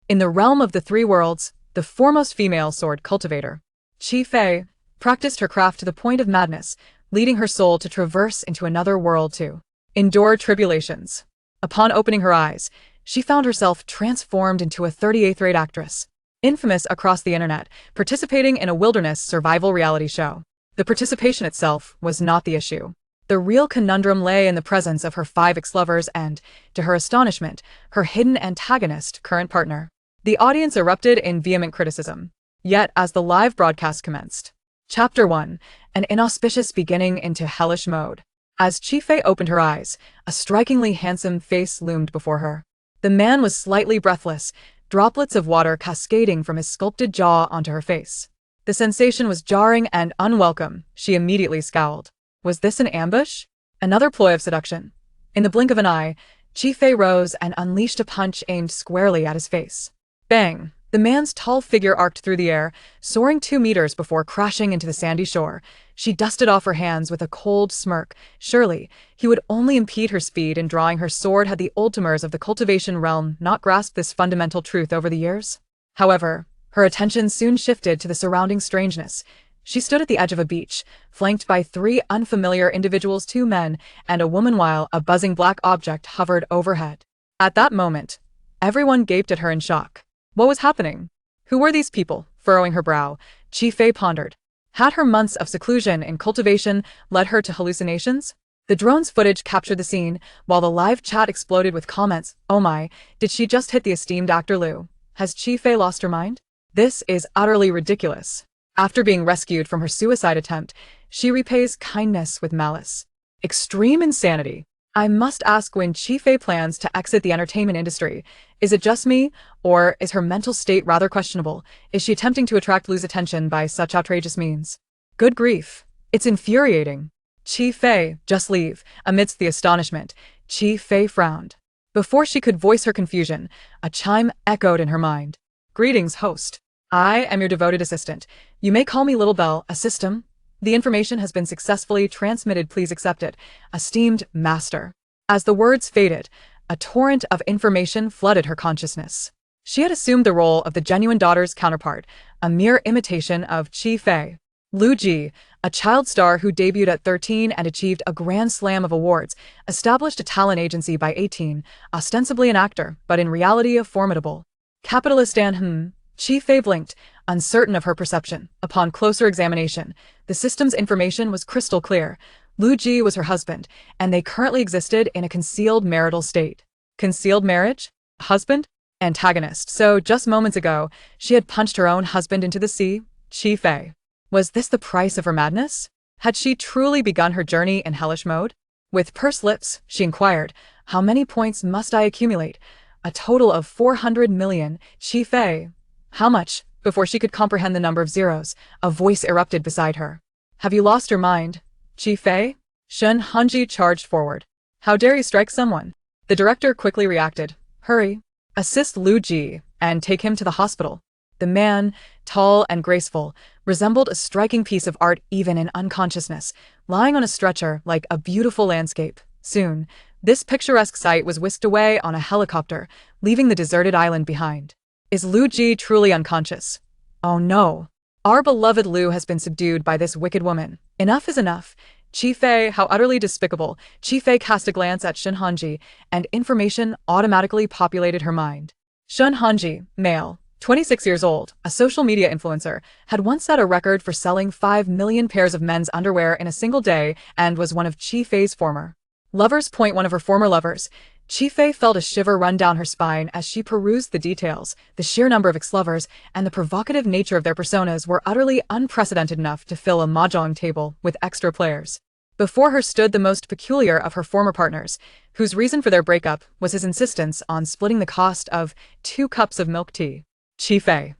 In the realm of the three worlds, the foremost female sword cultivator, Qi Fei, practiced her craft to the point of madness, leading her soul to traverse into another world to endure tribulations. Upon opening her eyes, she found herself transformed into a 38th-rate actress, infamous across the internet, participating in a wilderness survival reality show. The participation itself was not the issue. The real conundrum lay in the presence of her 5 ex-lovers and, to her astonishment, her hidden antagonist, current partner. The audience erupted in vehement criticism. Yet, as the live broadcast commenced, Chapter 1, an inauspicious beginning into hellish mode. As Qi Fei opened her eyes, a strikingly handsome face loomed before her. The man was slightly breathless, droplets of water cascading from his sculpted jaw onto her face. The sensation was jarring and unwelcome. She immediately scowled. Was this an ambush? Another ploy of seduction? In the blink of an eye, Qi Fei rose and unleashed a punch aimed squarely at his face. Bang! The man's tall figure arced through the air, soaring 2 meters before crashing into the sandy shore. She dusted off her hands with a cold smirk. Surely, he would only impede her speed in drawing her sword had the ultimers of the cultivation realm not grasped this fundamental truth over the years. However, her attention soon shifted to the surrounding strangeness. She stood at the edge of a beach, flanked by 3 unfamiliar individuals, 2 men and a woman, while a buzzing black object hovered overhead. At that moment, everyone gaped at her in shock. What was happening? Who were these people? Furrowing her brow, Qi Fei pondered. Had her months of seclusion in cultivation led her to hallucinations? The drone's footage captured the scene, while the live chat exploded with comments. Oh my, did she just hit the esteemed actor Liu? Has Qi Fei lost her mind? This is utterly ridiculous. After being rescued from her suicide attempt, she repays kindness with malice. Extreme insanity. I must ask when Qi Fei plans to exit the entertainment industry. Is it just me, or is her mental state rather questionable? Is she attempting to attract Liu's attention by such outrageous means? Good grief. It's infuriating. Qi Fei, just leave. Amidst the astonishment, Qi Fei frowned. Before she could voice her confusion, a chime echoed in her mind. Greetings, host. I am your devoted assistant. You may call me Little Bell, a system. The information has been successfully transmitted. Please accept it. Esteemed master. As the words faded, a torrent of information flooded her consciousness. She had assumed the role of the genuine daughter's counterpart, a mere imitation of Qi Fei. Liu Ji, a child star who debuted at 13 and achieved a grand slam of awards, established a talent agency by 18, ostensibly an actor, but in reality a formidable capitalist. And Qi Fei blinked, uncertain of her perception. Upon closer examination, the system's information was crystal clear. Liu Ji was her husband, and they currently existed in a concealed marital state. Concealed marriage? Husband? Antagonist. So, just moments ago, she had punched her own husband into the sea. Qi Fei. Was this the price of her madness? Had she truly begun her journey in hellish mode? With pursed lips, she inquired, how many points must I accumulate? A total of 400 million. Qi Fei. How much? Before she could comprehend the number of zeros, a voice erupted beside her. Have you lost your mind, Qi Fei? Shen Hanji charged forward. How dare you strike someone? The director quickly reacted. Hurry. Assist Liu Ji, and take him to the hospital. The man, tall and graceful, resembled a striking piece of art even in unconsciousness, lying on a stretcher like a beautiful landscape. Soon, this picturesque sight was whisked away on a helicopter, leaving the deserted island behind. Is Liu Ji truly unconscious? Oh no. Our beloved Liu has been subdued by this wicked woman. Enough is enough. Qi Fei, how utterly despicable. Qi Fei cast a glance at Shen Hanji, and information automatically populated her mind. Shen Hanji, male, 26 years old, a social media influencer, had once set a record for selling 5 million pairs of men's underwear in a single day and was one of Qi Fei's former lovers. One of her former lovers. Qi Fei felt a shiver run down her spine as she perused the details. The sheer number of ex-lovers and the provocative nature of their personas were utterly unprecedented enough to fill a mahjong table with extra players. Before her stood the most peculiar of her former partners, whose reason for their breakup was his insistence on splitting the cost of 2 cups of milk tea. Qi Fei.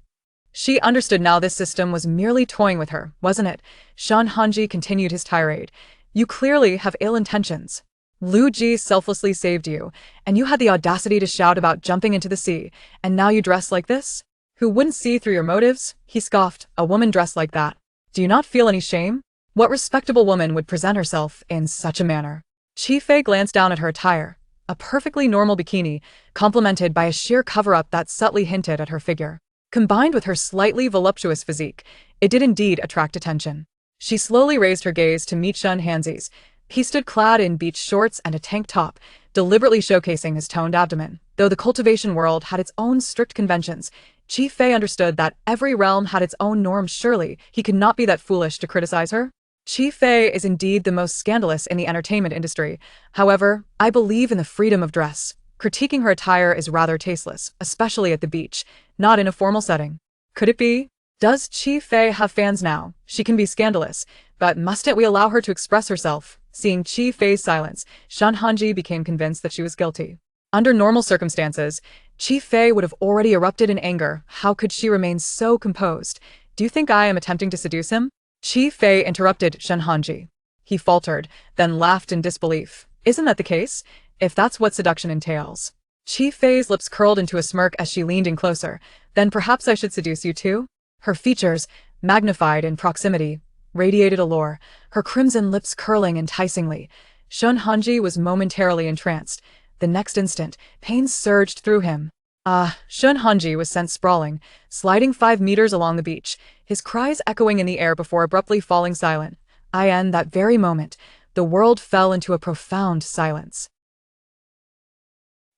She understood now this system was merely toying with her, wasn't it? Shen Hanji continued his tirade. You clearly have ill intentions. Liu Ji selflessly saved you, and you had the audacity to shout about jumping into the sea, and now you dress like this? Who wouldn't see through your motives? He scoffed. A woman dressed like that. Do you not feel any shame? What respectable woman would present herself in such a manner? Qi Fei glanced down at her attire. a perfectly normal bikini, complemented by a sheer cover-up that subtly hinted at her figure. Combined with her slightly voluptuous physique, it did indeed attract attention. She slowly raised her gaze to meet Shun Hanzi's. He stood clad in beach shorts and a tank top, deliberately showcasing his toned abdomen. Though the cultivation world had its own strict conventions, Chi Fei understood that every realm had its own norms. Surely, he could not be that foolish to criticize her. Chi Fei is indeed the most scandalous in the entertainment industry. However, I believe in the freedom of dress. Critiquing her attire is rather tasteless, especially at the beach, not in a formal setting. Could it be? Does Chi Fei have fans now? She can be scandalous, but mustn't we allow her to express herself? Seeing Chi Fei's silence, Shun Hanji became convinced that she was guilty. Under normal circumstances, Chi Fei would have already erupted in anger. How could she remain so composed? Do you think I am attempting to seduce him? Chi Fei interrupted Shun Hanji. He faltered, then laughed in disbelief. Isn't that the case? If that's what seduction entails. Chi Fei's lips curled into a smirk as she leaned in closer. Then perhaps I should seduce you too? Her features, magnified in proximity, radiated allure, her crimson lips curling enticingly. Shun Hanji was momentarily entranced. The next instant, pain surged through him. Shun Hanji was sent sprawling, sliding 5 meters along the beach, his cries echoing in the air before abruptly falling silent. In that very moment, the world fell into a profound silence.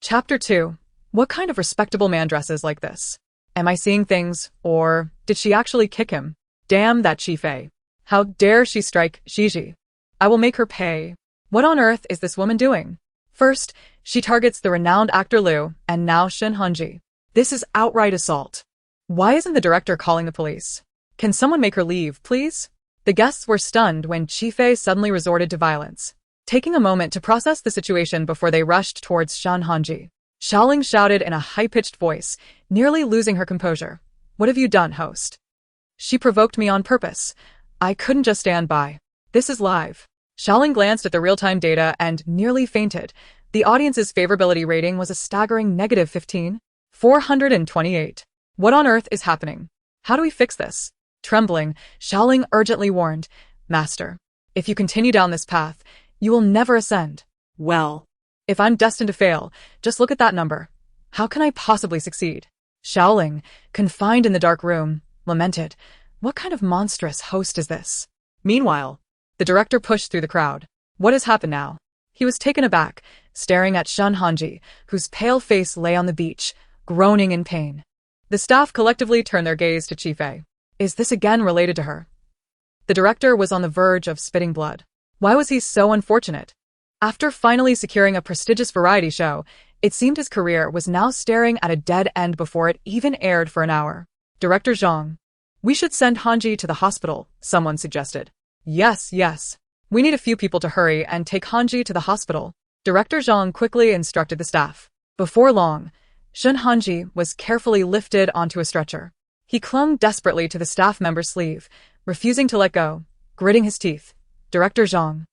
Chapter 2. What kind of respectable man dresses like this? Am I seeing things, or did she actually kick him? Damn that Chi Fei. How dare she strike Shiji? I will make her pay. What on earth is this woman doing? First, she targets the renowned actor Liu, and now Shun Hanji. This is outright assault. Why isn't the director calling the police? Can someone make her leave, please? The guests were stunned when Chi Fei suddenly resorted to violence. Taking a moment to process the situation before they rushed towards Shun Hanji, Xiaoling shouted in a high-pitched voice, nearly losing her composure. What have you done, host? She provoked me on purpose. I couldn't just stand by. This is live. Xiaoling glanced at the real-time data and nearly fainted. The audience's favorability rating was a staggering -15. 428. What on earth is happening? How do we fix this? Trembling, Xiaoling urgently warned, Master, if you continue down this path, you will never ascend. Well, if I'm destined to fail, just look at that number. How can I possibly succeed? Xiaoling, confined in the dark room, lamented. What kind of monstrous host is this? Meanwhile, the director pushed through the crowd. What has happened now? He was taken aback, staring at Shun Hanji, whose pale face lay on the beach, groaning in pain. The staff collectively turned their gaze to Chi Fei. Is this again related to her? The director was on the verge of spitting blood. Why was he so unfortunate? After finally securing a prestigious variety show, it seemed his career was now staring at a dead end before it even aired for an hour. Director Zhang. We should send Hanji to the hospital, someone suggested. Yes. We need a few people to hurry and take Hanji to the hospital. Director Zhang quickly instructed the staff. Before long, Shun Hanji was carefully lifted onto a stretcher. He clung desperately to the staff member's sleeve, refusing to let go, gritting his teeth. Director Zhang.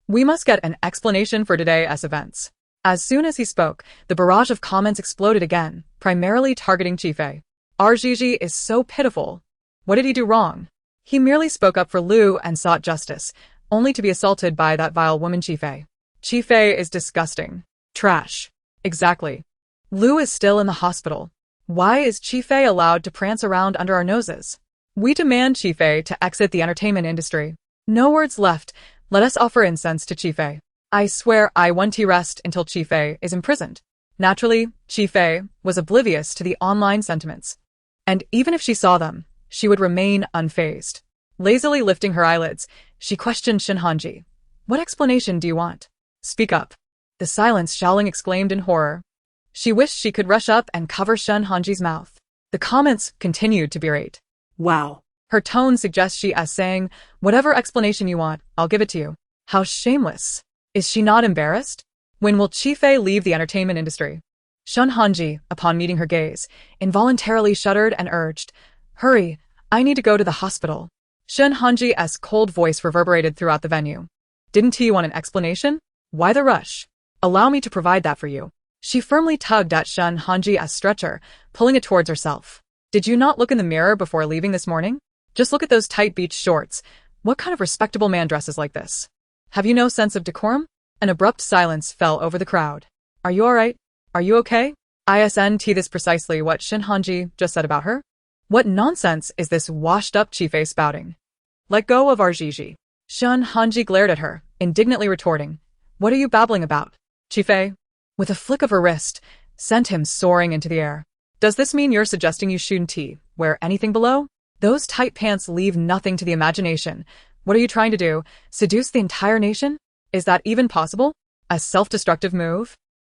We must get an explanation for today's events. As soon as he spoke, the barrage of comments exploded again, primarily targeting Chi Fei. RGG is so pitiful. What did he do wrong? He merely spoke up for Liu and sought justice, only to be assaulted by that vile woman Chi Fei. Chi Fei is disgusting. Trash. Exactly. Liu is still in the hospital. Why is Chi Fei allowed to prance around under our noses? We demand Chi Fei to exit the entertainment industry. No words left. Let us offer incense to Chi Fei. I swear I won't rest until Chi Fei is imprisoned. Naturally, Chi Fei was oblivious to the online sentiments. And even if she saw them, she would remain unfazed. Lazily lifting her eyelids, she questioned Shun Hanji. What explanation do you want? Speak up. The silence Xiaoling exclaimed in horror. She wished she could rush up and cover Shun Hanji's mouth. The comments continued to berate. Wow. Her tone suggests she as saying, whatever explanation you want, I'll give it to you. How shameless. Is she not embarrassed? When will Chi Fei leave the entertainment industry? Shun Hanji, upon meeting her gaze, involuntarily shuddered and urged, Hurry, I need to go to the hospital. Shun Hanji's cold voice reverberated throughout the venue. Didn't he want an explanation? Why the rush? Allow me to provide that for you. She firmly tugged at Shun Hanji's stretcher, pulling it towards herself. Did you not look in the mirror before leaving this morning? Just look at those tight beach shorts. What kind of respectable man dresses like this? Have you no sense of decorum? An abrupt silence fell over the crowd. Are you alright? Are you okay? Isn't this precisely what Shin Hanji just said about her? What nonsense is this washed-up Chife spouting? Let go of our Gigi. Shin Hanji glared at her, indignantly retorting, What are you babbling about? Chife, with a flick of her wrist, sent him soaring into the air. Does this mean you're suggesting you shouldn't wear anything below? Those tight pants leave nothing to the imagination. What are you trying to do? Seduce the entire nation? Is that even possible? A self-destructive move?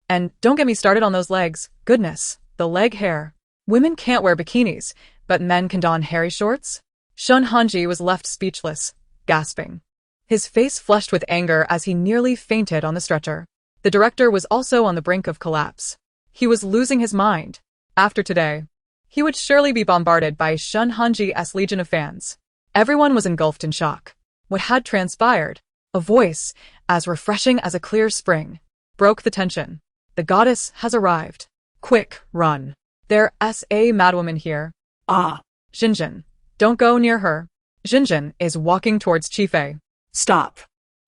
And don't get me started on those legs. Goodness, the leg hair. Women can't wear bikinis, but men can don hairy shorts? Shun Hanji was left speechless, gasping. His face flushed with anger as he nearly fainted on the stretcher. The director was also on the brink of collapse. He was losing his mind. After today, he would surely be bombarded by Shun Hanji's legion of fans. Everyone was engulfed in shock. What had transpired? A voice, as refreshing as a clear spring, broke the tension. The goddess has arrived. Quick, run. There's a madwoman here. Ah. Jinjin. Don't go near her. Jinjin is walking towards Chife. Stop.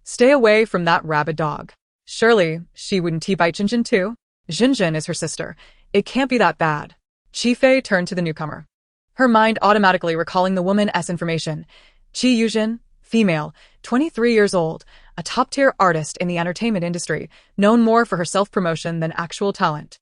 Stay away from that rabid dog. Surely, she wouldn't bite Jinjin too? Jinjin is her sister. It can't be that bad. Chife turned to the newcomer, her mind automatically recalling the woman's information. Chi Yujin, female, 23 years old, a top-tier artist in the entertainment industry, known more for her self-promotion than actual talent.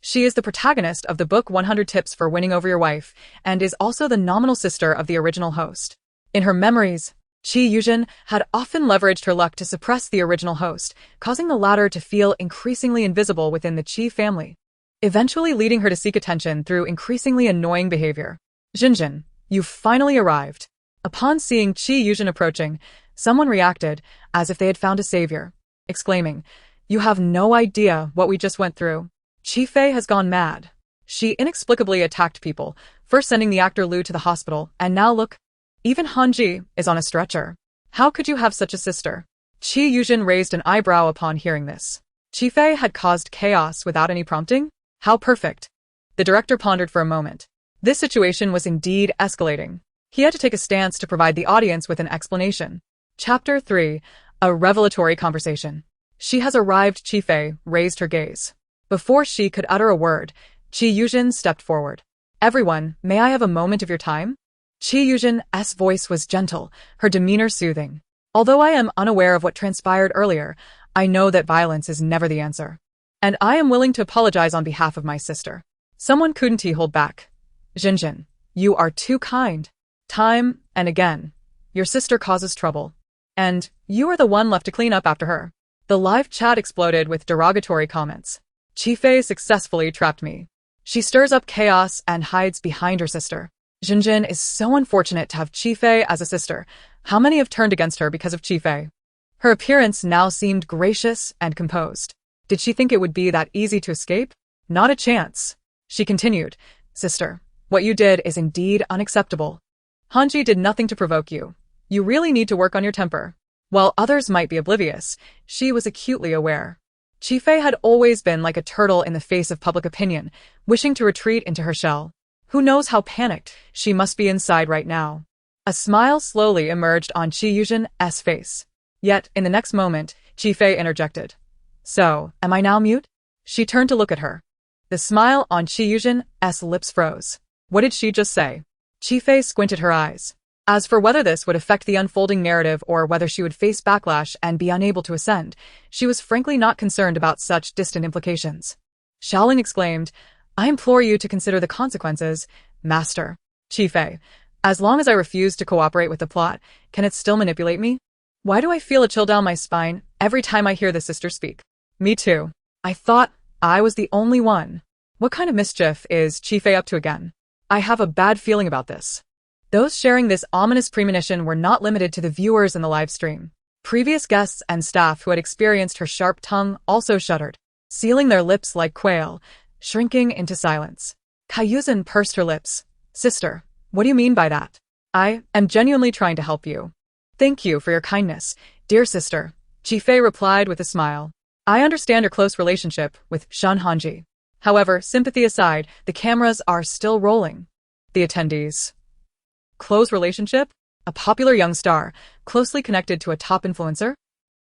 She is the protagonist of the book 100 Tips for Winning Over Your Wife, and is also the nominal sister of the original host. In her memories, Chi Yujin had often leveraged her luck to suppress the original host, causing the latter to feel increasingly invisible within the Chi family, eventually leading her to seek attention through increasingly annoying behavior. Jinjin, you've finally arrived. Upon seeing Chi Yujin approaching, someone reacted as if they had found a savior, exclaiming, You have no idea what we just went through. Chife has gone mad. She inexplicably attacked people, first sending the actor Liu to the hospital, and now look, even Hanji is on a stretcher. How could you have such a sister? Chi Yujin raised an eyebrow upon hearing this. Chife had caused chaos without any prompting? How perfect. The director pondered for a moment. This situation was indeed escalating. He had to take a stance to provide the audience with an explanation. Chapter 3. A revelatory conversation. She has arrived. Chife raised her gaze. Before she could utter a word, Chi Yujin stepped forward. Everyone, may I have a moment of your time? Chi Yujin's voice was gentle, her demeanor soothing. Although I am unaware of what transpired earlier, I know that violence is never the answer. And I am willing to apologize on behalf of my sister. Someone couldn't hold back. Jinjin, you are too kind. Time and again, your sister causes trouble. And you are the one left to clean up after her. The live chat exploded with derogatory comments. Chife successfully trapped me. She stirs up chaos and hides behind her sister. Jinjin is so unfortunate to have Chife as a sister. How many have turned against her because of Chife? Her appearance now seemed gracious and composed. Did she think it would be that easy to escape? Not a chance. She continued, Sister, what you did is indeed unacceptable. Hanji did nothing to provoke you. You really need to work on your temper. While others might be oblivious, she was acutely aware. Chife had always been like a turtle in the face of public opinion, wishing to retreat into her shell. Who knows how panicked she must be inside right now. A smile slowly emerged on Chi Yujin's face. Yet, in the next moment, Chife interjected. So, am I now mute? She turned to look at her. The smile on Chi Yujin's lips froze. What did she just say? Chife squinted her eyes. As for whether this would affect the unfolding narrative or whether she would face backlash and be unable to ascend, she was frankly not concerned about such distant implications. Xiaoling exclaimed, I implore you to consider the consequences, Master. Chife, as long as I refuse to cooperate with the plot, can it still manipulate me? Why do I feel a chill down my spine every time I hear the sister speak? Me too. I thought I was the only one. What kind of mischief is Chife up to again? I have a bad feeling about this. Those sharing this ominous premonition were not limited to the viewers in the live stream. Previous guests and staff who had experienced her sharp tongue also shuddered, sealing their lips like quail, shrinking into silence. Kaiyuzan pursed her lips. Sister, what do you mean by that? I am genuinely trying to help you. Thank you for your kindness, dear sister, Chife replied with a smile. I understand your close relationship with Shun Hanji. However, sympathy aside, the cameras are still rolling. The attendees. Close relationship? A popular young star, closely connected to a top influencer?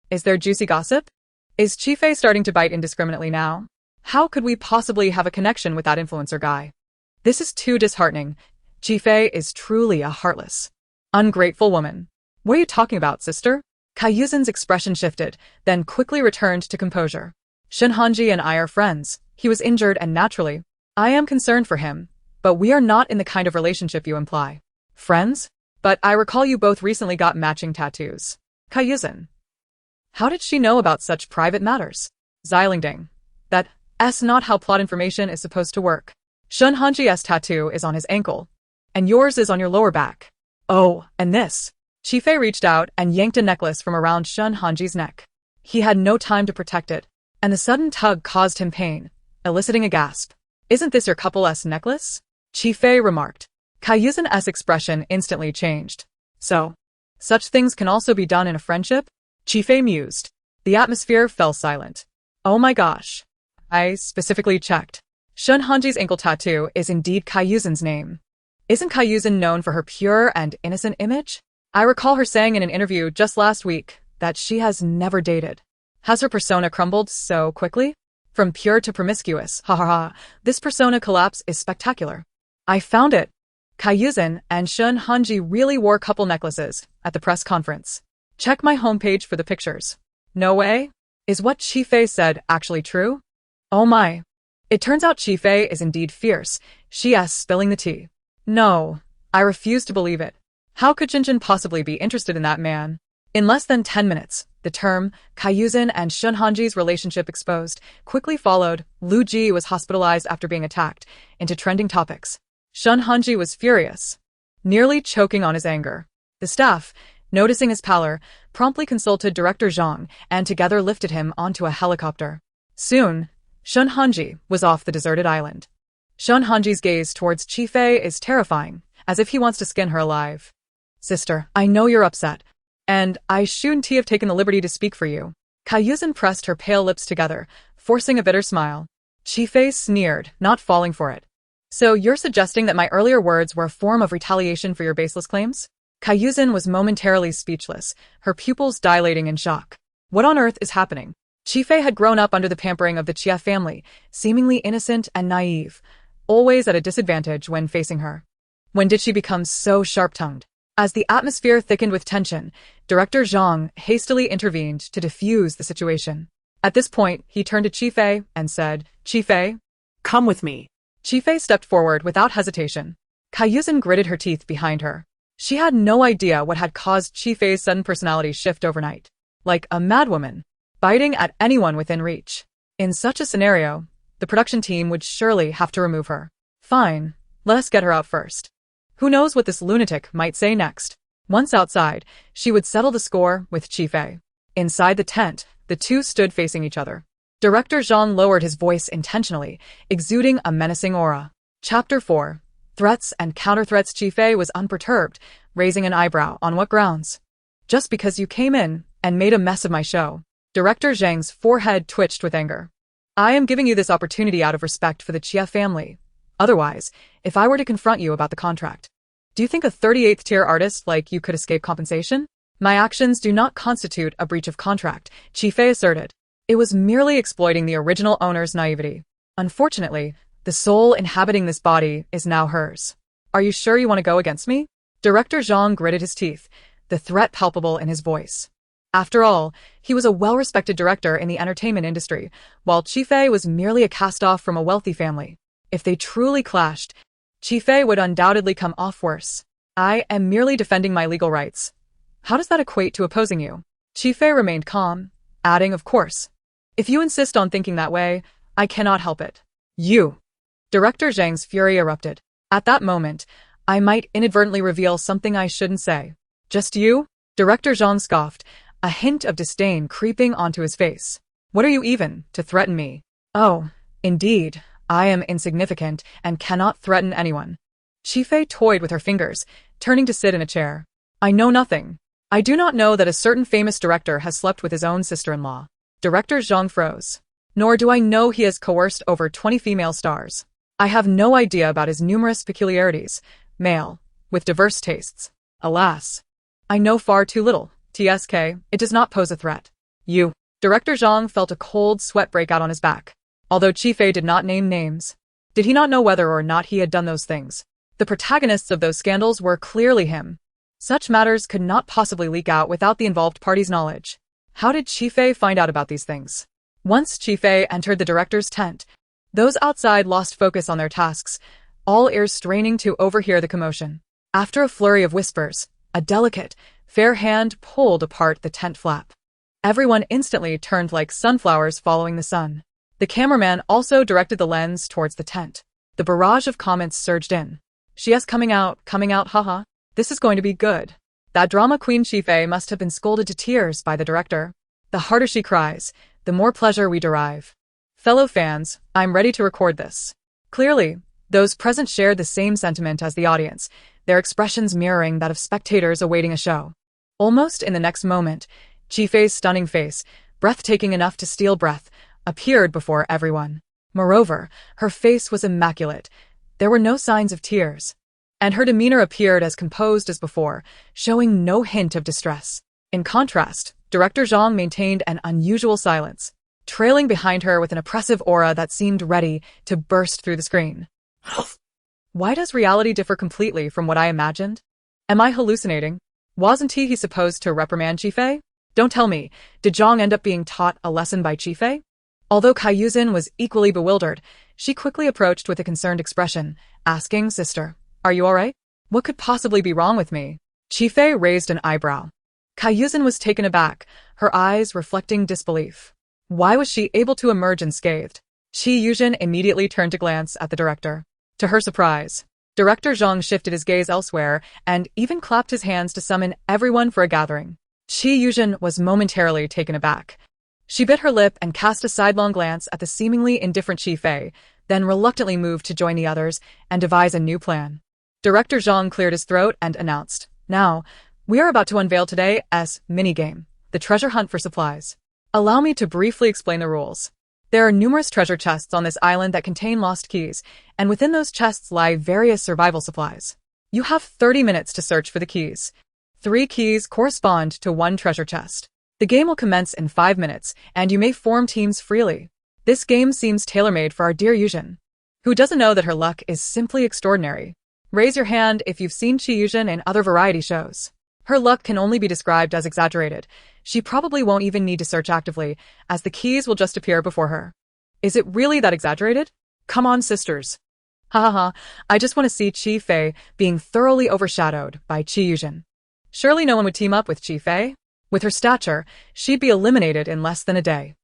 Is there juicy gossip? Is Chife starting to bite indiscriminately now? How could we possibly have a connection with that influencer guy? This is too disheartening. Chifei is truly a heartless, ungrateful woman. What are you talking about, sister? Kaiyuzen's expression shifted, then quickly returned to composure. Shunhanji and I are friends. He was injured and naturally, I am concerned for him, but we are not in the kind of relationship you imply. Friends? But I recall you both recently got matching tattoos. Kaiyuzen. How did she know about such private matters? Xilingding. That's not how plot information is supposed to work. Shunhanji's tattoo is on his ankle, and yours is on your lower back. Oh, and this. Chifei reached out and yanked a necklace from around Shunhanji's neck. He had no time to protect it, and the sudden tug caused him pain, eliciting a gasp. Isn't this your couple-s necklace? Chifei remarked. Kaiyuzen's expression instantly changed. So, such things can also be done in a friendship? Chifei mused. The atmosphere fell silent. Oh my gosh. I specifically checked. Shunhanji's ankle tattoo is indeed Kaiyuzen's name. Isn't Kaiyuzen known for her pure and innocent image? I recall her saying in an interview just last week that she has never dated. Has her persona crumbled so quickly? From pure to promiscuous, ha ha ha, this persona collapse is spectacular. I found it. Kaiyuzen and Shunhanji really wore couple necklaces at the press conference. Check my homepage for the pictures. No way? Is what Chifei said actually true? Oh my. It turns out Chifei is indeed fierce. She's spilling the tea. No, I refuse to believe it. How could Jinjin possibly be interested in that man? In less than 10 minutes, the term Kaiyuzen and Shunhanji's relationship exposed quickly followed. Lu Ji was hospitalized after being attacked into trending topics. Shunhanji was furious, nearly choking on his anger. The staff, noticing his pallor, promptly consulted Director Zhang and together lifted him onto a helicopter. Soon, Shunhanji was off the deserted island. Shunhanji's gaze towards Chifei is terrifying, as if he wants to skin her alive. Sister, I know you're upset, and I shouldn't have taken the liberty to speak for you. Kaiyuzen pressed her pale lips together, forcing a bitter smile. Chifei sneered, not falling for it. So you're suggesting that my earlier words were a form of retaliation for your baseless claims? Kaiyuzen was momentarily speechless, her pupils dilating in shock. What on earth is happening? Chifei had grown up under the pampering of the Chia family, seemingly innocent and naive, always at a disadvantage when facing her. When did she become so sharp-tongued? As the atmosphere thickened with tension, Director Zhang hastily intervened to defuse the situation. At this point, he turned to Chifei and said, Chifei, come with me. Chifei stepped forward without hesitation. Kaiyuzen gritted her teeth behind her. She had no idea what had caused Chifei's sudden personality shift overnight. Like a madwoman, biting at anyone within reach. In such a scenario, the production team would surely have to remove her. Fine, let us get her out first. Who knows what this lunatic might say next? Once outside, she would settle the score with Chifei. Inside the tent, the two stood facing each other. Director Zhang lowered his voice intentionally, exuding a menacing aura. Chapter 4. Threats and counter-threats. Chifei was unperturbed, raising an eyebrow. On what grounds? Just because you came in and made a mess of my show. Director Zhang's forehead twitched with anger. I am giving you this opportunity out of respect for the Chia family. Otherwise, if I were to confront you about the contract, do you think a 38th tier artist like you could escape compensation? My actions do not constitute a breach of contract, Chifei asserted. It was merely exploiting the original owner's naivety. Unfortunately, the soul inhabiting this body is now hers. Are you sure you want to go against me? Director Zhang gritted his teeth, the threat palpable in his voice. After all, he was a well-respected director in the entertainment industry, while Chifei was merely a cast-off from a wealthy family. If they truly clashed, Chifei would undoubtedly come off worse. I am merely defending my legal rights. How does that equate to opposing you? Chifei remained calm, adding, of course. If you insist on thinking that way, I cannot help it. You. Director Zhang's fury erupted. At that moment, I might inadvertently reveal something I shouldn't say. Just you? Director Zhang scoffed, a hint of disdain creeping onto his face. What are you even to threaten me? Oh, indeed, I am insignificant and cannot threaten anyone. Chifei toyed with her fingers, turning to sit in a chair. I know nothing. I do not know that a certain famous director has slept with his own sister-in-law. Director Zhang froze. Nor do I know he has coerced over 20 female stars. I have no idea about his numerous peculiarities, male, with diverse tastes. Alas, I know far too little. TSK, it does not pose a threat. You. Director Zhang felt a cold sweat break out on his back. although Chi-Fei did not name names. Did he not know whether or not he had done those things? The protagonists of those scandals were clearly him. Such matters could not possibly leak out without the involved parties' knowledge. How did Chi-Fei find out about these things? Once Chi-Fei entered the director's tent, those outside lost focus on their tasks, all ears straining to overhear the commotion. After a flurry of whispers, a delicate, fair hand pulled apart the tent flap. Everyone instantly turned like sunflowers following the sun. The cameraman also directed the lens towards the tent. The barrage of comments surged in. She's coming out, haha. This is going to be good. That drama queen Chi-Fei must have been scolded to tears by the director. The harder she cries, the more pleasure we derive. Fellow fans, I'm ready to record this. Clearly, those present shared the same sentiment as the audience, their expressions mirroring that of spectators awaiting a show. Almost in the next moment, Chi-Fei's stunning face, breathtaking enough to steal breath, appeared before everyone. Moreover, her face was immaculate. There were no signs of tears. And her demeanor appeared as composed as before, showing no hint of distress. In contrast, Director Zhang maintained an unusual silence, trailing behind her with an oppressive aura that seemed ready to burst through the screen. Why does reality differ completely from what I imagined? Am I hallucinating? Wasn't he supposed to reprimand Chi-Fei? Don't tell me, did Zhang end up being taught a lesson by Chi-Fei? Although Kaiyuzin was equally bewildered, she quickly approached with a concerned expression, asking, "Sister, are you alright? What could possibly be wrong with me?" Chi-Fei raised an eyebrow. Kaiyuzin was taken aback, her eyes reflecting disbelief. Why was she able to emerge unscathed? Chi-Yuzhen immediately turned to glance at the director. To her surprise, Director Zhang shifted his gaze elsewhere and even clapped his hands to summon everyone for a gathering. Chi-Yuzhen was momentarily taken aback. She bit her lip and cast a sidelong glance at the seemingly indifferent Chi-Fei, then reluctantly moved to join the others and devise a new plan. Director Zhang cleared his throat and announced, "Now, we are about to unveil today's minigame, the treasure hunt for supplies. Allow me to briefly explain the rules. There are numerous treasure chests on this island that contain lost keys, and within those chests lie various survival supplies. You have 30 minutes to search for the keys. 3 keys correspond to 1 treasure chest. The game will commence in 5 minutes, and you may form teams freely. This game seems tailor-made for our dear Yuzhen, who doesn't know that her luck is simply extraordinary. Raise your hand if you've seen Chi-Yuzhen in other variety shows. Her luck can only be described as exaggerated. She probably won't even need to search actively, as the keys will just appear before her. Is it really that exaggerated? Come on, sisters. Ha ha ha, I just want to see Chi-Fei being thoroughly overshadowed by Chi-Yuzhen. Surely no one would team up with Chi-Fei? With her stature, she'd be eliminated in less than a day."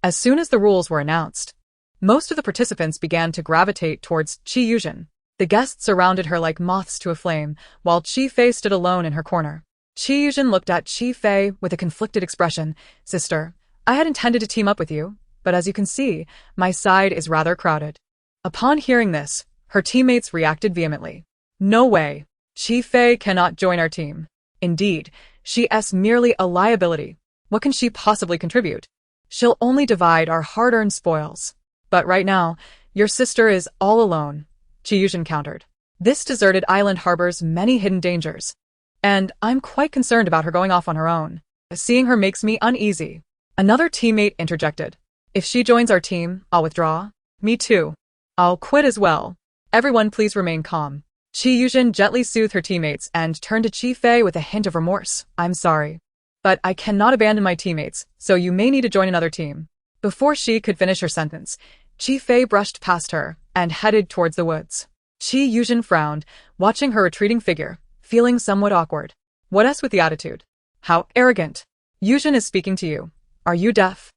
As soon as the rules were announced, most of the participants began to gravitate towards Chi-Yuzhen. The guests surrounded her like moths to a flame, while Chi-Fei stood alone in her corner. Chi-Yuzhen looked at Chi-Fei with a conflicted expression. "Sister, I had intended to team up with you, but as you can see, my side is rather crowded." Upon hearing this, her teammates reacted vehemently. "No way. Chi-Fei cannot join our team. Indeed, she's merely a liability. What can she possibly contribute? She'll only divide our hard-earned spoils. But right now, your sister is all alone," Chi-Yuzhen countered. "This deserted island harbors many hidden dangers, and I'm quite concerned about her going off on her own. Seeing her makes me uneasy." Another teammate interjected. "If she joins our team, I'll withdraw." "Me too. I'll quit as well. Everyone please remain calm." Chi-Yuzhen gently soothed her teammates and turned to Chi-Fei with a hint of remorse. "I'm sorry, but I cannot abandon my teammates, so you may need to join another team." Before she could finish her sentence, Chi-Fei brushed past her and headed towards the woods. Chi-Yuzhen frowned, watching her retreating figure, feeling somewhat awkward. What else with the attitude? How arrogant. Yuzhen is speaking to you. Are you deaf?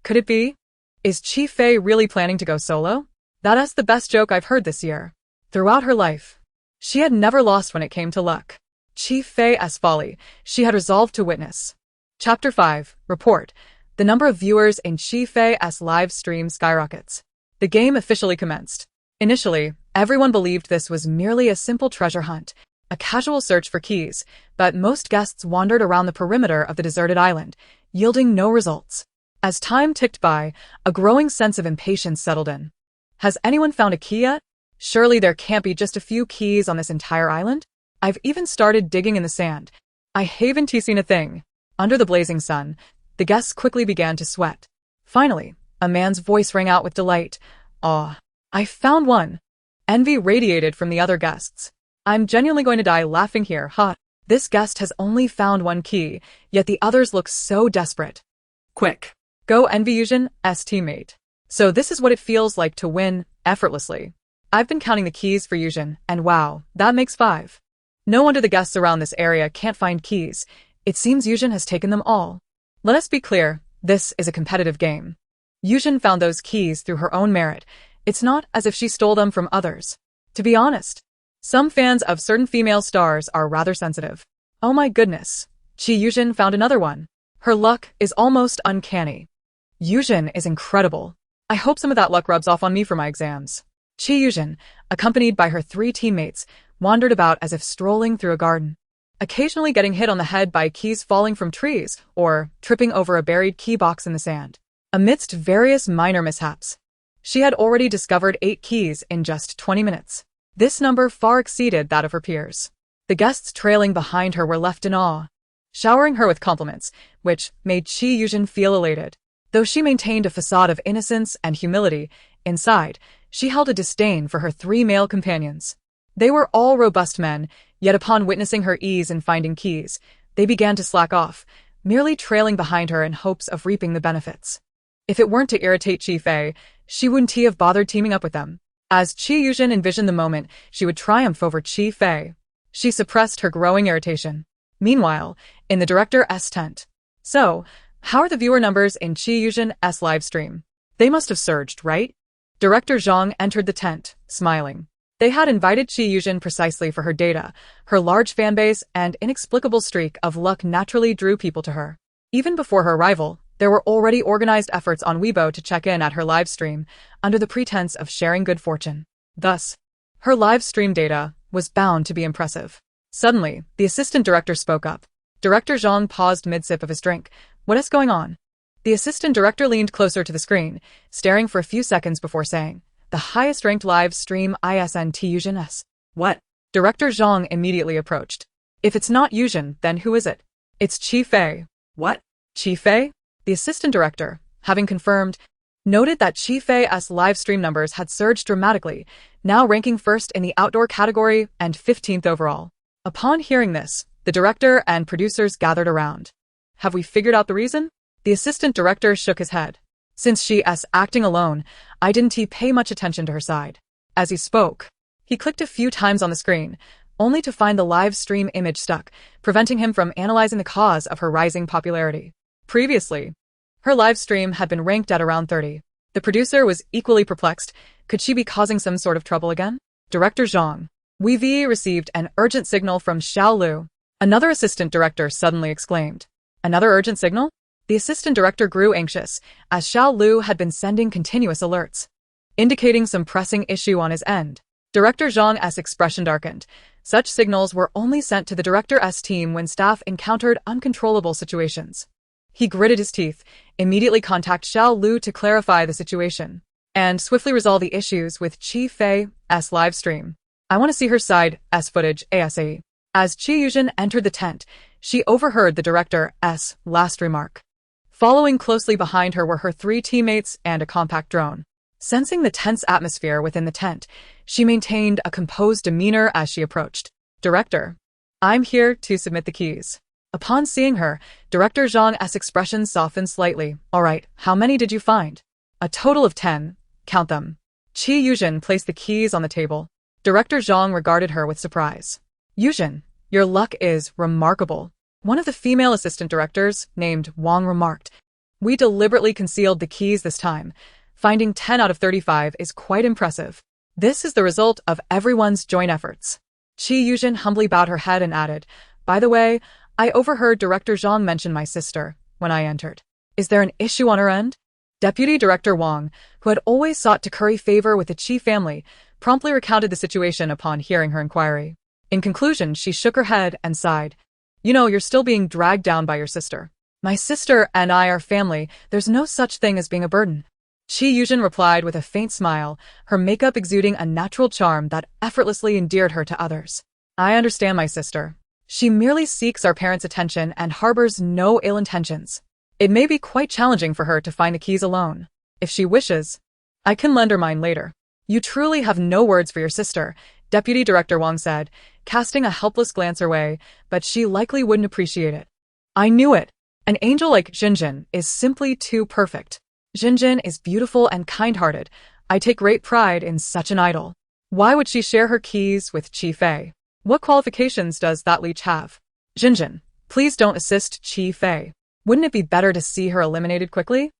Could it be? Is Chi-Fei really planning to go solo? That's the best joke I've heard this year. Throughout her life, she had never lost when it came to luck. Chi-Fei's folly, she had resolved to witness. Chapter 5, Report. The number of viewers in Chi-Fei's live stream skyrockets. The game officially commenced. Initially, everyone believed this was merely a simple treasure hunt, a casual search for keys, but most guests wandered around the perimeter of the deserted island, yielding no results. As time ticked by, a growing sense of impatience settled in. Has anyone found a key yet? Surely there can't be just a few keys on this entire island? I've even started digging in the sand. I haven't seen a thing. Under the blazing sun, the guests quickly began to sweat. Finally, A man's voice rang out with delight. "Aw, I found one." Envy radiated from the other guests. "I'm genuinely going to die laughing here, huh? This guest has only found one key, yet the others look so desperate." "Quick. Go envy Yujin's teammate." So this is what it feels like to win effortlessly. I've been counting the keys for Yujin, and wow, that makes 5. No wonder the guests around this area can't find keys. It seems Yujin has taken them all. Let us be clear, this is a competitive game. Yujin found those keys through her own merit. It's not as if she stole them from others. To be honest, some fans of certain female stars are rather sensitive. Oh my goodness, Yujin found another one. Her luck is almost uncanny. Yujin is incredible. I hope some of that luck rubs off on me for my exams. Yujin, accompanied by her 3 teammates, wandered about as if strolling through a garden, occasionally getting hit on the head by keys falling from trees or tripping over a buried key box in the sand. Amidst various minor mishaps, she had already discovered 8 keys in just 20 minutes. This number far exceeded that of her peers. The guests trailing behind her were left in awe, showering her with compliments, which made Yujin feel elated. Though she maintained a facade of innocence and humility, inside, she held a disdain for her 3 male companions. They were all robust men, yet upon witnessing her ease in finding keys, they began to slack off, merely trailing behind her in hopes of reaping the benefits. If it weren't to irritate Fei, she wouldn't have bothered teaming up with them. As Yujin envisioned the moment she would triumph over Fei, she suppressed her growing irritation. Meanwhile, in the director's tent. So, how are the viewer numbers in Yujin's live stream? They must have surged, right? Director Zhang entered the tent, smiling. They had invited Yujin precisely for her data. Her large fanbase and inexplicable streak of luck naturally drew people to her. Even before her arrival, there were already organized efforts on Weibo to check in at her live stream, under the pretense of sharing good fortune. Thus, her live stream data was bound to be impressive. Suddenly, the assistant director spoke up. Director Zhang paused mid-sip of his drink. "What is going on?" The assistant director leaned closer to the screen, staring for a few seconds before saying, "The highest-ranked live stream isn't Yujin's." "What?" Director Zhang immediately approached. "If it's not Yujin, then who is it?" "It's Fei." "What? Fei?" The assistant director, having confirmed, noted that Fei's live stream numbers had surged dramatically, now ranking first in the outdoor category and 15th overall. Upon hearing this, the director and producers gathered around. "Have we figured out the reason?" The assistant director shook his head. "Since she's acting alone, I didn't pay much attention to her side." As he spoke, he clicked a few times on the screen, only to find the live stream image stuck, preventing him from analyzing the cause of her rising popularity. Previously, her live stream had been ranked at around 30. The producer was equally perplexed. Could she be causing some sort of trouble again? Director Zhang. "We've received an urgent signal from Xiao Lu." Another assistant director suddenly exclaimed. "Another urgent signal?" The assistant director grew anxious, as Xiao Lu had been sending continuous alerts, indicating some pressing issue on his end. Director Zhang's expression darkened. Such signals were only sent to the director's team when staff encountered uncontrollable situations. He gritted his teeth, immediately contact Xiao Lu to clarify the situation, and swiftly resolve the issues with Fei's live stream. "I want to see her side's footage ASAP." As Yujin entered the tent, she overheard the director's last remark. Following closely behind her were her 3 teammates and a compact drone. Sensing the tense atmosphere within the tent, she maintained a composed demeanor as she approached. "Director, I'm here to submit the keys." Upon seeing her, Director Zhang's expression softened slightly. "All right, how many did you find?" "A total of 10. Count them." Yujin placed the keys on the table. Director Zhang regarded her with surprise. "Yujin, your luck is remarkable." One of the female assistant directors, named Wong, remarked. "We deliberately concealed the keys this time. Finding 10 out of 35 is quite impressive. This is the result of everyone's joint efforts." Yujin humbly bowed her head and added, "By the way, I overheard Director Zhang mention my sister when I entered. Is there an issue on her end?" Deputy Director Wong, who had always sought to curry favor with the Qi family, promptly recounted the situation upon hearing her inquiry. In conclusion, she shook her head and sighed. "You know, you're still being dragged down by your sister." "My sister and I are family. There's no such thing as being a burden." Yujin replied with a faint smile, her makeup exuding a natural charm that effortlessly endeared her to others. "I understand my sister. She merely seeks our parents' attention and harbors no ill intentions. It may be quite challenging for her to find the keys alone." If she wishes, I can lend her mine later. You truly have no words for your sister, Deputy Director Wong said, casting a helpless glance her way, but she likely wouldn't appreciate it. I knew it. An angel like Jinjin is simply too perfect. Jinjin is beautiful and kind-hearted. I take great pride in such an idol. Why would she share her keys with Chi Fei? What qualifications does that leech have? Jinjin, please don't assist Chi Fei. Wouldn't it be better to see her eliminated quickly?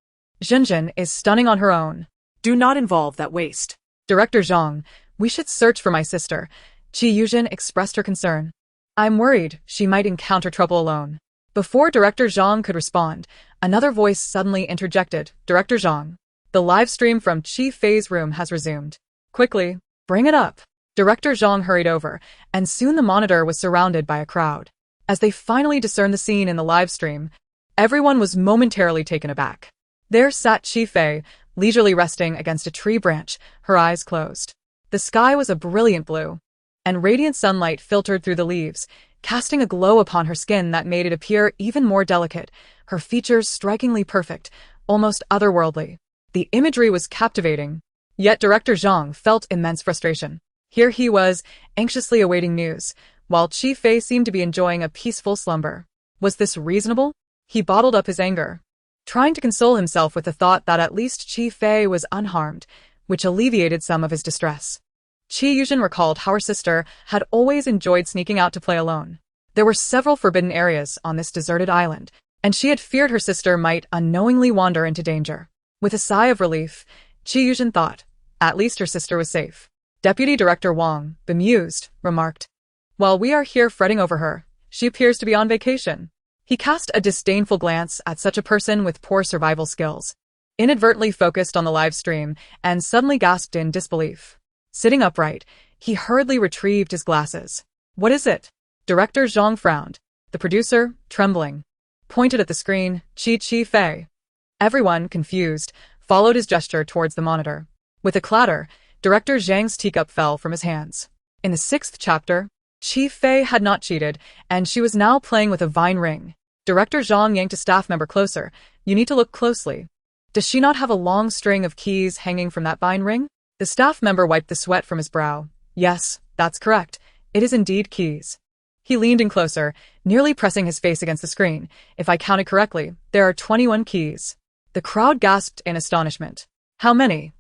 Jinjin is stunning on her own. Do not involve that waste. Director Zhang, we should search for my sister. Chi Yuzhen expressed her concern. I'm worried she might encounter trouble alone. Before Director Zhang could respond, another voice suddenly interjected. Director Zhang, the live stream from Chi Fei's room has resumed. Quickly, bring it up. Director Zhang hurried over, and soon the monitor was surrounded by a crowd. As they finally discerned the scene in the live stream, everyone was momentarily taken aback. There sat Chi Fei, leisurely resting against a tree branch, her eyes closed. The sky was a brilliant blue, and radiant sunlight filtered through the leaves, casting a glow upon her skin that made it appear even more delicate, her features strikingly perfect, almost otherworldly. The imagery was captivating, yet Director Zhang felt immense frustration. Here he was, anxiously awaiting news, while Chi Fei seemed to be enjoying a peaceful slumber. Was this reasonable? He bottled up his anger, trying to console himself with the thought that at least Chi Fei was unharmed, which alleviated some of his distress. Chi Yuzhen recalled how her sister had always enjoyed sneaking out to play alone. There were several forbidden areas on this deserted island, and she had feared her sister might unknowingly wander into danger. With a sigh of relief, Chi Yuzhen thought, at least her sister was safe. Deputy Director Wong, bemused, remarked, while we are here fretting over her, she appears to be on vacation. He cast a disdainful glance at such a person with poor survival skills, inadvertently focused on the live stream, and suddenly gasped in disbelief. Sitting upright, he hurriedly retrieved his glasses. What is it? Director Zhang frowned. The producer, trembling, pointed at the screen. Chi Fei. Everyone, confused, followed his gesture towards the monitor. With a clatter, Director Zhang's teacup fell from his hands. In the 6th chapter, Chi Fei had not cheated, and she was now playing with a vine ring. Director Zhang yanked a staff member closer. You need to look closely. Does she not have a long string of keys hanging from that vine ring? The staff member wiped the sweat from his brow. Yes, that's correct. It is indeed keys. He leaned in closer, nearly pressing his face against the screen. If I counted correctly, there are 21 keys. The crowd gasped in astonishment. How many?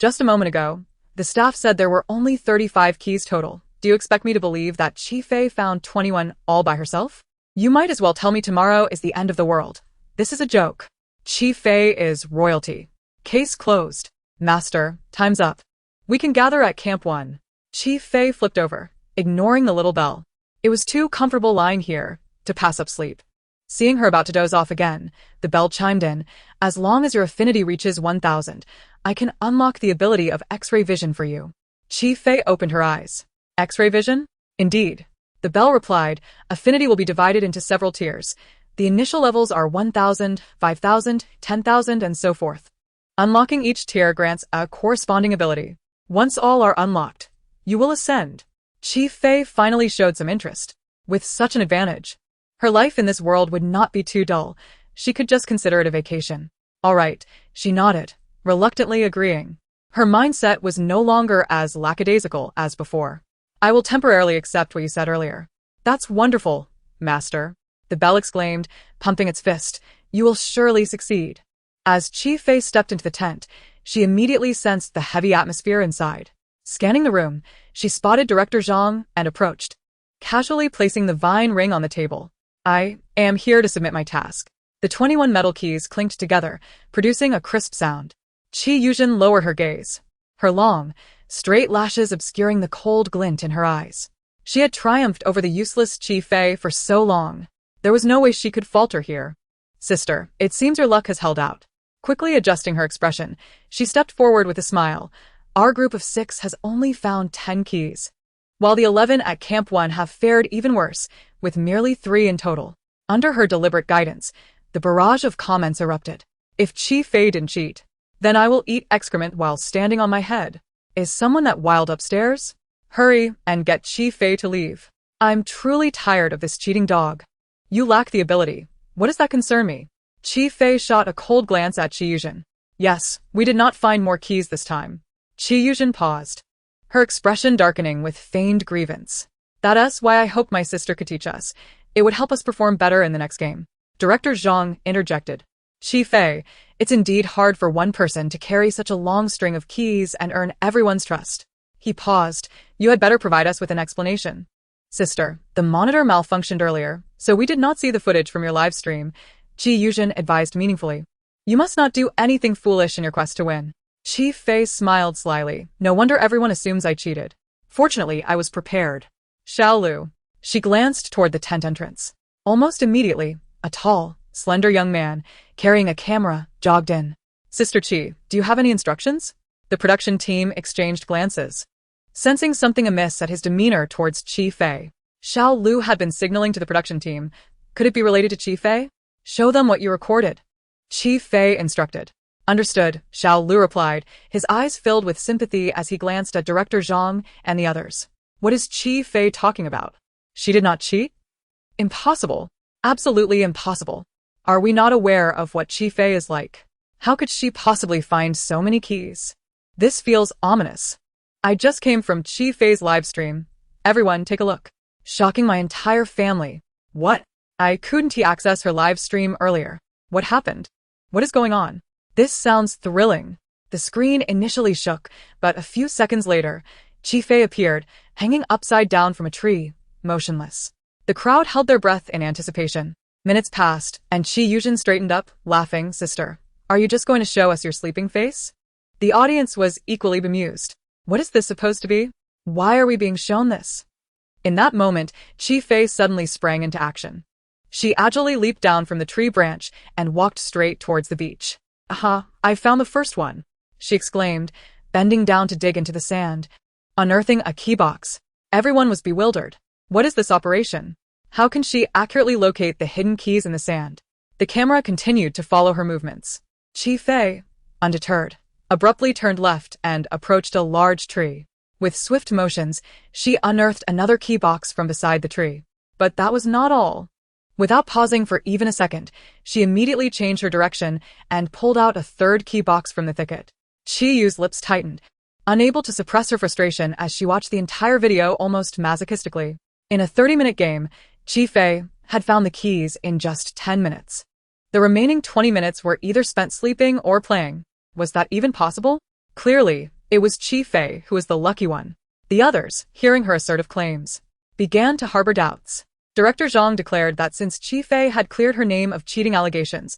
Just a moment ago, the staff said there were only 35 keys total. Do you expect me to believe that Chi Fei found 21 all by herself? You might as well tell me tomorrow is the end of the world. This is a joke. Chi Fei is royalty. Case closed. Master, time's up. We can gather at Camp 1. Chi Fei flipped over, ignoring the little bell. It was too comfortable lying here to pass up sleep. Seeing her about to doze off again, the bell chimed in. As long as your affinity reaches 1000, I can unlock the ability of X-ray vision for you. Chi Fei opened her eyes. X-ray vision? Indeed. The bell replied, affinity will be divided into several tiers. The initial levels are 1000, 5000, 10,000, and so forth. Unlocking each tier grants a corresponding ability. Once all are unlocked, you will ascend. Chi Fei finally showed some interest. With such an advantage, her life in this world would not be too dull. She could just consider it a vacation. All right, she nodded, reluctantly agreeing. Her mindset was no longer as lackadaisical as before. I will temporarily accept what you said earlier. That's wonderful, Master. The bell exclaimed, pumping its fist. You will surely succeed. As Chi Fei stepped into the tent, she immediately sensed the heavy atmosphere inside. Scanning the room, she spotted Director Zhang and approached, casually placing the vine ring on the table. I am here to submit my task. The 21 metal keys clinked together, producing a crisp sound. Chi Yuzhen lowered her gaze, her long, straight lashes obscuring the cold glint in her eyes. She had triumphed over the useless Chi Fei for so long. There was no way she could falter here. Sister, it seems your luck has held out. Quickly adjusting her expression, she stepped forward with a smile. Our group of 6 has only found 10 keys, while the 11 at Camp 1 have fared even worse, with merely 3 in total. Under her deliberate guidance, the barrage of comments erupted. If Chi Fei didn't cheat, then I will eat excrement while standing on my head. Is someone that wild upstairs? Hurry and get Chi Fei to leave. I'm truly tired of this cheating dog. You lack the ability. What does that concern me? Chi Fei shot a cold glance at Chi Yuzhen. Yes, we did not find more keys this time. Qi Yuzhen paused, her expression darkening with feigned grievance. That's why I hope my sister could teach us. It would help us perform better in the next game. Director Zhang interjected. Qi Fei, it's indeed hard for one person to carry such a long string of keys and earn everyone's trust. He paused. You had better provide us with an explanation. Sister, the monitor malfunctioned earlier, so we did not see the footage from your live stream, Qi Yuzhen advised meaningfully. You must not do anything foolish in your quest to win. Qi Fei smiled slyly. No wonder everyone assumes I cheated. Fortunately, I was prepared. Xiao Lu. She glanced toward the tent entrance. Almost immediately, a tall, slender young man, carrying a camera, jogged in. Sister Qi, do you have any instructions? The production team exchanged glances. Sensing something amiss at his demeanor towards Qi Fei, Xiao Lu had been signaling to the production team. Could it be related to Qi Fei? Show them what you recorded. Qi Fei instructed. Understood, Xiao Lu replied, his eyes filled with sympathy as he glanced at Director Zhang and the others. What is Qi Fei talking about? She did not cheat? Impossible. Absolutely impossible. Are we not aware of what Qi Fei is like? How could she possibly find so many keys? This feels ominous. I just came from Qi Fei's live stream. Everyone, take a look. Shocking my entire family. What? I couldn't access her live stream earlier. What happened? What is going on? This sounds thrilling. The screen initially shook, but a few seconds later, Qi Fei appeared, hanging upside down from a tree, motionless. The crowd held their breath in anticipation. Minutes passed, and Qi Yuzhen straightened up, laughing. Sister, are you just going to show us your sleeping face? The audience was equally bemused. What is this supposed to be? Why are we being shown this? In that moment, Qi Fei suddenly sprang into action. She agilely leaped down from the tree branch and walked straight towards the beach. Aha, I found the first one, she exclaimed, bending down to dig into the sand, unearthing a key box. Everyone was bewildered. What is this operation? How can she accurately locate the hidden keys in the sand? The camera continued to follow her movements. Qi Fei, undeterred, abruptly turned left and approached a large tree. With swift motions, she unearthed another key box from beside the tree. But that was not all. Without pausing for even a second, she immediately changed her direction and pulled out a third key box from the thicket. Qi Yu's lips tightened, unable to suppress her frustration as she watched the entire video almost masochistically. In a 30-minute game, Qi Fei had found the keys in just 10 minutes. The remaining 20 minutes were either spent sleeping or playing. Was that even possible? Clearly, it was Qi Fei who was the lucky one. The others, hearing her assertive claims, began to harbor doubts. Director Zhang declared that since Qi Fei had cleared her name of cheating allegations,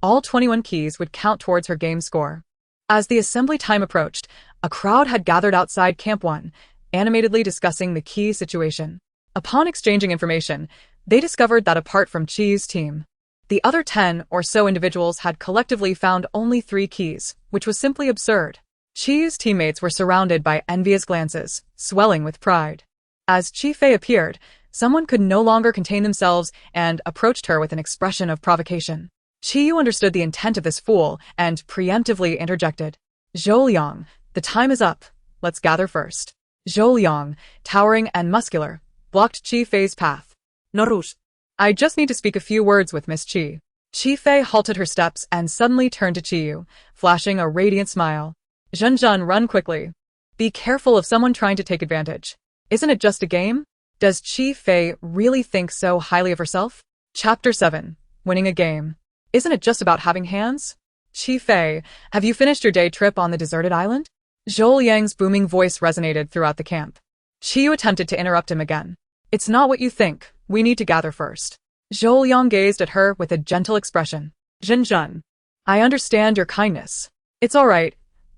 all 21 keys would count towards her game score. As the assembly time approached, a crowd had gathered outside Camp 1, animatedly discussing the key situation. Upon exchanging information, they discovered that apart from Qi's team, the other 10 or so individuals had collectively found only 3 keys, which was simply absurd. Qi's teammates were surrounded by envious glances, swelling with pride. As Qi Fei appeared, someone could no longer contain themselves and approached her with an expression of provocation. Qi Yu understood the intent of this fool and preemptively interjected. Zhou Liang, the time is up. Let's gather first. Zhou Liang, towering and muscular, blocked Qi Fei's path. Norush. I just need to speak a few words with Miss Qi. Qi Fei halted her steps and suddenly turned to Qi Yu, flashing a radiant smile. Zhenzhen, run quickly. Be careful of someone trying to take advantage. Isn't it just a game? Does Qi Fei really think so highly of herself? Chapter 7. Winning a game. Isn't it just about having hands? Qi Fei, have you finished your day trip on the deserted island? Zhou Yang's booming voice resonated throughout the camp. Qi Yu attempted to interrupt him again. It's not what you think. We need to gather first. Zhou Yang gazed at her with a gentle expression. Zhenzhen, I understand your kindness. It's all right.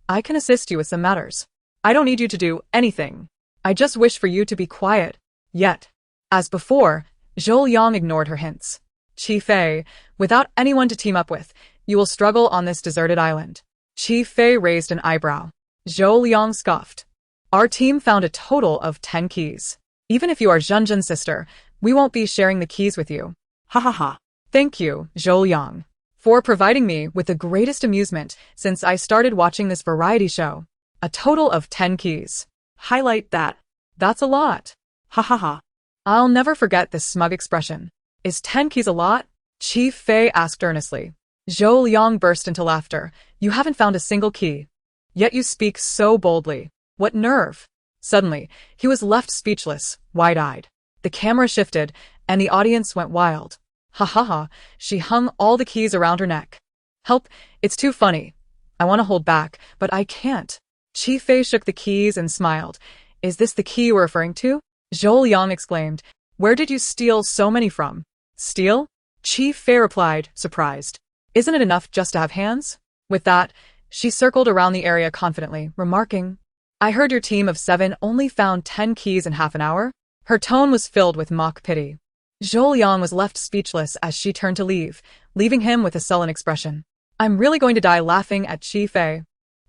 I can assist you with some matters. I don't need you to do anything. I just wish for you to be quiet. Yet, as before, Zhou Yang ignored her hints. Qi Fei, without anyone to team up with, you will struggle on this deserted island. Qi Fei raised an eyebrow. Zhou Liang scoffed. Our team found a total of 10 keys. Even if you are Zhenzhen's sister, we won't be sharing the keys with you. Ha ha ha. Thank you, Zhou Liang, for providing me with the greatest amusement since I started watching this variety show. A total of 10 keys. Highlight that. That's a lot. Ha ha ha. I'll never forget this smug expression. Is 10 keys a lot? Qi Fei asked earnestly. Zhou Liang burst into laughter. You haven't found a single key. Yet you speak so boldly. What nerve! Suddenly, he was left speechless, wide-eyed. The camera shifted, and the audience went wild. Ha ha ha, she hung all the keys around her neck. Help, it's too funny. I want to hold back, but I can't. Qi Fei shook the keys and smiled. Is this the key you're referring to? Zhou Liang exclaimed. Where did you steal so many from? Steal? Qi Fei replied, surprised. Isn't it enough just to have hands? With that, she circled around the area confidently, remarking, I heard your team of 7 only found 10 keys in half an hour? Her tone was filled with mock pity. Zhou Liang was left speechless as she turned to leave, leaving him with a sullen expression. I'm really going to die laughing at Qi Fei.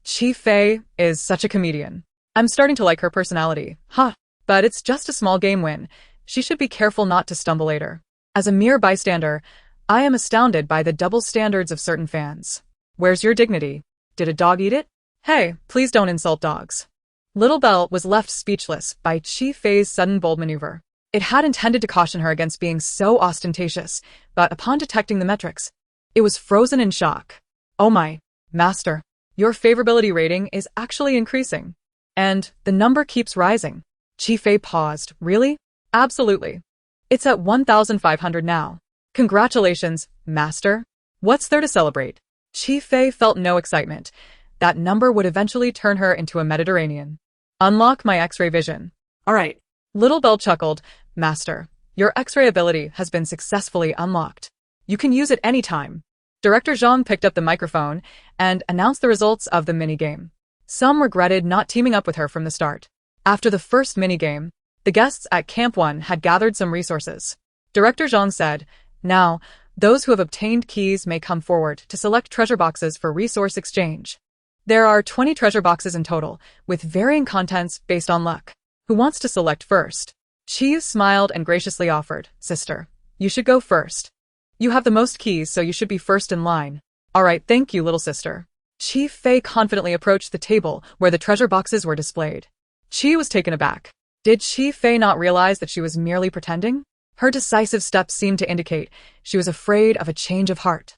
Qi Fei is such a comedian. I'm starting to like her personality. Huh. But it's just a small game win. She should be careful not to stumble later. As a mere bystander, I am astounded by the double standards of certain fans. Where's your dignity? Did a dog eat it? Hey, please don't insult dogs. Little Belle was left speechless by Qi Fei's sudden bold maneuver. It had intended to caution her against being so ostentatious, but upon detecting the metrics, it was frozen in shock. Oh my, master, your favorability rating is actually increasing. And the number keeps rising. Qi Fei paused. Really? Absolutely. It's at 1,500 now. Congratulations, master. What's there to celebrate? Qi Fei felt no excitement. That number would eventually turn her into a Mediterranean. Unlock my X-ray vision. All right. Little Belle chuckled. Master, your X-ray ability has been successfully unlocked. You can use it anytime. Director Zhang picked up the microphone and announced the results of the minigame. Some regretted not teaming up with her from the start. After the first minigame, the guests at Camp 1 had gathered some resources. Director Zhang said, Now, those who have obtained keys may come forward to select treasure boxes for resource exchange. There are 20 treasure boxes in total, with varying contents based on luck. Who wants to select first? Qi smiled and graciously offered, Sister, you should go first. You have the most keys, so you should be first in line. All right, thank you, little sister. Qi Fei confidently approached the table where the treasure boxes were displayed. Qi was taken aback. Did Qi Fei not realize that she was merely pretending? Her decisive steps seemed to indicate she was afraid of a change of heart.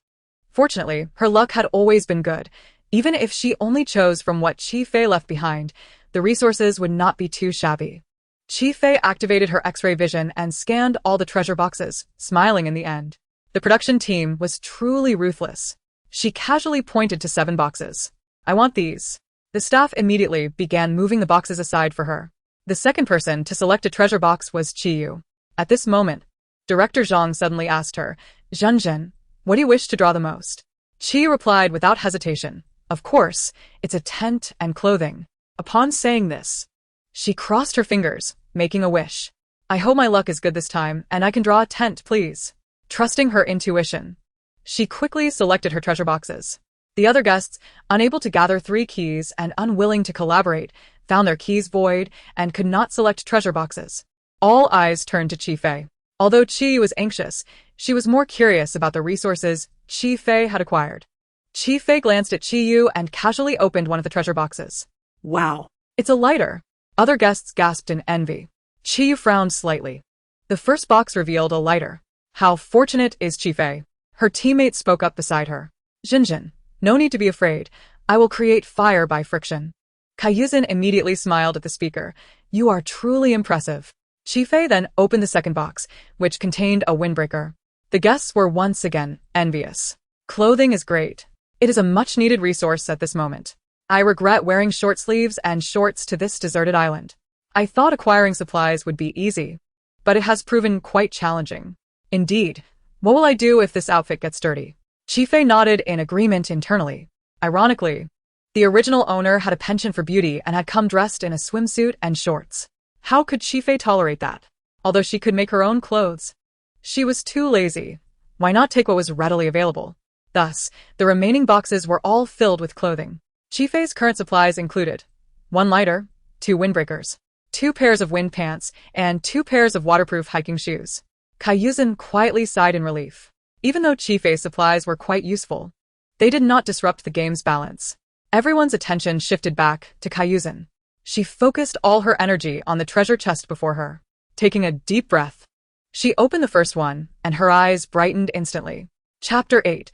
Fortunately, her luck had always been good. Even if she only chose from what Qi Fei left behind, the resources would not be too shabby. Qi Fei activated her X-ray vision and scanned all the treasure boxes, smiling in the end. The production team was truly ruthless. She casually pointed to 7 boxes. I want these. The staff immediately began moving the boxes aside for her. The second person to select a treasure box was Qiyu. At this moment, Director Zhang suddenly asked her, Zhenzhen, what do you wish to draw the most? Qi replied without hesitation, Of course, it's a tent and clothing. Upon saying this, she crossed her fingers, making a wish. I hope my luck is good this time, and I can draw a tent, please. Trusting her intuition, she quickly selected her treasure boxes. The other guests, unable to gather 3 keys and unwilling to collaborate, found their keys void and could not select treasure boxes. All eyes turned to Qi Fei. Although Qi was anxious, she was more curious about the resources Qi Fei had acquired. Qi Fei glanced at Qiyu and casually opened one of the treasure boxes. Wow. It's a lighter. Other guests gasped in envy. Qiyu frowned slightly. The first box revealed a lighter. How fortunate is Qi Fei? Her teammate spoke up beside her. Zhenzhen, no need to be afraid. I will create fire by friction. Kaiyuzhen immediately smiled at the speaker. You are truly impressive. Qi Fei then opened the second box, which contained a windbreaker. The guests were once again envious. Clothing is great. It is a much-needed resource at this moment. I regret wearing short sleeves and shorts to this deserted island. I thought acquiring supplies would be easy, but it has proven quite challenging. Indeed. What will I do if this outfit gets dirty? Qi Fei nodded in agreement internally. Ironically, the original owner had a penchant for beauty and had come dressed in a swimsuit and shorts. How could Qi Fei tolerate that? Although she could make her own clothes, she was too lazy. Why not take what was readily available? Thus, the remaining boxes were all filled with clothing. Qi Fei's current supplies included 1 lighter, 2 windbreakers, 2 pairs of wind pants, and 2 pairs of waterproof hiking shoes. Kaiyuzhen quietly sighed in relief. Even though Qi Fei's supplies were quite useful, they did not disrupt the game's balance. Everyone's attention shifted back to Kaiyuzhen. She focused all her energy on the treasure chest before her. Taking a deep breath, she opened the first one, and her eyes brightened instantly. Chapter 8.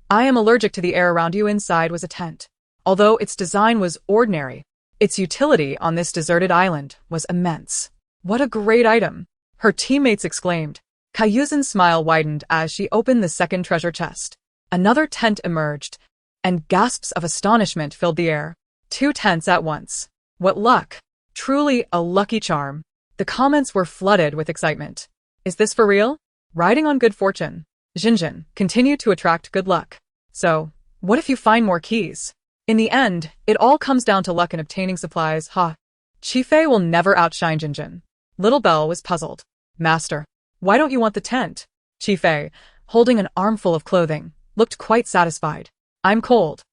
I am allergic to the air around you. Inside was a tent. Although its design was ordinary, its utility on this deserted island was immense. What a great item! Her teammates exclaimed. Kaiyuzen's smile widened as she opened the second treasure chest. Another tent emerged, and gasps of astonishment filled the air. 2 tents at once. What luck! Truly a lucky charm. The comments were flooded with excitement. Is this for real? Riding on good fortune. Jinjin continued to attract good luck. So, what if you find more keys? In the end, it all comes down to luck in obtaining supplies, ha. Chifei will never outshine Jinjin. Little Belle was puzzled. Master, why don't you want the tent? Chifei, holding an armful of clothing, looked quite satisfied. I'm cold.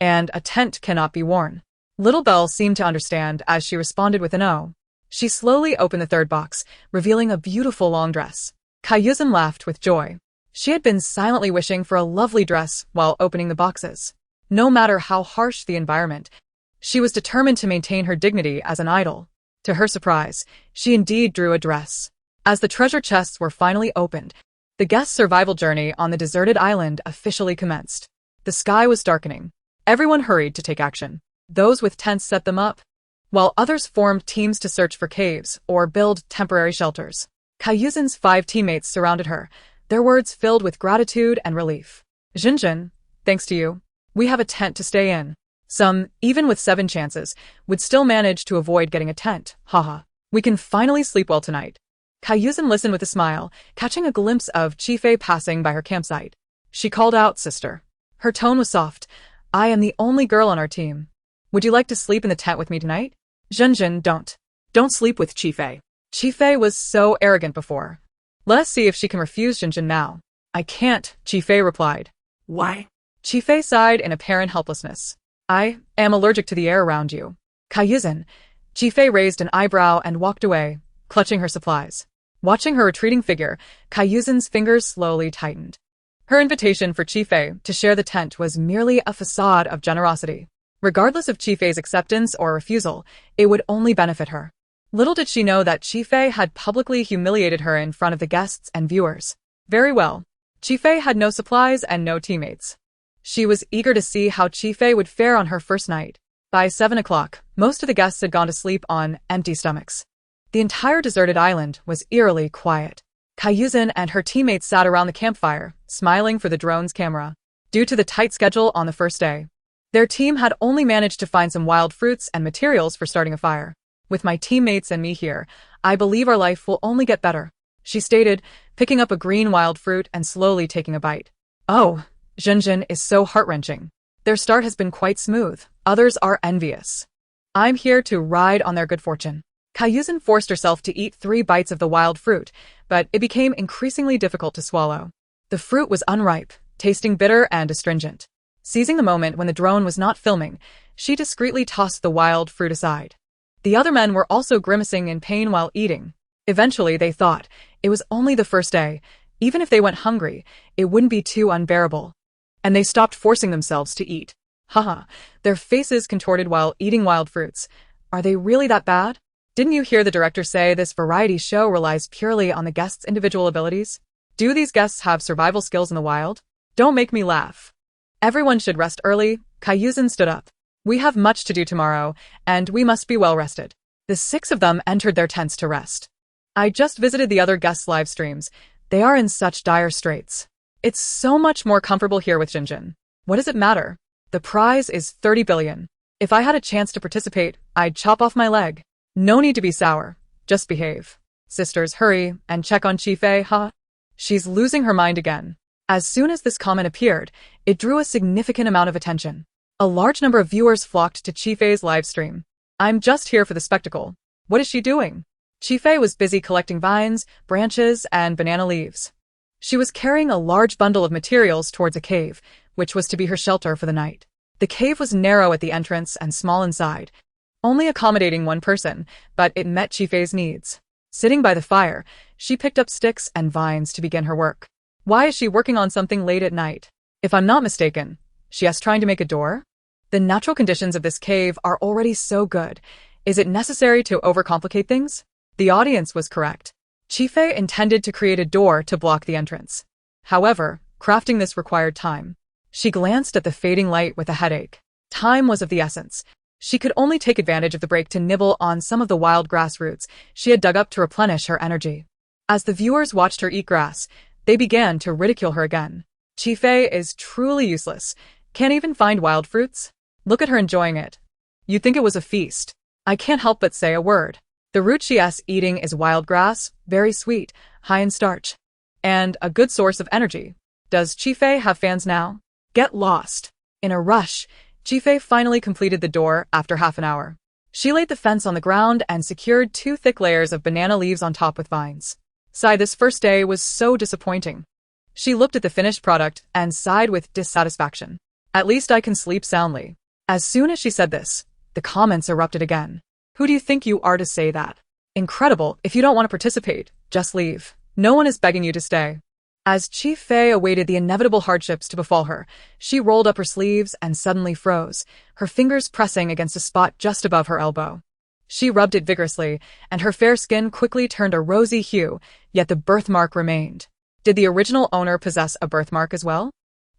And a tent cannot be worn. Little Belle seemed to understand as she responded with an "oh." She slowly opened the third box, revealing a beautiful long dress. Kaiyuzen laughed with joy. She had been silently wishing for a lovely dress while opening the boxes. No matter how harsh the environment, she was determined to maintain her dignity as an idol. To her surprise, she indeed drew a dress. As the treasure chests were finally opened, the guest's survival journey on the deserted island officially commenced. The sky was darkening. Everyone hurried to take action. Those with tents set them up, while others formed teams to search for caves or build temporary shelters. Kaiyuzen's 5 teammates surrounded her, their words filled with gratitude and relief. Jinjin, thanks to you, we have a tent to stay in. Some, even with 7 chances, would still manage to avoid getting a tent. Haha. We can finally sleep well tonight. Kaiyuzen listened with a smile, catching a glimpse of Chifei passing by her campsite. She called out, sister. Her tone was soft. I am the only girl on our team. Would you like to sleep in the tent with me tonight? Jinjin, don't. Don't sleep with Chifei. Chifei was so arrogant before. Let us see if she can refuse Jinjin now. I can't, Chifei replied. Why? Chifei sighed in apparent helplessness. I am allergic to the air around you. Kaiyuzen. Chifei raised an eyebrow and walked away, clutching her supplies. Watching her retreating figure, Kaiyuzen's fingers slowly tightened. Her invitation for Chifei to share the tent was merely a facade of generosity. Regardless of Chifei's acceptance or refusal, it would only benefit her. Little did she know that Chifei had publicly humiliated her in front of the guests and viewers. Very well. Chifei had no supplies and no teammates. She was eager to see how Chifei would fare on her first night. By 7 o'clock, most of the guests had gone to sleep on empty stomachs. The entire deserted island was eerily quiet. Kaiyuzen and her teammates sat around the campfire, smiling for the drone's camera. Due to the tight schedule on the first day, their team had only managed to find some wild fruits and materials for starting a fire. With my teammates and me here, I believe our life will only get better, she stated, picking up a green wild fruit and slowly taking a bite. Oh, Jinjin is so heart-wrenching. Their start has been quite smooth. Others are envious. I'm here to ride on their good fortune. Kaiyuzen forced herself to eat 3 bites of the wild fruit, but it became increasingly difficult to swallow. The fruit was unripe, tasting bitter and astringent. Seizing the moment when the drone was not filming, she discreetly tossed the wild fruit aside. The other men were also grimacing in pain while eating. Eventually, they thought, it was only the first day. Even if they went hungry, it wouldn't be too unbearable. And they stopped forcing themselves to eat. Haha, their faces contorted while eating wild fruits. Are they really that bad? Didn't you hear the director say this variety show relies purely on the guests' individual abilities? Do these guests have survival skills in the wild? Don't make me laugh. Everyone should rest early. Kaiyuzen stood up. We have much to do tomorrow, and we must be well rested. The 6 of them entered their tents to rest. I just visited the other guests' live streams. They are in such dire straits. It's so much more comfortable here with Jinjin. What does it matter? The prize is 30 billion. If I had a chance to participate, I'd chop off my leg. No need to be sour. Just behave. Sisters, hurry and check on Chifei, huh? She's losing her mind again. As soon as this comment appeared, it drew a significant amount of attention. A large number of viewers flocked to Chifei's live stream. I'm just here for the spectacle. What is she doing? Chifei was busy collecting vines, branches, and banana leaves. She was carrying a large bundle of materials towards a cave, which was to be her shelter for the night. The cave was narrow at the entrance and small inside, only accommodating 1 person, but it met Chifei's needs. Sitting by the fire, she picked up sticks and vines to begin her work. Why is she working on something late at night? If I'm not mistaken, she is trying to make a door? The natural conditions of this cave are already so good. Is it necessary to overcomplicate things? The audience was correct. Chifei intended to create a door to block the entrance. However, crafting this required time. She glanced at the fading light with a headache. Time was of the essence. She could only take advantage of the break to nibble on some of the wild grass roots she had dug up to replenish her energy. As the viewers watched her eat grass, they began to ridicule her again. Chifei is truly useless. Can't even find wild fruits? Look at her enjoying it. You'd think it was a feast. I can't help but say a word. The root she is eating is wild grass, very sweet, high in starch, and a good source of energy. Does Chifei have fans now? Get lost. In a rush, Chifei finally completed the door after half an hour. She laid the fence on the ground and secured 2 thick layers of banana leaves on top with vines. Sigh, this first day was so disappointing. She looked at the finished product and sighed with dissatisfaction. At least I can sleep soundly. As soon as she said this, the comments erupted again. Who do you think you are to say that? Incredible. If you don't want to participate, just leave. No one is begging you to stay. As Chifei awaited the inevitable hardships to befall her, she rolled up her sleeves and suddenly froze, her fingers pressing against a spot just above her elbow. She rubbed it vigorously, and her fair skin quickly turned a rosy hue, yet the birthmark remained. Did the original owner possess a birthmark as well?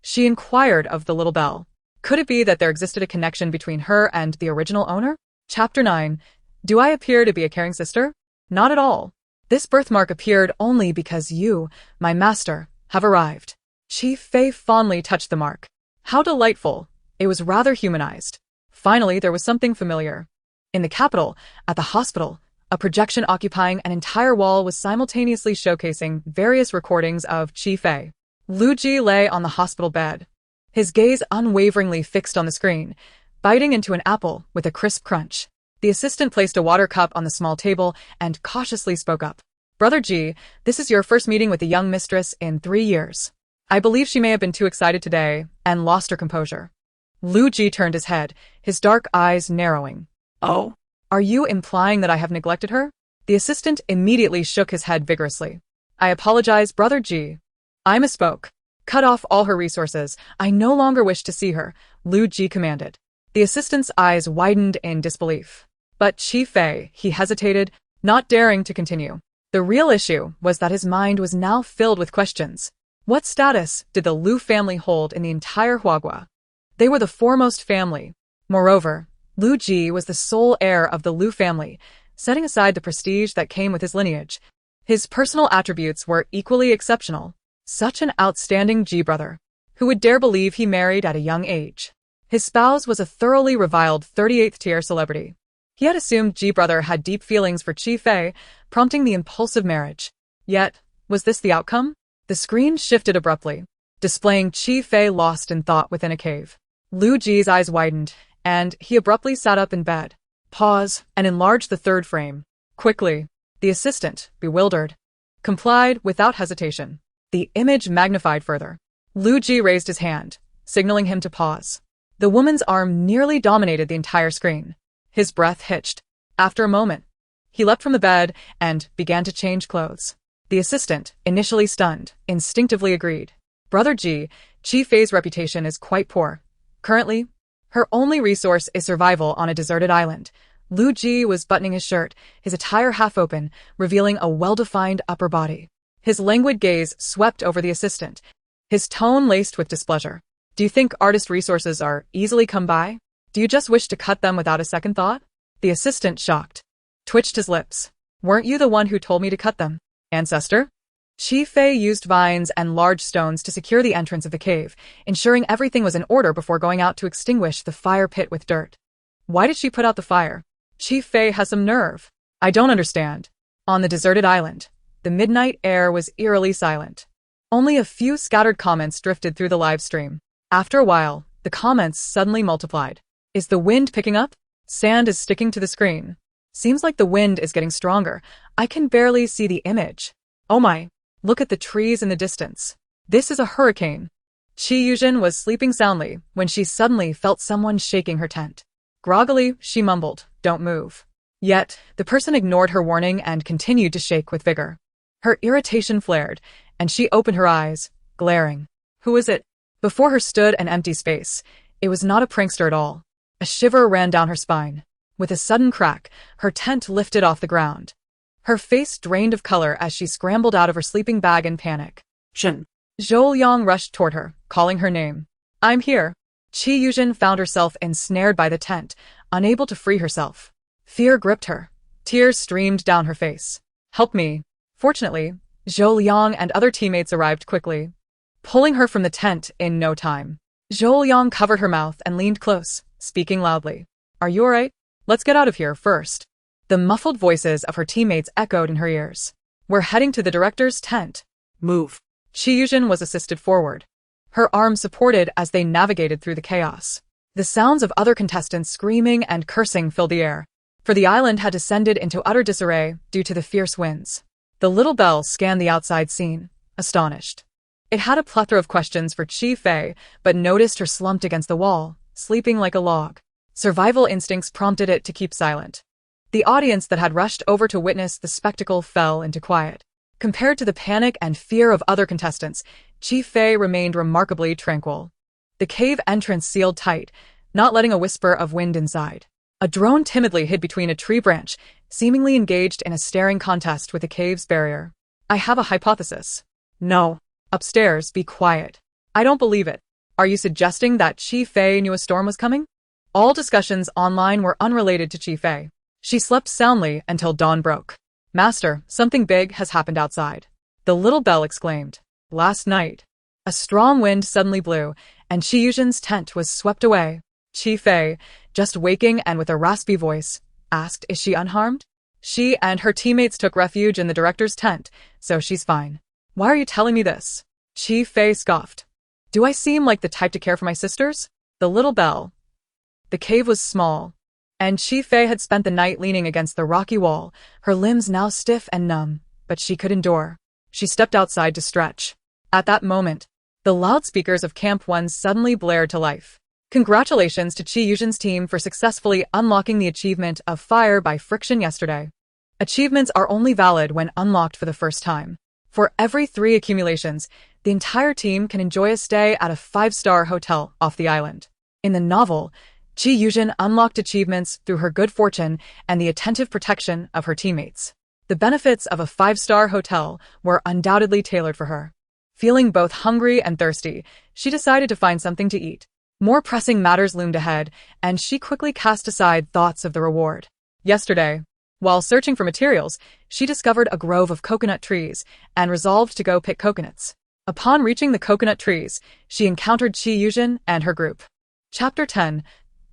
She inquired of the little bell. Could it be that there existed a connection between her and the original owner? Chapter 9. Do I appear to be a caring sister? Not at all. This birthmark appeared only because you, my master, have arrived. Chifei fondly touched the mark. How delightful. It was rather humanized. Finally, there was something familiar. In the capital, at the hospital, a projection occupying an entire wall was simultaneously showcasing various recordings of Chifei. Lu Ji lay on the hospital bed, his gaze unwaveringly fixed on the screen, biting into an apple with a crisp crunch. The assistant placed a water cup on the small table and cautiously spoke up. Brother Ji, this is your first meeting with the young mistress in 3 years. I believe she may have been too excited today and lost her composure. Lu Ji turned his head, his dark eyes narrowing. Oh? Are you implying that I have neglected her? The assistant immediately shook his head vigorously. I apologize, Brother Ji. I misspoke. Cut off all her resources. I no longer wish to see her, Lu Ji commanded. The assistant's eyes widened in disbelief. But Chifei, he hesitated, not daring to continue. The real issue was that his mind was now filled with questions. What status did the Lu family hold in the entire Huagua? They were the foremost family. Moreover, Lu Ji was the sole heir of the Lu family, setting aside the prestige that came with his lineage. His personal attributes were equally exceptional. Such an outstanding Ji brother. Who would dare believe he married at a young age? His spouse was a thoroughly reviled 38th-tier celebrity. He had assumed Ji brother had deep feelings for Chifei, prompting the impulsive marriage. Yet, was this the outcome? The screen shifted abruptly, displaying Chifei lost in thought within a cave. Lu Ji's eyes widened, and he abruptly sat up in bed. Pause, and enlarged the third frame. Quickly, the assistant, bewildered, complied without hesitation. The image magnified further. Lu Ji raised his hand, signaling him to pause. The woman's arm nearly dominated the entire screen. His breath hitched. After a moment, he leapt from the bed and began to change clothes. The assistant, initially stunned, instinctively agreed. Brother Ji, Chifei's reputation is quite poor. Currently, her only resource is survival on a deserted island. Lu Ji was buttoning his shirt, his attire half open, revealing a well-defined upper body. His languid gaze swept over the assistant, his tone laced with displeasure. Do you think artist resources are easily come by? Do you just wish to cut them without a second thought? The assistant, shocked, twitched his lips. Weren't you the one who told me to cut them, ancestor? Chifei used vines and large stones to secure the entrance of the cave, ensuring everything was in order before going out to extinguish the fire pit with dirt. Why did she put out the fire? Chifei has some nerve. I don't understand. On the deserted island, the midnight air was eerily silent. Only a few scattered comments drifted through the live stream. After a while, the comments suddenly multiplied. Is the wind picking up? Sand is sticking to the screen. Seems like the wind is getting stronger. I can barely see the image. Oh my, look at the trees in the distance. This is a hurricane. Chi Yuzhen was sleeping soundly when she suddenly felt someone shaking her tent. Groggily, she mumbled, "Don't move." Yet, the person ignored her warning and continued to shake with vigor. Her irritation flared, and she opened her eyes, glaring. Who is it? Before her stood an empty space. It was not a prankster at all. A shiver ran down her spine. With a sudden crack, her tent lifted off the ground. Her face drained of color as she scrambled out of her sleeping bag in panic. Shin. Zhou Liang rushed toward her, calling her name. I'm here. Qi Yuzhen found herself ensnared by the tent, unable to free herself. Fear gripped her. Tears streamed down her face. Help me. Fortunately, Zhou Liang and other teammates arrived quickly, pulling her from the tent in no time. Zhou Liang covered her mouth and leaned close, speaking loudly. Are you alright? Let's get out of here first. The muffled voices of her teammates echoed in her ears. We're heading to the director's tent. Move. Qi Yuzhen was assisted forward, her arms supported as they navigated through the chaos. The sounds of other contestants screaming and cursing filled the air, for the island had descended into utter disarray due to the fierce winds. The little bell scanned the outside scene, astonished. It had a plethora of questions for Qi Fei, but noticed her slumped against the wall, sleeping like a log. Survival instincts prompted it to keep silent. The audience that had rushed over to witness the spectacle fell into quiet. Compared to the panic and fear of other contestants, Qi Fei remained remarkably tranquil. The cave entrance sealed tight, not letting a whisper of wind inside. A drone timidly hid between a tree branch, seemingly engaged in a staring contest with the cave's barrier. I have a hypothesis. No. Upstairs, be quiet. I don't believe it. Are you suggesting that Qi Fei knew a storm was coming? All discussions online were unrelated to Qi Fei. She slept soundly until dawn broke. Master, something big has happened outside. The little bell exclaimed. Last night, a strong wind suddenly blew, and Qi Yuzhen's tent was swept away. Qi Fei, just waking and with a raspy voice, asked, is she unharmed? She and her teammates took refuge in the director's tent, so she's fine. Why are you telling me this? Qi Fei scoffed. Do I seem like the type to care for my sisters? The little bell. The cave was small, and Qi Fei had spent the night leaning against the rocky wall, her limbs now stiff and numb, but she could endure. She stepped outside to stretch. At that moment, the loudspeakers of Camp 1 suddenly blared to life. Congratulations to Qi Yuzhen's team for successfully unlocking the achievement of Fire by Friction yesterday. Achievements are only valid when unlocked for the first time. For every 3 accumulations, the entire team can enjoy a stay at a 5-star hotel off the island. In the novel, Qi Yuzhen unlocked achievements through her good fortune and the attentive protection of her teammates. The benefits of a 5-star hotel were undoubtedly tailored for her. Feeling both hungry and thirsty, she decided to find something to eat. More pressing matters loomed ahead, and she quickly cast aside thoughts of the reward. Yesterday, while searching for materials, she discovered a grove of coconut trees and resolved to go pick coconuts. Upon reaching the coconut trees, she encountered Qi Yuzhen and her group. Chapter 10.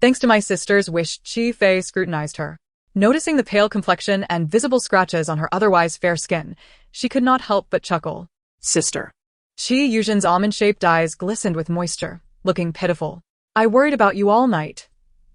Thanks to my sister's wish, Qi Fei scrutinized her. Noticing the pale complexion and visible scratches on her otherwise fair skin, she could not help but chuckle. Sister. Qi Yuzhen's almond-shaped eyes glistened with moisture, looking pitiful. I worried about you all night.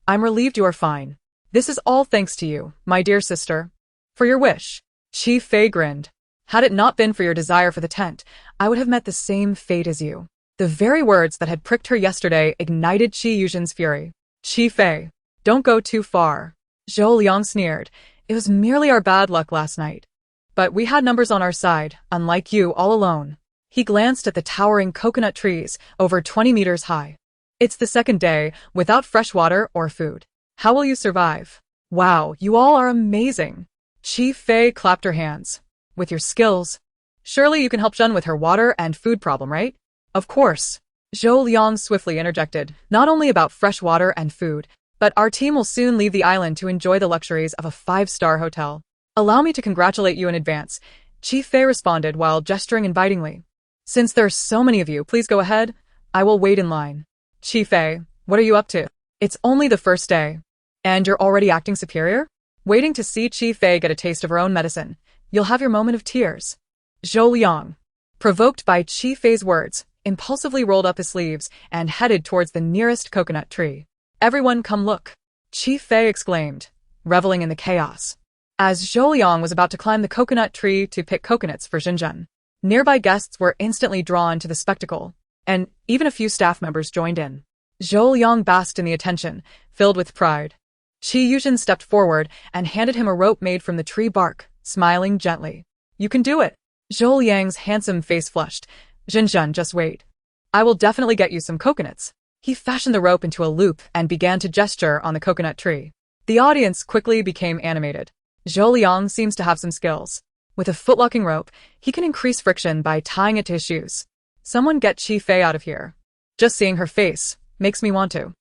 I'm relieved you are fine. This is all thanks to you, my dear sister. For your wish. Qi Fei grinned. Had it not been for your desire for the tent, I would have met the same fate as you. The very words that had pricked her yesterday ignited Qi Yuzhen's fury. Qi Fei, don't go too far. Zhou Liang sneered. It was merely our bad luck last night. But we had numbers on our side, unlike you all alone. He glanced at the towering coconut trees, over 20 meters high. It's the second day, without fresh water or food. How will you survive? Wow, you all are amazing. Qi Fei clapped her hands. With your skills, surely you can help Zhen with her water and food problem, right? Of course. Zhou Liang swiftly interjected, not only about fresh water and food, but our team will soon leave the island to enjoy the luxuries of a 5-star hotel. Allow me to congratulate you in advance, Qi Fei responded while gesturing invitingly. Since there are so many of you, please go ahead. I will wait in line. Qi Fei, what are you up to? It's only the first day. And you're already acting superior? Waiting to see Qi Fei get a taste of her own medicine. You'll have your moment of tears. Zhou Liang, provoked by Qi Fei's words, impulsively rolled up his sleeves and headed towards the nearest coconut tree. Everyone come look. Qi Fei exclaimed, reveling in the chaos. As Zhou Liang was about to climb the coconut tree to pick coconuts for Xinzhen, nearby guests were instantly drawn to the spectacle, and even a few staff members joined in. Zhou Liang basked in the attention, filled with pride. Qi Yuzhen stepped forward and handed him a rope made from the tree bark, smiling gently. You can do it. Zhou Liang's handsome face flushed. Xinzhen, just wait. I will definitely get you some coconuts. He fashioned the rope into a loop and began to gesture on the coconut tree. The audience quickly became animated. Zhou Liang seems to have some skills. With a footlocking rope, he can increase friction by tying it to his shoes. Someone get Qi Fei out of here. Just seeing her face makes me want to.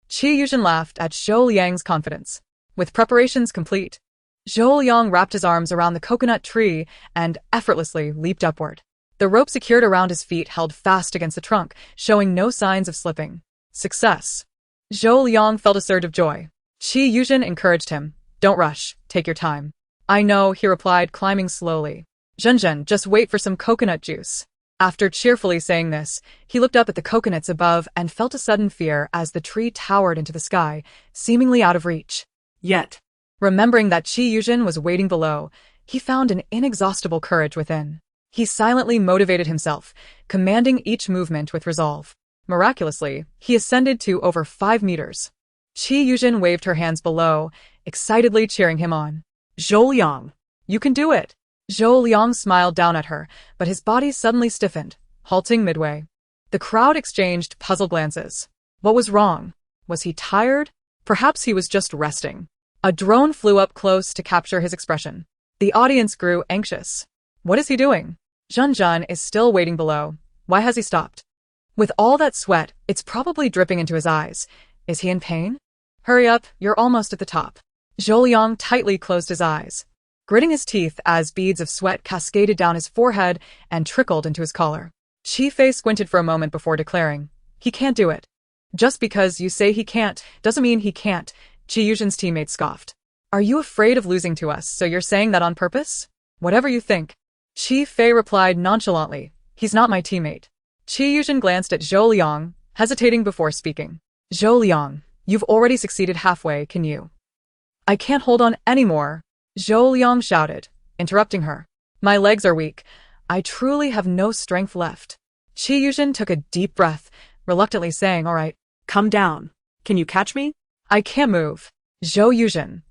Qi Yuzhen laughed at Zhou Liang's confidence. With preparations complete, Zhou Liang wrapped his arms around the coconut tree and effortlessly leaped upward. The rope secured around his feet held fast against the trunk, showing no signs of slipping. Success. Zhou Liang felt a surge of joy. Qi Yuzhen encouraged him. Don't rush, take your time. I know, he replied, climbing slowly. Zhenzhen, just wait for some coconut juice. After cheerfully saying this, he looked up at the coconuts above and felt a sudden fear as the tree towered into the sky, seemingly out of reach. Yet, remembering that Qi Yuzhen was waiting below, he found an inexhaustible courage within. He silently motivated himself, commanding each movement with resolve. Miraculously, he ascended to over 5 meters. Qi Yuzhen waved her hands below, excitedly cheering him on. Zhou Liang, you can do it! Zhou Liang smiled down at her, but his body suddenly stiffened, halting midway. The crowd exchanged puzzled glances. What was wrong? Was he tired? Perhaps he was just resting. A drone flew up close to capture his expression. The audience grew anxious. What is he doing? Zhenzhen is still waiting below. Why has he stopped? With all that sweat, it's probably dripping into his eyes. Is he in pain? Hurry up, you're almost at the top. Zhou Liang tightly closed his eyes, gritting his teeth as beads of sweat cascaded down his forehead and trickled into his collar. Qi Fei squinted for a moment before declaring, he can't do it. Just because you say he can't, doesn't mean he can't, Qi Yuzhen's teammate scoffed. Are you afraid of losing to us, so you're saying that on purpose? Whatever you think. Qi Fei replied nonchalantly, he's not my teammate. Qi Yuzhen glanced at Zhou Liang, hesitating before speaking. Zhou Liang, you've already succeeded halfway, can you? I can't hold on anymore, Zhou Liang shouted, interrupting her. My legs are weak. I truly have no strength left. Qi Yuzhen took a deep breath, reluctantly saying, all right. Come down. Can you catch me? I can't move. Zhou Yuzhen.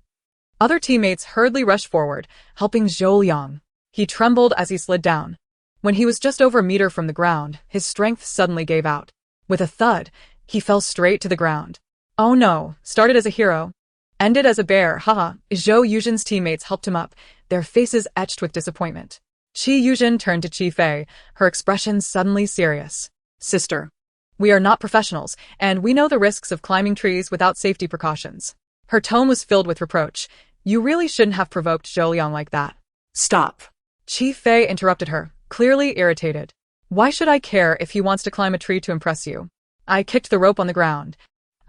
Other teammates hurriedly rushed forward, helping Zhou Liang. He trembled as he slid down. When he was just over a meter from the ground, his strength suddenly gave out. With a thud, he fell straight to the ground. Oh no, started as a hero, ended as a bear, haha. Zhou Yuzhen's teammates helped him up, their faces etched with disappointment. Qi Yuzhen turned to Qi Fei, her expression suddenly serious. Sister, we are not professionals, and we know the risks of climbing trees without safety precautions. Her tone was filled with reproach. You really shouldn't have provoked Zhou Liang like that. Stop. Qi Fei interrupted her, clearly irritated. Why should I care if he wants to climb a tree to impress you? I kicked the rope on the ground.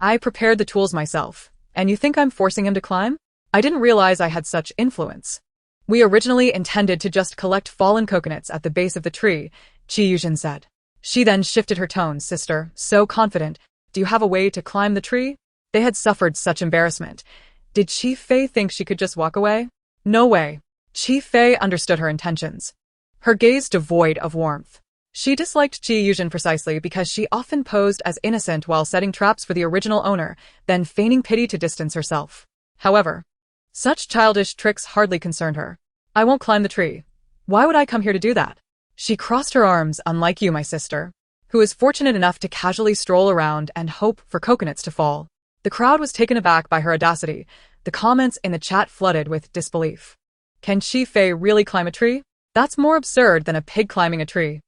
I prepared the tools myself. And you think I'm forcing him to climb? I didn't realize I had such influence. We originally intended to just collect fallen coconuts at the base of the tree, Qi Yuzhen said. She then shifted her tone, sister, so confident. Do you have a way to climb the tree? They had suffered such embarrassment. Did Qi Fei think she could just walk away? No way. Qi Fei understood her intentions. Her gaze devoid of warmth. She disliked Qi Yuzhen precisely because she often posed as innocent while setting traps for the original owner, then feigning pity to distance herself. However, such childish tricks hardly concerned her. I won't climb the tree. Why would I come here to do that? She crossed her arms, unlike you, my sister, who is fortunate enough to casually stroll around and hope for coconuts to fall. The crowd was taken aback by her audacity. The comments in the chat flooded with disbelief. Can Qi Fei really climb a tree? That's more absurd than a pig climbing a tree.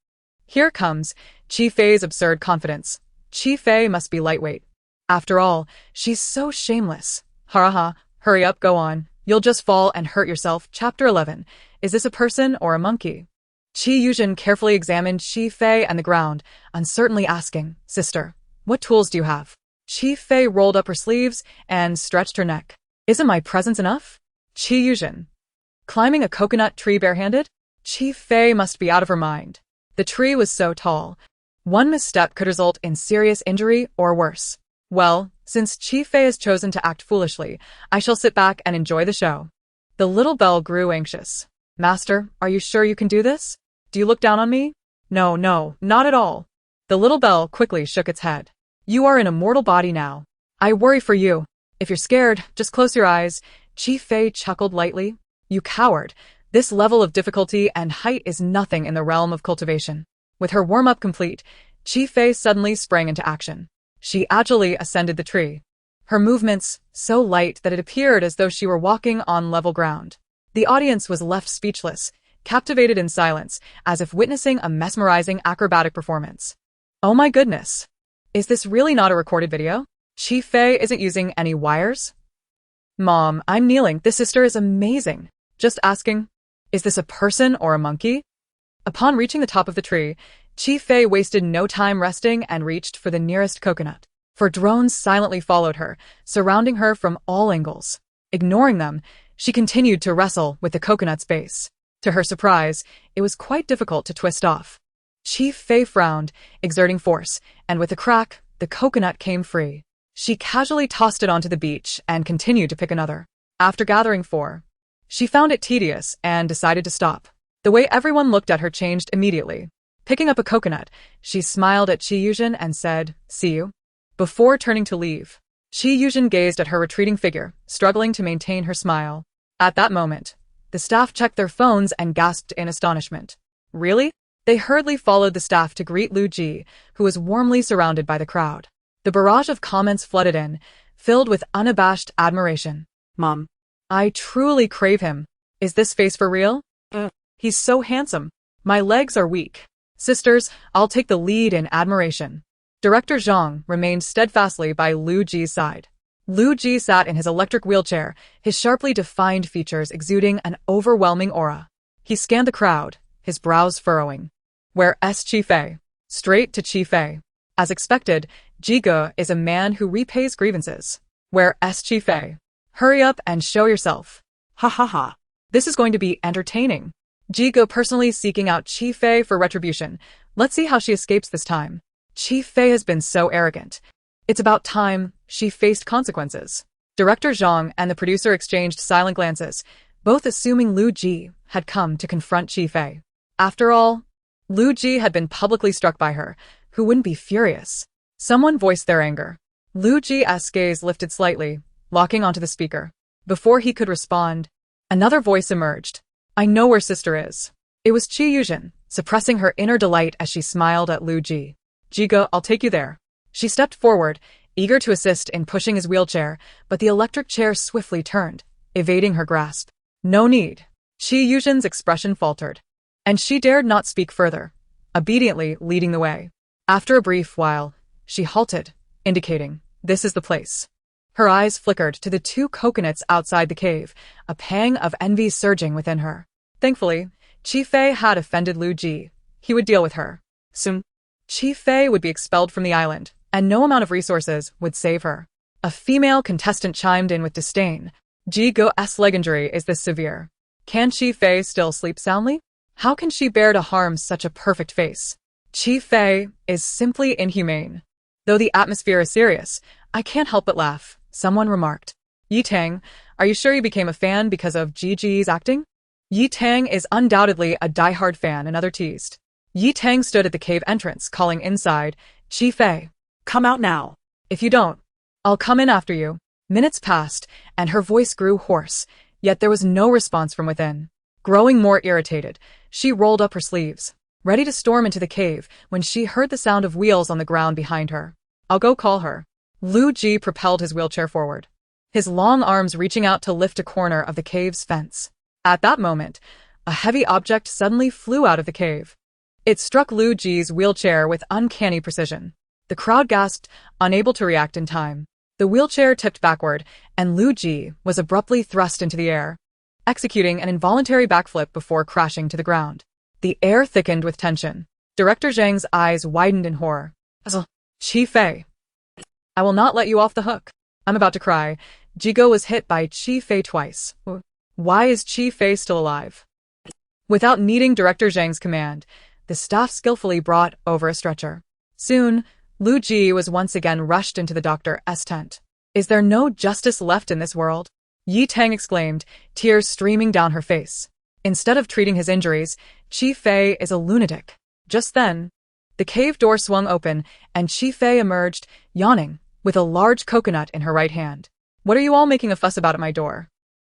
Here comes Qi Fei's absurd confidence. Qi Fei must be lightweight. After all, she's so shameless. Ha, hurry up, go on. You'll just fall and hurt yourself. Chapter 11. Is this a person or a monkey? Qi Yuzhen carefully examined Qi Fei and the ground, uncertainly asking, Sister, what tools do you have? Qi Fei rolled up her sleeves and stretched her neck. Isn't my presence enough? Qi Yuzhen. Climbing a coconut tree barehanded? Qi Fei must be out of her mind. The tree was so tall. One misstep could result in serious injury or worse. Well, since Qi Fei has chosen to act foolishly, I shall sit back and enjoy the show. The little bell grew anxious. Master, are you sure you can do this? Do you look down on me? No, not at all. The little bell quickly shook its head. You are in a mortal body now. I worry for you. If you're scared, just close your eyes. Qi Fei chuckled lightly. You coward. This level of difficulty and height is nothing in the realm of cultivation. With her warm-up complete, Qi Fei suddenly sprang into action. She agilely ascended the tree. Her movements, so light that it appeared as though she were walking on level ground. The audience was left speechless, captivated in silence, as if witnessing a mesmerizing acrobatic performance. Oh my goodness! Is this really not a recorded video? Chi Fei isn't using any wires? Mom, I'm kneeling. This sister is amazing. Just asking, is this a person or a monkey? Upon reaching the top of the tree, Chi Fei wasted no time resting and reached for the nearest coconut. For drones silently followed her, surrounding her from all angles. Ignoring them, she continued to wrestle with the coconut's base. To her surprise, it was quite difficult to twist off. Chi Fei frowned, exerting force, and with a crack, the coconut came free. She casually tossed it onto the beach and continued to pick another. After gathering 4, she found it tedious and decided to stop. The way everyone looked at her changed immediately. Picking up a coconut, she smiled at Chi Yuzhen and said, "See you?" Before turning to leave, Chi Yuzhen gazed at her retreating figure, struggling to maintain her smile. At that moment, the staff checked their phones and gasped in astonishment. Really? They hurriedly followed the staff to greet Lu Ji, who was warmly surrounded by the crowd. The barrage of comments flooded in, filled with unabashed admiration. Mom. I truly crave him. Is this face for real? He's so handsome. My legs are weak. Sisters, I'll take the lead in admiration. Director Zhang remained steadfastly by Lu Ji's side. Lu Ji sat in his electric wheelchair, his sharply defined features exuding an overwhelming aura. He scanned the crowd, his brows furrowing. Where's Chi Fei? Straight to Chi Fei. As expected, Jigo is a man who repays grievances. Where's Chi Fei? Hurry up and show yourself. Ha ha ha. This is going to be entertaining. Jigo personally seeking out Chi Fei for retribution. Let's see how she escapes this time. Chi Fei has been so arrogant. It's about time she faced consequences. Director Zhang and the producer exchanged silent glances, both assuming Lu Ji had come to confront Chi Fei. After all, Lu Ji had been publicly struck by her. Who wouldn't be furious? Someone voiced their anger. Lu Ji's gaze lifted slightly, locking onto the speaker. Before he could respond, another voice emerged. I know where sister is. It was Chi Yuzhen, suppressing her inner delight as she smiled at Lu Ji. Jigo, I'll take you there. She stepped forward, eager to assist in pushing his wheelchair, but the electric chair swiftly turned, evading her grasp. No need. Chi Yuzhen's expression faltered, and she dared not speak further, obediently leading the way. After a brief while, she halted, indicating, this is the place. Her eyes flickered to the 2 coconuts outside the cave, a pang of envy surging within her. Thankfully, Chi Fei had offended Lu Ji. He would deal with her. Soon, Chi Fei would be expelled from the island, and no amount of resources would save her. A female contestant chimed in with disdain. Jigo's leg injury is this severe. Can Chi Fei still sleep soundly? How can she bear to harm such a perfect face? Chi Fei is simply inhumane. Though the atmosphere is serious, I can't help but laugh, someone remarked. Yi Tang, are you sure you became a fan because of Gigi's acting? Yi Tang is undoubtedly a diehard fan, another teased. Yi Tang stood at the cave entrance, calling inside, Chi Fei. Come out now. If you don't, I'll come in after you. Minutes passed, and her voice grew hoarse, yet there was no response from within. Growing more irritated, she rolled up her sleeves, ready to storm into the cave when she heard the sound of wheels on the ground behind her. I'll go call her. Lu Ji propelled his wheelchair forward, his long arms reaching out to lift a corner of the cave's fence. At that moment, a heavy object suddenly flew out of the cave. It struck Lu Ji's wheelchair with uncanny precision. The crowd gasped, unable to react in time. The wheelchair tipped backward, and Lu Ji was abruptly thrust into the air, executing an involuntary backflip before crashing to the ground. The air thickened with tension. Director Zhang's eyes widened in horror. Chi Fei. I will not let you off the hook. I'm about to cry. Jigo was hit by Chi Fei twice. Why is Chi Fei still alive? Without needing Director Zhang's command, the staff skillfully brought over a stretcher. Soon, Lu Ji was once again rushed into the doctor's tent. Is there no justice left in this world? Yi Tang exclaimed, tears streaming down her face. Instead of treating his injuries, Chi Fei is a lunatic. Just then, the cave door swung open, and Chi Fei emerged, yawning, with a large coconut in her right hand. What are you all making a fuss about at my door?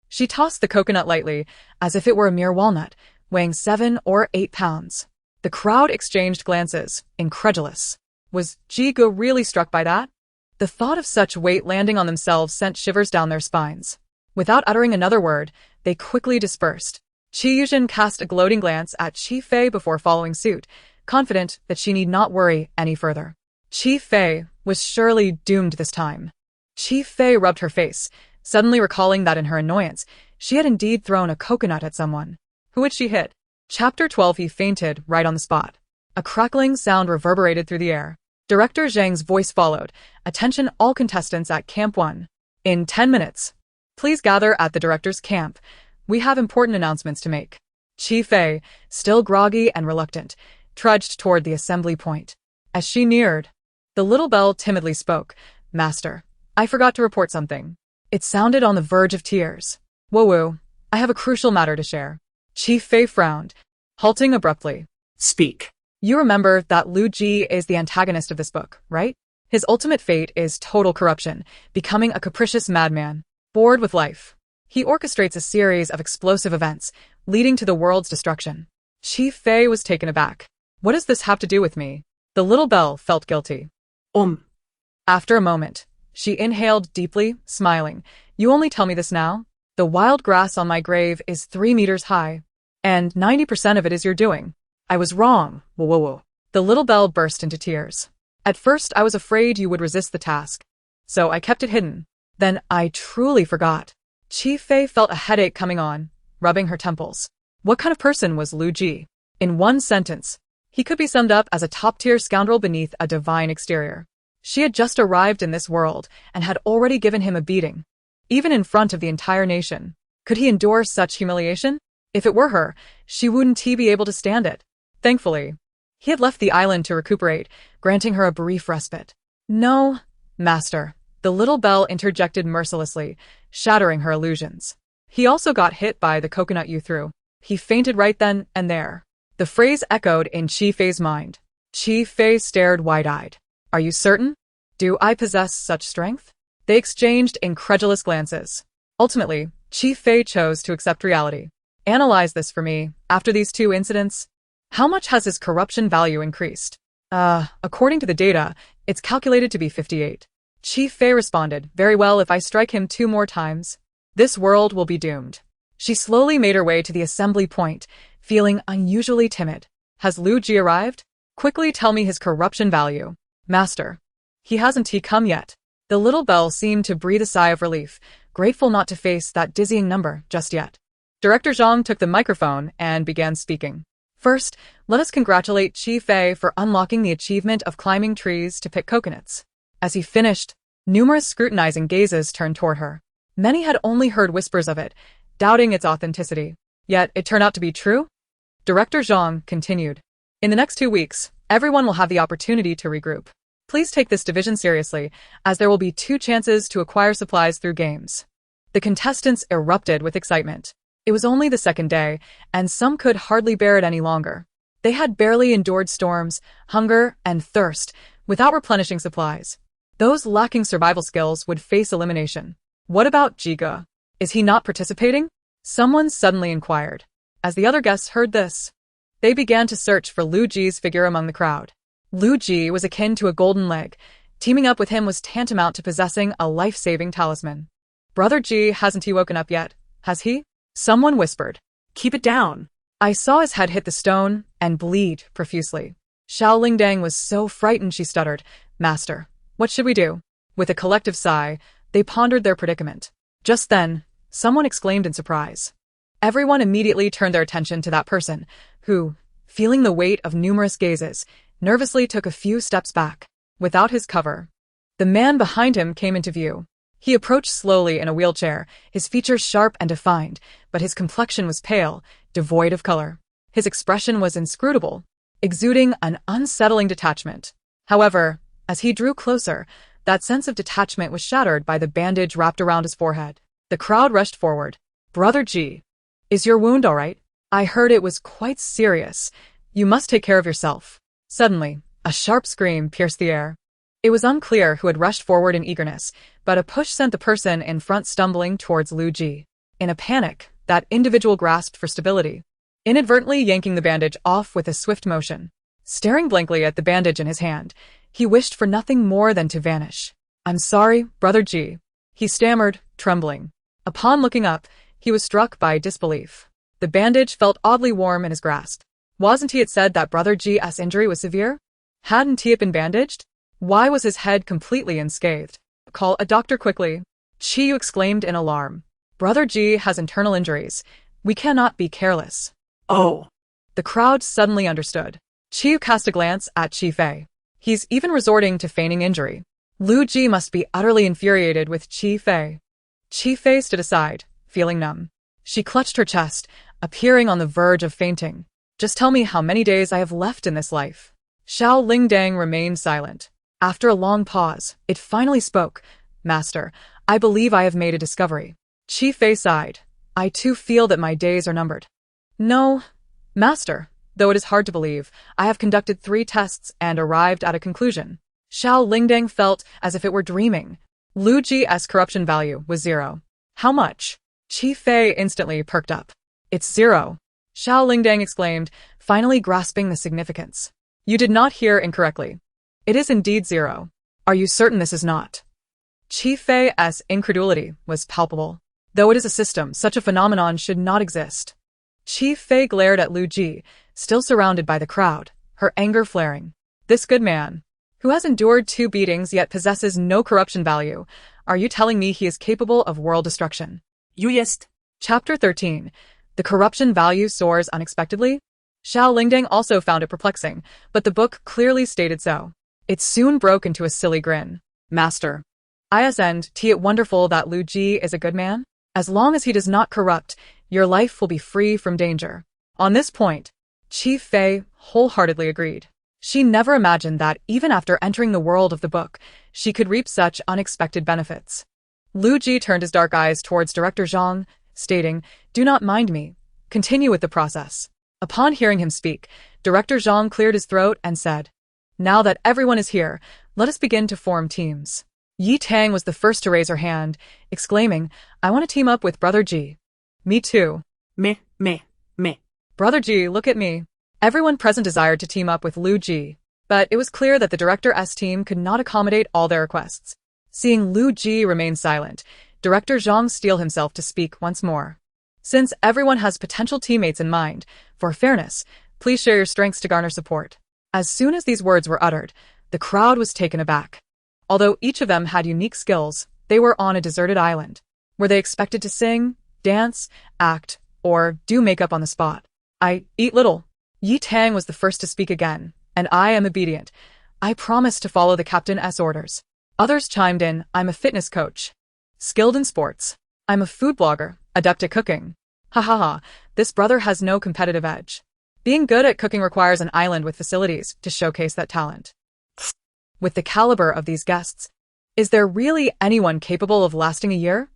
She tossed the coconut lightly, as if it were a mere walnut, weighing 7 or 8 pounds. The crowd exchanged glances, incredulous. Was Jigo really struck by that? The thought of such weight landing on themselves sent shivers down their spines. Without uttering another word, they quickly dispersed. Chi Yuzhen cast a gloating glance at Chi Fei before following suit, confident that she need not worry any further. Chi Fei was surely doomed this time. Chi Fei rubbed her face, suddenly recalling that in her annoyance, she had indeed thrown a coconut at someone. Who had she hit? Chapter 12. He fainted right on the spot. A crackling sound reverberated through the air. Director Zhang's voice followed. Attention all contestants at Camp 1. In 10 minutes. Please gather at the director's camp. We have important announcements to make. Chi Fei, still groggy and reluctant, trudged toward the assembly point. As she neared, the little bell timidly spoke. Master, I forgot to report something. It sounded on the verge of tears. Woo-woo, I have a crucial matter to share. Chi Fei frowned, halting abruptly. Speak. You remember that Lu Ji is the antagonist of this book, right? His ultimate fate is total corruption, becoming a capricious madman, bored with life. He orchestrates a series of explosive events, leading to the world's destruction. Chi Fei was taken aback. What does this have to do with me? The little bell felt guilty. After a moment, she inhaled deeply, smiling. You only tell me this now? The wild grass on my grave is 3 meters high, and 90% of it is your doing. I was wrong. Whoa. The little bell burst into tears. At first, I was afraid you would resist the task, so I kept it hidden. Then I truly forgot. Chi Fei felt a headache coming on, rubbing her temples. What kind of person was Lu Ji? In one sentence, he could be summed up as a top-tier scoundrel beneath a divine exterior. She had just arrived in this world and had already given him a beating, even in front of the entire nation. Could he endure such humiliation? If it were her, she wouldn't be able to stand it. Thankfully, he had left the island to recuperate, granting her a brief respite. No, master, the little bell interjected mercilessly, shattering her illusions. He also got hit by the coconut you threw. He fainted right then and there. The phrase echoed in Chi Fei's mind. Chi Fei stared wide-eyed. Are you certain? Do I possess such strength? They exchanged incredulous glances. Ultimately, Chi Fei chose to accept reality. Analyze this for me. After these 2 incidents, how much has his corruption value increased? According to the data, it's calculated to be 58. Chi Fei responded, very well, if I strike him 2 more times, this world will be doomed. She slowly made her way to the assembly point, feeling unusually timid. Has Lu Ji arrived? Quickly tell me his corruption value. Master. He hasn't come yet. The little bell seemed to breathe a sigh of relief, grateful not to face that dizzying number just yet. Director Zhang took the microphone and began speaking. First, let us congratulate Chi Fei for unlocking the achievement of climbing trees to pick coconuts. As he finished, numerous scrutinizing gazes turned toward her. Many had only heard whispers of it, doubting its authenticity. Yet it turned out to be true? Director Zhang continued. In the next 2 weeks, everyone will have the opportunity to regroup. Please take this division seriously, as there will be 2 chances to acquire supplies through games. The contestants erupted with excitement. It was only the 2nd day, and some could hardly bear it any longer. They had barely endured storms, hunger, and thirst, without replenishing supplies. Those lacking survival skills would face elimination. What about Jiga? Is he not participating? Someone suddenly inquired. As the other guests heard this, they began to search for Lu Ji's figure among the crowd. Lu Ji was akin to a golden leg. Teaming up with him was tantamount to possessing a life-saving talisman. Brother Ji, hasn't he woken up yet? Has he? Someone whispered. Keep it down. I saw his head hit the stone and bleed profusely. Xiao Lingdang was so frightened she stuttered. Master, what should we do? With a collective sigh, they pondered their predicament. Just then, someone exclaimed in surprise. Everyone immediately turned their attention to that person, who, feeling the weight of numerous gazes, nervously took a few steps back. Without his cover, the man behind him came into view. He approached slowly in a wheelchair, his features sharp and defined, but his complexion was pale, devoid of color. His expression was inscrutable, exuding an unsettling detachment. However, as he drew closer, that sense of detachment was shattered by the bandage wrapped around his forehead. The crowd rushed forward. Brother Ji, is your wound all right? I heard it was quite serious. You must take care of yourself. Suddenly, a sharp scream pierced the air. It was unclear who had rushed forward in eagerness, but a push sent the person in front stumbling towards Lu Ji. In a panic, that individual grasped for stability, inadvertently yanking the bandage off with a swift motion. Staring blankly at the bandage in his hand, he wished for nothing more than to vanish. I'm sorry, Brother Ji, he stammered, trembling. Upon looking up, he was struck by disbelief. The bandage felt oddly warm in his grasp. Wasn't it said that Brother Ji's injury was severe? Hadn't he been bandaged? Why was his head completely unscathed? Call a doctor quickly. Chiyu exclaimed in alarm. Brother Ji has internal injuries. We cannot be careless. Oh. The crowd suddenly understood. Chiyu cast a glance at Chi Fei. He's even resorting to feigning injury. Lu Ji must be utterly infuriated with Chi Fei. Chi Fei stood aside, feeling numb. She clutched her chest, appearing on the verge of fainting. Just tell me how many days I have left in this life. Xiao Lingdang remained silent. After a long pause, it finally spoke. Master, I believe I have made a discovery. Chi Fei sighed. I too feel that my days are numbered. No, Master, though it is hard to believe, I have conducted 3 tests and arrived at a conclusion. Xiao Lingdang felt as if it were dreaming. Lu Ji's corruption value was 0. How much? Chi Fei instantly perked up. It's 0. Xiao Lingdang exclaimed, finally grasping the significance. You did not hear incorrectly. It is indeed 0. Are you certain this is not? Chi Fei's incredulity was palpable. Though it is a system, such a phenomenon should not exist. Chi Fei glared at Lu Ji, still surrounded by the crowd, her anger flaring. This good man, who has endured 2 beatings yet possesses no corruption value, are you telling me he is capable of world destruction? Yes. Chapter 13. The corruption value soars unexpectedly? Xiao Lingdang also found it perplexing, but the book clearly stated so. It soon broke into a silly grin. Master. Isn't it wonderful that Lu Ji is a good man? As long as he does not corrupt, your life will be free from danger. On this point, Chi Fei wholeheartedly agreed. She never imagined that even after entering the world of the book, she could reap such unexpected benefits. Lu Ji turned his dark eyes towards Director Zhang, stating, Do not mind me. Continue with the process. Upon hearing him speak, Director Zhang cleared his throat and said, Now that everyone is here, let us begin to form teams. Yi Tang was the first to raise her hand, exclaiming, I want to team up with Brother Ji. Me too. Me. Brother Ji, look at me. Everyone present desired to team up with Lu Ji, but it was clear that the Director's team could not accommodate all their requests. Seeing Lu Ji remain silent, Director Zhang steeled himself to speak once more. Since everyone has potential teammates in mind, for fairness, please share your strengths to garner support. As soon as these words were uttered, the crowd was taken aback. Although each of them had unique skills, they were on a deserted island. Were they expected to sing, dance, act, or do makeup on the spot? I eat little. Yi Tang was the first to speak again, and I am obedient. I promise to follow the captain's orders. Others chimed in, I'm a fitness coach. Skilled in sports. I'm a food blogger, adept at cooking. Ha ha ha, this brother has no competitive edge. Being good at cooking requires an island with facilities to showcase that talent. With the caliber of these guests, is there really anyone capable of lasting a year?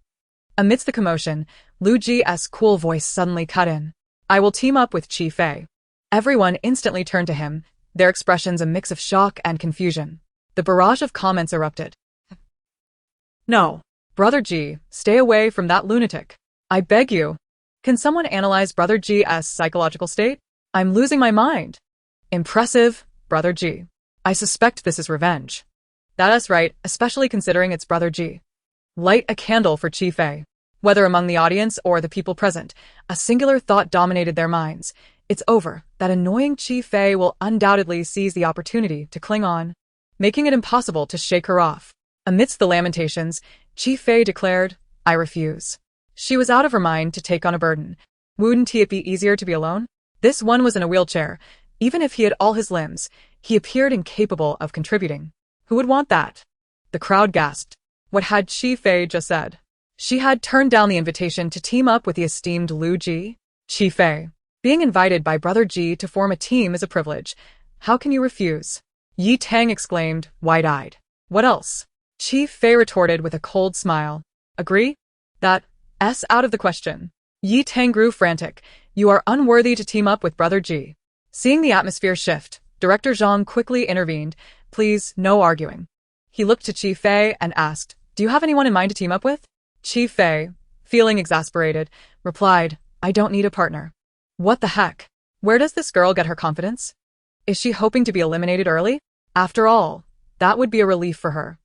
Amidst the commotion, Lu Ji's cool voice suddenly cut in. I will team up with Chi Fei. Everyone instantly turned to him, their expressions a mix of shock and confusion. The barrage of comments erupted. No. Brother Ji, stay away from that lunatic. I beg you. Can someone analyze Brother Ji's psychological state? I'm losing my mind. Impressive, Brother Ji. I suspect this is revenge. That is right, especially considering it's Brother Ji. Light a candle for Chi Fei. Whether among the audience or the people present, a singular thought dominated their minds. It's over. That annoying Chi Fei will undoubtedly seize the opportunity to cling on, making it impossible to shake her off. Amidst the lamentations, Chi Fei declared, I refuse. She was out of her mind to take on a burden. Wouldn't it be easier to be alone? This one was in a wheelchair. Even if he had all his limbs, he appeared incapable of contributing. Who would want that? The crowd gasped. What had Chi Fei just said? She had turned down the invitation to team up with the esteemed Lu Ji. Chi Fei. Being invited by Brother Ji to form a team is a privilege. How can you refuse? Yi Tang exclaimed, wide-eyed. What else? Chi Fei retorted with a cold smile. Agree? That's out of the question. Yi Tang grew frantic. You are unworthy to team up with Brother Ji. Seeing the atmosphere shift, Director Zhang quickly intervened. Please, no arguing. He looked to Chi Fei and asked, Do you have anyone in mind to team up with? Chi Fei, feeling exasperated, replied, I don't need a partner. What the heck? Where does this girl get her confidence? Is she hoping to be eliminated early? After all, that would be a relief for her.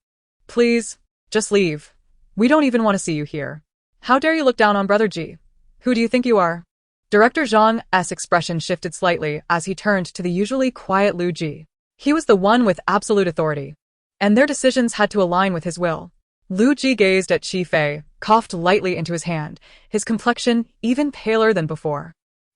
Please, just leave. We don't even want to see you here. How dare you look down on Brother Ji? Who do you think you are? Director Zhang's expression shifted slightly as he turned to the usually quiet Lu Ji. He was the one with absolute authority. and their decisions had to align with his will. Lu Ji gazed at Qi Fei, coughed lightly into his hand, his complexion even paler than before.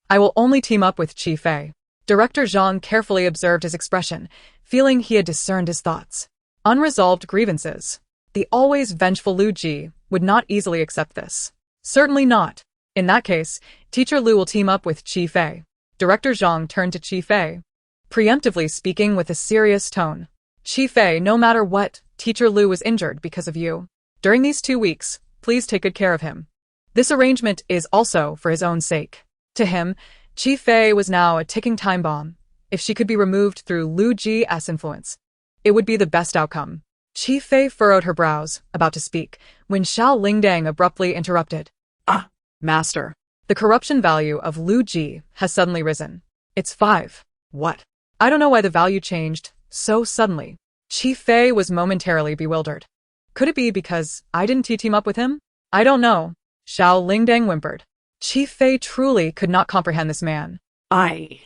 I will only team up with Qi Fei. Director Zhang carefully observed his expression, feeling he had discerned his thoughts. Unresolved grievances. The always vengeful Lu Ji would not easily accept this. Certainly not. In that case, Teacher Lu will team up with Qi Fei. Director Zhang turned to Qi Fei, preemptively speaking with a serious tone. Qi Fei, no matter what, Teacher Lu was injured because of you. During these 2 weeks, please take good care of him. This arrangement is also for his own sake. To him, Qi Fei was now a ticking time bomb. If she could be removed through Lu Ji's influence, it would be the best outcome. Qi Fei furrowed her brows, about to speak, when Xiao Lingdang abruptly interrupted. Ah, Master. The corruption value of Lu Ji has suddenly risen. It's 5. What? I don't know why the value changed so suddenly. Qi Fei was momentarily bewildered. Could it be because I didn't team up with him? I don't know. Xiao Lingdang whimpered. Qi Fei truly could not comprehend this man. I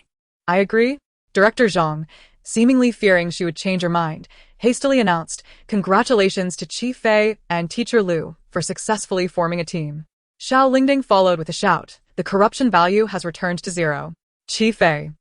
agree. Director Zhang, seemingly fearing she would change her mind, hastily announced, "Congratulations to Qi Fei and Teacher Lu for successfully forming a team." Xiao Lingding followed with a shout. The corruption value has returned to 0. Qi Fei.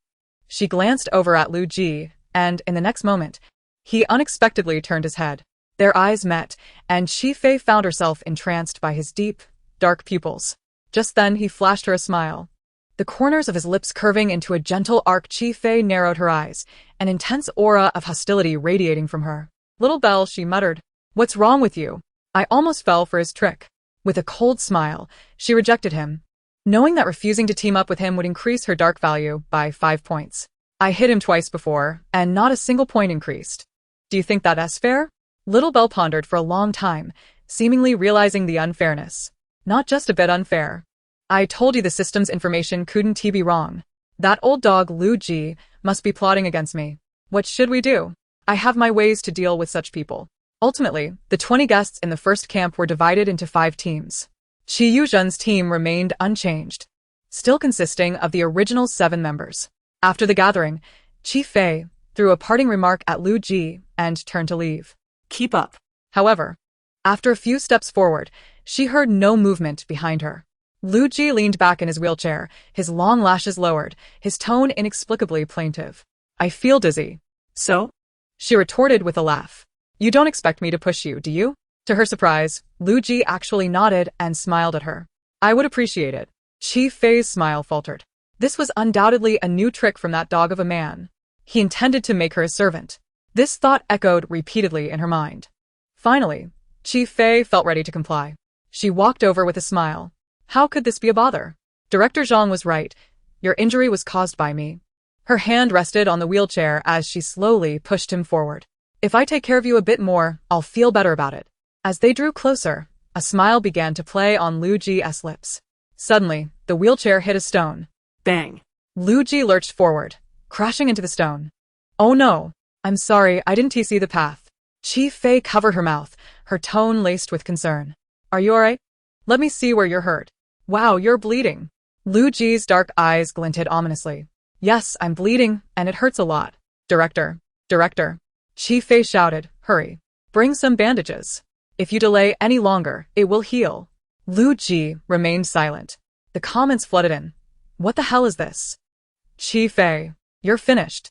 She glanced over at Lu Ji, and in the next moment, he unexpectedly turned his head. Their eyes met, and Qi Fei found herself entranced by his deep, dark pupils. Just then he flashed her a smile. The corners of his lips curving into a gentle arc. Qi Fei narrowed her eyes, an intense aura of hostility radiating from her. "Little Belle," she muttered. "What's wrong with you?" I almost fell for his trick. With a cold smile, she rejected him, knowing that refusing to team up with him would increase her dark value by 5 points. I hit him twice before, and not a single point increased. Do you think that's fair? Little Belle pondered for a long time, seemingly realizing the unfairness. Not just a bit unfair. I told you the system's information couldn't be wrong. That old dog Lu Ji must be plotting against me. What should we do? I have my ways to deal with such people. Ultimately, the 20 guests in the first camp were divided into 5 teams. Qi Yuzhen's team remained unchanged, still consisting of the original 7 members. After the gathering, Qi Fei threw a parting remark at Lu Ji and turned to leave. keep up. However, after a few steps forward, she heard no movement behind her. Lu Ji leaned back in his wheelchair, his long lashes lowered, his tone inexplicably plaintive. "I feel dizzy." So? She retorted with a laugh. "You don't expect me to push you, do you?" To her surprise, Lu Ji actually nodded and smiled at her. "I would appreciate it." Qi Fei's smile faltered. This was undoubtedly a new trick from that dog of a man. He intended to make her his servant. This thought echoed repeatedly in her mind. Finally, Qi Fei felt ready to comply. She walked over with a smile. "How could this be a bother? Director Zhang was right. Your injury was caused by me." Her hand rested on the wheelchair as she slowly pushed him forward. "If I take care of you a bit more, I'll feel better about it." As they drew closer, a smile began to play on Lu Ji's lips. Suddenly, the wheelchair hit a stone. Bang. Lu Ji lurched forward, crashing into the stone. "Oh no! I'm sorry, I didn't see the path." Qi Fei covered her mouth, her tone laced with concern. "Are you alright? Let me see where you're hurt." "Wow, you're bleeding." Lu Ji's dark eyes glinted ominously. "Yes, I'm bleeding, and it hurts a lot." Director. Qi Fei shouted, "Hurry. Bring some bandages. If you delay any longer, it will heal." Lu Ji remained silent. The comments flooded in. "What the hell is this?" "Qi Fei, you're finished."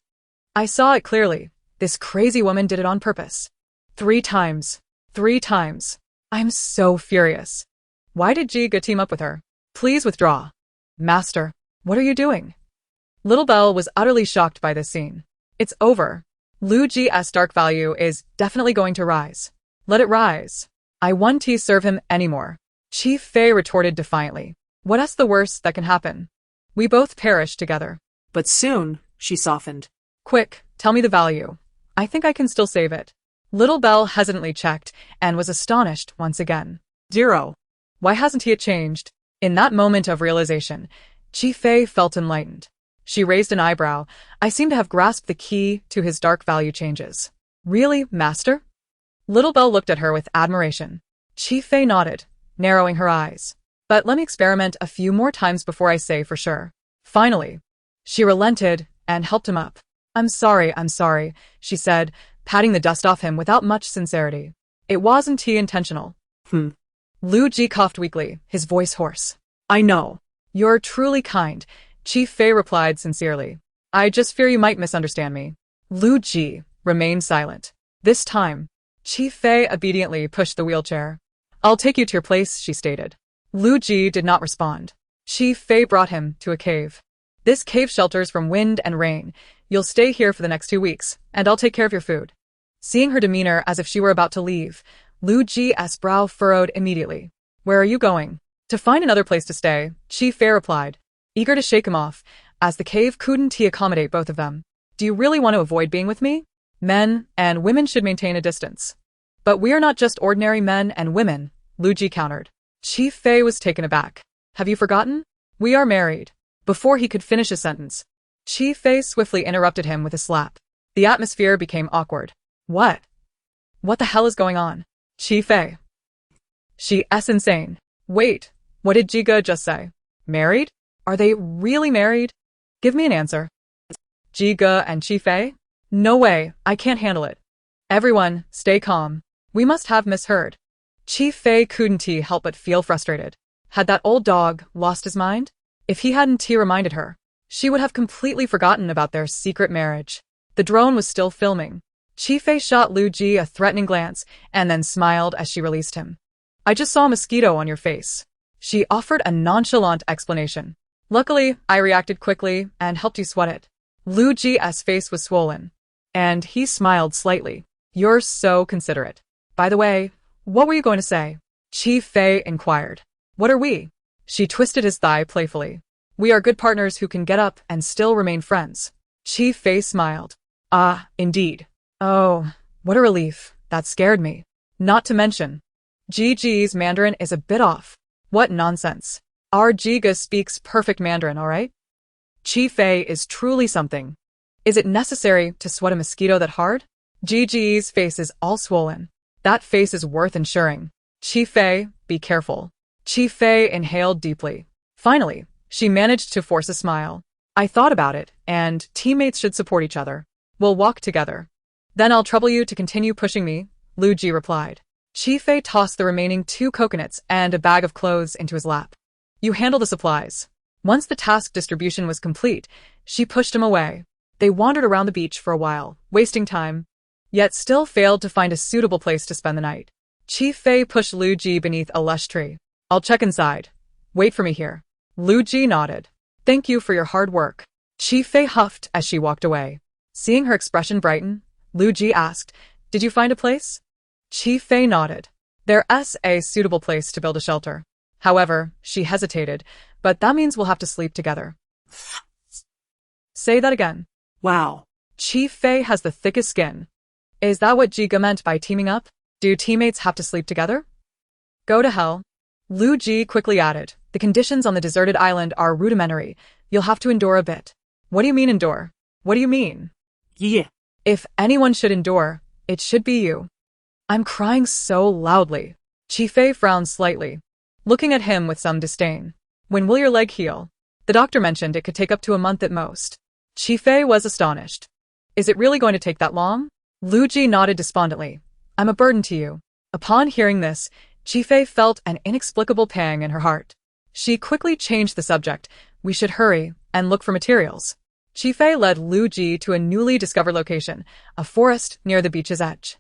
"I saw it clearly. This crazy woman did it on purpose. 3 times. 3 times. I'm so furious. Why did Jiga team up with her? Please withdraw." "Master, what are you doing?" Little Belle was utterly shocked by this scene. "It's over. Lu Ji's dark value is definitely going to rise. Let it rise. I won't serve him anymore." Qi Fei retorted defiantly. "What's the worst that can happen? We both perish together." But soon, she softened. "Quick, tell me the value. I think I can still save it." Little Belle hesitantly checked and was astonished once again. 0. Why hasn't it changed? In that moment of realization, Qi Fei felt enlightened. She raised an eyebrow. "I seem to have grasped the key to his dark value changes." "Really, Master?" Little Belle looked at her with admiration. Qi Fei nodded, narrowing her eyes. "But let me experiment a few more times before I say for sure." Finally, she relented and helped him up. I'm sorry," she said, patting the dust off him without much sincerity. It wasn't he intentional. Lu Ji coughed weakly, his voice hoarse. I know. You're truly kind, Chief Fei replied sincerely. I just fear you might misunderstand me. Lu Ji remained silent. This time, Chief Fei obediently pushed the wheelchair. I'll take you to your place, she stated. Lu Ji did not respond. Chief Fei brought him to a cave. This cave shelters from wind and rain. You'll stay here for the next 2 weeks, and I'll take care of your food. Seeing her demeanor as if she were about to leave, Lu Ji's brow furrowed immediately. Where are you going? To find another place to stay, Chief Fei replied, eager to shake him off, as the cave couldn't accommodate both of them. Do you really want to avoid being with me? Men and women should maintain a distance. But we are not just ordinary men and women, Lu Ji countered. Chief Fei was taken aback. Have you forgotten? We are married. Before he could finish his sentence, Chief Fei swiftly interrupted him with a slap. The atmosphere became awkward. What? What the hell is going on? Chief Fei. She's insane. Wait, what did Jiga just say? Married? Are they really married? Give me an answer. Jiga and Chief Fei? No way, I can't handle it. Everyone, stay calm. We must have misheard. Chief Fei couldn't help but feel frustrated. Had that old dog lost his mind? If he hadn't reminded her, she would have completely forgotten about their secret marriage. The drone was still filming. Chief Fei shot Lu Ji a threatening glance and then smiled as she released him. I just saw a mosquito on your face. She offered a nonchalant explanation. Luckily, I reacted quickly and helped you sweat it. Lu Ji's face was swollen, and he smiled slightly. You're so considerate. By the way, what were you going to say? Chief Fei inquired. What are we? She twisted his thigh playfully. We are good partners who can get up and still remain friends. Chief Fei smiled. Ah, indeed. Oh, what a relief. That scared me. Not to mention, Gigi's Mandarin is a bit off. What nonsense. Our Jiga speaks perfect Mandarin, alright? Chief Fei is truly something. Is it necessary to sweat a mosquito that hard? Gigi's face is all swollen. That face is worth insuring. Chief Fei, be careful. Chief Fei inhaled deeply. Finally, she managed to force a smile. I thought about it, and teammates should support each other. We'll walk together. Then I'll trouble you to continue pushing me, Lu Ji replied. Chief Fei tossed the remaining 2 coconuts and a bag of clothes into his lap. You handle the supplies. Once the task distribution was complete, she pushed him away. They wandered around the beach for a while, wasting time, yet still failed to find a suitable place to spend the night. Chief Fei pushed Lu Ji beneath a lush tree. I'll check inside. Wait for me here. Lu Ji nodded. Thank you for your hard work. Chief Fei huffed as she walked away. Seeing her expression brighten, Lu Ji asked, Did you find a place? Chief Fei nodded. There's a suitable place to build a shelter. However, she hesitated, but that means we'll have to sleep together. Say that again. Wow. Chief Fei has the thickest skin. Is that what Jiga meant by teaming up? Do teammates have to sleep together? Go to hell. Lu Ji quickly added, the conditions on the deserted island are rudimentary. You'll have to endure a bit. What do you mean endure? What do you mean? Yeah. If anyone should endure, it should be you. I'm crying so loudly. Chief Fei frowned slightly, looking at him with some disdain. When will your leg heal? The doctor mentioned it could take up to a month at most. Chief Fei was astonished. Is it really going to take that long? Lu Ji nodded despondently. I'm a burden to you. Upon hearing this, Chief Fei felt an inexplicable pang in her heart. She quickly changed the subject. We should hurry and look for materials. Chief Fei led Lu Ji to a newly discovered location, a forest near the beach's edge.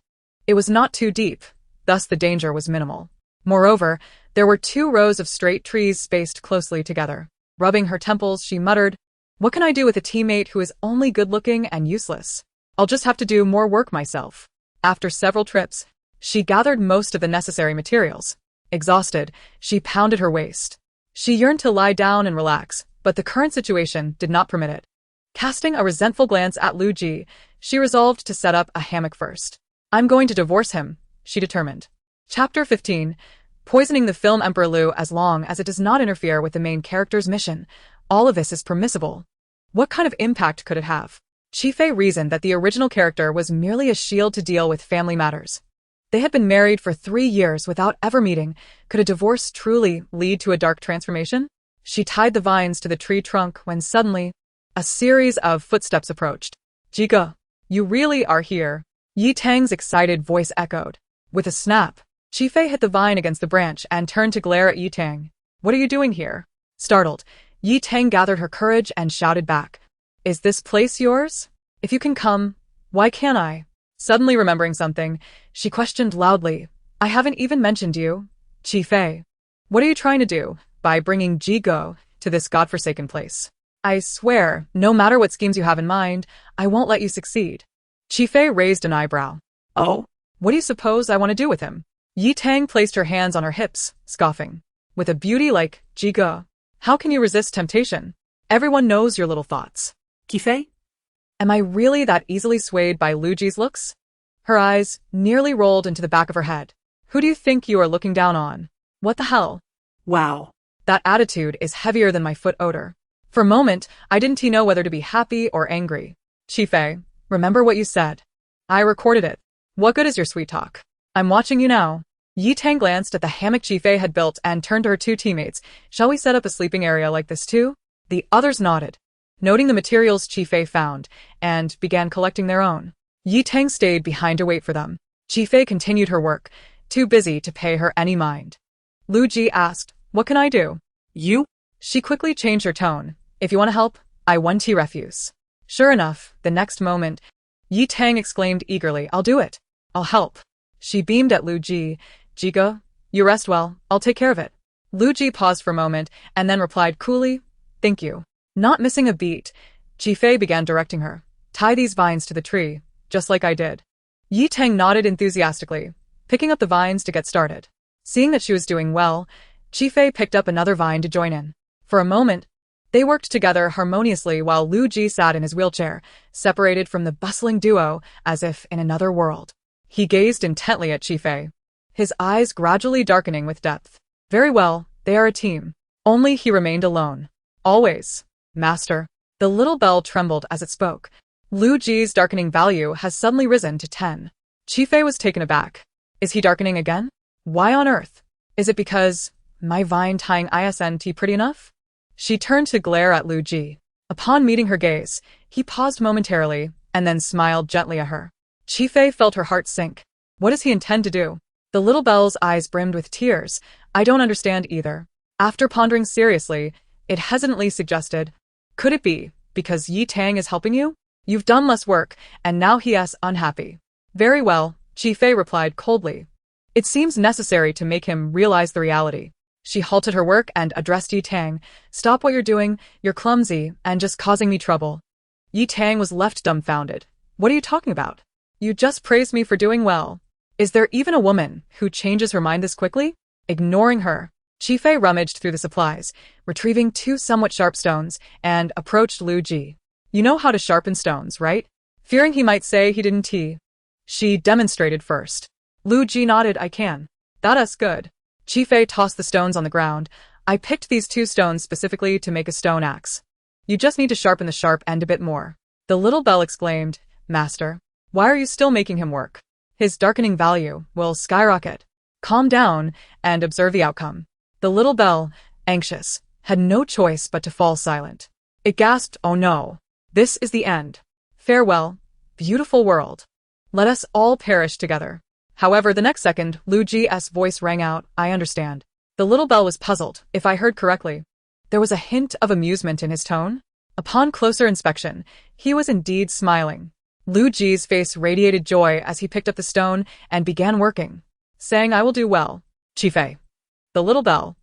It was not too deep, thus the danger was minimal. Moreover, there were 2 rows of straight trees spaced closely together. Rubbing her temples, she muttered, What can I do with a teammate who is only good-looking and useless? I'll just have to do more work myself. After several trips, she gathered most of the necessary materials. Exhausted, she pounded her waist. She yearned to lie down and relax, but the current situation did not permit it. Casting a resentful glance at Lu Ji, she resolved to set up a hammock first. I'm going to divorce him, she determined. Chapter 15. Poisoning the film Emperor Lu as long as it does not interfere with the main character's mission. All of this is permissible. What kind of impact could it have? Chief Fei reasoned that the original character was merely a shield to deal with family matters. They had been married for 3 years without ever meeting. Could a divorce truly lead to a dark transformation? She tied the vines to the tree trunk when suddenly, a series of footsteps approached. Jiga, you really are here. Yi Tang's excited voice echoed. With a snap, Qifei hit the vine against the branch and turned to glare at Yi Tang. What are you doing here? Startled, Yi Tang gathered her courage and shouted back. Is this place yours? If you can come, why can't I? Suddenly remembering something, she questioned loudly. I haven't even mentioned you. Qifei. What are you trying to do by bringing Jigo to this godforsaken place? I swear, no matter what schemes you have in mind, I won't let you succeed. Qifei raised an eyebrow. Oh? What do you suppose I want to do with him? Yi Tang placed her hands on her hips, scoffing. With a beauty like Jigo, how can you resist temptation? Everyone knows your little thoughts. Qifei? Am I really that easily swayed by Lu Ji's looks? Her eyes nearly rolled into the back of her head. Who do you think you are looking down on? What the hell? Wow. That attitude is heavier than my foot odor. For a moment, I didn't know whether to be happy or angry. Qifei, remember what you said. I recorded it. What good is your sweet talk? I'm watching you now. Yi Tang glanced at the hammock Qifei had built and turned to her two teammates. Shall we set up a sleeping area like this too? The others nodded, noting the materials Qifei found, and began collecting their own. Yi Tang stayed behind to wait for them. Qifei continued her work, too busy to pay her any mind. Lu Ji asked, what can I do? You? She quickly changed her tone. If you want to help, I want tea refuse. Sure enough, the next moment, Yi Tang exclaimed eagerly, I'll do it. I'll help. She beamed at Lu Ji. Jigo, you rest well, I'll take care of it. Lu Ji paused for a moment and then replied coolly, thank you. Not missing a beat, Qifei began directing her. Tie these vines to the tree, just like I did. Yi Tang nodded enthusiastically, picking up the vines to get started. Seeing that she was doing well, Qifei picked up another vine to join in. For a moment, they worked together harmoniously while Lu Ji sat in his wheelchair, separated from the bustling duo as if in another world. He gazed intently at Qifei, his eyes gradually darkening with depth. Very well, they are a team. Only he remained alone. Always. Master. The little bell trembled as it spoke. Lu Ji's darkening value has suddenly risen to 10. Qifei was taken aback. Is he darkening again? Why on earth? Is it because my vine tying isn't pretty enough? She turned to glare at Lu Ji. Upon meeting her gaze, he paused momentarily and then smiled gently at her. Qifei felt her heart sink. What does he intend to do? The little bell's eyes brimmed with tears. I don't understand either. After pondering seriously, it hesitantly suggested, could it be because Yi Tang is helping you? You've done less work, and now he is unhappy. Very well, Qifei replied coldly. It seems necessary to make him realize the reality. She halted her work and addressed Yi Tang. Stop what you're doing, you're clumsy and just causing me trouble. Yi Tang was left dumbfounded. What are you talking about? You just praised me for doing well. Is there even a woman who changes her mind this quickly? Ignoring her, Qifei rummaged through the supplies, retrieving two somewhat sharp stones, and approached Lu Ji. You know how to sharpen stones, right? Fearing he might say he didn't. She demonstrated first. Lu Ji nodded. I can. That's good. Qifei tossed the stones on the ground. I picked these two stones specifically to make a stone axe. You just need to sharpen the sharp end a bit more. The little bell exclaimed, Master, why are you still making him work? His darkening value will skyrocket. Calm down and observe the outcome. The little bell, anxious, had no choice but to fall silent. It gasped, oh no. This is the end. Farewell, beautiful world. Let us all perish together. However, the next second, Lu Ji's voice rang out, I understand. The little bell was puzzled, if I heard correctly. There was a hint of amusement in his tone. Upon closer inspection, he was indeed smiling. Lu Ji's face radiated joy as he picked up the stone and began working, saying, I will do well. Qifei. The little bell.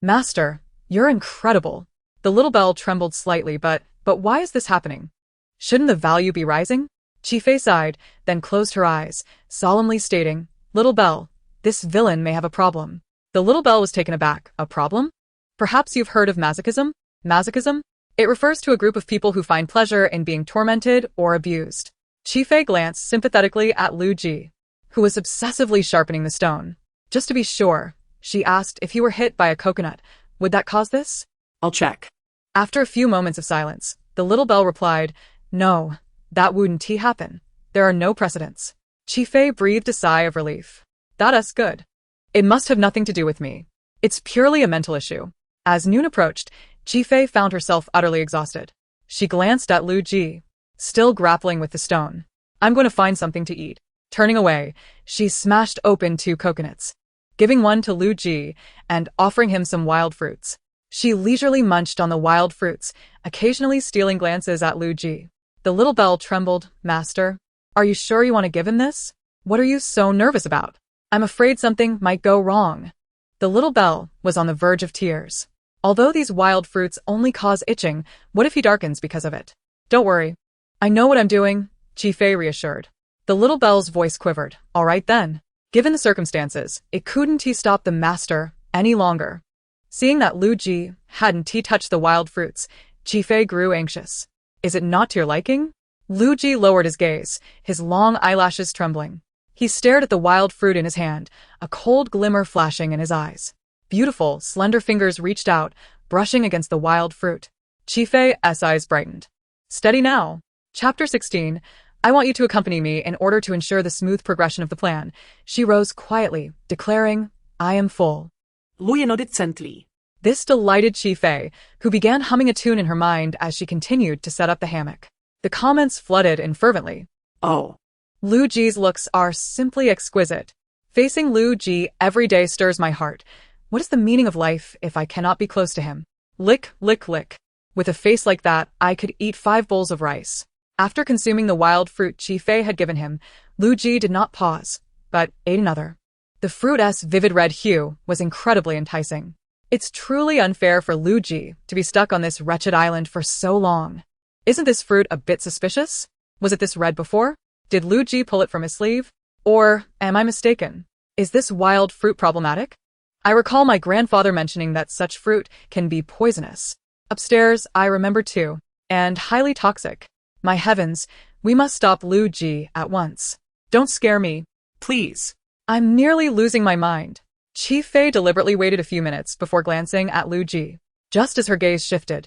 Master, you're incredible. The little bell trembled slightly, but why is this happening? Shouldn't the value be rising? Qifei sighed, then closed her eyes, solemnly stating, Little bell, this villain may have a problem. The little bell was taken aback. A problem? Perhaps you've heard of masochism? Masochism? It refers to a group of people who find pleasure in being tormented or abused. Qifei glanced sympathetically at Lu Ji, who was obsessively sharpening the stone. Just to be sure, she asked, if he were hit by a coconut, would that cause this? I'll check. After a few moments of silence, the little bell replied, No, that wouldn't happen. There are no precedents. Qifei breathed a sigh of relief. That's good. It must have nothing to do with me. It's purely a mental issue. As noon approached, Qifei found herself utterly exhausted. She glanced at Lu Ji, still grappling with the stone. I'm going to find something to eat. Turning away, she smashed open 2 coconuts, giving one to Lu Ji and offering him some wild fruits. She leisurely munched on the wild fruits, occasionally stealing glances at Lu Ji. The little bell trembled. Master, are you sure you want to give him this? What are you so nervous about? I'm afraid something might go wrong. The little bell was on the verge of tears. Although these wild fruits only cause itching, what if he darkens because of it? Don't worry. I know what I'm doing, Qifei reassured. The little bell's voice quivered. All right then. Given the circumstances, it couldn't he stop the master any longer. Seeing that Lu Ji hadn't touched the wild fruits, Qifei grew anxious. Is it not to your liking? Lu Ji lowered his gaze, his long eyelashes trembling. He stared at the wild fruit in his hand, a cold glimmer flashing in his eyes. Beautiful, slender fingers reached out, brushing against the wild fruit. Qifei's eyes brightened. Steady now. Chapter 16. I want you to accompany me in order to ensure the smooth progression of the plan. She rose quietly, declaring, I am full. Luya nodded gently. This delighted Qifei, who began humming a tune in her mind as she continued to set up the hammock. The comments flooded in fervently. Oh. Lu Ji's looks are simply exquisite. Facing Lu Ji every day stirs my heart. What is the meaning of life if I cannot be close to him? Lick, lick, lick. With a face like that, I could eat 5 bowls of rice. After consuming the wild fruit Qifei had given him, Lu Ji did not pause, but ate another. The fruit's vivid red hue was incredibly enticing. It's truly unfair for Lu Ji to be stuck on this wretched island for so long. Isn't this fruit a bit suspicious? Was it this red before? Did Lu Ji pull it from his sleeve? Or am I mistaken? Is this wild fruit problematic? I recall my grandfather mentioning that such fruit can be poisonous. Upstairs, I remember too, and highly toxic. My heavens, we must stop Lu Ji at once. Don't scare me. Please. I'm nearly losing my mind. Qifei deliberately waited a few minutes before glancing at Lu Ji. Just as her gaze shifted,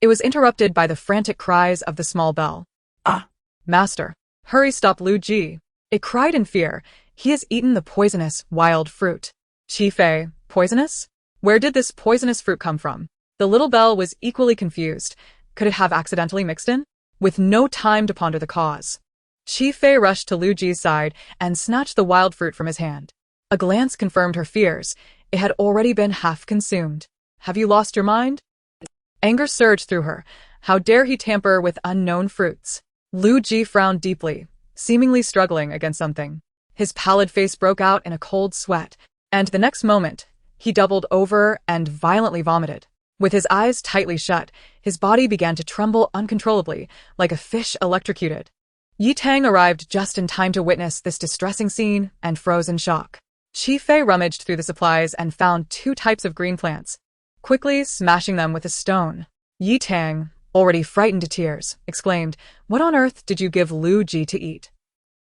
it was interrupted by the frantic cries of the small bell. Ah! Master, hurry, stop Lu Ji. It cried in fear. He has eaten the poisonous wild fruit. Qifei, poisonous? Where did this poisonous fruit come from? The little bell was equally confused. Could it have accidentally mixed in? With no time to ponder the cause, Qifei rushed to Lu Ji's side and snatched the wild fruit from his hand. A glance confirmed her fears. It had already been half consumed. Have you lost your mind? Anger surged through her. How dare he tamper with unknown fruits? Lu Ji frowned deeply, seemingly struggling against something. His pallid face broke out in a cold sweat, and the next moment, he doubled over and violently vomited. With his eyes tightly shut, his body began to tremble uncontrollably, like a fish electrocuted. Yi Tang arrived just in time to witness this distressing scene and froze in shock. Qifei rummaged through the supplies and found 2 types of green plants, quickly smashing them with a stone. Yi Tang, already frightened to tears, exclaimed, What on earth did you give Lu Ji to eat?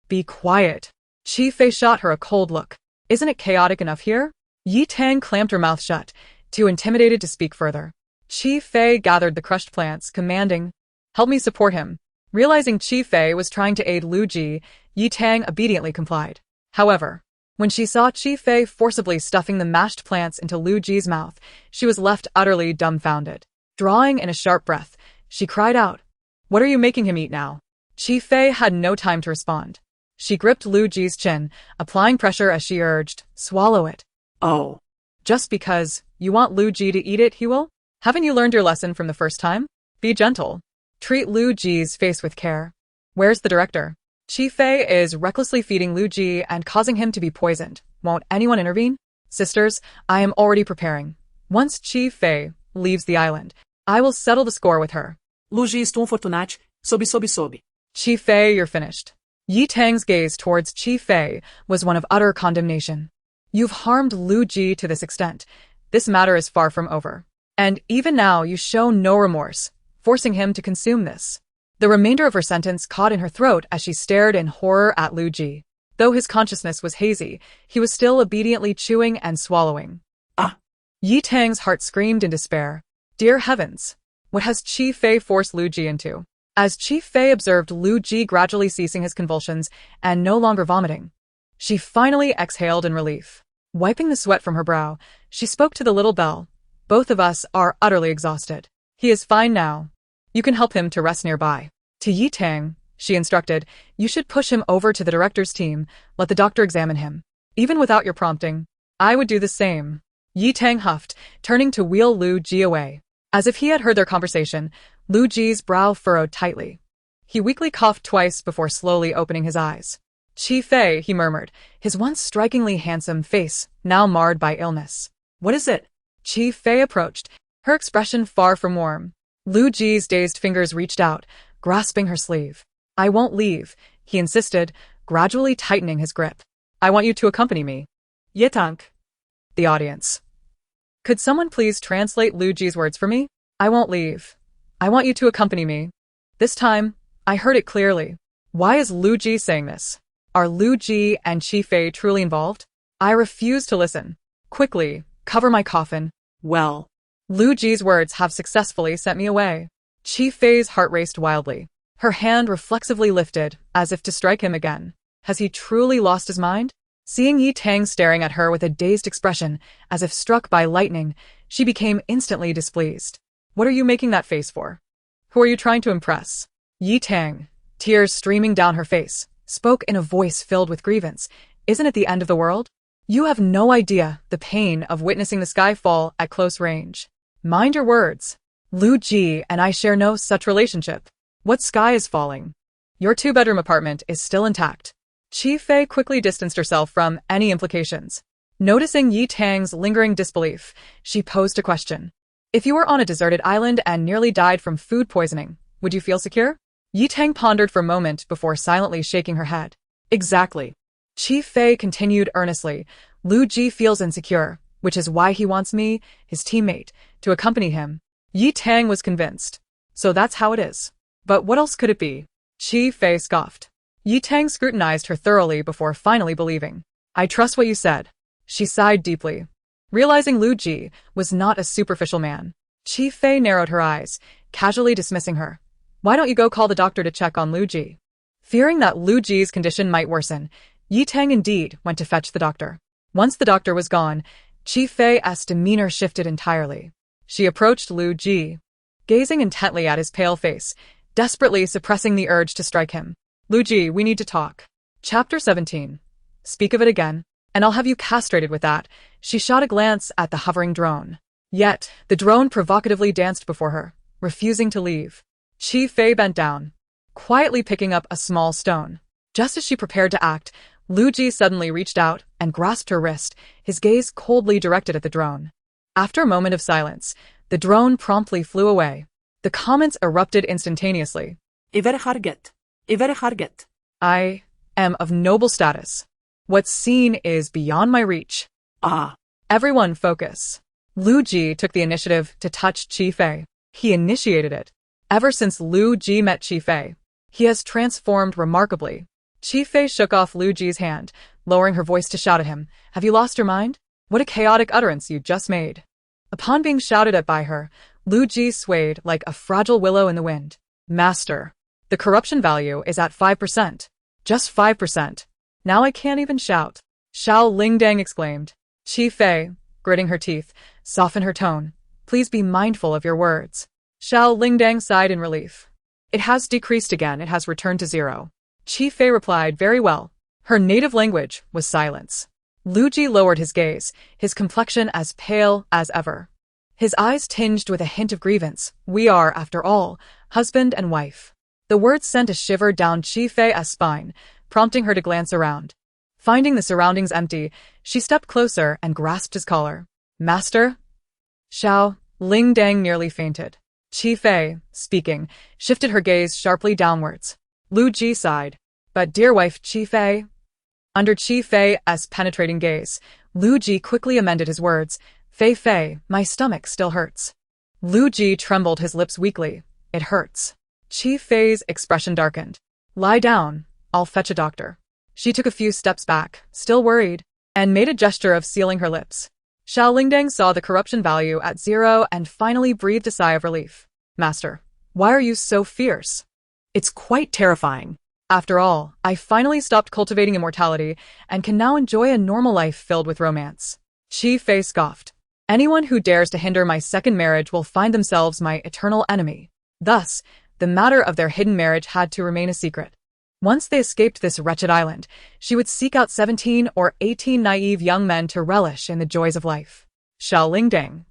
Be quiet. Qifei shot her a cold look. Isn't it chaotic enough here? Yi Tang clamped her mouth shut, too intimidated to speak further. Qifei gathered the crushed plants, commanding, Help me support him. Realizing Qifei was trying to aid Lu Ji, Yi Tang obediently complied. However, when she saw Qifei forcibly stuffing the mashed plants into Lu Ji's mouth, she was left utterly dumbfounded. Drawing in a sharp breath, she cried out, What are you making him eat now? Qifei had no time to respond. She gripped Lu Ji's chin, applying pressure as she urged, Swallow it. Oh. Just because you want Lu Ji to eat it, he will? Haven't you learned your lesson from the first time? Be gentle. Treat Lu Ji's face with care. Where's the director? Qifei is recklessly feeding Lu Ji and causing him to be poisoned. Won't anyone intervene? Sisters, I am already preparing. Once Qifei leaves the island, I will settle the score with her. Lu Ji est un fortunat, sobi. Qifei, you're finished. Yi Tang's gaze towards Qifei was one of utter condemnation. You've harmed Lu Ji to this extent. This matter is far from over. And even now you show no remorse, forcing him to consume this. The remainder of her sentence caught in her throat as she stared in horror at Lu Ji. Though his consciousness was hazy, he was still obediently chewing and swallowing. Ah! Yi Tang's heart screamed in despair. Dear heavens! What has Qifei forced Lu Ji into? As Qifei observed Lu Ji gradually ceasing his convulsions and no longer vomiting, she finally exhaled in relief. Wiping the sweat from her brow, she spoke to the little bell. Both of us are utterly exhausted. He is fine now. You can help him to rest nearby. To Yi Tang, she instructed. You should push him over to the director's team, let the doctor examine him. Even without your prompting. I would do the same. Yi Tang huffed, turning to wheel Lu Ji away. As if he had heard their conversation, Lu Ji's brow furrowed tightly. He weakly coughed twice before slowly opening his eyes. Chi Fei, he murmured, his once strikingly handsome face now marred by illness. What is it? Chi Fei approached, her expression far from warm. Lu Ji's dazed fingers reached out, grasping her sleeve. I won't leave, he insisted, gradually tightening his grip. I want you to accompany me. Yetank. The audience. Could someone please translate Lu Ji's words for me? I won't leave. I want you to accompany me. This time, I heard it clearly. Why is Lu Ji saying this? Are Lu Ji and Chi Fei truly involved? I refuse to listen. Quickly, cover my coffin. Well. Lu Ji's words have successfully sent me away. Chi Fei's heart raced wildly. Her hand reflexively lifted, as if to strike him again. Has he truly lost his mind? Seeing Yi Tang staring at her with a dazed expression, as if struck by lightning, she became instantly displeased. What are you making that face for? Who are you trying to impress? Yi Tang, tears streaming down her face, spoke in a voice filled with grievance. Isn't it the end of the world? You have no idea the pain of witnessing the sky fall at close range. Mind your words. Lu Ji and I share no such relationship. What sky is falling? Your two-bedroom apartment is still intact. Chi Fei quickly distanced herself from any implications. Noticing Yi Tang's lingering disbelief, she posed a question. If you were on a deserted island and nearly died from food poisoning, would you feel secure? Yi Tang pondered for a moment before silently shaking her head. Exactly. Chi Fei continued earnestly. Lu Ji feels insecure, which is why he wants me, his teammate, to accompany him. Yi Tang was convinced. So that's how it is. But what else could it be? Chi Fei scoffed. Yi Tang scrutinized her thoroughly before finally believing. I trust what you said. She sighed deeply. Realizing Lu Ji was not a superficial man, Chi Fei narrowed her eyes, casually dismissing her. Why don't you go call the doctor to check on Lu Ji? Fearing that Lu Ji's condition might worsen, Yi Tang indeed went to fetch the doctor. Once the doctor was gone, Chi Fei's demeanor shifted entirely. She approached Lu Ji, gazing intently at his pale face, desperately suppressing the urge to strike him. Lu Ji, we need to talk. Chapter 17. Speak of it again, and I'll have you castrated with that. She shot a glance at the hovering drone. Yet, the drone provocatively danced before her, refusing to leave. Chi Fei bent down, quietly picking up a small stone. Just as she prepared to act, Lu Ji suddenly reached out and grasped her wrist, his gaze coldly directed at the drone. After a moment of silence, the drone promptly flew away. The comments erupted instantaneously. I am of noble status. What's seen is beyond my reach. Ah. Everyone focus. Lu Ji took the initiative to touch Chi Fei. He initiated it. Ever since Lu Ji met Chi Fei, he has transformed remarkably. Chi Fei shook off Lu Ji's hand, lowering her voice to shout at him. Have you lost your mind? What a chaotic utterance you just made. Upon being shouted at by her, Lu Ji swayed like a fragile willow in the wind. Master. The corruption value is at 5%. Just 5%. Now I can't even shout. Xiao Lingdang exclaimed. Chi Fei, gritting her teeth, softened her tone. Please be mindful of your words. Xiao Lingdang sighed in relief. It has decreased again, it has returned to 0. Chi Fei replied very well. Her native language was silence. Lu Ji lowered his gaze, his complexion as pale as ever. His eyes tinged with a hint of grievance. We are, after all, husband and wife. The words sent a shiver down Chi Fei's spine, prompting her to glance around. Finding the surroundings empty, she stepped closer and grasped his collar. Master? Xiao Lingdang nearly fainted. Chi Fei, speaking, shifted her gaze sharply downwards. Lu Ji sighed. But dear wife Chi Fei? Under Chi Fei's penetrating gaze, Lu Ji quickly amended his words. Fei Fei, my stomach still hurts. Lu Ji trembled his lips weakly. It hurts. Chi Fei's expression darkened. Lie down, I'll fetch a doctor. She took a few steps back, still worried, and made a gesture of sealing her lips. Xiao Lingdang saw the corruption value at 0 and finally breathed a sigh of relief. Master, why are you so fierce? It's quite terrifying. After all, I finally stopped cultivating immortality and can now enjoy a normal life filled with romance. Chi Fei scoffed. Anyone who dares to hinder my second marriage will find themselves my eternal enemy. Thus, the matter of their hidden marriage had to remain a secret. Once they escaped this wretched island, she would seek out 17 or 18 naive young men to relish in the joys of life. Xiao Lingding.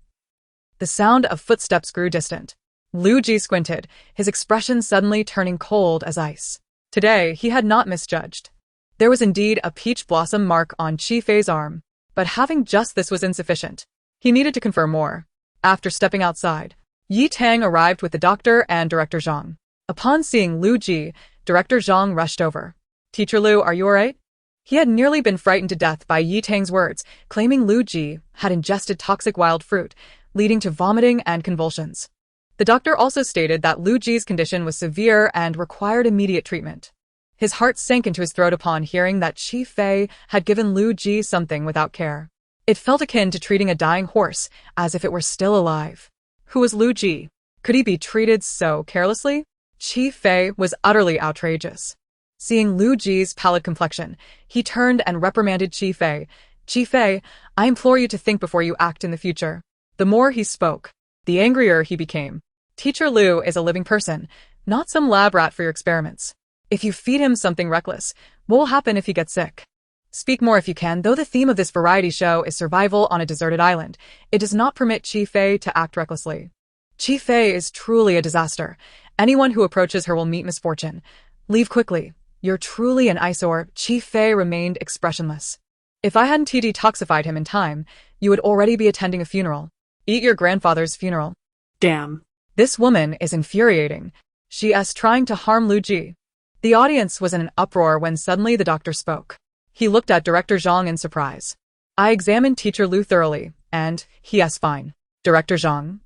The sound of footsteps grew distant. Lu Ji squinted, his expression suddenly turning cold as ice. Today, he had not misjudged. There was indeed a peach blossom mark on Qi Fei's arm, but having just this was insufficient. He needed to confirm more. After stepping outside, Yi Tang arrived with the doctor and Director Zhang. Upon seeing Lu Ji, Director Zhang rushed over. "Teacher Lu, are you alright?" He had nearly been frightened to death by Yi Tang's words, claiming Lu Ji had ingested toxic wild fruit, leading to vomiting and convulsions. The doctor also stated that Lu Ji's condition was severe and required immediate treatment. His heart sank into his throat upon hearing that Qi Fei had given Lu Ji something without care. It felt akin to treating a dying horse as if it were still alive. Who was Lu Ji? Could he be treated so carelessly? Qi Fei was utterly outrageous. Seeing Lu Ji's pallid complexion, he turned and reprimanded Qi Fei. "Qi Fei, I implore you to think before you act in the future." The more he spoke, the angrier he became. Teacher Lu is a living person, not some lab rat for your experiments. If you feed him something reckless, what will happen if he gets sick? Speak more if you can. Though the theme of this variety show is survival on a deserted island, it does not permit Qi Fei to act recklessly. Qi Fei is truly a disaster. Anyone who approaches her will meet misfortune. Leave quickly. You're truly an eyesore. Qi Fei remained expressionless. If I hadn't detoxified him in time, you would already be attending a funeral. Eat your grandfather's funeral. Damn. This woman is infuriating. She is trying to harm Lu Ji. The audience was in an uproar when suddenly the doctor spoke. He looked at Director Zhang in surprise. "I examined Teacher Lu thoroughly, and he is fine." Director Zhang?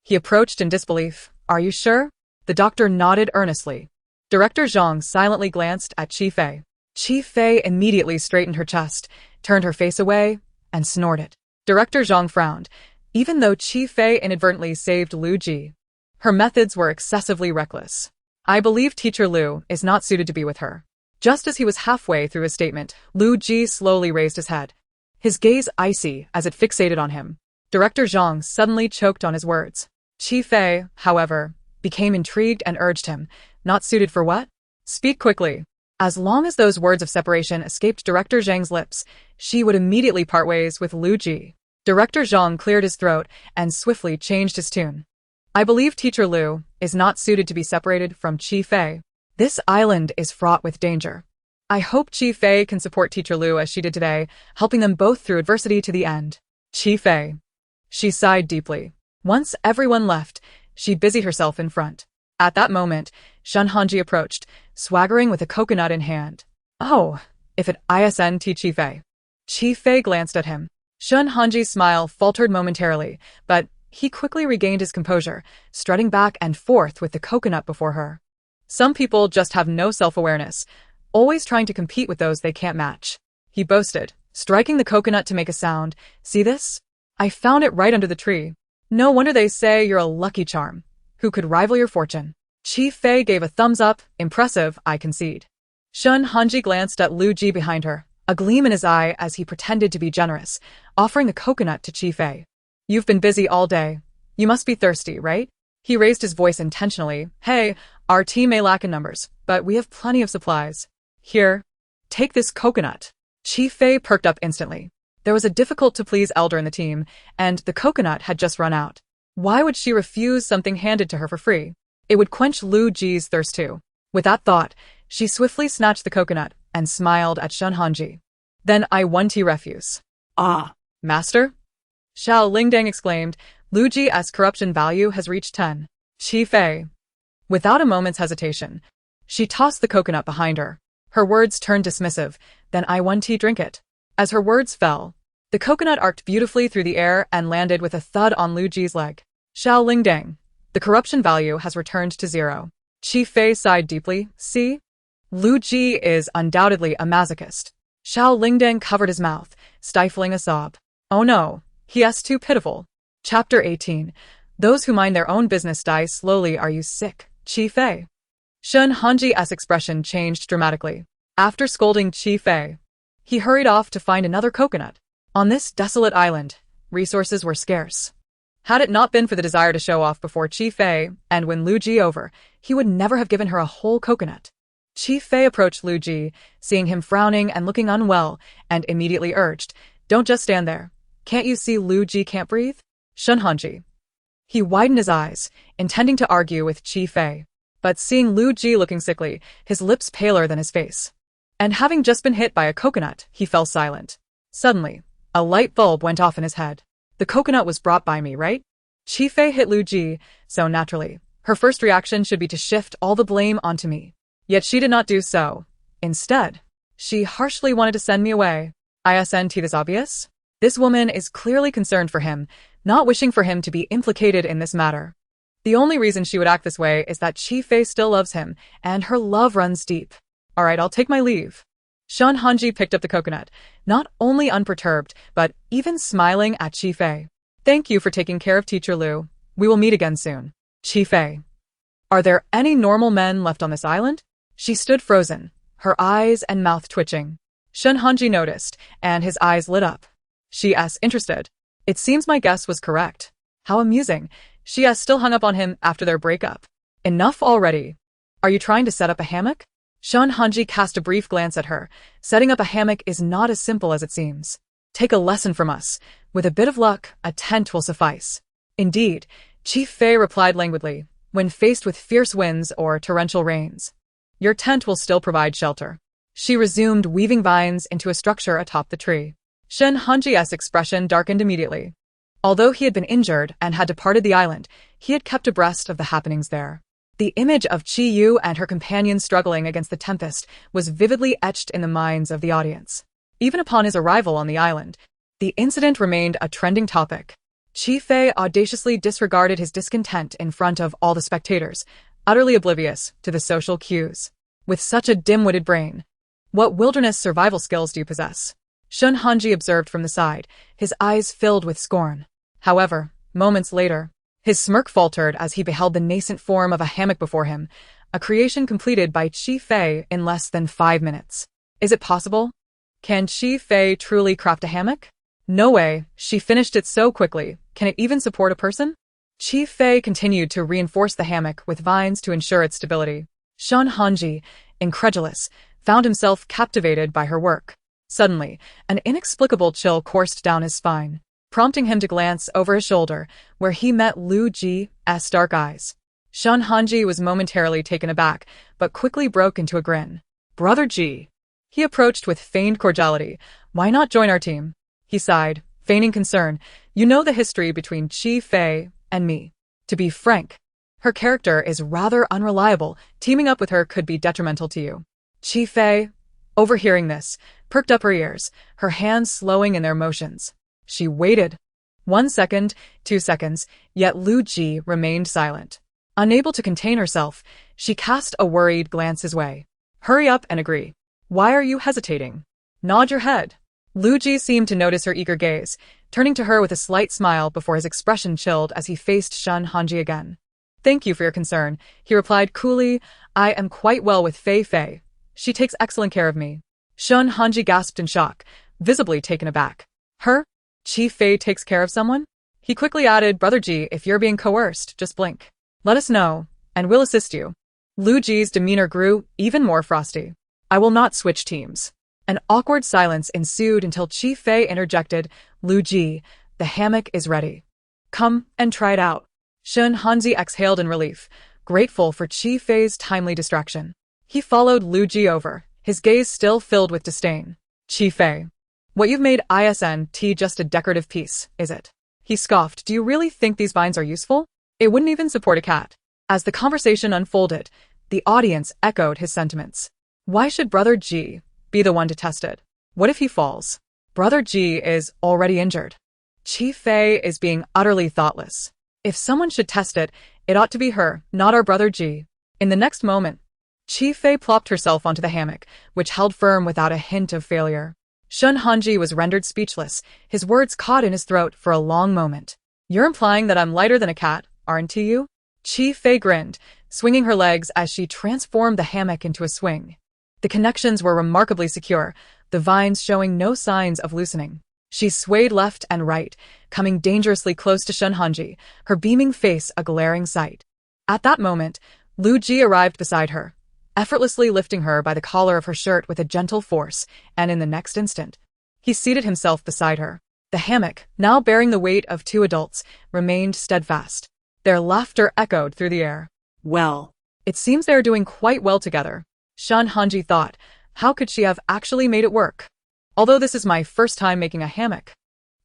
He approached in disbelief. "Are you sure?" The doctor nodded earnestly. Director Zhang silently glanced at Qi Fei. Qi Fei immediately straightened her chest, turned her face away, and snorted. Director Zhang frowned. Even though Qi Fei inadvertently saved Lu Ji, her methods were excessively reckless. "I believe Teacher Lu is not suited to be with her." Just as he was halfway through his statement, Lu Ji slowly raised his head. His gaze icy as it fixated on him. Director Zhang suddenly choked on his words. Qi Fei, however, became intrigued and urged him. "Not suited for what? Speak quickly." As long as those words of separation escaped Director Zhang's lips, she would immediately part ways with Lu Ji. Director Zhang cleared his throat and swiftly changed his tune. "I believe Teacher Lu is not suited to be separated from Qi Fei. This island is fraught with danger. I hope Qi Fei can support Teacher Lu as she did today, helping them both through adversity to the end." Qi Fei. She sighed deeply. Once everyone left, she busied herself in front. At that moment, Shun Hanji approached, swaggering with a coconut in hand. "Oh, if it isn't Qi Fei." Qi Fei glanced at him. Shun Hanji's smile faltered momentarily, but he quickly regained his composure, strutting back and forth with the coconut before her. Some people just have no self-awareness, always trying to compete with those they can't match. He boasted, striking the coconut to make a sound. "See this? I found it right under the tree. No wonder they say you're a lucky charm. Who could rival your fortune?" Qi Fei gave a thumbs up. "Impressive, I concede." Shun Hanji glanced at Lu Ji behind her, a gleam in his eye as he pretended to be generous, offering the coconut to Qi Fei. "You've been busy all day. You must be thirsty, right?" He raised his voice intentionally. "Hey, our team may lack in numbers, but we have plenty of supplies. Here, take this coconut." Qi Fei perked up instantly. There was a difficult-to-please elder in the team, and the coconut had just run out. Why would she refuse something handed to her for free? It would quench Lu Ji's thirst too. With that thought, she swiftly snatched the coconut and smiled at Shun Hanji. "Then I won tea refuse." Ah. "Master?" Xiao Lingdang exclaimed. "Lu Ji's corruption value has reached 10. Qi Fei." Without a moment's hesitation, she tossed the coconut behind her. Her words turned dismissive. "Then I won tea, drink it." As her words fell, the coconut arced beautifully through the air and landed with a thud on Lu Ji's leg. "Xiao Lingdang, the corruption value has returned to 0. Qi Fei sighed deeply. "See? Lu Ji is undoubtedly a masochist." Xiao Lingdang covered his mouth, stifling a sob. "Oh no, he is too pitiful." Chapter 18. Those who mind their own business die slowly. Are you sick, Qi Fei? Shun Hanji's expression changed dramatically. After scolding Qi Fei, he hurried off to find another coconut. On this desolate island, resources were scarce. Had it not been for the desire to show off before Chi Fei and win Lu Ji over, he would never have given her a whole coconut. Chi Fei approached Lu Ji, seeing him frowning and looking unwell, and immediately urged, "Don't just stand there. Can't you see Lu Ji can't breathe?" Shun Hanji. He widened his eyes, intending to argue with Chi Fei. But seeing Lu Ji looking sickly, his lips paler than his face, and having just been hit by a coconut, he fell silent. Suddenly, a light bulb went off in his head. The coconut was brought by me, right? Chi Fei hit Lu Ji, so naturally, her first reaction should be to shift all the blame onto me. Yet she did not do so. Instead, she harshly wanted to send me away. Isn't this obvious? This woman is clearly concerned for him, not wishing for him to be implicated in this matter. The only reason she would act this way is that Chi Fei still loves him, and her love runs deep. Alright, I'll take my leave. Shun Hanji picked up the coconut, not only unperturbed, but even smiling at Chi Fei. Thank you for taking care of Teacher Lu. We will meet again soon. Chi Fei. Are there any normal men left on this island? She stood frozen, her eyes and mouth twitching. Shun Hanji noticed, and his eyes lit up. She's interested. It seems my guess was correct. How amusing. She still hung up on him after their breakup. Enough already. Are you trying to set up a hammock? Shun Hanji cast a brief glance at her. Setting up a hammock is not as simple as it seems. Take a lesson from us. With a bit of luck, a tent will suffice. Indeed, Chi Fei replied languidly, when faced with fierce winds or torrential rains. Your tent will still provide shelter. She resumed weaving vines into a structure atop the tree. Shun Hanji's expression darkened immediately. Although he had been injured and had departed the island, he had kept abreast of the happenings there. The image of Chi Yu and her companion struggling against the tempest was vividly etched in the minds of the audience. Even upon his arrival on the island, the incident remained a trending topic. Chi Fei audaciously disregarded his discontent in front of all the spectators, utterly oblivious to the social cues. With such a dim-witted brain, what wilderness survival skills do you possess? Shun Hanji observed from the side, his eyes filled with scorn. However, moments later, his smirk faltered as he beheld the nascent form of a hammock before him, a creation completed by Chi Fei in less than 5 minutes. Is it possible? Can Chi Fei truly craft a hammock? No way, she finished it so quickly. Can it even support a person? Chi Fei continued to reinforce the hammock with vines to ensure its stability. Shun Hanji, incredulous, found himself captivated by her work. Suddenly, an inexplicable chill coursed down his spine, prompting him to glance over his shoulder, where he met Lu Ji's dark eyes. Shun Hanji was momentarily taken aback, but quickly broke into a grin. Brother Ji. He approached with feigned cordiality. Why not join our team? He sighed, feigning concern. You know the history between Chi Fei and me. To be frank, her character is rather unreliable. Teaming up with her could be detrimental to you. Chi Fei, overhearing this, perked up her ears, her hands slowing in their motions. She waited. 1 second, 2 seconds, yet Lu Ji remained silent. Unable to contain herself, she cast a worried glance his way. Hurry up and agree. Why are you hesitating? Nod your head. Lu Ji seemed to notice her eager gaze, turning to her with a slight smile before his expression chilled as he faced Shun Hanji again. Thank you for your concern, he replied coolly. I am quite well with Fei Fei. She takes excellent care of me. Shun Hanji gasped in shock, visibly taken aback. Her? Chi Fei takes care of someone? He quickly added, Brother Ji, if you're being coerced, just blink. Let us know, and we'll assist you. Lu Ji's demeanor grew even more frosty. I will not switch teams. An awkward silence ensued until Chi Fei interjected, Lu Ji, the hammock is ready. Come and try it out. Shun Hanji exhaled in relief, grateful for Chi Fei's timely distraction. He followed Lu Ji over, his gaze still filled with disdain. Chi Fei. What you've made isn't just a decorative piece, is it? He scoffed. Do you really think these vines are useful? It wouldn't even support a cat. As the conversation unfolded, the audience echoed his sentiments. Why should Brother Ji be the one to test it? What if he falls? Brother Ji is already injured. Chi Fei is being utterly thoughtless. If someone should test it, it ought to be her, not our Brother Ji. In the next moment, Chi Fei plopped herself onto the hammock, which held firm without a hint of failure. Shun Hanji was rendered speechless, his words caught in his throat for a long moment. You're implying that I'm lighter than a cat, aren't you? Chi Fei grinned, swinging her legs as she transformed the hammock into a swing. The connections were remarkably secure, the vines showing no signs of loosening. She swayed left and right, coming dangerously close to Shun Hanji, her beaming face a glaring sight. At that moment, Lu Ji arrived beside her, effortlessly lifting her by the collar of her shirt with a gentle force, and in the next instant, he seated himself beside her. The hammock, now bearing the weight of two adults, remained steadfast. Their laughter echoed through the air. Well, It seems they are doing quite well together, Shun Hanji thought. How could she have actually made it work? Although this is my first time making a hammock.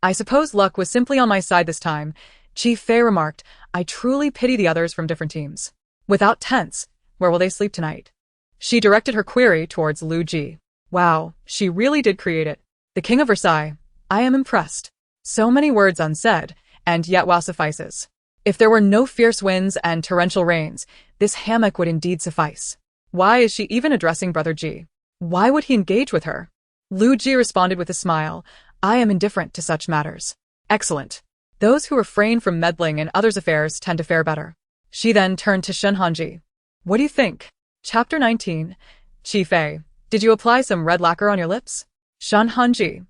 I suppose luck was simply on my side this time, Chi Fei remarked. I truly pity the others from different teams. Without tents, where will they sleep tonight? She directed her query towards Lu Ji. Wow, she really did create it. The King of Versailles. I am impressed. So many words unsaid, and yet wow suffices. If there were no fierce winds and torrential rains, this hammock would indeed suffice. Why is she even addressing Brother Ji? Why would he engage with her? Lu Ji responded with a smile. I am indifferent to such matters. Excellent. Those who refrain from meddling in others' affairs tend to fare better. She then turned to Shun Hanji. What do you think? Chapter 19. Chi Fei, did you apply some red lacquer on your lips? Shun Hanji.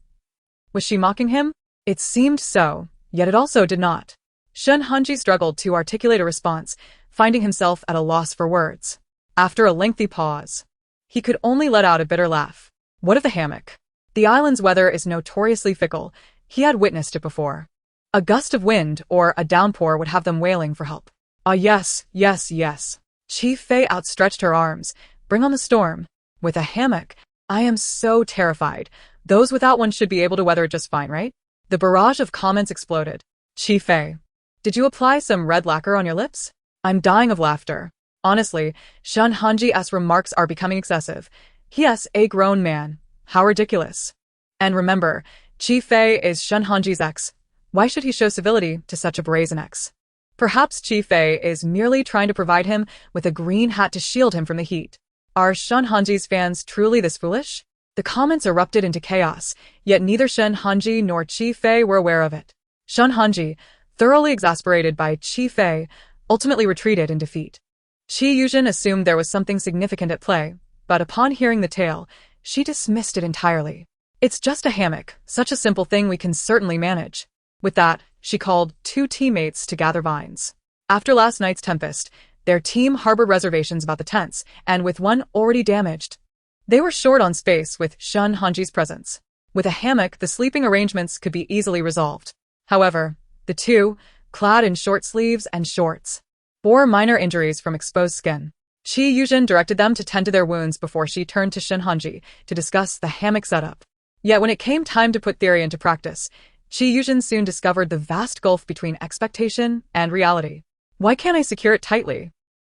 Was she mocking him? It seemed so, yet it also did not. Shun Hanji struggled to articulate a response, finding himself at a loss for words. After a lengthy pause, he could only let out a bitter laugh. What of the hammock? The island's weather is notoriously fickle. He had witnessed it before. A gust of wind or a downpour would have them wailing for help. Ah yes, yes, yes. Chi Fei outstretched her arms. Bring on the storm. With a hammock, I am so terrified. Those without one should be able to weather it just fine, right? The barrage of comments exploded. Chi Fei, did you apply some red lacquer on your lips? I'm dying of laughter. Honestly, Shun Hanji's remarks are becoming excessive. He is a grown man. How ridiculous. And remember, Chi Fei is Shun Hanji's ex. Why should he show civility to such a brazen ex? Perhaps Chi Fei is merely trying to provide him with a green hat to shield him from the heat. Are Shun Hanji's fans truly this foolish? The comments erupted into chaos, yet neither Shun Hanji nor Chi Fei were aware of it. Shun Hanji, thoroughly exasperated by Chi Fei, ultimately retreated in defeat. Chi Yuzhen assumed there was something significant at play, but upon hearing the tale, she dismissed it entirely. It's just a hammock, such a simple thing we can certainly manage. With that, she called two teammates to gather vines. After last night's tempest, their team harbored reservations about the tents, and with one already damaged, they were short on space with Shun Hanji's presence. With a hammock, the sleeping arrangements could be easily resolved. However, the two, clad in short sleeves and shorts, bore minor injuries from exposed skin. Chi Yuzhen directed them to tend to their wounds before she turned to Shun Hanji to discuss the hammock setup. Yet when it came time to put theory into practice, Chi Yuzhen soon discovered the vast gulf between expectation and reality. Why can't I secure it tightly?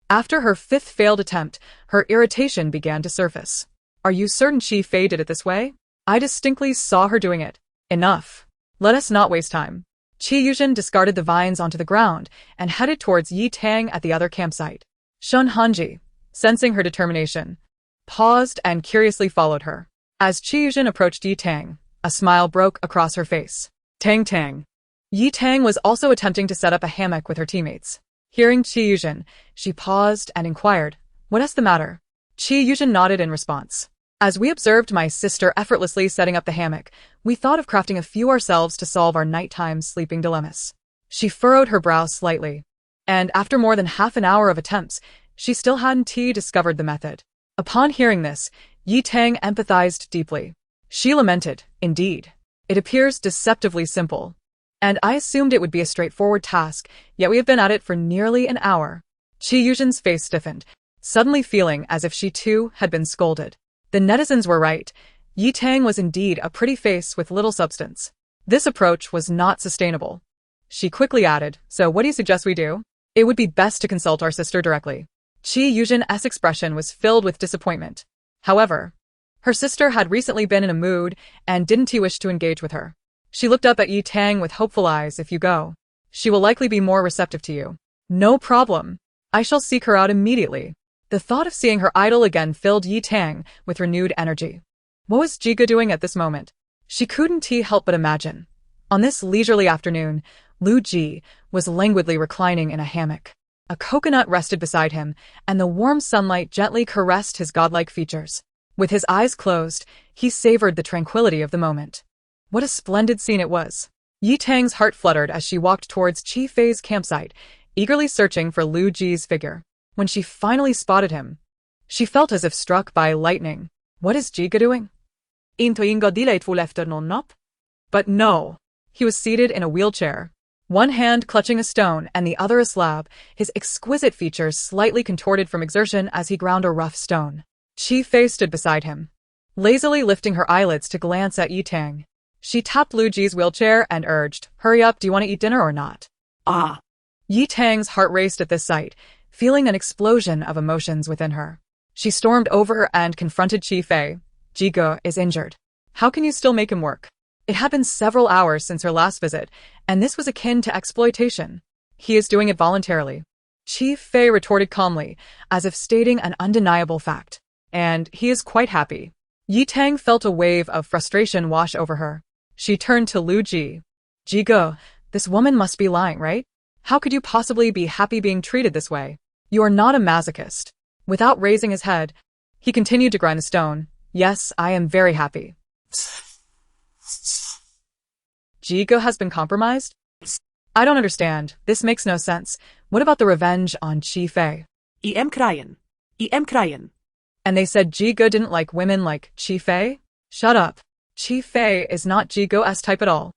After her fifth failed attempt, her irritation began to surface. Are you certain Chi Fei did it this way? I distinctly saw her doing it. Enough. Let us not waste time. Chi Yuzhen discarded the vines onto the ground and headed towards Yi Tang at the other campsite. Shun Hanji, sensing her determination, paused and curiously followed her. As Chi Yuzhen approached Yi Tang, a smile broke across her face. Tang Tang. Yi Tang was also attempting to set up a hammock with her teammates. Hearing Chi Yuzhen, she paused and inquired, what is the matter? Chi Yuzhen nodded in response. As we observed my sister effortlessly setting up the hammock, we thought of crafting a few ourselves to solve our nighttime sleeping dilemmas. She furrowed her brow slightly, and after more than half an hour of attempts, she still hadn't discovered the method. Upon hearing this, Yi Tang empathized deeply. She lamented, indeed. It appears deceptively simple, and I assumed it would be a straightforward task, yet we have been at it for nearly an hour. Chi Yuzhen's face stiffened, suddenly feeling as if she too had been scolded. The netizens were right. Yi Tang was indeed a pretty face with little substance. This approach was not sustainable. She quickly added, so what do you suggest we do? It would be best to consult our sister directly. Chi Yuzhen's expression was filled with disappointment. However, her sister had recently been in a mood and didn't wish to engage with her. She looked up at Yi Tang with hopeful eyes. If you go, she will likely be more receptive to you. No problem. I shall seek her out immediately. The thought of seeing her idol again filled Yi Tang with renewed energy. What was Jiga doing at this moment? She couldn't help but imagine. On this leisurely afternoon, Lu Ji was languidly reclining in a hammock. A coconut rested beside him, and the warm sunlight gently caressed his godlike features. With his eyes closed, he savored the tranquility of the moment. What a splendid scene it was. Yi Tang's heart fluttered as she walked towards Chi Fei's campsite, eagerly searching for Lu Ji's figure. When she finally spotted him, she felt as if struck by lightning. What is Jiga doing? But no. He was seated in a wheelchair, one hand clutching a stone and the other a slab, his exquisite features slightly contorted from exertion as he ground a rough stone. Chi Fei stood beside him, lazily lifting her eyelids to glance at Yi Tang. She tapped Lu Ji's wheelchair and urged, "Hurry up, do you want to eat dinner or not?" Ah. Yi Tang's heart raced at this sight, feeling an explosion of emotions within her. She stormed over and confronted Chi Fei. "Jiga is injured. How can you still make him work?" It had been several hours since her last visit, and this was akin to exploitation. "He is doing it voluntarily," Chi Fei retorted calmly, as if stating an undeniable fact. "And he is quite happy." Yi Tang felt a wave of frustration wash over her. She turned to Lu Ji. "Jiga, this woman must be lying, right? How could you possibly be happy being treated this way? You are not a masochist." Without raising his head, he continued to grind the stone. "Yes, I am very happy." Jiga has been compromised? I don't understand. This makes no sense. What about the revenge on Chi Fei? I'm crying. And they said Jiga didn't like women like Chi Fei? Shut up. Chi Fei is not Jigo's type at all.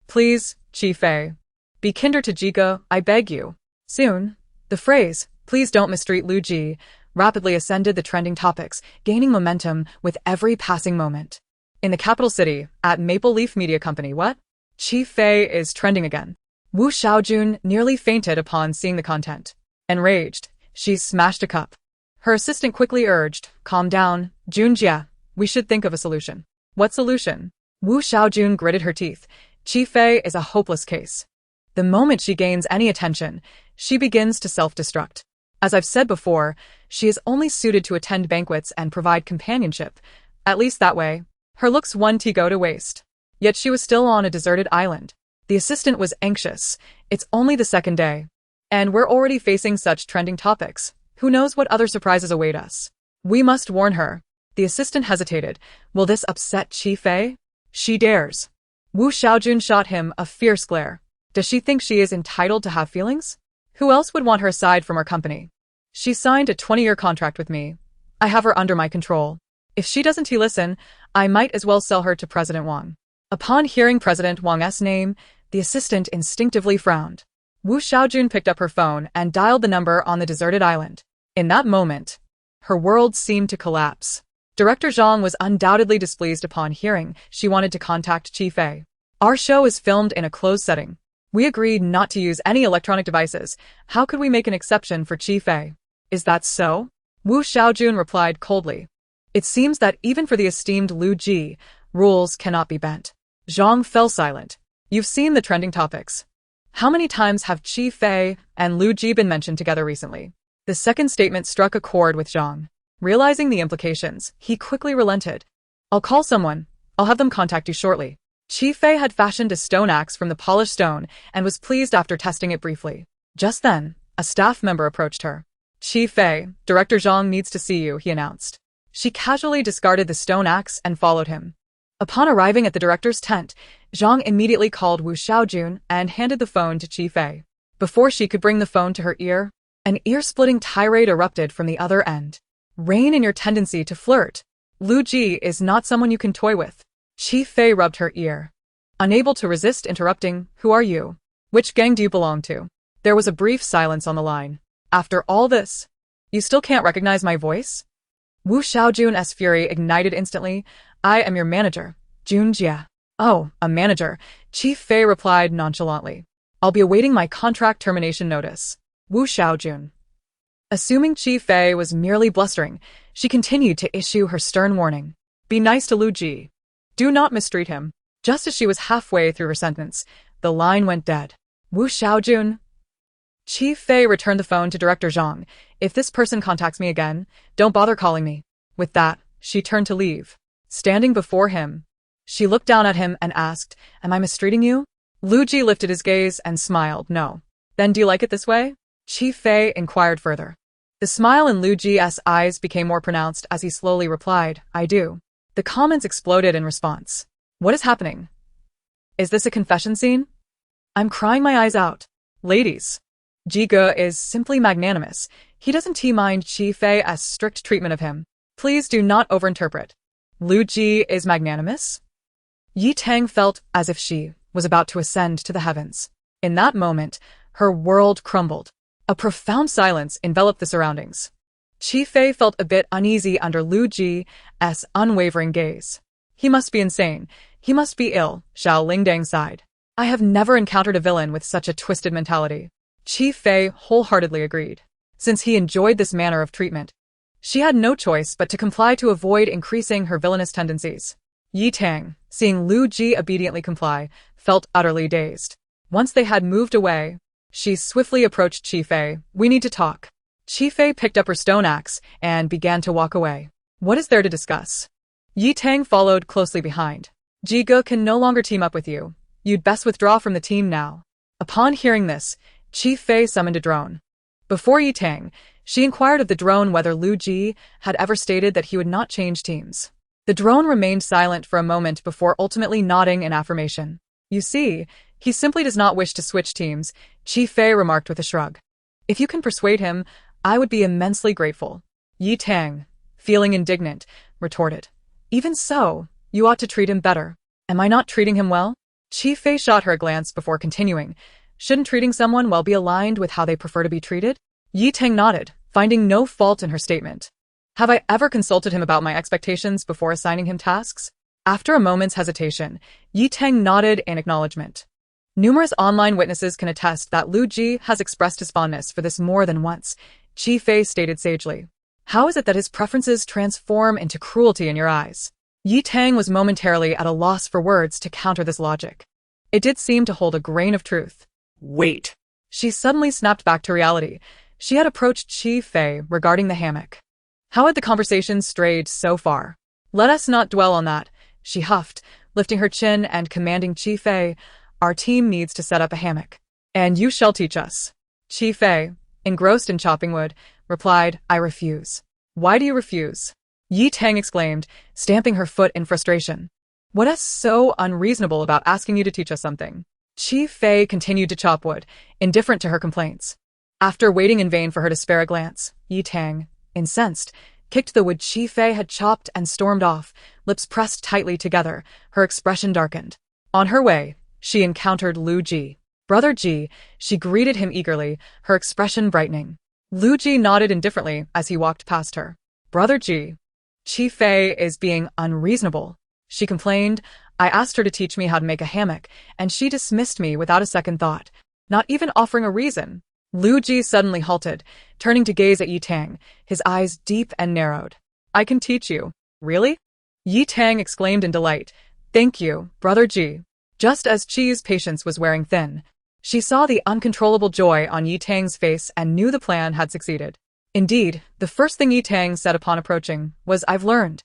Please, Chi Fei. Be kinder to Jiga, I beg you. Soon, the phrase, "please don't mistreat Lu Ji," rapidly ascended the trending topics, gaining momentum with every passing moment. In the capital city, at Maple Leaf Media Company, what? Chi Fei is trending again. Wu Xiaojun nearly fainted upon seeing the content. Enraged, she smashed a cup. Her assistant quickly urged, "Calm down, Junjia. We should think of a solution." "What solution?" Wu Xiaojun gritted her teeth. Chi Fei is a hopeless case. The moment she gains any attention, she begins to self-destruct. As I've said before, she is only suited to attend banquets and provide companionship. At least that way. Her looks wouldn't go to waste. Yet she was still on a deserted island. The assistant was anxious. It's only the second day. And we're already facing such trending topics. Who knows what other surprises await us? We must warn her. The assistant hesitated. Will this upset Chi Fei? She dares. Wu Xiaojun shot him a fierce glare. Does she think she is entitled to have feelings? Who else would want her aside from our company? She signed a 20-year contract with me. I have her under my control. If she doesn't listen, I might as well sell her to President Wang. Upon hearing President Wang's name, the assistant instinctively frowned. Wu Xiaojun picked up her phone and dialed the number on the deserted island. In that moment, her world seemed to collapse. Director Zhang was undoubtedly displeased upon hearing she wanted to contact Chi Fei. "Our show is filmed in a closed setting. We agreed not to use any electronic devices. How could we make an exception for Chi Fei?" "Is that so?" Wu Xiaojun replied coldly. "It seems that even for the esteemed Lu Ji, rules cannot be bent." Zhang fell silent. "You've seen the trending topics. How many times have Chi Fei and Lu Ji been mentioned together recently?" The second statement struck a chord with Zhang. Realizing the implications, he quickly relented. "I'll call someone. I'll have them contact you shortly." Chi Fei had fashioned a stone axe from the polished stone and was pleased after testing it briefly. Just then, a staff member approached her. "Chi Fei, Director Zhang needs to see you," he announced. She casually discarded the stone axe and followed him. Upon arriving at the director's tent, Zhang immediately called Wu Xiaojun and handed the phone to Chi Fei. Before she could bring the phone to her ear, an ear-splitting tirade erupted from the other end. "Rein in your tendency to flirt. Lu Ji is not someone you can toy with." Chi Fei rubbed her ear. Unable to resist interrupting, "Who are you? Which gang do you belong to?" There was a brief silence on the line. "After all this, you still can't recognize my voice?" Wu Xiaojun's fury ignited instantly. "I am your manager, Jun Jia." "Oh, a manager," Chi Fei replied nonchalantly. "I'll be awaiting my contract termination notice." Wu Xiaojun. Assuming Chi Fei was merely blustering, she continued to issue her stern warning. "Be nice to Lu Ji. Do not mistreat him." Just as she was halfway through her sentence, the line went dead. "Wu Xiaojun." Chi Fei returned the phone to Director Zhang. "If this person contacts me again, don't bother calling me." With that, she turned to leave. Standing before him, she looked down at him and asked, "Am I mistreating you?" Lu Ji lifted his gaze and smiled. "No." "Then do you like it this way?" Chi Fei inquired further. The smile in Lu Ji's eyes became more pronounced as he slowly replied, "I do." The comments exploded in response. "What is happening? Is this a confession scene? I'm crying my eyes out. Ladies. Ji-ge is simply magnanimous. He doesn't mind Chi-Fei's strict treatment of him. Please do not overinterpret. Lu Ji is magnanimous? Yi Tang felt as if she was about to ascend to the heavens. In that moment, her world crumbled. A profound silence enveloped the surroundings. Chi-Fei felt a bit uneasy under Lu Ji's unwavering gaze. He must be insane. He must be ill, Xiao Lingdang sighed. I have never encountered a villain with such a twisted mentality. Chi-Fei wholeheartedly agreed. Since he enjoyed this manner of treatment, she had no choice but to comply to avoid increasing her villainous tendencies. Yi Tang, seeing Lu Ji obediently comply, felt utterly dazed. Once they had moved away, she swiftly approached Chi-Fei. We need to talk. Chi-Fei picked up her stone axe and began to walk away. What is there to discuss? Yi Tang followed closely behind. Ji-ge can no longer team up with you. You'd best withdraw from the team now. Upon hearing this, Chi-Fei summoned a drone. Before Yi Tang, she inquired of the drone whether Lu Ji had ever stated that he would not change teams. The drone remained silent for a moment before ultimately nodding in affirmation. You see, he simply does not wish to switch teams, Chi-Fei remarked with a shrug. If you can persuade him, I would be immensely grateful. Yi Tang, feeling indignant, retorted. Even so, you ought to treat him better. Am I not treating him well? Chi-Fei shot her a glance before continuing. Shouldn't treating someone well be aligned with how they prefer to be treated? Yi Tang nodded, finding no fault in her statement. Have I ever consulted him about my expectations before assigning him tasks? After a moment's hesitation, Yi Tang nodded in acknowledgement. Numerous online witnesses can attest that Lu Ji has expressed his fondness for this more than once, Chi-Fei stated sagely. How is it that his preferences transform into cruelty in your eyes? Yi Tang was momentarily at a loss for words to counter this logic. It did seem to hold a grain of truth. Wait. She suddenly snapped back to reality. She had approached Chi-Fei regarding the hammock. How had the conversation strayed so far? Let us not dwell on that, she huffed, lifting her chin and commanding Chi-Fei. Our team needs to set up a hammock. And you shall teach us. Chi-Fei, engrossed in chopping wood, replied, I refuse. Why do you refuse? Yi Tang exclaimed, stamping her foot in frustration. What is so unreasonable about asking you to teach us something? Chi-Fei continued to chop wood, indifferent to her complaints. After waiting in vain for her to spare a glance, Yi Tang, incensed, kicked the wood Chi-Fei had chopped and stormed off, lips pressed tightly together, her expression darkened. On her way, she encountered Lu Ji. Brother Ji, she greeted him eagerly, her expression brightening. Lu Ji nodded indifferently as he walked past her. Brother Ji. Chi-Fei is being unreasonable, she complained. I asked her to teach me how to make a hammock, and she dismissed me without a second thought, not even offering a reason. Lu Ji suddenly halted, turning to gaze at Yi Tang, his eyes deep and narrowed. I can teach you. Really? Yi Tang exclaimed in delight. Thank you, Brother Ji. Just as Chi's patience was wearing thin, she saw the uncontrollable joy on Yi Tang's face and knew the plan had succeeded. Indeed, the first thing Yi Tang said upon approaching was, I've learned.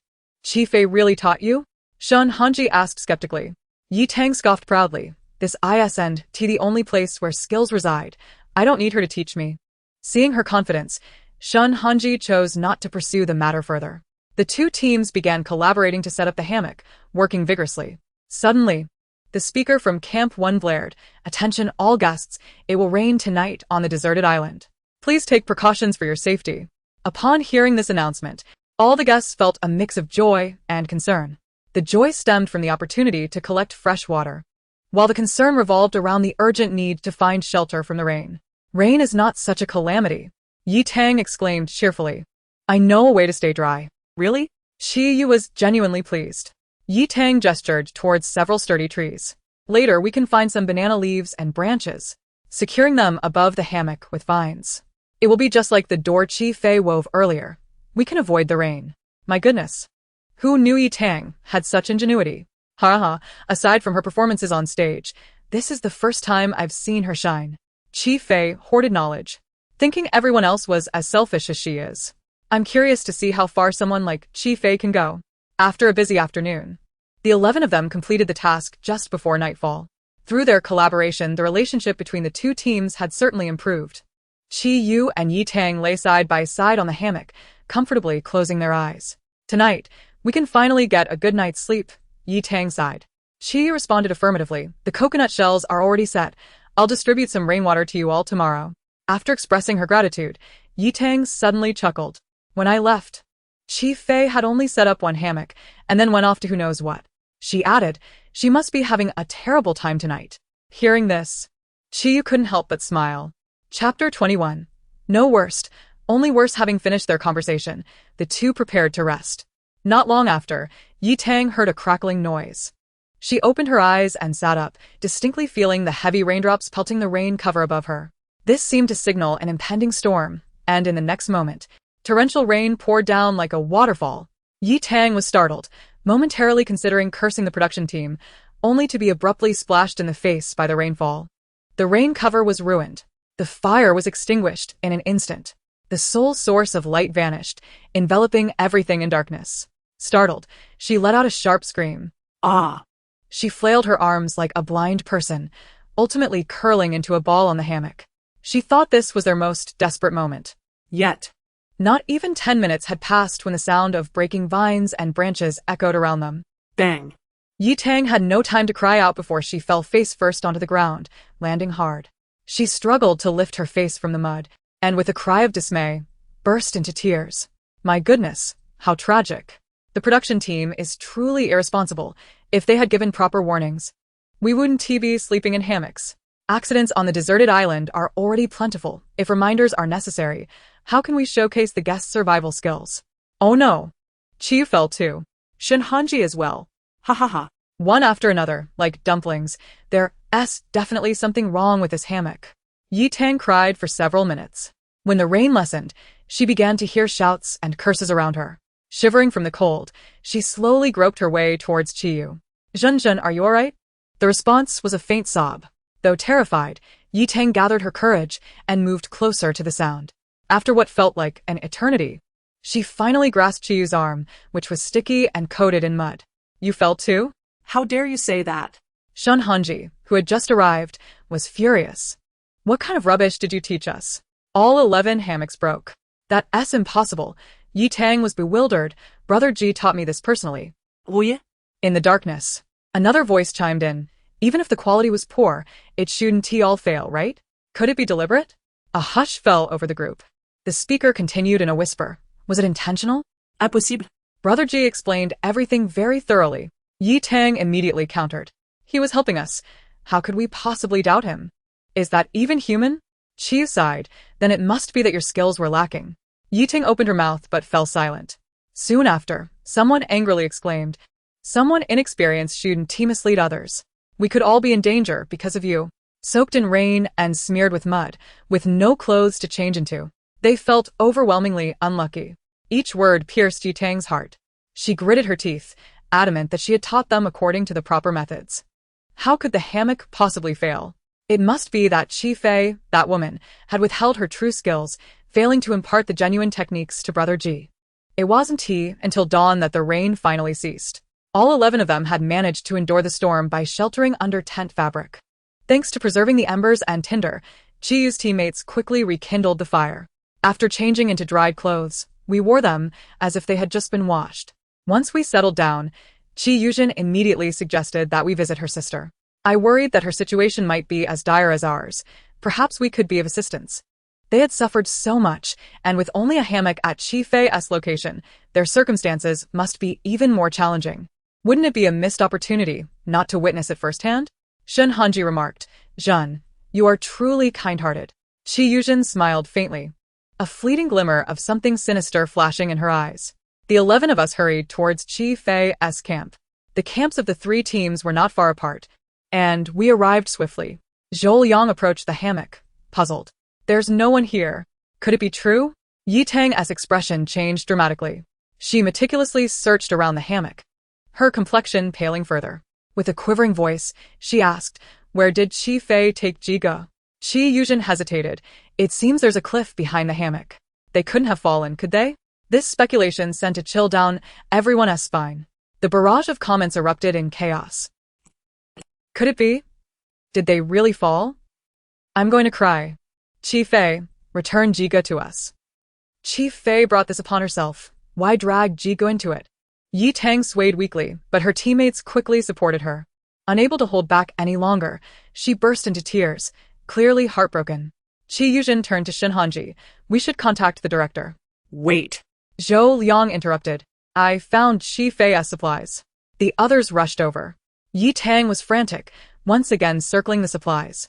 Chi-Fei really taught you? Shun Hanji asked skeptically. Yi Tang scoffed proudly. This isn't the only place where skills reside. I don't need her to teach me. Seeing her confidence, Shun Hanji chose not to pursue the matter further. The two teams began collaborating to set up the hammock, working vigorously. Suddenly, the speaker from Camp 1 blared, Attention all guests, it will rain tonight on the deserted island. Please take precautions for your safety. Upon hearing this announcement, all the guests felt a mix of joy and concern. The joy stemmed from the opportunity to collect fresh water, while the concern revolved around the urgent need to find shelter from the rain. Rain is not such a calamity, Yi Tang exclaimed cheerfully. I know a way to stay dry. Really? Yu was genuinely pleased. Yi Tang gestured towards several sturdy trees. Later we can find some banana leaves and branches, securing them above the hammock with vines. It will be just like the door Chi-Fei wove earlier. We can avoid the rain. My goodness. Who knew Yi Tang had such ingenuity? Haha, aside from her performances on stage, this is the first time I've seen her shine. Chi-Fei hoarded knowledge, thinking everyone else was as selfish as she is. I'm curious to see how far someone like Chi-Fei can go. After a busy afternoon, the 11 of them completed the task just before nightfall. Through their collaboration, the relationship between the two teams had certainly improved. Yu and Yi Tang lay side by side on the hammock, comfortably closing their eyes. Tonight, we can finally get a good night's sleep, Yi Tang sighed. Chi responded affirmatively. The coconut shells are already set. I'll distribute some rainwater to you all tomorrow. After expressing her gratitude, Yitang suddenly chuckled. When I left, Chi Fei had only set up one hammock and then went off to who knows what. She added, she must be having a terrible time tonight. Hearing this, Chi couldn't help but smile. Chapter 21. No worst, only worse. Having finished their conversation, the two prepared to rest. Not long after, Yitang heard a crackling noise. She opened her eyes and sat up, distinctly feeling the heavy raindrops pelting the rain cover above her. This seemed to signal an impending storm, and in the next moment, torrential rain poured down like a waterfall. Yitang was startled, momentarily considering cursing the production team, only to be abruptly splashed in the face by the rainfall. The rain cover was ruined. The fire was extinguished in an instant. The sole source of light vanished, enveloping everything in darkness. Startled, she let out a sharp scream. Ah! She flailed her arms like a blind person, ultimately curling into a ball on the hammock. She thought this was their most desperate moment. Yet. Not even 10 minutes had passed when the sound of breaking vines and branches echoed around them. Bang! Yitang had no time to cry out before she fell face first onto the ground, landing hard. She struggled to lift her face from the mud, and with a cry of dismay, burst into tears. My goodness, how tragic. The production team is truly irresponsible. If they had given proper warnings, we wouldn't be sleeping in hammocks. Accidents on the deserted island are already plentiful. If reminders are necessary, how can we showcase the guests' survival skills? Oh no. Chi fell too. Shinhanji as well. Ha ha ha. One after another, like dumplings. There's definitely something wrong with this hammock. Yitang cried for several minutes. When the rain lessened, she began to hear shouts and curses around her. Shivering from the cold, she slowly groped her way towards Chiyu. Zhenzhen, are you alright? The response was a faint sob. Though terrified, Yitang gathered her courage and moved closer to the sound. After what felt like an eternity, she finally grasped Chiyu's arm, which was sticky and coated in mud. You fell too? How dare you say that? Shun Hanji, who had just arrived, was furious. What kind of rubbish did you teach us? All 11 hammocks broke. That's impossible. Yitang was bewildered. Brother Ji taught me this personally. Oh yeah? In the darkness, another voice chimed in. Even if the quality was poor, it shouldn't all fail, right? Could it be deliberate? A hush fell over the group. The speaker continued in a whisper. Was it intentional? Impossible. Brother Ji explained everything very thoroughly. Yitang immediately countered. He was helping us. How could we possibly doubt him? Is that even human? Chi sighed. Then it must be that your skills were lacking. Yitang opened her mouth but fell silent. Soon after, someone angrily exclaimed, someone inexperienced shouldn't mislead others. We could all be in danger because of you. Soaked in rain and smeared with mud, with no clothes to change into, they felt overwhelmingly unlucky. Each word pierced Yitang's heart. She gritted her teeth, adamant that she had taught them according to the proper methods. How could the hammock possibly fail? It must be that Chi Fei, that woman, had withheld her true skills, failing to impart the genuine techniques to Brother Ji. It wasn't until dawn that the rain finally ceased. All 11 of them had managed to endure the storm by sheltering under tent fabric. Thanks to preserving the embers and tinder, Chiyu's teammates quickly rekindled the fire. After changing into dried clothes, we wore them as if they had just been washed. Once we settled down, Chi Yuzhen immediately suggested that we visit her sister. I worried that her situation might be as dire as ours. Perhaps we could be of assistance. They had suffered so much, and with only a hammock at Chi Fei's location, their circumstances must be even more challenging. Wouldn't it be a missed opportunity not to witness it firsthand? Shun Hanji remarked. Zhen, you are truly kind-hearted. Chi Yuzhen smiled faintly, a fleeting glimmer of something sinister flashing in her eyes. The 11 of us hurried towards Chi Fei's camp. The camps of the 3 teams were not far apart, and we arrived swiftly. Zhou Yang approached the hammock, puzzled. There's no one here. Could it be true? Yitang's expression changed dramatically. She meticulously searched around the hammock, her complexion paling further. With a quivering voice, she asked, where did Chi Fei take Ji go? Chi Yuzhen hesitated. It seems there's a cliff behind the hammock. They couldn't have fallen, could they? This speculation sent a chill down everyone's spine. The barrage of comments erupted in chaos. Could it be? Did they really fall? I'm going to cry. Chi Fei, return Jiga to us. Chi Fei brought this upon herself. Why drag Jiga into it? Yitang swayed weakly, but her teammates quickly supported her. Unable to hold back any longer, she burst into tears, clearly heartbroken. Qi Yuzhen turned to Shinhanji. We should contact the director. Wait. Zhou Liang interrupted. I found Qi Fei's supplies. The others rushed over. Yi Tang was frantic, once again circling the supplies.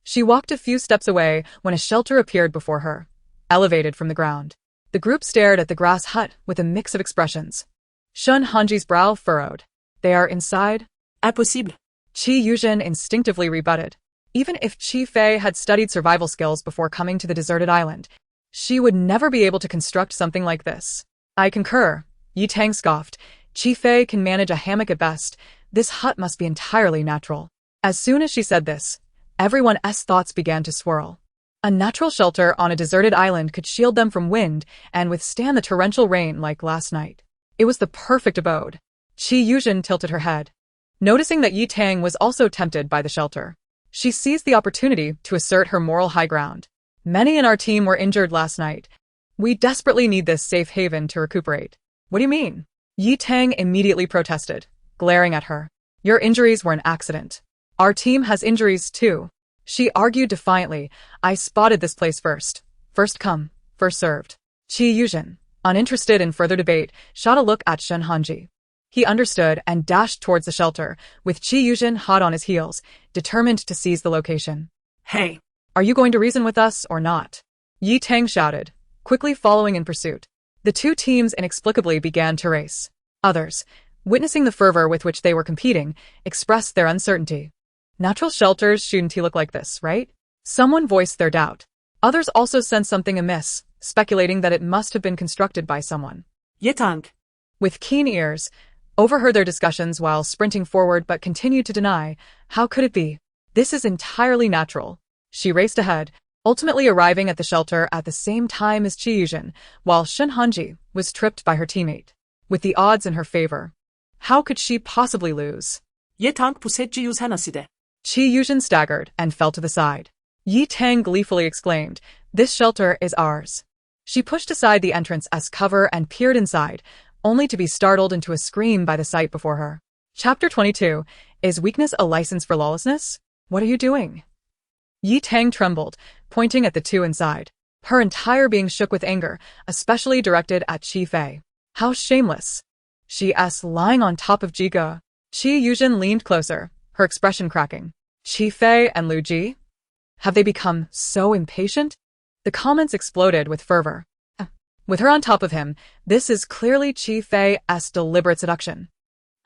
She walked a few steps away when a shelter appeared before her, elevated from the ground. The group stared at the grass hut with a mix of expressions. Shun Hanji's brow furrowed. They are inside? Impossible. Qi Yuzhen instinctively rebutted. Even if Qi Fei had studied survival skills before coming to the deserted island, she would never be able to construct something like this. I concur, Yi Tang scoffed. Qi Fei can manage a hammock at best. This hut must be entirely natural. As soon as she said this, everyone's thoughts began to swirl. A natural shelter on a deserted island could shield them from wind and withstand the torrential rain like last night. It was the perfect abode. Qi Yuzhen tilted her head. Noticing that Yi Tang was also tempted by the shelter, she seized the opportunity to assert her moral high ground. Many in our team were injured last night. We desperately need this safe haven to recuperate. What do you mean? Yi Tang immediately protested, glaring at her. Your injuries were an accident. Our team has injuries too. She argued defiantly. I spotted this place first. First come, first served. Qi Yuzhen, uninterested in further debate, shot a look at Shen Hanji. He understood and dashed towards the shelter, with Qi Yuzhen hot on his heels, determined to seize the location. Hey. Are you going to reason with us or not? Yi Tang shouted, quickly following in pursuit. The two teams inexplicably began to race. Others, witnessing the fervor with which they were competing, expressed their uncertainty. Natural shelters shouldn't look like this, right? Someone voiced their doubt. Others also sensed something amiss, speculating that it must have been constructed by someone. Yi Tang. With keen ears, overheard their discussions while sprinting forward but continued to deny. How could it be? This is entirely natural. She raced ahead, ultimately arriving at the shelter at the same time as Qi Yuzhen, while Shen Hanji was tripped by her teammate. With the odds in her favor, how could she possibly lose? Yi Tang possède hanaside. Qi Yuzhen staggered and fell to the side. Yi Tang gleefully exclaimed, This shelter is ours. She pushed aside the entrance as cover and peered inside, only to be startled into a scream by the sight before her. Chapter 22. Is weakness a license for lawlessness? What are you doing? Yi Tang trembled, pointing at the two inside. Her entire being shook with anger, especially directed at Qi Fei. How shameless. She's lying on top of Jiga. Qi Yuzhen leaned closer, her expression cracking. Qi Fei and Lu Ji? Have they become so impatient? The comments exploded with fervor. With her on top of him, this is clearly Qi Fei's deliberate seduction.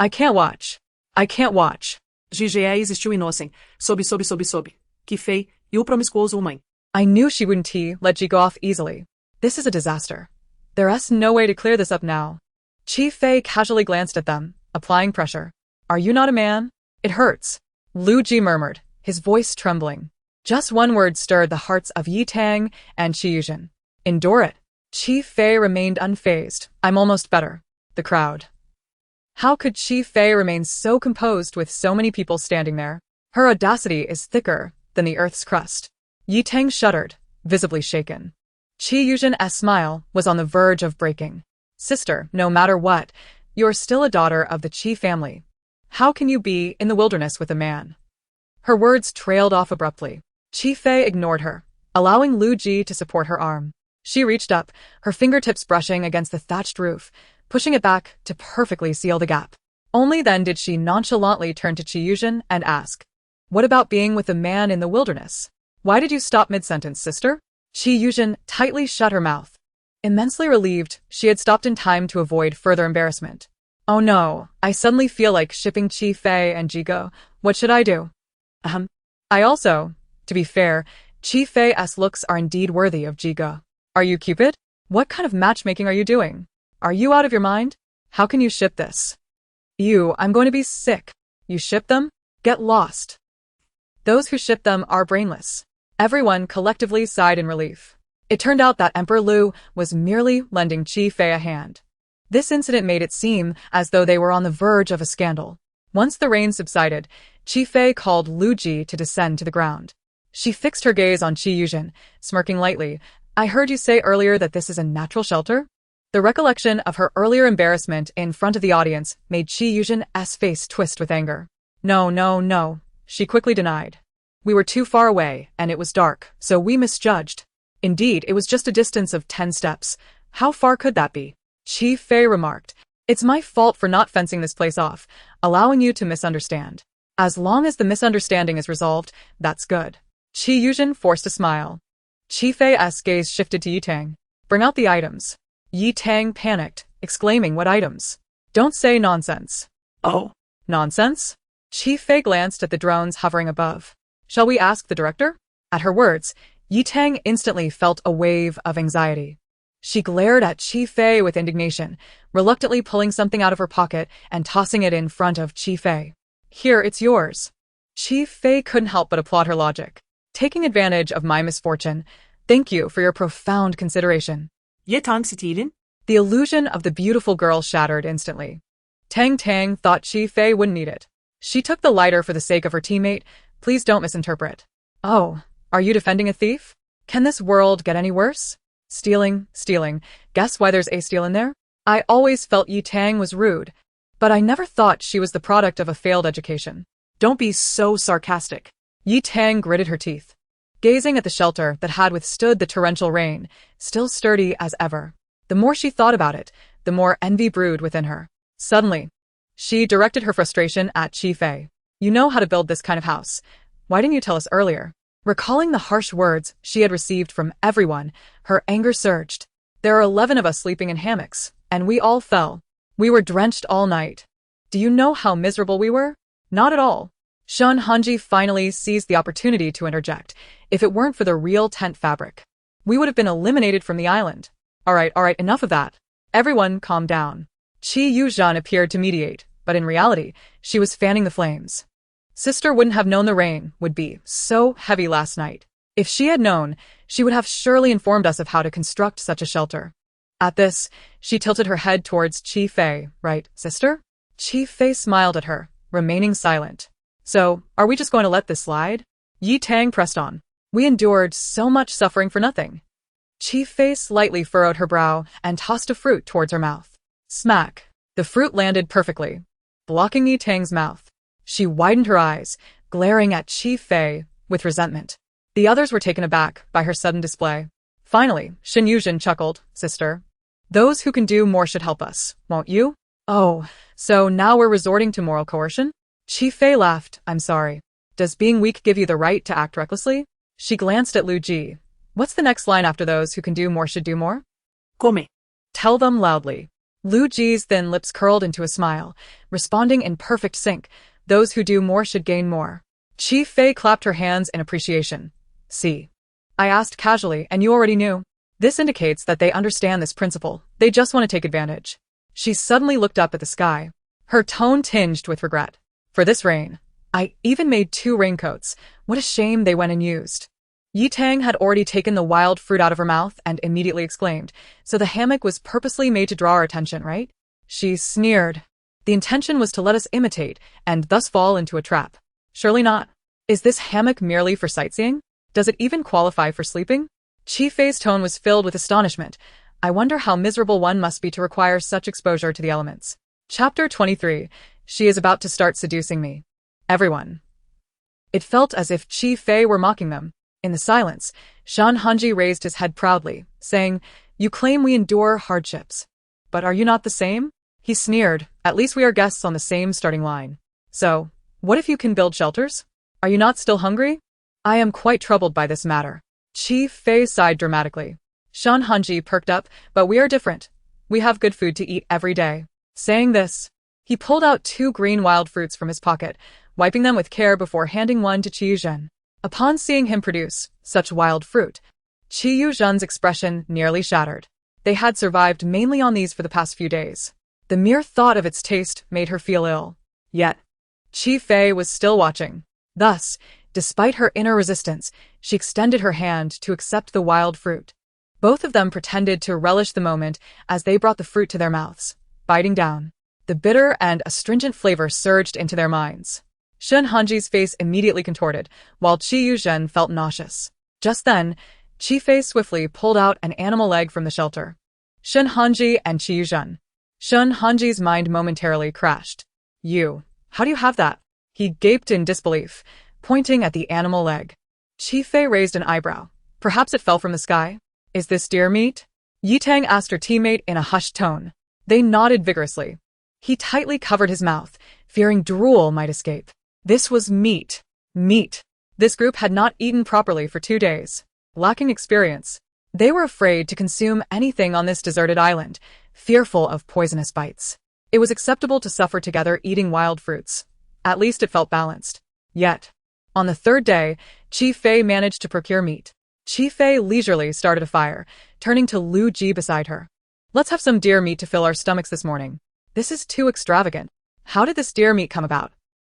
I can't watch. I can't watch. GGE existiu inocem. Sobe. Que fei, e o promiscuoso homem. I knew she wouldn't let Ji go off easily. This is a disaster. There's no way to clear this up now. Qi Fei casually glanced at them, applying pressure. Are you not a man? It hurts. Lu Ji murmured, his voice trembling. Just one word stirred the hearts of Yi Tang and Qi Yuzhen. Endure it. Qi Fei remained unfazed. I'm almost better. The crowd. How could Qi Fei remain so composed with so many people standing there? Her audacity is thicker than the earth's crust. Yi Tang shuddered, visibly shaken. Qi Yuzhen's smile was on the verge of breaking. Sister, no matter what, you're still a daughter of the Qi family. How can you be in the wilderness with a man? Her words trailed off abruptly. Qi Fei ignored her, allowing Lu Ji to support her arm. She reached up, her fingertips brushing against the thatched roof, pushing it back to perfectly seal the gap. Only then did she nonchalantly turn to Qi Yuzhen and ask, What about being with a man in the wilderness? Why did you stop mid-sentence, sister? Qi Yuzhen tightly shut her mouth. Immensely relieved, she had stopped in time to avoid further embarrassment. Oh no, I suddenly feel like shipping Qi Fei and Jigo. What should I do? I also, to be fair, Qi Fei's looks are indeed worthy of Jigo. Are you Cupid? What kind of matchmaking are you doing? Are you out of your mind? How can you ship this? I'm going to be sick. You ship them? Get lost. Those who ship them are brainless. Everyone collectively sighed in relief. It turned out that Emperor Lu was merely lending Qi Fei a hand. This incident made it seem as though they were on the verge of a scandal. Once the rain subsided, Qi Fei called Lu Ji to descend to the ground. She fixed her gaze on Qi Yuzhen, smirking lightly. I heard you say earlier that this is a natural shelter? The recollection of her earlier embarrassment in front of the audience made Qi Yuzhen's face twist with anger. No, no, no, she quickly denied. We were too far away, and it was dark, so we misjudged. Indeed, it was just a distance of 10 steps. How far could that be? Chi Fei remarked. It's my fault for not fencing this place off, allowing you to misunderstand. As long as the misunderstanding is resolved, that's good. Qi Yuzhen forced a smile. Chi Fei's gaze shifted to Yi Tang. Bring out the items. Yi Tang panicked, exclaiming, what items? Don't say nonsense. Oh. Nonsense? Chi Fei glanced at the drones hovering above. Shall we ask the director? At her words, Yi Tang instantly felt a wave of anxiety. She glared at Chi Fei with indignation, reluctantly pulling something out of her pocket and tossing it in front of Chi Fei. Here, it's yours. Chi Fei couldn't help but applaud her logic. Taking advantage of my misfortune, thank you for your profound consideration. Ye Tang Sitilin? The illusion of the beautiful girl shattered instantly. Tang Tang thought Chi Fei wouldn't need it. She took the lighter for the sake of her teammate. Please don't misinterpret. Oh, are you defending a thief? Can this world get any worse? Stealing. Guess why there's a steal in there? I always felt Yi Tang was rude, but I never thought she was the product of a failed education. Don't be so sarcastic. Yi Tang gritted her teeth, gazing at the shelter that had withstood the torrential rain, still sturdy as ever. The more she thought about it, the more envy brewed within her. Suddenly, she directed her frustration at Chi Fei. You know how to build this kind of house. Why didn't you tell us earlier? Recalling the harsh words she had received from everyone, her anger surged. There are 11 of us sleeping in hammocks, and we all fell. We were drenched all night. Do you know how miserable we were? Not at all. Shun Hanji finally seized the opportunity to interject. If it weren't for the real tent fabric, we would have been eliminated from the island. All right, enough of that. Everyone calm down. Qi Yuzhen appeared to mediate, but in reality, she was fanning the flames. Sister wouldn't have known the rain would be so heavy last night. If she had known, she would have surely informed us of how to construct such a shelter. At this, she tilted her head towards Chi Fei. Right, sister? Chi Fei smiled at her, remaining silent. So, are we just going to let this slide? Yi Tang pressed on. We endured so much suffering for nothing. Chi Fei slightly furrowed her brow and tossed a fruit towards her mouth. Smack. The fruit landed perfectly, blocking Yi Tang's mouth. She widened her eyes, glaring at Chi Fei with resentment. The others were taken aback by her sudden display. Finally, Shin Yuzhen chuckled. Sister, those who can do more should help us, won't you? Oh, so now we're resorting to moral coercion? Chi Fei laughed. I'm sorry. Does being weak give you the right to act recklessly? She glanced at Lu Ji. What's the next line after those who can do more should do more? Come. Tell them loudly. Lu Ji's thin lips curled into a smile, responding in perfect sync. Those who do more should gain more. Chi Fei clapped her hands in appreciation. See. I asked casually, and you already knew. This indicates that they understand this principle. They just want to take advantage. She suddenly looked up at the sky, her tone tinged with regret. For this rain, I even made 2 raincoats. What a shame they went unused. Yi Tang had already taken the wild fruit out of her mouth and immediately exclaimed, so the hammock was purposely made to draw our attention, right? She sneered. The intention was to let us imitate and thus fall into a trap. Surely not. Is this hammock merely for sightseeing? Does it even qualify for sleeping? Chi Fei's tone was filled with astonishment. I wonder how miserable one must be to require such exposure to the elements. Chapter 23. She is about to start seducing me. Everyone. It felt as if Chi Fei were mocking them. In the silence, Shan Hanji raised his head proudly, saying, You claim we endure hardships. But are you not the same? He sneered. At least we are guests on the same starting line. So, what if you can build shelters? Are you not still hungry? I am quite troubled by this matter. Chi Fei sighed dramatically. Shan Hanji perked up, but we are different. We have good food to eat every day. Saying this, he pulled out 2 green wild fruits from his pocket, wiping them with care before handing one to Qi Yuzhen. Upon seeing him produce such wild fruit, Qi Yuzhen's expression nearly shattered. They had survived mainly on these for the past few days. The mere thought of its taste made her feel ill. Yet, Chi Fei was still watching. Thus, despite her inner resistance, she extended her hand to accept the wild fruit. Both of them pretended to relish the moment as they brought the fruit to their mouths, biting down. The bitter and astringent flavor surged into their minds. Shen Hanji's face immediately contorted, while Qi Yuzhen felt nauseous. Just then, Chi Fei swiftly pulled out an animal leg from the shelter. Shen Hanji and Qi Yuzhen. Shen Hanji's mind momentarily crashed. How do you have that? He gaped in disbelief, pointing at the animal leg. Chi Fei raised an eyebrow. Perhaps it fell from the sky? Is this deer meat? Yi Tang asked her teammate in a hushed tone. They nodded vigorously. He tightly covered his mouth, fearing drool might escape. This was meat. Meat. This group had not eaten properly for 2 days. Lacking experience, they were afraid to consume anything on this deserted island, fearful of poisonous bites. It was acceptable to suffer together eating wild fruits. At least it felt balanced. Yet, on the 3rd day, Chi Fei managed to procure meat. Chi Fei leisurely started a fire, turning to Lu Ji beside her. Let's have some deer meat to fill our stomachs this morning. This is too extravagant. How did this deer meat come about?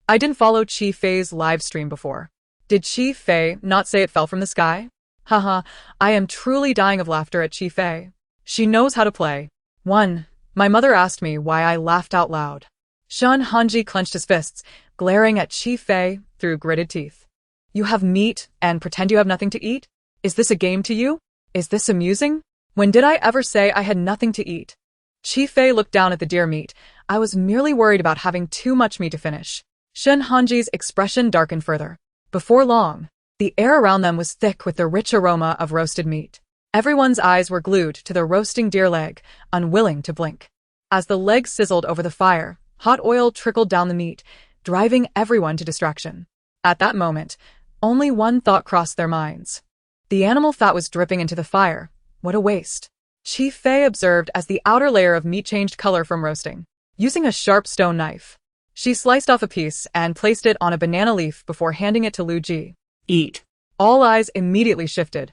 I didn't follow Chi Fei's live stream before. Did Chi Fei not say it fell from the sky? Haha, I am truly dying of laughter at Chi Fei. She knows how to play. 1. My mother asked me why I laughed out loud. Shun Hanji clenched his fists, glaring at Chi Fei through gritted teeth. You have meat and pretend you have nothing to eat? Is this a game to you? Is this amusing? When did I ever say I had nothing to eat? Chi Fei looked down at the deer meat. I was merely worried about having too much meat to finish. Shun Hanji's expression darkened further. Before long, the air around them was thick with the rich aroma of roasted meat. Everyone's eyes were glued to the roasting deer leg, unwilling to blink. As the leg sizzled over the fire, hot oil trickled down the meat, driving everyone to distraction. At that moment, only one thought crossed their minds. The animal fat was dripping into the fire. What a waste. Chi Fei observed as the outer layer of meat changed color from roasting. Using a sharp stone knife, she sliced off a piece and placed it on a banana leaf before handing it to Lu Ji. Eat. All eyes immediately shifted,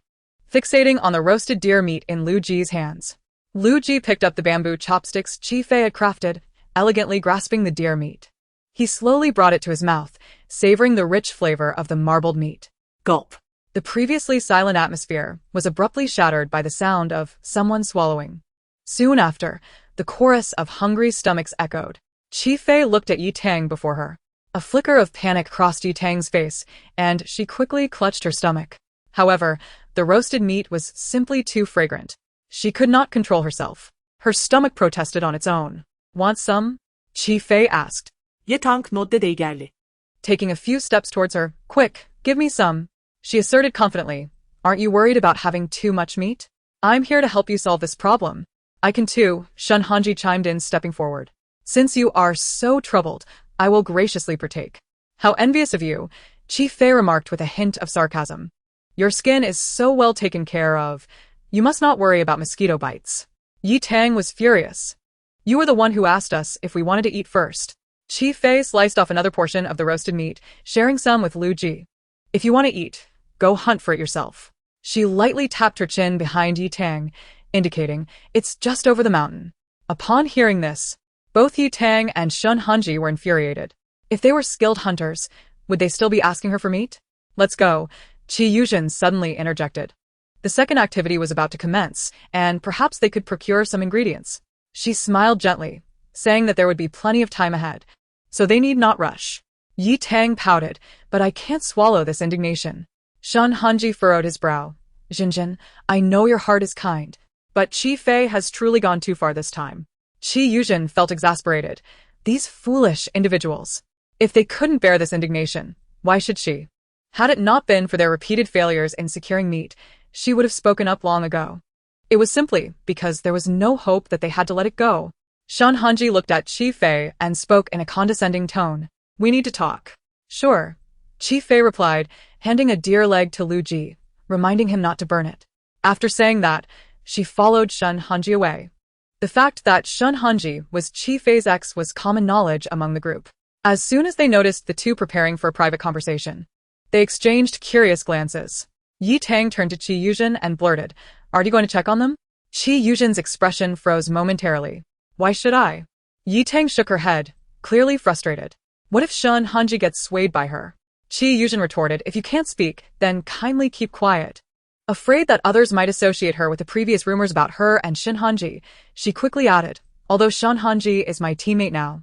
fixating on the roasted deer meat in Lu Ji's hands. Lu Ji picked up the bamboo chopsticks Chi Fei had crafted, elegantly grasping the deer meat. He slowly brought it to his mouth, savoring the rich flavor of the marbled meat. Gulp. The previously silent atmosphere was abruptly shattered by the sound of someone swallowing. Soon after, the chorus of hungry stomachs echoed. Chi Fei looked at Yi Tang before her. A flicker of panic crossed Yi Tang's face, and she quickly clutched her stomach. However, the roasted meat was simply too fragrant. She could not control herself. Her stomach protested on its own. Want some? Chi Fei asked. Ye Tang nodde dey geldi. Taking a few steps towards her. Quick, give me some. She asserted confidently. Aren't you worried about having too much meat? I'm here to help you solve this problem. I can too, Shun Hanji chimed in, stepping forward. Since you are so troubled, I will graciously partake. How envious of you, Chi Fei remarked with a hint of sarcasm. Your skin is so well taken care of. You must not worry about mosquito bites. Yi Tang was furious. You were the one who asked us if we wanted to eat first. Chi Fei sliced off another portion of the roasted meat, sharing some with Lu Ji. If you want to eat, go hunt for it yourself. She lightly tapped her chin behind Yi Tang, indicating it's just over the mountain. Upon hearing this, both Yi Tang and Shun Hanji were infuriated. If they were skilled hunters, would they still be asking her for meat? Let's go, Qi Yuzhen suddenly interjected. The second activity was about to commence, and perhaps they could procure some ingredients. She smiled gently, saying that there would be plenty of time ahead, so they need not rush. Yi Tang pouted, but I can't swallow this indignation. Shun Hanji furrowed his brow. Jinjin, I know your heart is kind, but Chi Fei has truly gone too far this time. Qi Yuzhen felt exasperated. These foolish individuals. If they couldn't bear this indignation, why should she? Had it not been for their repeated failures in securing meat, she would have spoken up long ago. It was simply because there was no hope that they had to let it go. Shun Hanji looked at Chi Fei and spoke in a condescending tone. We need to talk. Sure. Chi Fei replied, handing a deer leg to Lu Ji, reminding him not to burn it. After saying that, she followed Shun Hanji away. The fact that Shun Hanji was Chi Fei's ex was common knowledge among the group. As soon as they noticed the two preparing for a private conversation, they exchanged curious glances. Yi Tang turned to Qi Yuzhen and blurted, Are you going to check on them? Qi Yuzhen's expression froze momentarily. Why should I? Yi Tang shook her head, clearly frustrated. What if Shun Hanji gets swayed by her? Qi Yuzhen retorted, If you can't speak, then kindly keep quiet. Afraid that others might associate her with the previous rumors about her and Shun Hanji, she quickly added, Although Shun Hanji is my teammate now,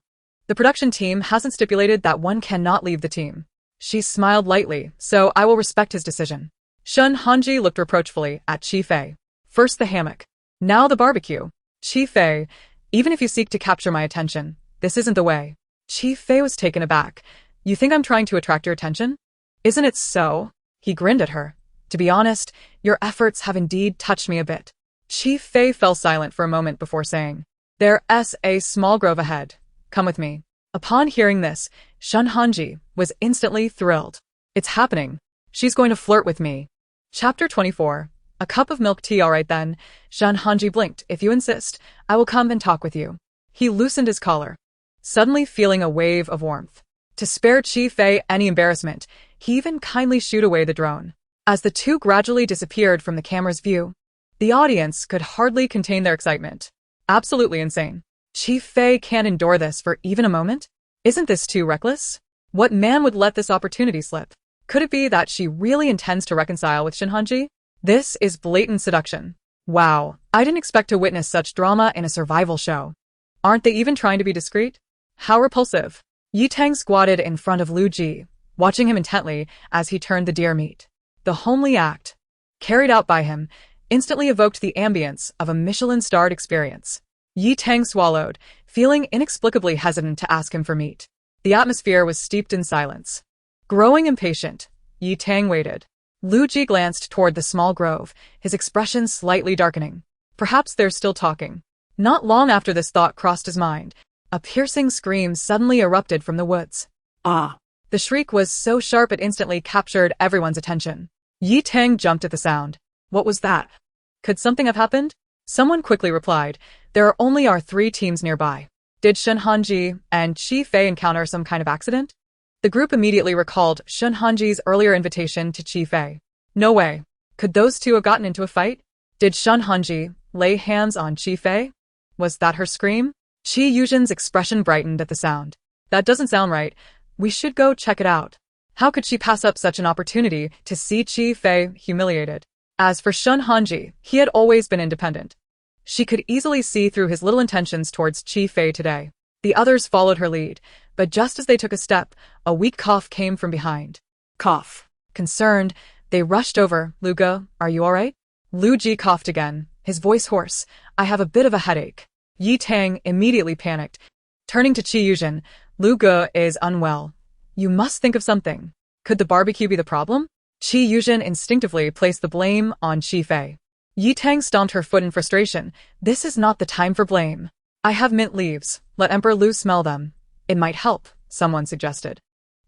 the production team hasn't stipulated that one cannot leave the team. She smiled lightly, so I will respect his decision. Shun Hanji looked reproachfully at Chi Fei. First the hammock, now the barbecue. Chi Fei, even if you seek to capture my attention, this isn't the way. Chi Fei was taken aback. You think I'm trying to attract your attention? Isn't it so? He grinned at her. To be honest, your efforts have indeed touched me a bit. Chi Fei fell silent for a moment before saying, There's a small grove ahead. Come with me. Upon hearing this, Shun Hanji was instantly thrilled. It's happening. She's going to flirt with me. Chapter 24. A cup of milk tea, alright then. Shun Hanji blinked. If you insist, I will come and talk with you. He loosened his collar, suddenly feeling a wave of warmth. To spare Chi Fei any embarrassment, he even kindly shooed away the drone. As the two gradually disappeared from the camera's view, the audience could hardly contain their excitement. Absolutely insane. Chi Fei can't endure this for even a moment? Isn't this too reckless? What man would let this opportunity slip? Could it be that she really intends to reconcile with Shun Hanji? This is blatant seduction. Wow, I didn't expect to witness such drama in a survival show. Aren't they even trying to be discreet? How repulsive. Yi Tang squatted in front of Lu Ji, watching him intently as he turned the deer meat. The homely act, carried out by him, instantly evoked the ambience of a Michelin-starred experience. Yi Tang swallowed, feeling inexplicably hesitant to ask him for meat. The atmosphere was steeped in silence. Growing impatient, Yi Tang waited. Lu Ji glanced toward the small grove, his expression slightly darkening. Perhaps they're still talking. Not long after this thought crossed his mind, a piercing scream suddenly erupted from the woods. Ah! The shriek was so sharp it instantly captured everyone's attention. Yi Tang jumped at the sound. What was that? Could something have happened? Someone quickly replied, There are only our 3 teams nearby. Did Shun Hanji and Chi Fei encounter some kind of accident? The group immediately recalled Shun Hanji's earlier invitation to Chi Fei. No way. Could those two have gotten into a fight? Did Shun Hanji lay hands on Chi Fei? Was that her scream? Chi Yuzhen's expression brightened at the sound. That doesn't sound right. We should go check it out. How could she pass up such an opportunity to see Chi Fei humiliated? As for Shun Hanji, he had always been independent. She could easily see through his little intentions towards Chi Fei today. The others followed her lead, but just as they took a step, a weak cough came from behind. Cough. Concerned, they rushed over. Lu Ge, are you alright? Lu Ji coughed again, his voice hoarse. I have a bit of a headache. Yi Tang immediately panicked. Turning to Chi Yuzhen, Lu Ge is unwell. You must think of something. Could the barbecue be the problem? Chi Yuzhen instinctively placed the blame on Chi Fei. Yi Tang stomped her foot in frustration. This is not the time for blame. I have mint leaves. Let Emperor Lu smell them. It might help, someone suggested.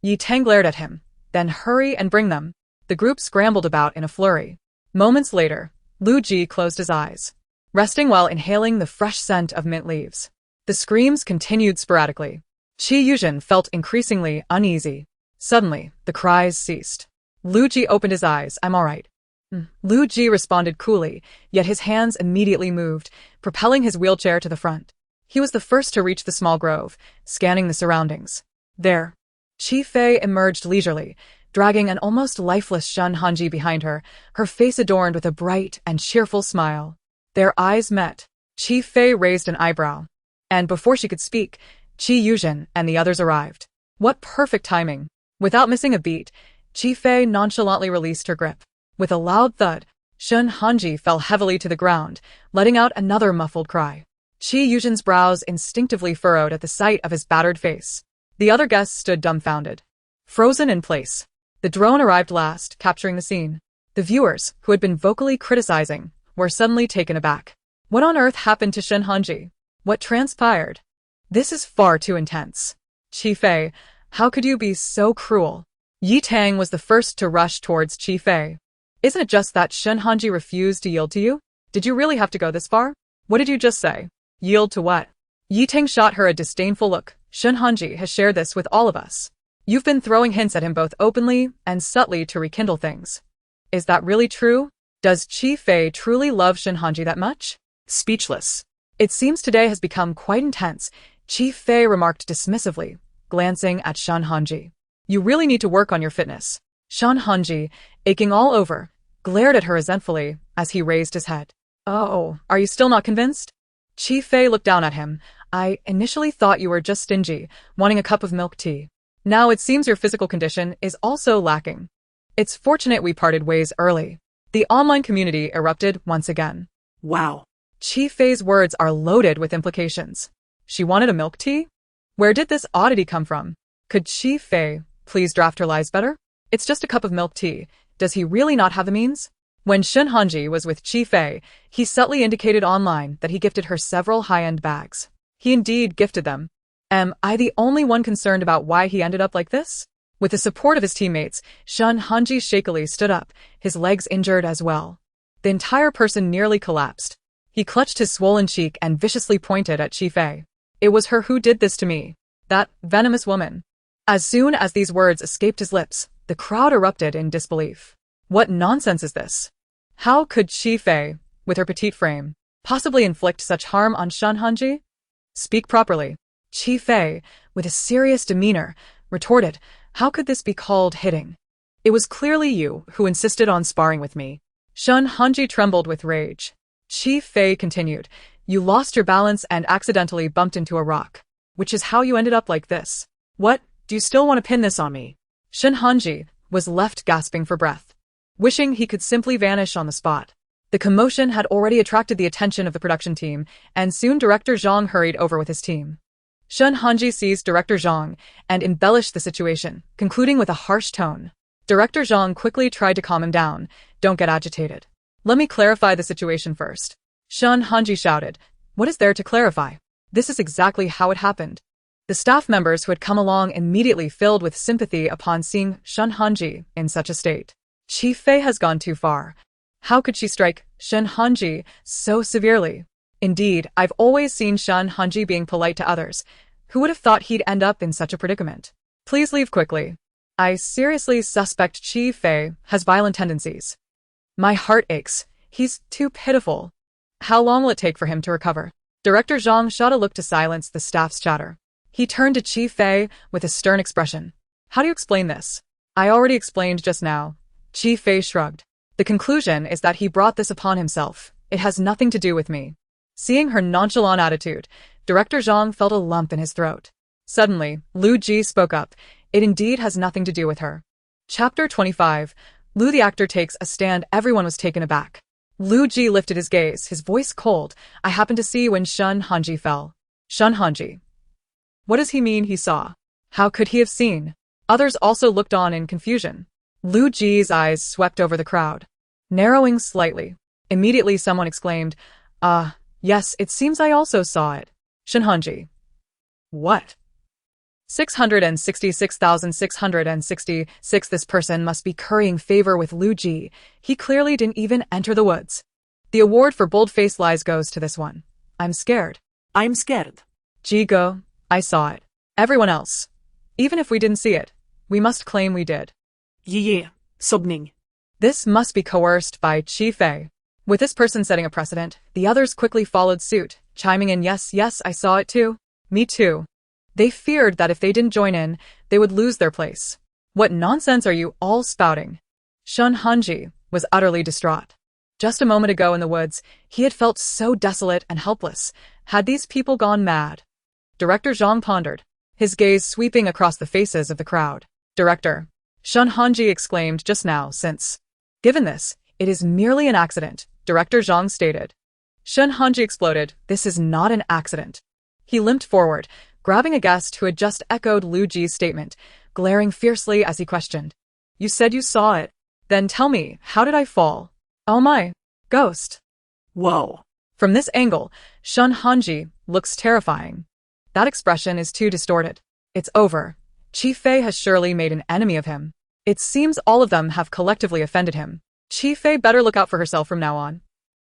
Yi Tang glared at him. Then hurry and bring them. The group scrambled about in a flurry. Moments later, Lu Ji closed his eyes, resting while inhaling the fresh scent of mint leaves. The screams continued sporadically. Chi Yuzhen felt increasingly uneasy. Suddenly, the cries ceased. Lu Ji opened his eyes. I'm alright. Lu Ji responded coolly, yet his hands immediately moved, propelling his wheelchair to the front. He was the first to reach the small grove, scanning the surroundings. There, Chi Fei emerged leisurely, dragging an almost lifeless Shun Hanji behind her, her face adorned with a bright and cheerful smile. Their eyes met. Chi Fei raised an eyebrow. And before she could speak, Chi Yuzhen and the others arrived. What perfect timing! Without missing a beat, Chi Fei nonchalantly released her grip. With a loud thud, Shun Hanji fell heavily to the ground, letting out another muffled cry. Chi Yuzhen's brows instinctively furrowed at the sight of his battered face. The other guests stood dumbfounded, frozen in place. The drone arrived last, capturing the scene. The viewers, who had been vocally criticizing, were suddenly taken aback. What on earth happened to Shun Hanji? What transpired? This is far too intense. Chi Fei, how could you be so cruel? Yi Tang was the first to rush towards Chi Fei. Isn't it just that Shun Hanji refused to yield to you? Did you really have to go this far? What did you just say? Yield to what? Yi Tang shot her a disdainful look. Shun Hanji has shared this with all of us. You've been throwing hints at him both openly and subtly to rekindle things. Is that really true? Does Chi Fei truly love Shun Hanji that much? Speechless. It seems today has become quite intense, Chi Fei remarked dismissively, glancing at Shun Hanji. You really need to work on your fitness. Shun Hanji, aching all over, glared at her resentfully as he raised his head. Oh, are you still not convinced? Chi Fei looked down at him. I initially thought you were just stingy, wanting a cup of milk tea. Now it seems your physical condition is also lacking. It's fortunate we parted ways early. The online community erupted once again. Wow. Chi Fei's words are loaded with implications. She wanted a milk tea? Where did this oddity come from? Could Chi Fei please draft her lies better? It's just a cup of milk tea. Does he really not have the means? When Shen Hanji was with Chi Fei, he subtly indicated online that he gifted her several high-end bags. He indeed gifted them. Am I the only one concerned about why he ended up like this? With the support of his teammates, Shen Hanji shakily stood up, his legs injured as well. The entire person nearly collapsed. He clutched his swollen cheek and viciously pointed at Chi Fei. It was her who did this to me. That venomous woman. As soon as these words escaped his lips, the crowd erupted in disbelief. What nonsense is this? How could Chi Fei, with her petite frame, possibly inflict such harm on Shen Hanji? Speak properly. Chi Fei, with a serious demeanor, retorted, how could this be called hitting? It was clearly you who insisted on sparring with me. Shen Hanji trembled with rage. Chi Fei continued, you lost your balance and accidentally bumped into a rock, which is how you ended up like this. What, do you still want to pin this on me? Shen Hanji was left gasping for breath, wishing he could simply vanish on the spot. The commotion had already attracted the attention of the production team, and soon Director Zhang hurried over with his team. Shen Hanji seized Director Zhang and embellished the situation, concluding with a harsh tone. Director Zhang quickly tried to calm him down. Don't get agitated. Let me clarify the situation first. Shen Hanji shouted. What is there to clarify? This is exactly how it happened. The staff members who had come along immediately filled with sympathy upon seeing Shen Hanji in such a state. Chi Fei has gone too far. How could she strike Shen Hanji so severely? Indeed, I've always seen Shen Hanji being polite to others. Who would have thought he'd end up in such a predicament? Please leave quickly. I seriously suspect Chi Fei has violent tendencies. My heart aches. He's too pitiful. How long will it take for him to recover? Director Zhang shot a look to silence the staff's chatter. He turned to Chi Fei with a stern expression. How do you explain this? I already explained just now. Chi Fei shrugged. The conclusion is that he brought this upon himself. It has nothing to do with me. Seeing her nonchalant attitude, Director Zhang felt a lump in his throat. Suddenly, Lu Ji spoke up. It indeed has nothing to do with her. Chapter 25. Lu the actor takes a stand. Everyone was taken aback. Lu Ji lifted his gaze, his voice cold. I happened to see when Shen Hanji fell. Shen Hanji. What does he mean he saw? How could he have seen? Others also looked on in confusion. Lu Ji's eyes swept over the crowd, narrowing slightly. Immediately someone exclaimed, yes, it seems I also saw it. Shen Hanji. What? 666,666. This person must be currying favor with Lu Ji. He clearly didn't even enter the woods. The award for bold-faced lies goes to this one. I'm scared. I'm scared. Ji Go, I saw it. Everyone else. Even if we didn't see it, we must claim we did. Yeah, Sobning. This must be coerced by Chi Fei. With this person setting a precedent, the others quickly followed suit, chiming in yes, I saw it too. Me too. They feared that if they didn't join in, they would lose their place. What nonsense are you all spouting? Shen Hanji was utterly distraught. Just a moment ago in the woods, he had felt so desolate and helpless. Had these people gone mad? Director Zhang pondered, his gaze sweeping across the faces of the crowd. Director, Shen Hanji exclaimed just now since. Given this, it is merely an accident, Director Zhang stated. Shen Hanji exploded. This is not an accident. He limped forward, grabbing a guest who had just echoed Lu Ji's statement, glaring fiercely as he questioned. You said you saw it. Then tell me, how did I fall? Oh my, ghost. Whoa. From this angle, Shen Hanji looks terrifying. That expression is too distorted. It's over. Chi Fei has surely made an enemy of him. It seems all of them have collectively offended him. Chi Fei better look out for herself from now on.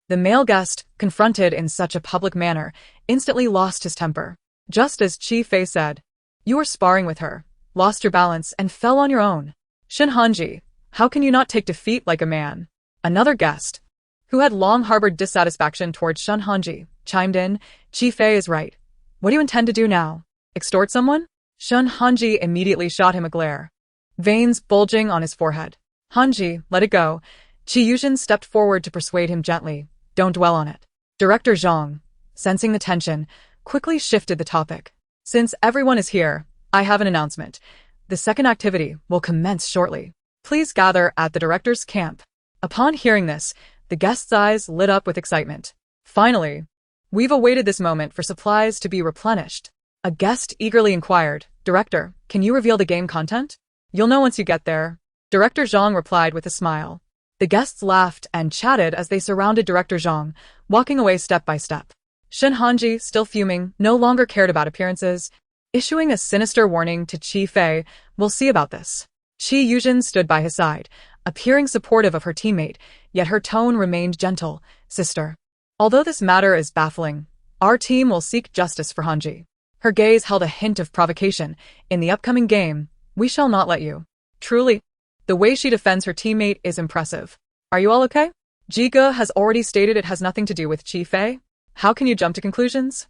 The male guest, confronted in such a public manner, instantly lost his temper. Just as Chi Fei said, you were sparring with her, lost your balance, and fell on your own. Shen Hanji, how can you not take defeat like a man? Another guest, who had long harbored dissatisfaction towards Shen Hanji, chimed in, Chi Fei is right. What do you intend to do now? Extort someone? Shen Hanji immediately shot him a glare, veins bulging on his forehead. Hanji, let it go. Chi Yuzhen stepped forward to persuade him gently. Don't dwell on it. Director Zhang, sensing the tension, quickly shifted the topic. Since everyone is here, I have an announcement. The second activity will commence shortly. Please gather at the director's camp. Upon hearing this, the guests' eyes lit up with excitement. Finally, we've awaited this moment for supplies to be replenished. A guest eagerly inquired, Director, can you reveal the game content? You'll know once you get there. Director Zhang replied with a smile. The guests laughed and chatted as they surrounded Director Zhang, walking away step by step. Shen Hanji, still fuming, no longer cared about appearances, issuing a sinister warning to Qi Fei. We'll see about this. Qi Yuzhen stood by his side, appearing supportive of her teammate, yet her tone remained gentle. Sister. Although this matter is baffling, our team will seek justice for Hanji. Her gaze held a hint of provocation. In the upcoming game, we shall not let you. Truly, the way she defends her teammate is impressive. Are you all okay? Jiga has already stated it has nothing to do with Qi Fei. How can you jump to conclusions?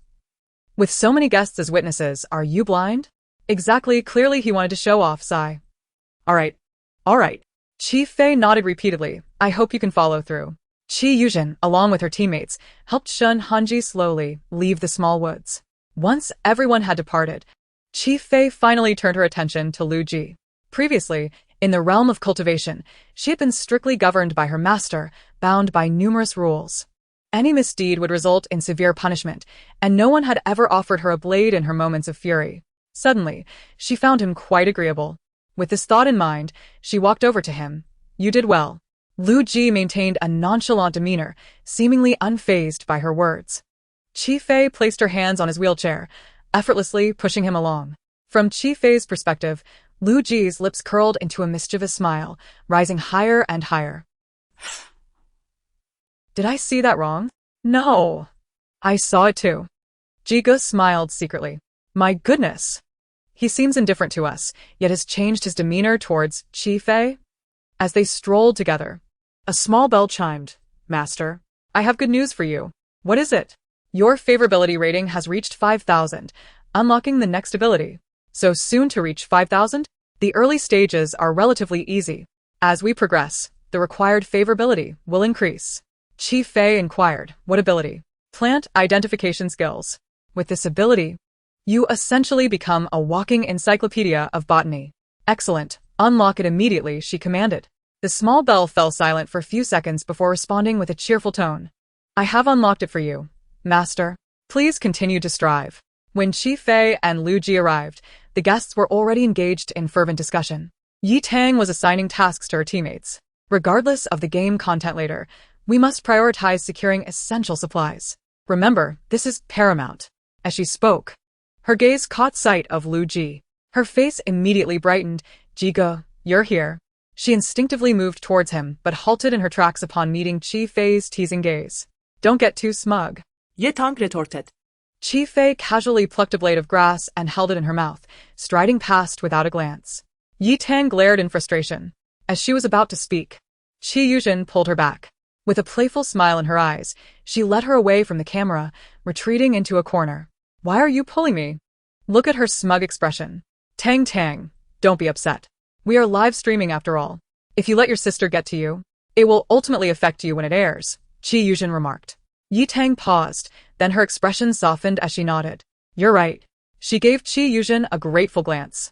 With so many guests as witnesses, are you blind? Exactly, clearly he wanted to show off, sigh. Alright. Qi Fei nodded repeatedly. I hope you can follow through. Qi Yuzhen, along with her teammates, helped Shen Hanji slowly leave the small woods. Once everyone had departed, Qi Fei finally turned her attention to Lu Ji. Previously, in the realm of cultivation, she had been strictly governed by her master, bound by numerous rules. Any misdeed would result in severe punishment, and no one had ever offered her a blade in her moments of fury. Suddenly, she found him quite agreeable. With this thought in mind, she walked over to him. You did well. Lu Ji maintained a nonchalant demeanor, seemingly unfazed by her words. Qi Fei placed her hands on his wheelchair, effortlessly pushing him along. From Qi Fei's perspective, Lu Ji's lips curled into a mischievous smile, rising higher and higher. Did I see that wrong? No. I saw it too. Jiga smiled secretly. My goodness. He seems indifferent to us, yet has changed his demeanor towards Qi Fei. As they strolled together, a small bell chimed. Master, I have good news for you. What is it? Your favorability rating has reached 5,000, unlocking the next ability. So soon to reach 5,000? The early stages are relatively easy. As we progress, the required favorability will increase. Qi Fei inquired, what ability? Plant identification skills. With this ability, you essentially become a walking encyclopedia of botany. Excellent. Unlock it immediately, she commanded. The small bell fell silent for a few seconds before responding with a cheerful tone. I have unlocked it for you, Master. Please continue to strive. When Qi Fei and Lu Ji arrived, the guests were already engaged in fervent discussion. Yi Tang was assigning tasks to her teammates. Regardless of the game content later, we must prioritize securing essential supplies. Remember, this is paramount. As she spoke, her gaze caught sight of Lu Ji. Her face immediately brightened. Jiga, you're here. She instinctively moved towards him, but halted in her tracks upon meeting Qi Fei's teasing gaze. Don't get too smug. Ye Tang retorted. Qi Fei casually plucked a blade of grass and held it in her mouth, striding past without a glance. Yi Tang glared in frustration. As she was about to speak, Qi Yuzhen pulled her back. With a playful smile in her eyes, she led her away from the camera, retreating into a corner. Why are you pulling me? Look at her smug expression. Tang, don't be upset. We are live streaming after all. If you let your sister get to you, it will ultimately affect you when it airs, Qi Yuzhen remarked. Yi Tang paused, then her expression softened as she nodded. You're right. She gave Qi Yuzhen a grateful glance.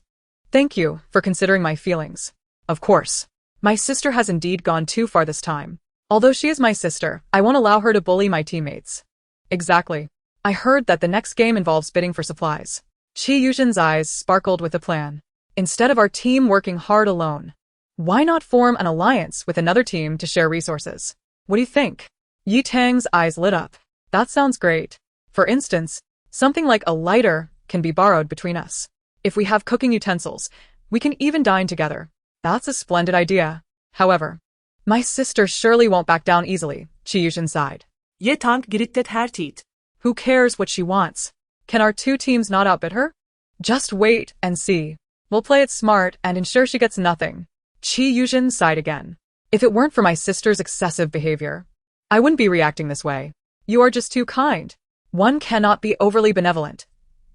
Thank you for considering my feelings. Of course. My sister has indeed gone too far this time. Although she is my sister, I won't allow her to bully my teammates. Exactly. I heard that the next game involves bidding for supplies. Qi Yuzhen's eyes sparkled with a plan. Instead of our team working hard alone, why not form an alliance with another team to share resources? What do you think? Yi Tang's eyes lit up. That sounds great. For instance, something like a lighter can be borrowed between us. If we have cooking utensils, we can even dine together. That's a splendid idea. However, my sister surely won't back down easily, Qi Yuzhen sighed. Ye Tang gritted her teeth. Who cares what she wants? Can our two teams not outbid her? Just wait and see. We'll play it smart and ensure she gets nothing. Qi Yuzhen sighed again. If it weren't for my sister's excessive behavior, I wouldn't be reacting this way. You are just too kind. One cannot be overly benevolent.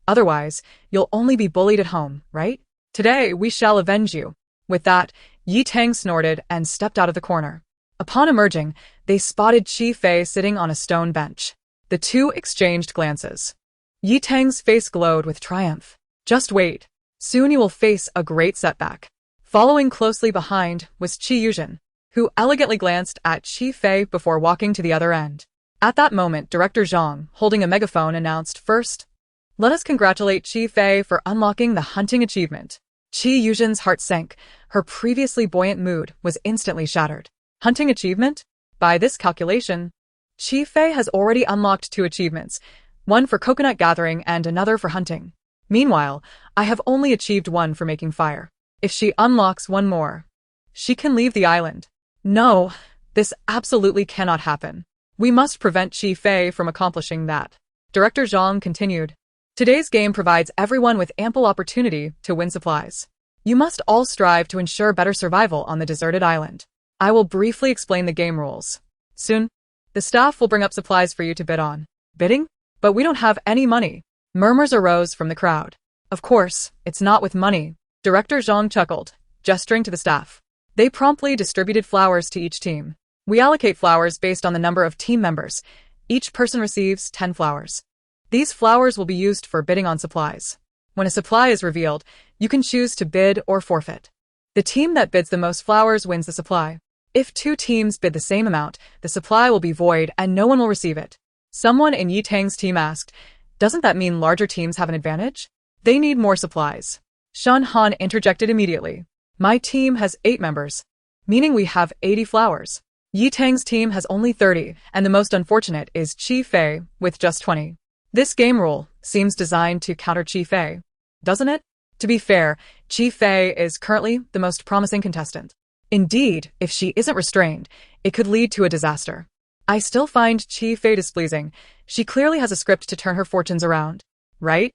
Otherwise, you'll only be bullied at home, right? Today, we shall avenge you. With that, Yi Tang snorted and stepped out of the corner. Upon emerging, they spotted Qi Fei sitting on a stone bench. The two exchanged glances. Yi Tang's face glowed with triumph. Just wait. Soon you will face a great setback. Following closely behind was Qi Yuzhen, who elegantly glanced at Qi Fei before walking to the other end. At that moment, Director Zhang, holding a megaphone, announced, First, Let us congratulate Qi Fei for unlocking the hunting achievement. Qi Yuzhen's heart sank. Her previously buoyant mood was instantly shattered. Hunting achievement? By this calculation, Qi Fei has already unlocked 2 achievements, one for coconut gathering and another for hunting. Meanwhile, I have only achieved 1 for making fire. If she unlocks 1 more, she can leave the island. No, this absolutely cannot happen. We must prevent Qi Fei from accomplishing that. Director Zhang continued. Today's game provides everyone with ample opportunity to win supplies. You must all strive to ensure better survival on the deserted island. I will briefly explain the game rules. Soon, the staff will bring up supplies for you to bid on. Bidding? But we don't have any money. Murmurs arose from the crowd. Of course, it's not with money. Director Zhang chuckled, gesturing to the staff. They promptly distributed flowers to each team. We allocate flowers based on the number of team members. Each person receives 10 flowers. These flowers will be used for bidding on supplies. When a supply is revealed, you can choose to bid or forfeit. The team that bids the most flowers wins the supply. If 2 teams bid the same amount, the supply will be void and no one will receive it. Someone in Yi Tang's team asked, doesn't that mean larger teams have an advantage? They need more supplies. Shan Han interjected immediately. My team has 8 members, meaning we have 80 flowers. Yi Tang's team has only 30, and the most unfortunate is Qi Fei with just 20. This game rule seems designed to counter Qi Fei, doesn't it? To be fair, Qi Fei is currently the most promising contestant. Indeed, if she isn't restrained, it could lead to a disaster. I still find Qi Fei displeasing. She clearly has a script to turn her fortunes around, right?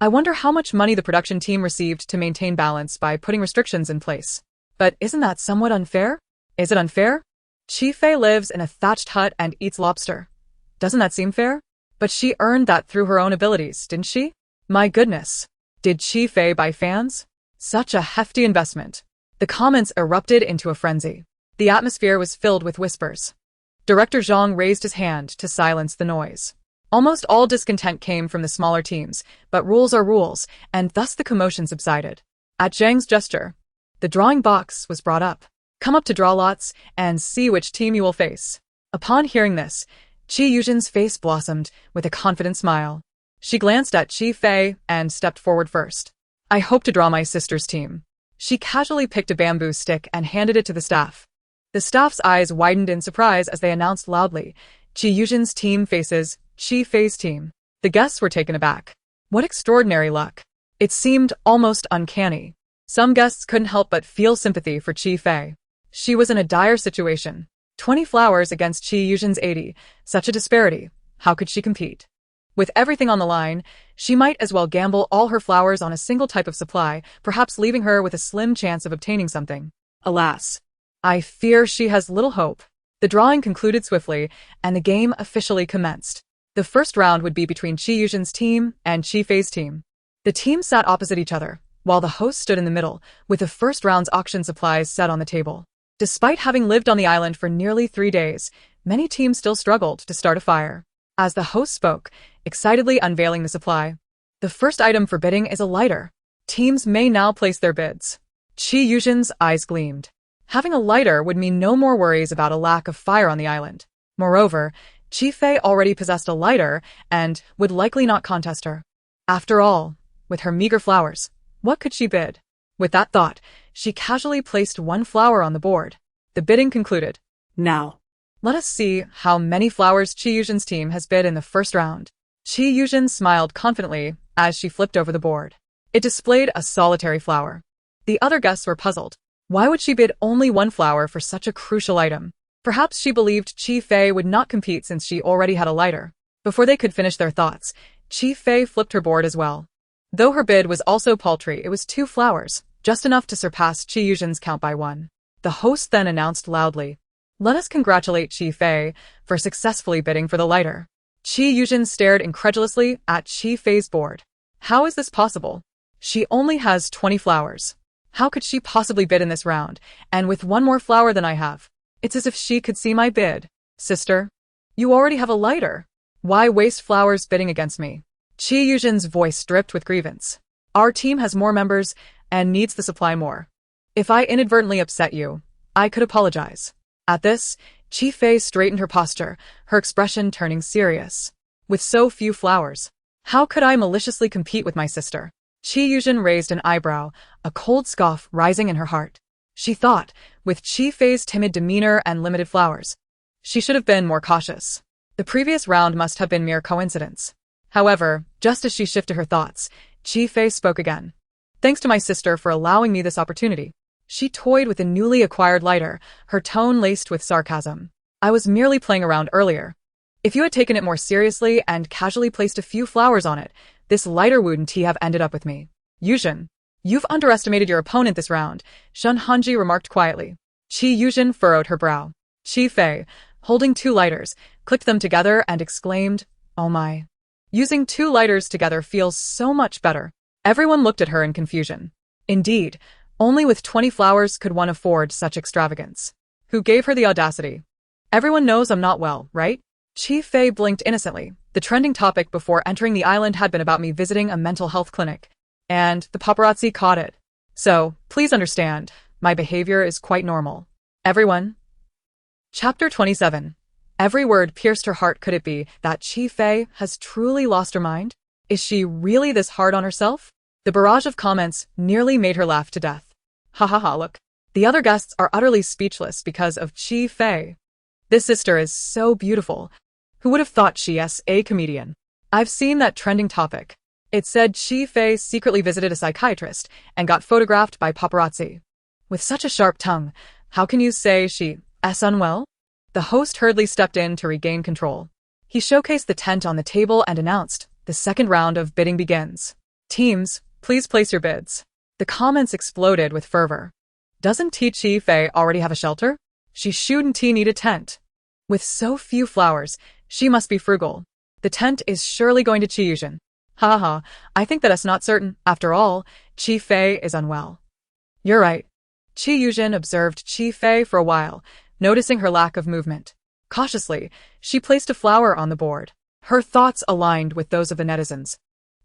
I wonder how much money the production team received to maintain balance by putting restrictions in place. But isn't that somewhat unfair? Is it unfair? Qi Fei lives in a thatched hut and eats lobster. Doesn't that seem fair? But she earned that through her own abilities, didn't she? My goodness. Did Qi Fei buy fans? Such a hefty investment. The comments erupted into a frenzy. The atmosphere was filled with whispers. Director Zhang raised his hand to silence the noise. Almost all discontent came from the smaller teams, but rules are rules, and thus the commotion subsided. At Zhang's gesture, the drawing box was brought up. Come up to draw lots and see which team you will face. Upon hearing this, Qi Yuzhen's face blossomed with a confident smile. She glanced at Qi Fei and stepped forward first. I hope to draw my sister's team. She casually picked a bamboo stick and handed it to the staff. The staff's eyes widened in surprise as they announced loudly, Qi Yuzhen's team faces Qi Fei's team. The guests were taken aback. What extraordinary luck. It seemed almost uncanny. Some guests couldn't help but feel sympathy for Qi Fei. She was in a dire situation. 20 flowers against Qi Yuzhen's 80. Such a disparity. How could she compete? With everything on the line, she might as well gamble all her flowers on a single type of supply, perhaps leaving her with a slim chance of obtaining something. Alas, I fear she has little hope. The drawing concluded swiftly, and the game officially commenced. The first round would be between Qi Yuzhen's team and Qi Fei's team. The teams sat opposite each other, while the host stood in the middle, with the first round's auction supplies set on the table. Despite having lived on the island for nearly 3 days, many teams still struggled to start a fire. As the host spoke, excitedly unveiling the supply, the first item for bidding is a lighter. Teams may now place their bids. Qi Yuzhen's eyes gleamed. Having a lighter would mean no more worries about a lack of fire on the island. Moreover, Qi Fei already possessed a lighter and would likely not contest her. After all, with her meager flowers, what could she bid? With that thought, she casually placed 1 flower on the board. The bidding concluded. Now, let us see how many flowers Qi Yuzhen's team has bid in the first round. Qi Yuzhen smiled confidently as she flipped over the board. It displayed a solitary flower. The other guests were puzzled. Why would she bid only 1 flower for such a crucial item? Perhaps she believed Qi Fei would not compete since she already had a lighter. Before they could finish their thoughts, Qi Fei flipped her board as well. Though her bid was also paltry, it was 2 flowers, just enough to surpass Qi Yuzhen's count by 1. The host then announced loudly, "Let us congratulate Qi Fei for successfully bidding for the lighter." Qi Yuzhen stared incredulously at Qi Fei's board. How is this possible? She only has 20 flowers. How could she possibly bid in this round, and with 1 more flower than I have? It's as if she could see my bid. Sister, you already have a lighter. Why waste flowers bidding against me? Qi Yuzhen's voice dripped with grievance. Our team has more members and needs the supply more. If I inadvertently upset you, I could apologize. At this, Qi Fei straightened her posture, her expression turning serious. With so few flowers, How could I maliciously compete with my sister? Chi Yuzhen raised an eyebrow, a cold scoff rising in her heart. She thought, with Chi Fei's timid demeanor and limited flowers, she should have been more cautious. The previous round must have been mere coincidence. However, just as she shifted her thoughts, Chi Fei spoke again. Thanks to my sister for allowing me this opportunity. She toyed with a newly acquired lighter, her tone laced with sarcasm. I was merely playing around earlier. If you had taken it more seriously and casually placed a few flowers on it, this lighter wouldn't have ended up with me. Yuzhen, you've underestimated your opponent this round, Shun Hanji remarked quietly. Chi Yuzhen furrowed her brow. Chi Fei, holding two lighters, clicked them together and exclaimed, "Oh my. Using two lighters together feels so much better." Everyone looked at her in confusion. Indeed, only with 20 flowers could one afford such extravagance. Who gave her the audacity? Everyone knows I'm not well, right? Chi Fei blinked innocently. The trending topic before entering the island had been about me visiting a mental health clinic, and the paparazzi caught it. So, please understand, my behavior is quite normal. Everyone. Chapter 27. Every word pierced her heart. Could it be that Chi Fei has truly lost her mind? Is she really this hard on herself? The barrage of comments nearly made her laugh to death. Ha ha ha, look. The other guests are utterly speechless because of Chi Fei. This sister is so beautiful. Who would have thought she's a comedian? I've seen that trending topic. It said Chi Fei secretly visited a psychiatrist and got photographed by paparazzi. With such a sharp tongue, how can you say she's unwell? The host hurriedly stepped in to regain control. He showcased the tent on the table and announced, the second round of bidding begins. Teams, please place your bids. The comments exploded with fervor. Doesn't Chi Fei already have a shelter? She shouldn't need a tent. With so few flowers, she must be frugal. The tent is surely going to Chi Yuzhen. Ha ha, I think that's not certain. After all, Chi Fei is unwell. You're right. Chi Yuzhen observed Chi Fei for a while, noticing her lack of movement. Cautiously, she placed a flower on the board. Her thoughts aligned with those of the netizens.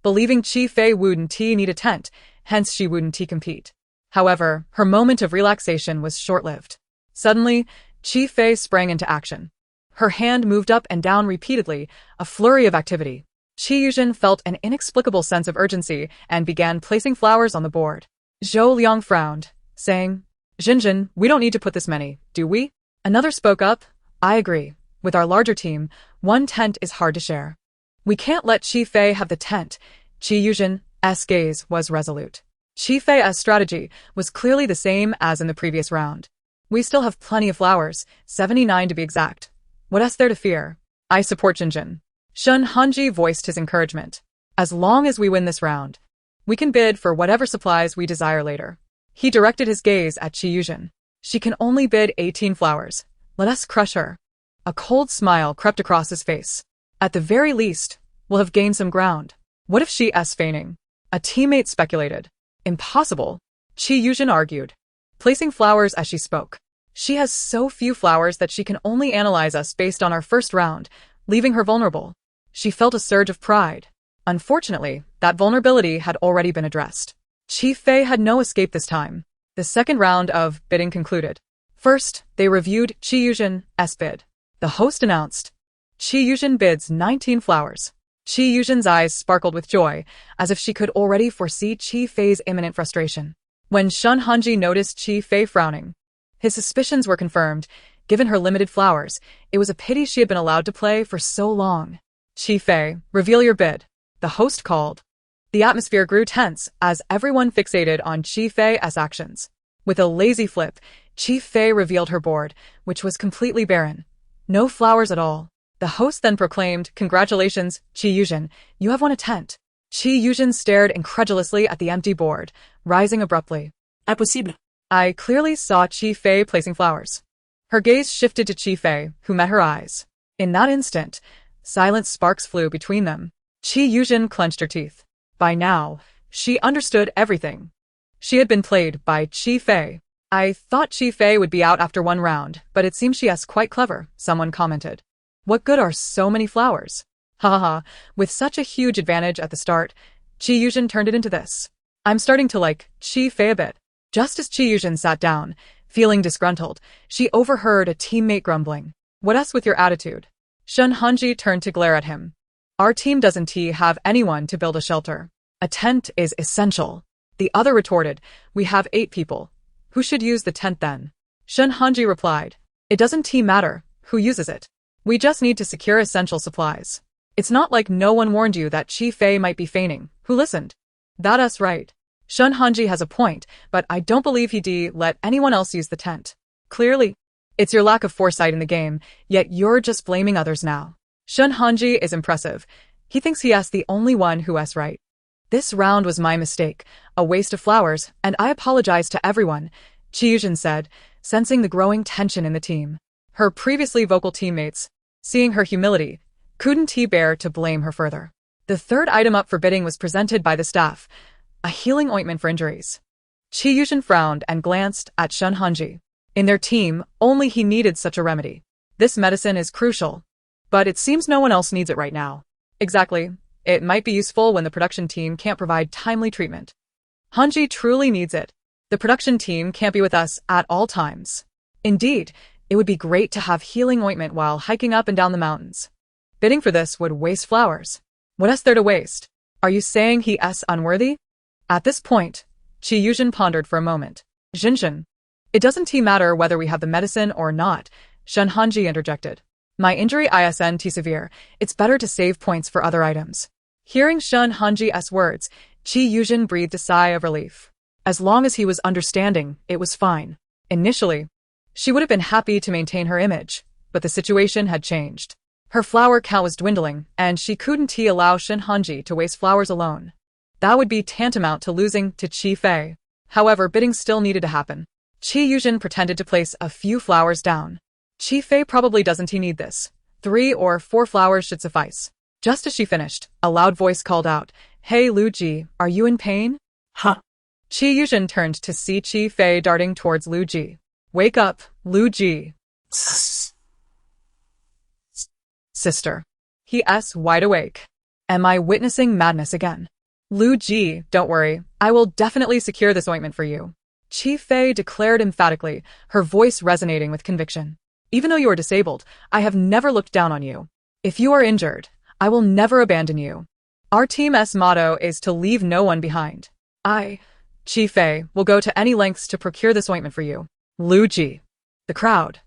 Believing Chi Fei wouldn't need a tent, hence she wouldn't compete. However, her moment of relaxation was short-lived. Suddenly, Chi Fei sprang into action. Her hand moved up and down repeatedly, a flurry of activity. Chi Yuzhen felt an inexplicable sense of urgency and began placing flowers on the board. Zhou Liang frowned, saying, Jinjin, we don't need to put this many, do we? Another spoke up, I agree. With our larger team, one tent is hard to share. We can't let Chi Fei have the tent. Chi Yuzhen's gaze was resolute. Chi Fei's strategy was clearly the same as in the previous round. We still have plenty of flowers, 79 to be exact. What's there to fear? I support Jinjin. Shun Hanji voiced his encouragement. As long as we win this round, we can bid for whatever supplies we desire later. He directed his gaze at Chi Yuzhen. She can only bid 18 flowers. Let us crush her. A cold smile crept across his face. At the very least, we'll have gained some ground. What if she's feigning? A teammate speculated. Impossible, Chi Yuzhen argued, placing flowers as she spoke. She has so few flowers that she can only analyze us based on our first round, leaving her vulnerable. She felt a surge of pride. Unfortunately, that vulnerability had already been addressed. Chi Fei had no escape this time. The second round of bidding concluded. First, they reviewed Chi Yuzhen's bid. The host announced, Chi Yuzhen bids 19 flowers. Chi Yuzhen's eyes sparkled with joy, as if she could already foresee Chi Fei's imminent frustration. When Shun Hanji noticed Chi Fei frowning, his suspicions were confirmed. Given her limited flowers, it was a pity she had been allowed to play for so long. Chi Fei, reveal your bid, the host called. The atmosphere grew tense as everyone fixated on Chi Fei's actions. With a lazy flip, Chi Fei revealed her board, which was completely barren. No flowers at all. The host then proclaimed, Congratulations, Chi Yuzhen, you have won a tent. Chi Yuzhen stared incredulously at the empty board, rising abruptly. Impossible. I clearly saw Chi Fei placing flowers. Her gaze shifted to Chi Fei, who met her eyes. In that instant, silent sparks flew between them. Chi Yuzhen clenched her teeth. By now, she understood everything. She had been played by Chi Fei. I thought Chi Fei would be out after one round, but it seems she's quite clever, someone commented. What good are so many flowers? Ha ha ha, with such a huge advantage at the start, Chi Yuzhen turned it into this. I'm starting to like Chi Fei a bit. Just as Chi Yuzhen sat down, feeling disgruntled, she overheard a teammate grumbling. What's with your attitude? Shun Hanji turned to glare at him. Our team doesn't have anyone to build a shelter. A tent is essential. The other retorted, we have 8 people. Who should use the tent then? Shun Hanji replied, it doesn't matter who uses it. We just need to secure essential supplies. It's not like no one warned you that Chi Fei might be feigning. Who listened? That's right. Shun Hanji has a point, but I don't believe he'd let anyone else use the tent. Clearly, it's your lack of foresight in the game, yet you're just blaming others now. Shun Hanji is impressive. He thinks he's the only one who's right. This round was my mistake, a waste of flowers, and I apologize to everyone, Chi Yujin said, sensing the growing tension in the team. Her previously vocal teammates, seeing her humility, couldn't bear to blame her further. The third item up for bidding was presented by the staff, a healing ointment for injuries. Chi Yujin frowned and glanced at Shun Hanji. In their team, only he needed such a remedy. This medicine is crucial, but it seems no one else needs it right now. Exactly. It might be useful when the production team can't provide timely treatment. Hanji truly needs it. The production team can't be with us at all times. Indeed, it would be great to have healing ointment while hiking up and down the mountains. Bidding for this would waste flowers. What is there to waste? Are you saying he's unworthy? At this point, Chi Yujin pondered for a moment. Jinjin. It doesn't matter whether we have the medicine or not, Shun Hanji interjected. My injury isn't severe, it's better to save points for other items. Hearing Shun Hanji's words, Chi Yujin breathed a sigh of relief. As long as he was understanding, it was fine. Initially, she would have been happy to maintain her image, but the situation had changed. Her flower count was dwindling, and she couldn't allow Shun Hanji to waste flowers alone. That would be tantamount to losing to Chi Fei. However, bidding still needed to happen. Chi Yujin pretended to place a few flowers down. Chi Fei probably doesn't need this. 3 or 4 flowers should suffice. Just as she finished, a loud voice called out, Hey Lu Ji, are you in pain? Huh? Chi Yujin turned to see Chi Fei darting towards Lu Ji. Wake up, Lu Ji. Sister. He's wide awake. Am I witnessing madness again? Lu Ji, don't worry, I will definitely secure this ointment for you. Chi Fei declared emphatically, her voice resonating with conviction. Even though you are disabled, I have never looked down on you. If you are injured, I will never abandon you. Our team's motto is to leave no one behind. Chi Fei, will go to any lengths to procure this ointment for you. Lu Ji. The crowd.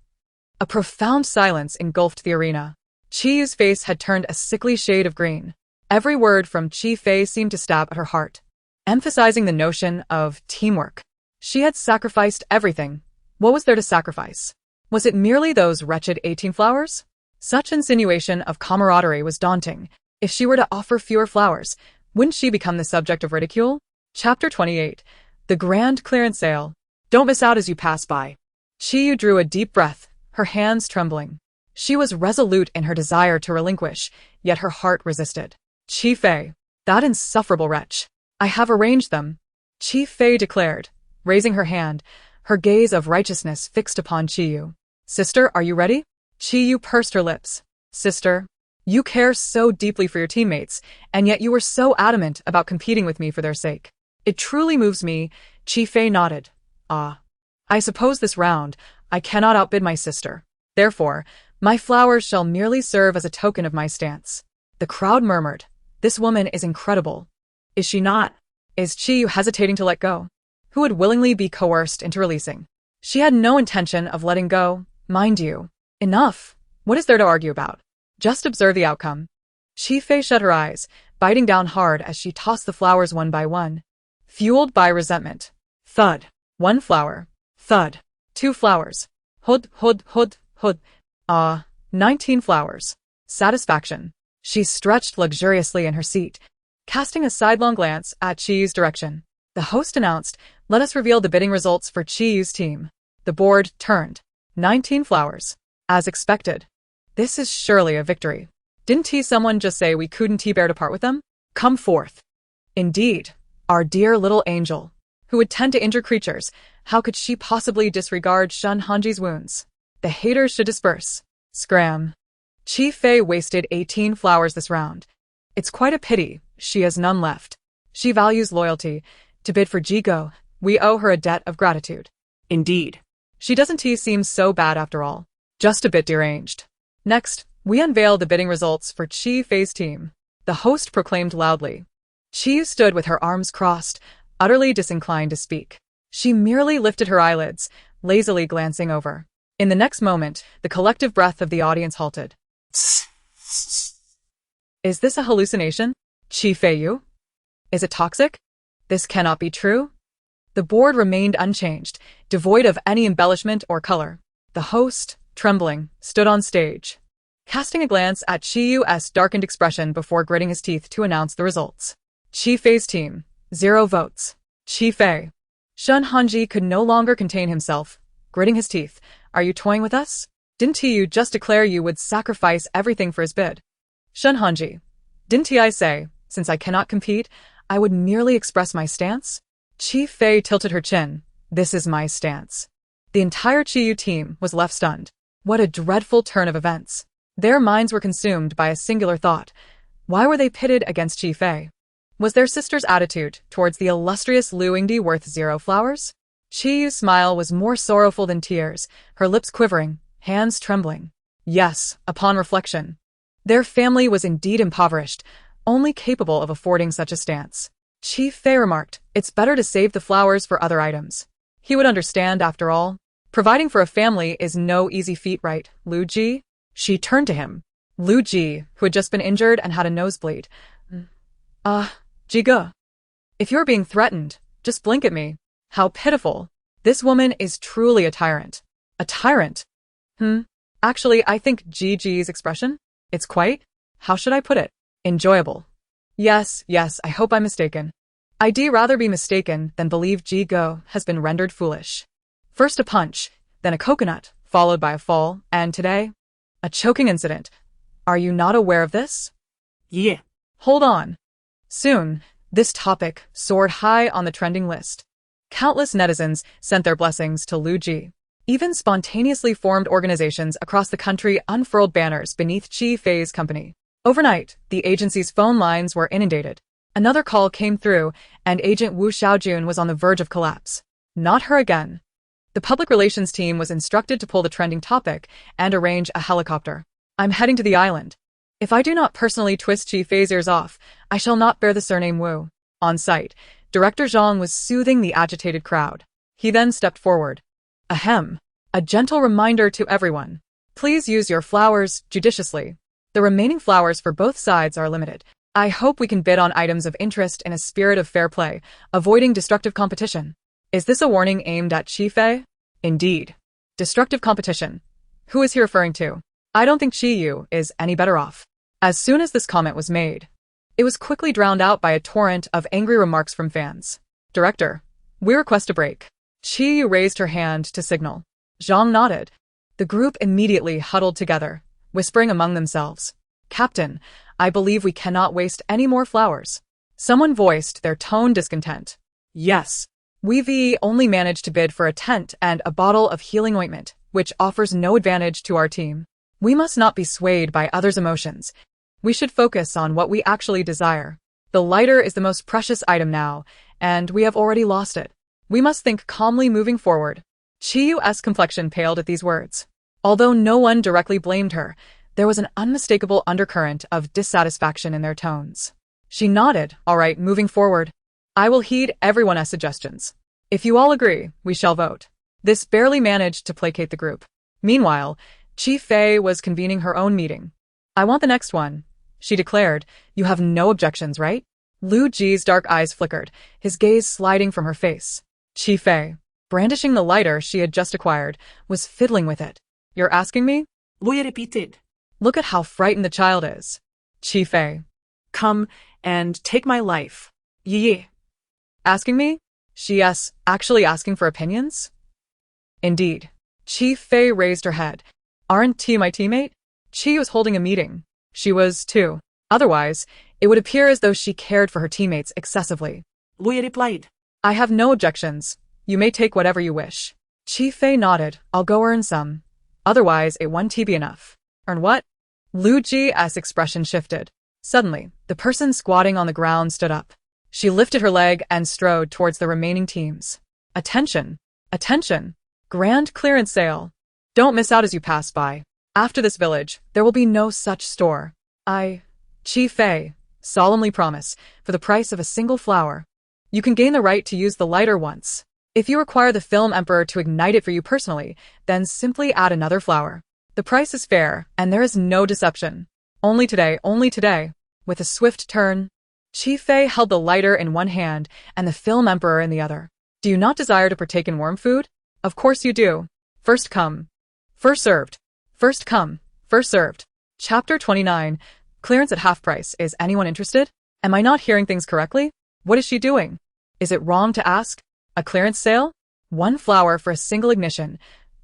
A profound silence engulfed the arena. Chi's face had turned a sickly shade of green. Every word from Chi Fei seemed to stab at her heart, emphasizing the notion of teamwork. She had sacrificed everything. What was there to sacrifice? Was it merely those wretched 18 flowers? Such insinuation of camaraderie was daunting. If she were to offer fewer flowers, wouldn't she become the subject of ridicule? Chapter 28. The Grand Clearance Sale. Don't miss out as you pass by. Chi drew a deep breath, her hands trembling. She was resolute in her desire to relinquish, yet her heart resisted. Chi Fei, that insufferable wretch. I have arranged them, Chi Fei declared, raising her hand, her gaze of righteousness fixed upon Chi. Sister, are you ready? Chi pursed her lips. Sister, you care so deeply for your teammates, and yet you were so adamant about competing with me for their sake. It truly moves me, Chi Fei nodded. I suppose this round, I cannot outbid my sister. Therefore, my flowers shall merely serve as a token of my stance. The crowd murmured. This woman is incredible. Is she not? Is Chi hesitating to let go? Who would willingly be coerced into releasing? She had no intention of letting go, mind you. Enough. What is there to argue about? Just observe the outcome. Chi Fei shut her eyes, biting down hard as she tossed the flowers one by one. Fueled by resentment. Thud. 1 flower. Thud. 2 flowers. Hud, hud, hud, hud. 19 flowers. Satisfaction. She stretched luxuriously in her seat, casting a sidelong glance at Chi's direction. The host announced, let us reveal the bidding results for Chi's team. The board turned. 19 flowers. As expected. This is surely a victory. Didn't someone just say we couldn't bear to part with them? Come forth. Indeed. Our dear little angel. Who would tend to injure creatures, how could she possibly disregard Shun Hanji's wounds? The haters should disperse. Scram. Chi Fei wasted 18 flowers this round. It's quite a pity, she has none left. She values loyalty. To bid for Jigo, we owe her a debt of gratitude. Indeed. She doesn't seem so bad after all. Just a bit deranged. Next, we unveil the bidding results for Chi Fei's team. the host proclaimed loudly. Chi stood with her arms crossed, utterly disinclined to speak. She merely lifted her eyelids, lazily glancing over. In the next moment, the collective breath of the audience halted. Is this a hallucination? Chi Feiyu? Is it toxic? This cannot be true. The board remained unchanged, devoid of any embellishment or color. The host, trembling, stood on stage, casting a glance at Chi Yu's darkened expression before gritting his teeth to announce the results. Chi Fei's team, 0 votes. Chi Fei. Shun Hanji could no longer contain himself, gritting his teeth. Are you toying with us? Didn't you just declare you would sacrifice everything for his bid? Shun Hanji. Didn't I say, since I cannot compete, I would merely express my stance? Chi Fei tilted her chin. This is my stance. The entire Chi Yu team was left stunned. What a dreadful turn of events. Their minds were consumed by a singular thought. Why were they pitted against Chi Fei? Was their sister's attitude towards the illustrious Lu Yingdi worth 0 flowers? Chi Yu's smile was more sorrowful than tears, her lips quivering, hands trembling. Yes, upon reflection. Their family was indeed impoverished, only capable of affording such a stance. Chi Fei remarked, it's better to save the flowers for other items. He would understand, after all. Providing for a family is no easy feat, right, Lu Ji? She turned to him. Lu Ji, who had just been injured and had a nosebleed. Jiga. If you're being threatened, just blink at me. How pitiful. This woman is truly a tyrant. A tyrant? Actually, I think Ji's expression? It's quite, how should I put it? Enjoyable. Yes, I hope I'm mistaken. I'd rather be mistaken than believe Ji Go has been rendered foolish. First a punch, then a coconut, followed by a fall, and today, a choking incident. Are you not aware of this? Yeah. Hold on. Soon, this topic soared high on the trending list. Countless netizens sent their blessings to Lu Ji. Even spontaneously formed organizations across the country unfurled banners beneath Chi Fei's company. Overnight, the agency's phone lines were inundated. Another call came through, and Agent Wu Xiaojun was on the verge of collapse. Not her again. The public relations team was instructed to pull the trending topic and arrange a helicopter. I'm heading to the island. If I do not personally twist Chi Fei's ears off, I shall not bear the surname Wu. On site, Director Zhang was soothing the agitated crowd. He then stepped forward. Ahem. A gentle reminder to everyone. Please use your flowers judiciously. The remaining flowers for both sides are limited. I hope we can bid on items of interest in a spirit of fair play, avoiding destructive competition. Is this a warning aimed at Chi Fei? Indeed. Destructive competition. Who is he referring to? I don't think Chi Yu is any better off. As soon as this comment was made, it was quickly drowned out by a torrent of angry remarks from fans. Director, we request a break. Chi Yu raised her hand to signal. Zhang nodded. The group immediately huddled together, whispering among themselves. Captain, I believe we cannot waste any more flowers. Someone voiced their tone discontent. Yes. We've only managed to bid for a tent and a bottle of healing ointment, which offers no advantage to our team. We must not be swayed by others' emotions. We should focus on what we actually desire. The lighter is the most precious item now, and we have already lost it. We must think calmly moving forward. Chi Yu's complexion paled at these words. Although no one directly blamed her, there was an unmistakable undercurrent of dissatisfaction in their tones. She nodded. All right, moving forward. I will heed everyone's suggestions. If you all agree, we shall vote. This barely managed to placate the group. Meanwhile, Chi Fei was convening her own meeting. I want the next one, she declared. You have no objections, right? Lu Ji's dark eyes flickered, his gaze sliding from her face. Chi Fei, brandishing the lighter she had just acquired, was fiddling with it. You're asking me? Voy a repetir. Look at how frightened the child is. Chi Fei. Come and take my life. Ye. Asking me? She's actually asking for opinions? Indeed. Chi Fei raised her head. Aren't you my teammate? Chi was holding a meeting. She was, too. Otherwise, it would appear as though she cared for her teammates excessively. Voy a replied. I have no objections. You may take whatever you wish. Chi Fei nodded. I'll go earn some. Otherwise, it won't be enough. Earn what? Lu Ji's expression shifted. Suddenly, the person squatting on the ground stood up. She lifted her leg and strode towards the remaining teams. Attention! Attention! Grand clearance sale! Don't miss out as you pass by. After this village, there will be no such store. Chi Fei, Solemnly promise, for the price of a single flower. You can gain the right to use the lighter once. If you require the film emperor to ignite it for you personally, then simply add another flower. The price is fair, and there is no deception. Only today, only today. With a swift turn, Chi Fei held the lighter in one hand and the film emperor in the other. Do you not desire to partake in worm food? Of course you do. First come, first served. First come, first served. Chapter 29. Clearance at half price. Is anyone interested? Am I not hearing things correctly? What is she doing? Is it wrong to ask? A clearance sale? 1 flower for a single ignition,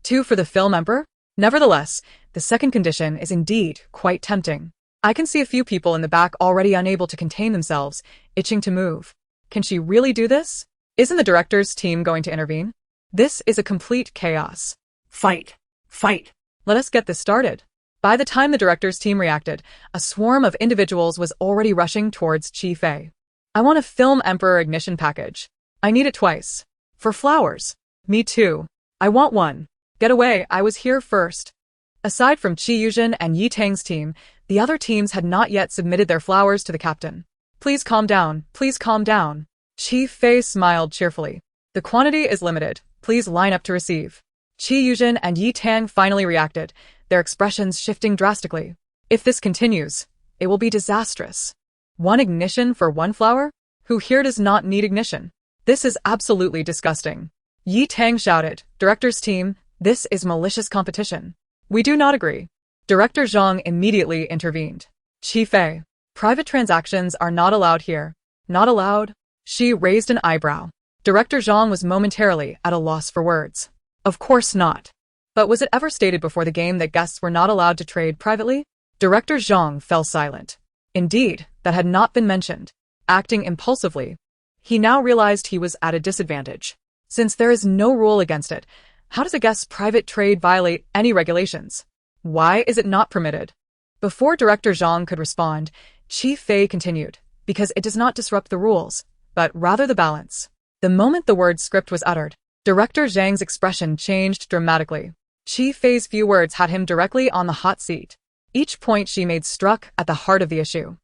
2 for the film emperor? Nevertheless, the second condition is indeed quite tempting. I can see a few people in the back already unable to contain themselves, itching to move. Can she really do this? Isn't the director's team going to intervene? This is a complete chaos. Fight. Fight. Let us get this started. By the time the director's team reacted, a swarm of individuals was already rushing towards Chi Fei. I want a film emperor ignition package. I need it twice. For flowers. Me too. I want one. Get away, I was here first. Aside from Qi Yuzhen and Yi Tang's team, the other teams had not yet submitted their flowers to the captain. Please calm down, please calm down. Chi Fei smiled cheerfully. The quantity is limited, please line up to receive. Qi Yuzhen and Yi Tang finally reacted, their expressions shifting drastically. If this continues, it will be disastrous. 1 ignition for 1 flower? Who here does not need ignition? This is absolutely disgusting. Yi Tang shouted, Director's team, this is malicious competition. We do not agree. Director Zhang immediately intervened. Chi Fei, private transactions are not allowed here. Not allowed? She raised an eyebrow. Director Zhang was momentarily at a loss for words. Of course not. But was it ever stated before the game that guests were not allowed to trade privately? Director Zhang fell silent. Indeed, that had not been mentioned. Acting impulsively, he now realized he was at a disadvantage. Since there is no rule against it, how does a guest's private trade violate any regulations? Why is it not permitted? Before Director Zhang could respond, Chi Fei continued, because it does not disrupt the rules, but rather the balance. The moment the word script was uttered, Director Zhang's expression changed dramatically. Chi Fei's few words had him directly on the hot seat. Each point she made struck at the heart of the issue.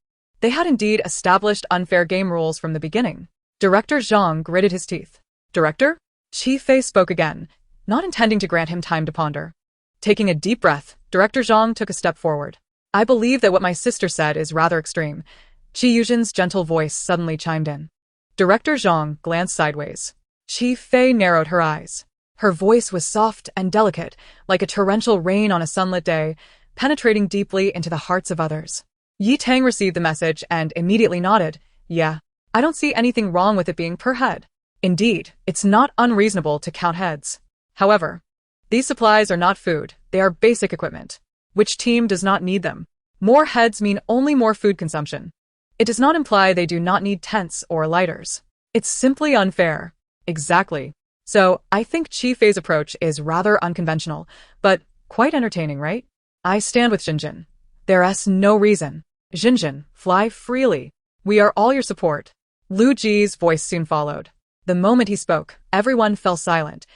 They had indeed established unfair game rules from the beginning. Director Zhang gritted his teeth. Director? Chi Fei spoke again, not intending to grant him time to ponder. Taking a deep breath, Director Zhang took a step forward. I believe that what my sister said is rather extreme. Qi Yuzhen's gentle voice suddenly chimed in. Director Zhang glanced sideways. Chi Fei narrowed her eyes. Her voice was soft and delicate, like a torrential rain on a sunlit day, penetrating deeply into the hearts of others. Yi Tang received the message and immediately nodded. Yeah, I don't see anything wrong with it being per head. Indeed, it's not unreasonable to count heads. However, these supplies are not food, they are basic equipment. Which team does not need them? More heads mean only more food consumption. It does not imply they do not need tents or lighters. It's simply unfair. Exactly. So, I think Chi Fei's approach is rather unconventional, but quite entertaining, right? I stand with Xinjin. There's no reason. Xinjin, fly freely. We are all your support. Lu Ji's voice soon followed. The moment he spoke, everyone fell silent,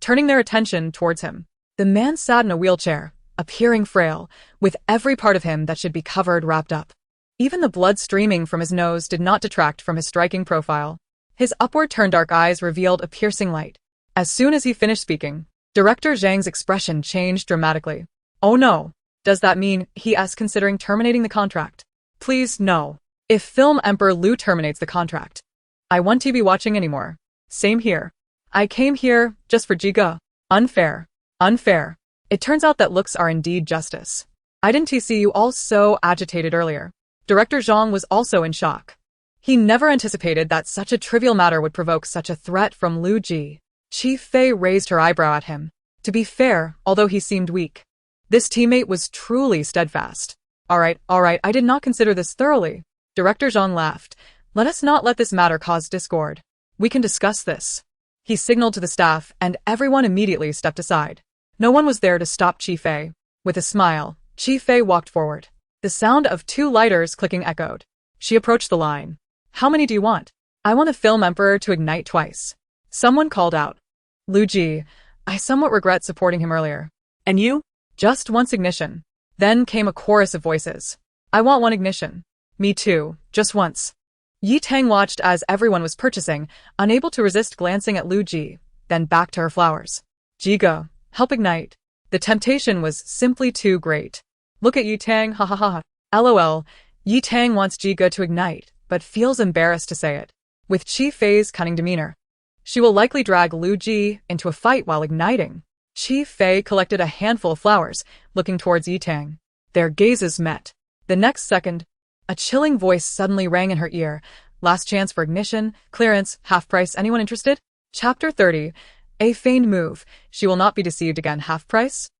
turning their attention towards him. The man sat in a wheelchair, appearing frail, with every part of him that should be covered wrapped up. Even the blood streaming from his nose did not detract from his striking profile. His upward-turned dark eyes revealed a piercing light. As soon as he finished speaking, Director Zhang's expression changed dramatically. Oh no! Does that mean he is considering terminating the contract? Please, no. If Film Emperor Lu terminates the contract, I won't be watching anymore. Same here. I came here just for Jiga. Unfair. Unfair. It turns out that looks are indeed justice. I didn't see you all so agitated earlier. Director Zhang was also in shock. He never anticipated that such a trivial matter would provoke such a threat from Lu Ji. Chi Fei raised her eyebrow at him. To be fair, although he seemed weak, this teammate was truly steadfast. All right, I did not consider this thoroughly. Director Zhang laughed. Let us not let this matter cause discord. We can discuss this. He signaled to the staff, and everyone immediately stepped aside. No one was there to stop Chi Fei. With a smile, Chi Fei walked forward. The sound of 2 lighters clicking echoed. She approached the line. How many do you want? I want the Film Emperor to ignite twice. Someone called out. Lu Ji, I somewhat regret supporting him earlier. And you? Just once ignition. Then came a chorus of voices. I want 1 ignition. Me too, just once. Yi Tang watched as everyone was purchasing, unable to resist glancing at Lu Ji, then back to her flowers. Jigo, help ignite. The temptation was simply too great. Look at Yi Tang, ha ha ha. LOL, Yi Tang wants Jigo to ignite, but feels embarrassed to say it. With Chi Fei's cunning demeanor, she will likely drag Lu Ji into a fight while igniting. Chi Fei collected a handful of flowers, looking towards Yi Tang. Their gazes met. The next second, a chilling voice suddenly rang in her ear. Last chance for ignition, clearance, half price, anyone interested? Chapter 30. A feigned move. She will not be deceived again, half price?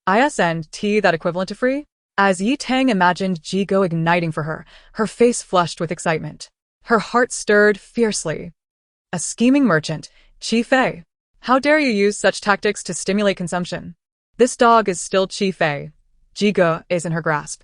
ISNT, that equivalent to free? As Yi Tang imagined Jigo igniting for her, her face flushed with excitement. Her heart stirred fiercely. A scheming merchant, Chi Fei. How dare you use such tactics to stimulate consumption? This dog is still Chi Fei. Jigo is in her grasp.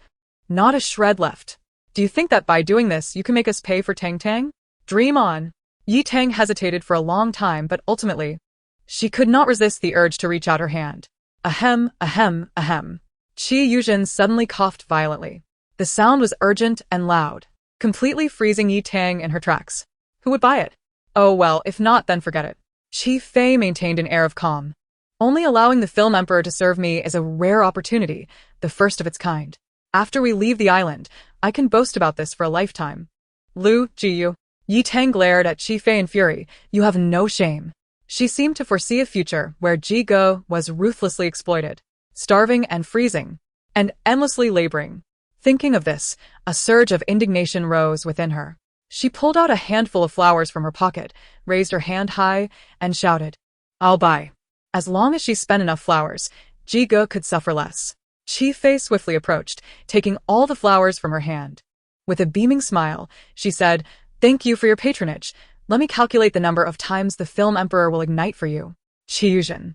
Not a shred left. Do you think that by doing this you can make us pay for Tang Tang? Dream on. Yi Tang hesitated for a long time, but ultimately, she could not resist the urge to reach out her hand. Ahem, ahem, ahem. Chi Yuzhen suddenly coughed violently. The sound was urgent and loud, completely freezing Yi Tang in her tracks. Who would buy it? Oh well, if not, then forget it. Chi Fei maintained an air of calm. Only allowing the film emperor to serve me is a rare opportunity, the first of its kind. After we leave the island, I can boast about this for a lifetime. Lu Jiyu. Yi Tang glared at Chi Fei in fury. You have no shame. She seemed to foresee a future where Jigo was ruthlessly exploited, starving and freezing, and endlessly laboring. Thinking of this, a surge of indignation rose within her. She pulled out a handful of flowers from her pocket, raised her hand high, and shouted, I'll buy. As long as she spent enough flowers, Jigo could suffer less. Chi Fei swiftly approached, taking all the flowers from her hand. With a beaming smile, she said, Thank you for your patronage. Let me calculate the number of times the film emperor will ignite for you. Chi Yuzhen.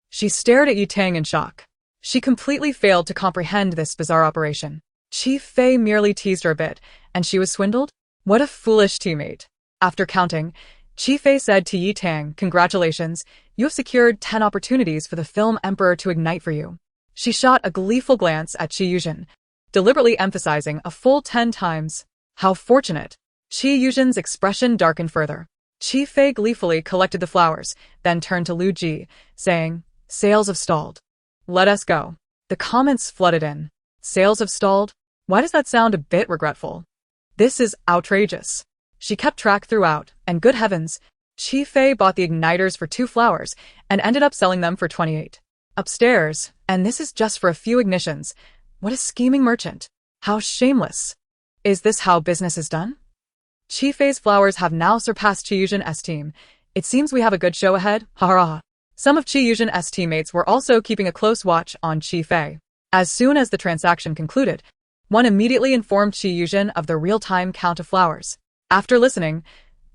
She stared at Yi Tang in shock. She completely failed to comprehend this bizarre operation. Chi Fei merely teased her a bit, and she was swindled? What a foolish teammate. After counting, Chi Fei said to Yi Tang, Congratulations, you have secured 10 opportunities for the film emperor to ignite for you. She shot a gleeful glance at Chi Yuzhen, deliberately emphasizing a full 10 times. How fortunate. Chi Yuzhen's expression darkened further. Chi Fei gleefully collected the flowers, then turned to Lu Ji, saying, Sales have stalled. Let us go. The comments flooded in. Sales have stalled? Why does that sound a bit regretful? This is outrageous. She kept track throughout, and good heavens, Chi Fei bought the igniters for 2 flowers and ended up selling them for 28. Upstairs, and this is just for a few ignitions. What a scheming merchant. How shameless. Is this how business is done? Chi Fei's flowers have now surpassed Chi Yuzhen's team. It seems we have a good show ahead, ha ha ha. Some of Chi Yuzhen's teammates were also keeping a close watch on Chi Fei. As soon as the transaction concluded, one immediately informed Chi Yuzhen of the real-time count of flowers. After listening,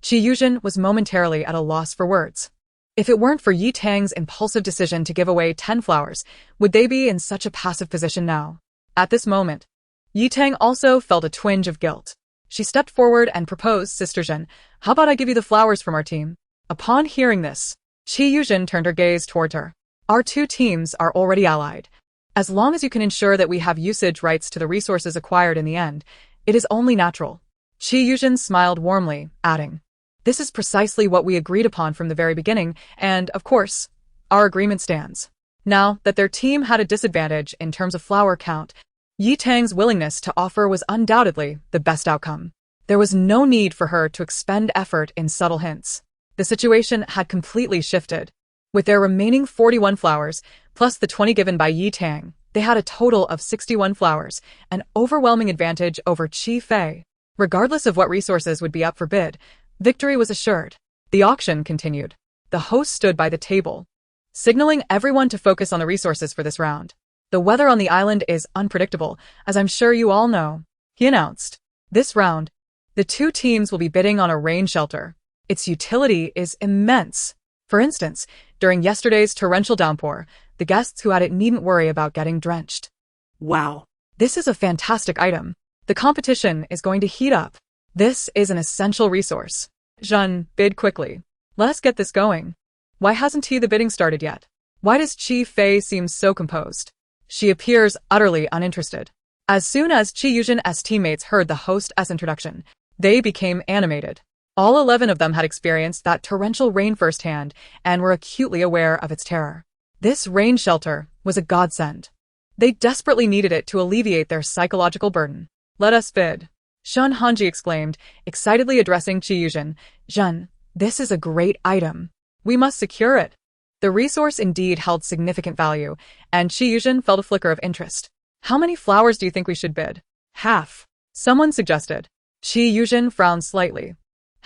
Chi Yuzhen was momentarily at a loss for words. If it weren't for Yi Tang's impulsive decision to give away 10 flowers, would they be in such a passive position now? At this moment, Yi Tang also felt a twinge of guilt. She stepped forward and proposed, Sister Zhen, how about I give you the flowers from our team? Upon hearing this, Chi Yuzhen turned her gaze toward her. Our 2 teams are already allied. As long as you can ensure that we have usage rights to the resources acquired in the end, it is only natural. Chi Yuzhen smiled warmly, adding, This is precisely what we agreed upon from the very beginning, and, of course, our agreement stands. Now that their team had a disadvantage in terms of flower count, Yi Tang's willingness to offer was undoubtedly the best outcome. There was no need for her to expend effort in subtle hints. The situation had completely shifted. With their remaining 41 flowers, plus the 20 given by Yi Tang, they had a total of 61 flowers, an overwhelming advantage over Chi Fei. Regardless of what resources would be up for bid, victory was assured. The auction continued. The host stood by the table, signaling everyone to focus on the resources for this round. The weather on the island is unpredictable, as I'm sure you all know, he announced. This round, the 2 teams will be bidding on a rain shelter. Its utility is immense. For instance, during yesterday's torrential downpour, the guests who had it needn't worry about getting drenched. Wow. This is a fantastic item. The competition is going to heat up. This is an essential resource. Zhen, bid quickly. Let us get this going. Why hasn't the bidding started yet? Why does Chi Fei seem so composed? She appears utterly uninterested. As soon as Chi Yuzhen's teammates heard the host's introduction, they became animated. All 11 of them had experienced that torrential rain firsthand and were acutely aware of its terror. This rain shelter was a godsend. They desperately needed it to alleviate their psychological burden. "Let us bid," Shun Hanji exclaimed, excitedly addressing Chi Yuzhen. "Zhen, this is a great item. We must secure it." The resource indeed held significant value, and Chi Yuzhen felt a flicker of interest. "How many flowers do you think we should bid?" "Half," someone suggested. Chi Yuzhen frowned slightly.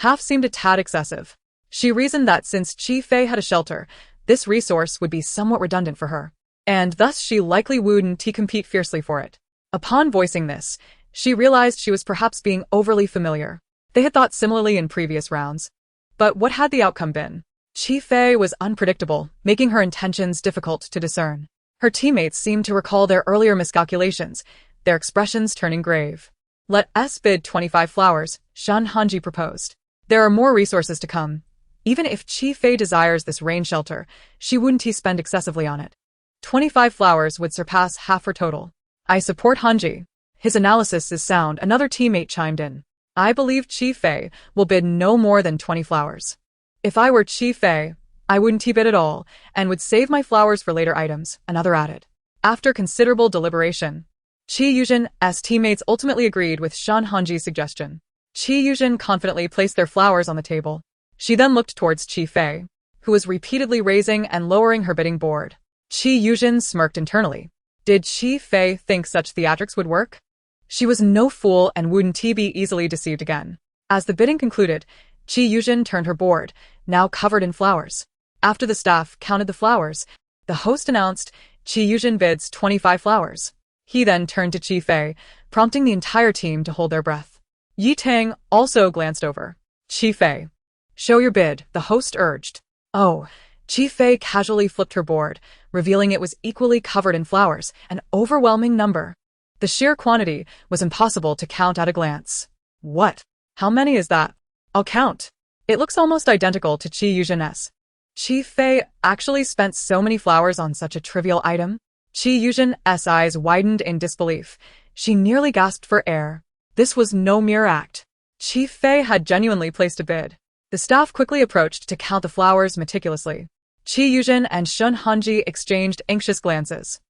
Half seemed a tad excessive. She reasoned that since Chi Fei had a shelter, this resource would be somewhat redundant for her, and thus she likely wouldn't compete fiercely for it. Upon voicing this, she realized she was perhaps being overly familiar. They had thought similarly in previous rounds. But what had the outcome been? Chi Fei was unpredictable, making her intentions difficult to discern. Her teammates seemed to recall their earlier miscalculations, their expressions turning grave. "Let us bid 25 flowers, Shun Hanji proposed. There are more resources to come. Even if Chi Fei desires this rain shelter, she wouldn't spend excessively on it. 25 flowers would surpass half her total. I support Hanji. His analysis is sound," another teammate chimed in. "I believe Chi Fei will bid no more than 20 flowers. If I were Chi Fei, I wouldn't bid at all, and would save my flowers for later items," another added. After considerable deliberation, Chi Yuzhen's teammates ultimately agreed with Shun Hanji's suggestion. Chi Yuzhen confidently placed their flowers on the table. She then looked towards Chi Fei, who was repeatedly raising and lowering her bidding board. Chi Yuzhen smirked internally. Did Chi Fei think such theatrics would work? She was no fool and wouldn't be easily deceived again. As the bidding concluded, Chi Yuzhen turned her board, now covered in flowers. After the staff counted the flowers, the host announced, "Chi Yuzhen bids 25 flowers." He then turned to Chi Fei, prompting the entire team to hold their breath. Yi Tang also glanced over. "Chi Fei, show your bid," the host urged. "Oh." Chi Fei casually flipped her board, revealing it was equally covered in flowers, an overwhelming number. The sheer quantity was impossible to count at a glance. "What? How many is that?" "I'll count. It looks almost identical to Chi Yuzhen's." Chi Fei actually spent so many flowers on such a trivial item? Chi Yuzhen's eyes widened in disbelief. She nearly gasped for air. This was no mere act. Chi Fei had genuinely placed a bid. The staff quickly approached to count the flowers meticulously. Chi Yuzhen and Shun Hanji exchanged anxious glances.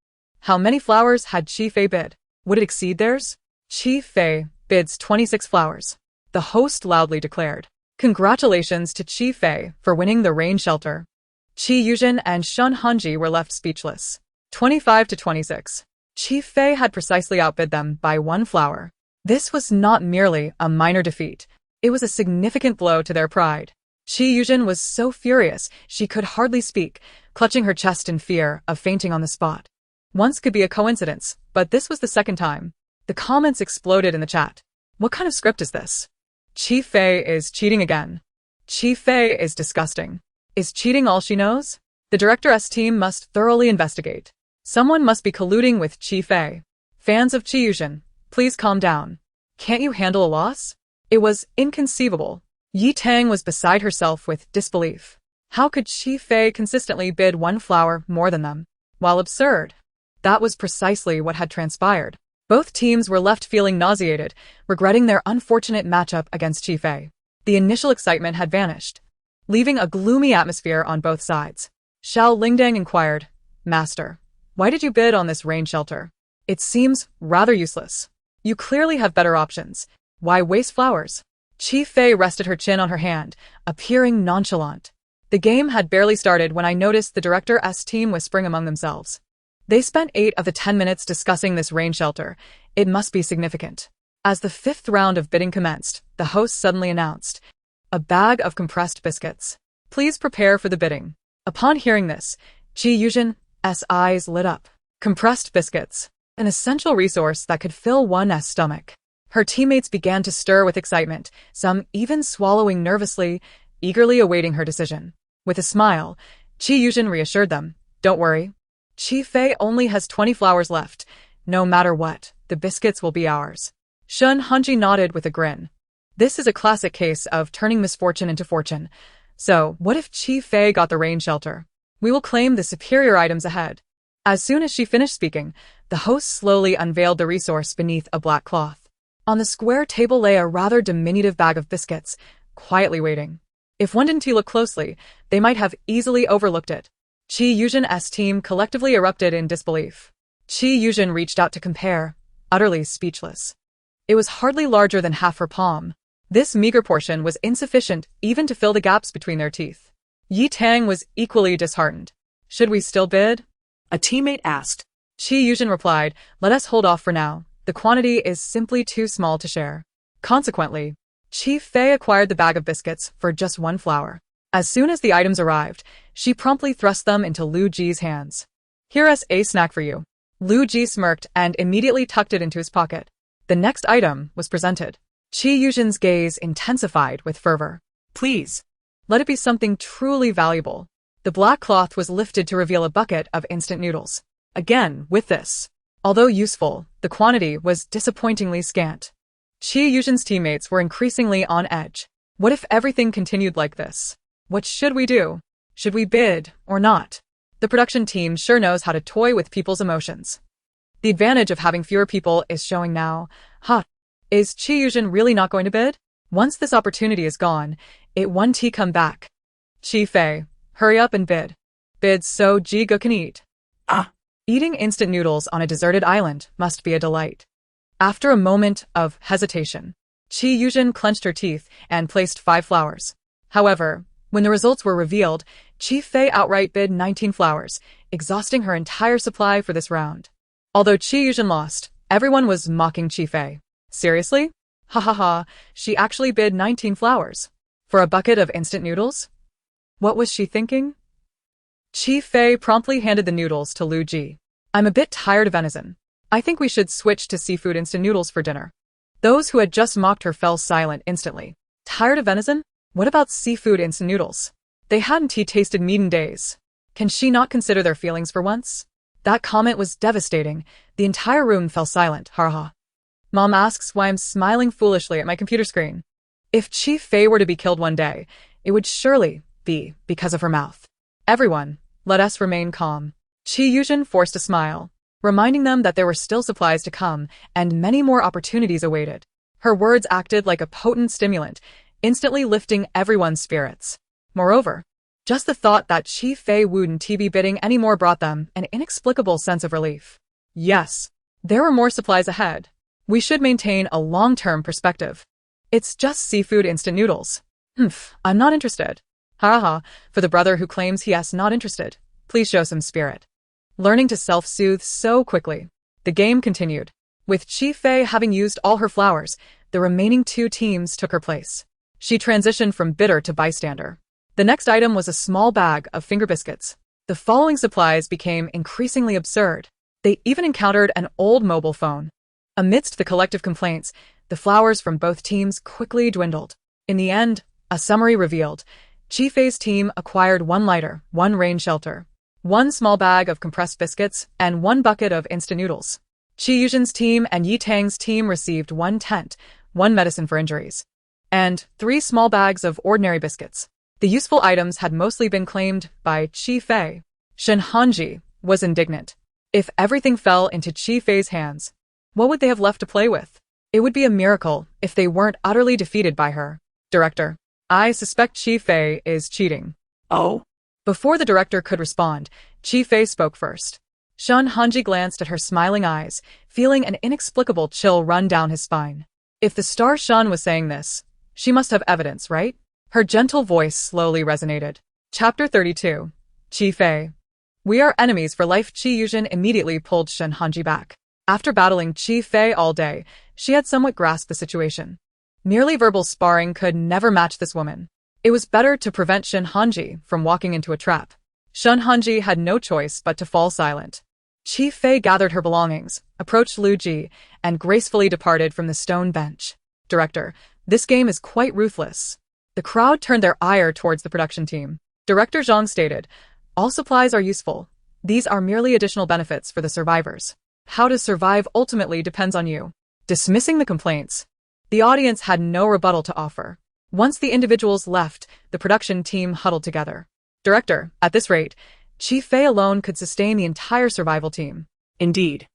How many flowers had Chi Fei bid? Would it exceed theirs? "Chi Fei bids 26 flowers," the host loudly declared. Congratulations to Chi Fei for winning the rain shelter. Chi Yuzhen and Shun Hanji were left speechless. 25 to 26. Chi Fei had precisely outbid them by 1 flower. This was not merely a minor defeat. It was a significant blow to their pride. Chi Yuzhen was so furious she could hardly speak, clutching her chest in fear of fainting on the spot. Once could be a coincidence, but this was the second time. The comments exploded in the chat. What kind of script is this? Chi Fei is cheating again. Chi Fei is disgusting. Is cheating all she knows? The director's team must thoroughly investigate. Someone must be colluding with Chi Fei. Fans of Chi Yuzhen, please calm down. Can't you handle a loss? It was inconceivable. Yi Tang was beside herself with disbelief. How could Chi Fei consistently bid 1 flower more than them? While absurd, that was precisely what had transpired. Both teams were left feeling nauseated, regretting their unfortunate matchup against Chi Fei. The initial excitement had vanished, leaving a gloomy atmosphere on both sides. Xiao Lingdang inquired, "Master, why did you bid on this rain shelter? It seems rather useless. You clearly have better options. Why waste flowers?" Chi Fei rested her chin on her hand, appearing nonchalant. The game had barely started when I noticed the director's team whispering among themselves. They spent 8 of the 10 minutes discussing this rain shelter. It must be significant. As the 5th round of bidding commenced, the host suddenly announced, "A bag of compressed biscuits. Please prepare for the bidding." Upon hearing this, Chi Yuzhen's eyes lit up. Compressed biscuits, an essential resource that could fill one's stomach. Her teammates began to stir with excitement, some even swallowing nervously, eagerly awaiting her decision. With a smile, Chi Yuzhen reassured them, "Don't worry. Chi Fei only has 20 flowers left. No matter what, the biscuits will be ours." Shun Hanji nodded with a grin. This is a classic case of turning misfortune into fortune. So, what if Chi Fei got the rain shelter? We will claim the superior items ahead. As soon as she finished speaking, the host slowly unveiled the resource beneath a black cloth. On the square table lay a rather diminutive bag of biscuits, quietly waiting. If one didn't look closely, they might have easily overlooked it. Chi Yuzhen's team collectively erupted in disbelief. Chi Yuzhen reached out to compare, utterly speechless. It was hardly larger than half her palm. This meager portion was insufficient even to fill the gaps between their teeth. Yi Tang was equally disheartened. Should we still bid? A teammate asked. Chi Yuzhen replied, let us hold off for now. The quantity is simply too small to share. Consequently, Chi Fei acquired the bag of biscuits for just 1 flower. As soon as the items arrived, she promptly thrust them into Lu Ji's hands. Here's a snack for you. Lu Ji smirked and immediately tucked it into his pocket. The next item was presented. Chi Yuzhen's gaze intensified with fervor. Please, let it be something truly valuable. The black cloth was lifted to reveal a bucket of instant noodles. Again, with this, although useful, the quantity was disappointingly scant. Chi Yuzhen's teammates were increasingly on edge. What if everything continued like this? What should we do? Should we bid or not? The production team sure knows how to toy with people's emotions. The advantage of having fewer people is showing now. Is Chi Yuzhen really not going to bid? Once this opportunity is gone, it won't come back. Chi Fei, hurry up and bid. Bid so Ji Gu can eat. Eating instant noodles on a deserted island must be a delight. After a moment of hesitation, Chi Yuzhen clenched her teeth and placed 5 flowers. However, when the results were revealed, Chi Fei outright bid 19 flowers, exhausting her entire supply for this round. Although Chi Yuzhen lost, everyone was mocking Chi Fei. Seriously? She actually bid 19 flowers. For a bucket of instant noodles? What was she thinking? Chi Fei promptly handed the noodles to Lu Ji. I'm a bit tired of venison. I think we should switch to seafood instant noodles for dinner. Those who had just mocked her fell silent instantly. Tired of venison? What about seafood instant noodles? They hadn't tasted meat in days. Can she not consider their feelings for once? That comment was devastating. The entire room fell silent. Mom asks why I'm smiling foolishly at my computer screen. If Chi Fei were to be killed one day, it would surely be because of her mouth. Everyone, let us remain calm. Chi Yuzhen forced a smile, reminding them that there were still supplies to come and many more opportunities awaited. Her words acted like a potent stimulant, instantly lifting everyone's spirits. Moreover, just the thought that Chi Fei wouldn't be bidding anymore brought them an inexplicable sense of relief. Yes, there were more supplies ahead. We should maintain a long-term perspective. It's just seafood instant noodles. I'm not interested. For the brother who claims he is not interested, please show some spirit. Learning to self-soothe so quickly, the game continued. With Chi Fei having used all her flowers, the remaining 2 teams took her place. She transitioned from bidder to bystander. The next item was a small bag of finger biscuits. The following supplies became increasingly absurd. They even encountered an old mobile phone. Amidst the collective complaints, the flowers from both teams quickly dwindled. In the end, a summary revealed. Chi Fei's team acquired 1 lighter, 1 rain shelter, 1 small bag of compressed biscuits, and 1 bucket of instant noodles. Chi Yuzhen's team and Yi Tang's team received 1 tent, 1 medicine for injuries, and 3 small bags of ordinary biscuits. The useful items had mostly been claimed by Chi Fei. Shen Hanji was indignant. If everything fell into Chi Fei's hands, what would they have left to play with? It would be a miracle if they weren't utterly defeated by her. Director, I suspect Chi Fei is cheating. Oh? Before the director could respond, Chi Fei spoke first. Shen Hanji glanced at her smiling eyes, feeling an inexplicable chill run down his spine. If the star Shen was saying this, she must have evidence, right? Her gentle voice slowly resonated. Chapter 32. Chi Fei. We are enemies for life. Chi Yuzhen immediately pulled Shen Hanji back. After battling Chi Fei all day, she had somewhat grasped the situation. Merely verbal sparring could never match this woman. It was better to prevent Shen Hanji from walking into a trap. Shen Hanji had no choice but to fall silent. Chi Fei gathered her belongings, approached Lu Ji, and gracefully departed from the stone bench. Director, this game is quite ruthless. The crowd turned their ire towards the production team. Director Zhang stated, all supplies are useful. These are merely additional benefits for the survivors. How to survive ultimately depends on you. Dismissing the complaints, the audience had no rebuttal to offer. Once the individuals left, the production team huddled together. Director, at this rate, Chi Fei alone could sustain the entire survival team. Indeed.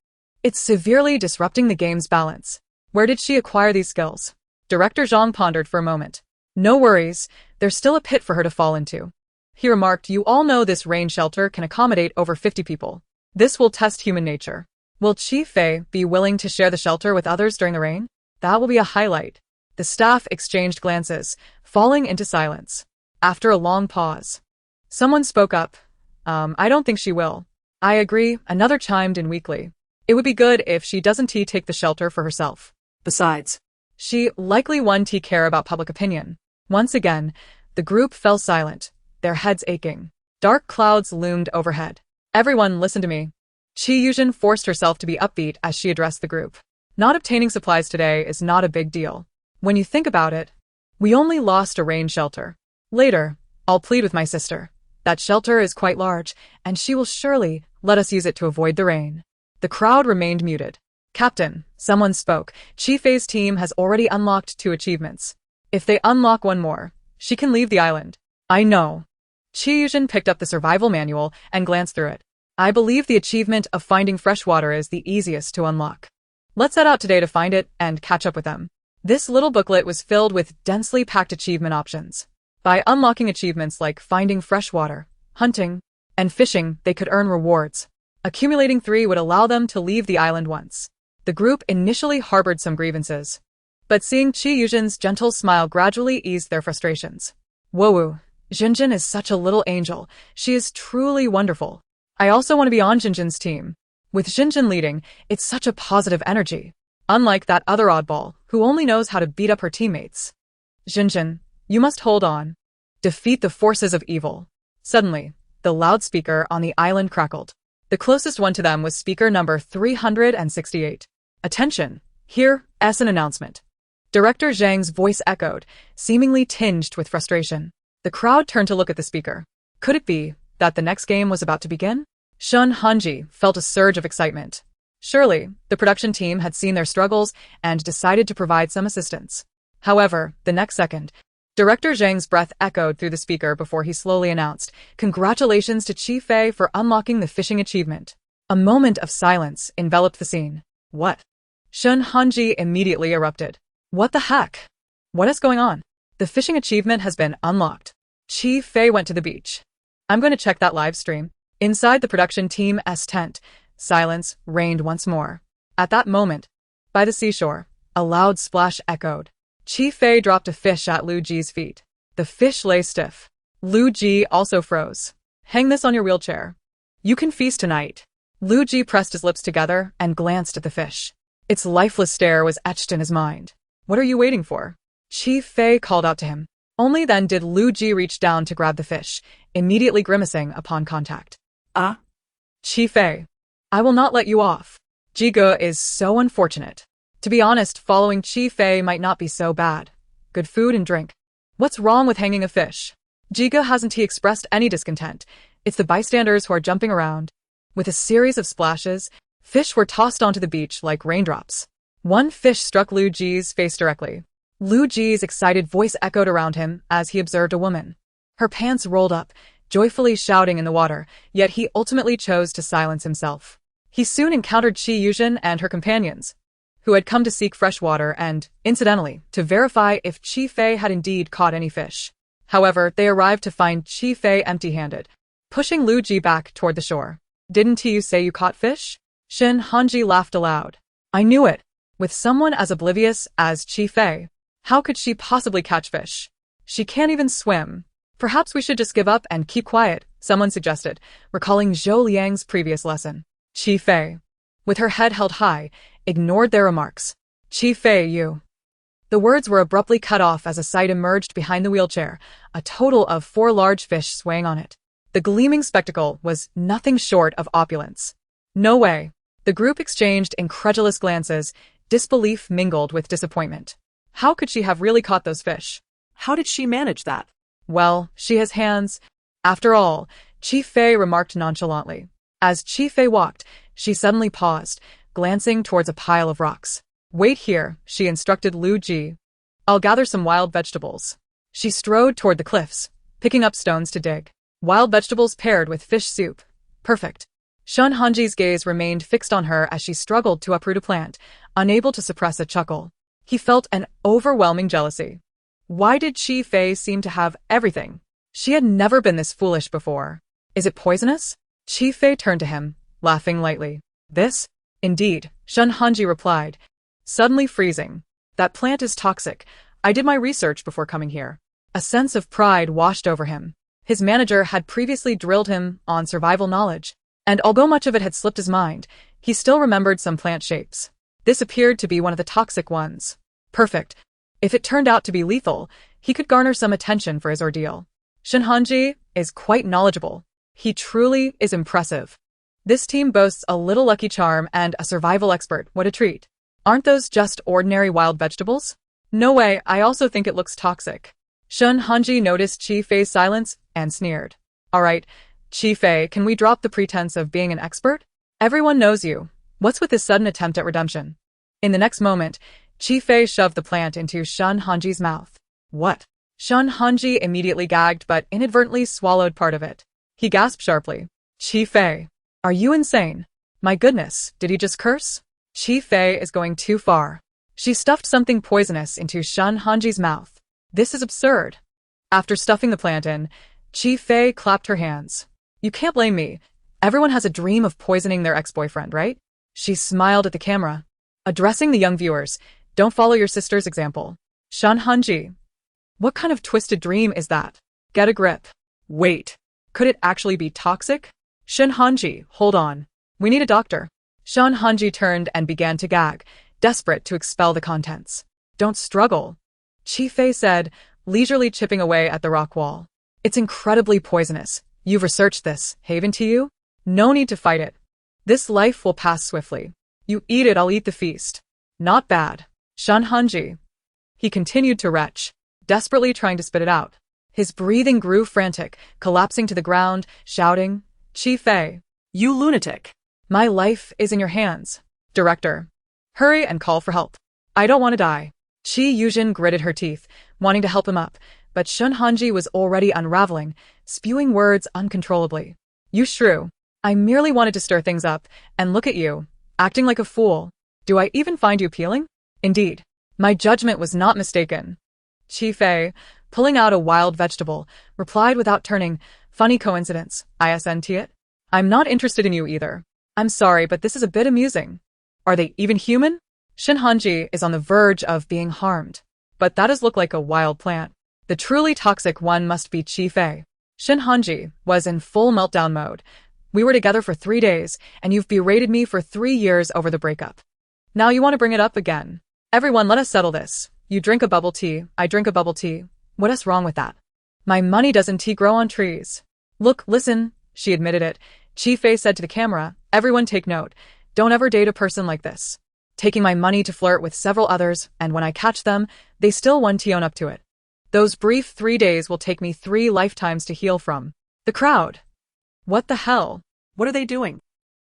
It's severely disrupting the game's balance. Where did she acquire these skills? Director Zhang pondered for a moment. No worries, there's still a pit for her to fall into. He remarked, you all know this rain shelter can accommodate over 50 people. This will test human nature. Will Chi Fei be willing to share the shelter with others during the rain? That will be a highlight. The staff exchanged glances, falling into silence. After a long pause, someone spoke up. I don't think she will. I agree, another chimed in weakly. It would be good if she doesn't take the shelter for herself. Besides, she likely won't care about public opinion. Once again, the group fell silent, their heads aching. Dark clouds loomed overhead. Everyone, listen to me. Chi Yuzhen forced herself to be upbeat as she addressed the group. Not obtaining supplies today is not a big deal. When you think about it, we only lost a rain shelter. Later, I'll plead with my sister. That shelter is quite large, and she will surely let us use it to avoid the rain. The crowd remained muted. Captain, someone spoke. Chi Fei's team has already unlocked 2 achievements. If they unlock one more, she can leave the island. I know. Chi Yuzhen picked up the survival manual and glanced through it. I believe the achievement of finding fresh water is the easiest to unlock. Let's set out today to find it and catch up with them. This little booklet was filled with densely packed achievement options. By unlocking achievements like finding fresh water, hunting, and fishing, they could earn rewards. Accumulating 3 would allow them to leave the island once. The group initially harbored some grievances, but seeing Chi Yuzhen's gentle smile gradually eased their frustrations. Whoa, Jinjin is such a little angel. She is truly wonderful. I also want to be on Jinjin's team. With Jinjin leading, it's such a positive energy. Unlike that other oddball, who only knows how to beat up her teammates. Jinjin, you must hold on. Defeat the forces of evil. Suddenly, the loudspeaker on the island crackled. The closest one to them was speaker number 368. Attention, here's an announcement. Director Zhang's voice echoed, seemingly tinged with frustration. The crowd turned to look at the speaker. Could it be that the next game was about to begin? Shun Hanji felt a surge of excitement. Surely, the production team had seen their struggles and decided to provide some assistance. However, the next second, Director Zhang's breath echoed through the speaker before he slowly announced, "Congratulations to Chi Fei for unlocking the fishing achievement." A moment of silence enveloped the scene. What? Shun Hanji immediately erupted. What the heck? What is going on? The fishing achievement has been unlocked. Chi Fei went to the beach. I'm going to check that live stream. Inside the production team's tent, silence reigned once more. At that moment, by the seashore, a loud splash echoed. Chi Fei dropped a fish at Lu Ji's feet. The fish lay stiff. Lu Ji also froze. Hang this on your wheelchair. You can feast tonight. Lu Ji pressed his lips together and glanced at the fish. Its lifeless stare was etched in his mind. What are you waiting for? Chi Fei called out to him. Only then did Lu Ji reach down to grab the fish, immediately grimacing upon contact. Chi Fei, I will not let you off. Jiga is so unfortunate. To be honest, following Chi Fei might not be so bad. Good food and drink. What's wrong with hanging a fish? Jiga hasn't he expressed any discontent. It's the bystanders who are jumping around. With a series of splashes, fish were tossed onto the beach like raindrops. One fish struck Lu Ji's face directly. Lu Ji's excited voice echoed around him as he observed a woman. Her pants rolled up, joyfully shouting in the water, yet he ultimately chose to silence himself. He soon encountered Chi Yuzhen and her companions, who had come to seek fresh water and, incidentally, to verify if Chi Fei had indeed caught any fish. However, they arrived to find Chi Fei empty-handed, pushing Lu Ji back toward the shore. Didn't you say you caught fish? Shin Hanji laughed aloud. I knew it. With someone as oblivious as Chi Fei, how could she possibly catch fish? She can't even swim. Perhaps we should just give up and keep quiet, someone suggested, recalling Zhou Liang's previous lesson. Chi Fei, with her head held high, ignored their remarks. Chi Fei, you. The words were abruptly cut off as a sight emerged behind the wheelchair, a total of 4 large fish swaying on it. The gleaming spectacle was nothing short of opulence. No way. The group exchanged incredulous glances, disbelief mingled with disappointment. How could she have really caught those fish? How did she manage that? Well, she has hands. After all, Chi Fei remarked nonchalantly. As Chi Fei walked, she suddenly paused, glancing towards a pile of rocks. Wait here, she instructed Lu Ji. I'll gather some wild vegetables. She strode toward the cliffs, picking up stones to dig. Wild vegetables paired with fish soup. Perfect. Shun Hanji's gaze remained fixed on her as she struggled to uproot a plant, unable to suppress a chuckle. He felt an overwhelming jealousy. Why did Chi Fei seem to have everything? She had never been this foolish before. Is it poisonous? Chi Fei turned to him, laughing lightly. This? Indeed, Shun Hanji replied, suddenly freezing. That plant is toxic. I did my research before coming here. A sense of pride washed over him. His manager had previously drilled him on survival knowledge, and although much of it had slipped his mind, he still remembered some plant shapes. This appeared to be one of the toxic ones. Perfect. If it turned out to be lethal, he could garner some attention for his ordeal. Shun Hanji is quite knowledgeable. He truly is impressive. This team boasts a little lucky charm and a survival expert. What a treat. Aren't those just ordinary wild vegetables? No way, I also think it looks toxic. Shun Hanji noticed Chi Fei's silence and sneered. Alright, Chi Fei, can we drop the pretense of being an expert? Everyone knows you. What's with this sudden attempt at redemption? In the next moment, Chi Fei shoved the plant into Shun Hanji's mouth. What? Shun Hanji immediately gagged but inadvertently swallowed part of it. He gasped sharply. Chi Fei, are you insane? My goodness, did he just curse? Chi Fei is going too far. She stuffed something poisonous into Shun Hanji's mouth. This is absurd. After stuffing the plant in, Chi Fei clapped her hands. You can't blame me. Everyone has a dream of poisoning their ex-boyfriend, right? She smiled at the camera, addressing the young viewers. Don't follow your sister's example. Shun Hanji. What kind of twisted dream is that? Get a grip. Wait. Could it actually be toxic? Shun Hanji, hold on. We need a doctor. Shun Hanji turned and began to gag, desperate to expel the contents. Don't struggle, Chi Fei said, leisurely chipping away at the rock wall. It's incredibly poisonous. You've researched this, haven't you? No need to fight it. This life will pass swiftly. You eat it, I'll eat the feast. Not bad. Shun Hanji. He continued to retch, desperately trying to spit it out. His breathing grew frantic, collapsing to the ground, shouting, Chi Fei. You lunatic. My life is in your hands. Director. Hurry and call for help. I don't want to die. Chi Yujin gritted her teeth, wanting to help him up, but Shun Hanji was already unraveling, spewing words uncontrollably. You shrew. I merely wanted to stir things up, and look at you, acting like a fool. Do I even find you appealing? Indeed. My judgment was not mistaken. Chi Fei, pulling out a wild vegetable, replied without turning, funny coincidence, isn't it? I'm not interested in you either. I'm sorry, but this is a bit amusing. Are they even human? Shun Hanji is on the verge of being harmed. But that does look like a wild plant. The truly toxic one must be Chi Fei. Shun Hanji was in full meltdown mode. We were together for 3 days, and you've berated me for 3 years over the breakup. Now you want to bring it up again. Everyone, let us settle this. You drink a bubble tea, I drink a bubble tea. What is wrong with that? My money doesn't tea grow on trees. Look, listen, she admitted it. Chi Fei said to the camera, everyone take note. Don't ever date a person like this. Taking my money to flirt with several others, and when I catch them, they still won't own up to it. Those brief 3 days will take me 3 lifetimes to heal from. The crowd. What the hell? What are they doing?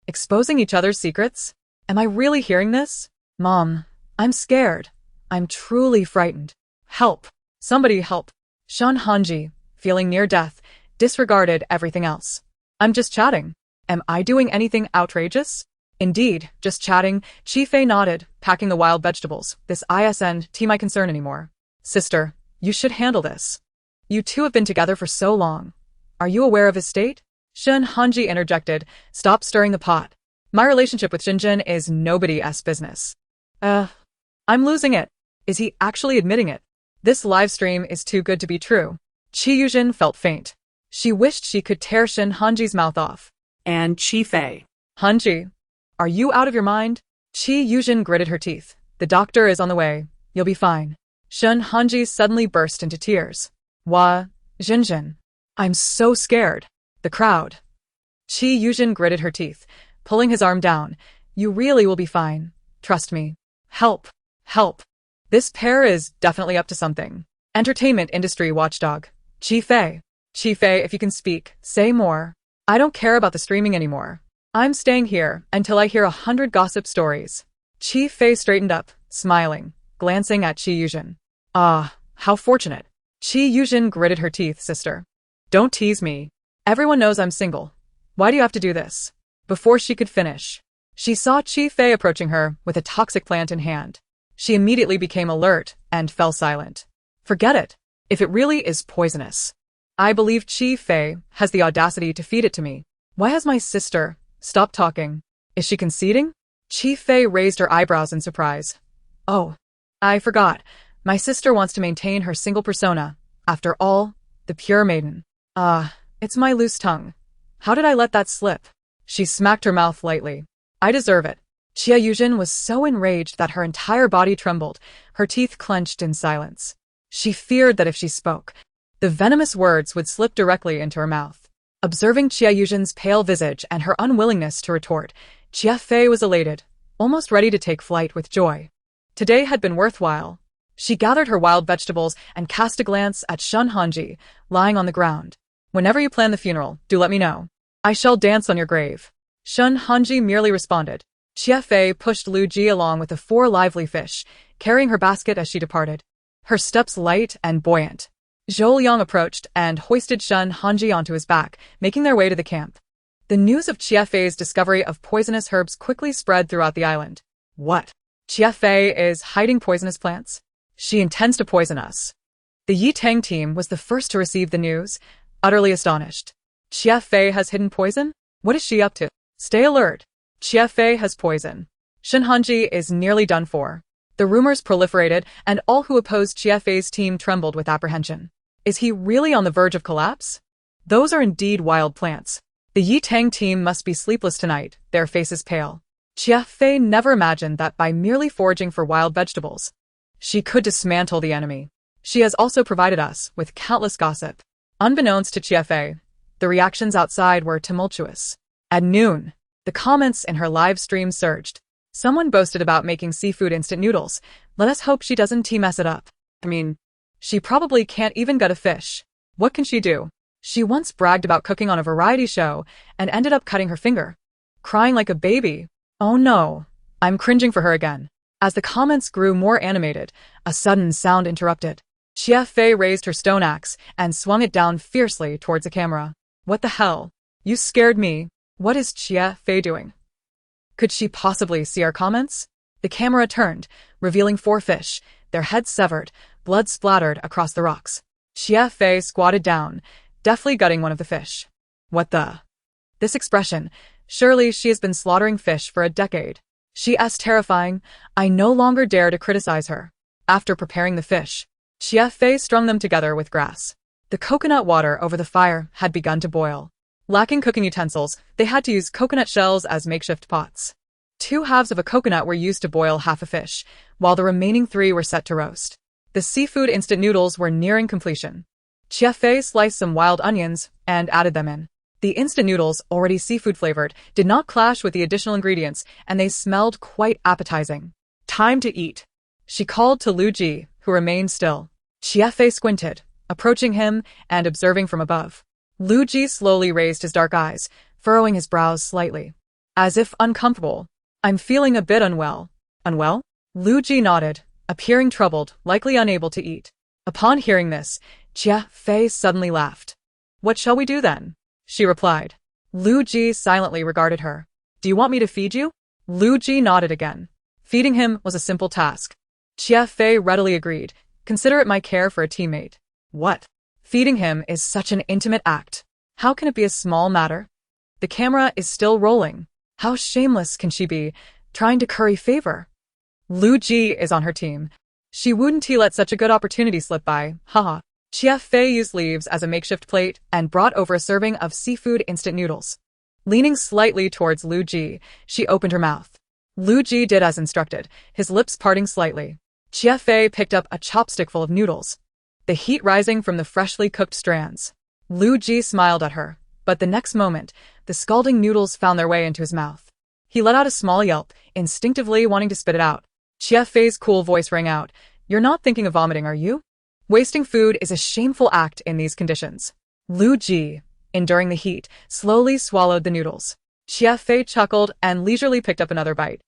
Exposing each other's secrets? Am I really hearing this? Mom, I'm scared. I'm truly frightened. Help. Somebody help. Shun Hanji, feeling near death, disregarded everything else. I'm just chatting. Am I doing anything outrageous? Indeed, just chatting, Chi Fei nodded, packing the wild vegetables. This isn't my concern anymore. Sister, you should handle this. You two have been together for so long. Are you aware of his state? Shun Hanji interjected, stop stirring the pot. My relationship with Xinjin is nobody's business. I'm losing it. Is he actually admitting it? This live stream is too good to be true. Chi Yujin felt faint. She wished she could tear Shun Hanji's mouth off. And Chi Fei. Hanji, are you out of your mind? Chi Yujin gritted her teeth. The doctor is on the way. You'll be fine. Shun Hanji suddenly burst into tears. Xinjin. I'm so scared. The crowd. Chi Yujin gritted her teeth, pulling his arm down. You really will be fine. Trust me. Help. Help. This pair is definitely up to something. Entertainment industry watchdog. Chi Fei. Chi Fei, if you can speak, say more. I don't care about the streaming anymore. I'm staying here until I hear 100 gossip stories. Chi Fei straightened up, smiling, glancing at Chi Yujin. Ah, how fortunate. Chi Yujin gritted her teeth, sister. Don't tease me. Everyone knows I'm single. Why do you have to do this? Before she could finish, she saw Chi Fei approaching her with a toxic plant in hand. She immediately became alert and fell silent. Forget it. If it really is poisonous, I believe Chi Fei has the audacity to feed it to me. Why has my sister stopped talking? Is she conceding? Chi Fei raised her eyebrows in surprise. Oh, I forgot. My sister wants to maintain her single persona. After all, the pure maiden. It's my loose tongue. How did I let that slip? She smacked her mouth lightly. I deserve it. Xia Yuzhen was so enraged that her entire body trembled, her teeth clenched in silence. She feared that if she spoke, the venomous words would slip directly into her mouth. Observing Xia Yuzhen's pale visage and her unwillingness to retort, Xia Fei was elated, almost ready to take flight with joy. Today had been worthwhile. She gathered her wild vegetables and cast a glance at Shun Hanji, lying on the ground. Whenever you plan the funeral, do let me know. I shall dance on your grave. Shun Hanji merely responded. Xia Fei pushed Lu Ji along with the 4 lively fish, carrying her basket as she departed. Her steps light and buoyant. Zhou Liang approached and hoisted Shun Hanji onto his back, making their way to the camp. The news of Xia Fei's discovery of poisonous herbs quickly spread throughout the island. What? Xia Fei is hiding poisonous plants? She intends to poison us. The Yi Tang team was the first to receive the news, utterly astonished. Xia Fei has hidden poison? What is she up to? Stay alert. Xia Fei has poison. Shun Hanji is nearly done for. The rumors proliferated, and all who opposed Xia Fei's team trembled with apprehension. Is he really on the verge of collapse? Those are indeed wild plants. The Yi Tang team must be sleepless tonight, their faces pale. Xia Fei never imagined that by merely foraging for wild vegetables, she could dismantle the enemy. She has also provided us with countless gossip. Unbeknownst to Xia Fei, the reactions outside were tumultuous. At noon, the comments in her live stream surged. Someone boasted about making seafood instant noodles. Let us hope she doesn't mess it up. She probably can't even gut a fish. What can she do? She once bragged about cooking on a variety show and ended up cutting her finger. Crying like a baby. Oh no, I'm cringing for her again. As the comments grew more animated, a sudden sound interrupted. Xia Fei raised her stone axe and swung it down fiercely towards the camera. What the hell? You scared me. What is Xia Fei doing? Could she possibly see our comments? The camera turned, revealing 4 fish, their heads severed, blood splattered across the rocks. Xia Fei squatted down, deftly gutting one of the fish. What the? This expression, surely she has been slaughtering fish for a decade. She is terrifying. I no longer dare to criticize her. After preparing the fish, Xia Fei strung them together with grass. The coconut water over the fire had begun to boil. Lacking cooking utensils, they had to use coconut shells as makeshift pots. 2 halves of a coconut were used to boil half a fish, while the remaining 3 were set to roast. The seafood instant noodles were nearing completion. Xia Fei sliced some wild onions and added them in. The instant noodles, already seafood flavored, did not clash with the additional ingredients, and they smelled quite appetizing. Time to eat. She called to Lu Ji, who remained still. Xia Fei squinted, approaching him and observing from above. Lu Ji slowly raised his dark eyes, furrowing his brows slightly, as if uncomfortable. I'm feeling a bit unwell. Unwell? Lu Ji nodded, appearing troubled, likely unable to eat. Upon hearing this, Xia Fei suddenly laughed. What shall we do then? She replied. Lu Ji silently regarded her. Do you want me to feed you? Lu Ji nodded again. Feeding him was a simple task. Xia Fei readily agreed. Consider it my care for a teammate. What? Feeding him is such an intimate act. How can it be a small matter? The camera is still rolling. How shameless can she be, trying to curry favor? Lu Ji is on her team. She wouldn't let such a good opportunity slip by, haha. Xia Fei used leaves as a makeshift plate and brought over a serving of seafood instant noodles. Leaning slightly towards Lu Ji, she opened her mouth. Lu Ji did as instructed, his lips parting slightly. Xia Fei picked up a chopstick full of noodles, the heat rising from the freshly cooked strands. Lu Ji smiled at her, but the next moment, the scalding noodles found their way into his mouth. He let out a small yelp, instinctively wanting to spit it out. Xia Fei's cool voice rang out. You're not thinking of vomiting, are you? Wasting food is a shameful act in these conditions. Lu Ji, enduring the heat, slowly swallowed the noodles. Xia Fei chuckled and leisurely picked up another bite.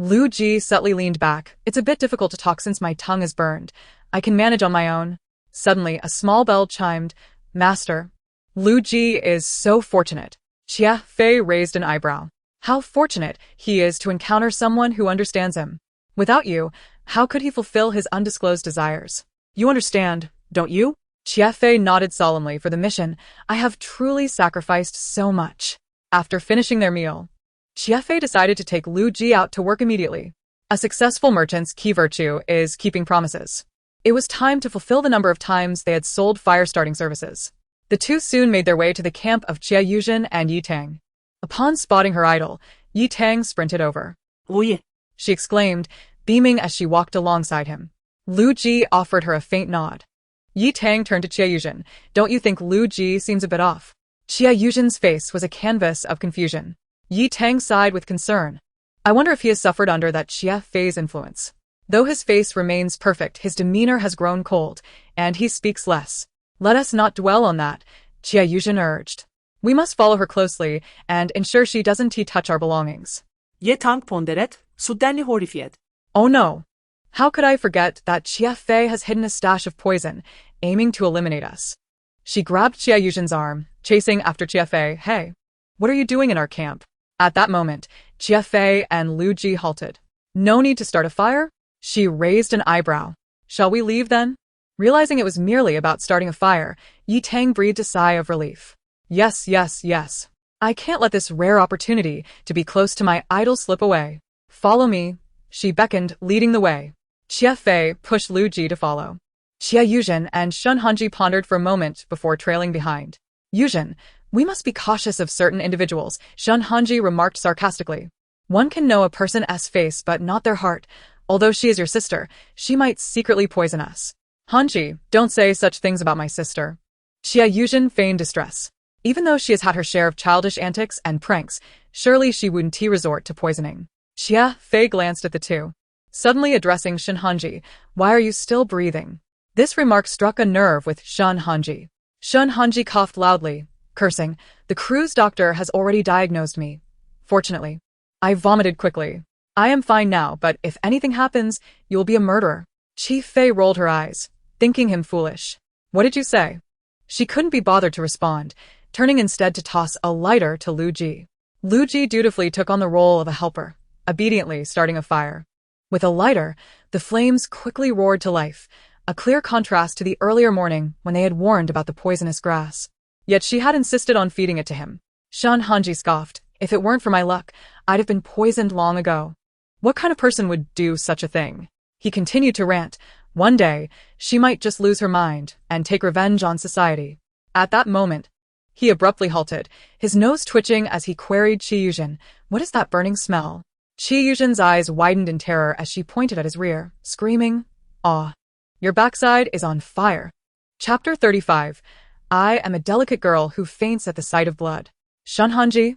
Lu Ji subtly leaned back. It's a bit difficult to talk since my tongue is burned. I can manage on my own. Suddenly, a small bell chimed. Master. Lu Ji is so fortunate. Xie Fei raised an eyebrow. How fortunate he is to encounter someone who understands him. Without you, how could he fulfill his undisclosed desires? You understand, don't you? Xie Fei nodded solemnly. For the mission, I have truly sacrificed so much. After finishing their meal, Xie Fei decided to take Lu Ji out to work immediately. A successful merchant's key virtue is keeping promises. It was time to fulfill the number of times they had sold fire-starting services. The two soon made their way to the camp of Jia Yuzhen and Yi Tang. Upon spotting her idol, Yi Tang sprinted over. 오예. She exclaimed, beaming as she walked alongside him. Lu Ji offered her a faint nod. Yi Tang turned to Jia Yuzhen. Don't you think Lu Ji seems a bit off? Jia Yuzhen's face was a canvas of confusion. Yi Tang sighed with concern. I wonder if he has suffered under that Xie Fei's influence. Though his face remains perfect, his demeanor has grown cold, and he speaks less. Let us not dwell on that, Jia Yuzhen urged. We must follow her closely and ensure she doesn't touch our belongings. Ye tank ponderet, sudenli horrified. Oh no! How could I forget that Xie Fei has hidden a stash of poison, aiming to eliminate us? She grabbed Jia Yuzhen's arm, chasing after Xie Fei. Hey, what are you doing in our camp? At that moment, Xie Fei and Lu Ji halted. No need to start a fire? She raised an eyebrow. Shall we leave then? Realizing it was merely about starting a fire, Yi Tang breathed a sigh of relief. Yes, yes, yes. I can't let this rare opportunity to be close to my idol slip away. Follow me. She beckoned, leading the way. Xie Fei pushed Lu Ji to follow. Xie Yuzhen and Shun Hanji pondered for a moment before trailing behind. Yuzhen, we must be cautious of certain individuals, Shun Hanji remarked sarcastically. One can know a person's face but not their heart. Although she is your sister, she might secretly poison us. Hanji, don't say such things about my sister. Xie Yuzhen feigned distress. Even though she has had her share of childish antics and pranks, surely she wouldn't resort to poisoning. Xie Fei glanced at the two. Suddenly addressing Shun Hanji, why are you still breathing? This remark struck a nerve with Shun Hanji. Shun Hanji coughed loudly, cursing, the cruise doctor has already diagnosed me. Fortunately. I vomited quickly. I am fine now, but if anything happens, you will be a murderer. Xie Fei rolled her eyes, thinking him foolish. What did you say? She couldn't be bothered to respond, turning instead to toss a lighter to Lu Ji. Lu Ji dutifully took on the role of a helper, obediently starting a fire. With a lighter, the flames quickly roared to life, a clear contrast to the earlier morning when they had warned about the poisonous grass. Yet she had insisted on feeding it to him. Shun Hanji scoffed, if it weren't for my luck, I'd have been poisoned long ago. What kind of person would do such a thing? He continued to rant. One day, she might just lose her mind and take revenge on society. At that moment, he abruptly halted, his nose twitching as he queried Xie Yuzhen, what is that burning smell? Xie Yuzhen's eyes widened in terror as she pointed at his rear, screaming, Aw, your backside is on fire. Chapter 35. I am a delicate girl who faints at the sight of blood. Shun Hanji?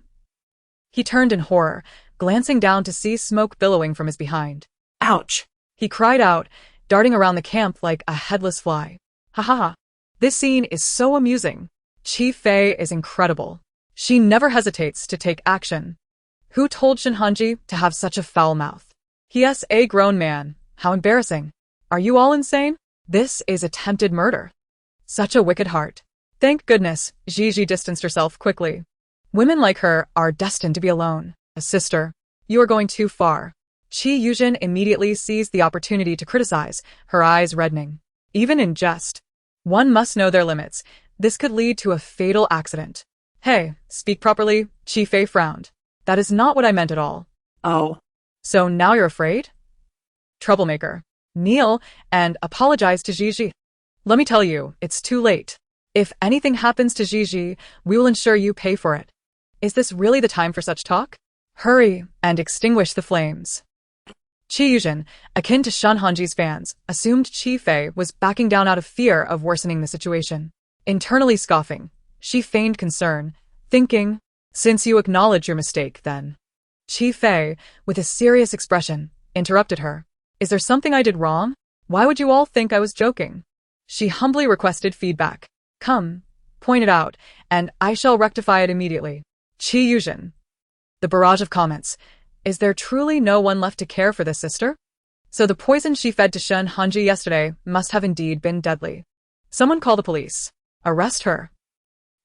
He turned in horror, glancing down to see smoke billowing from his behind. Ouch! He cried out, darting around the camp like a headless fly. Ha ha ha. This scene is so amusing. Xie Fei is incredible. She never hesitates to take action. Who told Shun Hanji to have such a foul mouth? He is a grown man. How embarrassing. Are you all insane? This is attempted murder. Such a wicked heart. Thank goodness, Gigi distanced herself quickly. Women like her are destined to be alone. A sister. You are going too far. Xie Yuzhen immediately seized the opportunity to criticize, her eyes reddening. Even in jest. One must know their limits. This could lead to a fatal accident. Hey, speak properly, Xie Fei frowned. That is not what I meant at all. Oh. So now you're afraid? Troublemaker. Kneel and apologize to Gigi. Let me tell you, it's too late. If anything happens to Gigi, we will ensure you pay for it. Is this really the time for such talk? Hurry and extinguish the flames. Xie Yuzhen, akin to Shun Hanji's fans, assumed Xie Fei was backing down out of fear of worsening the situation. Internally scoffing, she feigned concern, thinking, since you acknowledge your mistake, then. Xie Fei, with a serious expression, interrupted her. Is there something I did wrong? Why would you all think I was joking? She humbly requested feedback. Come, point it out, and I shall rectify it immediately. Xie Yuzhen. The barrage of comments. Is there truly no one left to care for this sister? So the poison she fed to Shun Hanji yesterday must have indeed been deadly. Someone call the police. Arrest her.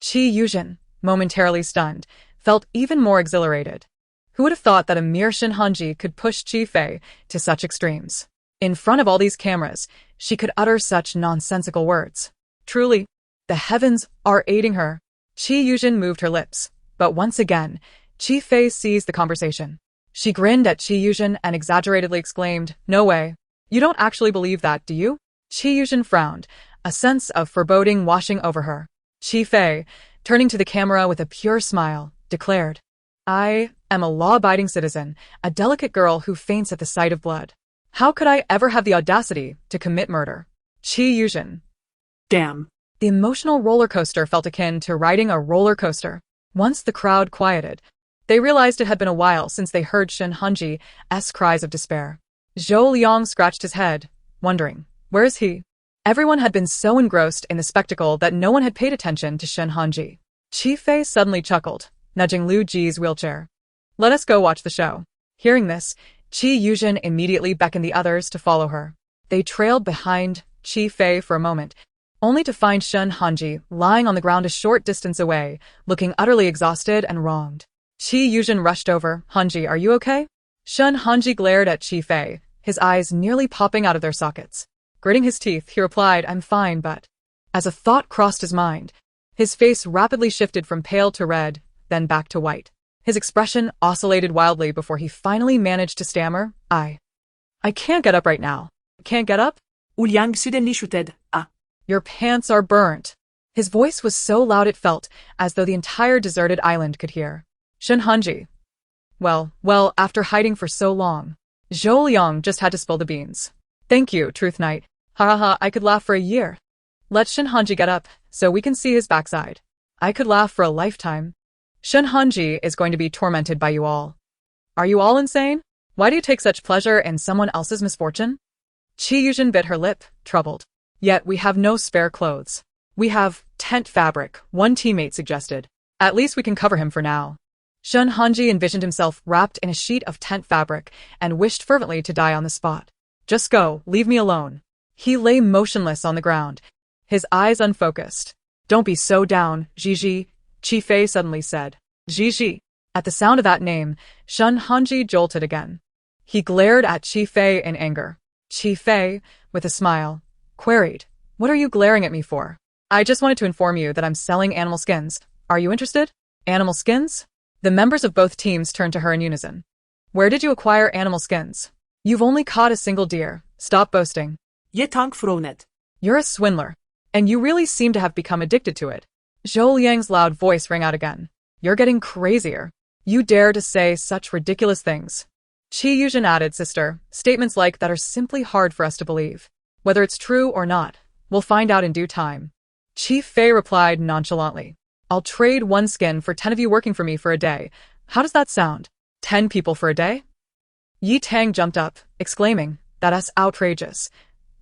Qi Yuzhen, momentarily stunned, felt even more exhilarated. Who would have thought that a mere Shinhanji could push Qi Fei to such extremes? In front of all these cameras, she could utter such nonsensical words. Truly, the heavens are aiding her. Qi Yuzhen moved her lips, but once again, Qi Fei seized the conversation. She grinned at Qi Yuzhen and exaggeratedly exclaimed, "No way. You don't actually believe that, do you?" Qi Yuzhen frowned, a sense of foreboding washing over her. Qi Fei, turning to the camera with a pure smile, declared, "I am a law-abiding citizen, a delicate girl who faints at the sight of blood. How could I ever have the audacity to commit murder?" Qi Yuzhen. Damn. The emotional roller coaster felt akin to riding a roller coaster. Once the crowd quieted, they realized it had been a while since they heard Shin Hanji's cries of despair. Zhou Liang scratched his head, wondering, where is he? Everyone had been so engrossed in the spectacle that no one had paid attention to Shin Hanji. Qi Fei suddenly chuckled, nudging Lu Ji's wheelchair. "Let us go watch the show." Hearing this, Qi Yuzhen immediately beckoned the others to follow her. They trailed behind Qi Fei for a moment, only to find Shin Hanji lying on the ground a short distance away, looking utterly exhausted and wronged. Qi Yuzhen rushed over. "Hanji, are you okay?" Shin Hanji glared at Qi Fei, his eyes nearly popping out of their sockets. Gritting his teeth, he replied, "I'm fine, but..." As a thought crossed his mind, his face rapidly shifted from pale to red, then back to white. His expression oscillated wildly before he finally managed to stammer, I can't get up right now." "Can't get up?" Uliang suddenly ah. "Your pants are burnt." His voice was so loud it felt as though the entire deserted island could hear. Shin Hanji. Well, after hiding for so long, Zhou Liang just had to spill the beans. "Thank you, Truth Knight. Ha ha, I could laugh for a year. Let Shin Hanji get up, so we can see his backside. I could laugh for a lifetime. Shin Hanji is going to be tormented by you all. Are you all insane? Why do you take such pleasure in someone else's misfortune?" Qi Yuzhen bit her lip, troubled. "Yet we have no spare clothes. We have tent fabric," one teammate suggested. "At least we can cover him for now." Shin Hanji envisioned himself wrapped in a sheet of tent fabric and wished fervently to die on the spot. "Just go, leave me alone." He lay motionless on the ground, his eyes unfocused. "Don't be so down, Gigi," Qi Fei suddenly said. "Gigi." At the sound of that name, Shin Hanji jolted again. He glared at Qi Fei in anger. Qi Fei, with a smile, queried, "What are you glaring at me for?" "I just wanted to inform you that I'm selling animal skins. Are you interested?" "Animal skins?" The members of both teams turned to her in unison. "Where did you acquire animal skins? You've only caught a single deer. Stop boasting." Ye tank fronet. "You're a swindler. And you really seem to have become addicted to it." Zhou Liang's loud voice rang out again. "You're getting crazier. You dare to say such ridiculous things." Qi Yuzhen added, "Sister, statements like that are simply hard for us to believe. Whether it's true or not, we'll find out in due time." Qi Fei replied nonchalantly, "I'll trade one skin for 10 of you working for me for a day. How does that sound? 10 people for a day?" Yi Tang jumped up, exclaiming, "That's outrageous.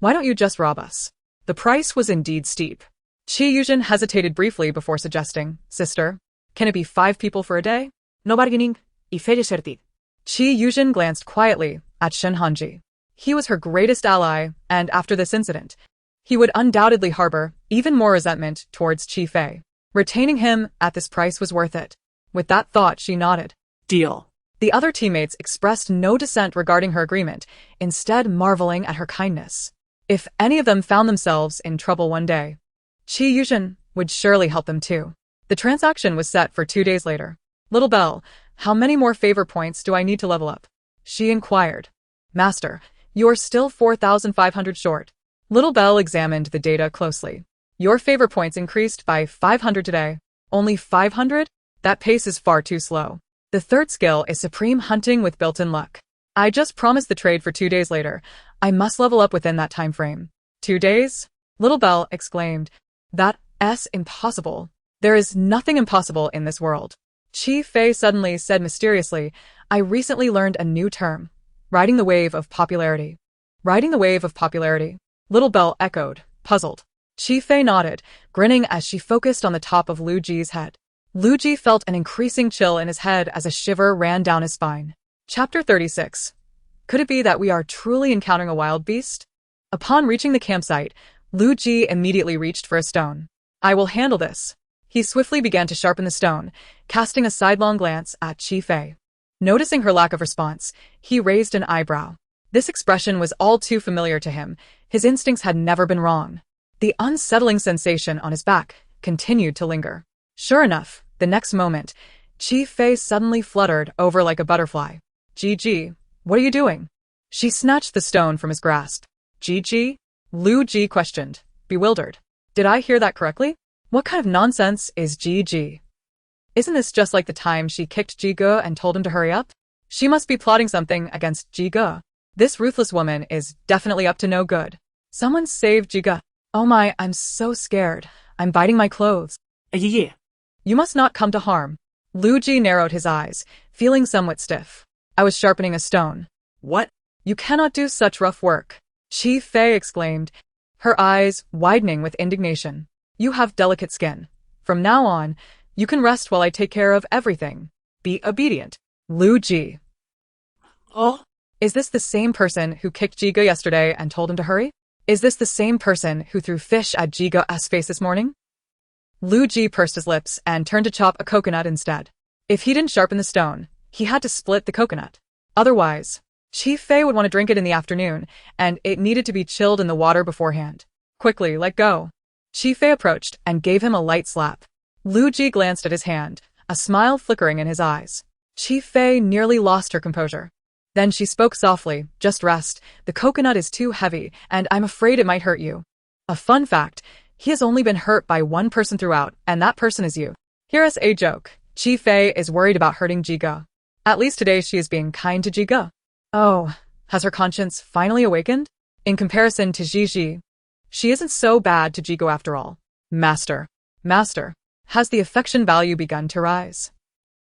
Why don't you just rob us?" The price was indeed steep. Qi Yuzhen hesitated briefly before suggesting, "Sister, can it be 5 people for a day?" No bargaining. Y freshest. Qi Yuzhen glanced quietly at Shin Hanji. He was her greatest ally, and after this incident, he would undoubtedly harbor even more resentment towards Qi Fei. Retaining him at this price was worth it. With that thought, she nodded. Deal. The other teammates expressed no dissent regarding her agreement, instead marveling at her kindness. If any of them found themselves in trouble one day, Qi Yuzhen would surely help them too. The transaction was set for 2 days later. "Little Belle, how many more favor points do I need to level up?" she inquired. "Master, you're still 4,500 short." Little Belle examined the data closely. "Your favor points increased by 500 today. Only 500? That pace is far too slow. The third skill is Supreme Hunting with built-in luck. I just promised the trade for 2 days later. I must level up within that time frame." 2 days? Little Belle exclaimed. "That's impossible. There is nothing impossible in this world." Qi Fei suddenly said mysteriously, "I recently learned a new term. Riding the wave of popularity." "Riding the wave of popularity?" Little Belle echoed, puzzled. Qi Fei nodded, grinning as she focused on the top of Lu Ji's head. Lu Ji felt an increasing chill in his head as a shiver ran down his spine. Chapter 36. Could it be that we are truly encountering a wild beast? Upon reaching the campsite, Lu Ji immediately reached for a stone. "I will handle this." He swiftly began to sharpen the stone, casting a sidelong glance at Qi Fei. Noticing her lack of response, he raised an eyebrow. This expression was all too familiar to him. His instincts had never been wrong. The unsettling sensation on his back continued to linger. Sure enough, the next moment, Qi Fei suddenly fluttered over like a butterfly. Gigi, what are you doing? She snatched the stone from his grasp. Gigi? Lu Ji questioned, bewildered. Did I hear that correctly? What kind of nonsense is Gigi? Isn't this just like the time she kicked Ji Ge and told him to hurry up? She must be plotting something against Ji Ge. This ruthless woman is definitely up to no good. Someone save Ji Ge. Oh my, I'm so scared. I'm biting my clothes. Yeah. You must not come to harm. Lu Ji narrowed his eyes, feeling somewhat stiff. I was sharpening a stone. What? You cannot do such rough work. Qi Fei exclaimed, her eyes widening with indignation. You have delicate skin. From now on, you can rest while I take care of everything. Be obedient. Lu Ji. Oh? Is this the same person who kicked Ji Ge yesterday and told him to hurry? Is this the same person who threw fish at Ji Ge's face this morning? Lu Ji pursed his lips and turned to chop a coconut instead. If he didn't sharpen the stone, he had to split the coconut. Otherwise, Qi Fei would want to drink it in the afternoon, and it needed to be chilled in the water beforehand. Quickly, let go. Qi Fei approached and gave him a light slap. Lu Ji glanced at his hand, a smile flickering in his eyes. Qi Fei nearly lost her composure. Then she spoke softly, just rest. The coconut is too heavy, and I'm afraid it might hurt you. A fun fact, he has only been hurt by one person throughout, and that person is you. Here's a joke. Qi Fei is worried about hurting Ji Ge. At least today she is being kind to Ji Ge. Oh, has her conscience finally awakened? In comparison to Gigi, she isn't so bad to Ji Ge after all. Master. Has the affection value begun to rise?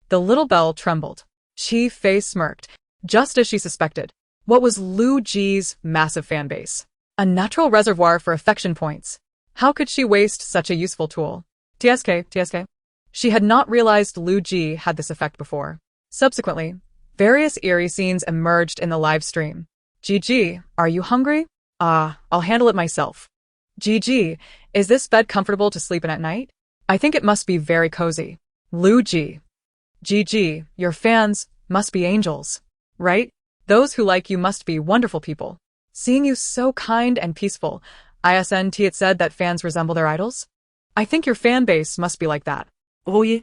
The little bell trembled. Qi Fei smirked, just as she suspected. What was Lu Ji's massive fan base? A natural reservoir for affection points. How could she waste such a useful tool? TSK. She had not realized Lu Ji had this effect before. Subsequently, various eerie scenes emerged in the live stream. Gigi, are you hungry? I'll handle it myself. Gigi, is this bed comfortable to sleep in at night? I think it must be very cozy. Lu Ji. Gigi, your fans must be angels, right? Those who like you must be wonderful people. Seeing you so kind and peaceful, it said that fans resemble their idols? I think your fan base must be like that. Oh yeah?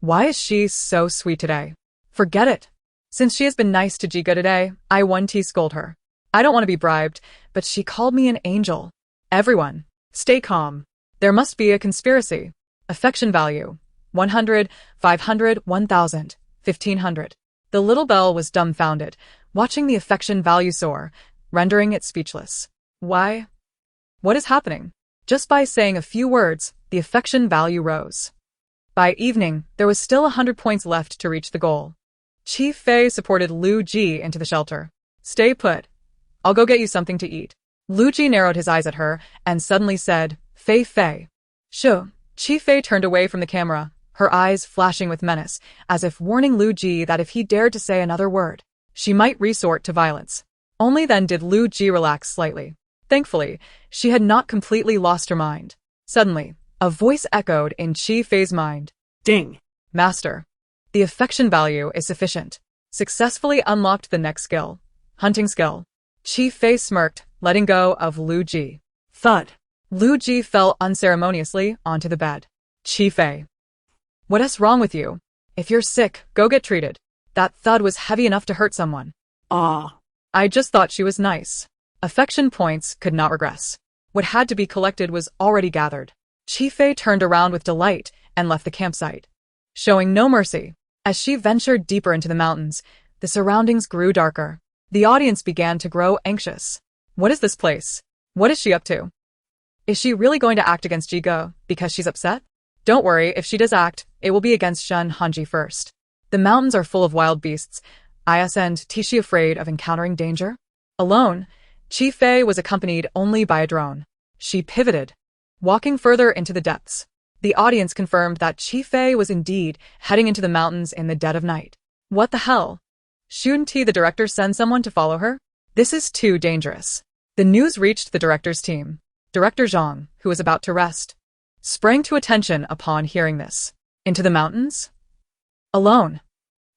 Why is she so sweet today? Forget it. Since she has been nice to Ji Ge today, I 1T scold her. I don't want to be bribed, but she called me an angel. Everyone, stay calm. There must be a conspiracy. Affection value. 100, 500, 1,000, 1,500. The little bell was dumbfounded, watching the affection value soar, rendering it speechless. Why? What is happening? Just by saying a few words, the affection value rose. By evening, there was still 100 points left to reach the goal. Qi Fei supported Lu Ji into the shelter. Stay put. I'll go get you something to eat. Lu Ji narrowed his eyes at her and suddenly said, Fei. Shoo. Qi Fei turned away from the camera, her eyes flashing with menace, as if warning Lu Ji that if he dared to say another word, she might resort to violence. Only then did Lu Ji relax slightly. Thankfully, she had not completely lost her mind. Suddenly, a voice echoed in Qi Fei's mind. Ding. Master. The affection value is sufficient. Successfully unlocked the next skill. Hunting skill. Qi Fei smirked, letting go of Lu Ji. Thud. Lu Ji fell unceremoniously onto the bed. Qi Fei. What is wrong with you? If you're sick, go get treated. That thud was heavy enough to hurt someone. I just thought she was nice. Affection points could not regress. What had to be collected was already gathered. Qi Fei turned around with delight and left the campsite, showing no mercy. As she ventured deeper into the mountains, the surroundings grew darker. The audience began to grow anxious. What is this place? What is she up to? Is she really going to act against Ji Ge because she's upset? Don't worry, if she does act, it will be against Shun Hanji first. The mountains are full of wild beasts. Isn't she afraid of encountering danger? Alone, Qi Fei was accompanied only by a drone. She pivoted, walking further into the depths. The audience confirmed that Qi Fei was indeed heading into the mountains in the dead of night. What the hell? Shouldn't the director send someone to follow her? This is too dangerous. The news reached the director's team. Director Zhang, who was about to rest. sprang to attention upon hearing this. Into the mountains? Alone.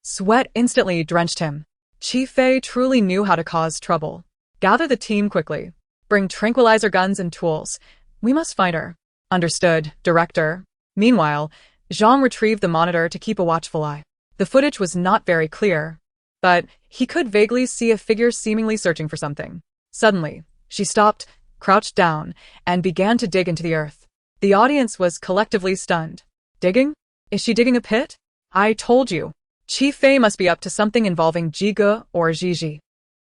Sweat instantly drenched him. Chi Fei truly knew how to cause trouble. Gather the team quickly. Bring tranquilizer guns and tools. We must find her. Understood, Director. Meanwhile, Zhang retrieved the monitor to keep a watchful eye. The footage was not very clear, but he could vaguely see a figure seemingly searching for something. Suddenly, she stopped, crouched down, and began to dig into the earth. The audience was collectively stunned. Digging? Is she digging a pit? I told you. Chi Fei must be up to something involving Jige or Jiji.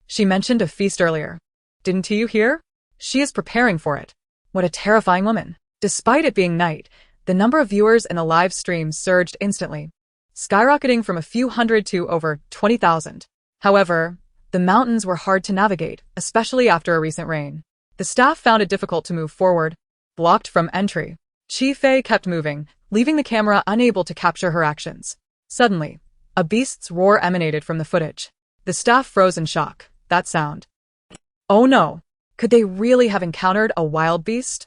She mentioned a feast earlier. Didn't you hear? She is preparing for it. What a terrifying woman. Despite it being night, the number of viewers in the live stream surged instantly, skyrocketing from a few hundred to over 20,000. However, the mountains were hard to navigate, especially after a recent rain. The staff found it difficult to move forward, blocked from entry. Chi Fei kept moving, leaving the camera unable to capture her actions. Suddenly, a beast's roar emanated from the footage. The staff froze in shock. That sound. Oh no! Could they really have encountered a wild beast?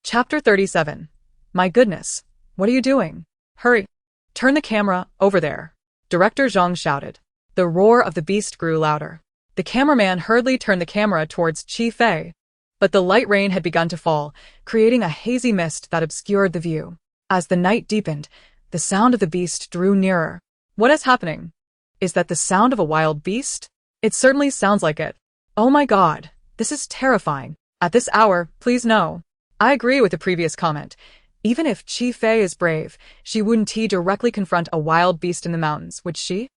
Chapter 37. My goodness, what are you doing? Hurry! Turn the camera over there. Director Zhang shouted. The roar of the beast grew louder. The cameraman hurriedly turned the camera towards Chi Fei, but the light rain had begun to fall, creating a hazy mist that obscured the view. As the night deepened, the sound of the beast drew nearer. What is happening? Is that the sound of a wild beast? It certainly sounds like it. Oh my god, this is terrifying. At this hour, please no. I agree with the previous comment. Even if Chi Fei is brave, she wouldn't directly confront a wild beast in the mountains, would she?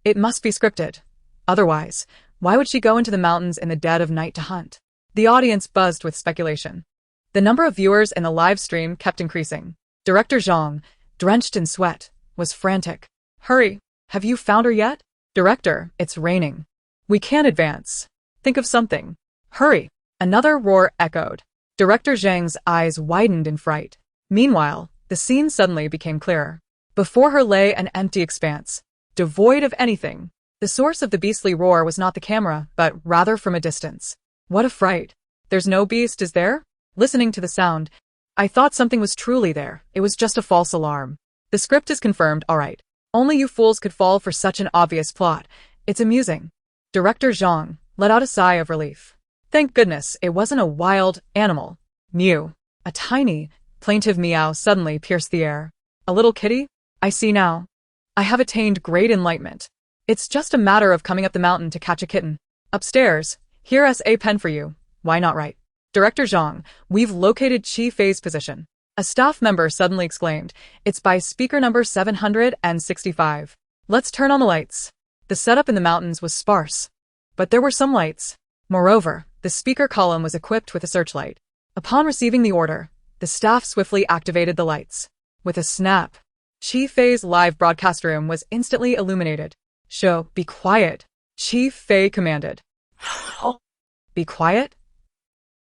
It must be scripted. Otherwise, why would she go into the mountains in the dead of night to hunt? The audience buzzed with speculation. The number of viewers in the live stream kept increasing. Director Zhang, drenched in sweat, was frantic. Hurry, have you found her yet? Director, it's raining. We can't advance. Think of something. Hurry. Another roar echoed. Director Zhang's eyes widened in fright. Meanwhile, the scene suddenly became clearer. Before her lay an empty expanse, devoid of anything. The source of the beastly roar was not the camera, but rather from a distance. What a fright. There's no beast, is there? Listening to the sound, I thought something was truly there. It was just a false alarm. The script is confirmed, alright. Only you fools could fall for such an obvious plot. It's amusing. Director Zhang let out a sigh of relief. Thank goodness it wasn't a wild animal. Mew. A tiny, plaintive meow suddenly pierced the air. A little kitty? I see now. I have attained great enlightenment. It's just a matter of coming up the mountain to catch a kitten. Upstairs, here's a pen for you. Why not write? Director Zhang, we've located Chi Fei's position. A staff member suddenly exclaimed. It's by speaker number 765. Let's turn on the lights. The setup in the mountains was sparse, but there were some lights. Moreover, the speaker column was equipped with a searchlight. Upon receiving the order, the staff swiftly activated the lights. With a snap, Chi Fei's live broadcast room was instantly illuminated. Show, be quiet. Chi Fei commanded. Be quiet?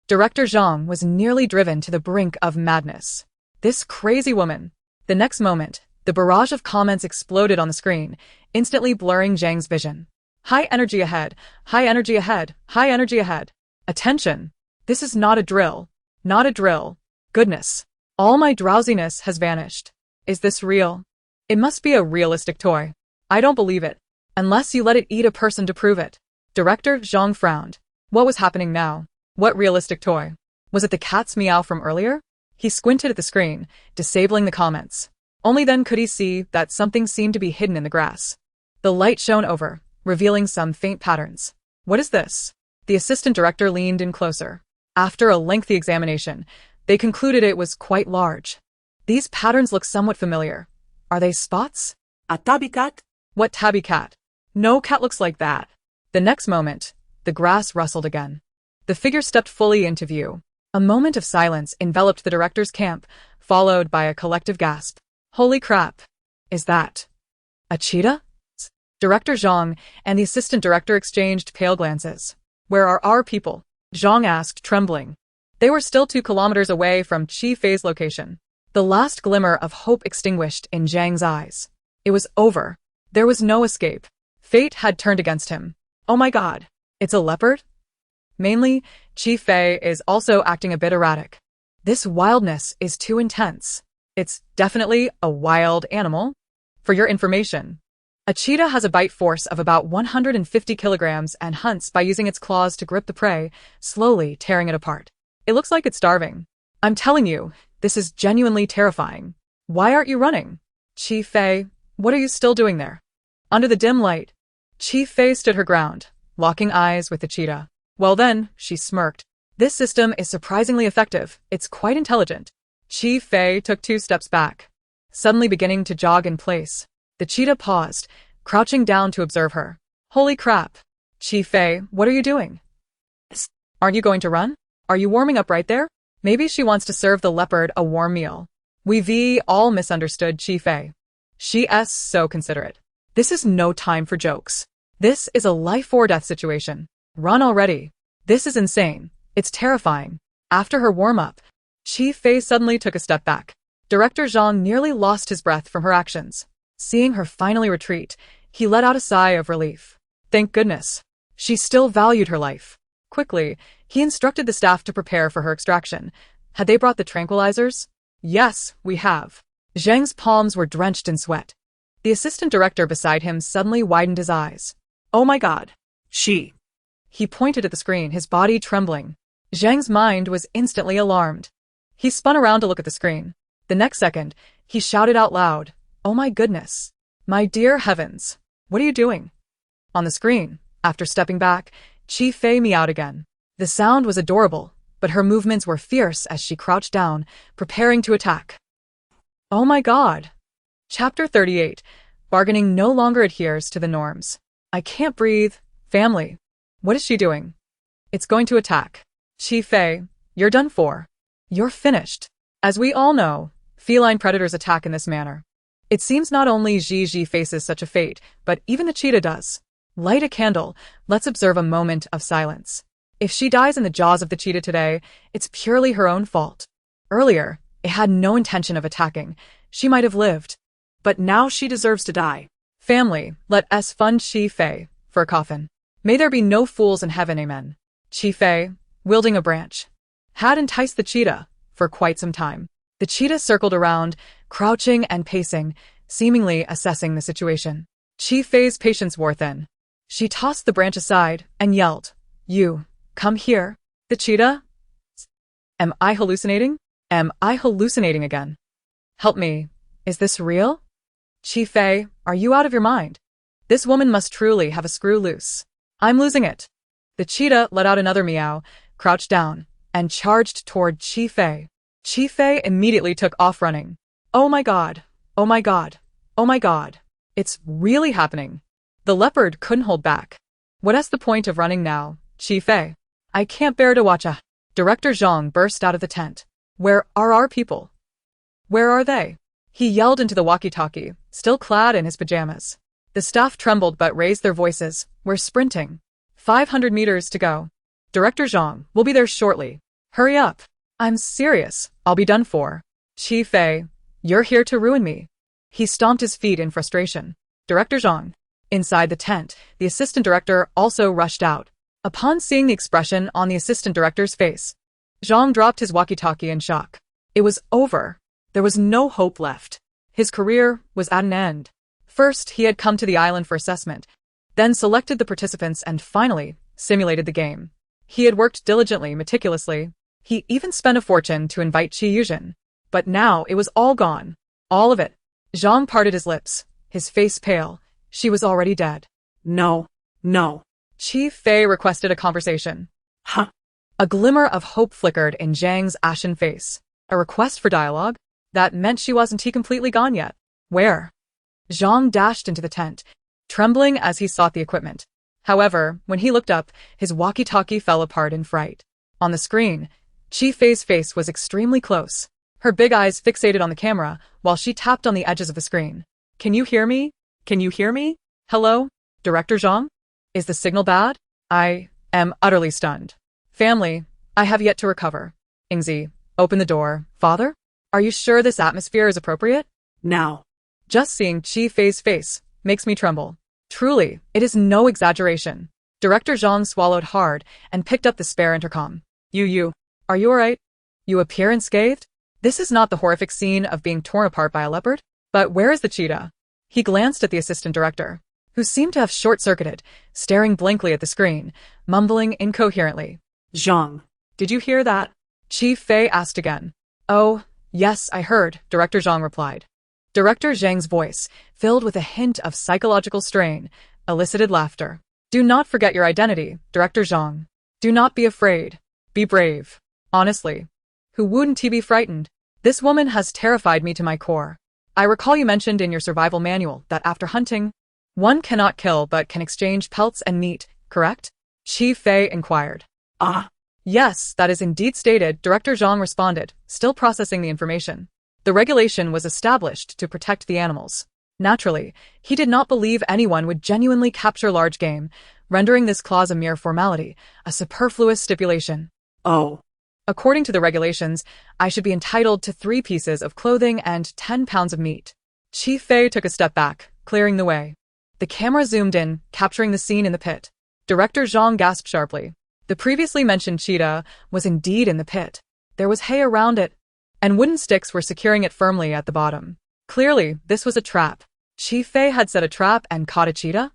Director Zhang was nearly driven to the brink of madness. This crazy woman. The next moment, the barrage of comments exploded on the screen, instantly blurring Zhang's vision. High energy ahead, high energy ahead, high energy ahead. Attention! This is not a drill. Not a drill. Goodness. All my drowsiness has vanished. Is this real? It must be a realistic toy. I don't believe it. Unless you let it eat a person to prove it. Director Zhang frowned. What was happening now? What realistic toy? Was it the cat's meow from earlier? He squinted at the screen, disabling the comments. Only then could he see that something seemed to be hidden in the grass. The light shone over, revealing some faint patterns. What is this? The assistant director leaned in closer. After a lengthy examination, they concluded it was quite large. These patterns look somewhat familiar. Are they spots? A tabby cat? What tabby cat? No cat looks like that. The next moment, the grass rustled again. The figure stepped fully into view. A moment of silence enveloped the director's camp, followed by a collective gasp. Holy crap! Is that a cheetah? Director Zhang and the assistant director exchanged pale glances. Where are our people? Zhang asked, trembling. They were still 2 kilometers away from Chi Fei's location. The last glimmer of hope extinguished in Zhang's eyes. It was over. There was no escape. Fate had turned against him. Oh my god. It's a leopard? Mainly, Chi Fei is also acting a bit erratic. This wildness is too intense. It's definitely a wild animal. For your information, a cheetah has a bite force of about 150 kilograms and hunts by using its claws to grip the prey, slowly tearing it apart. It looks like it's starving. I'm telling you, this is genuinely terrifying. Why aren't you running? Chi Fei, what are you still doing there? Under the dim light, Chi Fei stood her ground, locking eyes with the cheetah. Well then, she smirked. This system is surprisingly effective. It's quite intelligent. Chi Fei took 2 steps back, suddenly beginning to jog in place. The cheetah paused, crouching down to observe her. Holy crap. Chi Fei, what are you doing? Aren't you going to run? Are you warming up right there? Maybe she wants to serve the leopard a warm meal. We all misunderstood Chi Fei. She's so considerate. This is no time for jokes. This is a life or death situation. Run already. This is insane. It's terrifying. After her warm-up, Chi Fei suddenly took a step back. Director Zhang nearly lost his breath from her actions. Seeing her finally retreat, he let out a sigh of relief. Thank goodness. She still valued her life. Quickly, he instructed the staff to prepare for her extraction. Had they brought the tranquilizers? Yes, we have. Zhang's palms were drenched in sweat. The assistant director beside him suddenly widened his eyes. Oh my god. She. He pointed at the screen, his body trembling. Zhang's mind was instantly alarmed. He spun around to look at the screen. The next second, he shouted out loud, oh my goodness. My dear heavens. What are you doing? On the screen, after stepping back, Chi Fei meowed again. The sound was adorable, but her movements were fierce as she crouched down, preparing to attack. Oh my god. Chapter 38. Bargaining no longer adheres to the norms. I can't breathe. Family. What is she doing? It's going to attack. Chi Fei, you're done for. You're finished. As we all know, feline predators attack in this manner. It seems not only Gigi faces such a fate, but even the cheetah does. Light a candle, let's observe a moment of silence. If she dies in the jaws of the cheetah today, it's purely her own fault. Earlier, it had no intention of attacking. She might have lived. But now she deserves to die. Family, let us fund Chi Fei for a coffin. May there be no fools in heaven, amen. Chi Fei, wielding a branch, had enticed the cheetah for quite some time. The cheetah circled around, crouching and pacing, seemingly assessing the situation. Chi Fei's patience wore thin. She tossed the branch aside and yelled, You, come here. The cheetah? Am I hallucinating? Am I hallucinating again? Help me. Is this real? Chi Fei, are you out of your mind? This woman must truly have a screw loose. I'm losing it. The cheetah let out another meow, crouched down, and charged toward Chi Fei. Chi Fei immediately took off running. Oh my god. Oh my god. Oh my god. It's really happening. The leopard couldn't hold back. What's the point of running now, Chi Fei? I can't bear to watch a... Director Zhang burst out of the tent. Where are our people? Where are they? He yelled into the walkie-talkie, still clad in his pajamas. The staff trembled but raised their voices. We're sprinting. 500 meters to go. Director Zhang will be there shortly. Hurry up. I'm serious. I'll be done for. Chi Fei, you're here to ruin me. He stomped his feet in frustration. Director Zhang. Inside the tent, the assistant director also rushed out. Upon seeing the expression on the assistant director's face, Zhang dropped his walkie-talkie in shock. It was over. There was no hope left. His career was at an end. First, he had come to the island for assessment, then selected the participants and finally simulated the game. He had worked diligently, meticulously. He even spent a fortune to invite Qi Yuzhen. But now it was all gone. All of it. Zhang parted his lips, his face pale. She was already dead. No. Chi Fei requested a conversation. Huh? A glimmer of hope flickered in Zhang's ashen face. A request for dialogue? That meant she wasn't completely gone yet. Where? Zhang dashed into the tent, trembling as he sought the equipment. However, when he looked up, his walkie-talkie fell apart in fright. On the screen, Chi Fei's face was extremely close. Her big eyes fixated on the camera while she tapped on the edges of the screen. Can you hear me? Can you hear me? Hello? Director Zhang? Is the signal bad? I am utterly stunned. Family, I have yet to recover. Ingzi, open the door. Father? Are you sure this atmosphere is appropriate? Now. Just seeing Chi Fei's face makes me tremble. Truly, it is no exaggeration. Director Zhang swallowed hard and picked up the spare intercom. You, are you alright? You appear unscathed? This is not the horrific scene of being torn apart by a leopard? But where is the cheetah? He glanced at the assistant director, who seemed to have short-circuited, staring blankly at the screen, mumbling incoherently. Zhang. Did you hear that? Chief Fei asked again. Oh, yes, I heard, Director Zhang replied. Director Zhang's voice, filled with a hint of psychological strain, elicited laughter. Do not forget your identity, Director Zhang. Do not be afraid. Be brave. Honestly. Who wouldn't he be frightened? This woman has terrified me to my core. I recall you mentioned in your survival manual that after hunting, one cannot kill but can exchange pelts and meat, correct? Chief Fei inquired. Ah. Yes, that is indeed stated, Director Zhang responded, still processing the information. The regulation was established to protect the animals. Naturally, he did not believe anyone would genuinely capture large game, rendering this clause a mere formality, a superfluous stipulation. Oh. According to the regulations, I should be entitled to 3 pieces of clothing and 10 pounds of meat. Chief Fei took a step back, clearing the way. The camera zoomed in, capturing the scene in the pit. Director Zhang gasped sharply. The previously mentioned cheetah was indeed in the pit. There was hay around it, and wooden sticks were securing it firmly at the bottom. Clearly, this was a trap. Chief Fei had set a trap and caught a cheetah?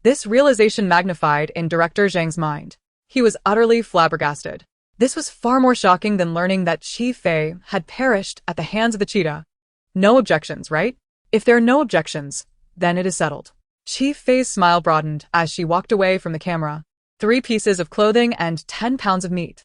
This realization magnified in Director Zhang's mind. He was utterly flabbergasted. This was far more shocking than learning that Chief Fei had perished at the hands of the cheetah. No objections, right? If there are no objections, then it is settled. Chief Fei's smile broadened as she walked away from the camera. 3 pieces of clothing and 10 pounds of meat.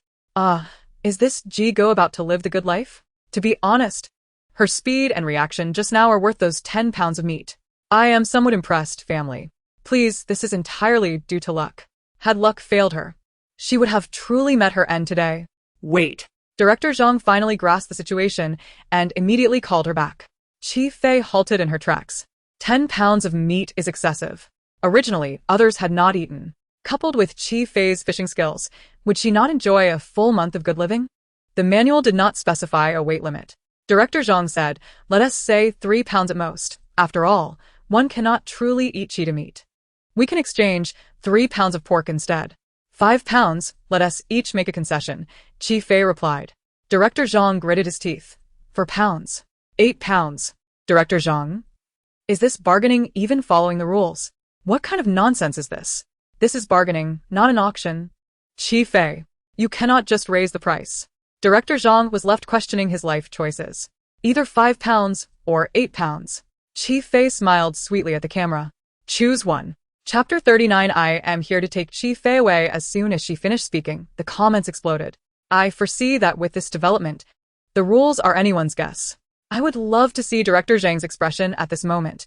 Is this Ji-go about to live the good life? To be honest, her speed and reaction just now are worth those 10 pounds of meat. I am somewhat impressed, family. Please, this is entirely due to luck. Had luck failed her, she would have truly met her end today. Wait. Director Zhang finally grasped the situation and immediately called her back. Chief Fei halted in her tracks. 10 pounds of meat is excessive. Originally, others had not eaten. Coupled with Chief Fei's fishing skills, would she not enjoy a full month of good living? The manual did not specify a weight limit. Director Zhang said, let us say 3 pounds at most. After all, one cannot truly eat cheetah meat. We can exchange 3 pounds of pork instead. 5 pounds, let us each make a concession, Chief Fei replied. Director Zhang gritted his teeth. 4 pounds. 8 pounds. Director Zhang? Is this bargaining even following the rules? What kind of nonsense is this? This is bargaining, not an auction. Chief Fei, you cannot just raise the price. Director Zhang was left questioning his life choices. Either 5 pounds or 8 pounds. Chief Fei smiled sweetly at the camera. Choose one. Chapter 39. I am here to take Chief Fei away. As soon as she finished speaking, the comments exploded. I foresee that with this development, the rules are anyone's guess. I would love to see Director Zhang's expression at this moment.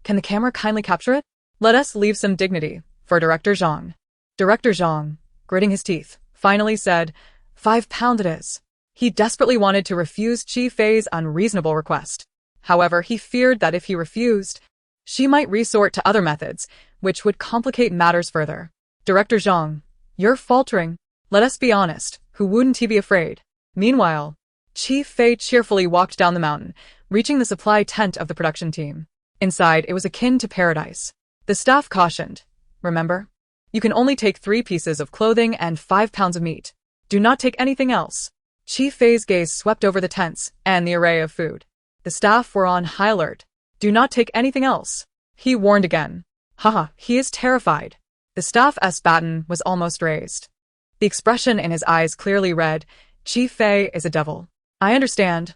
Can the camera kindly capture it? Let us leave some dignity for Director Zhang. Director Zhang, gritting his teeth, finally said, 5 pounds it is. He desperately wanted to refuse Chief Fei's unreasonable request. However, he feared that if he refused, she might resort to other methods, which would complicate matters further. Director Zhang, you're faltering. Let us be honest, who wouldn't he be afraid? Meanwhile, Chief Fei cheerfully walked down the mountain, reaching the supply tent of the production team. Inside, it was akin to paradise. The staff cautioned, remember? You can only take 3 pieces of clothing and 5 pounds of meat. Do not take anything else. Chief Fei's gaze swept over the tents and the array of food. The staff were on high alert. Do not take anything else. He warned again. Haha, he is terrified. The staff's baton was almost raised. The expression in his eyes clearly read, Chief Fei is a devil. I understand,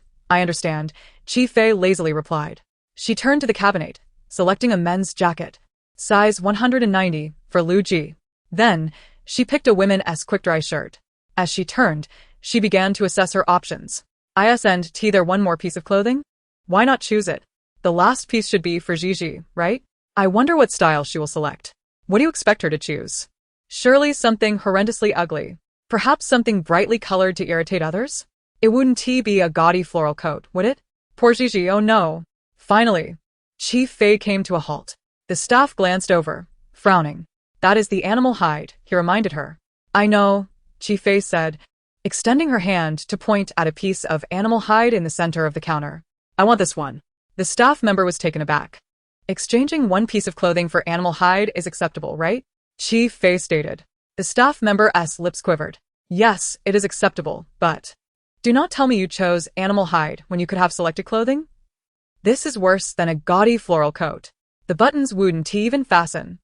Chief Fei lazily replied. She turned to the cabinet, selecting a men's jacket. Size 190 for Lu Ji. Then, she picked a women's quick-dry shirt. As she turned, she began to assess her options. Isn't there one more piece of clothing? Why not choose it? The last piece should be for Gigi, right? I wonder what style she will select. What do you expect her to choose? Surely something horrendously ugly. Perhaps something brightly colored to irritate others? It wouldn't be a gaudy floral coat, would it? Poor Gigi, oh no. Finally, Chief Fei came to a halt. The staff glanced over, frowning. That is the animal hide, he reminded her. I know, Chief Fei said, extending her hand to point at a piece of animal hide in the center of the counter. I want this one. The staff member was taken aback. Exchanging 1 piece of clothing for animal hide is acceptable, right? Chief Fei stated. The staff member's lips quivered. Yes, it is acceptable, but Do not tell me you chose animal hide when you could have selected clothing? This is worse than a gaudy floral coat. The buttons wouldn't even fasten.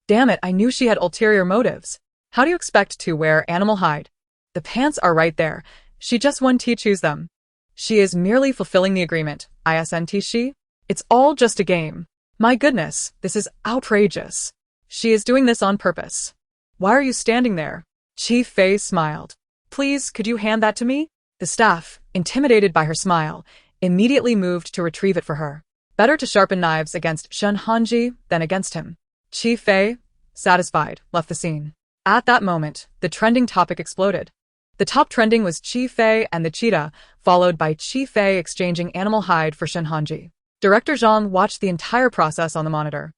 Damn it, I knew she had ulterior motives. How do you expect to wear animal hide? The pants are right there. She just won't choose them. She is merely fulfilling the agreement, isn't she? It's all just a game. My goodness, this is outrageous. She is doing this on purpose. Why are you standing there? Chief Fei smiled. Please, could you hand that to me? The staff, intimidated by her smile, immediately moved to retrieve it for her. Better to sharpen knives against Shen Hanji than against him. Chief Fei, satisfied, left the scene. At that moment, the trending topic exploded. The top trending was Chief Fei and the cheetah, followed by Chief Fei exchanging animal hide for Shen Hanji. Director Zhang watched the entire process on the monitor.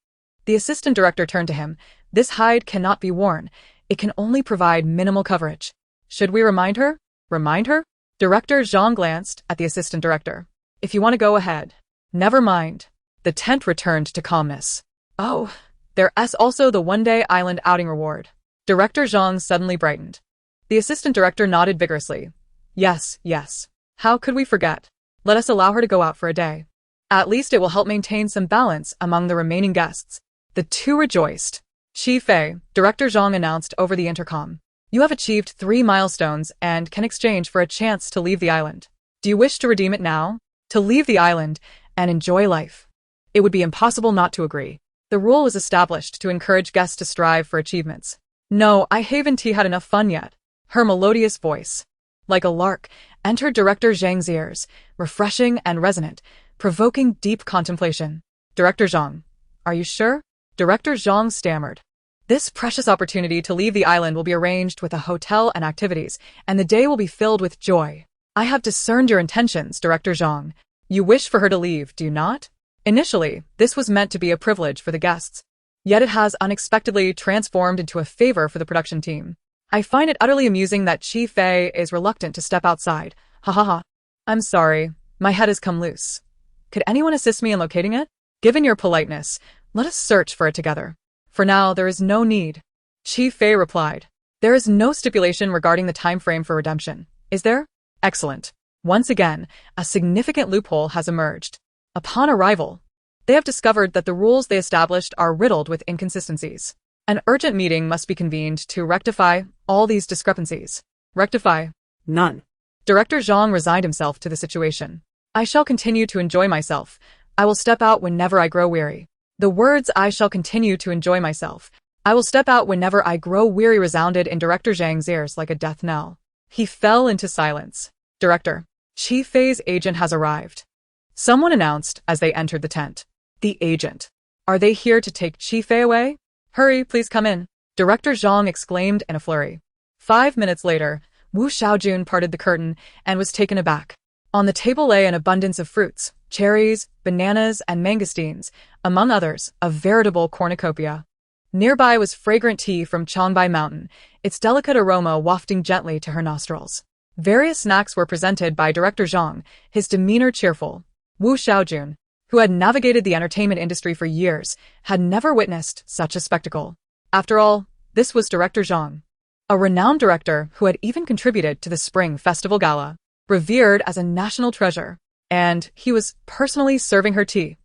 The assistant director turned to him. This hide cannot be worn. It can only provide minimal coverage. Should we remind her? Remind her? Director Zhang glanced at the assistant director. If you want to go ahead. Never mind. The tent returned to calmness. Oh, there's also the one-day island outing reward. Director Zhang suddenly brightened. The assistant director nodded vigorously. Yes, yes. How could we forget? Let us allow her to go out for a day. At least it will help maintain some balance among the remaining guests. The two rejoiced. Chief Fei, Director Zhang announced over the intercom. You have achieved 3 milestones and can exchange for a chance to leave the island. Do you wish to redeem it now? To leave the island and enjoy life? It would be impossible not to agree. The rule was established to encourage guests to strive for achievements. No, I haven't had enough fun yet. Her melodious voice, like a lark, entered Director Zhang's ears, refreshing and resonant, provoking deep contemplation. Director Zhang, are you sure? Director Zhang stammered. This precious opportunity to leave the island will be arranged with a hotel and activities, and the day will be filled with joy. I have discerned your intentions, Director Zhang. You wish for her to leave, do you not? Initially, this was meant to be a privilege for the guests. Yet it has unexpectedly transformed into a favor for the production team. I find it utterly amusing that Chief Fei is reluctant to step outside. Ha ha ha. I'm sorry, my head has come loose. Could anyone assist me in locating it? Given your politeness, let us search for it together. For now, there is no need. Chief Fei replied. There is no stipulation regarding the time frame for redemption, is there? Excellent. Once again, a significant loophole has emerged. Upon arrival, they have discovered that the rules they established are riddled with inconsistencies. An urgent meeting must be convened to rectify all these discrepancies. Rectify? None. Director Zhang resigned himself to the situation. I shall continue to enjoy myself. I will step out whenever I grow weary. The words I shall continue to enjoy myself. I will step out whenever I grow weary resounded in Director Zhang's ears like a death knell. He fell into silence. Director, Chief Fei's agent has arrived. Someone announced as they entered the tent. The agent. Are they here to take Chief Fei away? Hurry, please come in. Director Zhang exclaimed in a flurry. 5 minutes later, Wu Xiaojun parted the curtain and was taken aback. On the table lay an abundance of fruits, cherries, bananas, and mangosteens, among others, a veritable cornucopia. Nearby was fragrant tea from Changbai Mountain, its delicate aroma wafting gently to her nostrils. Various snacks were presented by Director Zhang, his demeanor cheerful. Wu Xiaojun, who had navigated the entertainment industry for years, had never witnessed such a spectacle. After all, this was Director Zhang, a renowned director who had even contributed to the Spring Festival Gala, revered as a national treasure, and he was personally serving her tea.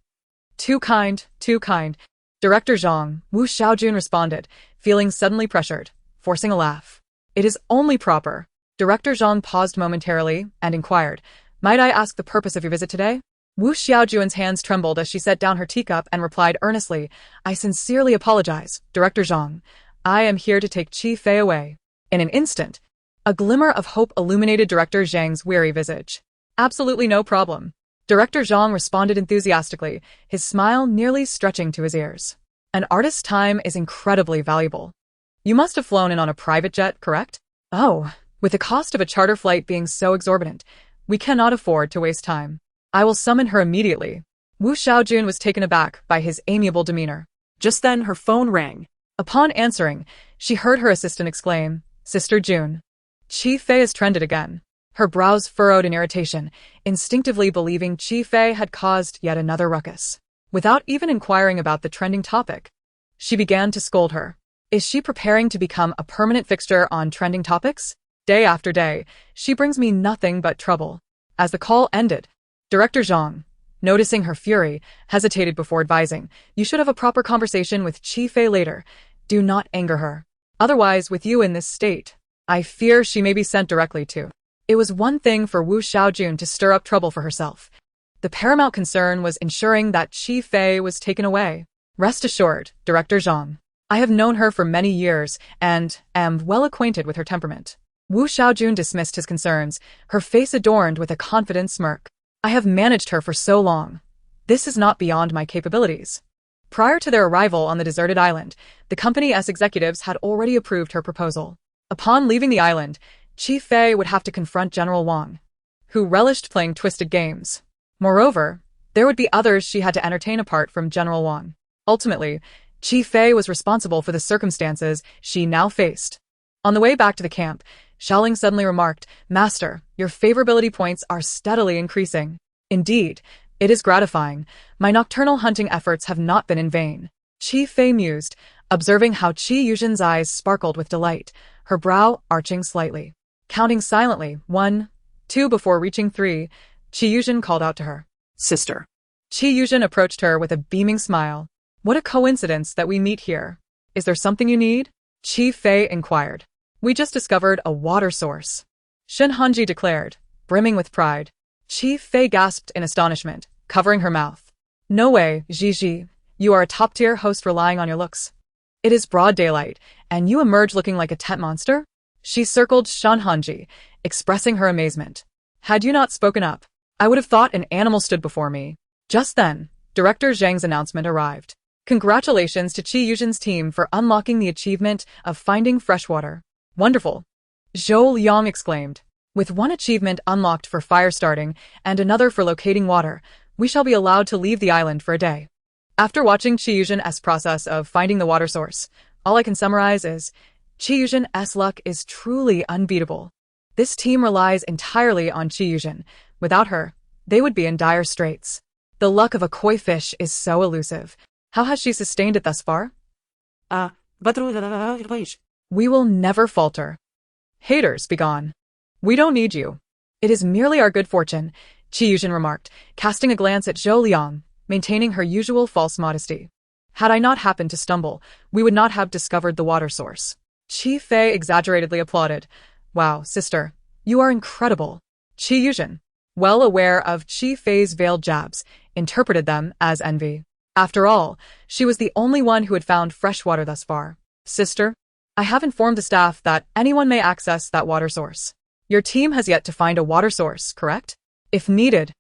Too kind, too kind. Director Zhang, Wu Xiaojun responded, feeling suddenly pressured, forcing a laugh. It is only proper. Director Zhang paused momentarily and inquired, might I ask the purpose of your visit today? Wu Xiaojun's hands trembled as she set down her teacup and replied earnestly, I sincerely apologize, Director Zhang. I am here to take Chief Fei away. In an instant, a glimmer of hope illuminated Director Zhang's weary visage. Absolutely no problem. Director Zhang responded enthusiastically, his smile nearly stretching to his ears. An artist's time is incredibly valuable. You must have flown in on a private jet, correct? Oh, with the cost of a charter flight being so exorbitant, we cannot afford to waste time. I will summon her immediately. Wu Xiaojun was taken aback by his amiable demeanor. Just then her phone rang. Upon answering, she heard her assistant exclaim, Sister June. Chief Fei has trended again. Her brows furrowed in irritation, instinctively believing Chief Fei had caused yet another ruckus. Without even inquiring about the trending topic, she began to scold her. Is she preparing to become a permanent fixture on trending topics? Day after day, she brings me nothing but trouble. As the call ended, Director Zhang, noticing her fury, hesitated before advising, "You should have a proper conversation with Qi Fei later. Do not anger her. Otherwise, with you in this state, I fear she may be sent directly to." It was one thing for Wu Xiaojun to stir up trouble for herself. The paramount concern was ensuring that Qi Fei was taken away. Rest assured, Director Zhang, I have known her for many years and am well acquainted with her temperament. Wu Xiaojun dismissed his concerns, her face adorned with a confident smirk. I have managed her for so long. This is not beyond my capabilities. Prior to their arrival on the deserted island, the company's executives had already approved her proposal. Upon leaving the island, Qi Fei would have to confront General Wang, who relished playing twisted games. Moreover, there would be others she had to entertain apart from General Wang. Ultimately, Qi Fei was responsible for the circumstances she now faced. On the way back to the camp, Xiaoling suddenly remarked, "Master, your favorability points are steadily increasing. Indeed, it is gratifying. My nocturnal hunting efforts have not been in vain." Qi Fei mused, observing how Qi Yuzhen's eyes sparkled with delight, her brow arching slightly. Counting silently, 1, 2 before reaching 3, Qi Yuzhen called out to her. "Sister." Qi Yuzhen approached her with a beaming smile. "What a coincidence that we meet here. Is there something you need?" Qi Fei inquired. "We just discovered a water source," Shen Hanji declared, brimming with pride. Qi Fei gasped in astonishment, covering her mouth. "No way, Ji. You are a top-tier host relying on your looks. It is broad daylight, and you emerge looking like a tent monster?" She circled Shen Hanji, expressing her amazement. "Had you not spoken up, I would have thought an animal stood before me." Just then, Director Zhang's announcement arrived. "Congratulations to Qi Yuzhen's team for unlocking the achievement of finding fresh water." "Wonderful!" Zhou Liang exclaimed. "With one achievement unlocked for fire starting and another for locating water, we shall be allowed to leave the island for a day." After watching Qi Yuzhen's process of finding the water source, all I can summarize is, Qi Yuzhen's luck is truly unbeatable. This team relies entirely on Qi Yuzhen. Without her, they would be in dire straits. The luck of a koi fish is so elusive. How has she sustained it thus far? We will never falter. Haters, begone. We don't need you. It is merely our good fortune, Qi Yuzhen remarked, casting a glance at Zhou Liang, maintaining her usual false modesty. Had I not happened to stumble, we would not have discovered the water source. Qi Fei exaggeratedly applauded. "Wow, sister, you are incredible." Qi Yuzhen, well aware of Qi Fei's veiled jabs, interpreted them as envy. After all, she was the only one who had found fresh water thus far. "Sister, I have informed the staff that anyone may access that water source. Your team has yet to find a water source, correct? If needed,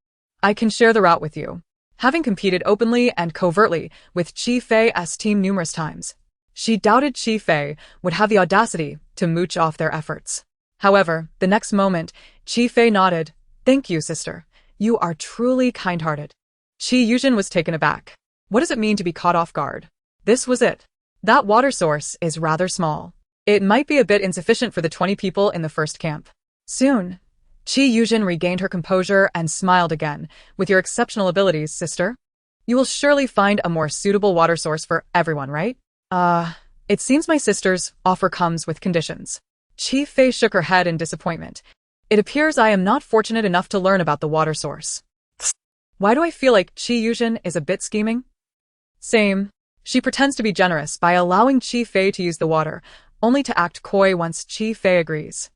I can share the route with you." Having competed openly and covertly with Qi Fei's team numerous times, she doubted Qi Fei would have the audacity to mooch off their efforts. However, the next moment, Qi Fei nodded. "Thank you, sister. You are truly kind-hearted." Qi Yuzhen was taken aback. What does it mean to be caught off guard? This was it. That water source is rather small. It might be a bit insufficient for the 20 people in the first camp. Soon, Qi Yuzhen regained her composure and smiled again. "With your exceptional abilities, sister, you will surely find a more suitable water source for everyone, right?" It seems my sister's offer comes with conditions." Qi Fei shook her head in disappointment. "It appears I am not fortunate enough to learn about the water source." Why do I feel like Qi Yuzhen is a bit scheming? Same. She pretends to be generous by allowing Qi Fei to use the water, only to act coy once Qi Fei agrees.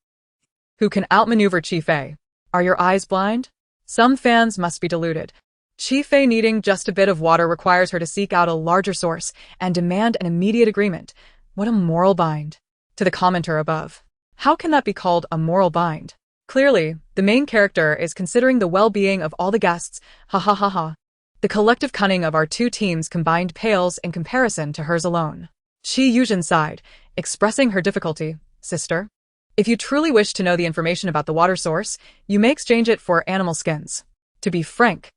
Who can outmaneuver Qi Fei? Are your eyes blind? Some fans must be deluded. Qi Fei needing just a bit of water requires her to seek out a larger source and demand an immediate agreement. What a moral bind. To the commenter above. How can that be called a moral bind? Clearly, the main character is considering the well-being of all the guests. Ha ha ha ha. The collective cunning of our two teams combined pales in comparison to hers alone. Qi Yuzhen sighed, expressing her difficulty. "Sister, if you truly wish to know the information about the water source, you may exchange it for animal skins. To be frank,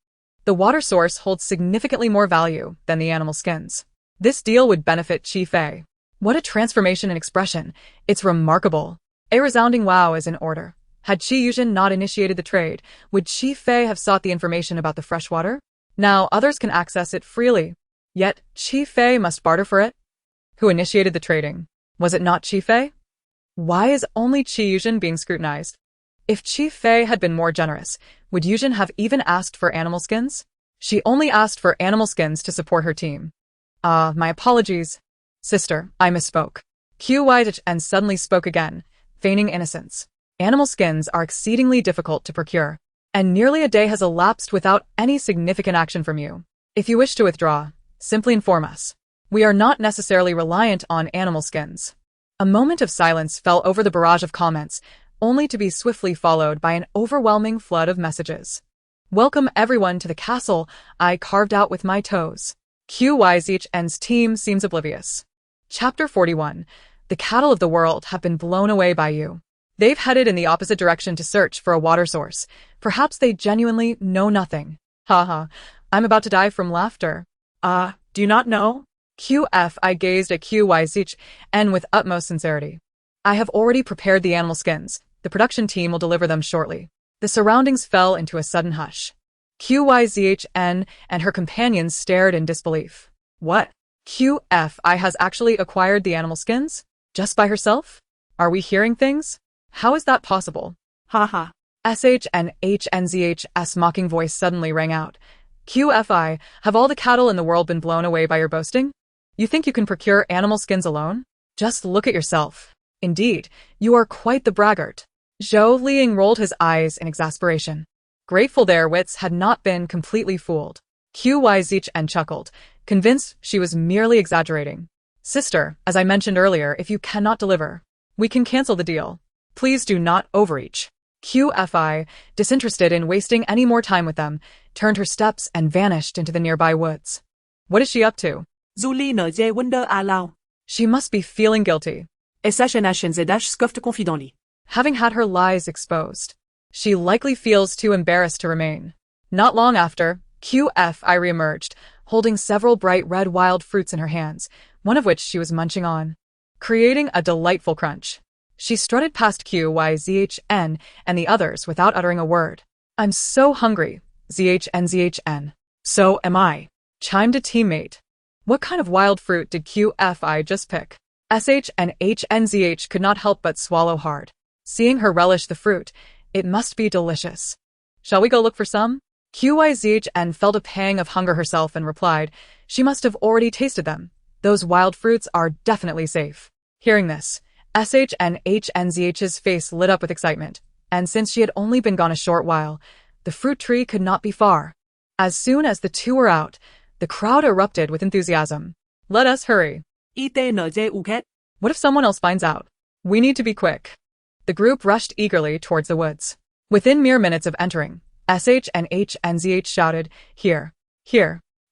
the water source holds significantly more value than the animal skins. This deal would benefit Qi Fei." What a transformation in expression. It's remarkable. A resounding wow is in order. Had Qi Yuzhen not initiated the trade, would Qi Fei have sought the information about the fresh water? Now others can access it freely. Yet Qi Fei must barter for it? Who initiated the trading? Was it not Qi Fei? Why is only Qi Yuzhen being scrutinized? If Qi Fei had been more generous, would Yuzhen have even asked for animal skins? She only asked for animal skins to support her team. My apologies. Sister, I misspoke. Qi suddenly spoke again, feigning innocence. Animal skins are exceedingly difficult to procure, and nearly a day has elapsed without any significant action from you. If you wish to withdraw, simply inform us. We are not necessarily reliant on animal skins. A moment of silence fell over the barrage of comments, only to be swiftly followed by an overwhelming flood of messages. Welcome everyone to the castle I carved out with my toes. Qyzhn's team seems oblivious. Chapter 41. The cattle of the world have been blown away by you. They've headed in the opposite direction to search for a water source. Perhaps they genuinely know nothing. Haha, I'm about to die from laughter. Do you not know? I gazed at Qyzhn with utmost sincerity. I have already prepared the animal skins. The production team will deliver them shortly. The surroundings fell into a sudden hush. Qyzhn and her companions stared in disbelief. What? Qfi has actually acquired the animal skins? Just by herself? Are we hearing things? How is that possible? Haha. SHNHNZH's mocking voice suddenly rang out. Qfi, have all the cattle in the world been blown away by your boasting? You think you can procure animal skins alone? Just look at yourself. Indeed, you are quite the braggart. Zhou Liang rolled his eyes in exasperation. Grateful their wits had not been completely fooled. Qyzhn chuckled, convinced she was merely exaggerating. Sister, as I mentioned earlier, if you cannot deliver, we can cancel the deal. Please do not overreach. Qfi, disinterested in wasting any more time with them, turned her steps and vanished into the nearby woods. What is she up to? She must be feeling guilty. scuffed confidently. Having had her lies exposed, she likely feels too embarrassed to remain. Not long after, Qfi reemerged, holding several bright red wild fruits in her hands, one of which she was munching on, creating a delightful crunch. She strutted past Qyzhn and the others without uttering a word. I'm so hungry, Zhn. So am I, chimed a teammate. What kind of wild fruit did Qfi just pick? SHNHNZH could not help but swallow hard. Seeing her relish the fruit, it must be delicious. Shall we go look for some? Qyzhn felt a pang of hunger herself and replied, she must have already tasted them. Those wild fruits are definitely safe. Hearing this, SHNHNZH's face lit up with excitement, and since she had only been gone a short while, the fruit tree could not be far. As soon as the two were out, the crowd erupted with enthusiasm. Let us hurry. What if someone else finds out? We need to be quick. The group rushed eagerly towards the woods. Within mere minutes of entering, SHNHNZH shouted, Here!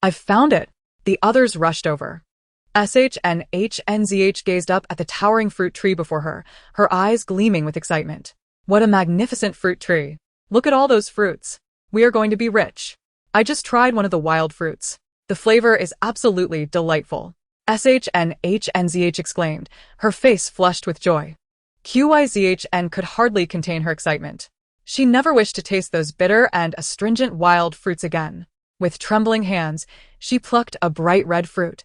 I've found it! The others rushed over. SHNHNZH gazed up at the towering fruit tree before her, her eyes gleaming with excitement. What a magnificent fruit tree! Look at all those fruits. We are going to be rich. I just tried one of the wild fruits. The flavor is absolutely delightful. SHNHNZH exclaimed, her face flushed with joy. Qyzhn could hardly contain her excitement. She never wished to taste those bitter and astringent wild fruits again. With trembling hands, she plucked a bright red fruit,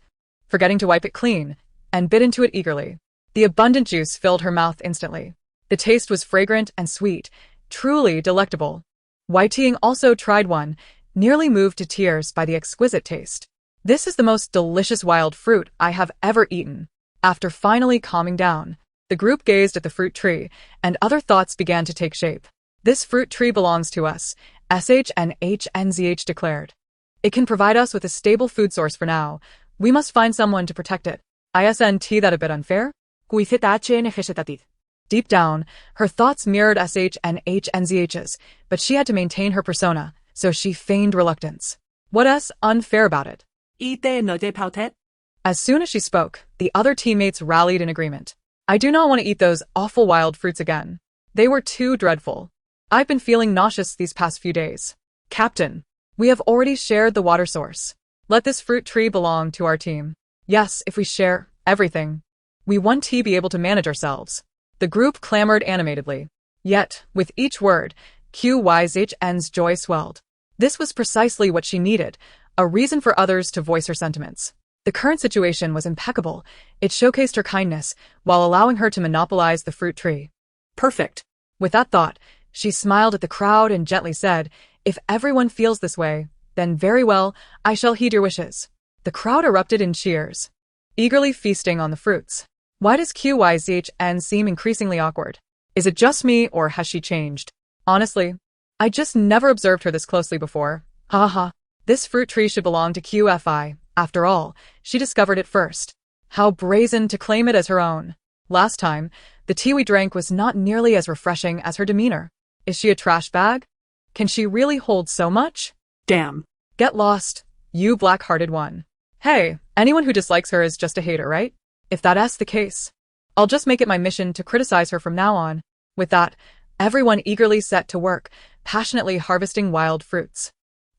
forgetting to wipe it clean, and bit into it eagerly. The abundant juice filled her mouth instantly. The taste was fragrant and sweet, truly delectable. Whiting also tried one, nearly moved to tears by the exquisite taste. This is the most delicious wild fruit I have ever eaten. After finally calming down, the group gazed at the fruit tree, and other thoughts began to take shape. This fruit tree belongs to us, SHNHNZH declared. It can provide us with a stable food source for now. We must find someone to protect it. Isn't that a bit unfair? Deep down, her thoughts mirrored SHNHNZH's, but she had to maintain her persona, so she feigned reluctance. What's unfair about it? As soon as she spoke, the other teammates rallied in agreement. I do not want to eat those awful wild fruits again. They were too dreadful. I've been feeling nauseous these past few days. Captain, we have already shared the water source. Let this fruit tree belong to our team. Yes, if we share everything, we won't be able to manage ourselves. The group clamored animatedly. Yet, with each word, Qyzhn's joy swelled. This was precisely what she needed, a reason for others to voice her sentiments. The current situation was impeccable. It showcased her kindness, while allowing her to monopolize the fruit tree. Perfect. With that thought, she smiled at the crowd and gently said, "If everyone feels this way, then very well, I shall heed your wishes." The crowd erupted in cheers, eagerly feasting on the fruits. Why does Qyzhn seem increasingly awkward? Is it just me, or has she changed? Honestly, I just never observed her this closely before. Haha. This fruit tree should belong to QFI. After all, she discovered it first. How brazen to claim it as her own. Last time, the tea we drank was not nearly as refreshing as her demeanor. Is she a trash bag? Can she really hold so much? Damn. Get lost, you black-hearted one. Hey, anyone who dislikes her is just a hater, right? If that's the case, I'll just make it my mission to criticize her from now on. With that, everyone eagerly set to work, passionately harvesting wild fruits.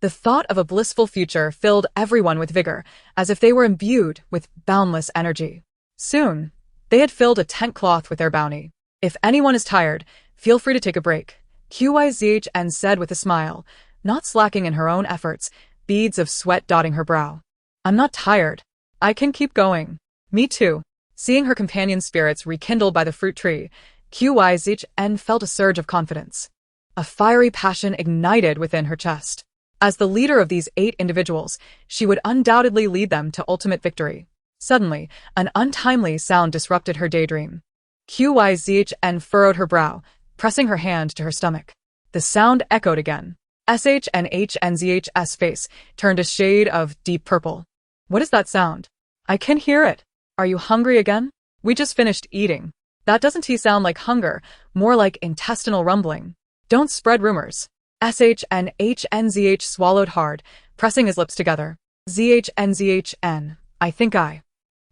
The thought of a blissful future filled everyone with vigor, as if they were imbued with boundless energy. Soon, they had filled a tent cloth with their bounty. If anyone is tired, feel free to take a break, Qyzhn said with a smile, not slacking in her own efforts, beads of sweat dotting her brow. I'm not tired. I can keep going. Me too. Seeing her companion's spirits rekindled by the fruit tree, Qyzhn felt a surge of confidence. A fiery passion ignited within her chest. As the leader of these 8 individuals, she would undoubtedly lead them to ultimate victory. Suddenly, an untimely sound disrupted her daydream. Qyzhn furrowed her brow, pressing her hand to her stomach. The sound echoed again. SHNHNZH's face turned a shade of deep purple. What is that sound? I can hear it. Are you hungry again? We just finished eating. That doesn't sound like hunger, more like intestinal rumbling. Don't spread rumors. SHNHNZH swallowed hard, pressing his lips together. ZHNZHN. I think I.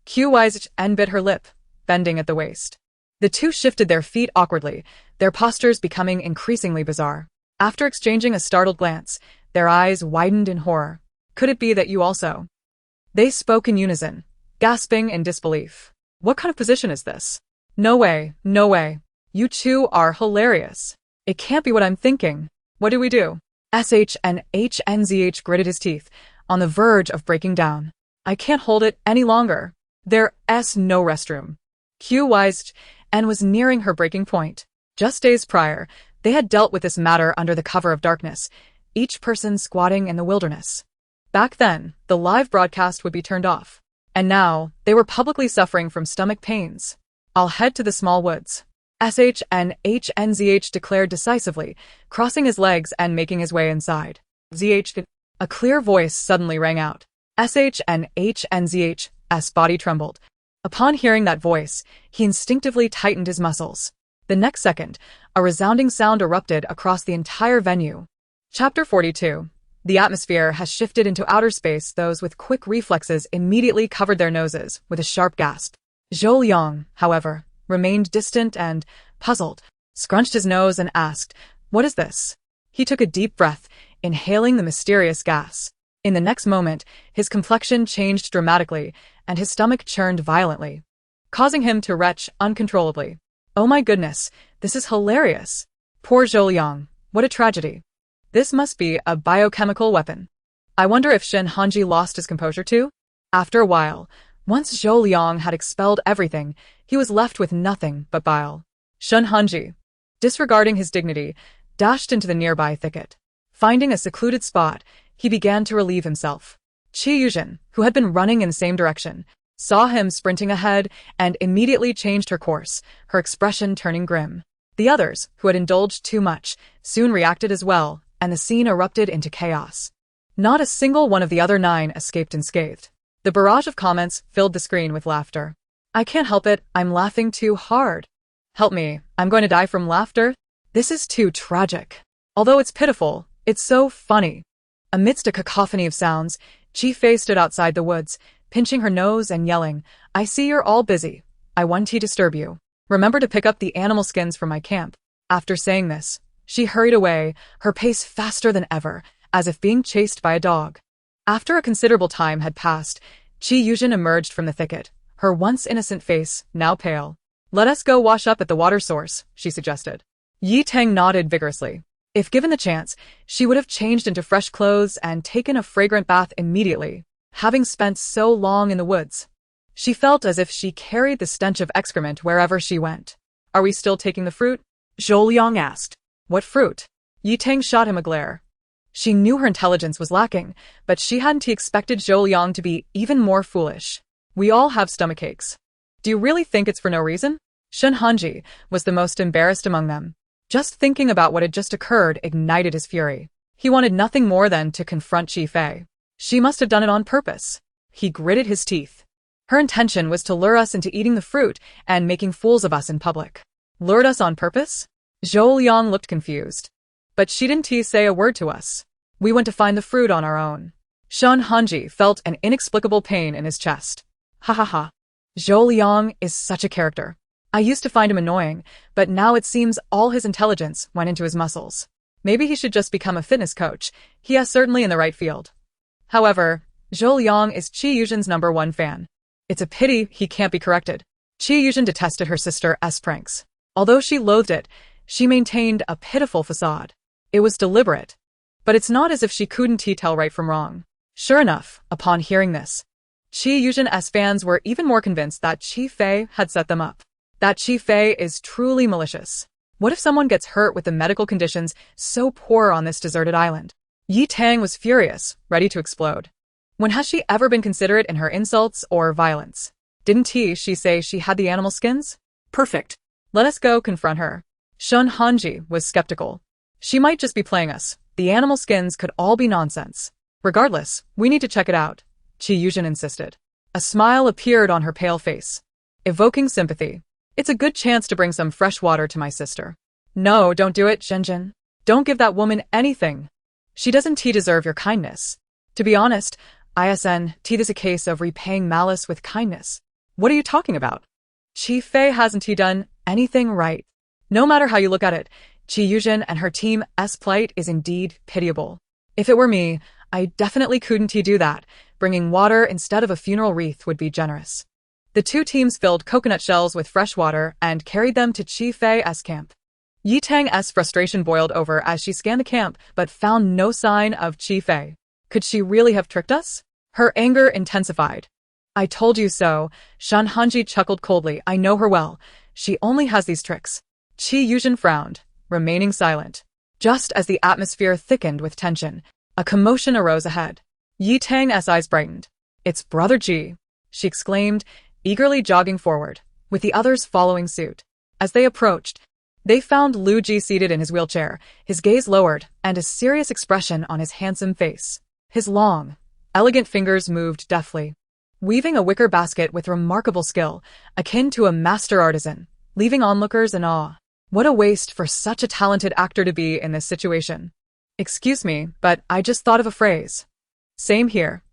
Qyzhn bit her lip, bending at the waist. The two shifted their feet awkwardly, their postures becoming increasingly bizarre. After exchanging a startled glance, their eyes widened in horror. Could it be that you also? They spoke in unison, gasping in disbelief. What kind of position is this? No way, no way. You two are hilarious. It can't be what I'm thinking. What do we do? SHNHNZH gritted his teeth, on the verge of breaking down. I can't hold it any longer. There's no restroom. Qyzhn was nearing her breaking point. Just days prior, they had dealt with this matter under the cover of darkness, each person squatting in the wilderness. Back then, the live broadcast would be turned off. And now, they were publicly suffering from stomach pains. I'll head to the small woods. SHNHNZH declared decisively, crossing his legs and making his way inside. ZH. A clear voice suddenly rang out. SHNHNZH's body trembled. Upon hearing that voice, he instinctively tightened his muscles. The next second, a resounding sound erupted across the entire venue. Chapter 42. The atmosphere has shifted into outer space. Those with quick reflexes immediately covered their noses with a sharp gasp. Zhou Liang, however, remained distant and, puzzled, scrunched his nose and asked, "What is this?" He took a deep breath, inhaling the mysterious gas. In the next moment, his complexion changed dramatically, and his stomach churned violently, causing him to retch uncontrollably. Oh my goodness, this is hilarious. Poor Zhou Liang, what a tragedy. This must be a biochemical weapon. I wonder if Shen Hanji lost his composure too? After a while, once Zhou Liang had expelled everything, he was left with nothing but bile. Shen Hanji, disregarding his dignity, dashed into the nearby thicket. Finding a secluded spot, he began to relieve himself. Qiyuzhen, who had been running in the same direction, saw him sprinting ahead and immediately changed her course, her expression turning grim. The others, who had indulged too much, soon reacted as well, and the scene erupted into chaos. Not a single one of the other 9 escaped unscathed. The barrage of comments filled the screen with laughter. I can't help it, I'm laughing too hard. Help me, I'm going to die from laughter. This is too tragic. Although it's pitiful, it's so funny. Amidst a cacophony of sounds, Chi-Fei stood outside the woods, pinching her nose and yelling, I see you're all busy. I won't disturb you. Remember to pick up the animal skins from my camp. After saying this, she hurried away, her pace faster than ever, as if being chased by a dog. After a considerable time had passed, Qiyuzhen emerged from the thicket, her once innocent face now pale. Let us go wash up at the water source, she suggested. Yi Teng nodded vigorously. If given the chance, she would have changed into fresh clothes and taken a fragrant bath immediately. having spent so long in the woods. She felt as if she carried the stench of excrement wherever she went. Are we still taking the fruit? Zhou Liang asked. What fruit? Yi Tang shot him a glare. She knew her intelligence was lacking, but she hadn't expected Zhou Liang to be even more foolish. We all have stomachaches. Do you really think it's for no reason? Shen Hanji was the most embarrassed among them. Just thinking about what had just occurred ignited his fury. He wanted nothing more than to confront Qi Fei. She must have done it on purpose. He gritted his teeth. Her intention was to lure us into eating the fruit and making fools of us in public. Lured us on purpose? Zhou Liang looked confused. But she didn't say a word to us. We went to find the fruit on our own. Shen Hanji felt an inexplicable pain in his chest. Ha ha ha. Zhou Liang is such a character. I used to find him annoying, but now it seems all his intelligence went into his muscles. Maybe he should just become a fitness coach. He is certainly in the right field. However, Zhou Liang is Qi Yuzhen's #1 fan. It's a pity he can't be corrected. Qi Yuzhen detested her sister's pranks. Although she loathed it, she maintained a pitiful facade. It was deliberate. But it's not as if she couldn't tell right from wrong. Sure enough, upon hearing this, Qi Yuzhen's fans were even more convinced that Qi Fei had set them up. That Qi Fei is truly malicious. What if someone gets hurt with the medical conditions so poor on this deserted island? Yi Tang was furious, ready to explode. When has she ever been considerate in her insults or violence? Didn't she say she had the animal skins? Perfect. Let us go confront her. Shen Hanji was skeptical. She might just be playing us. The animal skins could all be nonsense. Regardless, we need to check it out, Qi Yuzhen insisted. A smile appeared on her pale face, evoking sympathy. It's a good chance to bring some fresh water to my sister. No, don't do it, Zhenjin. Don't give that woman anything. She doesn't deserve your kindness. To be honest, this is a case of repaying malice with kindness. What are you talking about? Qi Fei hasn't done anything right. No matter how you look at it, Qi Yuzhen and her team's plight is indeed pitiable. If it were me, I definitely couldn't do that. Bringing water instead of a funeral wreath would be generous. The two teams filled coconut shells with fresh water and carried them to Qi Fei's camp. Yi Tang's frustration boiled over as she scanned the camp but found no sign of Qi Fei. Could she really have tricked us? Her anger intensified. I told you so. Shen Hanji chuckled coldly. I know her well. She only has these tricks. Qi Yuzhen frowned, remaining silent. Just as the atmosphere thickened with tension, a commotion arose ahead. Yi Tang's eyes brightened. It's Brother Ji, she exclaimed, eagerly jogging forward, with the others following suit. As they approached, they found Lu Ji seated in his wheelchair, his gaze lowered, and a serious expression on his handsome face. His long, elegant fingers moved deftly, weaving a wicker basket with remarkable skill, akin to a master artisan, leaving onlookers in awe. What a waste for such a talented actor to be in this situation. Excuse me, but I just thought of a phrase. Same here.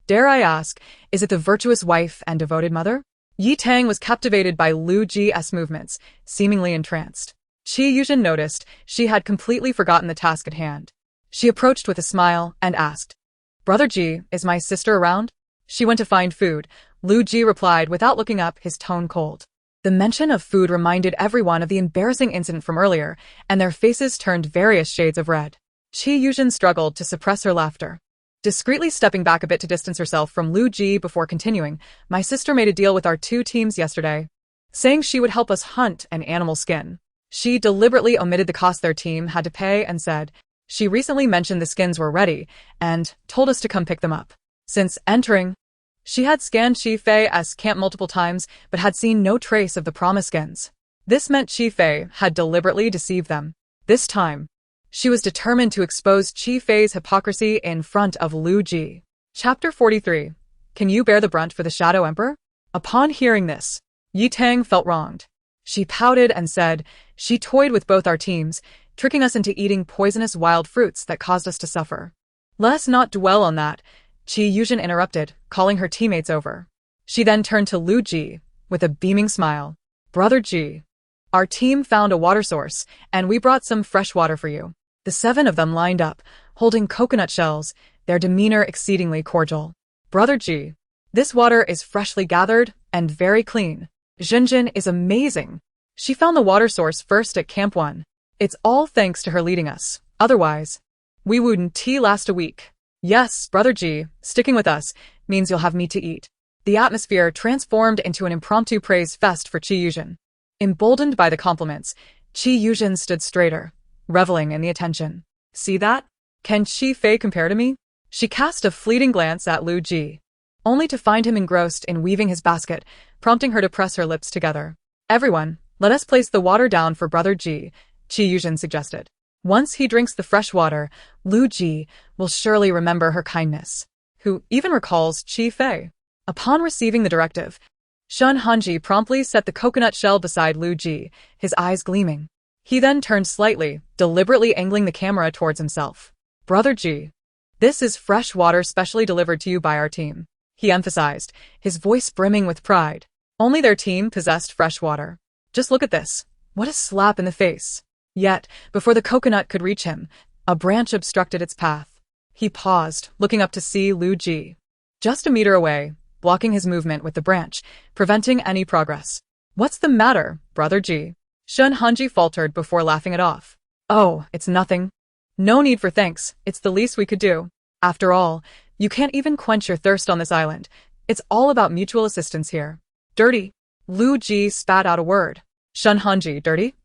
Dare I ask, is it the virtuous wife and devoted mother? Yi Tang was captivated by Lu Ji's movements, seemingly entranced. Qi Yuzhen noticed she had completely forgotten the task at hand. She approached with a smile and asked, Brother Ji, is my sister around? She went to find food, Lu Ji replied without looking up, his tone cold. The mention of food reminded everyone of the embarrassing incident from earlier, and their faces turned various shades of red. Qi Yuzhen struggled to suppress her laughter. Discreetly stepping back a bit to distance herself from Lu Ji before continuing, my sister made a deal with our two teams yesterday, saying she would help us hunt an animal skin. She deliberately omitted the cost their team had to pay and said, she recently mentioned the skins were ready and told us to come pick them up. Since entering, she had scanned Qi Fei's camp multiple times but had seen no trace of the promised skins. This meant Qi Fei had deliberately deceived them. This time, she was determined to expose Qi Fei's hypocrisy in front of Lu Ji. Chapter 43. Can you bear the brunt for the Shadow Emperor? Upon hearing this, Yi Tang felt wronged. She pouted and said, she toyed with both our teams, tricking us into eating poisonous wild fruits that caused us to suffer. Let us not dwell on that, Qi Yuzhen interrupted, calling her teammates over. She then turned to Lu Ji, with a beaming smile. Brother Ji, our team found a water source, and we brought some fresh water for you. The 7 of them lined up, holding coconut shells, their demeanor exceedingly cordial. Brother Ji, this water is freshly gathered and very clean. Zhenjin is amazing. She found the water source first at Camp 1. It's all thanks to her leading us. Otherwise, we wouldn't last a week. Yes, Brother Ji, sticking with us, means you'll have meat to eat. The atmosphere transformed into an impromptu praise fest for Chi Yuzhen. Emboldened by the compliments, Chi Yuzhen stood straighter, reveling in the attention. See that? Can Chi Fei compare to me? She cast a fleeting glance at Lu Ji, only to find him engrossed in weaving his basket, prompting her to press her lips together. Everyone, let us place the water down for Brother Ji, Chi Yuzhen suggested. Once he drinks the fresh water, Lu Ji will surely remember her kindness, who even recalls Chi Fei. Upon receiving the directive, Shun Hanji promptly set the coconut shell beside Lu Ji, his eyes gleaming. He then turned slightly, deliberately angling the camera towards himself. Brother Ji, this is fresh water specially delivered to you by our team, he emphasized, his voice brimming with pride. Only their team possessed fresh water. Just look at this. What a slap in the face. Yet, before the coconut could reach him, a branch obstructed its path. He paused, looking up to see Lu Ji. Just a meter away, blocking his movement with the branch, preventing any progress. What's the matter, Brother Ji? Shun Hanji faltered before laughing it off. Oh, it's nothing. No need for thanks, it's the least we could do. After all, you can't even quench your thirst on this island. It's all about mutual assistance here. Dirty. Lu Ji spat out a word. Shun Hanji, dirty?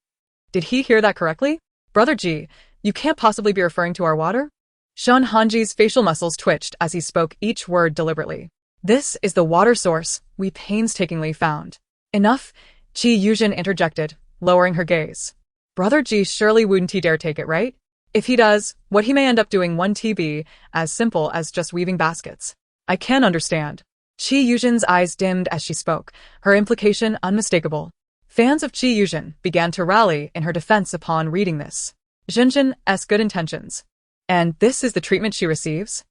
Did he hear that correctly? Brother Ji, you can't possibly be referring to our water? Shun Hanji's facial muscles twitched as he spoke each word deliberately. This is the water source we painstakingly found. Enough, Chi Yuzhen interjected, lowering her gaze. Brother Ji surely wouldn't he dare take it, right? If he does, what he may end up doing won't be as simple as just weaving baskets. I can understand. Chi Yuzhen's eyes dimmed as she spoke, her implication unmistakable. Fans of Chi Yuzhen began to rally in her defense upon reading this. Zhenjin's good intentions. And this is the treatment she receives?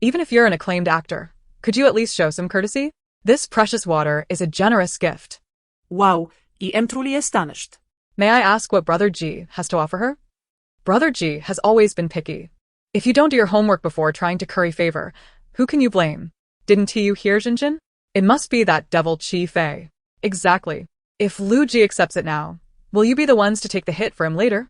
Even if you're an acclaimed actor, could you at least show some courtesy? This precious water is a generous gift. Wow, I am truly astonished. May I ask what Brother Ji has to offer her? Brother Ji has always been picky. If you don't do your homework before trying to curry favor, who can you blame? Didn't you hear, Zhenjin? It must be that devil Chi Fei. Exactly. If Lu Ji accepts it now, will you be the ones to take the hit for him later?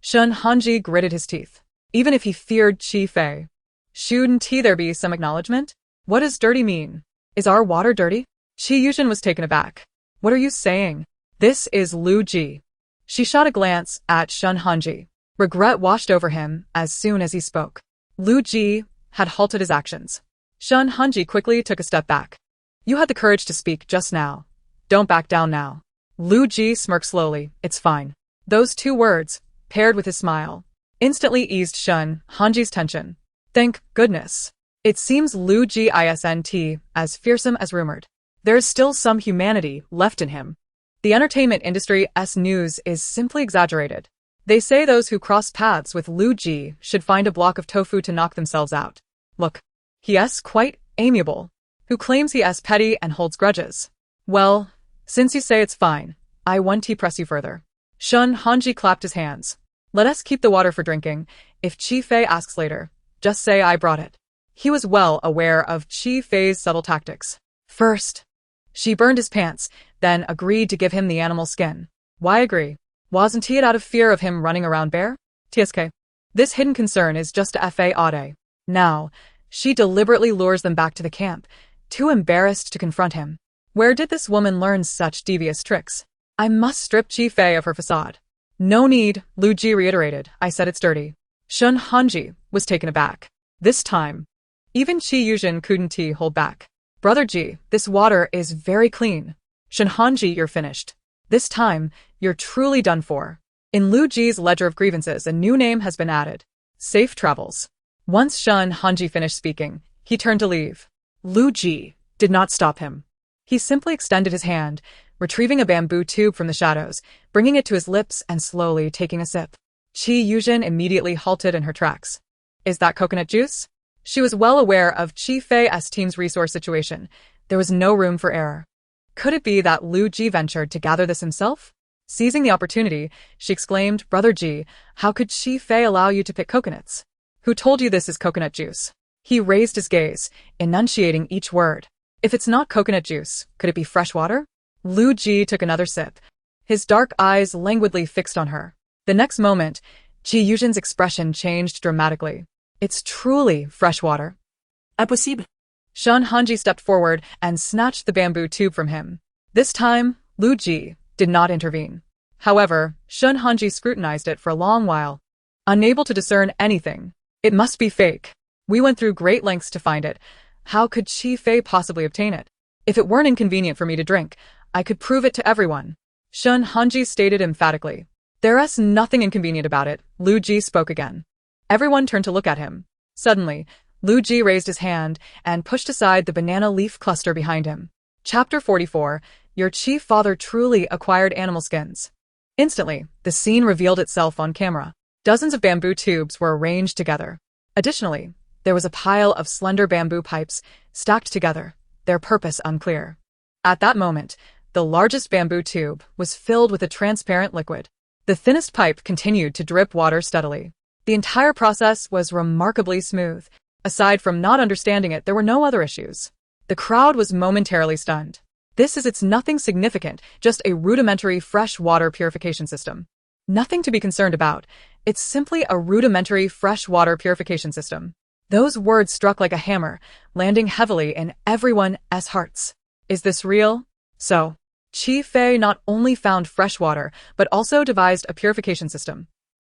Shun Hanji gritted his teeth. Even if he feared Chi Fei, shouldn't there be some acknowledgement? What does dirty mean? Is our water dirty? Chi Yuzhen was taken aback. What are you saying? This is Lu Ji. She shot a glance at Shun Hanji. Regret washed over him as soon as he spoke. Lu Ji had halted his actions. Shun Hanji quickly took a step back. You had the courage to speak just now. Don't back down now. Lu Ji smirked slowly. It's fine. Those two words, paired with his smile, instantly eased Shun Hanji's tension. Thank goodness. It seems Lu Ji isn't as fearsome as rumored. There is still some humanity left in him. The entertainment industry's news is simply exaggerated. They say those who cross paths with Lu Ji should find a block of tofu to knock themselves out. Look, he's quite amiable. Who claims he's petty and holds grudges? Well, since you say it's fine, I won't press you further. Shun Hanji clapped his hands. Let us keep the water for drinking. If Chi Fei asks later, just say I brought it. He was well aware of Chi Fei's subtle tactics. First, she burned his pants, then agreed to give him the animal skin. Why agree? Wasn't it out of fear of him running around bare? TSK. This hidden concern is just a FA. Now, she deliberately lures them back to the camp, too embarrassed to confront him. Where did this woman learn such devious tricks? I must strip Chi Fei of her facade. No need, Lu Ji reiterated. I said it's dirty. Shun Hanji was taken aback. This time, even Chi Yuzhen couldn't hold back. Brother Ji, this water is very clean. Shun Hanji, you're finished. This time, you're truly done for. In Lu Ji's ledger of grievances, a new name has been added. Safe travels. Once Shun Hanji finished speaking, he turned to leave. Lu Ji did not stop him. He simply extended his hand, retrieving a bamboo tube from the shadows, bringing it to his lips and slowly taking a sip. Chi Yuzhen immediately halted in her tracks. Is that coconut juice? She was well aware of Chi Fei's team's resource situation. There was no room for error. Could it be that Lu Ji ventured to gather this himself? Seizing the opportunity, she exclaimed, Brother Ji, how could Chi Fei allow you to pick coconuts? Who told you this is coconut juice? He raised his gaze, enunciating each word. If it's not coconut juice, could it be fresh water? Lu Ji took another sip, his dark eyes languidly fixed on her. The next moment, Chi Yuzhen's expression changed dramatically. It's truly fresh water. Impossible. Shun Hanji stepped forward and snatched the bamboo tube from him. This time, Lu Ji did not intervene. However, Shun Hanji scrutinized it for a long while, unable to discern anything. It must be fake. We went through great lengths to find it. How could Qi Fei possibly obtain it? If it weren't inconvenient for me to drink, I could prove it to everyone. Shun Hanji stated emphatically. There's nothing inconvenient about it, Lu Ji spoke again. Everyone turned to look at him. Suddenly, Lu Ji raised his hand and pushed aside the banana leaf cluster behind him. Chapter 44, Your Chief Father Truly Acquired Animal Skins. Instantly, the scene revealed itself on camera. Dozens of bamboo tubes were arranged together. Additionally, there was a pile of slender bamboo pipes stacked together, their purpose unclear. At that moment, the largest bamboo tube was filled with a transparent liquid. The thinnest pipe continued to drip water steadily. The entire process was remarkably smooth. Aside from not understanding it, there were no other issues. The crowd was momentarily stunned. It's nothing significant, just a rudimentary fresh water purification system. Nothing to be concerned about. It's simply a rudimentary fresh water purification system. Those words struck like a hammer, landing heavily in everyone's hearts. Is this real? So, Qi Fei not only found fresh water, but also devised a purification system.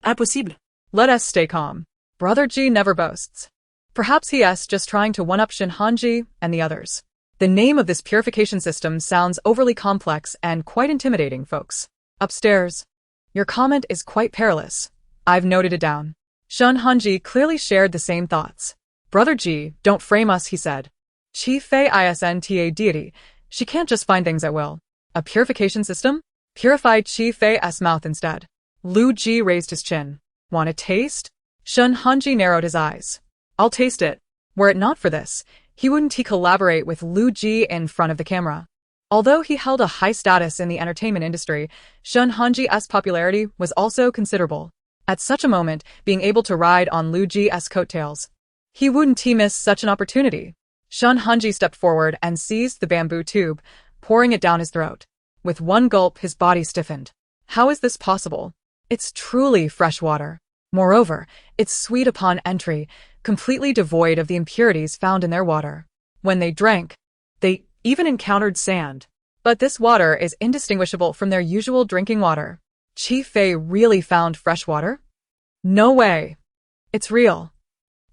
Impossible. Let us stay calm. Brother Ji never boasts. Perhaps he's just trying to one-up Shin Hanji and the others. The name of this purification system sounds overly complex and quite intimidating, folks. Upstairs. Your comment is quite perilous. I've noted it down. Shun Hanji clearly shared the same thoughts. Brother Ji, don't frame us, he said. Qi Fei isn't deity. She can't just find things at will. A purification system? Purified Qi Fei's mouth instead. Lu Ji raised his chin. Want a taste? Shun Hanji narrowed his eyes. I'll taste it. Were it not for this, he wouldn't collaborate with Lu Ji in front of the camera. Although he held a high status in the entertainment industry, Shun Hanji's popularity was also considerable. At such a moment, being able to ride on Lu Ji's coattails, he wouldn't miss such an opportunity. Shun Hanji stepped forward and seized the bamboo tube, pouring it down his throat. With one gulp, his body stiffened. How is this possible? It's truly fresh water. Moreover, it's sweet upon entry, completely devoid of the impurities found in their water. When they drank, they even encountered sand. But this water is indistinguishable from their usual drinking water. Qi Fei really found fresh water? No way. It's real.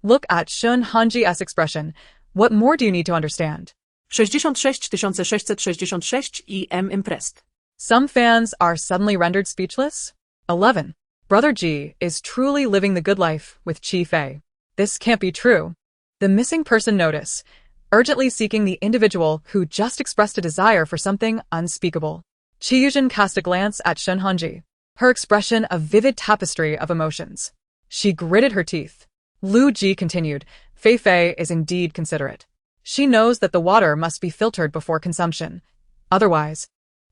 Look at Shun Hanji's expression. What more do you need to understand? 66,666 I am impressed. Some fans are suddenly rendered speechless. 11. Brother Ji is truly living the good life with Qi Fei. This can't be true. The missing person notice, urgently seeking the individual who just expressed a desire for something unspeakable. Qi Yuzhen cast a glance at Shun Hanji, her expression a vivid tapestry of emotions. She gritted her teeth. Lu Ji continued, Fei Fei is indeed considerate. She knows that the water must be filtered before consumption. Otherwise,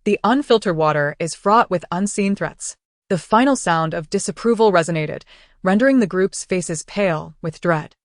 the unfiltered water is fraught with unseen threats. The final sound of disapproval resonated, rendering the group's faces pale with dread.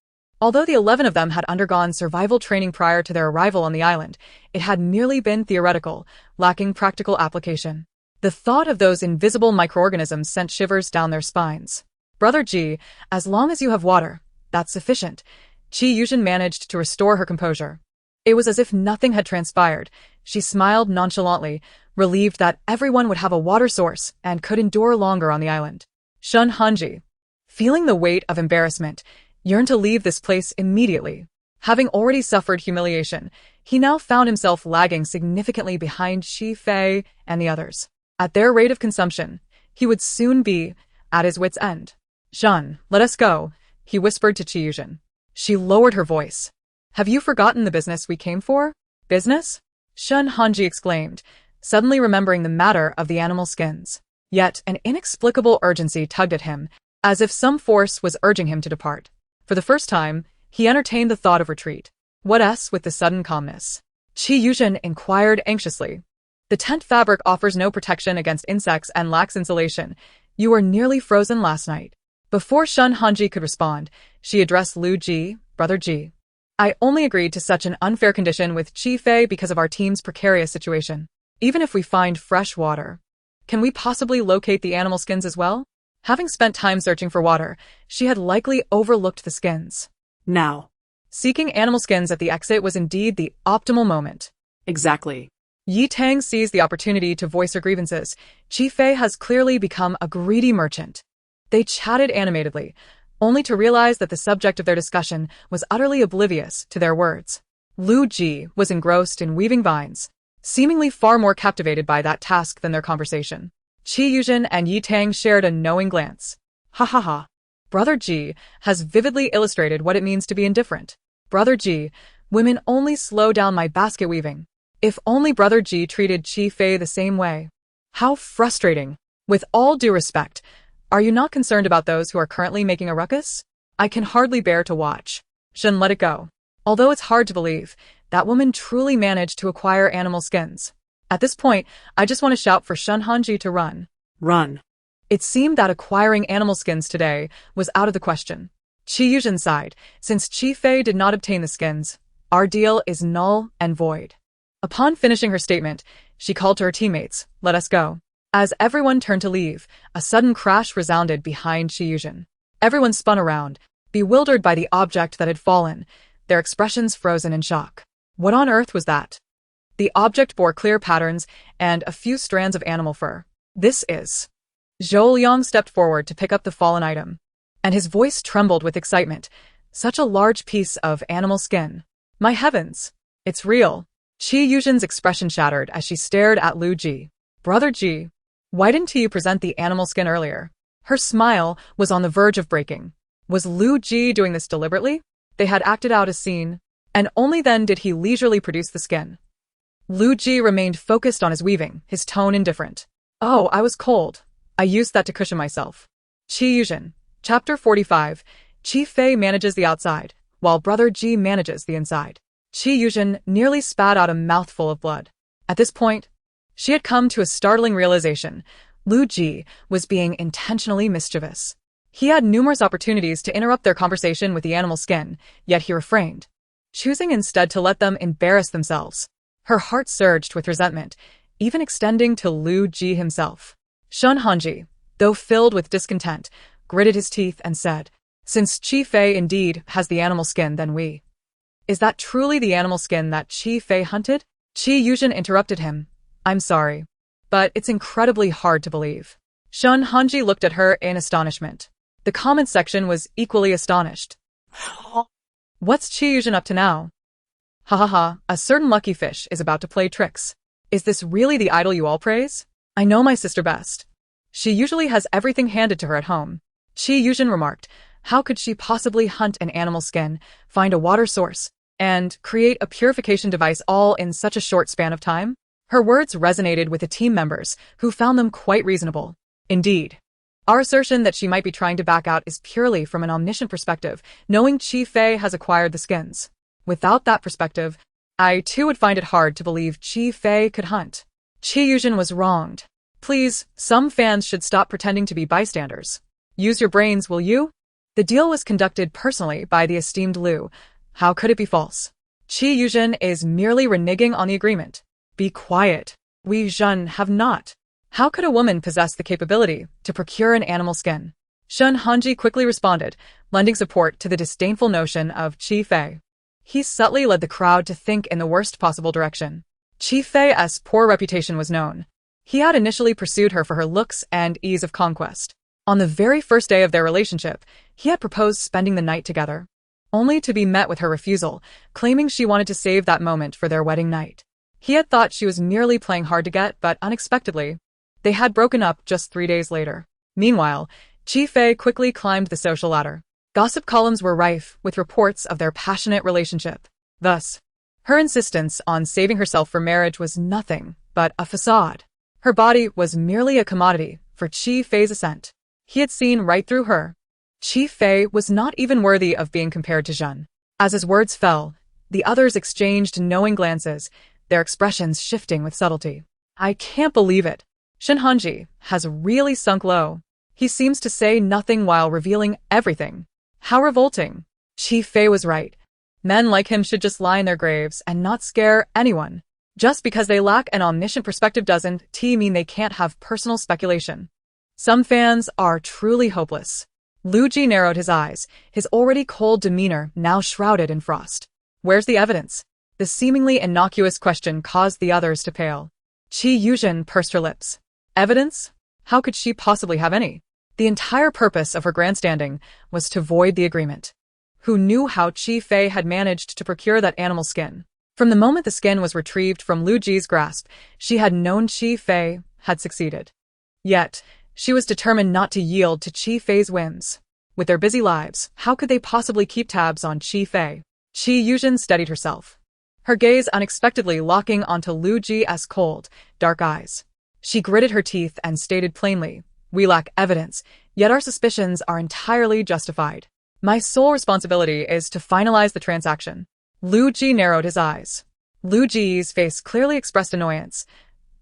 Although the 11 of them had undergone survival training prior to their arrival on the island, it had merely been theoretical, lacking practical application. The thought of those invisible microorganisms sent shivers down their spines. Brother Ji, as long as you have water, that's sufficient. Qi Yuzhen managed to restore her composure. It was as if nothing had transpired. She smiled nonchalantly, relieved that everyone would have a water source and could endure longer on the island. Shun Hanji, feeling the weight of embarrassment, yearned to leave this place immediately. Having already suffered humiliation, he now found himself lagging significantly behind Qi Fei and the others. At their rate of consumption, he would soon be at his wit's end. Shun, let us go, he whispered to Qi Yuzhen. She lowered her voice. Have you forgotten the business we came for? Business? Shun Hanji exclaimed, suddenly remembering the matter of the animal skins. Yet an inexplicable urgency tugged at him, as if some force was urging him to depart. For the first time, he entertained the thought of retreat. What with the sudden calmness? Qi Yuzhen inquired anxiously. The tent fabric offers no protection against insects and lacks insulation. You were nearly frozen last night. Before Shun Hanji could respond, she addressed Lu Ji, Brother Ji. I only agreed to such an unfair condition with Qi Fei because of our team's precarious situation. Even if we find fresh water, can we possibly locate the animal skins as well? Having spent time searching for water, she had likely overlooked the skins. Now. Seeking animal skins at the exit was indeed the optimal moment. Exactly. Yi Tang seized the opportunity to voice her grievances. Qi Fei has clearly become a greedy merchant. They chatted animatedly, only to realize that the subject of their discussion was utterly oblivious to their words. Lu Ji was engrossed in weaving vines, seemingly far more captivated by that task than their conversation. Qi Yuzhen and Yi Tang shared a knowing glance. Ha ha ha. Brother Ji has vividly illustrated what it means to be indifferent. Brother Ji, women only slow down my basket weaving. If only Brother Ji treated Qi Fei the same way. How frustrating. With all due respect, are you not concerned about those who are currently making a ruckus? I can hardly bear to watch. Shen let it go. Although it's hard to believe, that woman truly managed to acquire animal skins. At this point, I just want to shout for Shen Hanji to run. Run. It seemed that acquiring animal skins today was out of the question. Qi Yuzhen sighed. Since Qi Fei did not obtain the skins, our deal is null and void. Upon finishing her statement, she called to her teammates, let us go. As everyone turned to leave, a sudden crash resounded behind Qi Yuzhen. Everyone spun around, bewildered by the object that had fallen, their expressions frozen in shock. What on earth was that? The object bore clear patterns and a few strands of animal fur. This is... Zhou Liang stepped forward to pick up the fallen item, and his voice trembled with excitement. Such a large piece of animal skin. My heavens! It's real. Qi Yuzhen's expression shattered as she stared at Lu Ji. Brother Ji, why didn't you present the animal skin earlier? Her smile was on the verge of breaking. Was Lu Ji doing this deliberately? They had acted out a scene, and only then did he leisurely produce the skin. Lu Ji remained focused on his weaving, his tone indifferent. Oh, I was cold. I used that to cushion myself. Qi Yuzhen, Chapter 45. Qi Fei manages the outside, while Brother Ji manages the inside. Qi Yuzhen nearly spat out a mouthful of blood. At this point, she had come to a startling realization. Lu Ji was being intentionally mischievous. He had numerous opportunities to interrupt their conversation with the animal skin, yet he refrained, choosing instead to let them embarrass themselves. Her heart surged with resentment, even extending to Lu Ji himself. Shen Hanji, though filled with discontent, gritted his teeth and said, since Qi Fei indeed has the animal skin, then we... Is that truly the animal skin that Qi Fei hunted? Qi Yuzhen interrupted him. I'm sorry, but it's incredibly hard to believe. Shen Hanji looked at her in astonishment. The comment section was equally astonished. What's Qi Yuzhen up to now? Ha ha ha, a certain lucky fish is about to play tricks. Is this really the idol you all praise? I know my sister best. She usually has everything handed to her at home. Qi Yuzhen remarked, how could she possibly hunt an animal skin, find a water source, and create a purification device all in such a short span of time? Her words resonated with the team members, who found them quite reasonable. Indeed. Our assertion that she might be trying to back out is purely from an omniscient perspective, knowing Qi Fei has acquired the skins. Without that perspective, I too would find it hard to believe Qi Fei could hunt. Qi Yuzhen was wronged. Please, some fans should stop pretending to be bystanders. Use your brains, will you? The deal was conducted personally by the esteemed Lu. How could it be false? Qi Yuzhen is merely reneging on the agreement. Be quiet. We Zhen have not. How could a woman possess the capability to procure an animal skin? Shen Hanji quickly responded, lending support to the disdainful notion of Qi Fei. He subtly led the crowd to think in the worst possible direction. Qi Fei's poor reputation was known. He had initially pursued her for her looks and ease of conquest. On the very first day of their relationship, he had proposed spending the night together, only to be met with her refusal, claiming she wanted to save that moment for their wedding night. He had thought she was merely playing hard to get, but unexpectedly, they had broken up just 3 days later. Meanwhile, Qi Fei quickly climbed the social ladder. Gossip columns were rife with reports of their passionate relationship. Thus, her insistence on saving herself for marriage was nothing but a facade. Her body was merely a commodity for Qi Fei's ascent. He had seen right through her. Qi Fei was not even worthy of being compared to Zhen. As his words fell, the others exchanged knowing glances, their expressions shifting with subtlety. I can't believe it. Shen Hanji has really sunk low. He seems to say nothing while revealing everything. How revolting. Qi Fei was right. Men like him should just lie in their graves and not scare anyone. Just because they lack an omniscient perspective doesn't mean they can't have personal speculation. Some fans are truly hopeless. Lu Ji narrowed his eyes, his already cold demeanor now shrouded in frost. Where's the evidence? The seemingly innocuous question caused the others to pale. Qi Yuzhen pursed her lips. Evidence? How could she possibly have any? The entire purpose of her grandstanding was to void the agreement. Who knew how Qi Fei had managed to procure that animal skin? From the moment the skin was retrieved from Lu Ji's grasp, she had known Qi Fei had succeeded. Yet, she was determined not to yield to Qi Fei's whims. With their busy lives, how could they possibly keep tabs on Qi Fei? Qi Yuzhen steadied herself, her gaze unexpectedly locking onto Lu Ji's cold, dark eyes. She gritted her teeth and stated plainly, "We lack evidence, yet our suspicions are entirely justified. My sole responsibility is to finalize the transaction." Lu Ji narrowed his eyes. Lu Ji's face clearly expressed annoyance.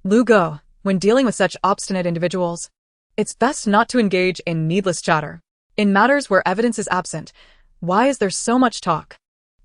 "Lu Go, when dealing with such obstinate individuals, it's best not to engage in needless chatter. In matters where evidence is absent, why is there so much talk?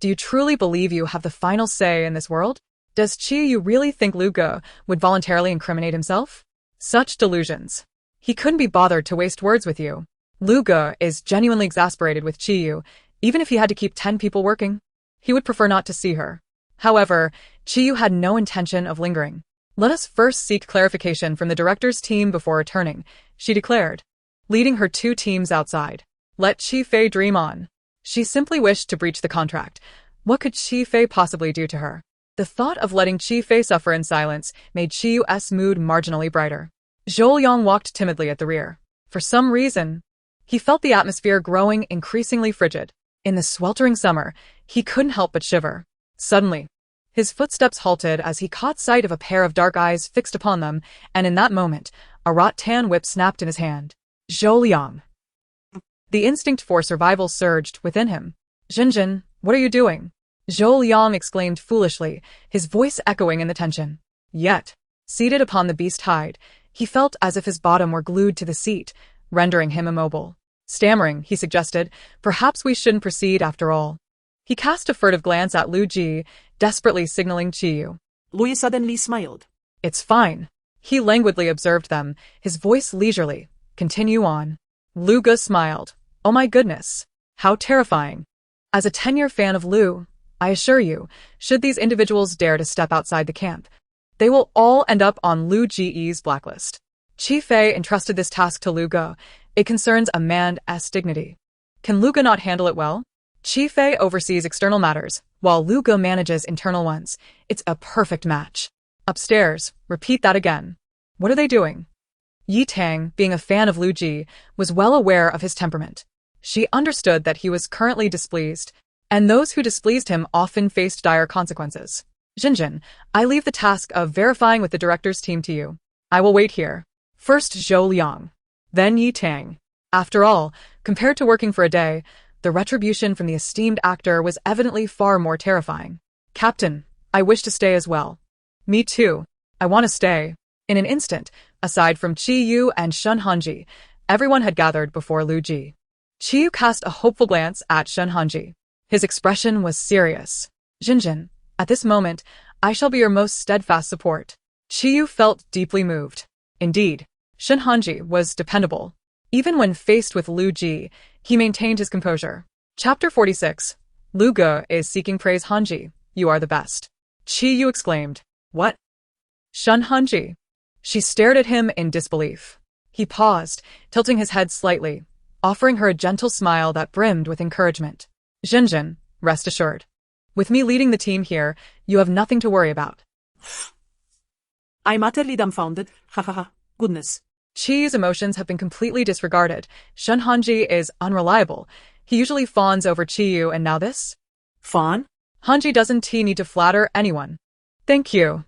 Do you truly believe you have the final say in this world? Does Qi Yu really think Lu Go would voluntarily incriminate himself? Such delusions. He couldn't be bothered to waste words with you. Lu Go is genuinely exasperated with Qi Yu, even if he had to keep 10 people working. He would prefer not to see her. However, Qi Yu had no intention of lingering. Let us first seek clarification from the director's team before returning, she declared, leading her 2 teams outside. Let Qi Fei dream on. She simply wished to breach the contract. What could Qi Fei possibly do to her? The thought of letting Qi Fei suffer in silence made Qi Yu's mood marginally brighter. Zhou Liang walked timidly at the rear. For some reason, he felt the atmosphere growing increasingly frigid. In the sweltering summer, he couldn't help but shiver. Suddenly, his footsteps halted as he caught sight of a pair of dark eyes fixed upon them, and in that moment, a rattan whip snapped in his hand. Zhou Liang. The instinct for survival surged within him. "Jinjin, what are you doing?" Zhou Liang exclaimed foolishly, his voice echoing in the tension. Yet, seated upon the beast hide, he felt as if his bottom were glued to the seat, rendering him immobile. Stammering, he suggested, "Perhaps we shouldn't proceed after all." He cast a furtive glance at Lu Ji, desperately signaling Qi Yu. Lu suddenly smiled. "It's fine." He languidly observed them, his voice leisurely. "Continue on." Lu Ge smiled. "Oh my goodness. How terrifying." As a 10-year fan of Lu, I assure you, should these individuals dare to step outside the camp, they will all end up on Lu Ji's blacklist. Qi Fei entrusted this task to Lu Ge. It concerns a man's dignity. Can Lu Ge not handle it well? Qi Fei oversees external matters, while Lu Ge manages internal ones. It's a perfect match. Upstairs, repeat that again. What are they doing? Yi Tang, being a fan of Lu Ji, was well aware of his temperament. She understood that he was currently displeased, and those who displeased him often faced dire consequences. "Jinjin, I leave the task of verifying with the director's team to you. I will wait here." First Zhou Liang, then Yi Tang. After all, compared to working for a day, the retribution from the esteemed actor was evidently far more terrifying. "Captain, I wish to stay as well." "Me too. I want to stay." In an instant, aside from Qi Yu and Shen Hanji, everyone had gathered before Lu Ji. Qi Yu cast a hopeful glance at Shen Hanji. His expression was serious. "Jinjin, at this moment, I shall be your most steadfast support." Qi Yu felt deeply moved. Indeed, Shen Hanji was dependable. Even when faced with Lu Ji, he maintained his composure. Chapter 46. Lu Ge is seeking praise. "Hanji, you are the best." Qi Yu exclaimed. "What?" "Shen Hanji." She stared at him in disbelief. He paused, tilting his head slightly, offering her a gentle smile that brimmed with encouragement. "Jinjin, rest assured. With me leading the team here, you have nothing to worry about." I'm utterly dumbfounded. Ha ha ha. Goodness. Qi's emotions have been completely disregarded. Shen Hanji is unreliable. He usually fawns over Qi Yu, and now this? Fawn? Hanji doesn't need to flatter anyone. "Thank you."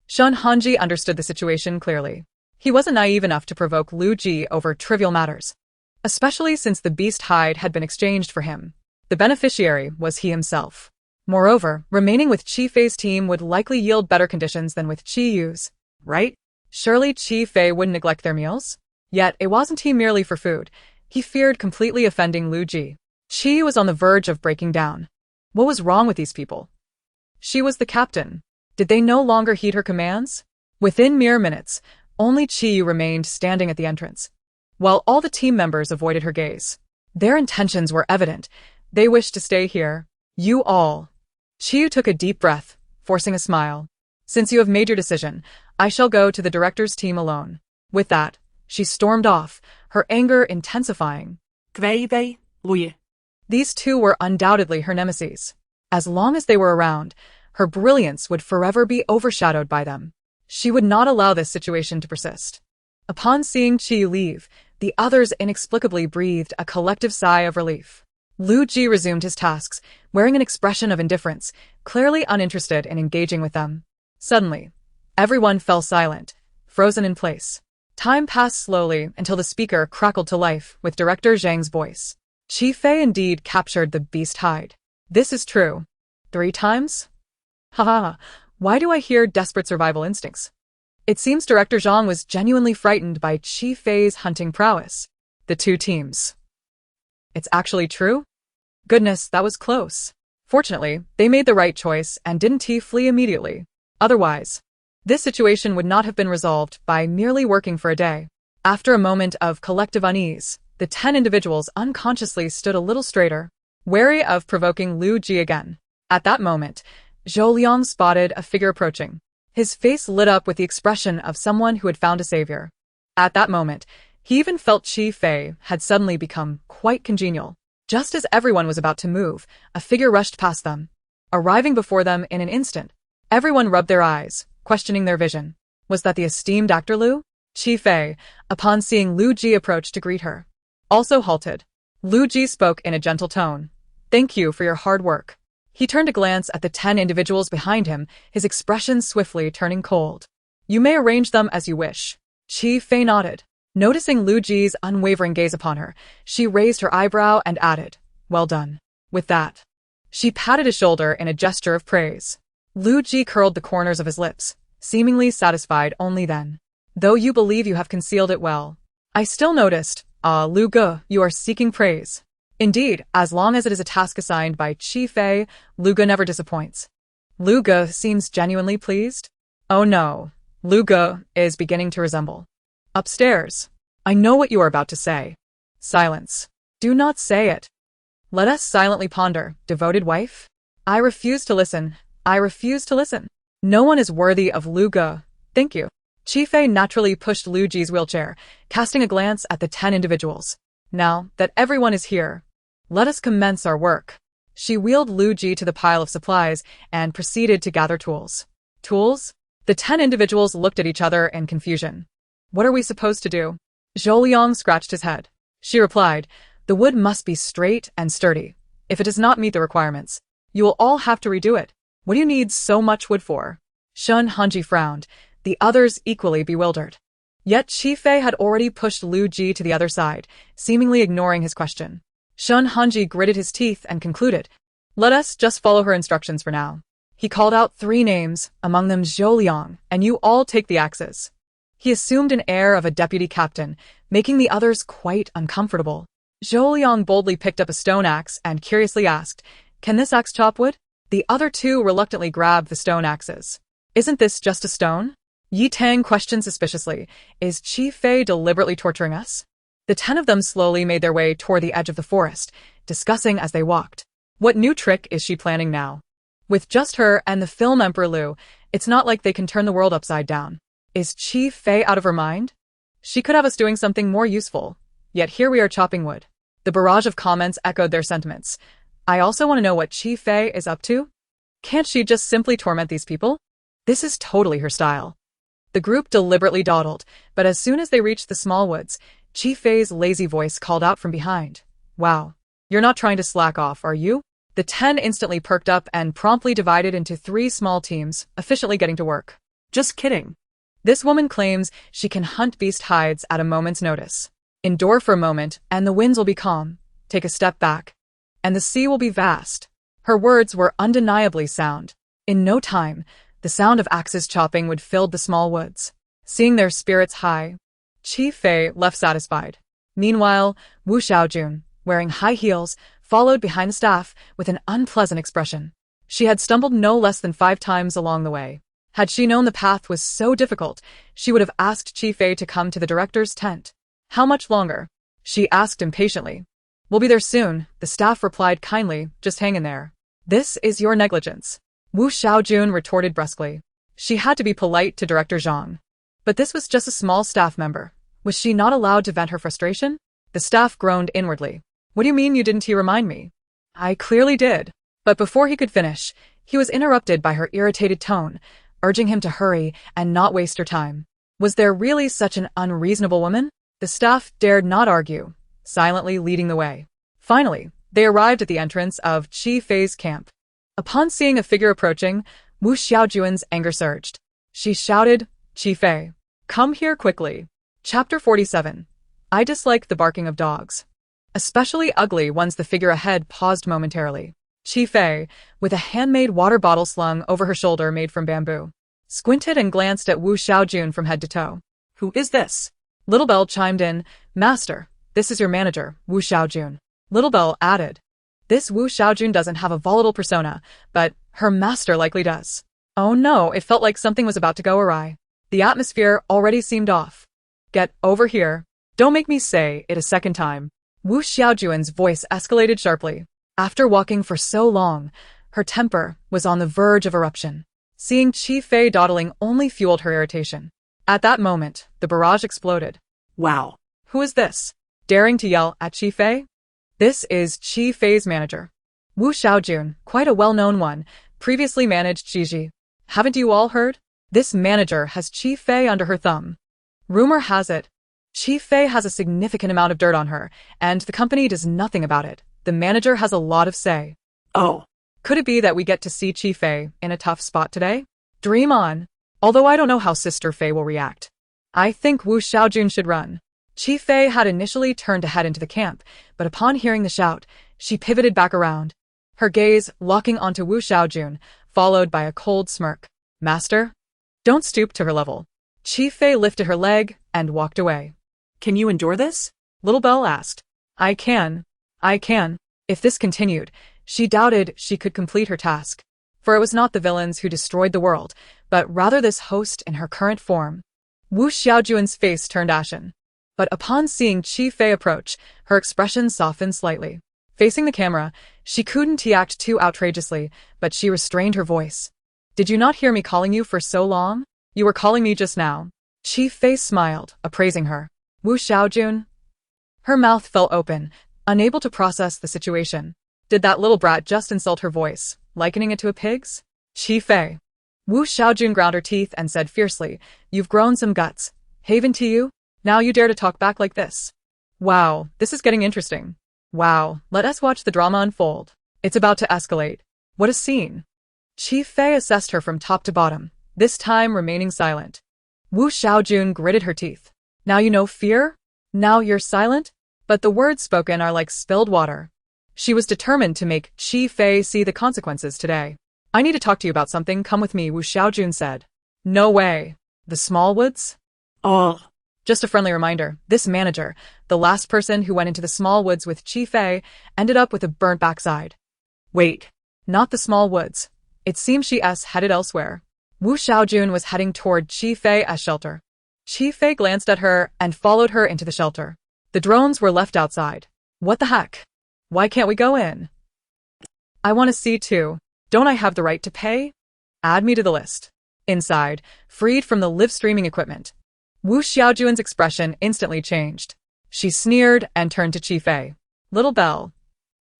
Shen Hanji understood the situation clearly. He wasn't naive enough to provoke Lu Ji over trivial matters, especially since the beast hide had been exchanged for him. The beneficiary was he himself. Moreover, remaining with Qi Fei's team would likely yield better conditions than with Qi Yu's, right? Surely Qi Fei wouldn't neglect their meals? Yet it wasn't he merely for food. He feared completely offending Lu Ji. Qi was on the verge of breaking down. What was wrong with these people? She was the captain. Did they no longer heed her commands? Within mere minutes, only Qi remained standing at the entrance, while all the team members avoided her gaze. Their intentions were evident. They wished to stay here. You all. Chiyu took a deep breath, forcing a smile. Since you have made your decision, I shall go to the director's team alone. With that, she stormed off, her anger intensifying. Kwe, Luye. These two were undoubtedly her nemesis. As long as they were around, her brilliance would forever be overshadowed by them. She would not allow this situation to persist. Upon seeing Chi leave, the others inexplicably breathed a collective sigh of relief. Lu Ji resumed his tasks, wearing an expression of indifference, clearly uninterested in engaging with them. Suddenly, everyone fell silent, frozen in place. Time passed slowly until the speaker crackled to life with director Zhang's voice. Chi Fei indeed captured the beast hide. This is true. 3 times? Haha, why do I hear desperate survival instincts? It seems Director Zhang was genuinely frightened by Chi Fei's hunting prowess. The 2 teams. It's actually true? Goodness, that was close. Fortunately, they made the right choice and didn't flee immediately. Otherwise, this situation would not have been resolved by merely working for a day. After a moment of collective unease, the 10 individuals unconsciously stood a little straighter, wary of provoking Lu Ji again. At that moment, Zhou Liang spotted a figure approaching. His face lit up with the expression of someone who had found a savior. At that moment, he even felt Chi Fei had suddenly become quite congenial. Just as everyone was about to move, a figure rushed past them. Arriving before them in an instant, everyone rubbed their eyes, questioning their vision. Was that the esteemed actor Lu? Chi Fei, upon seeing Lu Ji approach to greet her, also halted. Lu Ji spoke in a gentle tone. Thank you for your hard work. He turned to glance at the 10 individuals behind him, his expression swiftly turning cold. You may arrange them as you wish. Chi Fei nodded. Noticing Lu Ji's unwavering gaze upon her, she raised her eyebrow and added, well done. With that, she patted his shoulder in a gesture of praise. Lu Ji curled the corners of his lips, seemingly satisfied only then. Though you believe you have concealed it well, I still noticed, Lu Ge, you are seeking praise. Indeed, as long as it is a task assigned by Chi Fei, Lu Ge never disappoints. Lu Ge seems genuinely pleased. Oh no, Lu Ge is beginning to resemble. Upstairs. I know what you are about to say. Silence. Do not say it. Let us silently ponder, devoted wife. I refuse to listen. I refuse to listen. No one is worthy of Lu Ge. Thank you. Chi Fei naturally pushed Lu Ji's wheelchair, casting a glance at the 10 individuals. Now that everyone is here, let us commence our work. She wheeled Lu Ji to the pile of supplies and proceeded to gather tools. Tools? The 10 individuals looked at each other in confusion. What are we supposed to do? Zhou Liang scratched his head. She replied, the wood must be straight and sturdy. If it does not meet the requirements, you will all have to redo it. What do you need so much wood for? Shun Hanji frowned, the others equally bewildered. Yet Chi Fei had already pushed Lu Ji to the other side, seemingly ignoring his question. Shun Hanji gritted his teeth and concluded, let us just follow her instructions for now. He called out 3 names, among them Zhou Liang, and you all take the axes. He assumed an air of a deputy captain, making the others quite uncomfortable. Zhou Liang boldly picked up a stone axe and curiously asked, can this axe chop wood? The other 2 reluctantly grabbed the stone axes. Isn't this just a stone? Yi Tang questioned suspiciously, is Chi Fei deliberately torturing us? The 10 of them slowly made their way toward the edge of the forest, discussing as they walked. What new trick is she planning now? With just her and the film Emperor Lu, it's not like they can turn the world upside down. Is Chi Fei out of her mind? She could have us doing something more useful. Yet here we are chopping wood. The barrage of comments echoed their sentiments. I also want to know what Chi Fei is up to. Can't she just simply torment these people? This is totally her style. The group deliberately dawdled, but as soon as they reached the small woods, Chi Fei's lazy voice called out from behind. Wow. You're not trying to slack off, are you? The 10 instantly perked up and promptly divided into 3 small teams, efficiently getting to work. Just kidding. This woman claims she can hunt beast hides at a moment's notice. Endure for a moment, and the winds will be calm. Take a step back, and the sea will be vast. Her words were undeniably sound. In no time, the sound of axes chopping would fill the small woods. Seeing their spirits high, Chi Fei left satisfied. Meanwhile, Wu Xiaojun, wearing high heels, followed behind the staff with an unpleasant expression. She had stumbled no less than 5 times along the way. Had she known the path was so difficult, she would have asked Chi Fei to come to the director's tent. How much longer? She asked impatiently. We'll be there soon, the staff replied kindly, just hang in there. This is your negligence. Wu Xiaojun retorted brusquely. She had to be polite to Director Zhang. But this was just a small staff member. Was she not allowed to vent her frustration? The staff groaned inwardly. What do you mean you didn't remind me? I clearly did. But before he could finish, he was interrupted by her irritated tone, urging him to hurry and not waste her time. Was there really such an unreasonable woman? The staff dared not argue, silently leading the way. Finally, they arrived at the entrance of Qi Fei's camp. Upon seeing a figure approaching, Wu Xiaojun's anger surged. She shouted, Qi Fei, come here quickly. Chapter 47. I dislike the barking of dogs. Especially ugly ones. The figure ahead paused momentarily. Qi Fei, with a handmade water bottle slung over her shoulder made from bamboo, squinted and glanced at Wu Xiaojun from head to toe. Who is this? Little Bell chimed in, Master, this is your manager, Wu Xiaojun. Little Bell added, this Wu Xiaojun doesn't have a volatile persona, but her master likely does. Oh no, it felt like something was about to go awry. The atmosphere already seemed off. Get over here. Don't make me say it a second time. Wu Xiaojun's voice escalated sharply. After walking for so long, her temper was on the verge of eruption. Seeing Qi Fei dawdling only fueled her irritation. At that moment, the barrage exploded. Wow. Who is this? Daring to yell at Qi Fei? This is Qi Fei's manager. Wu Xiaojun, quite a well-known one, previously managed Qiji. Haven't you all heard? This manager has Qi Fei under her thumb. Rumor has it, Qi Fei has a significant amount of dirt on her, and the company does nothing about it. The manager has a lot of say. Oh. Could it be that we get to see Qi Fei in a tough spot today? Dream on. Although I don't know how Sister Fei will react. I think Wu Xiaojun should run. Qi Fei had initially turned to head into the camp, but upon hearing the shout, she pivoted back around. Her gaze locking onto Wu Xiaojun, followed by a cold smirk. Master? Don't stoop to her level. Qi Fei lifted her leg and walked away. Can you endure this? Little Bell asked. I can. If this continued, she doubted she could complete her task. For it was not the villains who destroyed the world, but rather this host in her current form. Wu Xiaojun's face turned ashen. But upon seeing Qi Fei approach, her expression softened slightly. Facing the camera, she couldn't act too outrageously, but she restrained her voice. Did you not hear me calling you for so long? You were calling me just now. Qi Fei smiled, appraising her. Wu Xiaojun? Her mouth fell open, unable to process the situation. Did that little brat just insult her voice, likening it to a pig's? Qi Fei. Wu Xiaojun ground her teeth and said fiercely, You've grown some guts. Haven to you? Now you dare to talk back like this? Wow, this is getting interesting. Wow, let us watch the drama unfold. It's about to escalate. What a scene. Qi Fei assessed her from top to bottom, this time remaining silent. Wu Xiaojun gritted her teeth. Now you know fear? Now you're silent? But the words spoken are like spilled water. She was determined to make Qi Fei see the consequences today. I need to talk to you about something. Come with me, Wu Xiaojun said. No way. The Smallwoods? Oh. Just a friendly reminder, this manager, the last person who went into the Smallwoods with Qi Fei, ended up with a burnt backside. Wait. Not the Smallwoods. It seems she's headed elsewhere. Wu Xiaojun was heading toward Qi Fei's shelter. Qi Fei glanced at her and followed her into the shelter. The drones were left outside. What the heck? Why can't we go in? I want to see too. Don't I have the right to pay? Add me to the list. Inside, freed from the live streaming equipment, Wu Xiaojun's expression instantly changed. She sneered and turned to Qi Fei. Little Bell.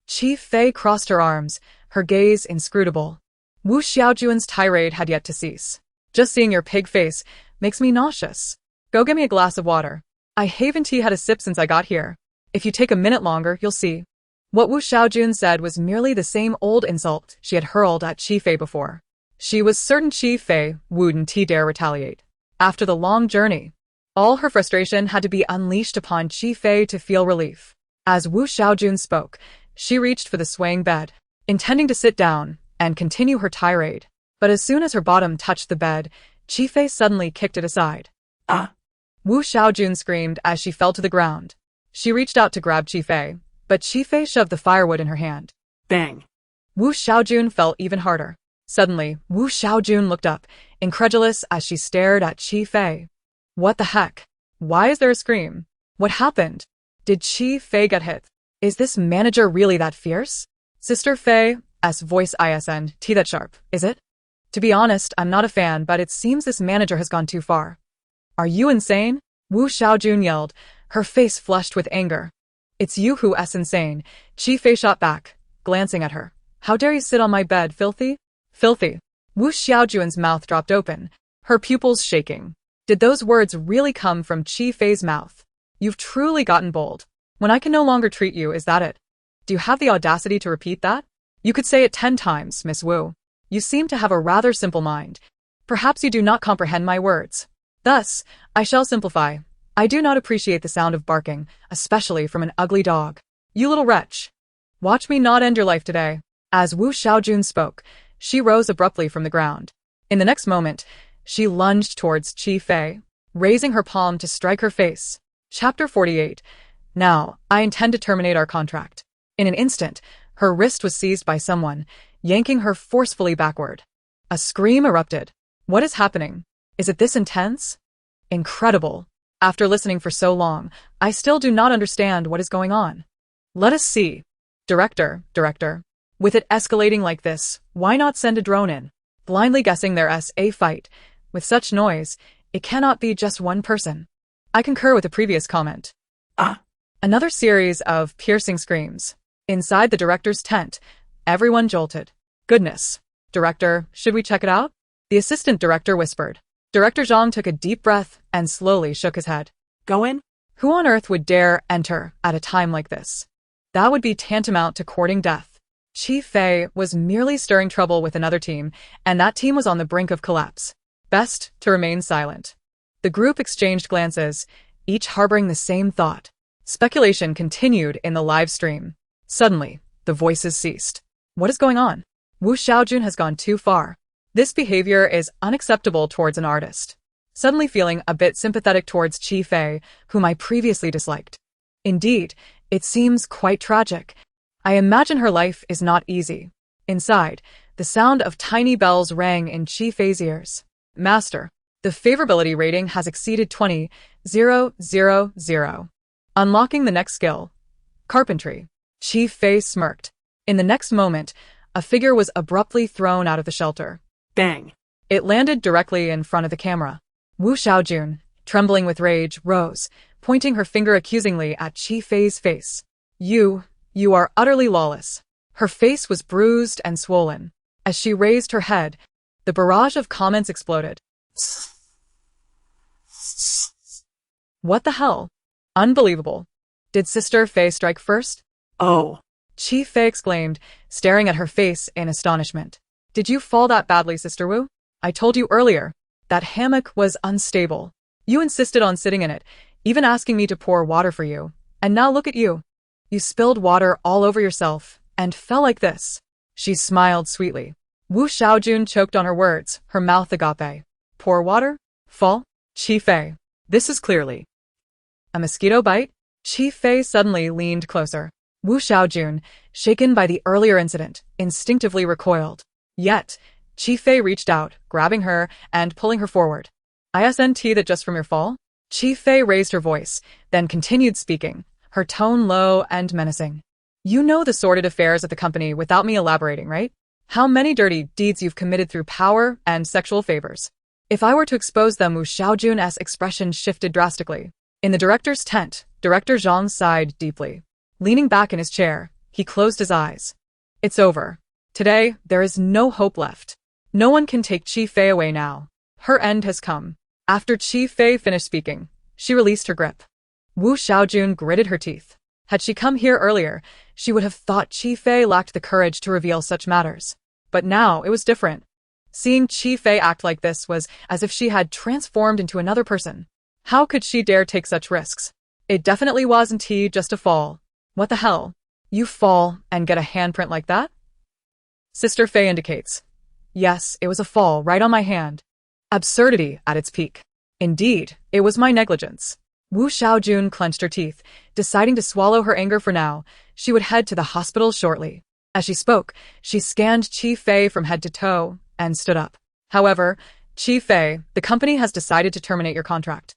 Qi Fei crossed her arms, her gaze inscrutable. Wu Xiaojun's tirade had yet to cease. Just seeing your pig face makes me nauseous. Go get me a glass of water. I haven't had a sip since I got here. If you take a minute longer, you'll see. What Wu Xiaojun said was merely the same old insult she had hurled at Qi Fei before. She was certain Qi Fei wouldn't dare retaliate. After the long journey, all her frustration had to be unleashed upon Qi Fei to feel relief. As Wu Xiaojun spoke, she reached for the swaying bed, intending to sit down and continue her tirade. But as soon as her bottom touched the bed, Qi Fei suddenly kicked it aside. Ah! Wu Xiaojun screamed as she fell to the ground. She reached out to grab Qi Fei, but Qi Fei shoved the firewood in her hand. Bang! Wu Xiaojun fell even harder. Suddenly, Wu Xiaojun looked up, incredulous as she stared at Qi Fei. What the heck? Why is there a scream? What happened? Did Qi Fei get hit? Is this manager really that fierce? Sister Faye's voice isn't that sharp, is it? To be honest, I'm not a fan, but it seems this manager has gone too far. Are you insane? Wu Xiaojun yelled, her face flushed with anger. It's you who's insane, Qi Fei shot back, glancing at her. How dare you sit on my bed, filthy? Filthy. Wu Xiaojun's mouth dropped open, her pupils shaking. Did those words really come from Qi Fei's mouth? You've truly gotten bold. When I can no longer treat you, is that it? Do you have the audacity to repeat that? You could say it 10 times, Miss Wu. You seem to have a rather simple mind. Perhaps you do not comprehend my words. Thus, I shall simplify. I do not appreciate the sound of barking, especially from an ugly dog. You little wretch. Watch me not end your life today. As Wu Xiaojun spoke, she rose abruptly from the ground. In the next moment, she lunged towards Qi Fei, raising her palm to strike her face. Chapter 48. Now, I intend to terminate our contract. In an instant, her wrist was seized by someone, yanking her forcefully backward. A scream erupted. What is happening? Is it this intense? Incredible. After listening for so long, I still do not understand what is going on. Let us see. Director. With it escalating like this, why not send a drone in? Blindly guessing there's a fight. With such noise, it cannot be just one person. I concur with the previous comment. Another series of piercing screams. Inside the director's tent, everyone jolted. Goodness. Director, should we check it out? The assistant director whispered. Director Zhang took a deep breath and slowly shook his head. Go in? Who on earth would dare enter at a time like this? That would be tantamount to courting death. Qi Fei was merely stirring trouble with another team, and that team was on the brink of collapse. Best to remain silent. The group exchanged glances, each harboring the same thought. Speculation continued in the live stream. Suddenly, the voices ceased. What is going on? Wu Xiaojun has gone too far. This behavior is unacceptable towards an artist. Suddenly feeling a bit sympathetic towards Qi Fei, whom I previously disliked. Indeed, it seems quite tragic. I imagine her life is not easy. Inside, the sound of tiny bells rang in Qi Fei's ears. Master, the favorability rating has exceeded 20,000. Unlocking the next skill. Carpentry. Qi Fei smirked. In the next moment, a figure was abruptly thrown out of the shelter. Bang. It landed directly in front of the camera. Wu Xiaojun, trembling with rage, rose, pointing her finger accusingly at Qi Fei's face. You are utterly lawless. Her face was bruised and swollen. As she raised her head, the barrage of comments exploded. What the hell? Unbelievable. Did Sister Fei strike first? Oh. Qi Fei exclaimed, staring at her face in astonishment. Did you fall that badly, Sister Wu? I told you earlier. That hammock was unstable. You insisted on sitting in it, even asking me to pour water for you. And now look at you. You spilled water all over yourself, and fell like this. She smiled sweetly. Wu Xiaojun choked on her words, her mouth agape. Pour water? Fall? Qi Fei. This is clearly a mosquito bite? Qi Fei suddenly leaned closer. Wu Xiaojun, shaken by the earlier incident, instinctively recoiled. Yet, Qi Fei reached out, grabbing her and pulling her forward. Isn't that just from your fall? Qi Fei raised her voice, then continued speaking, her tone low and menacing. You know the sordid affairs of the company without me elaborating, right? How many dirty deeds you've committed through power and sexual favors. If I were to expose them, Wu Xiaojun's expression shifted drastically. In the director's tent, Director Zhang sighed deeply. Leaning back in his chair, he closed his eyes. It's over. Today, there is no hope left. No one can take Qi Fei away now. Her end has come. After Qi Fei finished speaking, she released her grip. Wu Xiaojun gritted her teeth. Had she come here earlier, she would have thought Qi Fei lacked the courage to reveal such matters. But now it was different. Seeing Qi Fei act like this was as if she had transformed into another person. How could she dare take such risks? It definitely wasn't just a fall. What the hell? You fall and get a handprint like that? Sister Fei indicates. Yes, it was a fall right on my hand. Absurdity at its peak. Indeed, it was my negligence. Wu Xiaojun clenched her teeth, deciding to swallow her anger for now. She would head to the hospital shortly. As she spoke, she scanned Qi Fei from head to toe and stood up. However, Qi Fei, the company has decided to terminate your contract.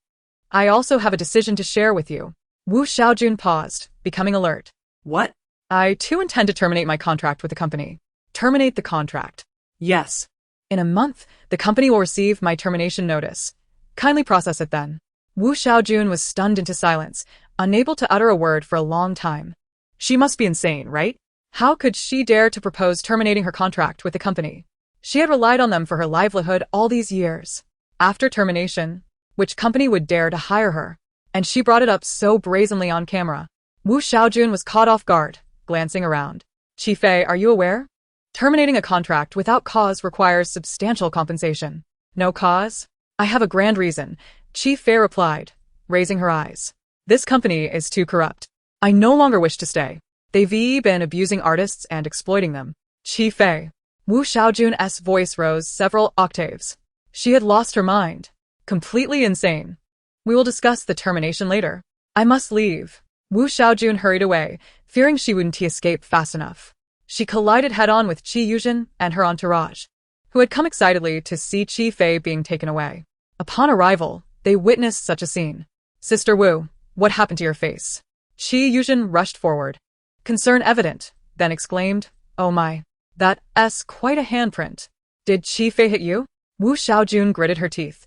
I also have a decision to share with you. Wu Xiaojun paused, becoming alert. What? I too intend to terminate my contract with the company. Terminate the contract. Yes. In a month, the company will receive my termination notice. Kindly process it then. Wu Xiaojun was stunned into silence, unable to utter a word for a long time. She must be insane, right? How could she dare to propose terminating her contract with the company? She had relied on them for her livelihood all these years. After termination, which company would dare to hire her? And she brought it up so brazenly on camera. Wu Xiaojun was caught off guard, glancing around. Qi Fei, are you aware? Terminating a contract without cause requires substantial compensation. No cause? I have a grand reason, Qi Fei replied, raising her eyes. This company is too corrupt. I no longer wish to stay. They've been abusing artists and exploiting them. Qi Fei. Wu Xiaojun's voice rose several octaves. She had lost her mind. Completely insane. We will discuss the termination later. I must leave. Wu Xiaojun hurried away, fearing she wouldn't escape fast enough. She collided head-on with Qi Yuzhen and her entourage, who had come excitedly to see Qi Fei being taken away. Upon arrival, they witnessed such a scene. Sister Wu, what happened to your face? Qi Yuzhen rushed forward. Concern evident, then exclaimed, oh my, that's quite a handprint. Did Qi Fei hit you? Wu Xiaojun gritted her teeth.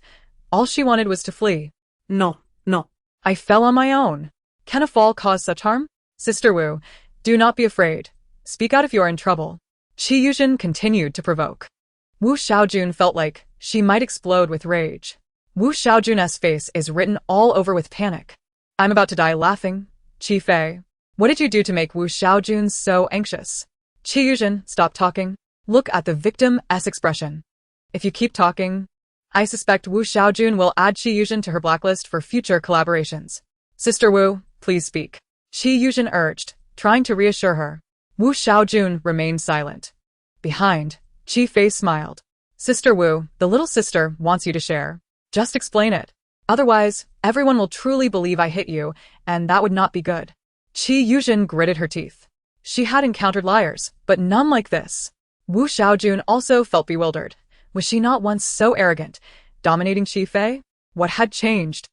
All she wanted was to flee. No. I fell on my own. Can a fall cause such harm? Sister Wu, do not be afraid. Speak out if you are in trouble. Qi Yuzhen continued to provoke. Wu Xiaojun felt like she might explode with rage. Wu Xiaojun's face is written all over with panic. I'm about to die laughing. Qi Fei, what did you do to make Wu Xiaojun so anxious? Qi Yuzhen, stop talking. Look at the victim's expression. If you keep talking, I suspect Wu Xiaojun will add Qi Yuzhen to her blacklist for future collaborations. Sister Wu, please speak. Qi Yuzhen urged, trying to reassure her. Wu Xiaojun remained silent. Behind, Qi Fei smiled. Sister Wu, the little sister wants you to share. Just explain it. Otherwise, everyone will truly believe I hit you, and that would not be good. Qi Yuzhen gritted her teeth. She had encountered liars, but none like this. Wu Xiaojun also felt bewildered. Was she not once so arrogant, dominating Qi Fei? What had changed?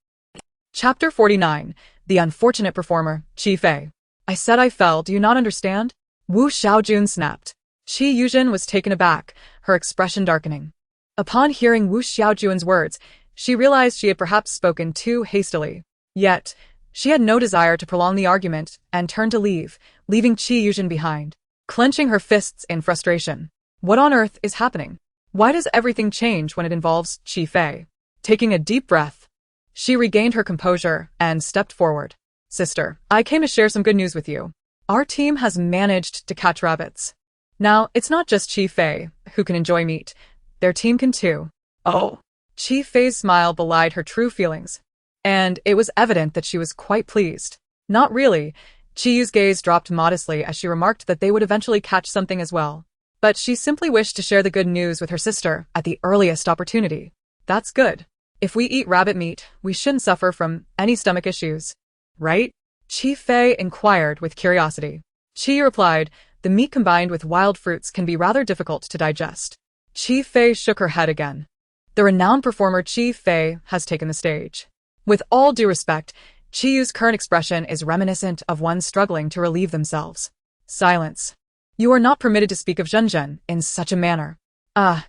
Chapter 49. The Unfortunate Performer, Qi Fei. I said I fell, do you not understand? Wu Xiaojun snapped. Qi Yuzhen was taken aback, her expression darkening. Upon hearing Wu Xiaojun's words, she realized she had perhaps spoken too hastily. Yet, she had no desire to prolong the argument and turned to leave, leaving Qi Yuzhen behind, clenching her fists in frustration. What on earth is happening? Why does everything change when it involves Qi Fei? Taking a deep breath, she regained her composure and stepped forward. Sister, I came to share some good news with you. Our team has managed to catch rabbits. Now, it's not just Qi Fei who can enjoy meat. Their team can too. Oh. Qi Fei's smile belied her true feelings, and it was evident that she was quite pleased. Not really. Qi Yu's gaze dropped modestly as she remarked that they would eventually catch something as well. But she simply wished to share the good news with her sister at the earliest opportunity. That's good. If we eat rabbit meat, we shouldn't suffer from any stomach issues. Right? Qi Fei inquired with curiosity. Qi replied, the meat combined with wild fruits can be rather difficult to digest. Qi Fei shook her head again. The renowned performer Qi Fei has taken the stage. With all due respect, Qi Yu's current expression is reminiscent of one struggling to relieve themselves. Silence. You are not permitted to speak of Zhenzhen in such a manner.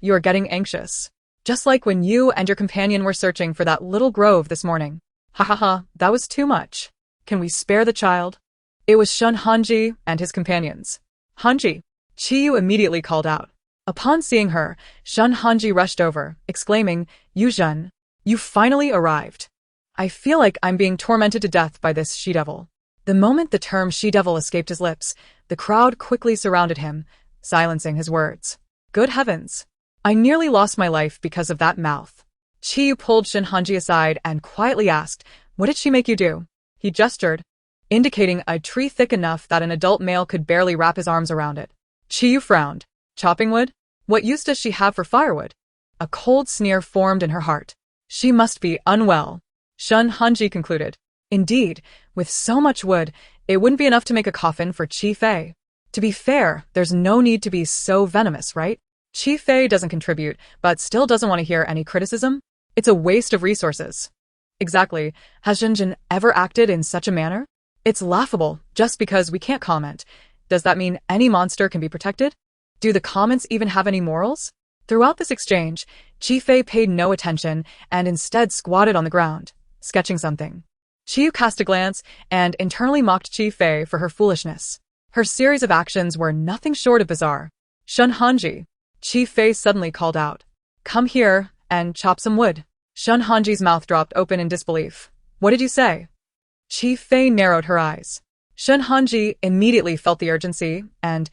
You are getting anxious. Just like when you and your companion were searching for that little grove this morning. Ha ha ha, that was too much. Can we spare the child? It was Shun Hanji and his companions. Hanji. Qi Yu immediately called out. Upon seeing her, Shun Hanji rushed over, exclaiming, Yuzhen, you finally arrived. I feel like I'm being tormented to death by this she-devil. The moment the term she-devil escaped his lips, the crowd quickly surrounded him, silencing his words. Good heavens. I nearly lost my life because of that mouth. Qi Yu pulled Shun Hanji aside and quietly asked, what did she make you do? He gestured, indicating a tree thick enough that an adult male could barely wrap his arms around it. Qi Yu frowned. Chopping wood? What use does she have for firewood? A cold sneer formed in her heart. She must be unwell. Shun Hanji concluded. Indeed, with so much wood, it wouldn't be enough to make a coffin for Qi Fei. To be fair, there's no need to be so venomous, right? Qi Fei doesn't contribute, but still doesn't want to hear any criticism? It's a waste of resources. Exactly. Has Zhenzhen ever acted in such a manner? It's laughable, just because we can't comment. Does that mean any monster can be protected? Do the comments even have any morals? Throughout this exchange, Chi-Fei paid no attention and instead squatted on the ground, sketching something. Chiyu cast a glance and internally mocked Chi-Fei for her foolishness. Her series of actions were nothing short of bizarre. Shun Hanji. Chi-Fei suddenly called out. Come here and chop some wood. Shun Hanji's mouth dropped open in disbelief. What did you say? Chi-Fei narrowed her eyes. Shun Hanji immediately felt the urgency and,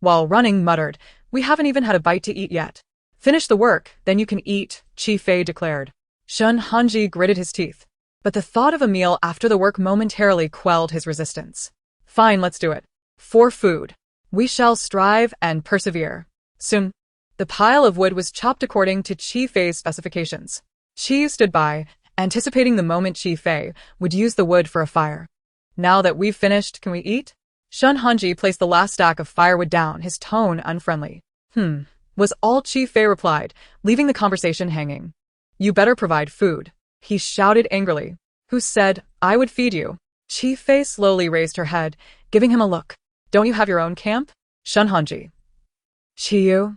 while running, muttered, We haven't even had a bite to eat yet. Finish the work, then you can eat, Chi-Fei declared. Shun Hanji gritted his teeth, but the thought of a meal after the work momentarily quelled his resistance. Fine, let's do it. For food. We shall strive and persevere. Soon, the pile of wood was chopped according to Chi-Fei's specifications. Chi stood by, anticipating the moment Chi-Fei would use the wood for a fire. Now that we've finished, can we eat? Shun Hanji placed the last stack of firewood down, his tone unfriendly. Was all Chi-Fei replied, leaving the conversation hanging. You better provide food, he shouted angrily. Who said I would feed you? Chi-Fei slowly raised her head, giving him a look. Don't you have your own camp? Shun Hanji. Chiyu?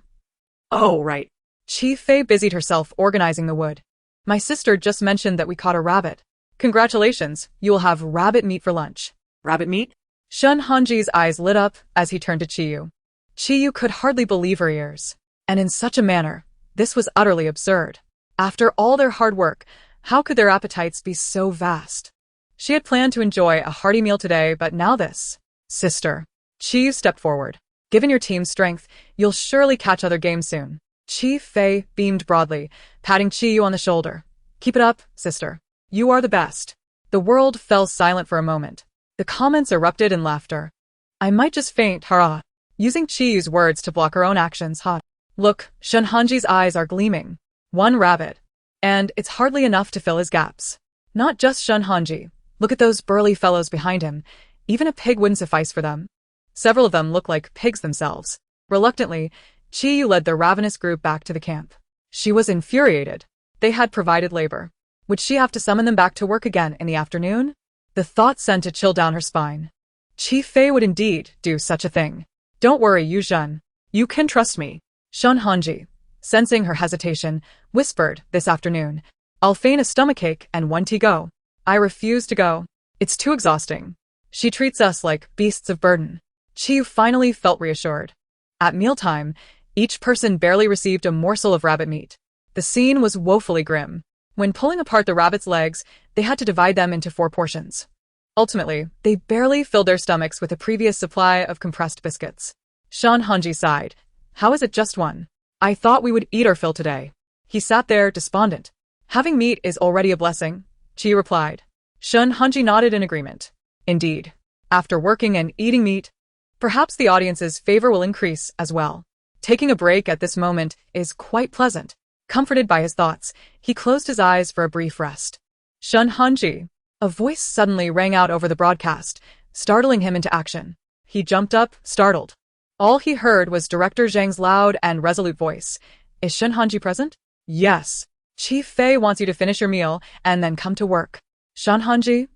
Oh, right. Chi-Fei busied herself organizing the wood. My sister just mentioned that we caught a rabbit. Congratulations, you will have rabbit meat for lunch. Rabbit meat? Shun Hanji's eyes lit up as he turned to Chiyu. Chiyu could hardly believe her ears. And in such a manner, this was utterly absurd. After all their hard work, how could their appetites be so vast? She had planned to enjoy a hearty meal today, but now this. Sister. Chiyu stepped forward. Given your team's strength, you'll surely catch other games soon. Chi-Fei beamed broadly, patting Chiyu on the shoulder. Keep it up, sister. You are the best. The world fell silent for a moment. The comments erupted in laughter. I might just faint, hurrah. Using Chiyu's words to block her own actions, ha. Look, Shun Hanji's eyes are gleaming. One rabbit. And it's hardly enough to fill his gaps. Not just Shun Hanji. Look at those burly fellows behind him. Even a pig wouldn't suffice for them. Several of them look like pigs themselves. Reluctantly, Chiyu led the ravenous group back to the camp. She was infuriated. They had provided labor. Would she have to summon them back to work again in the afternoon? The thought sent a chill down her spine. Chi-Fei would indeed do such a thing. Don't worry, Yu Zhen. You can trust me. Shun Hanji, sensing her hesitation, whispered, This afternoon. I'll feign a stomachache and one tea go. I refuse to go. It's too exhausting. She treats us like beasts of burden. Chiyu finally felt reassured. At mealtime, each person barely received a morsel of rabbit meat. The scene was woefully grim. When pulling apart the rabbit's legs, they had to divide them into 4 portions. Ultimately, they barely filled their stomachs with a previous supply of compressed biscuits. Shun Hanji sighed. How is it just one? I thought we would eat our fill today. He sat there, despondent. Having meat is already a blessing, Chi replied. Shun Hanji nodded in agreement. Indeed. After working and eating meat, perhaps the audience's favor will increase as well. Taking a break at this moment is quite pleasant. Comforted by his thoughts, he closed his eyes for a brief rest. Shun Hanji. A voice suddenly rang out over the broadcast, startling him into action. He jumped up, startled. All he heard was Director Zhang's loud and resolute voice. Is Shun Hanji present? Yes. Chi-Fei wants you to finish your meal and then come to work. Shun Hanji?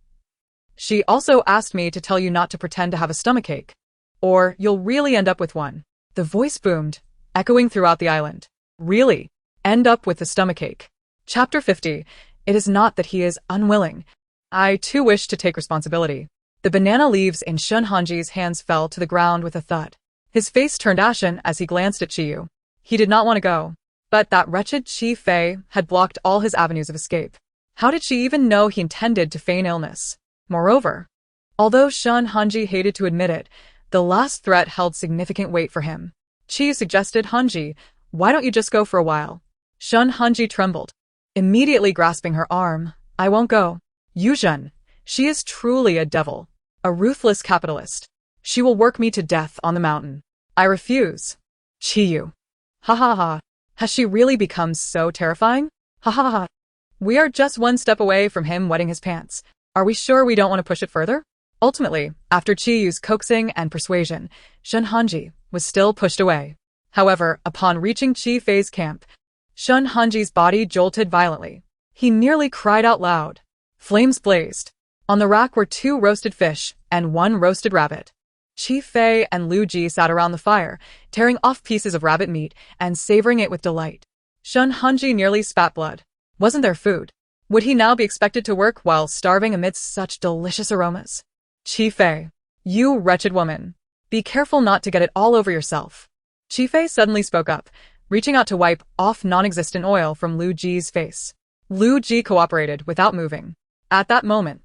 She also asked me to tell you not to pretend to have a stomachache, or you'll really end up with one. The voice boomed, echoing throughout the island. Really? End up with a stomachache. Chapter 50. It is not that he is unwilling. I too wish to take responsibility. The banana leaves in Shun Hanji's hands fell to the ground with a thud. His face turned ashen as he glanced at Chiyu. He did not want to go. But that wretched Chi-Fei had blocked all his avenues of escape. How did she even know he intended to feign illness? Moreover, although Shun Hanji hated to admit it, the last threat held significant weight for him. Chiyu suggested, Hanji, why don't you just go for a while? Shun Hanji trembled, immediately grasping her arm. I won't go. Yu Zhen, she is truly a devil, a ruthless capitalist. She will work me to death on the mountain. I refuse. Chiyu. Ha ha ha. Has she really become so terrifying? Ha ha ha. We are just one step away from him wetting his pants. Are we sure we don't want to push it further? Ultimately, after Chiyu's coaxing and persuasion, Shun Hanji was still pushed away. However, upon reaching Chi-Fei's camp, Shun Hanji's body jolted violently. He nearly cried out loud. Flames blazed. On the rack were 2 roasted fish, and 1 roasted rabbit. Chi Fei and Lu Ji sat around the fire, tearing off pieces of rabbit meat and savoring it with delight. Shun Hanji nearly spat blood. Wasn't there food? Would he now be expected to work while starving amidst such delicious aromas? Chi Fei, you wretched woman. Be careful not to get it all over yourself. Chi Fei suddenly spoke up, reaching out to wipe off non-existent oil from Lu Ji's face. Lu Ji cooperated without moving. At that moment,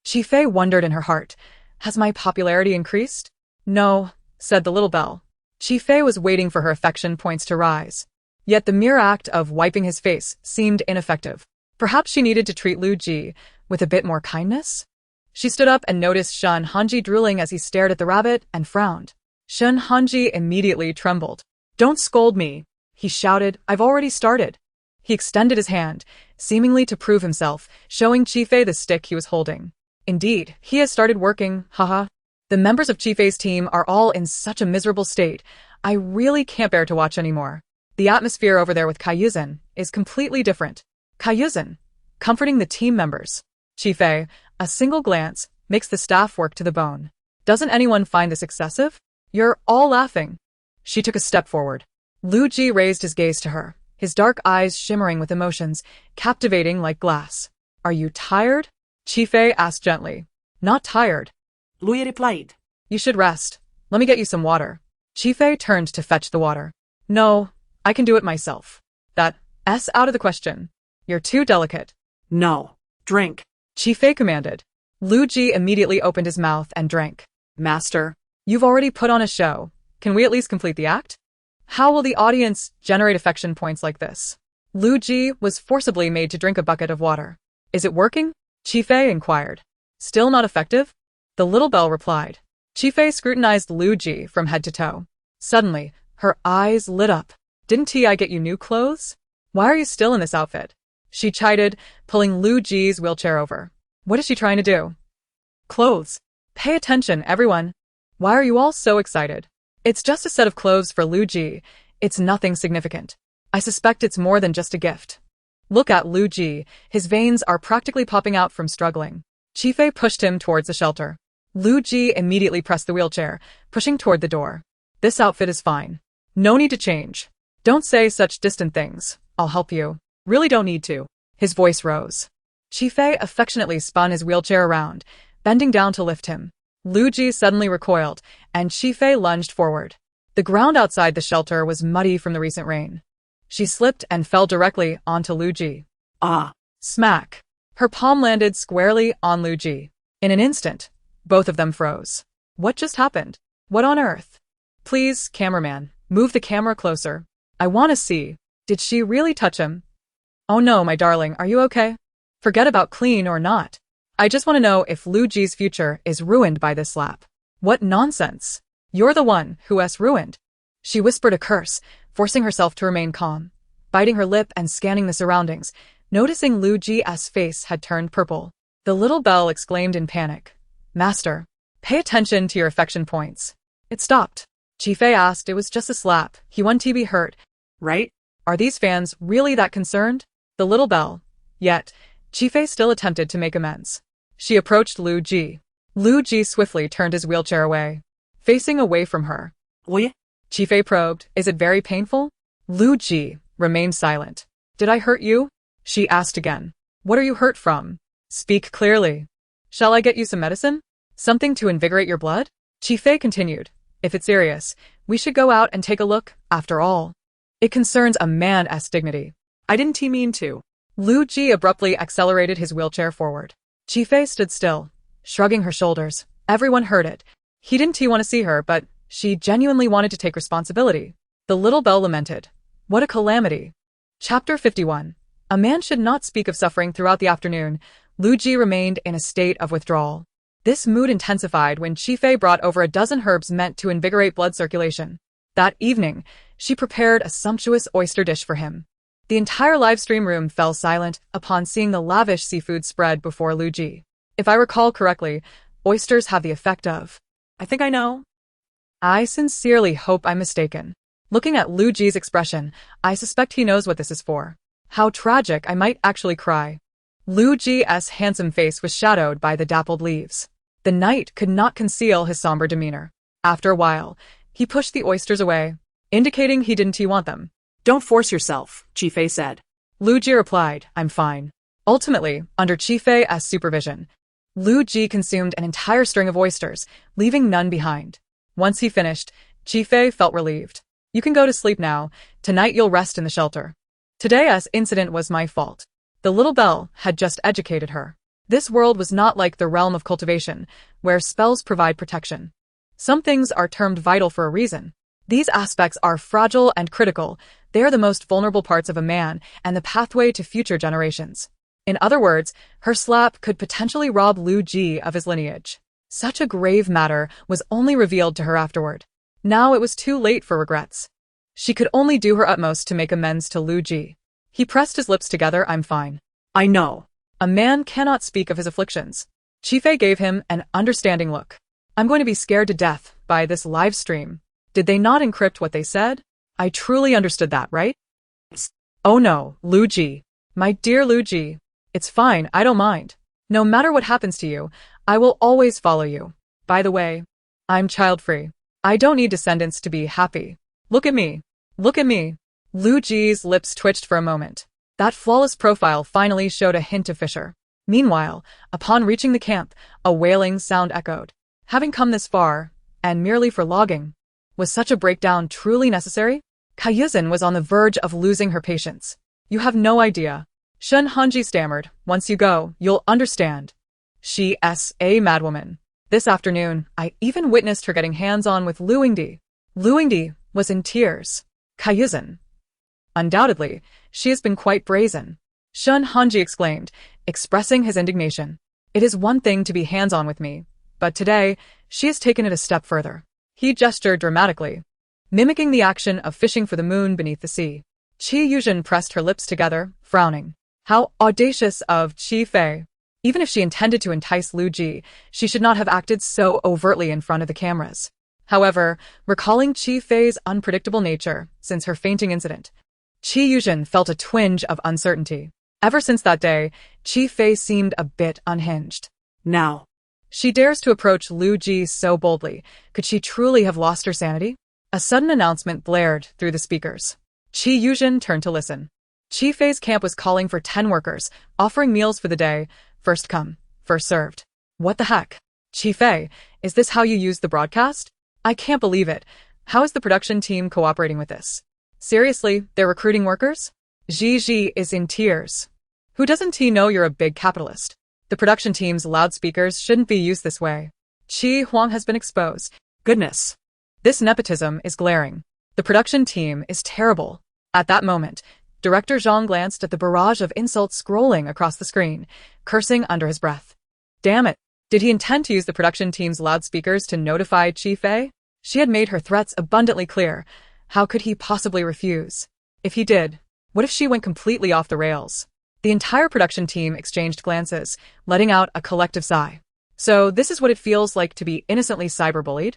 Chi Fei wondered in her heart, has my popularity increased? No, said the little bell. Chi Fei was waiting for her affection points to rise. Yet the mere act of wiping his face seemed ineffective. Perhaps she needed to treat Lu Ji with a bit more kindness? She stood up and noticed Shun Hanji drooling as he stared at the rabbit and frowned. Shun Hanji immediately trembled. Don't scold me, he shouted. I've already started. He extended his hand, seemingly to prove himself, showing Chi Fei the stick he was holding. Indeed, he has started working, haha. The members of Chi Fei's team are all in such a miserable state. I really can't bear to watch anymore. The atmosphere over there with Kaiyuzen is completely different. Kaiyuzen, comforting the team members. Chi Fei, a single glance, makes the staff work to the bone. Doesn't anyone find this excessive? You're all laughing. She took a step forward. Lu Ji raised his gaze to her, his dark eyes shimmering with emotions, captivating like glass. Are you tired? Chi Fei asked gently. Not tired. Lu Ji replied. You should rest. Let me get you some water. Chi Fei turned to fetch the water. No, I can do it myself. That's out of the question. You're too delicate. No. Drink. Chi Fei commanded. Lu Ji immediately opened his mouth and drank. Master, you've already put on a show. Can we at least complete the act? How will the audience generate affection points like this? Lu Ji was forcibly made to drink a bucket of water. Is it working? Chi Fei inquired. Still not effective? The little bell replied. Chi Fei scrutinized Lu Ji from head to toe. Suddenly, her eyes lit up. Didn't I get you new clothes? Why are you still in this outfit? She chided, pulling Lu Ji's wheelchair over. What is she trying to do? Clothes. Pay attention, everyone. Why are you all so excited? It's just a set of clothes for Lu Ji. It's nothing significant. I suspect it's more than just a gift. Look at Lu Ji. His veins are practically popping out from struggling. Chi Fei pushed him towards the shelter. Lu Ji immediately pressed the wheelchair, pushing toward the door. This outfit is fine. No need to change. Don't say such distant things. I'll help you. Really don't need to. His voice rose. Chi Fei affectionately spun his wheelchair around, bending down to lift him. Lu Ji suddenly recoiled, and Chi Fei lunged forward. The ground outside the shelter was muddy from the recent rain. She slipped and fell directly onto Lu Ji. Ah! Smack! Her palm landed squarely on Lu Ji. In an instant, both of them froze. What just happened? What on earth? Please, cameraman, move the camera closer. I want to see. Did she really touch him? Oh no, my darling, are you okay? Forget about clean or not. I just want to know if Lu Ji's future is ruined by this slap. What nonsense. You're the one who's ruined. She whispered a curse, forcing herself to remain calm, biting her lip and scanning the surroundings, noticing Lu Ji's face had turned purple. The little bell exclaimed in panic. Master, pay attention to your affection points. It stopped. Chi Fei asked. It was just a slap. He won to be hurt. Right? Are these fans really that concerned? The little bell. Yet, Chi Fei still attempted to make amends. She approached Lu Ji. Lu Ji swiftly turned his wheelchair away, facing away from her. Oui? Chi Fei probed. Is it very painful? Lu Ji remained silent. Did I hurt you? She asked again. What are you hurt from? Speak clearly. Shall I get you some medicine? Something to invigorate your blood? Chi Fei continued. If it's serious, we should go out and take a look, after all. It concerns a man's dignity. I didn't mean to. Lu Ji abruptly accelerated his wheelchair forward. Chi Fei stood still, shrugging her shoulders. Everyone heard it. He didn't want to see her, but she genuinely wanted to take responsibility. The little bell lamented. What a calamity. Chapter 51. A man should not speak of suffering. Throughout the afternoon, Lu Ji remained in a state of withdrawal. This mood intensified when Chi Fei brought over a dozen herbs meant to invigorate blood circulation. That evening, she prepared a sumptuous oyster dish for him. The entire livestream room fell silent upon seeing the lavish seafood spread before Lu Ji. If I recall correctly, oysters have the effect of... I think I know. I sincerely hope I'm mistaken. Looking at Lu Ji's expression, I suspect he knows what this is for. How tragic, I might actually cry. Lu Ji's handsome face was shadowed by the dappled leaves. The knight could not conceal his somber demeanor. After a while, he pushed the oysters away, indicating he didn't want them. Don't force yourself, Qifei said. Lu Ji replied, I'm fine. Ultimately, under Qifei's supervision, Lu Ji consumed an entire string of oysters, leaving none behind. Once he finished, Qifei felt relieved. You can go to sleep now. Tonight you'll rest in the shelter. Today's incident was my fault. The little belle had just educated her. This world was not like the realm of cultivation, where spells provide protection. Some things are termed vital for a reason. These aspects are fragile and critical. They are the most vulnerable parts of a man and the pathway to future generations. In other words, her slap could potentially rob Lu Ji of his lineage. Such a grave matter was only revealed to her afterward. Now it was too late for regrets. She could only do her utmost to make amends to Lu Ji. He pressed his lips together. I'm fine. I know. A man cannot speak of his afflictions. Qifei gave him an understanding look. I'm going to be scared to death by this live stream. Did they not encrypt what they said? I truly understood that, right? Oh no, Lu Ji. My dear Lu Ji. It's fine, I don't mind. No matter what happens to you, I will always follow you. By the way, I'm child-free. I don't need descendants to be happy. Look at me. Look at me. Lu Ji's lips twitched for a moment. That flawless profile finally showed a hint of fissure. Meanwhile, upon reaching the camp, a wailing sound echoed. Having come this far, and merely for logging, was such a breakdown truly necessary? Kaiyuzan was on the verge of losing her patience. You have no idea. Shun Hanji stammered, once you go, you'll understand. She's a madwoman. This afternoon, I even witnessed her getting hands-on with Luingdi. Luingdi was in tears. Kaiyuzan. Undoubtedly, she has been quite brazen. Shun Hanji exclaimed, expressing his indignation. It is one thing to be hands-on with me, but today, she has taken it a step further. He gestured dramatically, mimicking the action of fishing for the moon beneath the sea. Qi Yuzhen pressed her lips together, frowning. How audacious of Qifei. Even if she intended to entice Lu Ji, she should not have acted so overtly in front of the cameras. However, recalling Qifei's unpredictable nature since her fainting incident, Qi Yuzhen felt a twinge of uncertainty. Ever since that day, Qifei seemed a bit unhinged. Now, she dares to approach Lu Ji so boldly. Could she truly have lost her sanity? A sudden announcement blared through the speakers. Qi Yuzhen turned to listen. Qifei's camp was calling for 10 workers, offering meals for the day. First come, first served. What the heck? Qifei, is this how you use the broadcast? I can't believe it. How is the production team cooperating with this? Seriously, they're recruiting workers? Ji is in tears. Who doesn't know you're a big capitalist? The production team's loudspeakers shouldn't be used this way. Qi Huang has been exposed. Goodness. This nepotism is glaring. The production team is terrible. At that moment, Director Zhang glanced at the barrage of insults scrolling across the screen, cursing under his breath. Damn it. Did he intend to use the production team's loudspeakers to notify Qifei? She had made her threats abundantly clear. How could he possibly refuse? If he did, what if she went completely off the rails? The entire production team exchanged glances, letting out a collective sigh. So this is what it feels like to be innocently cyberbullied?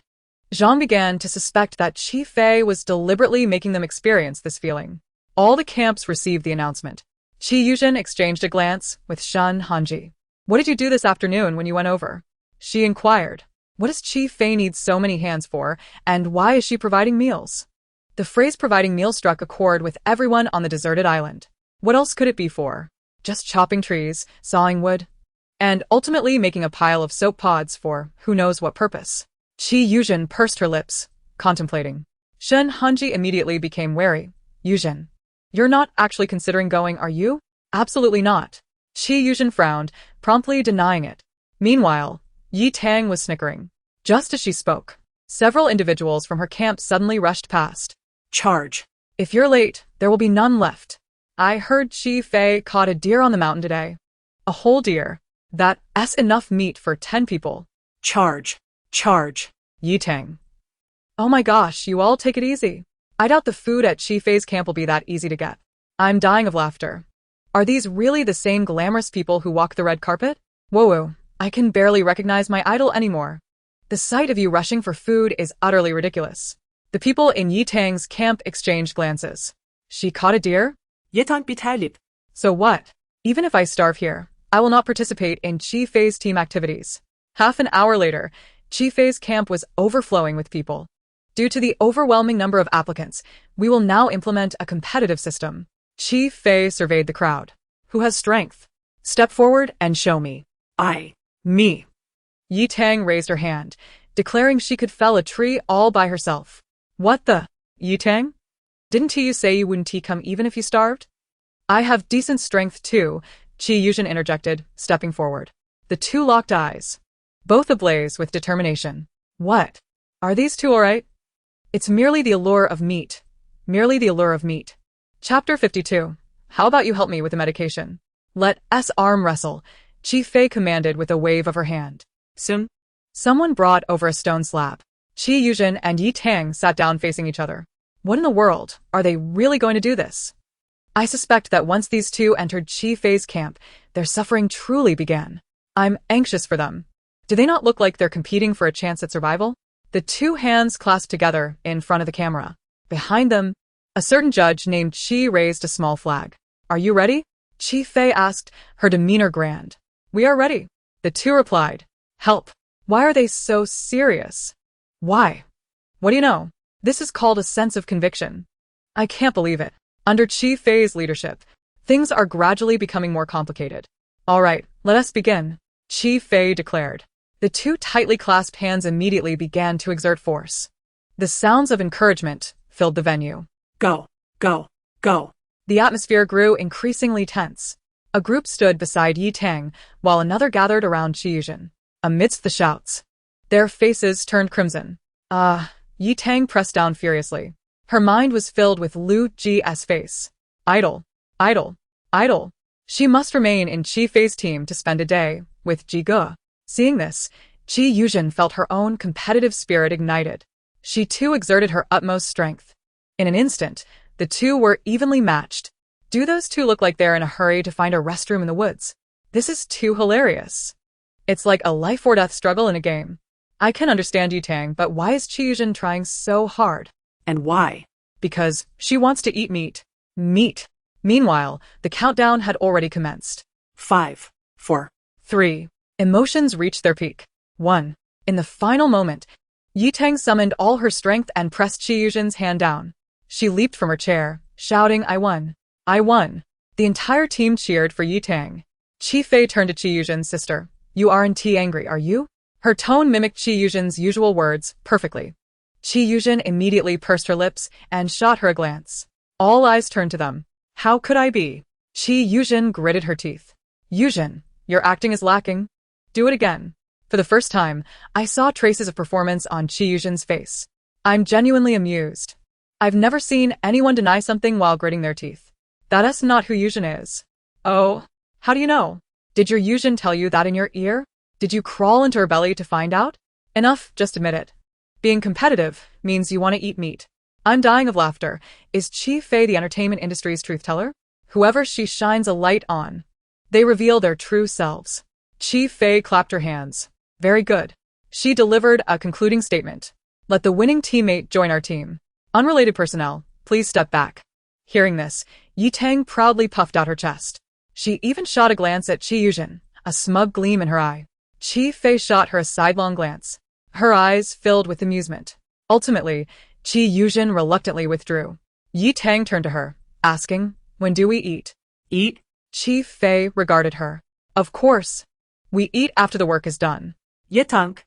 Zhang began to suspect that Qifei was deliberately making them experience this feeling. All the camps received the announcement. Qi Yuzhen exchanged a glance with Shun Hanji. What did you do this afternoon when you went over? She inquired. What does Qifei need so many hands for, and why is she providing meals? The phrase providing meals struck a chord with everyone on the deserted island. What else could it be for? Just chopping trees, sawing wood, and ultimately making a pile of soap pods for who knows what purpose. Qi Yuzhen pursed her lips, contemplating. Shun Hanji immediately became wary. Yuzhen. You're not actually considering going, are you? Absolutely not. Qi Yuzhen frowned, promptly denying it. Meanwhile, Yi Tang was snickering. Just as she spoke, several individuals from her camp suddenly rushed past. Charge. If you're late, there will be none left. I heard Qifei caught a deer on the mountain today. A whole deer. That's enough meat for 10 people. Charge. Charge. Yi Tang. Oh my gosh, you all take it easy. I doubt the food at Qifei's camp will be that easy to get. I'm dying of laughter. Are these really the same glamorous people who walk the red carpet? Whoa, I can barely recognize my idol anymore. The sight of you rushing for food is utterly ridiculous. The people in Yi Tang's camp exchanged glances. She caught a deer? Yetank bitalip. So what? Even if I starve here, I will not participate in Qifei's team activities. Half an hour later, Chi Fei's camp was overflowing with people. Due to the overwhelming number of applicants, we will now implement a competitive system. Chi Fei surveyed the crowd. Who has strength? Step forward and show me. Me. Yi Tang raised her hand, declaring she could fell a tree all by herself. What the? Yi Tang? Didn't you say you wouldn't come even if you starved? I have decent strength too, Qi Yuzhen interjected, stepping forward. The two locked eyes, both ablaze with determination. What? Are these two alright? It's merely the allure of meat. Merely the allure of meat. Chapter 52. How about you help me with the medication? Let us arm wrestle, Chi Fei commanded with a wave of her hand. Soon? Someone brought over a stone slab. Qi Yuzhen and Yi Tang sat down facing each other. What in the world? Are they really going to do this? I suspect that once these two entered Chi Fei's camp, their suffering truly began. I'm anxious for them. Do they not look like they're competing for a chance at survival? The two hands clasped together in front of the camera. Behind them, a certain judge named Qi raised a small flag. Are you ready? Chi Fei asked, her demeanor grand. We are ready. The two replied. Help. Why are they so serious? Why? What do you know? This is called a sense of conviction. I can't believe it. Under Chi Fei's leadership, things are gradually becoming more complicated. All right, let us begin, Chi Fei declared. The two tightly clasped hands immediately began to exert force. The sounds of encouragement filled the venue. Go, go, go. The atmosphere grew increasingly tense. A group stood beside Yi Tang, while another gathered around Qi Yuzhen. Amidst the shouts, their faces turned crimson. Yi Tang pressed down furiously. Her mind was filled with Lu Ji's face. Idle, idle, idle. She must remain in Qi Fei's team to spend a day with Ji Ge. Seeing this, Qi Yuzhen felt her own competitive spirit ignited. She too exerted her utmost strength. In an instant, the two were evenly matched. Do those two look like they're in a hurry to find a restroom in the woods? This is too hilarious. It's like a life-or-death struggle in a game. I can understand Yi Tang, but why is Qi Yuzhen trying so hard? And why? Because she wants to eat meat. Meat. Meanwhile, the countdown had already commenced. 5, 4, 3. Emotions reached their peak. 1. In the final moment, Yi Tang summoned all her strength and pressed Qi Yuzhen's hand down. She leaped from her chair, shouting, I won. I won. The entire team cheered for Yi Tang. Qi Fei turned to Qi Yuzhen's sister. You aren't angry, are you? Her tone mimicked Qi Yuzhen's usual words perfectly. Qi Yuzhen immediately pursed her lips and shot her a glance. All eyes turned to them. How could I be? Qi Yuzhen gritted her teeth. Yuzhen, your acting is lacking. Do it again. For the first time, I saw traces of performance on Qi Yuzhen's face. I'm genuinely amused. I've never seen anyone deny something while gritting their teeth. That's not who Yuzhen is. Oh, how do you know? Did your Yuzhen tell you that in your ear? Did you crawl into her belly to find out? Enough, just admit it. Being competitive means you want to eat meat. I'm dying of laughter. Is Qi Fei the entertainment industry's truth-teller? Whoever she shines a light on, they reveal their true selves. Qi Fei clapped her hands. Very good. She delivered a concluding statement. Let the winning teammate join our team. Unrelated personnel, please step back. Hearing this, Yi Tang proudly puffed out her chest. She even shot a glance at Qi Yuzhen, a smug gleam in her eye. Qi Fei shot her a sidelong glance. Her eyes filled with amusement. Ultimately, Qi Yuzhen reluctantly withdrew. Yi Tang turned to her, asking, when do we eat? Eat? Qi Fei regarded her. Of course. We eat after the work is done. Ye Tang.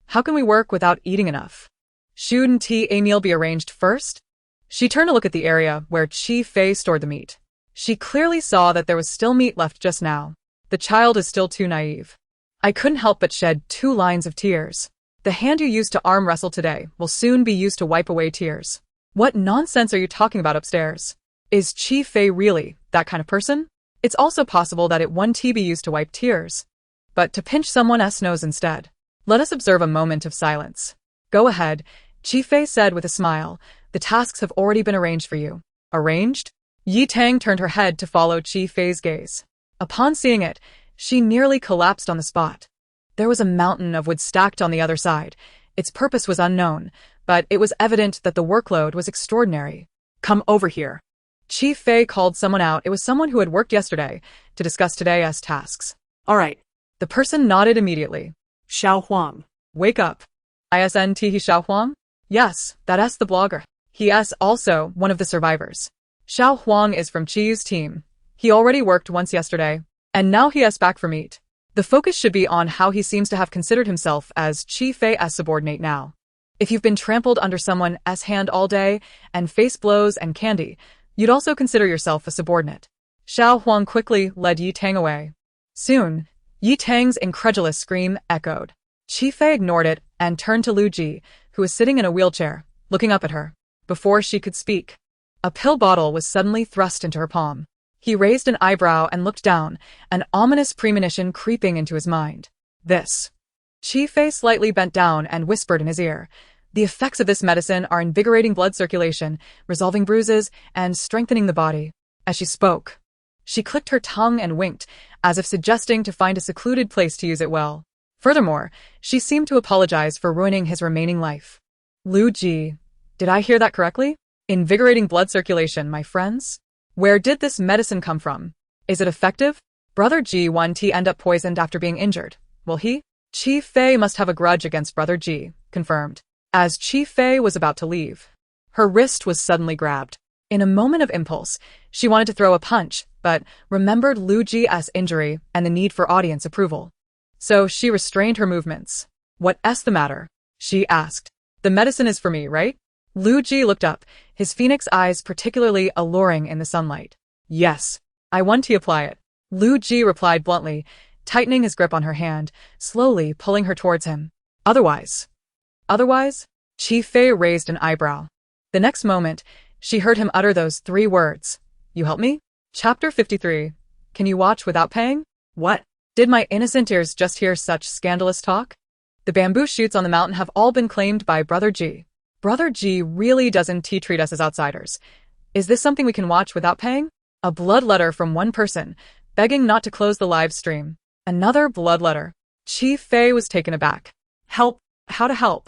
How can we work without eating enough? Shouldn't a meal be arranged first? She turned to look at the area where Qi Fei stored the meat. She clearly saw that there was still meat left just now. The child is still too naive. I couldn't help but shed 2 lines of tears. The hand you used to arm wrestle today will soon be used to wipe away tears. What nonsense are you talking about upstairs? Is Qi Fei really that kind of person? It's also possible that it won't be used to wipe tears, but to pinch someone else's nose instead. Let us observe a moment of silence. Go ahead, Qi Fei said with a smile. The tasks have already been arranged for you. Arranged? Yi Tang turned her head to follow Qi Fei's gaze. Upon seeing it, she nearly collapsed on the spot. There was a mountain of wood stacked on the other side. Its purpose was unknown, but it was evident that the workload was extraordinary. Come over here. Qi Fei called someone out. It was someone who had worked yesterday to discuss today's tasks. All right. The person nodded immediately. Xiao Huang. Wake up. Isn't he Xiao Huang? Yes, that's the blogger. He is also one of the survivors. Xiao Huang is from Chi's team. He already worked once yesterday, and now he is back for meat. The focus should be on how he seems to have considered himself as Chi Fei's subordinate now. If you've been trampled under someone's hand all day, and face blows and candy, you'd also consider yourself a subordinate. Xiao Huang quickly led Yi Tang away. Soon, Yi Tang's incredulous scream echoed. Chi Fei ignored it and turned to Lu Ji, who was sitting in a wheelchair, looking up at her. Before she could speak, a pill bottle was suddenly thrust into her palm. He raised an eyebrow and looked down, an ominous premonition creeping into his mind. This. Chi Fei slightly bent down and whispered in his ear. The effects of this medicine are invigorating blood circulation, resolving bruises, and strengthening the body. As she spoke, she clicked her tongue and winked, as if suggesting to find a secluded place to use it well. Furthermore, she seemed to apologize for ruining his remaining life. Lu Ji, did I hear that correctly? Invigorating blood circulation, my friends? Where did this medicine come from? Is it effective? Brother Ji Wan-Ti end up poisoned after being injured. Will he? Chi Fei must have a grudge against Brother Ji, confirmed. As Chi Fei was about to leave, her wrist was suddenly grabbed. In a moment of impulse, she wanted to throw a punch, but remembered Lu Ji's injury and the need for audience approval. So she restrained her movements. What's the matter? She asked. The medicine is for me, right? Lu Ji looked up, his phoenix eyes particularly alluring in the sunlight. Yes, I want to apply it. Lu Ji replied bluntly, tightening his grip on her hand, slowly pulling her towards him. Otherwise? Chi Fei raised an eyebrow. The next moment, she heard him utter those 3 words. You help me? Chapter 53. Can you watch without paying? What? Did my innocent ears just hear such scandalous talk? The bamboo shoots on the mountain have all been claimed by Brother Ji. Brother Ji really doesn't treat us as outsiders. Is this something we can watch without paying? A blood letter from one person, begging not to close the live stream. Another blood letter. Chi Fei was taken aback. Help? How to help?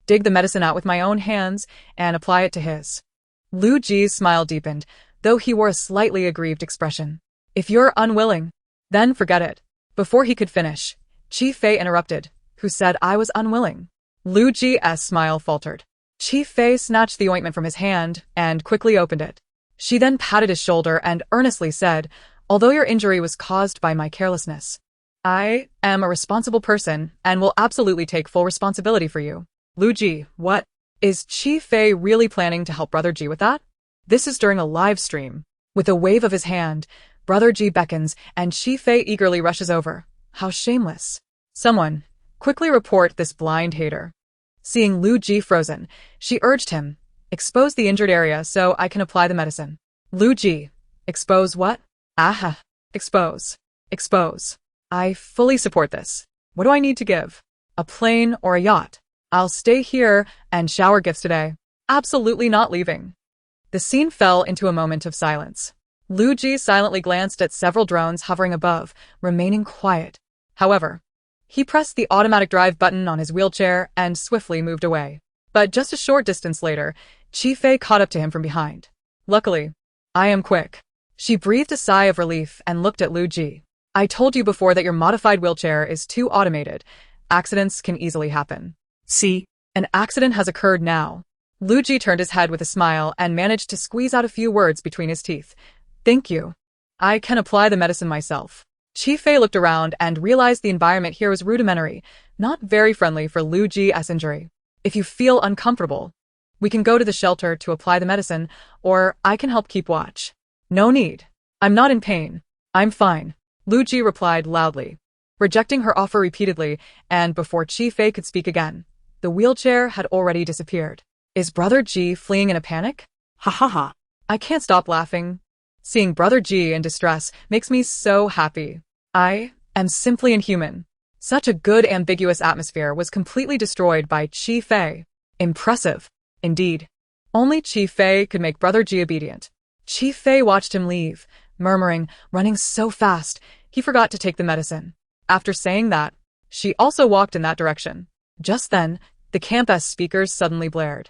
Dig the medicine out with my own hands and apply it to his. Lu Ji's smile deepened, though he wore a slightly aggrieved expression. If you're unwilling, then forget it. Before he could finish, Chi Fei interrupted. Who said I was unwilling? Lu Ji's smile faltered. Chi Fei snatched the ointment from his hand and quickly opened it. She then patted his shoulder and earnestly said, although your injury was caused by my carelessness, I am a responsible person and will absolutely take full responsibility for you. Lu Ji, what? Is Chi Fei really planning to help Brother Ji with that? This is during a live stream. With a wave of his hand, Brother Ji beckons and Chi Fei eagerly rushes over. How shameless. Someone, quickly report this blind hater. Seeing Lu Ji frozen, she urged him, expose the injured area so I can apply the medicine. Lu Ji, expose what? Aha, expose. I fully support this. What do I need to give? A plane or a yacht? I'll stay here and shower gifts today. Absolutely not leaving. The scene fell into a moment of silence. Lu Ji silently glanced at several drones hovering above, remaining quiet. However, he pressed the automatic drive button on his wheelchair and swiftly moved away. But just a short distance later, Chi Fei caught up to him from behind. Luckily, I am quick. She breathed a sigh of relief and looked at Lu Ji. I told you before that your modified wheelchair is too automated. Accidents can easily happen. See? An accident has occurred now. Lu Ji turned his head with a smile and managed to squeeze out a few words between his teeth. Thank you. I can apply the medicine myself. Chi Fei looked around and realized the environment here was rudimentary, not very friendly for Lu Ji's injury. If you feel uncomfortable, we can go to the shelter to apply the medicine, or I can help keep watch. No need. I'm not in pain. I'm fine. Lu Ji replied loudly, rejecting her offer repeatedly, and before Chi Fei could speak again, the wheelchair had already disappeared. Is Brother Ji fleeing in a panic? Ha ha ha. I can't stop laughing. Seeing Brother Ji in distress makes me so happy. I am simply inhuman. Such a good ambiguous atmosphere was completely destroyed by Chi Fei. Impressive. Indeed. Only Chi Fei could make Brother Ji obedient. Chi Fei watched him leave, murmuring, running so fast, he forgot to take the medicine. After saying that, she also walked in that direction. Just then, the campus speakers suddenly blared.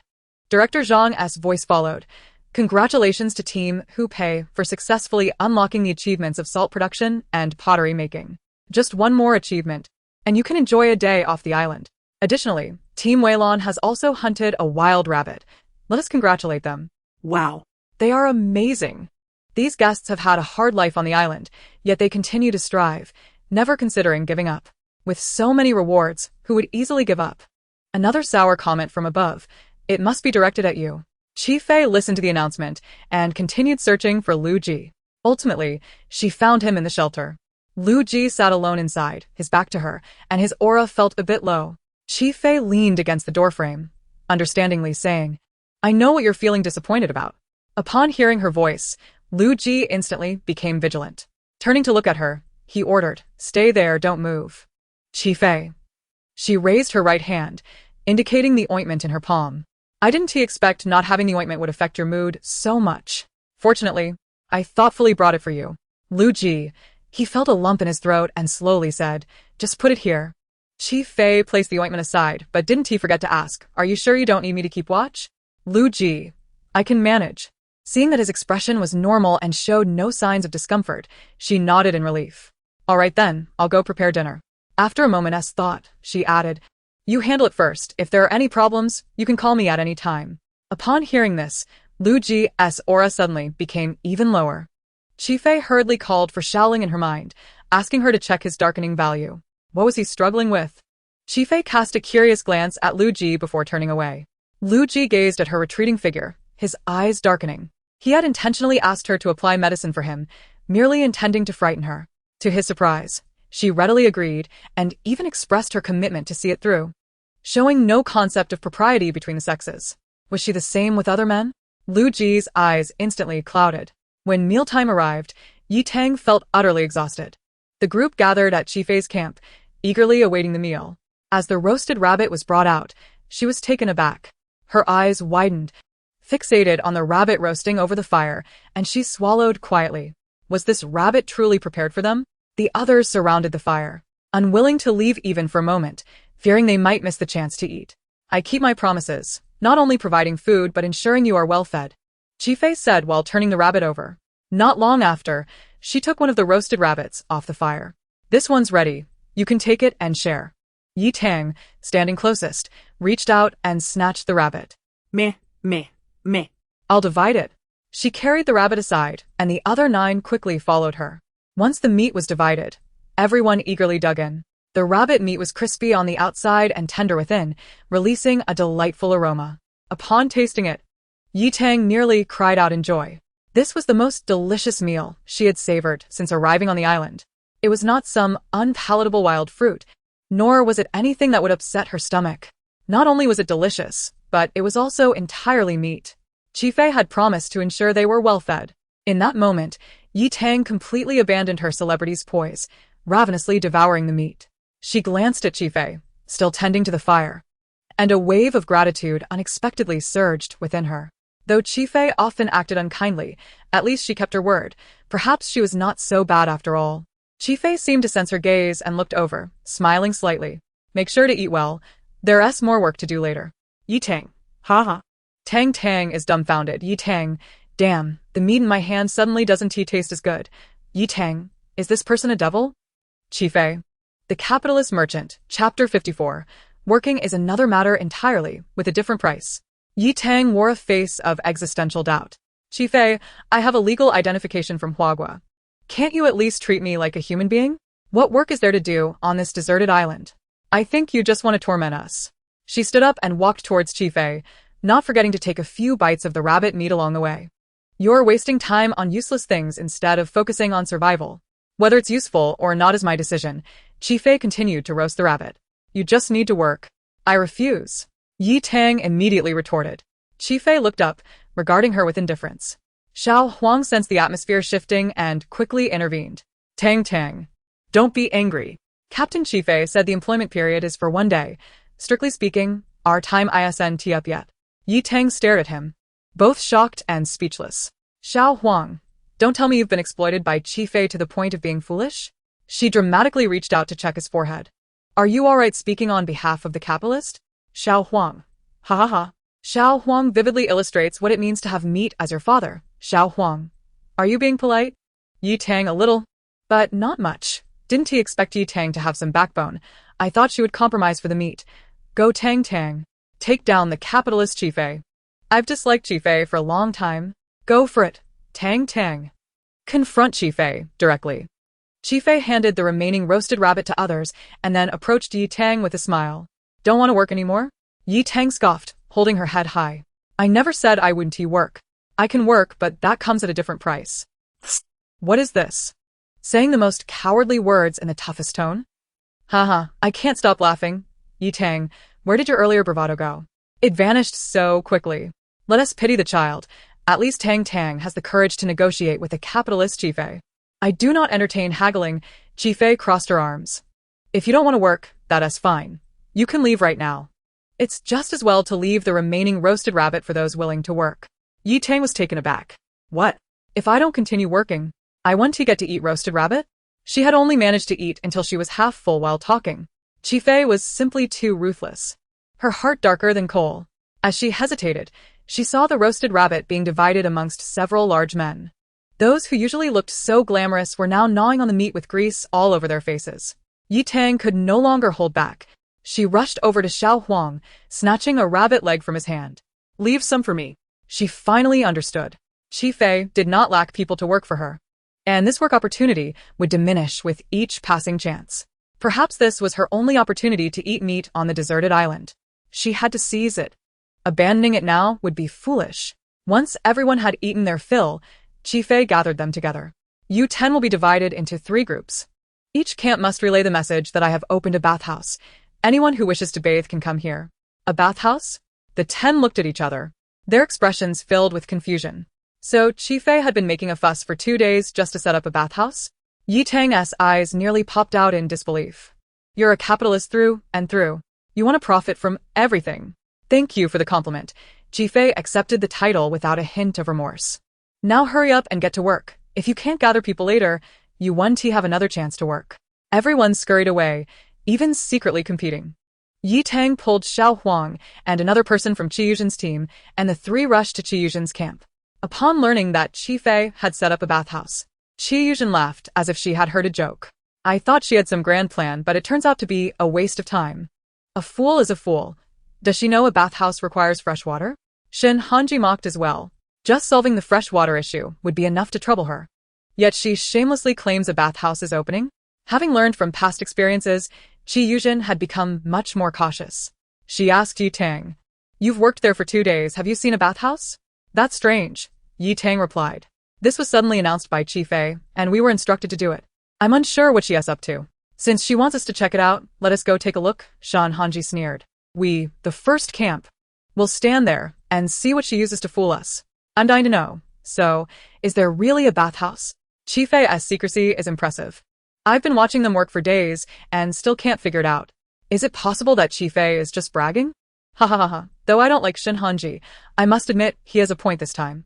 Director Zhang's voice followed. Congratulations to Team Hupei for successfully unlocking the achievements of salt production and pottery making. Just one more achievement. and you can enjoy a day off the island. Additionally, Team Weilon has also hunted a wild rabbit. Let us congratulate them. Wow. They are amazing. These guests have had a hard life on the island, yet they continue to strive, never considering giving up. With so many rewards, who would easily give up? Another sour comment from above. It must be directed at you. Chi Fei listened to the announcement and continued searching for Lu Ji. Ultimately, she found him in the shelter. Lu Ji sat alone inside, his back to her, and his aura felt a bit low. Chi Fei leaned against the doorframe, understandingly saying, I know what you're feeling disappointed about. Upon hearing her voice, Lu Ji instantly became vigilant. Turning to look at her, he ordered, Stay there, don't move. Chi Fei. She raised her right hand, indicating the ointment in her palm. I didn't expect not having the ointment would affect your mood so much. Fortunately, I thoughtfully brought it for you. Lu Ji. He felt a lump in his throat and slowly said, Just put it here. Chi Fei placed the ointment aside, but didn't he forget to ask, Are you sure you don't need me to keep watch? Lu Ji. I can manage. Seeing that his expression was normal and showed no signs of discomfort, she nodded in relief. All right then, I'll go prepare dinner. After a moment's thought, she added, You handle it first. If there are any problems, you can call me at any time. Upon hearing this, Lu Ji's aura suddenly became even lower. Chi Fei hurriedly called for Xiaoling in her mind, asking her to check his darkening value. What was he struggling with? Chi Fei cast a curious glance at Lu Ji before turning away. Lu Ji gazed at her retreating figure, his eyes darkening. He had intentionally asked her to apply medicine for him, merely intending to frighten her. To his surprise, she readily agreed and even expressed her commitment to see it through, showing no concept of propriety between the sexes. Was she the same with other men? Lu Ji's eyes instantly clouded. When mealtime arrived, Yi Tang felt utterly exhausted. The group gathered at Chi Fei's camp, eagerly awaiting the meal. As the roasted rabbit was brought out, she was taken aback. Her eyes widened, fixated on the rabbit roasting over the fire, and she swallowed quietly. Was this rabbit truly prepared for them? The others surrounded the fire, unwilling to leave even for a moment, fearing they might miss the chance to eat. I keep my promises, not only providing food but ensuring you are well fed, Chi Fei said while turning the rabbit over. Not long after, she took one of the roasted rabbits off the fire. This one's ready. You can take it and share. Yi Tang, standing closest, reached out and snatched the rabbit. Meh. I'll divide it. She carried the rabbit aside, and the other 9 quickly followed her. Once the meat was divided, everyone eagerly dug in. The rabbit meat was crispy on the outside and tender within, releasing a delightful aroma. Upon tasting it, Yi Tang nearly cried out in joy. This was the most delicious meal she had savored since arriving on the island. It was not some unpalatable wild fruit, nor was it anything that would upset her stomach. Not only was it delicious, but it was also entirely meat. Chi Fei had promised to ensure they were well fed. In that moment, Yi Tang completely abandoned her celebrity's poise, ravenously devouring the meat. She glanced at Chi Fei, still tending to the fire, and a wave of gratitude unexpectedly surged within her. Though Chi Fei often acted unkindly, at least she kept her word. Perhaps she was not so bad after all. Chi Fei seemed to sense her gaze and looked over, smiling slightly. Make sure to eat well. There's more work to do later. Yi Tang. Haha. Tang Tang is dumbfounded. Yi Tang. Damn, the meat in my hand suddenly doesn't taste as good. Yi Tang. Is this person a devil? Chi Fei. The Capitalist Merchant, Chapter 54. Working is another matter entirely, with a different price. Yi Tang wore a face of existential doubt. Chi Fei, I have a legal identification from Huagua. Can't you at least treat me like a human being? What work is there to do on this deserted island? I think you just want to torment us. She stood up and walked towards Chi Fei, not forgetting to take a few bites of the rabbit meat along the way. You're wasting time on useless things instead of focusing on survival. Whether it's useful or not is my decision. Chi Fei continued to roast the rabbit. You just need to work. I refuse. Yi Tang immediately retorted. Chi Fei looked up, regarding her with indifference. Xiao Huang sensed the atmosphere shifting and quickly intervened. Tang Tang. Don't be angry. Captain Chi Fei said the employment period is for 1 day. Strictly speaking, our time isn't up yet. Yi Tang stared at him, both shocked and speechless. Xiao Huang. Don't tell me you've been exploited by Chi Fei to the point of being foolish? She dramatically reached out to check his forehead. Are you alright speaking on behalf of the capitalist? Xiao Huang. Ha ha ha. Xiao Huang vividly illustrates what it means to have meat as your father. Xiao Huang. Are you being polite? Yi Tang a little, but not much. Didn't he expect Yi Tang to have some backbone? I thought she would compromise for the meat. Go Tang Tang. Take down the capitalist Chifei. I've disliked Chifei for a long time. Go for it, Tang Tang. Confront Chifei directly. Chifei handed the remaining roasted rabbit to others and then approached Yi Tang with a smile. Don't want to work anymore? Yi Tang scoffed, holding her head high. I never said I wouldn't work. I can work, but that comes at a different price. What is this? Saying the most cowardly words in the toughest tone? Haha, I can't stop laughing. Yi Tang, where did your earlier bravado go? It vanished so quickly. Let us pity the child. At least Tang Tang has the courage to negotiate with a capitalist Chifei. I do not entertain haggling. Chifei crossed her arms. If you don't want to work, that's fine. You can leave right now. It's just as well to leave the remaining roasted rabbit for those willing to work. Yi Tang was taken aback. What? If I don't continue working, I want to get to eat roasted rabbit? She had only managed to eat until she was half full while talking. Chifei was simply too ruthless. Her heart darker than coal. As she hesitated, she saw the roasted rabbit being divided amongst several large men. Those who usually looked so glamorous were now gnawing on the meat with grease all over their faces. Yi Tang could no longer hold back. She rushed over to Xiao Huang, snatching a rabbit leg from his hand. Leave some for me. She finally understood. Chifei did not lack people to work for her. And this work opportunity would diminish with each passing chance. Perhaps this was her only opportunity to eat meat on the deserted island. She had to seize it. Abandoning it now would be foolish. Once everyone had eaten their fill, Chifei gathered them together. You 10 will be divided into 3 groups. Each camp must relay the message that I have opened a bathhouse. Anyone who wishes to bathe can come here. A bathhouse? The 10 looked at each other, their expressions filled with confusion. So Chifei had been making a fuss for 2 days just to set up a bathhouse? Yi Tang's eyes nearly popped out in disbelief. You're a capitalist through and through. You want to profit from everything. Thank you for the compliment. Chifei accepted the title without a hint of remorse. Now hurry up and get to work. If you can't gather people later, you won't have another chance to work. Everyone scurried away, even secretly competing. Yi Tang pulled Xiao Huang and another person from Qi Yuzhen's team, and the 3 rushed to Qi Yuzhen's camp. Upon learning that Chifei had set up a bathhouse, Qi Yuzhen laughed as if she had heard a joke. I thought she had some grand plan, but it turns out to be a waste of time. A fool is a fool. Does she know a bathhouse requires fresh water? Shen Hanji mocked as well. Just solving the fresh water issue would be enough to trouble her. Yet she shamelessly claims a bathhouse is opening? Having learned from past experiences, Qi Yuzhen had become much more cautious. She asked Yi Tang, You've worked there for 2 days, have you seen a bathhouse? That's strange, Yi Tang replied. This was suddenly announced by Chifei, and we were instructed to do it. I'm unsure what she is up to. Since she wants us to check it out, let us go take a look, Shan Hanji sneered. We, the first camp, will stand there and see what she uses to fool us. I'm dying to know. So, is there really a bathhouse? Chifei's secrecy is impressive. I've been watching them work for days and still can't figure it out. Is it possible that Chifei is just bragging? Ha ha ha ha. Though I don't like Shin Hanji, I must admit he has a point this time.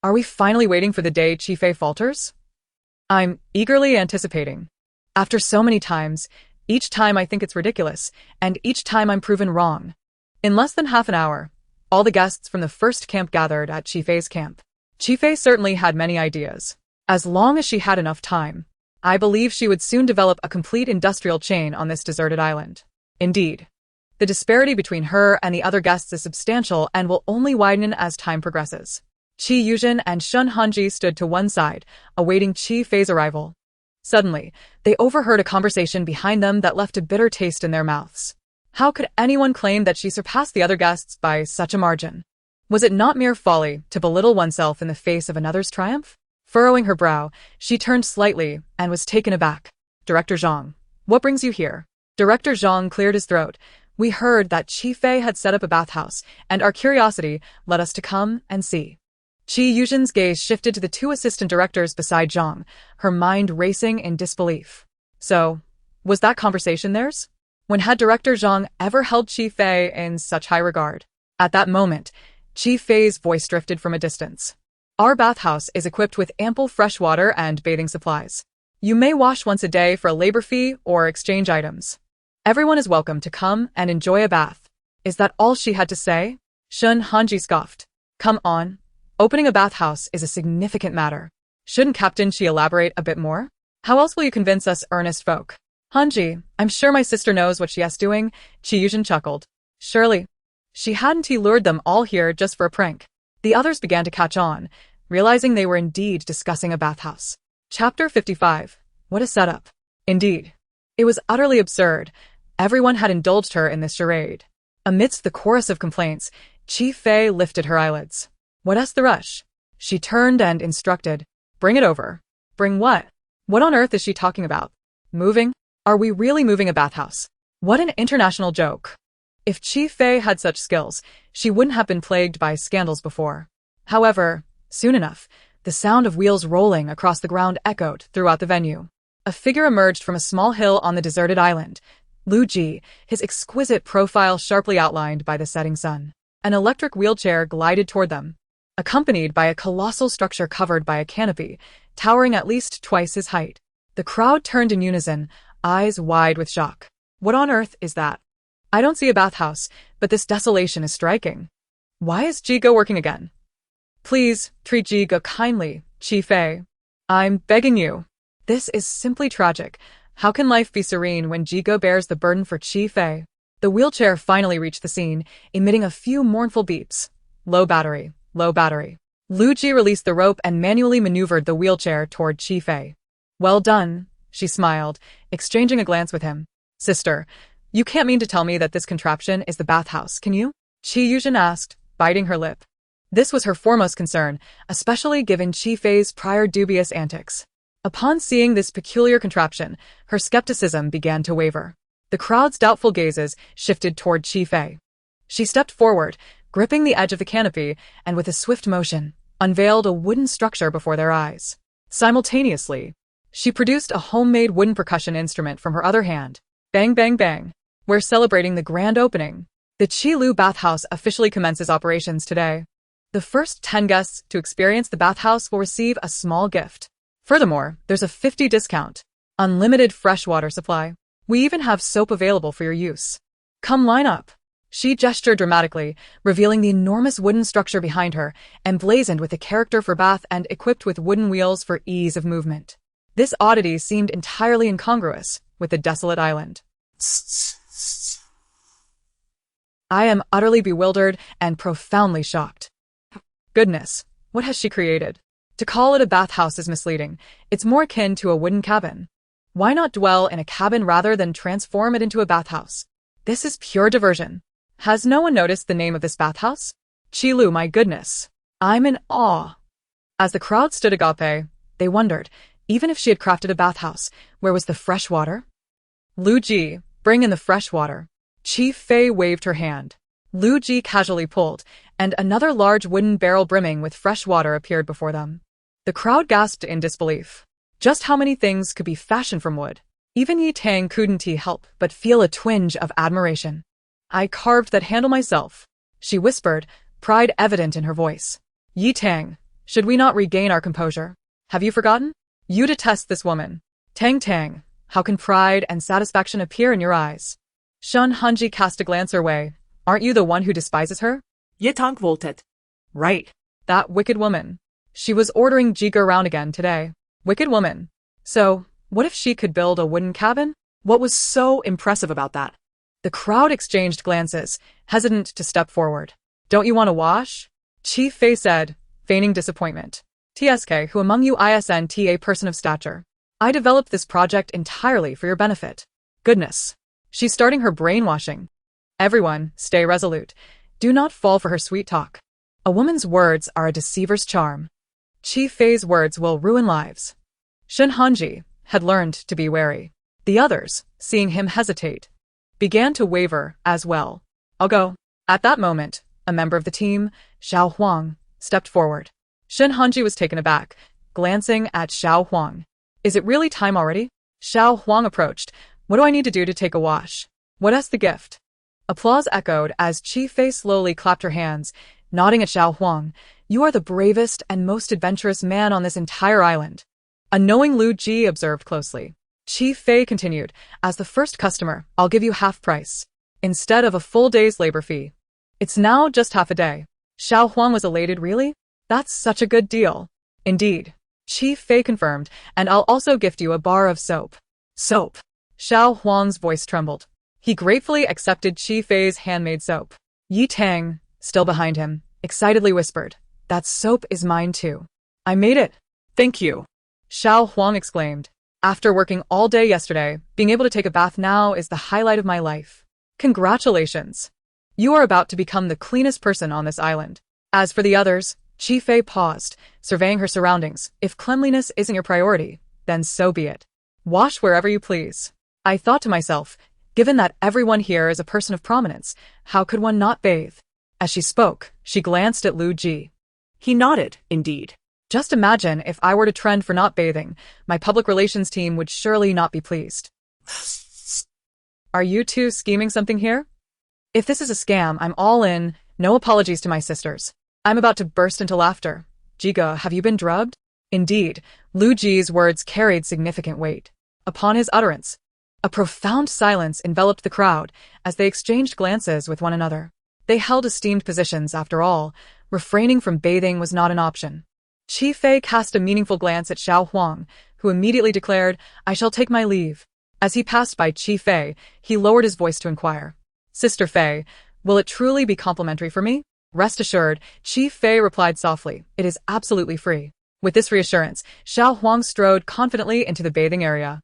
Are we finally waiting for the day Chifei falters? I'm eagerly anticipating. After so many times, each time I think it's ridiculous, and each time I'm proven wrong. In less than half an hour, all the guests from the first camp gathered at Chifei's camp. Chifei certainly had many ideas. As long as she had enough time, I believe she would soon develop a complete industrial chain on this deserted island. Indeed, the disparity between her and the other guests is substantial and will only widen as time progresses. Qi Yuzhen and Shun Hanji stood to one side, awaiting Chifei's arrival. Suddenly, they overheard a conversation behind them that left a bitter taste in their mouths. How could anyone claim that she surpassed the other guests by such a margin? Was it not mere folly to belittle oneself in the face of another's triumph? Furrowing her brow, she turned slightly and was taken aback. Director Zhang, what brings you here? Director Zhang cleared his throat. We heard that Chifei had set up a bathhouse, and our curiosity led us to come and see. Qi Yuzhen's gaze shifted to the 2 assistant directors beside Zhang, her mind racing in disbelief. So, was that conversation theirs? When had Director Zhang ever held Chifei in such high regard? At that moment, Chifei's voice drifted from a distance. Our bathhouse is equipped with ample fresh water and bathing supplies. You may wash once a day for a labor fee or exchange items. Everyone is welcome to come and enjoy a bath. Is that all she had to say? Shun Hanji scoffed. Come on. Opening a bathhouse is a significant matter. Shouldn't Captain Shi elaborate a bit more? How else will you convince us earnest folk? Hanji, I'm sure my sister knows what she's doing, Chi Yuzhen chuckled. Surely. She hadn't he lured them all here just for a prank. The others began to catch on, realizing they were indeed discussing a bathhouse. Chapter 55. What a setup. Indeed. It was utterly absurd. Everyone had indulged her in this charade. Amidst the chorus of complaints, Chi Fei lifted her eyelids. What's the rush? She turned and instructed. Bring it over. Bring what? What on earth is she talking about? Moving? Are we really moving a bathhouse? What an international joke. If Chi Fei had such skills, she wouldn't have been plagued by scandals before. However, soon enough, the sound of wheels rolling across the ground echoed throughout the venue. A figure emerged from a small hill on the deserted island. Lu Ji, his exquisite profile sharply outlined by the setting sun. An electric wheelchair glided toward them, accompanied by a colossal structure covered by a canopy, towering at least twice his height. The crowd turned in unison, eyes wide with shock. What on earth is that? I don't see a bathhouse, but this desolation is striking. Why is Jigo working again? Please, treat Jigo kindly, Chi Fei. I'm begging you. This is simply tragic. How can life be serene when Jigo bears the burden for Chi Fei? The wheelchair finally reached the scene, emitting a few mournful beeps. Low battery, low battery. Lu Ji released the rope and manually maneuvered the wheelchair toward Chi Fei. Well done, she smiled, exchanging a glance with him. Sister, you can't mean to tell me that this contraption is the bathhouse, can you? Chi Yuzhen asked, biting her lip. This was her foremost concern, especially given Chi Fei's prior dubious antics. Upon seeing this peculiar contraption, her skepticism began to waver. The crowd's doubtful gazes shifted toward Chi Fei. She stepped forward, gripping the edge of the canopy, and with a swift motion, unveiled a wooden structure before their eyes. Simultaneously, she produced a homemade wooden percussion instrument from her other hand. Bang, bang, bang. We're celebrating the grand opening. The Chi Lu Bathhouse officially commences operations today. The first 10 guests to experience the bathhouse will receive a small gift. Furthermore, there's a 50% discount. Unlimited fresh water supply. We even have soap available for your use. Come line up. She gestured dramatically, revealing the enormous wooden structure behind her, emblazoned with a character for bath and equipped with wooden wheels for ease of movement. This oddity seemed entirely incongruous with the desolate island. I am utterly bewildered and profoundly shocked. Goodness, what has she created? To call it a bathhouse is misleading. It's more akin to a wooden cabin. Why not dwell in a cabin rather than transform it into a bathhouse? This is pure diversion. Has no one noticed the name of this bathhouse? Chi Lu, my goodness. I'm in awe. As the crowd stood agape, they wondered, even if she had crafted a bathhouse, where was the fresh water? Lu Ji, bring in the fresh water. Chi Fei waved her hand. Lu Ji casually pulled, and another large wooden barrel brimming with fresh water appeared before them. The crowd gasped in disbelief. Just how many things could be fashioned from wood? Even Yi Tang couldn't help but feel a twinge of admiration. I carved that handle myself, she whispered, pride evident in her voice. Yi Tang, should we not regain our composure? Have you forgotten? You detest this woman. Tang Tang, how can pride and satisfaction appear in your eyes? Shun Hanji cast a glance her way. Aren't you the one who despises her? Ye Tang volted. Right. That wicked woman. She was ordering Jiga around again today. Wicked woman. So, what if she could build a wooden cabin? What was so impressive about that? The crowd exchanged glances, hesitant to step forward. Don't you want to wash? Chi Fei said, feigning disappointment. TSK, who among you isn't a person of stature? I developed this project entirely for your benefit. Goodness. She's starting her brainwashing. Everyone, stay resolute. Do not fall for her sweet talk. A woman's words are a deceiver's charm. Chi Fei's words will ruin lives. Shen Hanji had learned to be wary. The others, seeing him hesitate, began to waver as well. I'll go. At that moment, a member of the team, Xiao Huang, stepped forward. Shen Hanji was taken aback, glancing at Xiao Huang. Is it really time already? Xiao Huang approached. What do I need to do to take a wash? What's the gift? Applause echoed as Chi Fei slowly clapped her hands, nodding at Xiao Huang. You are the bravest and most adventurous man on this entire island. A knowing Lu Ji observed closely. Chi Fei continued, as the first customer, I'll give you half price, instead of a full day's labor fee. It's now just half a day. Xiao Huang was elated. Really? That's such a good deal. Indeed. Chi Fei confirmed, and I'll also gift you a bar of soap. Soap. Xiao Huang's voice trembled. He gratefully accepted Qi Fei's handmade soap. Yi Tang, still behind him, excitedly whispered, "That soap is mine too. I made it." Thank you. Xiao Huang exclaimed. "After working all day yesterday, being able to take a bath now is the highlight of my life. Congratulations. You are about to become the cleanest person on this island." As for the others, Qi Fei paused, surveying her surroundings. If cleanliness isn't your priority, then so be it. Wash wherever you please. I thought to myself, given that everyone here is a person of prominence, how could one not bathe? As she spoke, she glanced at Lu Ji. He nodded, indeed. Just imagine if I were to trend for not bathing, my public relations team would surely not be pleased. Are you two scheming something here? If this is a scam, I'm all in, no apologies to my sisters. I'm about to burst into laughter. Jiga, have you been drugged? Indeed, Lu Ji's words carried significant weight. Upon his utterance, a profound silence enveloped the crowd as they exchanged glances with one another. They held esteemed positions, after all. Refraining from bathing was not an option. Qi Fei cast a meaningful glance at Xiao Huang, who immediately declared, "I shall take my leave." As he passed by Qi Fei, he lowered his voice to inquire, "Sister Fei, will it truly be complimentary for me?" "Rest assured," Qi Fei replied softly, "it is absolutely free." With this reassurance, Xiao Huang strode confidently into the bathing area.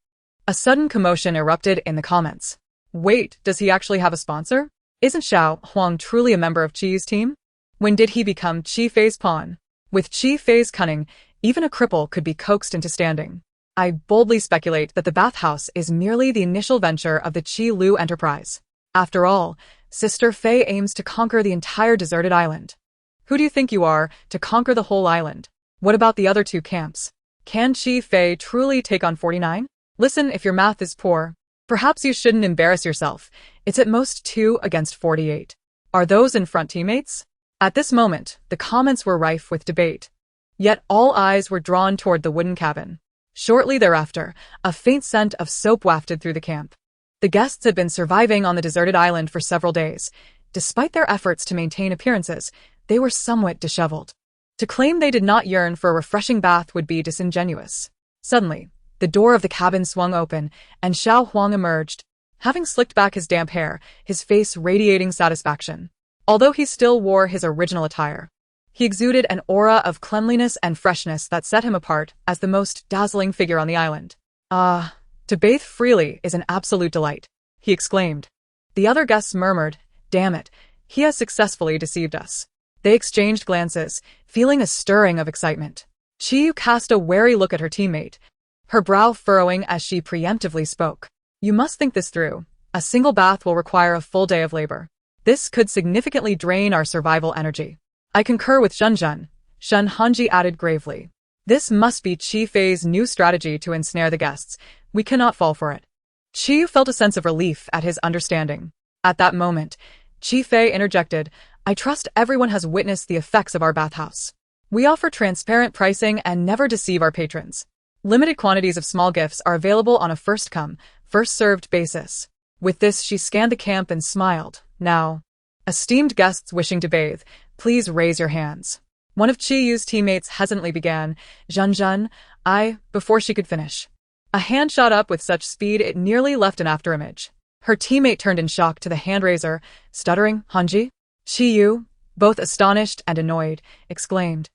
A sudden commotion erupted in the comments. Wait, does he actually have a sponsor? Isn't Xiao Huang truly a member of Qi's team? When did he become Qi Fei's pawn? With Qi Fei's cunning, even a cripple could be coaxed into standing. I boldly speculate that the bathhouse is merely the initial venture of the Qi Lu enterprise. After all, Sister Fei aims to conquer the entire deserted island. Who do you think you are to conquer the whole island? What about the other two camps? Can Qi Fei truly take on 49? Listen, if your math is poor, perhaps you shouldn't embarrass yourself. It's at most 2 against 48. Are those in front teammates? At this moment, the comments were rife with debate. Yet all eyes were drawn toward the wooden cabin. Shortly thereafter, a faint scent of soap wafted through the camp. The guests had been surviving on the deserted island for several days. Despite their efforts to maintain appearances, they were somewhat disheveled. To claim they did not yearn for a refreshing bath would be disingenuous. Suddenly, the door of the cabin swung open, and Xiao Huang emerged, having slicked back his damp hair, his face radiating satisfaction. Although he still wore his original attire, he exuded an aura of cleanliness and freshness that set him apart as the most dazzling figure on the island. "Ah, to bathe freely is an absolute delight," he exclaimed. The other guests murmured, "Damn it, he has successfully deceived us." They exchanged glances, feeling a stirring of excitement. Qiyu cast a wary look at her teammate, her brow furrowing as she preemptively spoke. "You must think this through. A single bath will require a full day of labor. This could significantly drain our survival energy." "I concur with Zhenzhen," Shen Hanji added gravely. "This must be Qi Fei's new strategy to ensnare the guests. We cannot fall for it." Qiyu felt a sense of relief at his understanding. At that moment, Qi Fei interjected, "I trust everyone has witnessed the effects of our bathhouse. We offer transparent pricing and never deceive our patrons. Limited quantities of small gifts are available on a first-come, first-served basis." With this, she scanned the camp and smiled. "Now, esteemed guests wishing to bathe, please raise your hands." One of Qiyu's teammates hesitantly began, "Zhenzhen, before she could finish. A hand shot up with such speed it nearly left an afterimage. Her teammate turned in shock to the hand-raiser, stuttering, "Hanji?" Qiyu, both astonished and annoyed, exclaimed,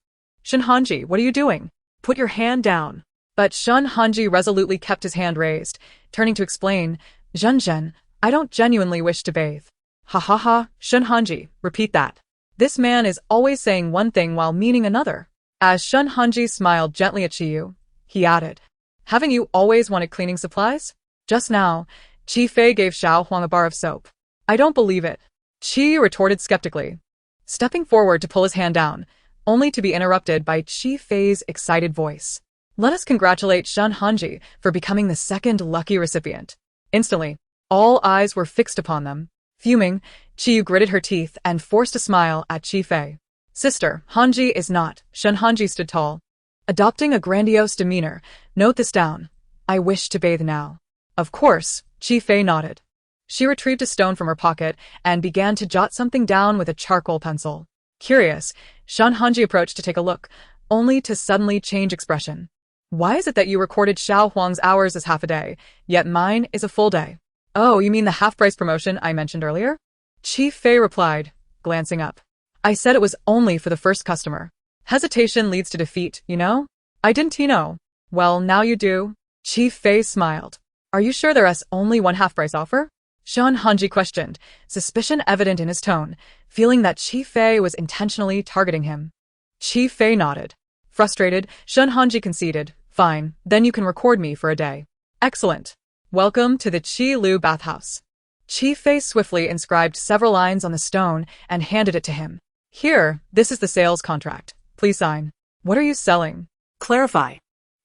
"Shen Hanji, what are you doing? Put your hand down." But Shen Hanji resolutely kept his hand raised, turning to explain, "Zhenzhen, I don't genuinely wish to bathe." "Ha ha ha, Shen Hanji, repeat that. This man is always saying one thing while meaning another." As Shen Hanji smiled gently at Qiyu, he added, "Haven't you always wanted cleaning supplies?" Just now, Qi Fei gave Xiao Huang a bar of soap. "I don't believe it," Qiyu retorted skeptically, stepping forward to pull his hand down, only to be interrupted by Qi Fei's excited voice. "Let us congratulate Shen Hanji for becoming the second lucky recipient." Instantly, all eyes were fixed upon them. Fuming, Qiyu gritted her teeth and forced a smile at Qi Fei. "Sister, Hanji is not." Shen Hanji stood tall, adopting a grandiose demeanor. "Note this down. I wish to bathe now." "Of course," Qi Fei nodded. She retrieved a stone from her pocket and began to jot something down with a charcoal pencil. Curious, Shen Hanji approached to take a look, only to suddenly change expression. Why is it that you recorded Xiao Huang's hours as half a day, yet mine is a full day? Oh, you mean the half-price promotion I mentioned earlier? Chi Fei replied, glancing up. I said it was only for the first customer. Hesitation leads to defeat, you know? I didn't, you know. Well, now you do. Chi Fei smiled. Are you sure there's only one half-price offer? Shan Hanji questioned, suspicion evident in his tone, feeling that Chi Fei was intentionally targeting him. Chi Fei nodded. Frustrated, Shan Hanji conceded, fine, then you can record me for a day. Excellent. Welcome to the Qi Lu bathhouse. Chi Fei swiftly inscribed several lines on the stone and handed it to him. Here, this is the sales contract. Please sign. What are you selling? Clarify.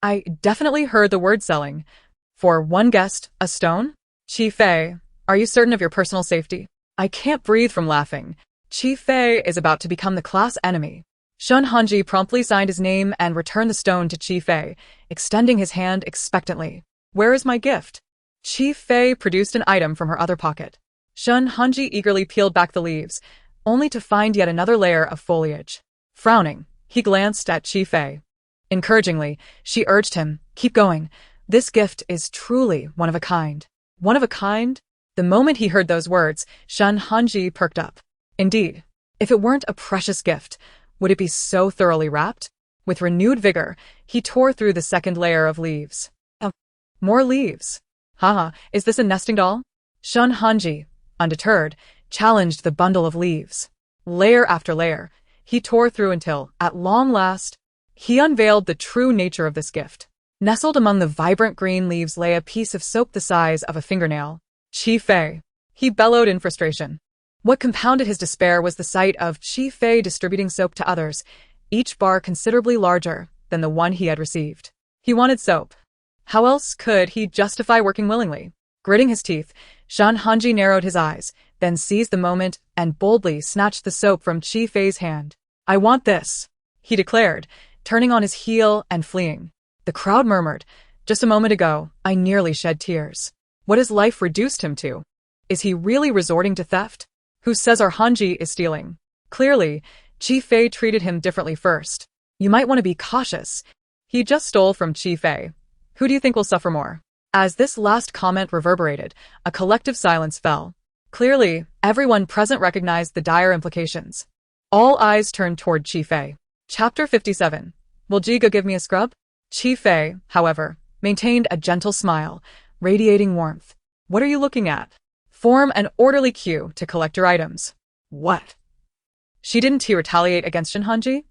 I definitely heard the word selling. For one guest, a stone? Chi Fei, are you certain of your personal safety? I can't breathe from laughing. Chi Fei is about to become the class enemy. Shun Hanji promptly signed his name and returned the stone to Chi Fei, extending his hand expectantly. Where is my gift? Chi Fei produced an item from her other pocket. Shun Hanji eagerly peeled back the leaves, only to find yet another layer of foliage. Frowning, he glanced at Chi Fei. Encouragingly, she urged him, keep going. This gift is truly one of a kind. One of a kind? The moment he heard those words, Shun Hanji perked up. Indeed, if it weren't a precious gift, would it be so thoroughly wrapped? With renewed vigor, he tore through the second layer of leaves. More leaves. Haha, is this a nesting doll? Shun Hanji, undeterred, challenged the bundle of leaves. Layer after layer, he tore through until, at long last, he unveiled the true nature of this gift. Nestled among the vibrant green leaves lay a piece of soap the size of a fingernail. Chi Fei. He bellowed in frustration. What compounded his despair was the sight of Chi Fei distributing soap to others, each bar considerably larger than the one he had received. He wanted soap. How else could he justify working willingly? Gritting his teeth, Shan Hanji narrowed his eyes, then seized the moment and boldly snatched the soap from Chi Fei's hand. I want this, he declared, turning on his heel and fleeing. The crowd murmured, just a moment ago, I nearly shed tears. What has life reduced him to? Is he really resorting to theft? Who says our Hanji is stealing? Clearly, Chi Fei treated him differently first. You might want to be cautious. He just stole from Chi Fei. Who do you think will suffer more? As this last comment reverberated, a collective silence fell. Clearly, everyone present recognized the dire implications. All eyes turned toward Chi Fei. Chapter 57. Will Jiga give me a scrub? Chi Fei, however, maintained a gentle smile, radiating warmth. What are you looking at? Form an orderly queue to collect your items. What? Didn't he retaliate against Shin Hanji?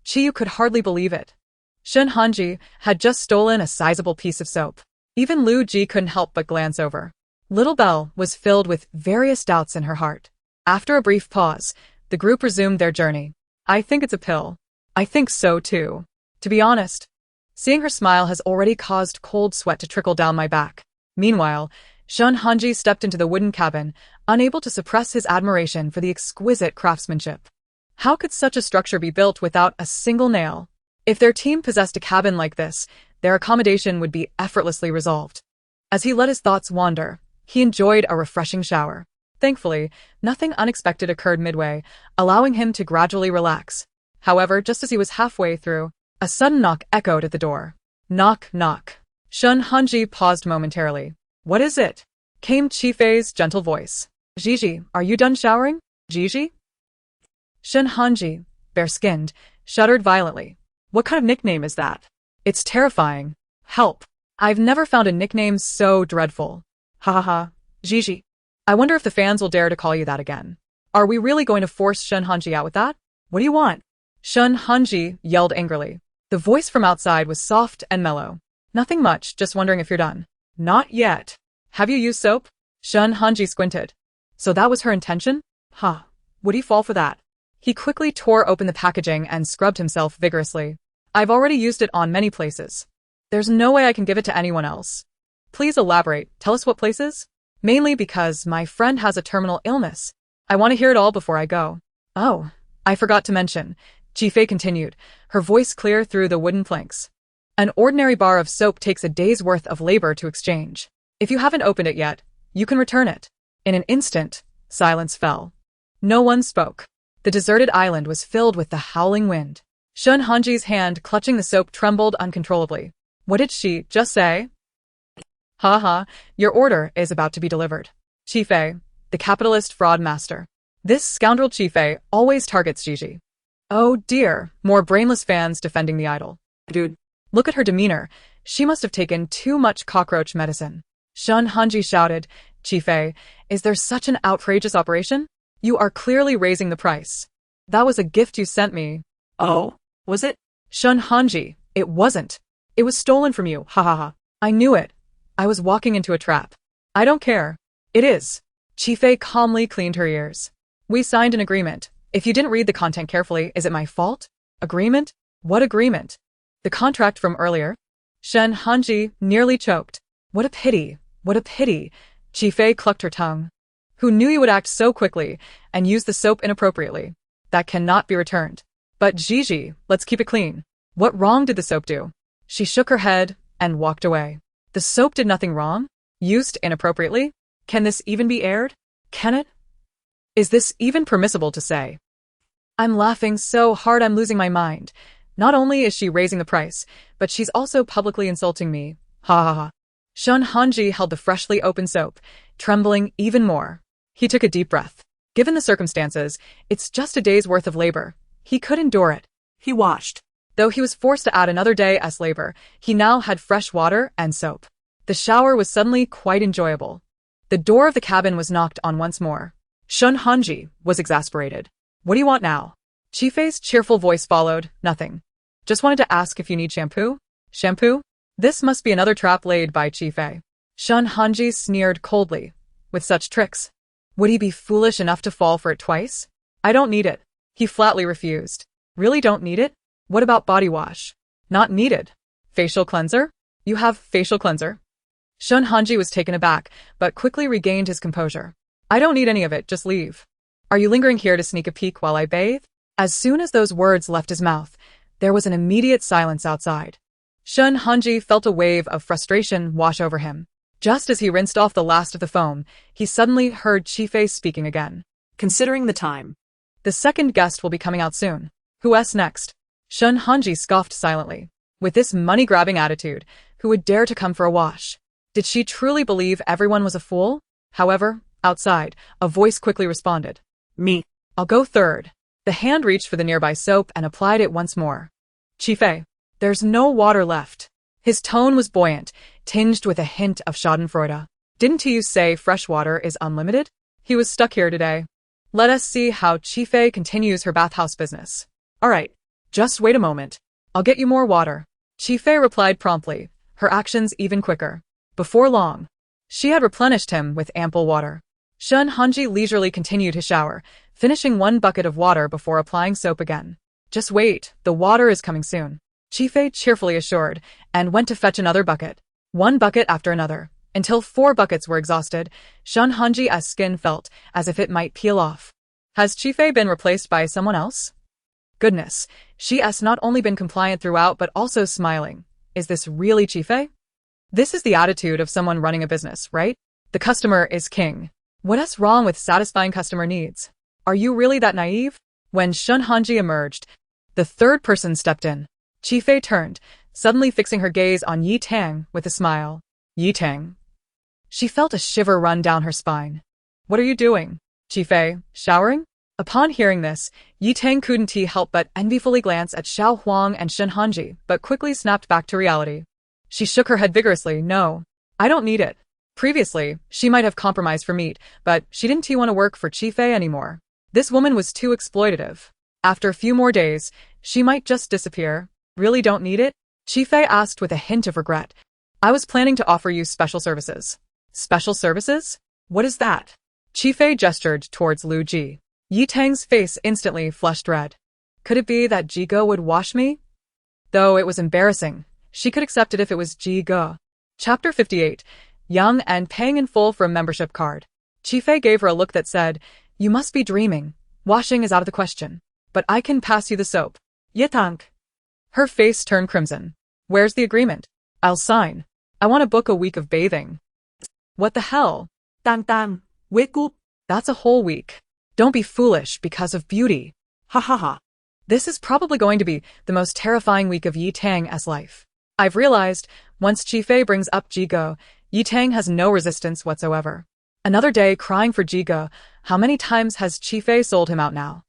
Chiyu could hardly believe it. Shin Hanji had just stolen a sizable piece of soap. Even Lu Ji couldn't help but glance over. Little Belle was filled with various doubts in her heart. After a brief pause, the group resumed their journey. I think it's a pill. I think so too. To be honest, seeing her smile has already caused cold sweat to trickle down my back. Meanwhile, Shun Hanji stepped into the wooden cabin, unable to suppress his admiration for the exquisite craftsmanship. How could such a structure be built without a single nail? If their team possessed a cabin like this, their accommodation would be effortlessly resolved. As he let his thoughts wander, he enjoyed a refreshing shower. Thankfully, nothing unexpected occurred midway, allowing him to gradually relax. However, just as he was halfway through, a sudden knock echoed at the door. Knock, knock. Shun Hanji paused momentarily. What is it? Came Chi Fei's gentle voice. Gigi, are you done showering? Gigi? Shun Hanji, bare-skinned, shuddered violently. What kind of nickname is that? It's terrifying. Help. I've never found a nickname so dreadful. Ha ha ha. Gigi. I wonder if the fans will dare to call you that again. Are we really going to force Shun Hanji out with that? What do you want? Shun Hanji yelled angrily. The voice from outside was soft and mellow. Nothing much, just wondering if you're done. Not yet. Have you used soap? Shun Hanji squinted. So that was her intention? Huh. Would he fall for that? He quickly tore open the packaging and scrubbed himself vigorously. I've already used it on many places. There's no way I can give it to anyone else. Please elaborate. Tell us what places? Mainly because my friend has a terminal illness. I want to hear it all before I go. Oh, I forgot to mention. Chi Fei continued, her voice clear through the wooden planks. An ordinary bar of soap takes a day's worth of labor to exchange. If you haven't opened it yet, you can return it. In an instant, silence fell. No one spoke. The deserted island was filled with the howling wind. Shun Hanji's hand clutching the soap trembled uncontrollably. What did she just say? Ha ha, your order is about to be delivered. Chi-Fei, the capitalist fraud master. This scoundrel Chi-Fei always targets Gigi. Oh dear, more brainless fans defending the idol. Dude. Look at her demeanor. She must have taken too much cockroach medicine. Shun Hanji shouted, Chi-Fei, is there such an outrageous operation? You are clearly raising the price. That was a gift you sent me. Oh, was it? Shun Hanji, it wasn't. It was stolen from you, ha ha ha. I knew it. I was walking into a trap. I don't care. It is. Chi-Fei calmly cleaned her ears. We signed an agreement. If you didn't read the content carefully, is it my fault? Agreement? What agreement? The contract from earlier? Shen Hanji nearly choked. What a pity. What a pity. Chi-Fei clucked her tongue. Who knew you would act so quickly and use the soap inappropriately? That cannot be returned. But Gigi, let's keep it clean. What wrong did the soap do? She shook her head and walked away. The soap did nothing wrong? Used inappropriately? Can this even be aired? Can it? Is this even permissible to say? I'm laughing so hard I'm losing my mind. Not only is she raising the price, but she's also publicly insulting me. Ha ha ha. Shun Hanji held the freshly opened soap, trembling even more. He took a deep breath. Given the circumstances, it's just a day's worth of labor. He could endure it. He washed. Though he was forced to add another day as labor, he now had fresh water and soap. The shower was suddenly quite enjoyable. The door of the cabin was knocked on once more. Shun Hanji was exasperated. What do you want now? Chi-Fei's cheerful voice followed, nothing. Just wanted to ask if you need shampoo? Shampoo? This must be another trap laid by Chi-Fei. Shun Hanji sneered coldly. With such tricks, would he be foolish enough to fall for it twice? I don't need it. He flatly refused. Really don't need it? What about body wash? Not needed. Facial cleanser? You have facial cleanser? Shun Hanji was taken aback, but quickly regained his composure. I don't need any of it, just leave. Are you lingering here to sneak a peek while I bathe? As soon as those words left his mouth, there was an immediate silence outside. Shun Hanji felt a wave of frustration wash over him. Just as he rinsed off the last of the foam, he suddenly heard Chi-Fei speaking again. Considering the time. The second guest will be coming out soon. Who's next? Shun Hanji scoffed silently. With this money-grabbing attitude, who would dare to come for a wash? Did she truly believe everyone was a fool? However, outside, a voice quickly responded. Me. I'll go third. The hand reached for the nearby soap and applied it once more. Chi-Fei, there's no water left. His tone was buoyant, tinged with a hint of schadenfreude. Didn't you say fresh water is unlimited? He was stuck here today. Let us see how Chi-Fei continues her bathhouse business. All right, just wait a moment. I'll get you more water. Chi-Fei replied promptly, her actions even quicker. Before long, she had replenished him with ample water. Shun Hanji leisurely continued his shower, finishing one bucket of water before applying soap again. Just wait, the water is coming soon. Chi-Fei cheerfully assured, and went to fetch another bucket. One bucket after another, until 4 buckets were exhausted. Shun Hanji's skin felt as if it might peel off. Has Chi-Fei been replaced by someone else? Goodness, she's not only been compliant throughout but also smiling. Is this really Chi-Fei? This is the attitude of someone running a business, right? The customer is king. What's wrong with satisfying customer needs? Are you really that naive? When Shun Hanji emerged, the third person stepped in. Chi-Fei turned, suddenly fixing her gaze on Yi Tang with a smile. Yi Tang. She felt a shiver run down her spine. What are you doing? Chi-Fei, showering? Upon hearing this, Yi Tang couldn't help but enviously glance at Xiao Huang and Shun Hanji, but quickly snapped back to reality. She shook her head vigorously. No, I don't need it. Previously, she might have compromised for meat, but she didn't want to work for Chi-Fei anymore. This woman was too exploitative. After a few more days, she might just disappear. Really don't need it? Chi-Fei asked with a hint of regret. I was planning to offer you special services. Special services? What is that? Chi-Fei gestured towards Lu Ji. Yi Tang's face instantly flushed red. Could it be that Ji Ge would wash me? Though it was embarrassing, she could accept it if it was Ji Ge. Chapter 58. Young and paying in full for a membership card. Chi-Fei gave her a look that said, You must be dreaming. Washing is out of the question. But I can pass you the soap. Yitang. Her face turned crimson. Where's the agreement? I'll sign. I want to book a week of bathing. What the hell? Tang Tang, wake up. That's a whole week. Don't be foolish because of beauty. Ha ha ha. This is probably going to be the most terrifying week of Yi Tang's life. I've realized, once Qifei brings up Jigo, Yitang has no resistance whatsoever. Another day crying for Jigo, how many times has Qifei sold him out now?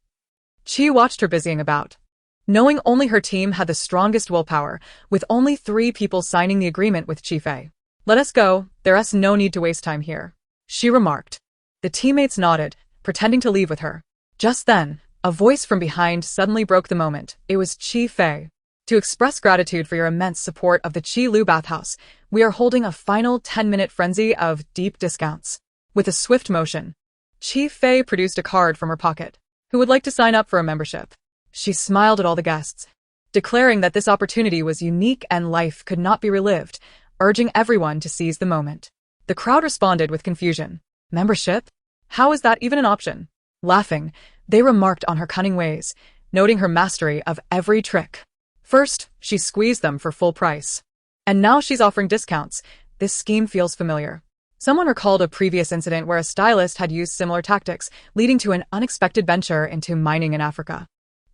Qi watched her busying about. Knowing only her team had the strongest willpower, with only 3 people signing the agreement with Qifei. Let us go, there's no need to waste time here, she remarked. The teammates nodded, pretending to leave with her. Just then, a voice from behind suddenly broke the moment. It was Qifei. To express gratitude for your immense support of the Qi Lu bathhouse, we are holding a final 10-minute frenzy of deep discounts. With a swift motion, Qifei produced a card from her pocket. Who would like to sign up for a membership? She smiled at all the guests, declaring that this opportunity was unique and life could not be relived, urging everyone to seize the moment. The crowd responded with confusion. Membership? How is that even an option? Laughing, they remarked on her cunning ways, noting her mastery of every trick. First, she squeezed them for full price. And now she's offering discounts. This scheme feels familiar. Someone recalled a previous incident where a stylist had used similar tactics, leading to an unexpected venture into mining in Africa.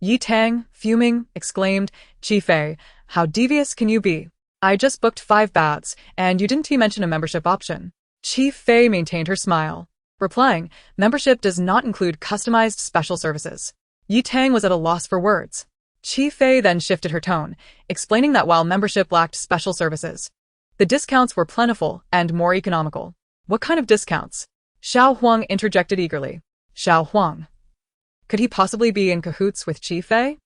Yitang, fuming, exclaimed, Qifei, how devious can you be? I just booked 5 baths, and you didn't mention a membership option. Qifei maintained her smile, replying, membership does not include customized special services. Yitang was at a loss for words. Qifei then shifted her tone, explaining that while membership lacked special services, the discounts were plentiful and more economical. What kind of discounts? Xiao Huang interjected eagerly. Xiao Huang. Could he possibly be in cahoots with Qifei?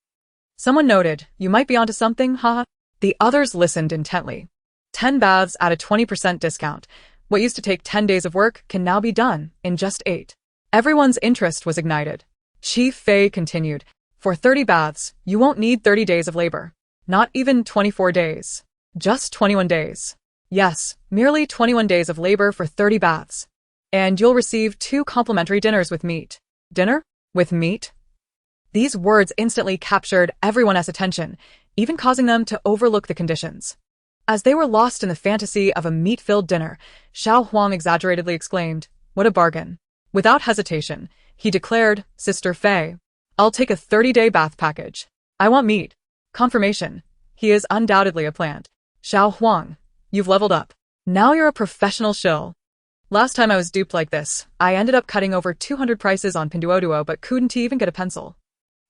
Someone noted, you might be onto something, haha. The others listened intently. 10 baths at a 20% discount. What used to take 10 days of work can now be done in just 8. Everyone's interest was ignited. Qifei continued, for 30 baths, you won't need 30 days of labor. Not even 24 days. Just 21 days. Yes, merely 21 days of labor for 30 baths. And you'll receive 2 complimentary dinners with meat. Dinner? With meat? These words instantly captured everyone's attention, even causing them to overlook the conditions. As they were lost in the fantasy of a meat-filled dinner, Xiao Huang exaggeratedly exclaimed, what a bargain. Without hesitation, he declared, Sister Fei, I'll take a 30-day bath package. I want meat. Confirmation. He is undoubtedly a plant. Xiao Huang, you've leveled up. Now you're a professional shill. Last time I was duped like this, I ended up cutting over 200 prices on Pinduoduo but couldn't even get a pencil.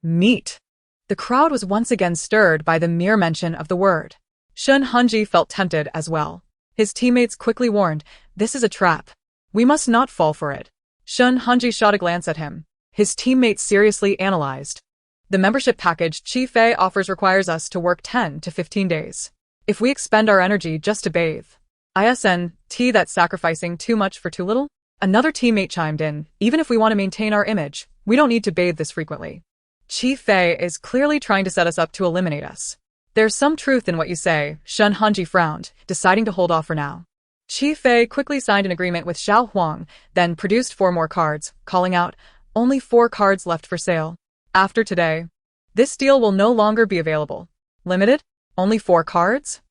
Meat. The crowd was once again stirred by the mere mention of the word. Shun Hanji felt tempted as well. His teammates quickly warned, this is a trap. We must not fall for it. Shun Hanji shot a glance at him. His teammates seriously analyzed. The membership package Qifei offers requires us to work 10 to 15 days. If we expend our energy just to bathe, that's sacrificing too much for too little? Another teammate chimed in, even if we want to maintain our image, we don't need to bathe this frequently. Qifei is clearly trying to set us up to eliminate us. There's some truth in what you say, Shun Hanji frowned, deciding to hold off for now. Qifei quickly signed an agreement with Xiao Huang, then produced 4 more cards, calling out, only 4 cards left for sale. After today, this deal will no longer be available. Limited? Only 4 cards?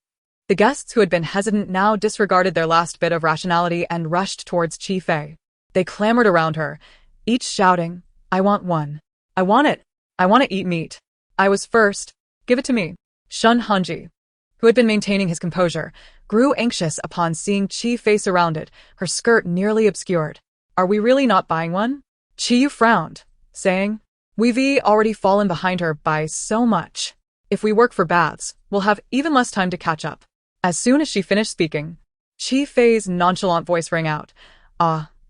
The guests who had been hesitant now disregarded their last bit of rationality and rushed towards Qifei. They clamored around her, each shouting, I want one. I want it. I want to eat meat. I was first. Give it to me. Shun Hanji, who had been maintaining his composure, grew anxious upon seeing Qifei surrounded, her skirt nearly obscured. Are we really not buying one? Qiyu frowned, saying, we've already fallen behind her by so much. If we work for baths, we'll have even less time to catch up. As soon as she finished speaking, Qifei's nonchalant voice rang out,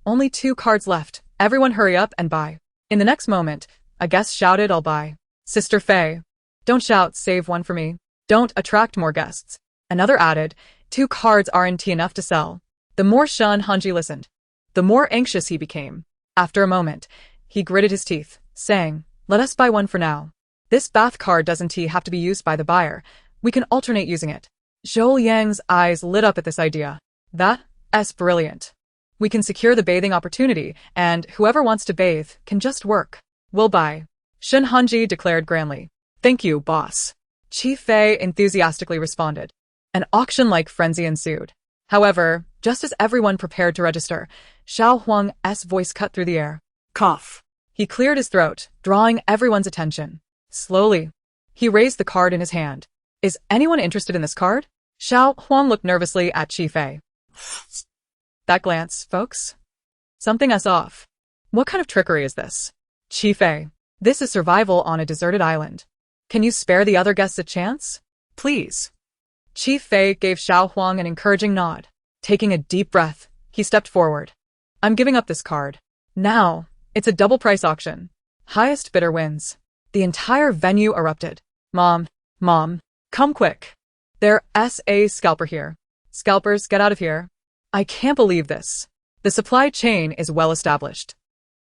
only 2 cards left. Everyone hurry up and buy. In the next moment, a guest shouted, I'll buy. Sister Fei. Don't shout, save one for me. Don't attract more guests. Another added, 2 cards aren't enough to sell. The more Shun Hanji listened, the more anxious he became. After a moment, he gritted his teeth, saying, let us buy one for now. This bath card doesn't have to be used by the buyer. We can alternate using it. Zhou Yang's eyes lit up at this idea. That's brilliant. We can secure the bathing opportunity, and whoever wants to bathe can just work. We'll buy. Shun Hanji declared grandly. Thank you, boss. Qifei enthusiastically responded. An auction-like frenzy ensued. However, just as everyone prepared to register, Xiao Huang's voice cut through the air. Cough. He cleared his throat, drawing everyone's attention. Slowly, he raised the card in his hand. Is anyone interested in this card? Xiao Huang looked nervously at Qi Fei. That glance, folks? Something's off. What kind of trickery is this? Qi Fei, this is survival on a deserted island. Can you spare the other guests a chance? Please. Qi Fei gave Xiao Huang an encouraging nod. Taking a deep breath, he stepped forward. I'm giving up this card. Now, it's a double price auction. Highest bidder wins. The entire venue erupted. Mom, come quick. There's a scalper here. Scalpers, get out of here. I can't believe this. The supply chain is well established.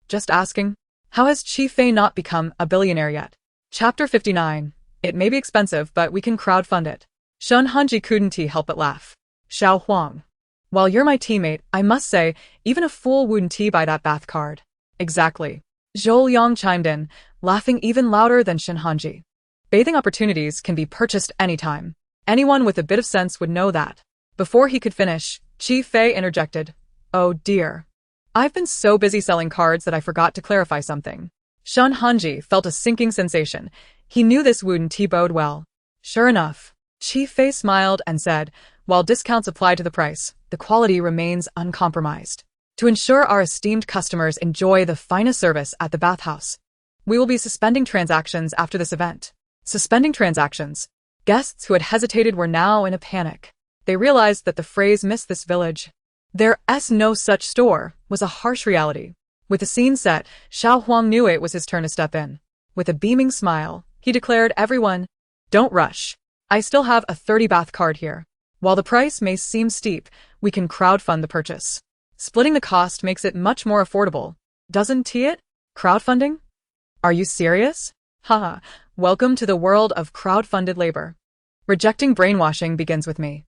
Just asking, how has Qi Fei not become a billionaire yet? Chapter 59. It may be expensive, but we can crowdfund it. Shun Hanji couldn't help but laugh. Xiao Huang. While you're my teammate, I must say, even a fool wouldn't buy that bath card. Exactly. Zhou Yang chimed in, laughing even louder than Shin Hanji. Bathing opportunities can be purchased anytime. Anyone with a bit of sense would know that. Before he could finish, Qi Fei interjected. Oh dear. I've been so busy selling cards that I forgot to clarify something. Shun Hanji felt a sinking sensation. He knew this wouldn't bode well. Sure enough. Qi Fei smiled and said, while discounts apply to the price, the quality remains uncompromised. To ensure our esteemed customers enjoy the finest service at the bathhouse, we will be suspending transactions after this event. Suspending transactions. Guests who had hesitated were now in a panic. They realized that the phrase "miss this village, there's no such store" was a harsh reality. With the scene set, Xiao Huang knew it was his turn to step in. With a beaming smile, he declared, everyone, don't rush. I still have a 30 bath card here. While the price may seem steep, we can crowdfund the purchase. Splitting the cost makes it much more affordable. Doesn't it? Crowdfunding? Are you serious? Haha, welcome to the world of crowdfunded labor. Rejecting brainwashing begins with me.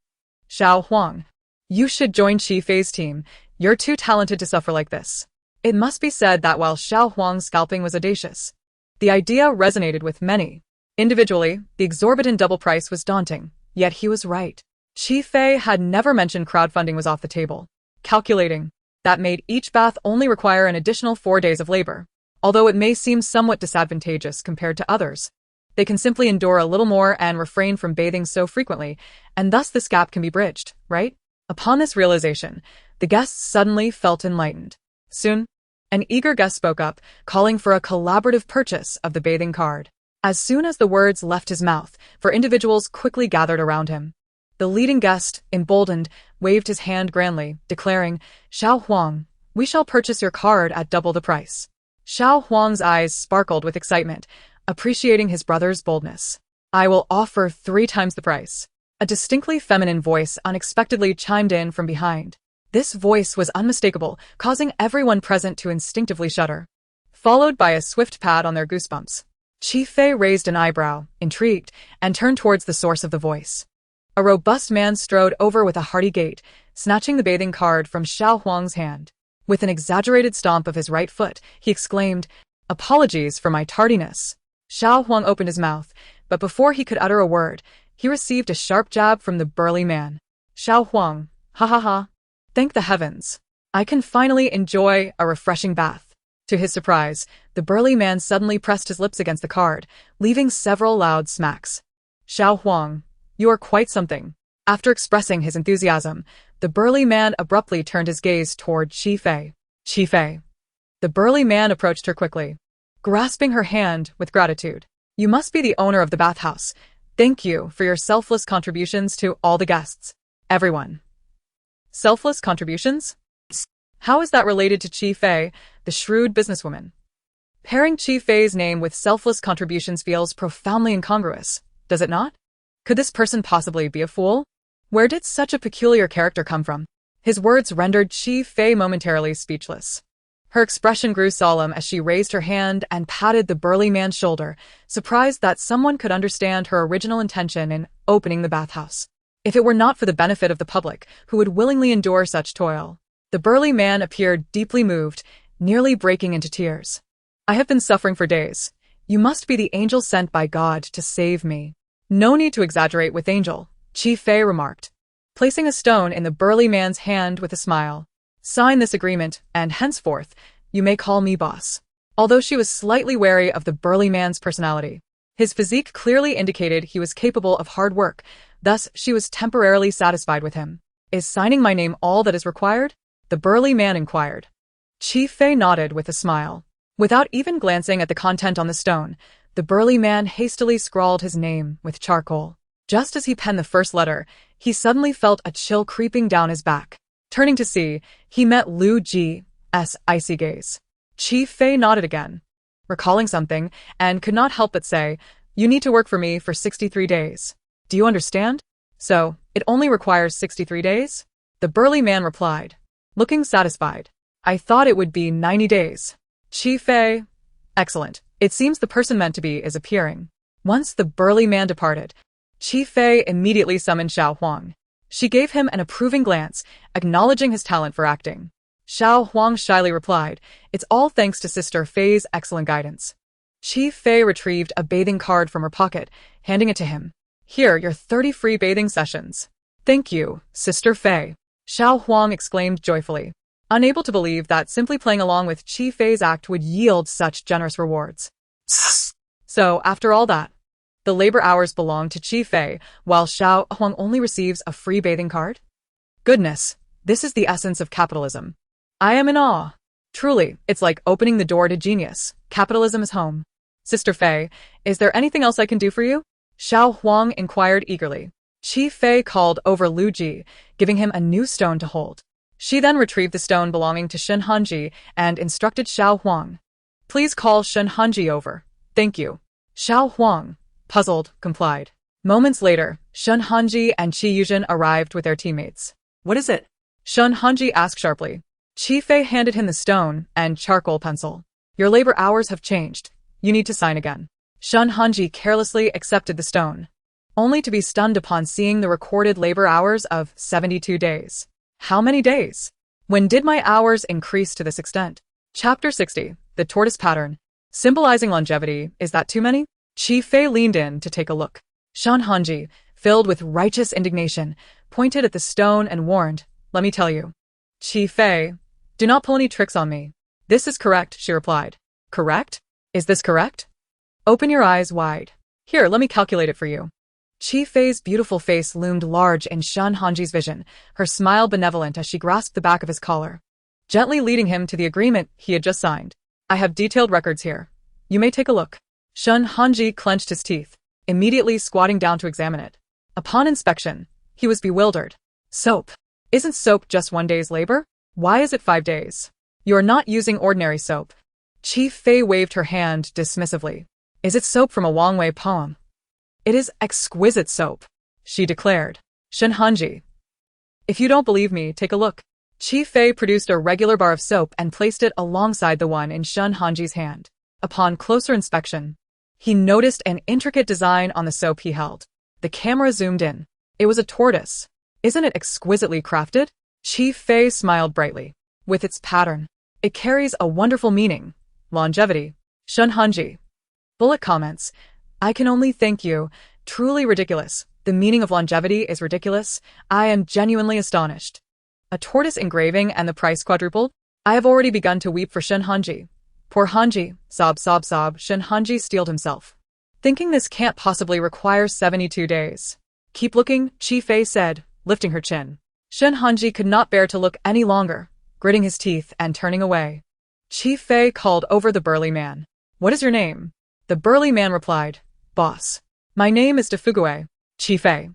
Xiao Huang. You should join Qi Fei's team. You're too talented to suffer like this. It must be said that while Xiao Huang's scalping was audacious, the idea resonated with many. Individually, the exorbitant double price was daunting, yet he was right. Qi Fei had never mentioned crowdfunding was off the table. Calculating, that made each bath only require an additional 4 days of labor. Although it may seem somewhat disadvantageous compared to others, they can simply endure a little more and refrain from bathing so frequently, and thus this gap can be bridged, right? Upon this realization, the guests suddenly felt enlightened. Soon, an eager guest spoke up, calling for a collaborative purchase of the bathing card. As soon as the words left his mouth, individuals quickly gathered around him. The leading guest, emboldened, waved his hand grandly, declaring, Xiao Huang, we shall purchase your card at double the price. Xiao Huang's eyes sparkled with excitement, appreciating his brother's boldness. I will offer 3 times the price. A distinctly feminine voice unexpectedly chimed in from behind. This voice was unmistakable, causing everyone present to instinctively shudder. Followed by a swift pat on their goosebumps. Qi Fei raised an eyebrow, intrigued, and turned towards the source of the voice. A robust man strode over with a hearty gait, snatching the bathing card from Xiao Huang's hand. With an exaggerated stomp of his right foot, he exclaimed, Apologies for my tardiness. Xiao Huang opened his mouth, but before he could utter a word, he received a sharp jab from the burly man. Xiao Huang, ha ha ha. Thank the heavens. I can finally enjoy a refreshing bath. To his surprise, the burly man suddenly pressed his lips against the card, leaving several loud smacks. Xiao Huang, you are quite something. After expressing his enthusiasm, the burly man abruptly turned his gaze toward Qi Fei. Qi Fei. The burly man approached her quickly, grasping her hand with gratitude. You must be the owner of the bathhouse. Thank you for your selfless contributions to all the guests. Everyone. Selfless contributions? How is that related to Qi Fei, the shrewd businesswoman? Pairing Qi Fei's name with selfless contributions feels profoundly incongruous, does it not? Could this person possibly be a fool? Where did such a peculiar character come from? His words rendered Qi Fei momentarily speechless. Her expression grew solemn as she raised her hand and patted the burly man's shoulder, surprised that someone could understand her original intention in opening the bathhouse. If it were not for the benefit of the public, who would willingly endure such toil? The burly man appeared deeply moved, nearly breaking into tears. I have been suffering for days. You must be the angel sent by God to save me. No need to exaggerate with angel, Qi Fei remarked, placing a stone in the burly man's hand with a smile. Sign this agreement, and henceforth, you may call me boss. Although she was slightly wary of the burly man's personality, his physique clearly indicated he was capable of hard work, Thus, she was temporarily satisfied with him. Is signing my name all that is required? The burly man inquired. Chi Fei nodded with a smile. Without even glancing at the content on the stone, the burly man hastily scrawled his name with charcoal. Just as he penned the first letter, he suddenly felt a chill creeping down his back. Turning to see, he met Lu Ji's icy gaze. Chi Fei nodded again, recalling something, and could not help but say, "You need to work for me for 63 days. Do you understand? So, it only requires 63 days? The burly man replied, looking satisfied. I thought it would be 90 days. Chi Fei. Excellent. It seems the person meant to be is appearing. Once the burly man departed, Chi Fei immediately summoned Xiao Huang. She gave him an approving glance, acknowledging his talent for acting. Xiao Huang shyly replied, "It's all thanks to Sister Fei's excellent guidance." Chi Fei retrieved a bathing card from her pocket, handing it to him. "Here, your 30 free bathing sessions." "Thank you, Sister Fei," Xiao Huang exclaimed joyfully, unable to believe that simply playing along with Chi Fei's act would yield such generous rewards. So, after all that, the labor hours belong to Chi Fei, while Xiao Huang only receives a free bathing card? Goodness, this is the essence of capitalism. I am in awe. Truly, it's like opening the door to genius. Capitalism is home. Sister Fei, is there anything else I can do for you? Xiao Huang inquired eagerly. Chi Fei called over Lu Ji, giving him a new stone to hold. She then retrieved the stone belonging to Shen Hanji and instructed Xiao Huang. Please call Shen Hanji over. Thank you. Xiao Huang, puzzled, complied. Moments later, Shen Hanji and Qi Yuzhen arrived with their teammates. What is it? Shen Hanji asked sharply. Chi Fei handed him the stone and charcoal pencil. Your labor hours have changed. You need to sign again. Shen Hanji carelessly accepted the stone, only to be stunned upon seeing the recorded labor hours of 72 days. How many days? When did my hours increase to this extent? Chapter 60, The Tortoise Pattern. Symbolizing longevity, is that too many? Chi Fei leaned in to take a look. Shen Hanji, filled with righteous indignation, pointed at the stone and warned, "Let me tell you. Chi Fei, do not pull any tricks on me." "This is correct," she replied. "Correct? Is this correct? Open your eyes wide. Here, let me calculate it for you." Chi Fei's beautiful face loomed large in Shen Hanji's vision, her smile benevolent as she grasped the back of his collar, gently leading him to the agreement he had just signed. "I have detailed records here. You may take a look." Shen Hanji clenched his teeth, immediately squatting down to examine it. Upon inspection, he was bewildered. Soap. Isn't soap just 1 day's labor? Why is it 5 days? You're not using ordinary soap. Chi Fei waved her hand dismissively. Is it soap from a Wong Kar-wai poem? It is exquisite soap, she declared. Shen Hanji. If you don't believe me, take a look. Chi Fei produced a regular bar of soap and placed it alongside the one in Shen Hanji's hand. Upon closer inspection, he noticed an intricate design on the soap he held. The camera zoomed in. It was a tortoise. Isn't it exquisitely crafted? Chi Fei smiled brightly. With its pattern, it carries a wonderful meaning. Longevity. Shen Hanji. Bullet comments. I can only thank you. Truly ridiculous. The meaning of longevity is ridiculous. I am genuinely astonished. A tortoise engraving and the price quadrupled? I have already begun to weep for Shen Hanji. Poor Hanji. Sob, sob, sob. Shen Hanji steeled himself, thinking this can't possibly require 72 days. Keep looking, Chi Fei said, lifting her chin. Shen Hanji could not bear to look any longer, gritting his teeth and turning away. Chi Fei called over the burly man. What is your name? The burly man replied, Boss. My name is Fugue. Chi Fei.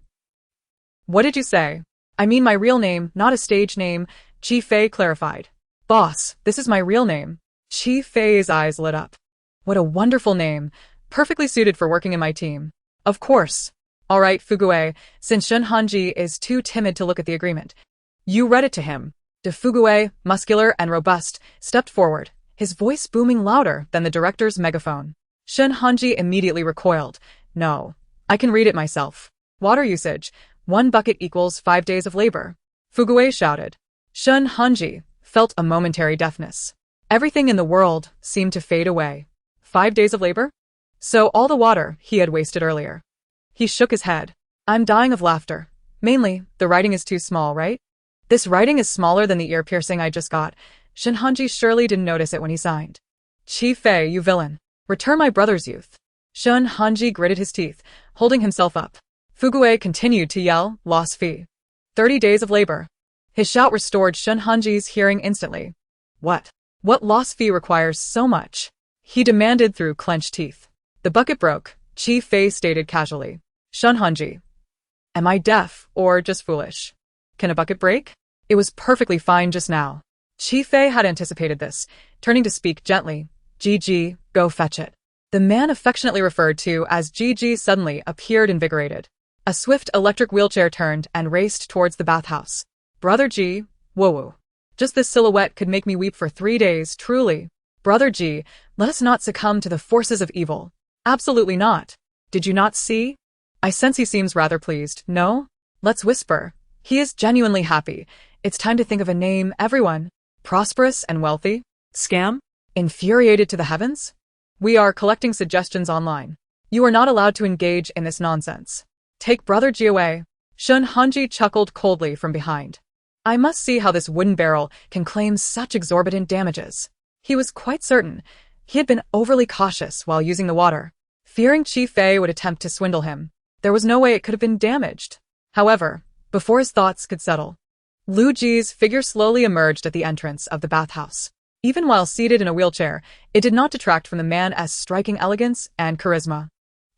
What did you say? I mean my real name, not a stage name, Chi Fei clarified. Boss, this is my real name. Chi Fei's eyes lit up. What a wonderful name, perfectly suited for working in my team. Of course. All right, Fugue, since Shen Hanji is too timid to look at the agreement, you read it to him. Fugue, muscular and robust, stepped forward, his voice booming louder than the director's megaphone. Shen Hanji immediately recoiled. No, I can read it myself. Water usage, 1 bucket equals 5 days of labor. Fugue shouted. Shen Hanji felt a momentary deafness. Everything in the world seemed to fade away. 5 days of labor? So all the water he had wasted earlier. He shook his head. I'm dying of laughter. Mainly, the writing is too small, right? This writing is smaller than the ear piercing I just got. Shen Hanji surely didn't notice it when he signed. Chi Fei, you villain. Return my brother's youth. Shen Hanji gritted his teeth, holding himself up. Fugue continued to yell, loss fee. 30 days of labor. His shout restored Shun Hanji's hearing instantly. What? What loss fee requires so much? He demanded through clenched teeth. The bucket broke, Chi Fei stated casually. Shun Hanji. Am I deaf, or just foolish? Can a bucket break? It was perfectly fine just now. Chi Fei had anticipated this, turning to speak gently. Gigi, go fetch it. The man affectionately referred to as Gigi suddenly appeared invigorated. A swift electric wheelchair turned and raced towards the bathhouse. Brother G, woo-woo. Just this silhouette could make me weep for 3 days, truly. Brother G, let us not succumb to the forces of evil. Absolutely not. Did you not see? I sense he seems rather pleased, no? Let's whisper. He is genuinely happy. It's time to think of a name, everyone. Prosperous and wealthy? Scam? Infuriated to the heavens? We are collecting suggestions online. You are not allowed to engage in this nonsense. Take Brother G away. Shun Hanji chuckled coldly from behind. I must see how this wooden barrel can claim such exorbitant damages. He was quite certain he had been overly cautious while using the water, fearing Chi Fei would attempt to swindle him. There was no way it could have been damaged. However, before his thoughts could settle, Lu Ji's figure slowly emerged at the entrance of the bathhouse. Even while seated in a wheelchair, it did not detract from the man's striking elegance and charisma.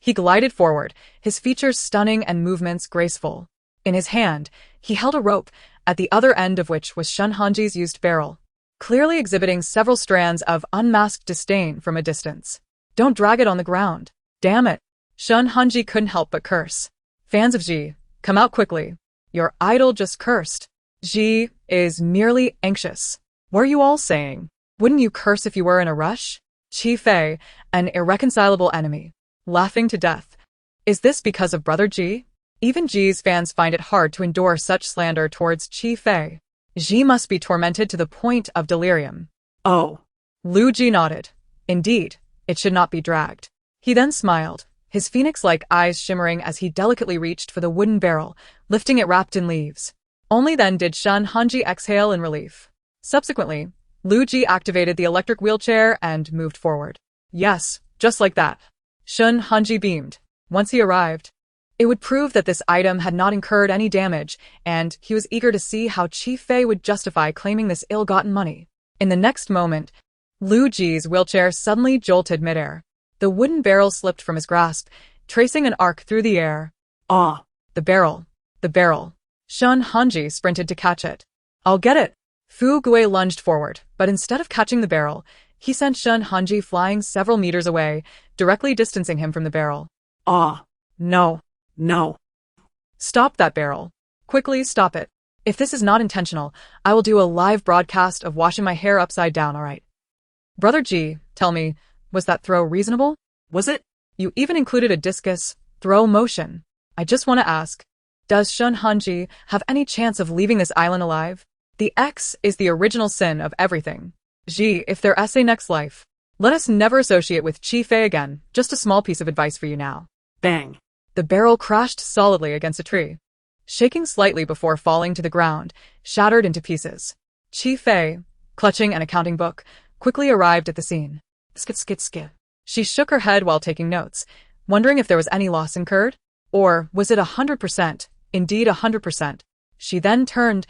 He glided forward, his features stunning and movements graceful. In his hand, he held a rope, at the other end of which was Shun Hanji's used barrel, clearly exhibiting several strands of unmasked disdain from a distance. Don't drag it on the ground. Damn it. Shun Hanji couldn't help but curse. Fans of Ji, come out quickly. Your idol just cursed. Ji is merely anxious. What are you all saying? Wouldn't you curse if you were in a rush? Chi Fei, an irreconcilable enemy, laughing to death. Is this because of Brother Ji? Even Ji's fans find it hard to endure such slander towards Chi Fei. Ji must be tormented to the point of delirium. Oh. Lu Ji nodded. Indeed, it should not be dragged. He then smiled, his phoenix-like eyes shimmering as he delicately reached for the wooden barrel, lifting it wrapped in leaves. Only then did Shun Hanji exhale in relief. Subsequently, Lu Ji activated the electric wheelchair and moved forward. Yes, just like that. Shun Hanji beamed. Once he arrived, it would prove that this item had not incurred any damage, and he was eager to see how Chi Fei would justify claiming this ill-gotten money. In the next moment, Lu Ji's wheelchair suddenly jolted midair. The wooden barrel slipped from his grasp, tracing an arc through the air. Ah! The barrel. The barrel. Shun Hanji sprinted to catch it. I'll get it. Fu Gui lunged forward, but instead of catching the barrel, he sent Shun Hanji flying several meters away, directly distancing him from the barrel. Ah! No. No. Stop that barrel. Quickly stop it. If this is not intentional, I will do a live broadcast of washing my hair upside down, alright? Brother G, tell me, was that throw reasonable? Was it? You even included a discus throw motion. I just want to ask, does Shun Hanji have any chance of leaving this island alive? The X is the original sin of everything. G, if their essay next life, let us never associate with Chi Fei again. Just a small piece of advice for you now. Bang. The barrel crashed solidly against a tree, shaking slightly before falling to the ground, shattered into pieces. Chi Fei, clutching an accounting book, quickly arrived at the scene. Skit. She shook her head while taking notes, wondering if there was any loss incurred. Or was it 100%? Indeed 100%. She then turned,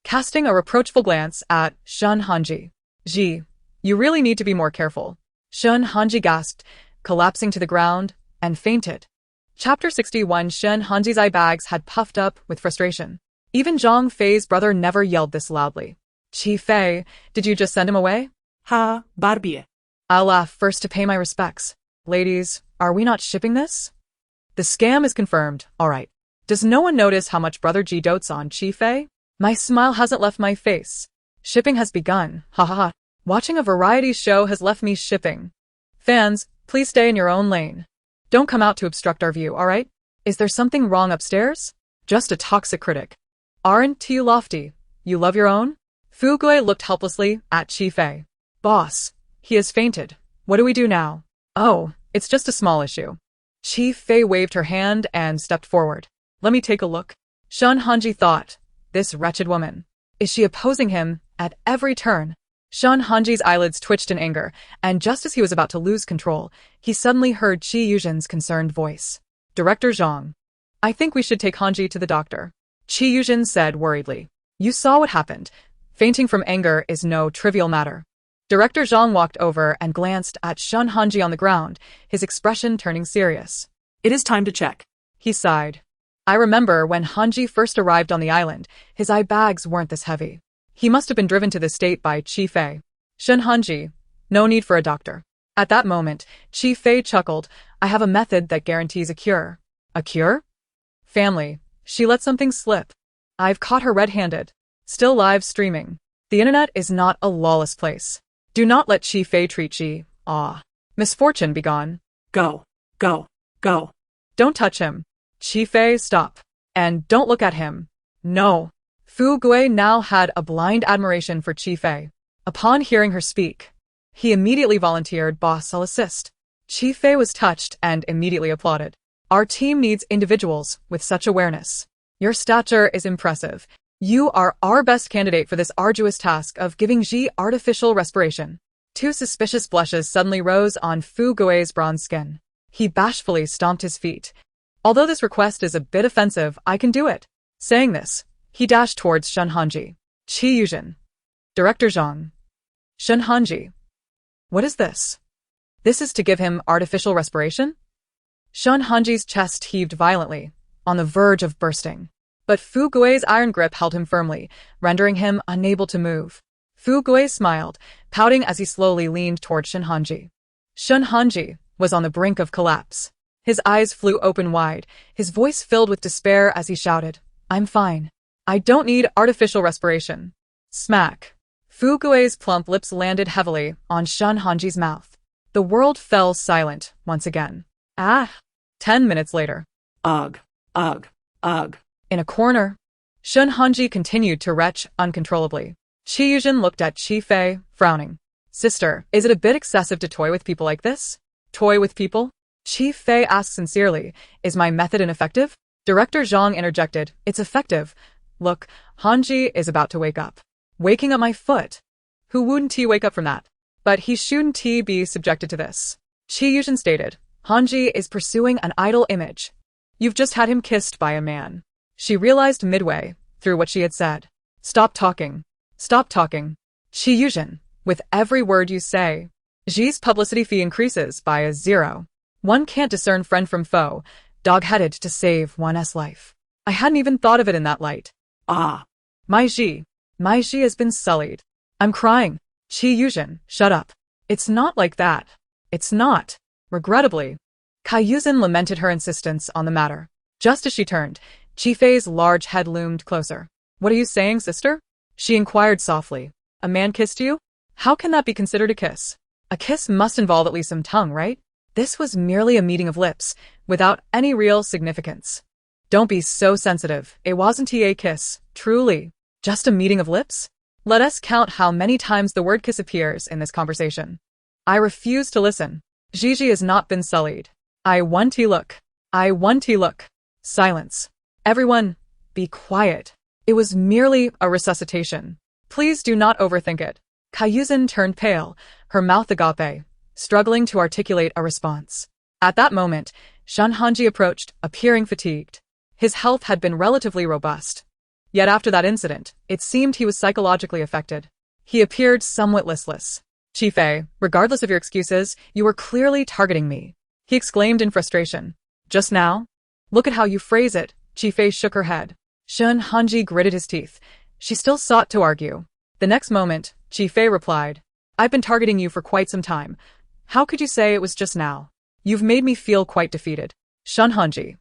casting a reproachful glance at Shun Hanji. Ji, you really need to be more careful. Shun Hanji gasped, collapsing to the ground, and fainted. Chapter 61. Shun Hanji's eye bags had puffed up with frustration. Even Zhang Fei's brother never yelled this loudly. Chi Fei, did you just send him away? Ha, Barbie. I'll laugh first to pay my respects. Ladies, are we not shipping this? The scam is confirmed, alright. Does no one notice how much Brother G dotes on Chi Fei? My smile hasn't left my face. Shipping has begun, ha ha ha. Watching a variety show has left me shipping. Fans, please stay in your own lane. Don't come out to obstruct our view, alright? Is there something wrong upstairs? Just a toxic critic. Aren't you lofty? You love your own? Fu Gui looked helplessly at Chi Fei. Boss, he has fainted. What do we do now? Oh, it's just a small issue. Chi Fei waved her hand and stepped forward. Let me take a look. Shun Hanji thought, this wretched woman. Is she opposing him at every turn? Shun Hanji's eyelids twitched in anger, and just as he was about to lose control, he suddenly heard Qi Yuzhen's concerned voice. Director Zhang. I think we should take Hanji to the doctor. Chi Yuzhen said worriedly. You saw what happened. Fainting from anger is no trivial matter. Director Zhang walked over and glanced at Shun Hanji on the ground, his expression turning serious. It is time to check. He sighed. I remember when Hanji first arrived on the island, his eye bags weren't this heavy. He must have been driven to this state by Chi Fei. Shun Hanji, no need for a doctor. At that moment, Chi Fei chuckled. I have a method that guarantees a cure. A cure? Family. She let something slip. I've caught her red-handed. Still live streaming. The internet is not a lawless place. Do not let Chi Fei treat Chi. Misfortune be gone. Go. Go. Go. Don't touch him. Chi Fei, stop. And don't look at him. No. Fu Gui now had a blind admiration for Chi Fei. Upon hearing her speak, he immediately volunteered, boss, I'll assist. Chi Fei was touched and immediately applauded. Our team needs individuals with such awareness. Your stature is impressive. You are our best candidate for this arduous task of giving Ji artificial respiration. 2 suspicious blushes suddenly rose on Fu Gui's bronze skin. He bashfully stomped his feet. Although this request is a bit offensive, I can do it. Saying this, he dashed towards Shun Hanji. Chi Yuzhen. Director Zhang. Shun Hanji. What is this? This is to give him artificial respiration? Shun Hanji's chest heaved violently, on the verge of bursting. But Fu Gui's iron grip held him firmly, rendering him unable to move. Fu Gui smiled, pouting as he slowly leaned toward Shun Hanji. Shun Hanji was on the brink of collapse. His eyes flew open wide, his voice filled with despair as he shouted, I'm fine. I don't need artificial respiration. Smack. Fu Gui's plump lips landed heavily on Shun Hanji's mouth. The world fell silent once again. 10 minutes later. Ugh. Ugh. Ugh. In a corner, Shun Hanji continued to retch uncontrollably. Chi Yuzhen looked at Chi Fei, frowning. Sister, is it a bit excessive to toy with people like this? Toy with people? Chi Fei asked sincerely, is my method ineffective? Director Zhang interjected, it's effective. Look, Hanji is about to wake up. Waking up my foot. Who wouldn't he wake up from that? But he shouldn't he be subjected to this. Chi Yuzhen stated, Hanji is pursuing an idle image. You've just had him kissed by a man. She realized midway, through what she had said. Stop talking. Stop talking. Chi Yuzhen, with every word you say, Ji's publicity fee increases by a 0. One can't discern friend from foe, dog-headed to save one's life. I hadn't even thought of it in that light. My Ji has been sullied. I'm crying. Chi Yuzhen, shut up. It's not like that. It's not. Regrettably. Kai Yuzhen lamented her insistence on the matter. Just as she turned, Chi Fei's large head loomed closer. What are you saying, sister? She inquired softly. A man kissed you? How can that be considered a kiss? A kiss must involve at least some tongue, right? This was merely a meeting of lips, without any real significance. Don't be so sensitive. It wasn't a kiss, truly. Just a meeting of lips? Let us count how many times the word kiss appears in this conversation. I refuse to listen. Gigi has not been sullied. I want to look. I want to look. Silence. Everyone, be quiet. It was merely a resuscitation. Please do not overthink it. Kai Yuzhen turned pale, her mouth agape, struggling to articulate a response. At that moment, Shun Hanji approached, appearing fatigued. His health had been relatively robust. Yet after that incident, it seemed he was psychologically affected. He appeared somewhat listless. Chi Fei, regardless of your excuses, you were clearly targeting me. He exclaimed in frustration. Just now? Look at how you phrase it. Chi Fei shook her head. Shun Hanji gritted his teeth. She still sought to argue. The next moment, Chi Fei replied, I've been targeting you for quite some time. How could you say it was just now? You've made me feel quite defeated. Shun Hanji.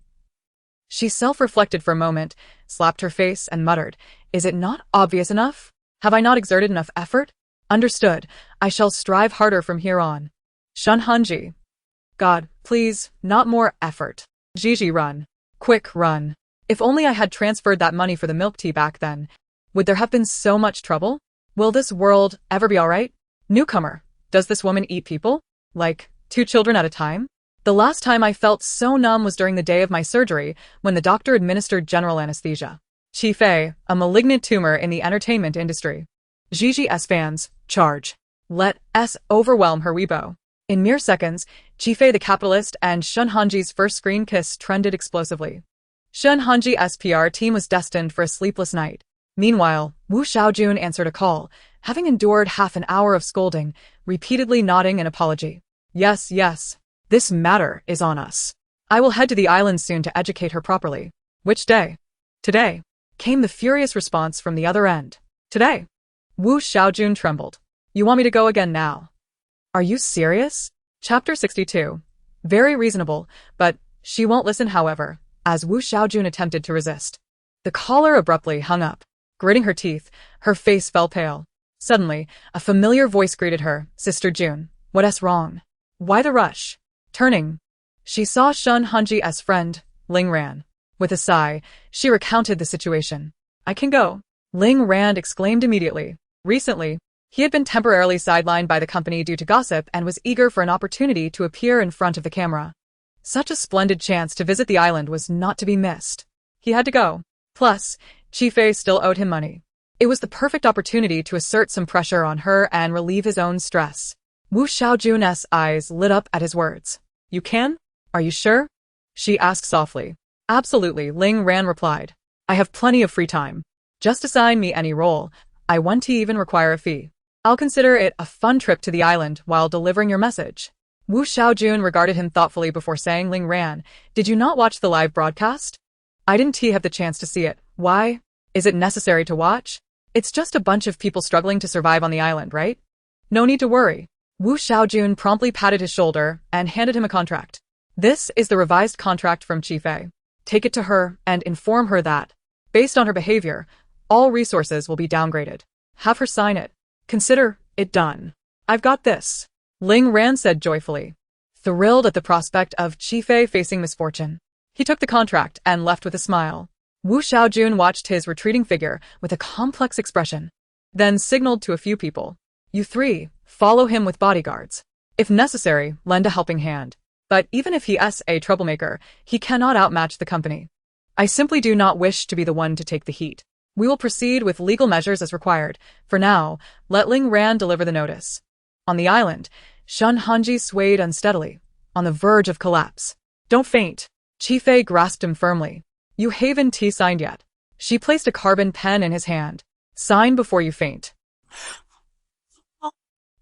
She self-reflected for a moment, slapped her face and muttered, Is it not obvious enough? Have I not exerted enough effort? Understood. I shall strive harder from here on. Shun Hanji. God, please, not more effort. Gigi, run. Quick, run. If only I had transferred that money for the milk tea back then. Would there have been so much trouble? Will this world ever be alright? Newcomer, does this woman eat people? Like, 2 children at a time? The last time I felt so numb was during the day of my surgery, when the doctor administered general anesthesia. Chi Fei, a malignant tumor in the entertainment industry. Gigi S fans, charge. Let S overwhelm her Weibo. In mere seconds, Chi Fei the capitalist and Shun Hanji's first screen kiss trended explosively. Shun Hanji's PR team was destined for a sleepless night. Meanwhile, Wu Xiaojun answered a call, having endured half an hour of scolding, repeatedly nodding in apology. Yes, yes. This matter is on us. I will head to the island soon to educate her properly. Which day? Today. Came the furious response from the other end. Today. Wu Xiaojun trembled. You want me to go again now? Are you serious? Chapter 62. Very reasonable, but she won't listen however, as Wu Xiaojun attempted to resist. The caller abruptly hung up. Gritting her teeth, her face fell pale. Suddenly, a familiar voice greeted her. Sister June, what's wrong? Why the rush? Turning, she saw Shun Hanji's friend, Ling Ran. With a sigh, she recounted the situation. I can go. Ling Ran exclaimed immediately. Recently, he had been temporarily sidelined by the company due to gossip and was eager for an opportunity to appear in front of the camera. Such a splendid chance to visit the island was not to be missed. He had to go. Plus, Qifei still owed him money. It was the perfect opportunity to assert some pressure on her and relieve his own stress. Wu Xiaojun's eyes lit up at his words. You can? Are you sure? She asked softly. Absolutely, Ling Ran replied. I have plenty of free time. Just assign me any role. I won't even require a fee. I'll consider it a fun trip to the island while delivering your message. Wu Xiaojun regarded him thoughtfully before saying, Ling Ran, did you not watch the live broadcast? I didn't have the chance to see it. Why? Is it necessary to watch? It's just a bunch of people struggling to survive on the island, right? No need to worry. Wu Xiaojun promptly patted his shoulder and handed him a contract. This is the revised contract from Qifei. Take it to her and inform her that, based on her behavior, all resources will be downgraded. Have her sign it. Consider it done. I've got this. Ling Ran said joyfully, thrilled at the prospect of Qifei facing misfortune. He took the contract and left with a smile. Wu Xiaojun watched his retreating figure with a complex expression, then signaled to a few people. You three, follow him with bodyguards. If necessary, lend a helping hand. But even if he is a troublemaker, he cannot outmatch the company. I simply do not wish to be the one to take the heat. We will proceed with legal measures as required. For now, let Ling Ran deliver the notice. On the island, Shun Hanji swayed unsteadily, on the verge of collapse. Don't faint. Qifei grasped him firmly. You haven't signed yet. She placed a carbon pen in his hand. Sign before you faint.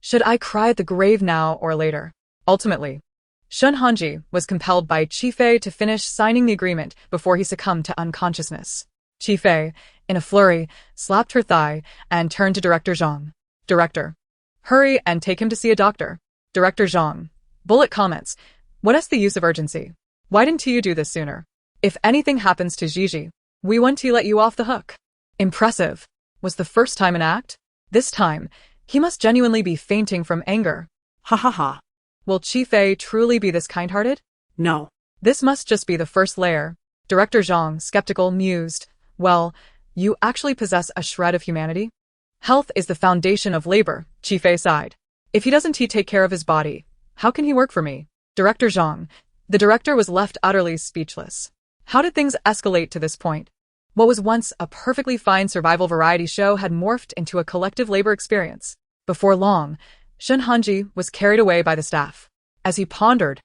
Should I cry at the grave now or later? Ultimately, Shun Hanji was compelled by Qifei to finish signing the agreement before he succumbed to unconsciousness. Qifei, in a flurry, slapped her thigh and turned to Director Zhang. Director, hurry and take him to see a doctor. Director Zhang. Bullet comments. What is the use of urgency? Why didn't you do this sooner? If anything happens to Gigi, we want to let you off the hook. Impressive. Was the first time an act? This time, he must genuinely be fainting from anger. Ha ha ha. Will Qifei truly be this kind-hearted? No. This must just be the first layer. Director Zhang, skeptical, mused. Well, you actually possess a shred of humanity? Health is the foundation of labor, Qifei sighed. If he doesn't take care of his body, how can he work for me? Director Zhang. The director was left utterly speechless. How did things escalate to this point? What was once a perfectly fine survival variety show had morphed into a collective labor experience. Before long, Shun Hanji was carried away by the staff. As he pondered,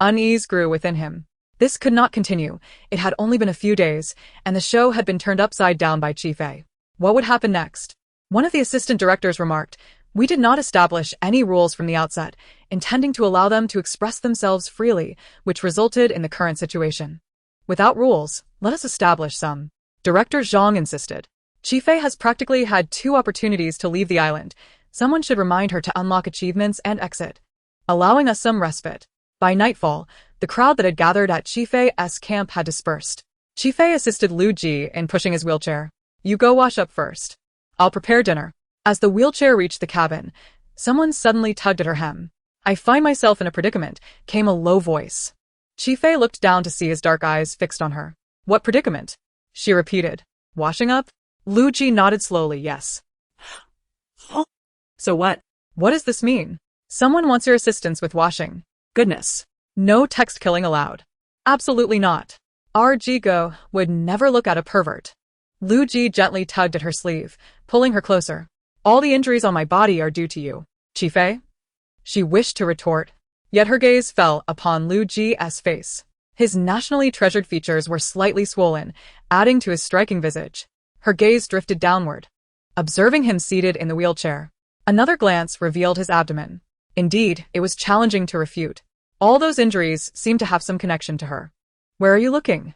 unease grew within him. This could not continue. It had only been a few days, and the show had been turned upside down by Qifei. What would happen next? One of the assistant directors remarked, we did not establish any rules from the outset, intending to allow them to express themselves freely, which resulted in the current situation. Without rules, let us establish some. Director Zhang insisted. Qifei has practically had 2 opportunities to leave the island. Someone should remind her to unlock achievements and exit, allowing us some respite. By nightfall, the crowd that had gathered at Qifei's camp had dispersed. Qifei assisted Lu Ji in pushing his wheelchair. You go wash up first. I'll prepare dinner. As the wheelchair reached the cabin, someone suddenly tugged at her hem. I find myself in a predicament, came a low voice. Qifei looked down to see his dark eyes fixed on her. What predicament? She repeated. Washing up? Lu Ji nodded slowly, yes. So what? What does this mean? Someone wants your assistance with washing. Goodness. No text killing allowed. Absolutely not. Our Jigo would never look at a pervert. Lu Ji gently tugged at her sleeve, pulling her closer. All the injuries on my body are due to you, Qifei. She wished to retort, yet her gaze fell upon Lu Ji's face. His nationally treasured features were slightly swollen, adding to his striking visage. Her gaze drifted downward, observing him seated in the wheelchair. Another glance revealed his abdomen. Indeed, it was challenging to refute. All those injuries seemed to have some connection to her. Where are you looking?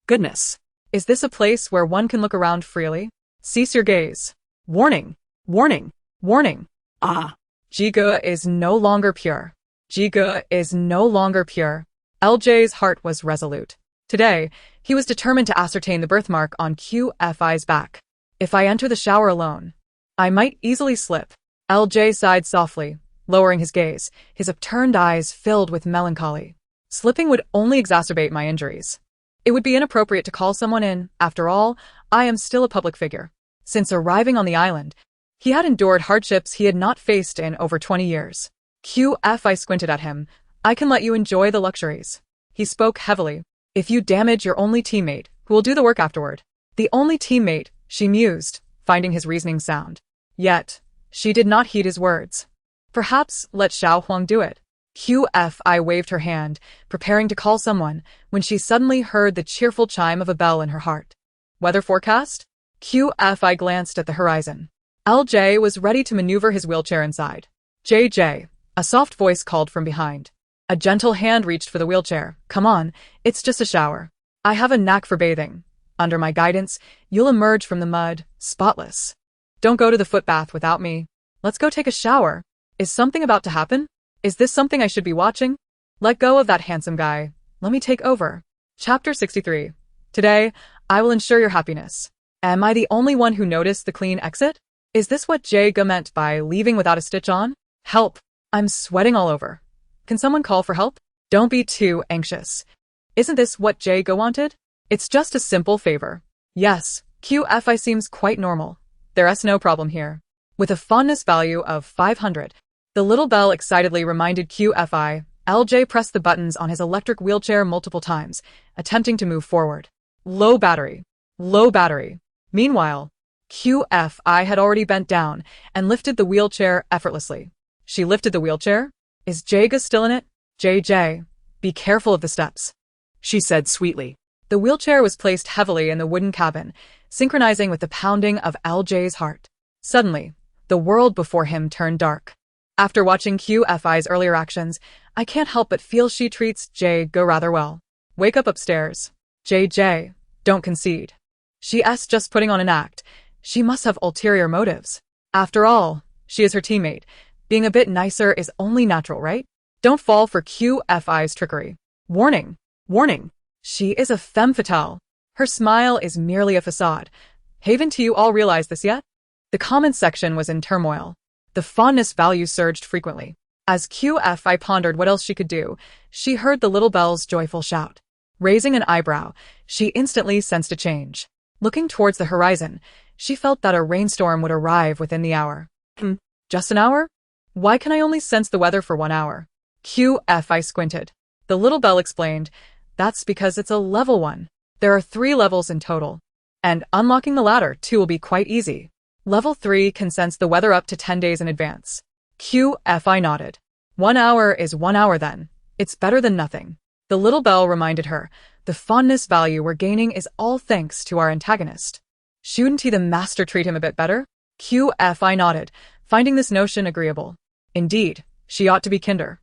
Goodness. Is this a place where one can look around freely? Cease your gaze. Warning! Warning! Warning! Ah. Jiga is no longer pure. Jiga is no longer pure. LJ's heart was resolute. Today, he was determined to ascertain the birthmark on QFI's back. If I enter the shower alone, I might easily slip. LJ sighed softly, lowering his gaze, his upturned eyes filled with melancholy. Slipping would only exacerbate my injuries. It would be inappropriate to call someone in. After all, I am still a public figure. Since arriving on the island, he had endured hardships he had not faced in over 20 years. QFI squinted at him. I can let you enjoy the luxuries. He spoke heavily. If you damage your only teammate, who will do the work afterward? The only teammate, she mused, finding his reasoning sound. Yet, she did not heed his words. Perhaps let Xiao Huang do it. QFI waved her hand, preparing to call someone, when she suddenly heard the cheerful chime of a bell in her heart. Weather forecast? QFI glanced at the horizon. LJ was ready to maneuver his wheelchair inside. JJ, a soft voice called from behind. A gentle hand reached for the wheelchair. Come on, it's just a shower. I have a knack for bathing. Under my guidance, you'll emerge from the mud, spotless. Don't go to the footbath without me. Let's go take a shower. Is something about to happen? Is this something I should be watching? Let go of that handsome guy. Let me take over. Chapter 63. Today, I will ensure your happiness. Am I the only one who noticed the clean exit? Is this what Jae-ga meant by leaving without a stitch on? Help! I'm sweating all over. Can someone call for help? Don't be too anxious. Isn't this what Jae-ga wanted? It's just a simple favor. Yes, QFI seems quite normal. There's no problem here. With a fondness value of 500, the little bell excitedly reminded QFI. LJ pressed the buttons on his electric wheelchair multiple times, attempting to move forward. Low battery. Low battery. Meanwhile, QFI had already bent down and lifted the wheelchair effortlessly. She lifted the wheelchair? Is Jae-ga still in it? JJ, be careful of the steps, she said sweetly. The wheelchair was placed heavily in the wooden cabin, synchronizing with the pounding of LJ's heart. Suddenly, the world before him turned dark. After watching QFI's earlier actions, I can't help but feel she treats Jae-ga rather well. Wake up upstairs. JJ, don't concede. She's just putting on an act. She must have ulterior motives. After all, she is her teammate. Being a bit nicer is only natural, right? Don't fall for QFI's trickery. Warning. Warning. She is a femme fatale. Her smile is merely a facade. Haven't you all realized this yet? The comment section was in turmoil. The fondness value surged frequently. As QFI pondered what else she could do, she heard the little bell's joyful shout. Raising an eyebrow, she instantly sensed a change. Looking towards the horizon, she felt that a rainstorm would arrive within the hour. Just an hour? Why can I only sense the weather for 1 hour? QFI squinted. The little bell explained, that's because it's a level 1. There are 3 levels in total. And unlocking the latter, too, will be quite easy. Level 3 can sense the weather up to 10 days in advance. QFI nodded. 1 hour is 1 hour then. It's better than nothing. The little bell reminded her, the fondness value we're gaining is all thanks to our antagonist. Shouldn't he the master treat him a bit better? QFI nodded, finding this notion agreeable. Indeed, she ought to be kinder.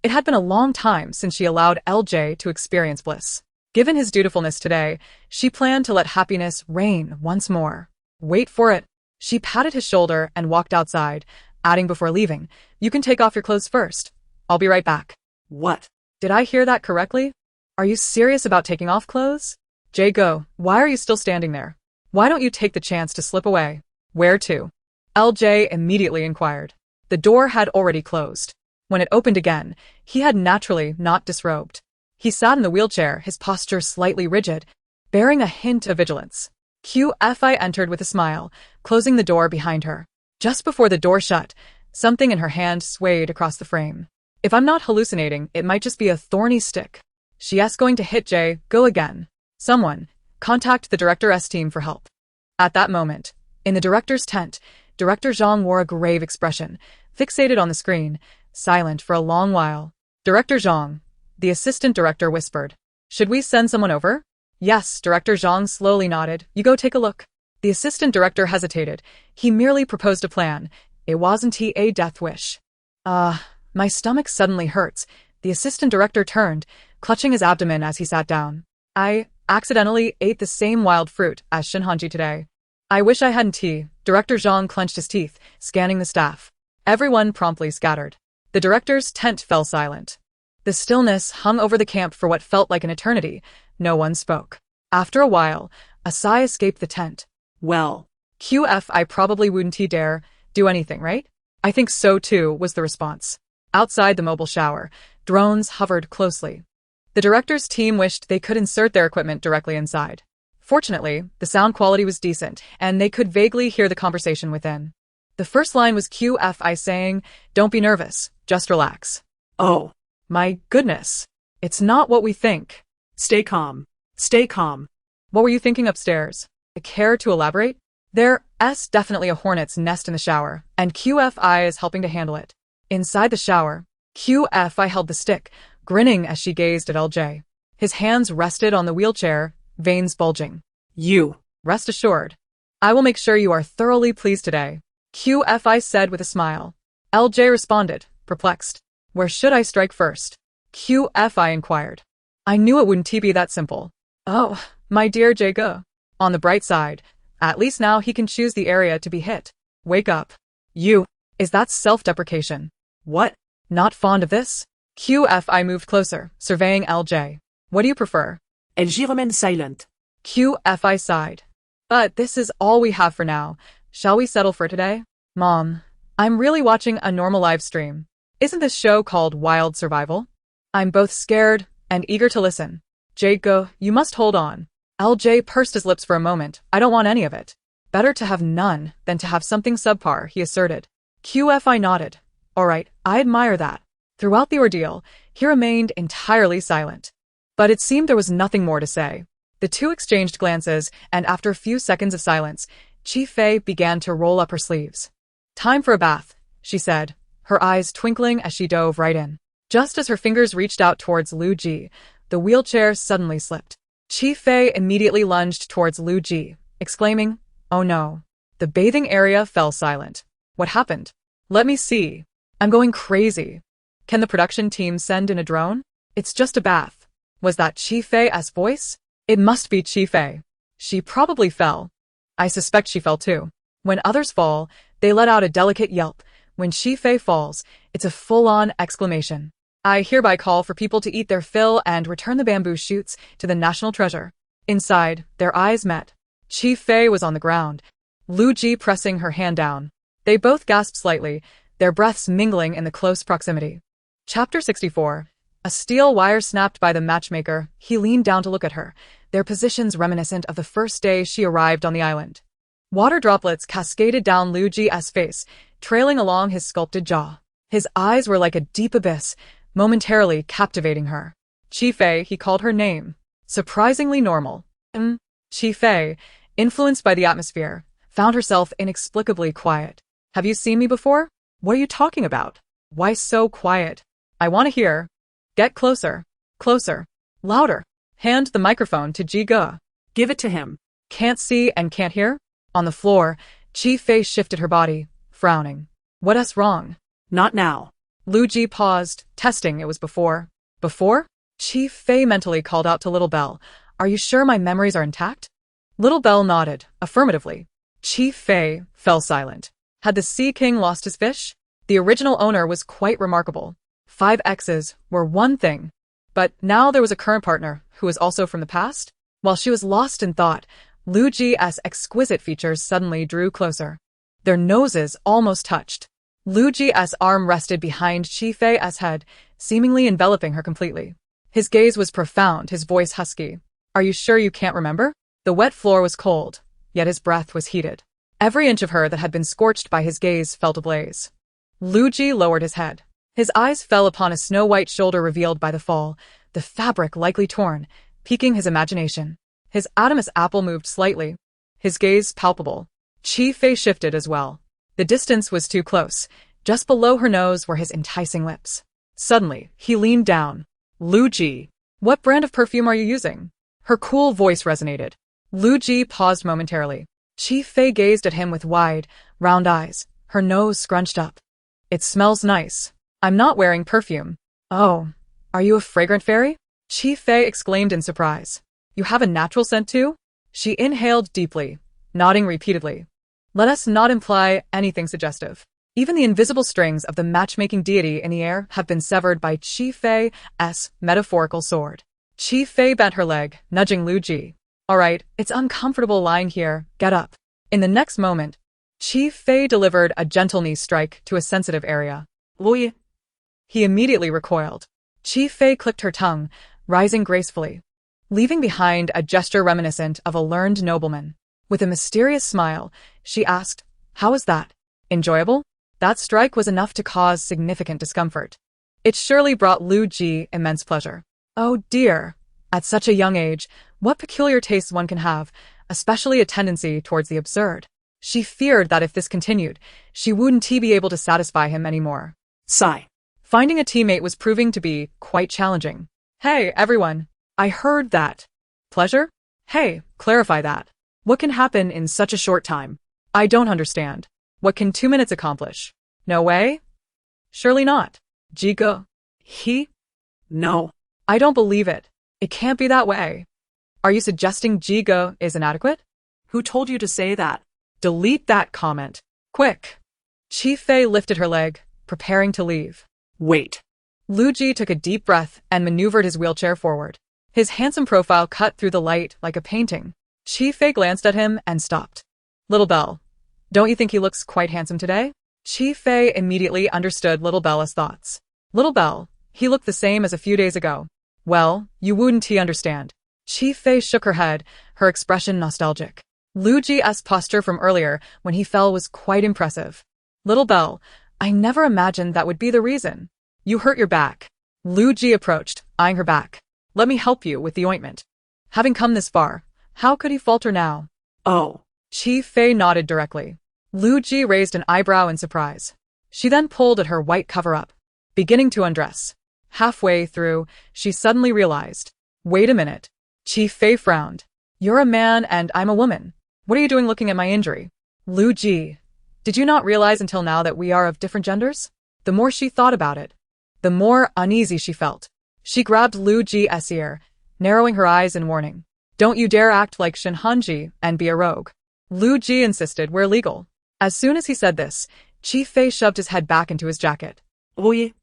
It had been a long time since she allowed LJ to experience bliss. Given his dutifulness today, she planned to let happiness reign once more. Wait for it. She patted his shoulder and walked outside, adding before leaving, you can take off your clothes first. I'll be right back. What? Did I hear that correctly? Are you serious about taking off clothes? Jae-ga, why are you still standing there? Why don't you take the chance to slip away? Where to? LJ immediately inquired. The door had already closed. When it opened again, he had naturally not disrobed. He sat in the wheelchair, his posture slightly rigid, bearing a hint of vigilance. QFI entered with a smile, closing the door behind her. Just before the door shut, something in her hand swayed across the frame. If I'm not hallucinating, it might just be a thorny stick. She's going to hit Jae-ga again. Someone, contact the Director's team for help. At that moment, in the director's tent, Director Zhang wore a grave expression, fixated on the screen, silent for a long while. Director Zhang, the assistant director whispered. Should we send someone over? Yes, Director Zhang slowly nodded. You go take a look. The assistant director hesitated. He merely proposed a plan. It wasn't a death wish. My stomach suddenly hurts. The assistant director turned, clutching his abdomen as he sat down. I accidentally ate the same wild fruit as Shinhanji today. I wish I hadn't. Director Zhang clenched his teeth, scanning the staff. Everyone promptly scattered. The director's tent fell silent. The stillness hung over the camp for what felt like an eternity. No one spoke. After a while, a sigh escaped the tent. Well, QF, I probably wouldn't dare do anything, right? I think so too, was the response. Outside the mobile shower, drones hovered closely. The director's team wished they could insert their equipment directly inside. Fortunately, the sound quality was decent, and they could vaguely hear the conversation within. The first line was QFI saying, "Don't be nervous, just relax." oh, My goodness. It's not what we think. stay calm. Stay calm. What were you thinking upstairs? Care to elaborate? There's definitely a hornet's nest in the shower, and QFI is helping to handle it. Inside the shower, QFI held the stick, grinning as she gazed at LJ. His hands rested on the wheelchair, veins bulging. You. Rest assured. I will make sure you are thoroughly pleased today, QFI said with a smile. LJ responded, perplexed. Where should I strike first? QFI inquired. I knew it wouldn't be that simple. Oh, my dear Jago. On the bright side, at least now he can choose the area to be hit. Wake up. You. Is that self-deprecation? What? Not fond of this? QFI moved closer, surveying LJ. What do you prefer? LJ remained silent. QFI sighed. But this is all we have for now. Shall we settle for today? Mom, I'm really watching a normal live stream. Isn't this show called Wild Survival? I'm both scared and eager to listen. Jago, you must hold on. LJ pursed his lips for a moment. I don't want any of it. Better to have none than to have something subpar, he asserted. QFI nodded. All right, I admire that. Throughout the ordeal, he remained entirely silent. But it seemed there was nothing more to say. The two exchanged glances, and after a few seconds of silence, Chi Fei began to roll up her sleeves. Time for a bath, she said, her eyes twinkling as she dove right in. Just as her fingers reached out towards Lu Ji, the wheelchair suddenly slipped. Chi Fei immediately lunged towards Lu Ji, exclaiming, "Oh no." The bathing area fell silent. What happened? Let me see. I'm going crazy. Can the production team send in a drone? It's just a bath. Was that Chi Fei's voice? It must be Chi Fei. She probably fell. I suspect she fell too. When others fall, they let out a delicate yelp. When Chi Fei falls, it's a full-on exclamation. I hereby call for people to eat their fill and return the bamboo shoots to the national treasure. Inside, their eyes met. Chi Fei was on the ground, Lu Ji pressing her hand down. They both gasped slightly, their breaths mingling in the close proximity. Chapter 64. A steel wire snapped by the matchmaker. He leaned down to look at her, their positions reminiscent of the first day she arrived on the island. Water droplets cascaded down Lu Ji's face, trailing along his sculpted jaw. His eyes were like a deep abyss, momentarily captivating her. Chi Fei, he called her name. Surprisingly normal. Chi Fei, influenced by the atmosphere, found herself inexplicably quiet. Have you seen me before? What are you talking about? Why so quiet? I want to hear. Get closer. Closer. Louder. Hand the microphone to Ji Ge. Give it to him. Can't see and can't hear? On the floor, Chi Fei shifted her body, frowning. What's wrong? Not now. Lu Ji paused, testing it was before. Before? Chi Fei mentally called out to Little Belle. Are you sure my memories are intact? Little Belle nodded, affirmatively. Chi Fei fell silent. Had the Sea King lost his fish? The original owner was quite remarkable. 5 Exes were one thing. But now there was a current partner, who was also from the past? While she was lost in thought, Lu Ji's exquisite features suddenly drew closer. Their noses almost touched. Lu Ji's arm rested behind Chi Fei's head, seemingly enveloping her completely. His gaze was profound, his voice husky. Are you sure you can't remember? The wet floor was cold, yet his breath was heated. Every inch of her that had been scorched by his gaze felt ablaze. Lu Ji lowered his head. His eyes fell upon a snow-white shoulder revealed by the fall, the fabric likely torn, piquing his imagination. His Adamus apple moved slightly, his gaze palpable. Chi Fei shifted as well. The distance was too close. Just below her nose were his enticing lips. Suddenly, he leaned down. Lu Ji. What brand of perfume are you using? Her cool voice resonated. Lu Ji paused momentarily. Chi Fei gazed at him with wide, round eyes, her nose scrunched up. It smells nice. I'm not wearing perfume. Oh, are you a fragrant fairy? Chi Fei exclaimed in surprise. You have a natural scent too? She inhaled deeply, nodding repeatedly. Let us not imply anything suggestive. Even the invisible strings of the matchmaking deity in the air have been severed by Chi Fei's metaphorical sword. Chi Fei bent her leg, nudging Lu Ji. All right, it's uncomfortable lying here, get up. In the next moment, Chi Fei delivered a gentle knee strike to a sensitive area. Lui. He immediately recoiled. Chi Fei clicked her tongue, rising gracefully, leaving behind a gesture reminiscent of a learned nobleman. With a mysterious smile, she asked, How was that? Enjoyable? That strike was enough to cause significant discomfort. It surely brought Lu Ji immense pleasure. Oh dear, at such a young age, what peculiar tastes one can have, especially a tendency towards the absurd. She feared that if this continued, she wouldn't be able to satisfy him anymore. Sigh. Finding a teammate was proving to be quite challenging. Hey, everyone. I heard that. Pleasure? Hey, clarify that. What can happen in such a short time? I don't understand. What can 2 minutes accomplish? No way? Surely not. Jigo. He? No. I don't believe it. It can't be that way. Are you suggesting Jigo is inadequate? Who told you to say that? Delete that comment. Quick. Chi Fei lifted her leg, preparing to leave. Wait. Lu Ji took a deep breath and maneuvered his wheelchair forward. His handsome profile cut through the light like a painting. Chi Fei glanced at him and stopped. Little Belle, don't you think he looks quite handsome today? Chi Fei immediately understood Little Bella's thoughts. Little Belle, he looked the same as a few days ago. Well, you wouldn't understand. Chi Fei shook her head, her expression nostalgic. Lu Ji's posture from earlier when he fell was quite impressive. Little Belle, I never imagined that would be the reason. You hurt your back. Lu Ji approached, eyeing her back. Let me help you with the ointment. Having come this far, how could he falter now? Oh. Chi Fei nodded directly. Lu Ji raised an eyebrow in surprise. She then pulled at her white cover-up, beginning to undress. Halfway through, she suddenly realized. Wait a minute. Chi Fei frowned. You're a man and I'm a woman. What are you doing looking at my injury? Lu Ji, did you not realize until now that we are of different genders? The more she thought about it, the more uneasy she felt. She grabbed Lu Ji's ear, narrowing her eyes in warning. Don't you dare act like Shin Hanji and be a rogue. Lu Ji insisted we're legal. As soon as he said this, Chi Fei shoved his head back into his jacket. Oui.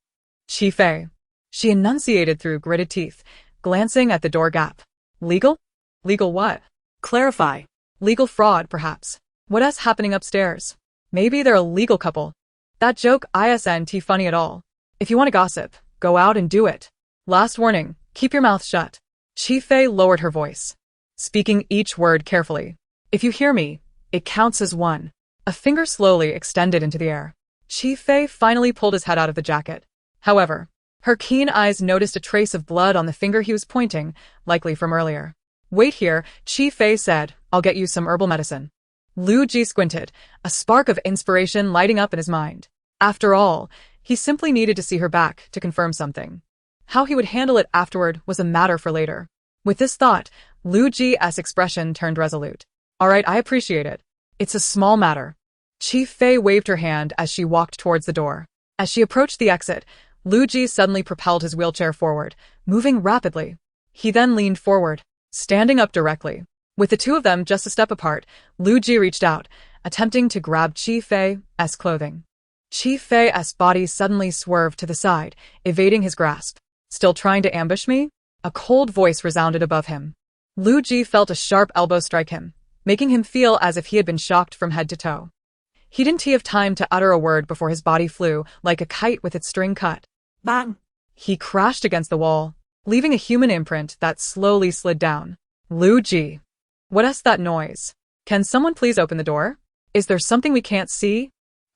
Chi Fei. She enunciated through gritted teeth, glancing at the door gap. Legal? Legal what? Clarify. Legal fraud, perhaps. What's happening upstairs? Maybe they're a legal couple. That joke isn't funny at all. If you want to gossip, go out and do it. Last warning, keep your mouth shut. Chi Fei lowered her voice, speaking each word carefully. If you hear me, it counts as one. A finger slowly extended into the air. Chi Fei finally pulled his head out of the jacket. However, her keen eyes noticed a trace of blood on the finger he was pointing, likely from earlier. Wait here, Chi Fei said, I'll get you some herbal medicine. Lu Ji squinted, a spark of inspiration lighting up in his mind. After all, he simply needed to see her back to confirm something. How he would handle it afterward was a matter for later. With this thought, Lu Ji's expression turned resolute. All right, I appreciate it. It's a small matter. Chi Fei waved her hand as she walked towards the door. As she approached the exit, Lu Ji suddenly propelled his wheelchair forward, moving rapidly. He then leaned forward, standing up directly. With the two of them just a step apart, Lu Ji reached out, attempting to grab Chi Fei's clothing. Chi Fei's body suddenly swerved to the side, evading his grasp. Still trying to ambush me? A cold voice resounded above him. Lu Ji felt a sharp elbow strike him, making him feel as if he had been shocked from head to toe. He didn't have time to utter a word before his body flew, like a kite with its string cut. Bang! He crashed against the wall, leaving a human imprint that slowly slid down. Lu Ji. What's that noise? Can someone please open the door? Is there something we can't see?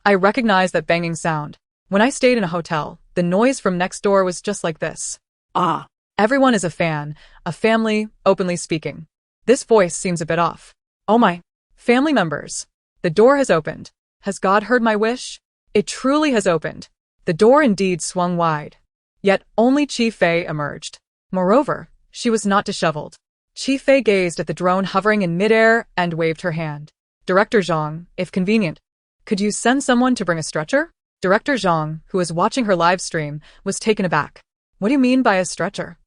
I recognize that banging sound. When I stayed in a hotel, the noise from next door was just like this. Ah. Everyone is a fan, a family, openly speaking. This voice seems a bit off. Oh my. Family members. The door has opened. Has God heard my wish? It truly has opened. The door indeed swung wide. Yet only Chi Fei emerged. Moreover, she was not disheveled. Chi Fei gazed at the drone hovering in midair and waved her hand. Director Zhang, if convenient, could you send someone to bring a stretcher? Director Zhang, who was watching her live stream, was taken aback. What do you mean by a stretcher?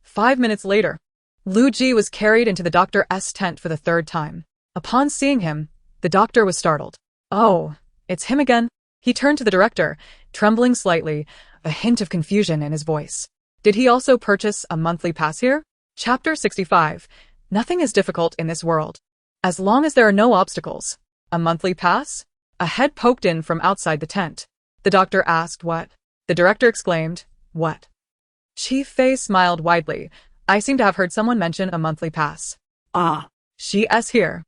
5 minutes later, Lu Ji was carried into the doctor's tent for the third time. Upon seeing him, the doctor was startled. Oh, it's him again? He turned to the director, trembling slightly, a hint of confusion in his voice. Did he also purchase a monthly pass here? Chapter 65. Nothing is difficult in this world. As long as there are no obstacles. A monthly pass? A head poked in from outside the tent. The doctor asked what? The director exclaimed, what? Chi Fei smiled widely. I seem to have heard someone mention a monthly pass. Ah. She's here.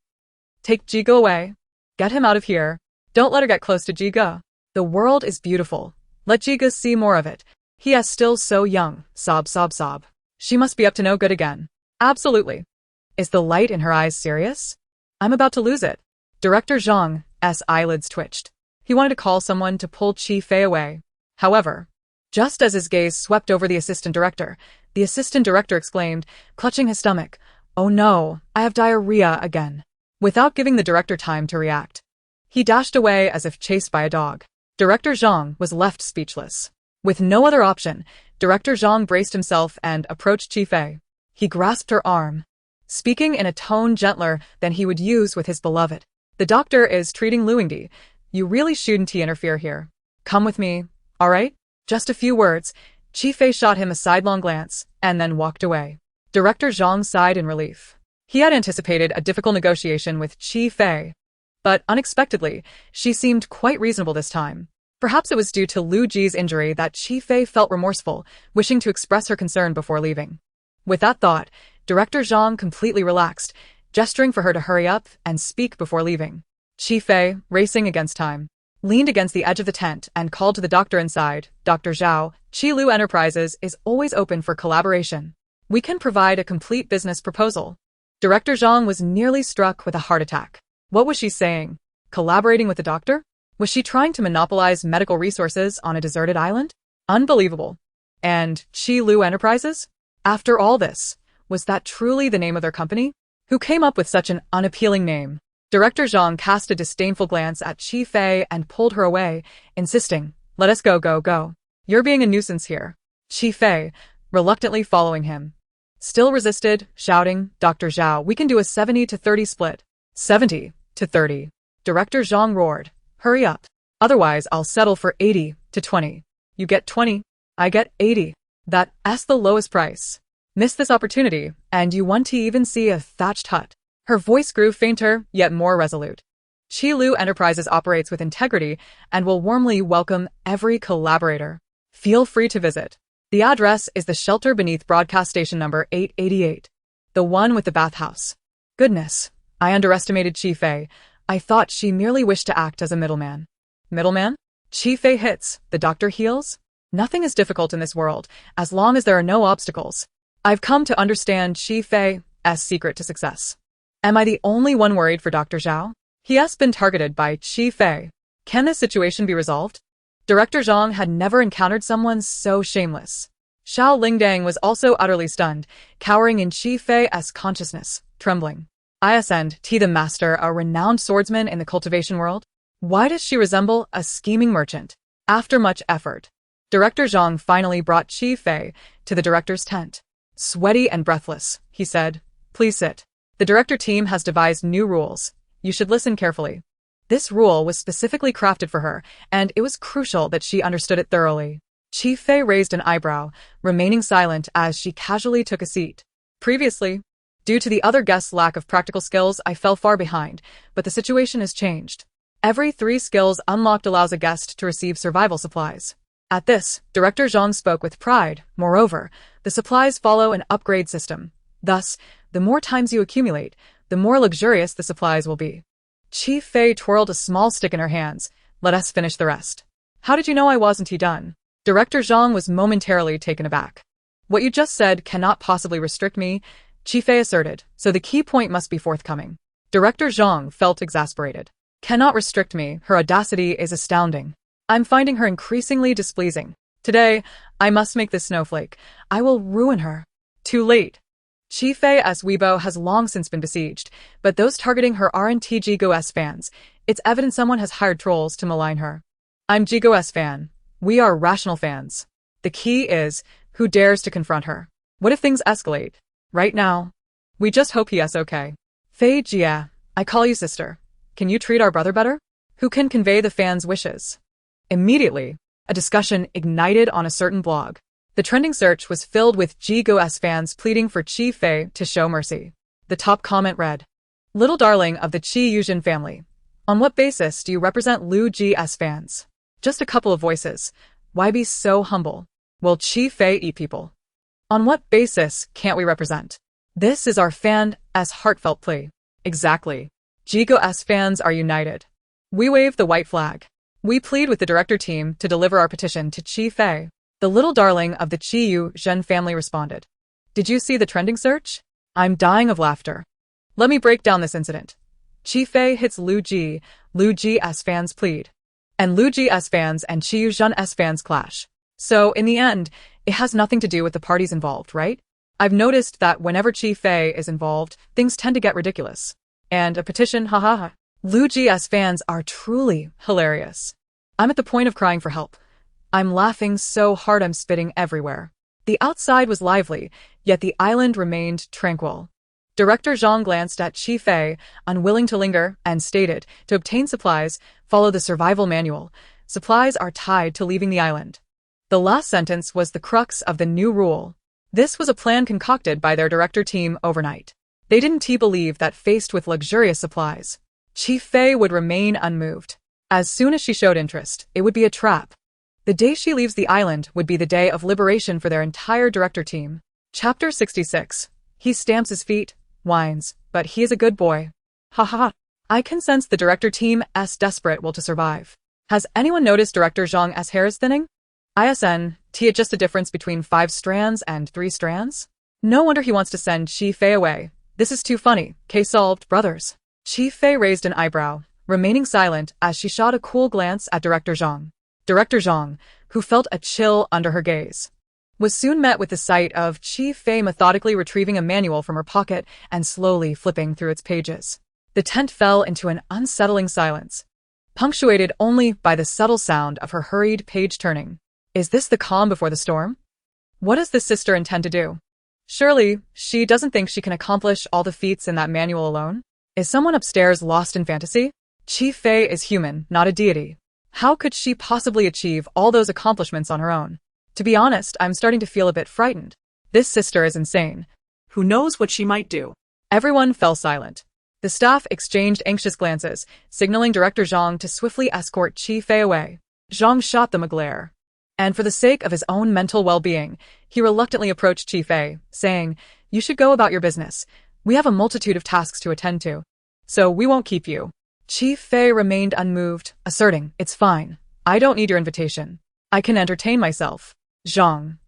Take Jiga away. Get him out of here. Don't let her get close to Jiga. The world is beautiful. Let Jiga see more of it. He is still so young. Sob, sob, sob. She must be up to no good again. Absolutely. Is the light in her eyes serious? I'm about to lose it. Director Zhang's eyelids twitched. He wanted to call someone to pull Chi Fei away. However, just as his gaze swept over the assistant director exclaimed, clutching his stomach, "Oh no, I have diarrhea again." Without giving the director time to react, he dashed away as if chased by a dog. Director Zhang was left speechless. With no other option, Director Zhang braced himself and approached Chi Fei. He grasped her arm, speaking in a tone gentler than he would use with his beloved. The doctor is treating Luingdi. You really shouldn't interfere here. Come with me, all right? Just a few words. Chi Fei shot him a sidelong glance, and then walked away. Director Zhang sighed in relief. He had anticipated a difficult negotiation with Chi Fei, but unexpectedly, she seemed quite reasonable this time. Perhaps it was due to Lu Ji's injury that Chi Fei felt remorseful, wishing to express her concern before leaving. With that thought, Director Zhang completely relaxed, gesturing for her to hurry up and speak before leaving. Chi Fei, racing against time, leaned against the edge of the tent and called to the doctor inside, "Dr. Zhao, Qilu Enterprises is always open for collaboration. We can provide a complete business proposal." Director Zhang was nearly struck with a heart attack. What was she saying? Collaborating with the doctor? Was she trying to monopolize medical resources on a deserted island? Unbelievable. And Qilu Enterprises? After all this, was that truly the name of their company? Who came up with such an unappealing name? Director Zhang cast a disdainful glance at Chi Fei and pulled her away, insisting, "Let us go, go, go. You're being a nuisance here." Chi Fei, reluctantly following him, still resisted, shouting, "Dr. Zhao, we can do a 70-30 split." 70-30. Director Zhang roared, "Hurry up. Otherwise I'll settle for 80-20. You get 20, I get 80. That's the lowest price. Miss this opportunity, and you won't even see a thatched hut." Her voice grew fainter, yet more resolute. Qilu Enterprises operates with integrity and will warmly welcome every collaborator. Feel free to visit. The address is the shelter beneath broadcast station number 888. The one with the bathhouse. Goodness, I underestimated Chi Fei. I thought she merely wished to act as a middleman. Middleman? Chi Fei hits, the doctor heals? Nothing is difficult in this world, as long as there are no obstacles. I've come to understand Chi Fei's secret to success. Am I the only one worried for Dr. Zhao? He has been targeted by Chi Fei. Can this situation be resolved? Director Zhang had never encountered someone so shameless. Xiao Lingdang was utterly utterly stunned, cowering in Chi Fei's consciousness, trembling. Isnd the master, a renowned swordsman in the cultivation world? Why does she resemble a scheming merchant? After much effort, Director Zhang finally brought Chi Fei to the director's tent. Sweaty and breathless, he said, "Please sit. The director team has devised new rules. You should listen carefully." This rule was specifically crafted for her, and it was crucial that she understood it thoroughly. Chi Fei raised an eyebrow, remaining silent as she casually took a seat. Previously, due to the other guests' lack of practical skills, I fell far behind, but the situation has changed. Every 3 skills unlocked allows a guest to receive survival supplies. At this, Director Zhang spoke with pride. Moreover, the supplies follow an upgrade system. Thus, the more times you accumulate, the more luxurious the supplies will be. Chi Fei twirled a small stick in her hands. "Let us finish the rest." "How did you know I wasn't done?" Director Zhang was momentarily taken aback. "What you just said cannot possibly restrict me," Chi Fei asserted, "so the key point must be forthcoming." Director Zhang felt exasperated. "Cannot restrict me," her audacity is astounding. I'm finding her increasingly displeasing. Today, I must make this snowflake. I will ruin her. Too late. Chi Fei's Weibo has long since been besieged, but those targeting her aren't Jigo's fans. It's evident someone has hired trolls to malign her. I'm Jigo's fan. We are rational fans. The key is, who dares to confront her? What if things escalate? Right now. We just hope he is okay. Fei Jia, I call you sister. Can you treat our brother better? Who can convey the fans' wishes? Immediately, a discussion ignited on a certain blog. The trending search was filled with Jigo's fans pleading for Chi Fei to show mercy. The top comment read, "Little darling of the Chi Yuzhen family. On what basis do you represent Lu Ji's fans?" Just a couple of voices. Why be so humble? Will Chi Fei eat people? On what basis can't we represent? This is our fan's heartfelt plea. Exactly. Jigo's fans are united. We wave the white flag. We plead with the director team to deliver our petition to Chi Fei. The little darling of the Chi Yuzhen family responded. Did you see the trending search? I'm dying of laughter. Let me break down this incident. Chi Fei hits Lu Ji's fans plead. And Lu Ji's fans and Chi Yuzhen's fans clash. So, in the end, it has nothing to do with the parties involved, right? I've noticed that whenever Chi Fei is involved, things tend to get ridiculous. And a petition, haha. Lu Ji's fans are truly hilarious. I'm at the point of crying for help. I'm laughing so hard I'm spitting everywhere. The outside was lively, yet the island remained tranquil. Director Zhang glanced at Chi Fei, unwilling to linger, and stated, to obtain supplies, follow the survival manual. Supplies are tied to leaving the island. The last sentence was the crux of the new rule. This was a plan concocted by their director team overnight. They didn't believe that faced with luxurious supplies, Chi Fei would remain unmoved. As soon as she showed interest, it would be a trap. The day she leaves the island would be the day of liberation for their entire director team. Chapter 66. He stamps his feet, whines, but he is a good boy. Haha. I can sense the director team's desperate will to survive. Has anyone noticed Director Zhang's hair is thinning? Just a difference between 5 strands and 3 strands? No wonder he wants to send Chi Fei away. This is too funny. Case solved, brothers. Chi Fei raised an eyebrow, remaining silent as she shot a cool glance at Director Zhang. Director Zhang, who felt a chill under her gaze, was soon met with the sight of Chi Fei methodically retrieving a manual from her pocket and slowly flipping through its pages. The tent fell into an unsettling silence, punctuated only by the subtle sound of her hurried page-turning. Is this the calm before the storm? What does this sister intend to do? Surely, she doesn't think she can accomplish all the feats in that manual alone? Is someone upstairs lost in fantasy? Chi Fei is human, not a deity. How could she possibly achieve all those accomplishments on her own? To be honest, I'm starting to feel a bit frightened. This sister is insane. Who knows what she might do? Everyone fell silent. The staff exchanged anxious glances, signaling Director Zhang to swiftly escort Chi Fei away. Zhang shot them a glare. And for the sake of his own mental well-being, he reluctantly approached Chi Fei, saying, "You should go about your business. We have a multitude of tasks to attend to. So we won't keep you." Chi Fei remained unmoved, asserting, "It's fine. I don't need your invitation. I can entertain myself." Zhang.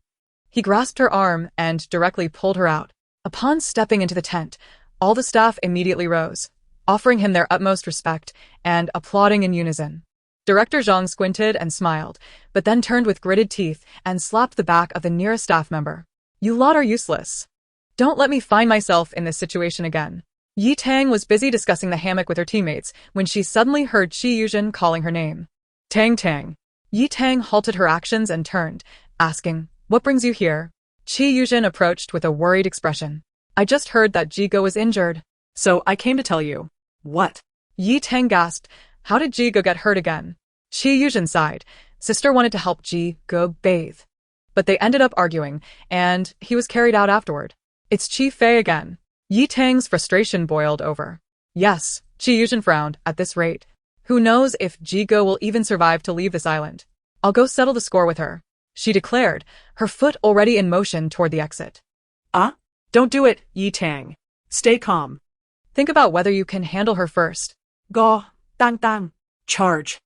He grasped her arm and directly pulled her out. Upon stepping into the tent, all the staff immediately rose, offering him their utmost respect and applauding in unison. Director Zhang squinted and smiled, but then turned with gritted teeth and slapped the back of the nearest staff member. "You lot are useless. Don't let me find myself in this situation again." Yi Tang was busy discussing the hammock with her teammates when she suddenly heard Chi Yuzhen calling her name. "Tang Tang." Yi Tang halted her actions and turned, asking, "What brings you here?" Chi Yuzhen approached with a worried expression. "I just heard that Jigo was injured. So I came to tell you." "What?" Yi Tang gasped. How did Jigo get hurt again? Chi Yuzhen sighed. Sister wanted to help Jigo bathe. But they ended up arguing, and he was carried out afterward. It's Chi Fei again. Yi Tang's frustration boiled over. Yes, Chi Yuzhen frowned. At this rate, who knows if Jigo will even survive to leave this island. I'll go settle the score with her, she declared, her foot already in motion toward the exit. Don't do it, Yi Tang. Stay calm. Think about whether you can handle her first. Go, Tang. Charge.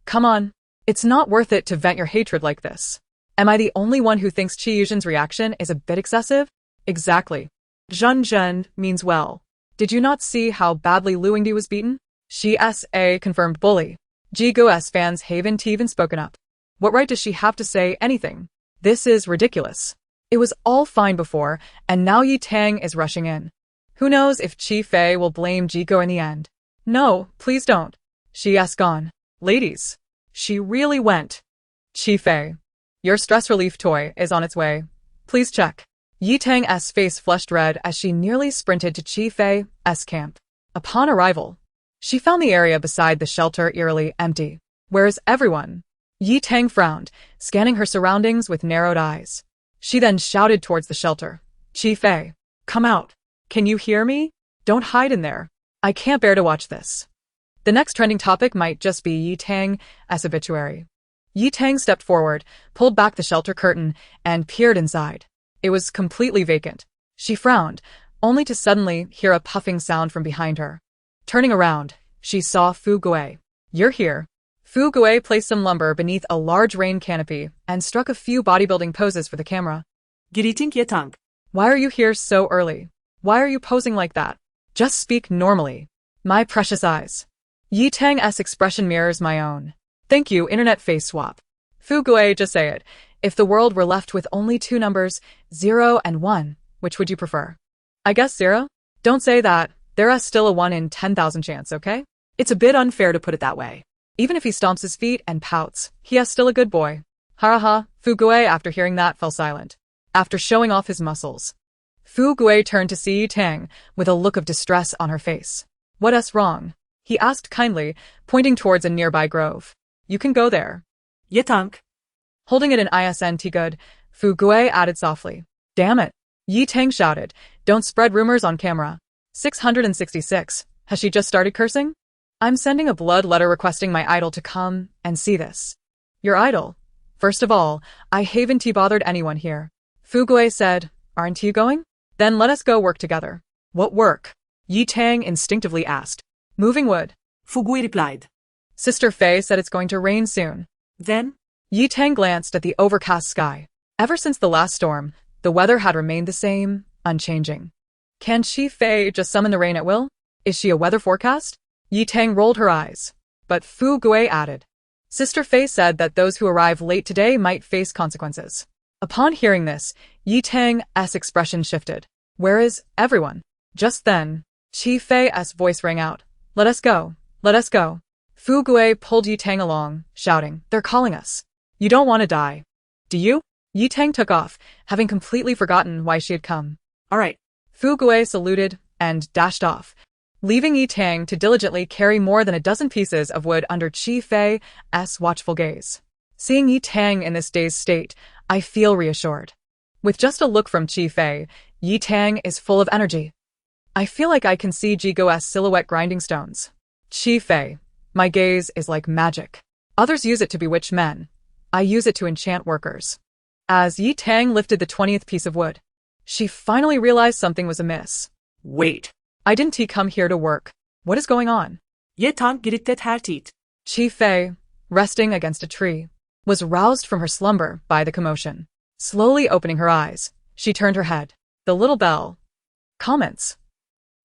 Come on. It's not worth it to vent your hatred like this. Am I the only one who thinks Chi Yuzhen's reaction is a bit excessive? Exactly. Zhen means well. Did you not see how badly Lu Yingdi was beaten? She a confirmed bully. Jigo's fans haven't even spoken up. What right does she have to say anything? This is ridiculous. It was all fine before, and now Yi Tang is rushing in. Who knows if Chi Fei will blame Jiko in the end. No, please don't. She has gone. Ladies. She really went. Chi Fei. Your stress relief toy is on its way. Please check. Yi Tang's face flushed red as she nearly sprinted to Chi Fei's camp. Upon arrival, she found the area beside the shelter eerily empty. Where is everyone? Yi Tang frowned, scanning her surroundings with narrowed eyes. She then shouted towards the shelter. Chi Fei, come out. Can you hear me? Don't hide in there. I can't bear to watch this. The next trending topic might just be Yi Tang's obituary. Yi Tang stepped forward, pulled back the shelter curtain, and peered inside. It was completely vacant. She frowned, only to suddenly hear a puffing sound from behind her. Turning around, she saw Fu Gui. You're here. Fu Gui placed some lumber beneath a large rain canopy and struck a few bodybuilding poses for the camera. Greeting Yi Tang. Why are you here so early? Why are you posing like that? Just speak normally. My precious eyes. Yi Tang's expression mirrors my own. Thank you, internet face swap. Fu Gui, just say it. If the world were left with only two numbers, 0 and 1, which would you prefer? I guess 0? Don't say that. There is still a 1 in 10,000 chance, okay? It's a bit unfair to put it that way. Even if he stomps his feet and pouts, he is still a good boy. Ha ha, Fu Gui after hearing that fell silent. After showing off his muscles, Fu Gui turned to see Yi Tang with a look of distress on her face. What's wrong? He asked kindly, pointing towards a nearby grove. You can go there. Yi Tang. Holding it in ISNT good, Fu Gui added softly. Damn it. Yi Tang shouted. Don't spread rumors on camera. 666. Has she just started cursing? I'm sending a blood letter requesting my idol to come and see this. Your idol? First of all, I haven't bothered anyone here. Fu Gui said, aren't you going? Then let us go work together. What work? Yi Tang instinctively asked. Moving wood. Fu Gui replied. Sister Fei said it's going to rain soon. Then? Yi Tang glanced at the overcast sky. Ever since the last storm, the weather had remained the same, unchanging. Can Chi Fei just summon the rain at will? Is she a weather forecast? Yi Tang rolled her eyes. But Fu Gui added. Sister Fei said that those who arrive late today might face consequences. Upon hearing this, Yi Tang's expression shifted. Where is everyone? Just then, Chi Fei's voice rang out. Let us go. Let us go. Fu Gui pulled Yi Tang along, shouting, they're calling us. You don't want to die. Do you? Yi Tang took off, having completely forgotten why she had come. All right. Fu Gui saluted and dashed off, leaving Yi Tang to diligently carry more than a dozen pieces of wood under Chi Fei's watchful gaze. Seeing Yi Tang in this dazed state, I feel reassured. With just a look from Chi Fei, Yi Tang is full of energy. I feel like I can see Jigo's silhouette grinding stones. Chi Fei, my gaze is like magic. Others use it to bewitch men. I use it to enchant workers. As Yi Tang lifted the 20th piece of wood, she finally realized something was amiss. Wait. I didn't come here to work. What is going on? Yi Tang gritted her teeth. Chi Fei, resting against a tree, was roused from her slumber by the commotion. Slowly opening her eyes, she turned her head. The little bell. Comments.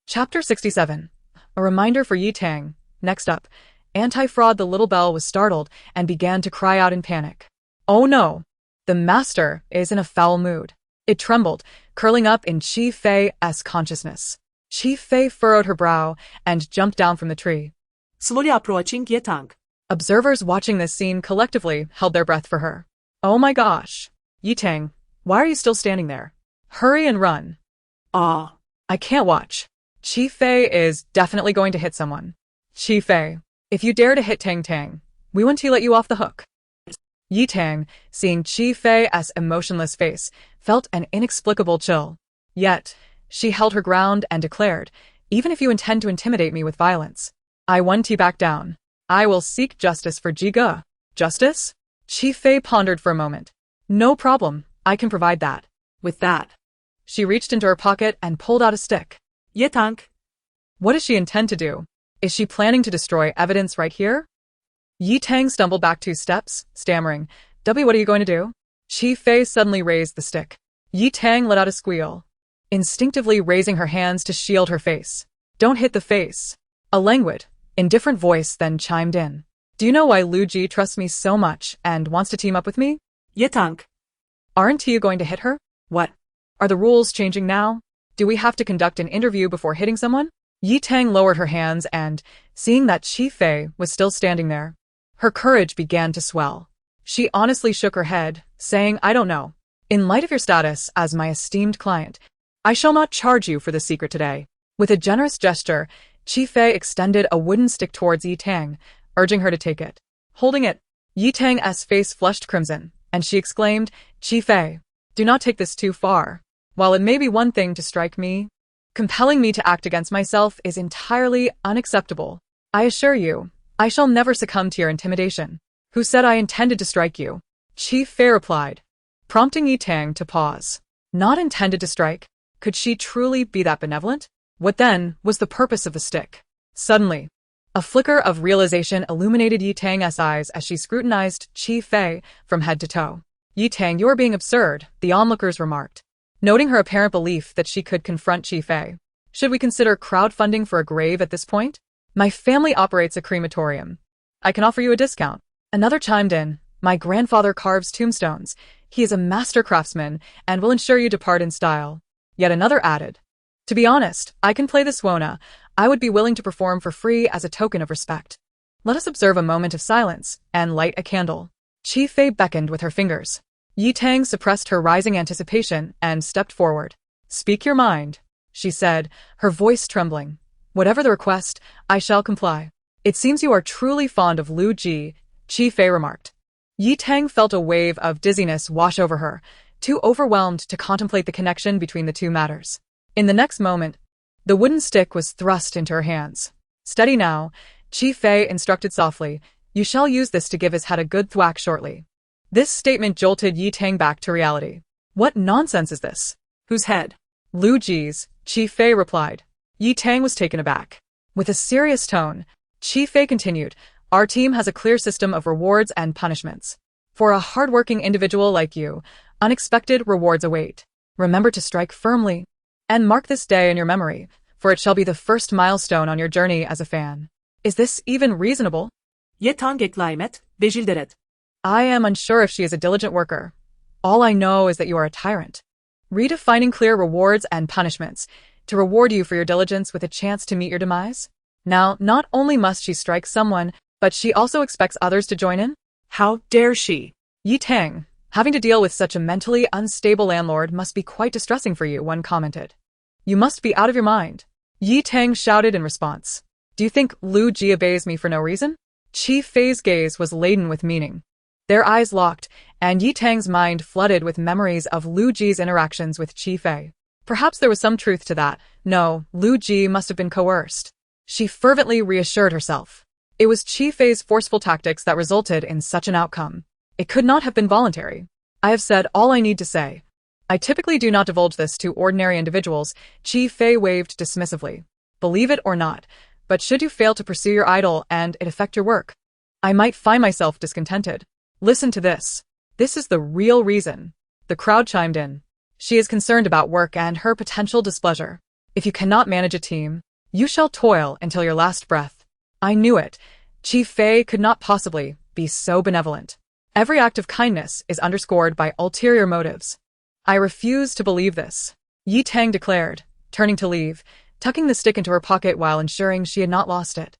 Chapter 67. A reminder for Yi Tang. Next up, anti-fraud. The little bell was startled and began to cry out in panic. Oh no! The master is in a foul mood. It trembled, curling up in Chi Fei's consciousness. Chi Fei furrowed her brow and jumped down from the tree. Slowly approaching Yi Tang. Observers watching this scene collectively held their breath for her. Oh my gosh. Yi Tang, why are you still standing there? Hurry and run. I can't watch. Chi Fei is definitely going to hit someone. Chi Fei, if you dare to hit Tang Tang, we want to let you off the hook. Yi Tang, seeing Chi Fei's emotionless face, felt an inexplicable chill. Yet, she held her ground and declared, even if you intend to intimidate me with violence, I won't back down. I will seek justice for Jiga. Justice? Chi Fei pondered for a moment. No problem, I can provide that. With that, she reached into her pocket and pulled out a stick. Yi Tang. What does she intend to do? Is she planning to destroy evidence right here? Yi Tang stumbled back 2 steps, stammering, what are you going to do? Chi Fei suddenly raised the stick. Yi Tang let out a squeal, instinctively raising her hands to shield her face. Don't hit the face. A languid, indifferent voice then chimed in. Do you know why Lu Ji trusts me so much and wants to team up with me? Yi Tang. Aren't you going to hit her? What? Are the rules changing now? Do we have to conduct an interview before hitting someone? Yi Tang lowered her hands and, seeing that Qi Fei was still standing there, her courage began to swell. She honestly shook her head, saying, I don't know. In light of your status as my esteemed client, I shall not charge you for the secret today. With a generous gesture, Qi Fei extended a wooden stick towards Yi Tang, urging her to take it. Holding it, Yi Tang's face flushed crimson, and she exclaimed, Qi Fei, do not take this too far. While it may be one thing to strike me, compelling me to act against myself is entirely unacceptable. I assure you, I shall never succumb to your intimidation. Who said I intended to strike you? Qi Fei replied, prompting Yi Tang to pause. Not intended to strike? Could she truly be that benevolent? What then was the purpose of the stick? Suddenly, a flicker of realization illuminated Yi Tang's eyes as she scrutinized Qi Fei from head to toe. Yi Tang, you are being absurd, the onlookers remarked, noting her apparent belief that she could confront Qi Fei. Should we consider crowdfunding for a grave at this point? My family operates a crematorium. I can offer you a discount. Another chimed in, my grandfather carves tombstones. He is a master craftsman and will ensure you depart in style. Yet another added, to be honest, I can play the Swona. I would be willing to perform for free as a token of respect. Let us observe a moment of silence and light a candle. Qi Fei beckoned with her fingers. Yi Tang suppressed her rising anticipation and stepped forward. Speak your mind, she said, her voice trembling. Whatever the request, I shall comply. It seems you are truly fond of Lu Ji, Qi Fei remarked. Yi Tang felt a wave of dizziness wash over her, too overwhelmed to contemplate the connection between the two matters. In the next moment, the wooden stick was thrust into her hands. Steady now, Qi Fei instructed softly, you shall use this to give his head a good thwack shortly. This statement jolted Yi Tang back to reality. What nonsense is this? Whose head? Lu Ji's, Qi Fei replied. Yi Tang was taken aback. With a serious tone, Qi Fei continued, our team has a clear system of rewards and punishments. For a hardworking individual like you, unexpected rewards await. Remember to strike firmly and mark this day in your memory, for it shall be the first milestone on your journey as a fan. Is this even reasonable? Ye Tang eklaymet, bejilderet. I am unsure if she is a diligent worker. All I know is that you are a tyrant. Redefining clear rewards and punishments to reward you for your diligence with a chance to meet your demise? Now, not only must she strike someone, but she also expects others to join in? How dare she? Yi Tang, having to deal with such a mentally unstable landlord must be quite distressing for you, one commented. You must be out of your mind. Yi Tang shouted in response. Do you think Lu Ji obeys me for no reason? Qi Fei's gaze was laden with meaning. Their eyes locked, and Yi Tang's mind flooded with memories of Lu Ji's interactions with Qi Fei. Perhaps there was some truth to that. No, Lu Ji must have been coerced. She fervently reassured herself. It was Qi Fei's forceful tactics that resulted in such an outcome. It could not have been voluntary. I have said all I need to say. I typically do not divulge this to ordinary individuals, Qi Fei waved dismissively. Believe it or not, but should you fail to pursue your idol and it affect your work, I might find myself discontented. Listen to this. This is the real reason. The crowd chimed in. She is concerned about work and her potential displeasure. If you cannot manage a team, you shall toil until your last breath. I knew it. Qi Fei could not possibly be so benevolent. Every act of kindness is underscored by ulterior motives. I refuse to believe this, Yi Tang declared, turning to leave, tucking the stick into her pocket while ensuring she had not lost it.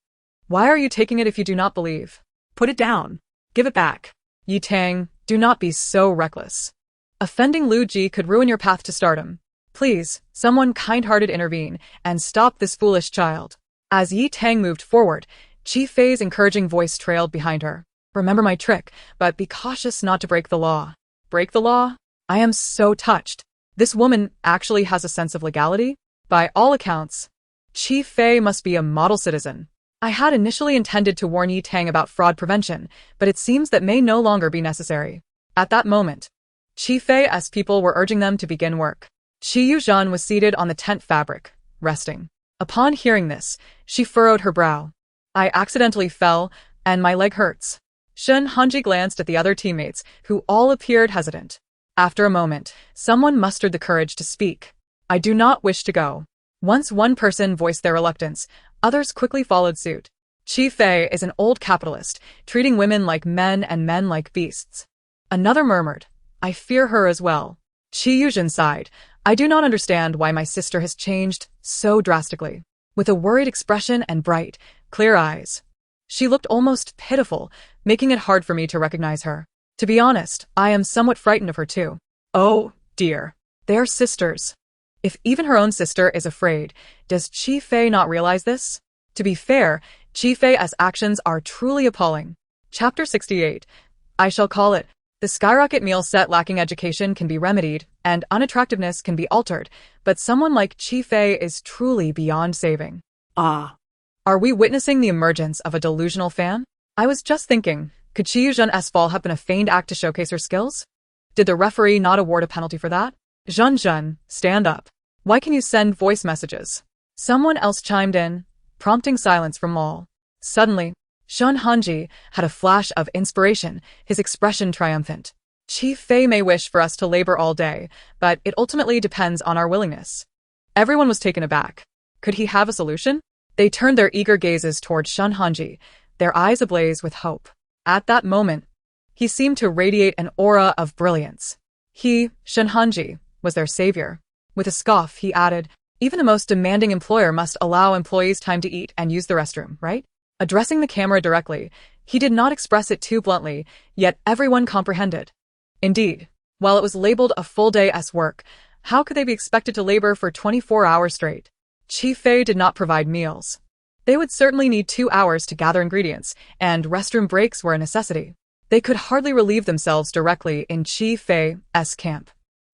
Why are you taking it if you do not believe? Put it down. Give it back. Yi Tang, do not be so reckless. Offending Lu Ji could ruin your path to stardom. Please, someone kind-hearted intervene and stop this foolish child. As Yi Tang moved forward, Qi Fei's encouraging voice trailed behind her. Remember my trick, but be cautious not to break the law. Break the law? I am so touched. This woman actually has a sense of legality? By all accounts, Qi Fei must be a model citizen. I had initially intended to warn Yi Tang about fraud prevention, but it seems that may no longer be necessary. At that moment, Qi Fei's people were urging them to begin work. Qi Yuzhan was seated on the tent fabric, resting. Upon hearing this, she furrowed her brow. I accidentally fell, and my leg hurts. Shen Hanji glanced at the other teammates, who all appeared hesitant. After a moment, someone mustered the courage to speak. I do not wish to go. Once one person voiced their reluctance, others quickly followed suit. Qi Fei is an old capitalist, treating women like men and men like beasts. Another murmured, I fear her as well. Qi Yuzhen sighed. I do not understand why my sister has changed so drastically. With a worried expression and bright, clear eyes. She looked almost pitiful, making it hard for me to recognize her. To be honest, I am somewhat frightened of her too. Oh, dear. They are sisters. If even her own sister is afraid, does Qi Fei not realize this? To be fair, Qi Fei's actions are truly appalling. Chapter 68. I shall call it. The skyrocket meal set lacking education can be remedied, and unattractiveness can be altered, but someone like Qi Fei is truly beyond saving. Ah. Are we witnessing the emergence of a delusional fan? I was just thinking, could Qi Yuzhen's fall have been a feigned act to showcase her skills? Did the referee not award a penalty for that? Zhen, stand up. Why can you send voice messages? Someone else chimed in, prompting silence from all. Suddenly, Shun Hanji had a flash of inspiration, his expression triumphant. Qi Fei may wish for us to labor all day, but it ultimately depends on our willingness. Everyone was taken aback. Could he have a solution? They turned their eager gazes toward Shun Hanji, their eyes ablaze with hope. At that moment, he seemed to radiate an aura of brilliance. He, Shun Hanji, was their savior. With a scoff, he added, even the most demanding employer must allow employees time to eat and use the restroom, right? Addressing the camera directly, he did not express it too bluntly, yet everyone comprehended. Indeed, while it was labeled a full day's work, how could they be expected to labor for 24 hours straight? Qi Fei did not provide meals. They would certainly need 2 hours to gather ingredients, and restroom breaks were a necessity. They could hardly relieve themselves directly in Qi Fei's camp.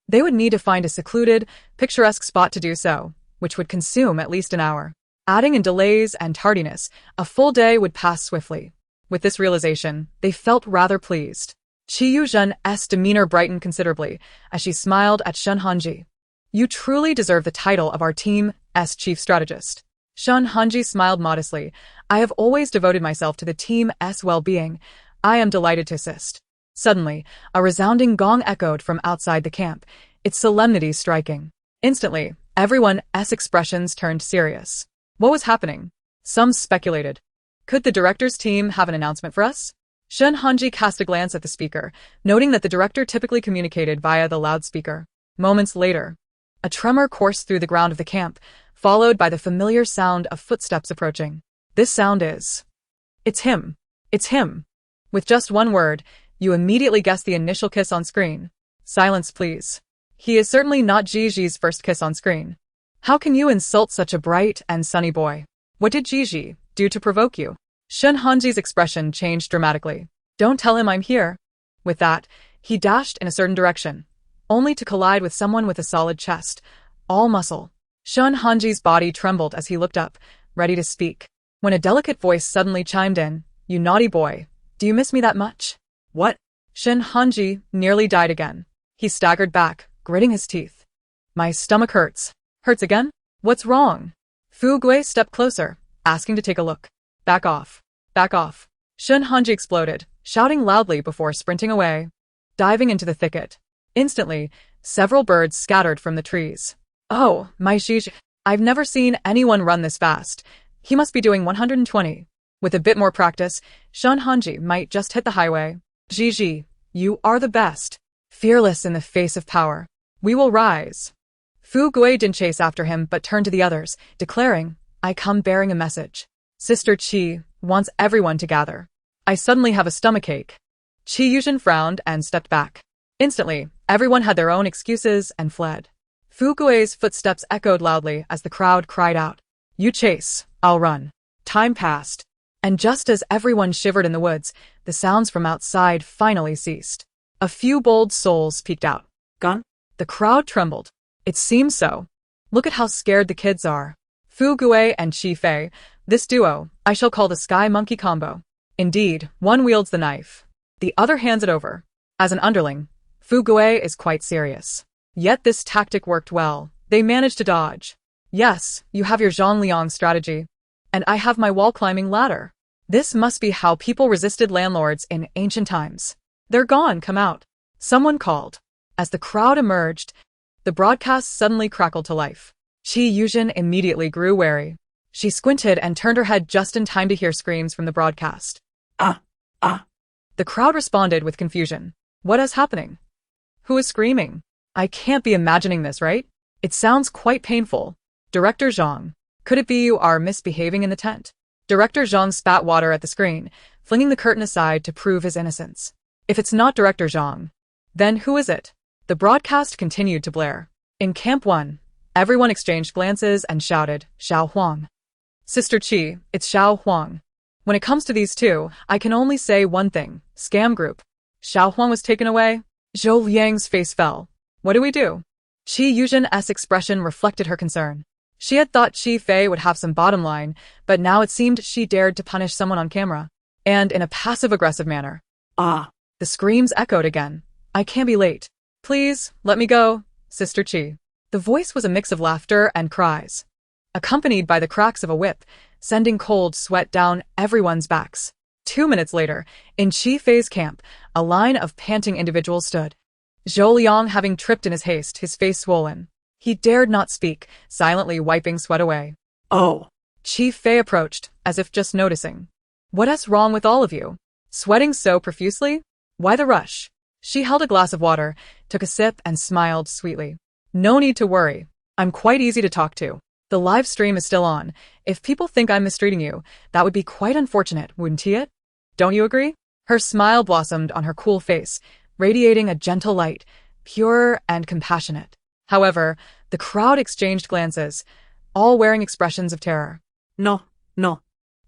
They would need to find a secluded, picturesque spot to do so, which would consume at least an hour. Adding in delays and tardiness, a full day would pass swiftly. With this realization, they felt rather pleased. Qi Yuzhen's demeanor brightened considerably as she smiled at Shun Hanji. You truly deserve the title of our team's chief strategist. Shun Hanji smiled modestly. I have always devoted myself to the team's well-being. I am delighted to assist. Suddenly, a resounding gong echoed from outside the camp, its solemnity striking. Instantly, everyone's expressions turned serious. What was happening? Some speculated. Could the director's team have an announcement for us? Shun Hanji cast a glance at the speaker, noting that the director typically communicated via the loudspeaker. Moments later, a tremor coursed through the ground of the camp, followed by the familiar sound of footsteps approaching. This sound is... It's him. It's him. With just one word, you immediately guess the initial kiss on screen. Silence, please. He is certainly not Gigi's first kiss on screen. How can you insult such a bright and sunny boy? What did Gigi do to provoke you? Shun Hanji's expression changed dramatically. Don't tell him I'm here. With that, he dashed in a certain direction, only to collide with someone with a solid chest, all muscle. Shun Hanji's body trembled as he looked up, ready to speak, when a delicate voice suddenly chimed in. You naughty boy. Do you miss me that much? What? Shun Hanji nearly died again. He staggered back, gritting his teeth. My stomach hurts. Hurts again? What's wrong? Fu Gui stepped closer, asking to take a look. Back off. Back off. Shun Hanji exploded, shouting loudly before sprinting away. Diving into the thicket. Instantly, several birds scattered from the trees. Oh, my Gigi. I've never seen anyone run this fast. He must be doing 120. With a bit more practice, Shun Hanji might just hit the highway. Gigi, you are the best. Fearless in the face of power. We will rise. Fu Gui didn't chase after him but turned to the others, declaring, I come bearing a message. Sister Qi wants everyone to gather. I suddenly have a stomachache. Qi Yuzhen frowned and stepped back. Instantly, everyone had their own excuses and fled. Fu Gui's footsteps echoed loudly as the crowd cried out. You chase, I'll run. Time passed. And just as everyone shivered in the woods, the sounds from outside finally ceased. A few bold souls peeked out. Gun? The crowd trembled. It seems so. Look at how scared the kids are. Fu Gui and Qi Fei, this duo, I shall call the Sky Monkey combo. Indeed, one wields the knife. The other hands it over. As an underling, Fu Gui is quite serious. Yet this tactic worked well. They managed to dodge. Yes, you have your Zhang Liang strategy. And I have my wall-climbing ladder. This must be how people resisted landlords in ancient times. They're gone, come out. Someone called. As the crowd emerged, the broadcast suddenly crackled to life. Qi Yuzhen immediately grew wary. She squinted and turned her head just in time to hear screams from the broadcast. Ah! The crowd responded with confusion. What is happening? Who is screaming? I can't be imagining this, right? It sounds quite painful. Director Zhang. Could it be you are misbehaving in the tent? Director Zhang spat water at the screen, flinging the curtain aside to prove his innocence. If it's not Director Zhang, then who is it? The broadcast continued to blare. In Camp 1, everyone exchanged glances and shouted, Xiao Huang. Sister Qi, it's Xiao Huang. When it comes to these two, I can only say one thing. Scam group. Xiao Huang was taken away. Zhou Liang's face fell. What do we do? Qi Yuzhen's expression reflected her concern. She had thought Qi Fei would have some bottom line, but now it seemed she dared to punish someone on camera. And in a passive-aggressive manner. Ah. The screams echoed again. I can't be late. Please, let me go, Sister Qi. The voice was a mix of laughter and cries, accompanied by the cracks of a whip, sending cold sweat down everyone's backs. 2 minutes later, in Qi Fei's camp, a line of panting individuals stood. Zhou Liang having tripped in his haste, his face swollen. He dared not speak, silently wiping sweat away. Oh. Qi Fei approached, as if just noticing. What's wrong with all of you? Sweating so profusely? Why the rush? She held a glass of water, took a sip, and smiled sweetly. No need to worry. I'm quite easy to talk to. The live stream is still on. If people think I'm mistreating you, that would be quite unfortunate, wouldn't it? Don't you agree? Her smile blossomed on her cool face, radiating a gentle light, pure and compassionate. However, the crowd exchanged glances, all wearing expressions of terror. No.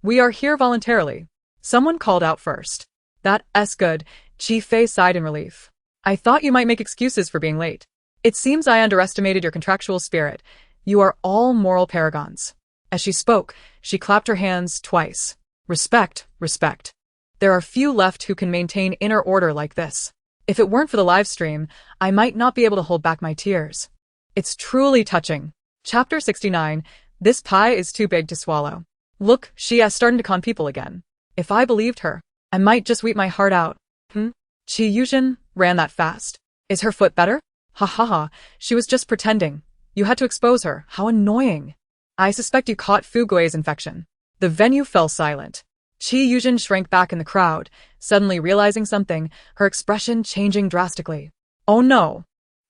We are here voluntarily. Someone called out first. That's good. Qi Fei sighed in relief. I thought you might make excuses for being late. It seems I underestimated your contractual spirit. You are all moral paragons. As she spoke, she clapped her hands twice. Respect, respect. There are few left who can maintain inner order like this. If it weren't for the live stream, I might not be able to hold back my tears. It's truly touching. Chapter 69, This pie is too big to swallow. Look, she is starting to con people again. If I believed her, I might just weep my heart out. Qi Yuzhen ran that fast. Is her foot better? Ha ha ha, she was just pretending. You had to expose her. How annoying. I suspect you caught Fugue's infection. The venue fell silent. Qi Yuzhen shrank back in the crowd, suddenly realizing something, her expression changing drastically. Oh no.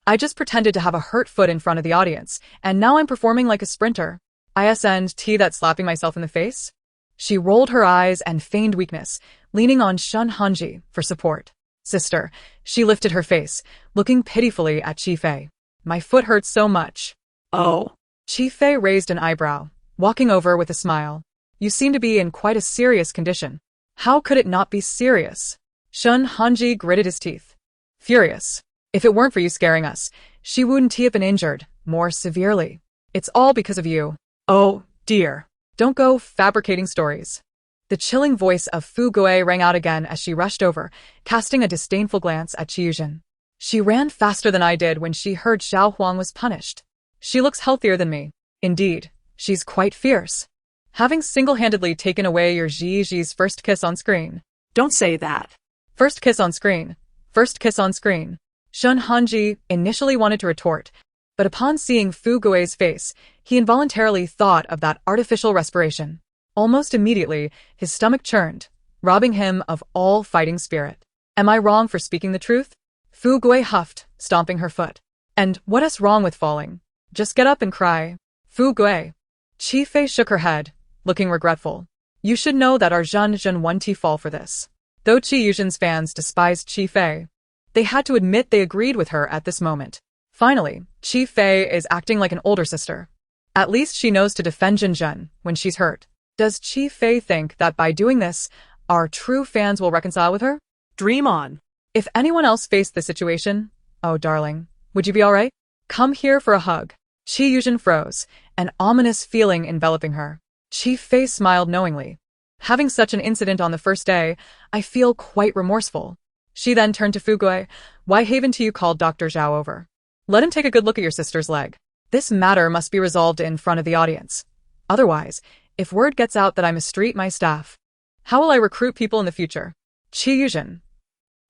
I just pretended to have a hurt foot in front of the audience, and now I'm performing like a sprinter. Isn't that slapping myself in the face? She rolled her eyes and feigned weakness, leaning on Shun Hanji for support. Sister, she lifted her face, looking pitifully at Qi Fei. My foot hurts so much. Oh. Qi Fei raised an eyebrow, walking over with a smile. You seem to be in quite a serious condition. How could it not be serious? Shun Hanji gritted his teeth. Furious. If it weren't for you scaring us, she wouldn't have been injured more severely. It's all because of you. Oh, dear. Don't go fabricating stories. The chilling voice of Fugue rang out again as she rushed over, casting a disdainful glance at Qi Yuzhen. She ran faster than I did when she heard Xiao Huang was punished. She looks healthier than me. Indeed, she's quite fierce. Having single-handedly taken away your Zi's first kiss on screen. Don't say that. First kiss on screen. First kiss on screen. Shun Hanji initially wanted to retort, but upon seeing Fugue's face, he involuntarily thought of that artificial respiration. Almost immediately, his stomach churned, robbing him of all fighting spirit. Am I wrong for speaking the truth? Fugue huffed, stomping her foot. And what's wrong with falling? Just get up and cry. Fugue. Qi Fei shook her head, looking regretful. You should know that our Zhen won't fall for this. Though Qi Yuzhen's fans despised Qi Fei, they had to admit they agreed with her at this moment. Finally, Qi Fei is acting like an older sister. At least she knows to defend Zhen when she's hurt. Does Qi Fei think that by doing this, our true fans will reconcile with her? Dream on. If anyone else faced this situation, oh darling, would you be alright? Come here for a hug. Qi Yuzhen froze, an ominous feeling enveloping her. Qi Fei smiled knowingly. Having such an incident on the first day, I feel quite remorseful. She then turned to Fugue. Why haven't you called Dr. Zhao over? Let him take a good look at your sister's leg. This matter must be resolved in front of the audience. Otherwise, if word gets out that I mistreat my staff, how will I recruit people in the future? Qi Yuzhen.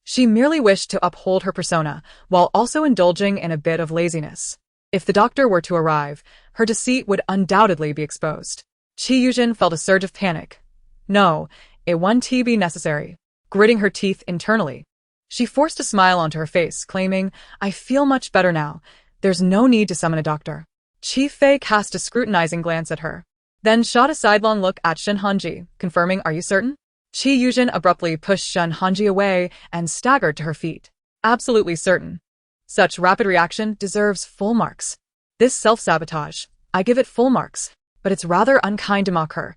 She merely wished to uphold her persona, while also indulging in a bit of laziness. If the doctor were to arrive, her deceit would undoubtedly be exposed. Qi Yuzhen felt a surge of panic. No, it won't be necessary. Gritting her teeth internally, She forced a smile onto her face, claiming, I feel much better now. There's no need to summon a doctor. Chi Fei cast a scrutinizing glance at her, then shot a sidelong look at Shen Hanji, confirming, are you certain? Chi Yuzhen abruptly pushed Shen Hanji away and staggered to her feet. Absolutely certain. Such rapid reaction deserves full marks. This self-sabotage, I give it full marks, but it's rather unkind to mock her.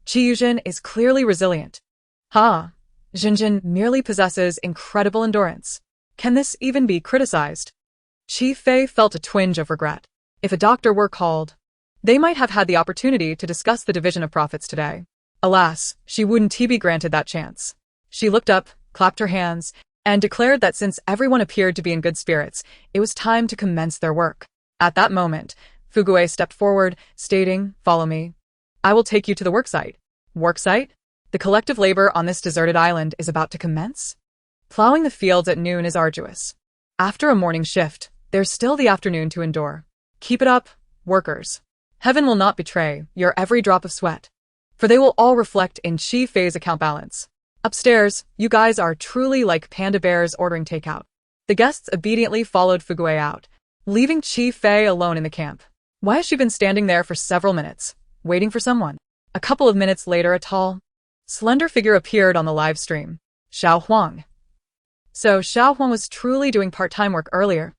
Chi Yuzhen is clearly resilient. Jinjin merely possesses incredible endurance. Can this even be criticized? Chi Fei felt a twinge of regret. If a doctor were called, they might have had the opportunity to discuss the division of profits today. Alas, she wouldn't be granted that chance. She looked up, clapped her hands, and declared that since everyone appeared to be in good spirits, it was time to commence their work. At that moment, Fugue stepped forward, stating, follow me. I will take you to the worksite. Worksite? The collective labor on this deserted island is about to commence? Plowing the fields at noon is arduous. After a morning shift, there's still the afternoon to endure. Keep it up, workers. Heaven will not betray your every drop of sweat, for they will all reflect in Chi Fei's account balance. Upstairs, you guys are truly like panda bears ordering takeout. The guests obediently followed Fugue out, leaving Chi Fei alone in the camp. Why has she been standing there for several minutes, waiting for someone? A couple of minutes later, a tall, slender figure appeared on the live stream. Xiao Huang. So Xiao Huang was truly doing part-time work earlier.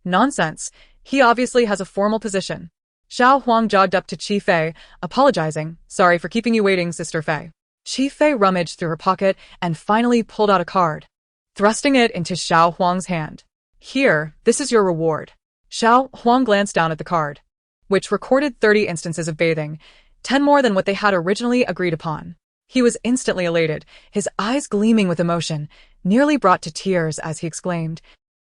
Nonsense. He obviously has a formal position. Xiao Huang jogged up to Chi Fei, apologizing. Sorry for keeping you waiting, Sister Fei. Chi Fei rummaged through her pocket and finally pulled out a card, thrusting it into Xiao Huang's hand. Here, this is your reward. Xiao Huang glanced down at the card, which recorded 30 instances of bathing, 10 more than what they had originally agreed upon. He was instantly elated, his eyes gleaming with emotion, nearly brought to tears as he exclaimed,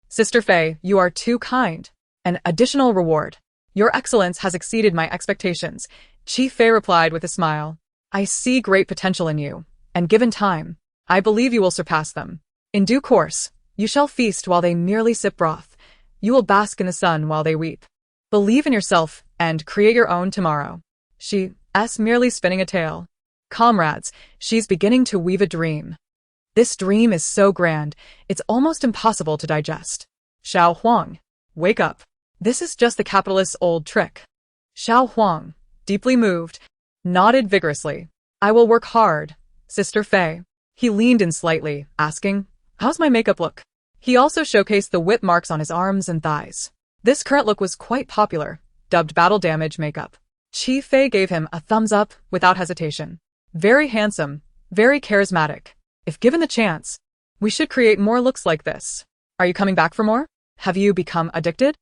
Sister Fei, you are too kind. An additional reward. Your excellence has exceeded my expectations. Chi Fei replied with a smile. I see great potential in you, and given time, I believe you will surpass them. In due course, you shall feast while they merely sip broth. You will bask in the sun while they weep. Believe in yourself and create your own tomorrow. She's merely spinning a tale. Comrades, she's beginning to weave a dream. This dream is so grand, it's almost impossible to digest. Xiao Huang, wake up. This is just the capitalist's old trick. Xiao Huang, deeply moved, nodded vigorously. I will work hard, Sister Fei. He leaned in slightly, asking, how's my makeup look? He also showcased the whip marks on his arms and thighs. This current look was quite popular, dubbed battle damage makeup. Chi Fei gave him a thumbs up without hesitation. Very handsome, very charismatic. If given the chance, we should create more looks like this. Are you coming back for more? Have you become addicted?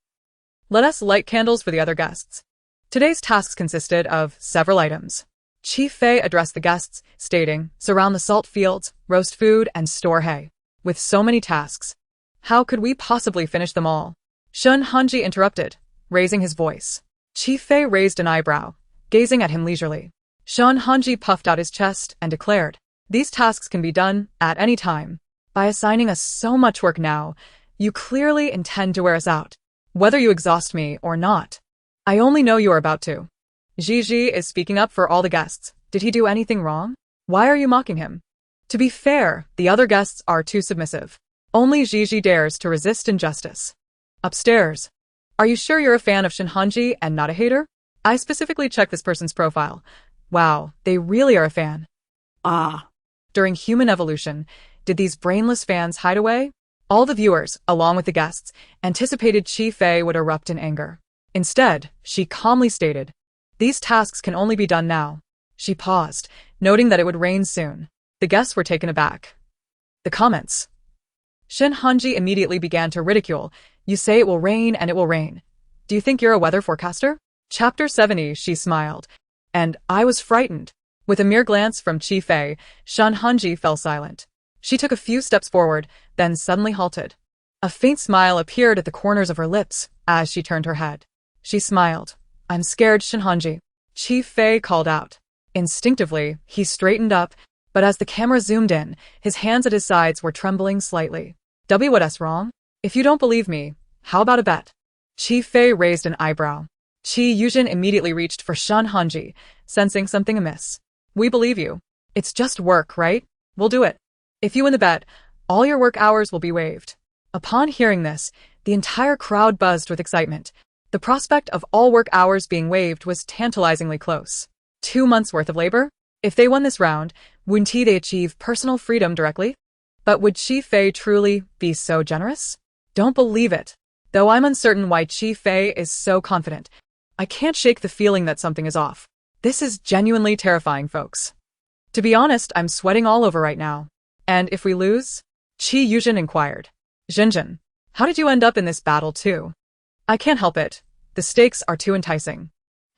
Let us light candles for the other guests. Today's tasks consisted of several items. Chi Fei addressed the guests, stating, surround the salt fields, roast food, and store hay. With so many tasks, how could we possibly finish them all? Shen Hanji interrupted, raising his voice. Chi Fei raised an eyebrow, gazing at him leisurely. Shen Hanji puffed out his chest and declared, these tasks can be done at any time. By assigning us so much work now, you clearly intend to wear us out. Whether you exhaust me or not, I only know you are about to. Gigi is speaking up for all the guests. Did he do anything wrong? Why are you mocking him? To be fair, the other guests are too submissive. Only Gigi dares to resist injustice. Upstairs. Are you sure you're a fan of Shinhanji and not a hater? I specifically checked this person's profile. Wow, they really are a fan. During human evolution, did these brainless fans hide away? All the viewers, along with the guests, anticipated Chi Fei would erupt in anger. Instead, she calmly stated, these tasks can only be done now. She paused, noting that it would rain soon. The guests were taken aback. The comments. Shin Hanji immediately began to ridicule. You say it will rain and it will rain. Do you think you're a weather forecaster? Chapter 70, she smiled. And I was frightened. With a mere glance from Chi Fei, Shin Hanji fell silent. She took a few steps forward, then suddenly halted. A faint smile appeared at the corners of her lips as she turned her head. She smiled. I'm scared, Shin Hanji. Chi Fei called out. Instinctively, he straightened up, but as the camera zoomed in, his hands at his sides were trembling slightly. What's wrong? If you don't believe me, how about a bet? Chi Fei raised an eyebrow. Chi Yuzhen immediately reached for Shin Hanji, sensing something amiss. We believe you. It's just work, right? We'll do it. If you win the bet, All your work hours will be waived. Upon hearing this, the entire crowd buzzed with excitement. The prospect of all work hours being waived was tantalizingly close. 2 months' worth of labor? If they won this round, wouldn't they achieve personal freedom directly? But would Chi Fei truly be so generous? Don't believe it. Though I'm uncertain why Chi Fei is so confident, I can't shake the feeling that something is off. This is genuinely terrifying, folks. To be honest, I'm sweating all over right now. And if we lose? Chi Yuzhen inquired. Jinjin, how did you end up in this battle too? I can't help it. The stakes are too enticing.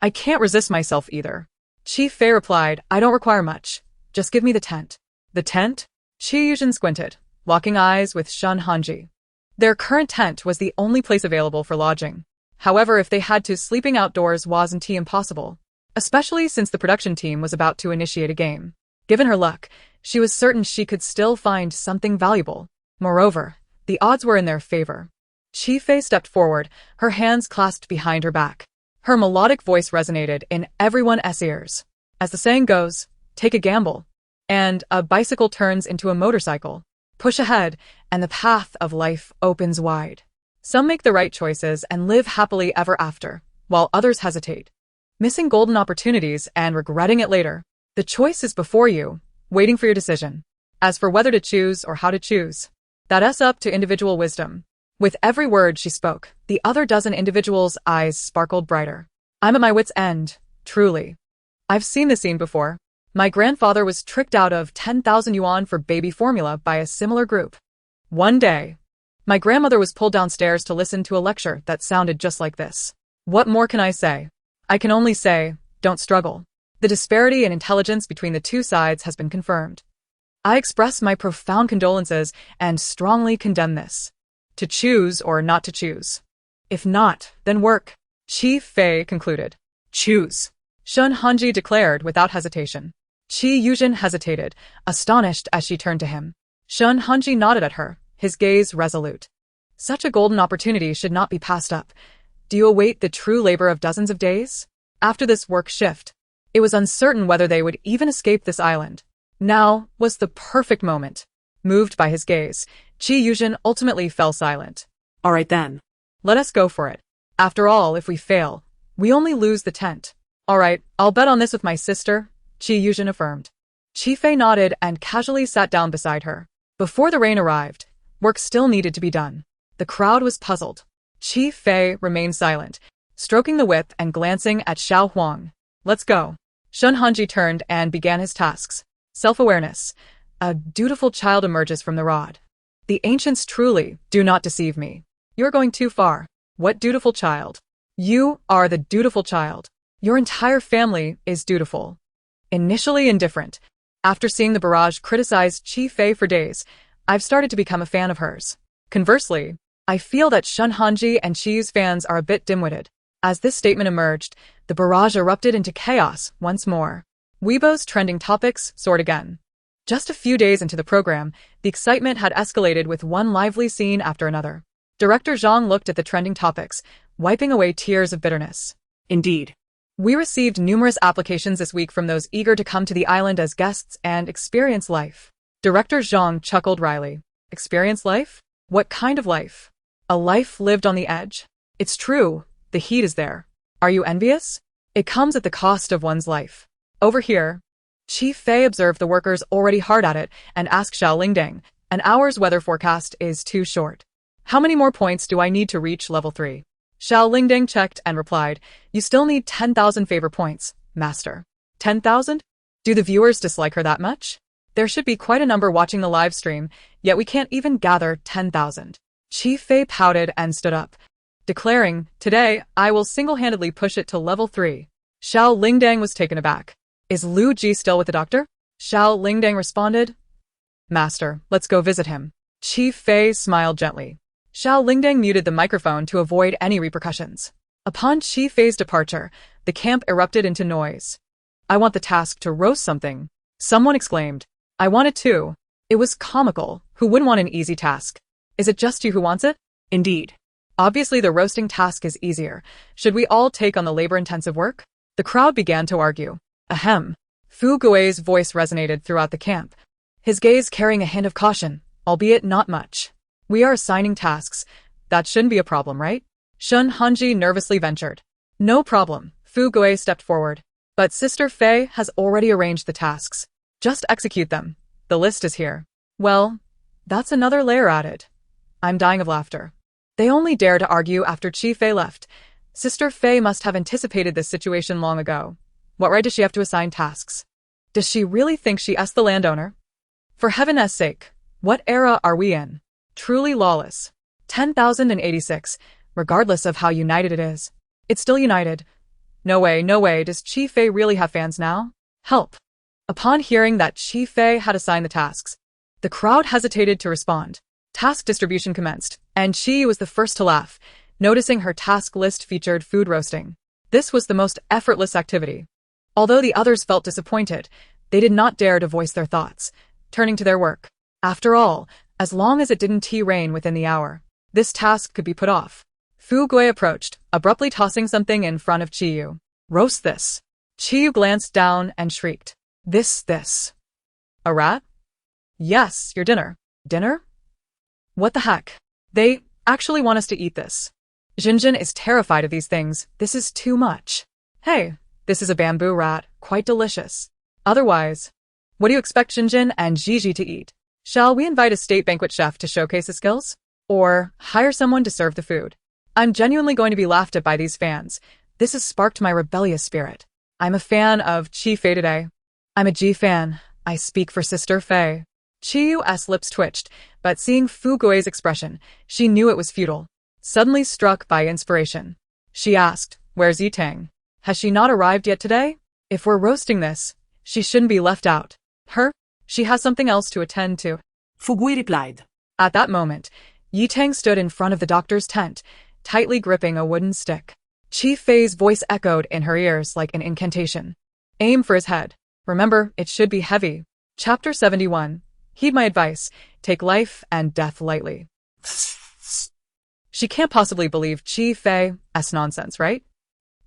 I can't resist myself either. Chi Fei replied, I don't require much. Just give me the tent. The tent? Chi Yuzhen squinted, locking eyes with Shun Hanji. Their current tent was the only place available for lodging. However, if they had to, sleeping outdoors wasn't impossible, especially since the production team was about to initiate a game. Given her luck, she was certain she could still find something valuable. Moreover, the odds were in their favor. Chi Fei stepped forward, her hands clasped behind her back. Her melodic voice resonated in everyone's ears. As the saying goes, take a gamble, and a bicycle turns into a motorcycle. Push ahead, and the path of life opens wide. Some make the right choices and live happily ever after, while others hesitate, missing golden opportunities and regretting it later. The choice is before you, waiting for your decision. As for whether to choose or how to choose, that's up to individual wisdom. With every word she spoke, the other dozen individuals' eyes sparkled brighter. I'm at my wit's end, truly. I've seen this scene before. My grandfather was tricked out of 10,000 yuan for baby formula by a similar group. One day, my grandmother was pulled downstairs to listen to a lecture that sounded just like this. What more can I say? I can only say, don't struggle. The disparity in intelligence between the two sides has been confirmed. I express my profound condolences and strongly condemn this. To choose or not to choose. If not, then work. Chi Fei concluded. Choose. Shun Hanji declared without hesitation. Chi Yuzhen hesitated, astonished as she turned to him. Shun Hanji nodded at her, his gaze resolute. Such a golden opportunity should not be passed up. Do you await the true labor of dozens of days? After this work shift, it was uncertain whether they would even escape this island. Now was the perfect moment. Moved by his gaze, Chi Yuzhen ultimately fell silent. All right then. Let us go for it. After all, if we fail, we only lose the tent. All right, I'll bet on this with my sister, Chi Yuzhen affirmed. Chi Fei nodded and casually sat down beside her. Before the rain arrived, work still needed to be done. The crowd was puzzled. Chi Fei remained silent, stroking the whip and glancing at Xiao Huang. Let's go. Shun Hanji turned and began his tasks. Self-awareness. A dutiful child emerges from the rod. The ancients truly do not deceive me. You're going too far. What dutiful child? You are the dutiful child. Your entire family is dutiful. Initially indifferent, after seeing the barrage criticize Chi Fei for days, I've started to become a fan of hers. Conversely, I feel that Shun Hanji and Chi's fans are a bit dim-witted. As this statement emerged, the barrage erupted into chaos once more. Weibo's trending topics soared again. Just a few days into the program, the excitement had escalated with one lively scene after another. Director Zhang looked at the trending topics, wiping away tears of bitterness. Indeed. We received numerous applications this week from those eager to come to the island as guests and experience life. Director Zhang chuckled wryly. Experience life? What kind of life? A life lived on the edge. It's true, the heat is there. Are you envious? It comes at the cost of one's life. Over here, Chi Fei observed the workers already hard at it and asked Xiao Lingdang, an hour's weather forecast is too short. How many more points do I need to reach level 3? Xiao Lingdang checked and replied, you still need 10,000 favor points, master. 10,000? Do the viewers dislike her that much? There should be quite a number watching the live stream, yet we can't even gather 10,000. Chi Fei pouted and stood up, declaring, today, I will single-handedly push it to level 3. Xiao Lingdang was taken aback. Is Lu Ji still with the doctor? Xiao Lingdang responded. Master, let's go visit him. Chi Fei smiled gently. Xiao Lingdang muted the microphone to avoid any repercussions. Upon Chi Fei's departure, the camp erupted into noise. I want the task to roast something. Someone exclaimed. I want it too. It was comical. Who wouldn't want an easy task? Is it just you who wants it? Indeed. Obviously the roasting task is easier. Should we all take on the labor-intensive work? The crowd began to argue. Ahem. Fu Gui's voice resonated throughout the camp, his gaze carrying a hint of caution. albeit not much. We are assigning tasks. That shouldn't be a problem, right? Shun Hanji nervously ventured. No problem, Fu Gui stepped forward. But Sister Fei has already arranged the tasks. Just execute them. The list is here. Well, that's another layer added. I'm dying of laughter. They only dare to argue after Chi Fei left. Sister Fei must have anticipated this situation long ago. What right does she have to assign tasks? Does she really think she's the landowner? For heaven's sake, what era are we in? Truly lawless. 10,086, regardless of how united it is. It's still united. No way, does Chi Fei really have fans now? Help. Upon hearing that Chi Fei had assigned the tasks, the crowd hesitated to respond. Task distribution commenced, and Chi was the first to laugh, noticing her task list featured food roasting. This was the most effortless activity. Although the others felt disappointed, they did not dare to voice their thoughts, turning to their work. After all, as long as it didn't rain within the hour, this task could be put off. Fu Gui approached, abruptly tossing something in front of Chiyu. Roast this. Chiyu glanced down and shrieked. This. A rat? Yes, your dinner. Dinner? What the heck? They actually want us to eat this. Jinjin is terrified of these things. This is too much. Hey, this is a bamboo rat, quite delicious. Otherwise, what do you expect Jinjin and Gigi to eat? Shall we invite a state banquet chef to showcase his skills? Or hire someone to serve the food? I'm genuinely going to be laughed at by these fans. This has sparked my rebellious spirit. I'm a fan of Chi Fei today. I'm a G fan. I speak for Sister Fei. Chiyu's lips twitched, but seeing Fu Gui's expression, she knew it was futile. Suddenly struck by inspiration, she asked, where's Yitang? Has she not arrived yet today? If we're roasting this, she shouldn't be left out. Her? She has something else to attend to. Fu Gui replied. At that moment, Yitang stood in front of the doctor's tent, tightly gripping a wooden stick. Chi Fei's voice echoed in her ears like an incantation. Aim for his head. Remember, it should be heavy. Chapter 71. Heed my advice. Take life and death lightly. She can't possibly believe Chi Fei's nonsense, right?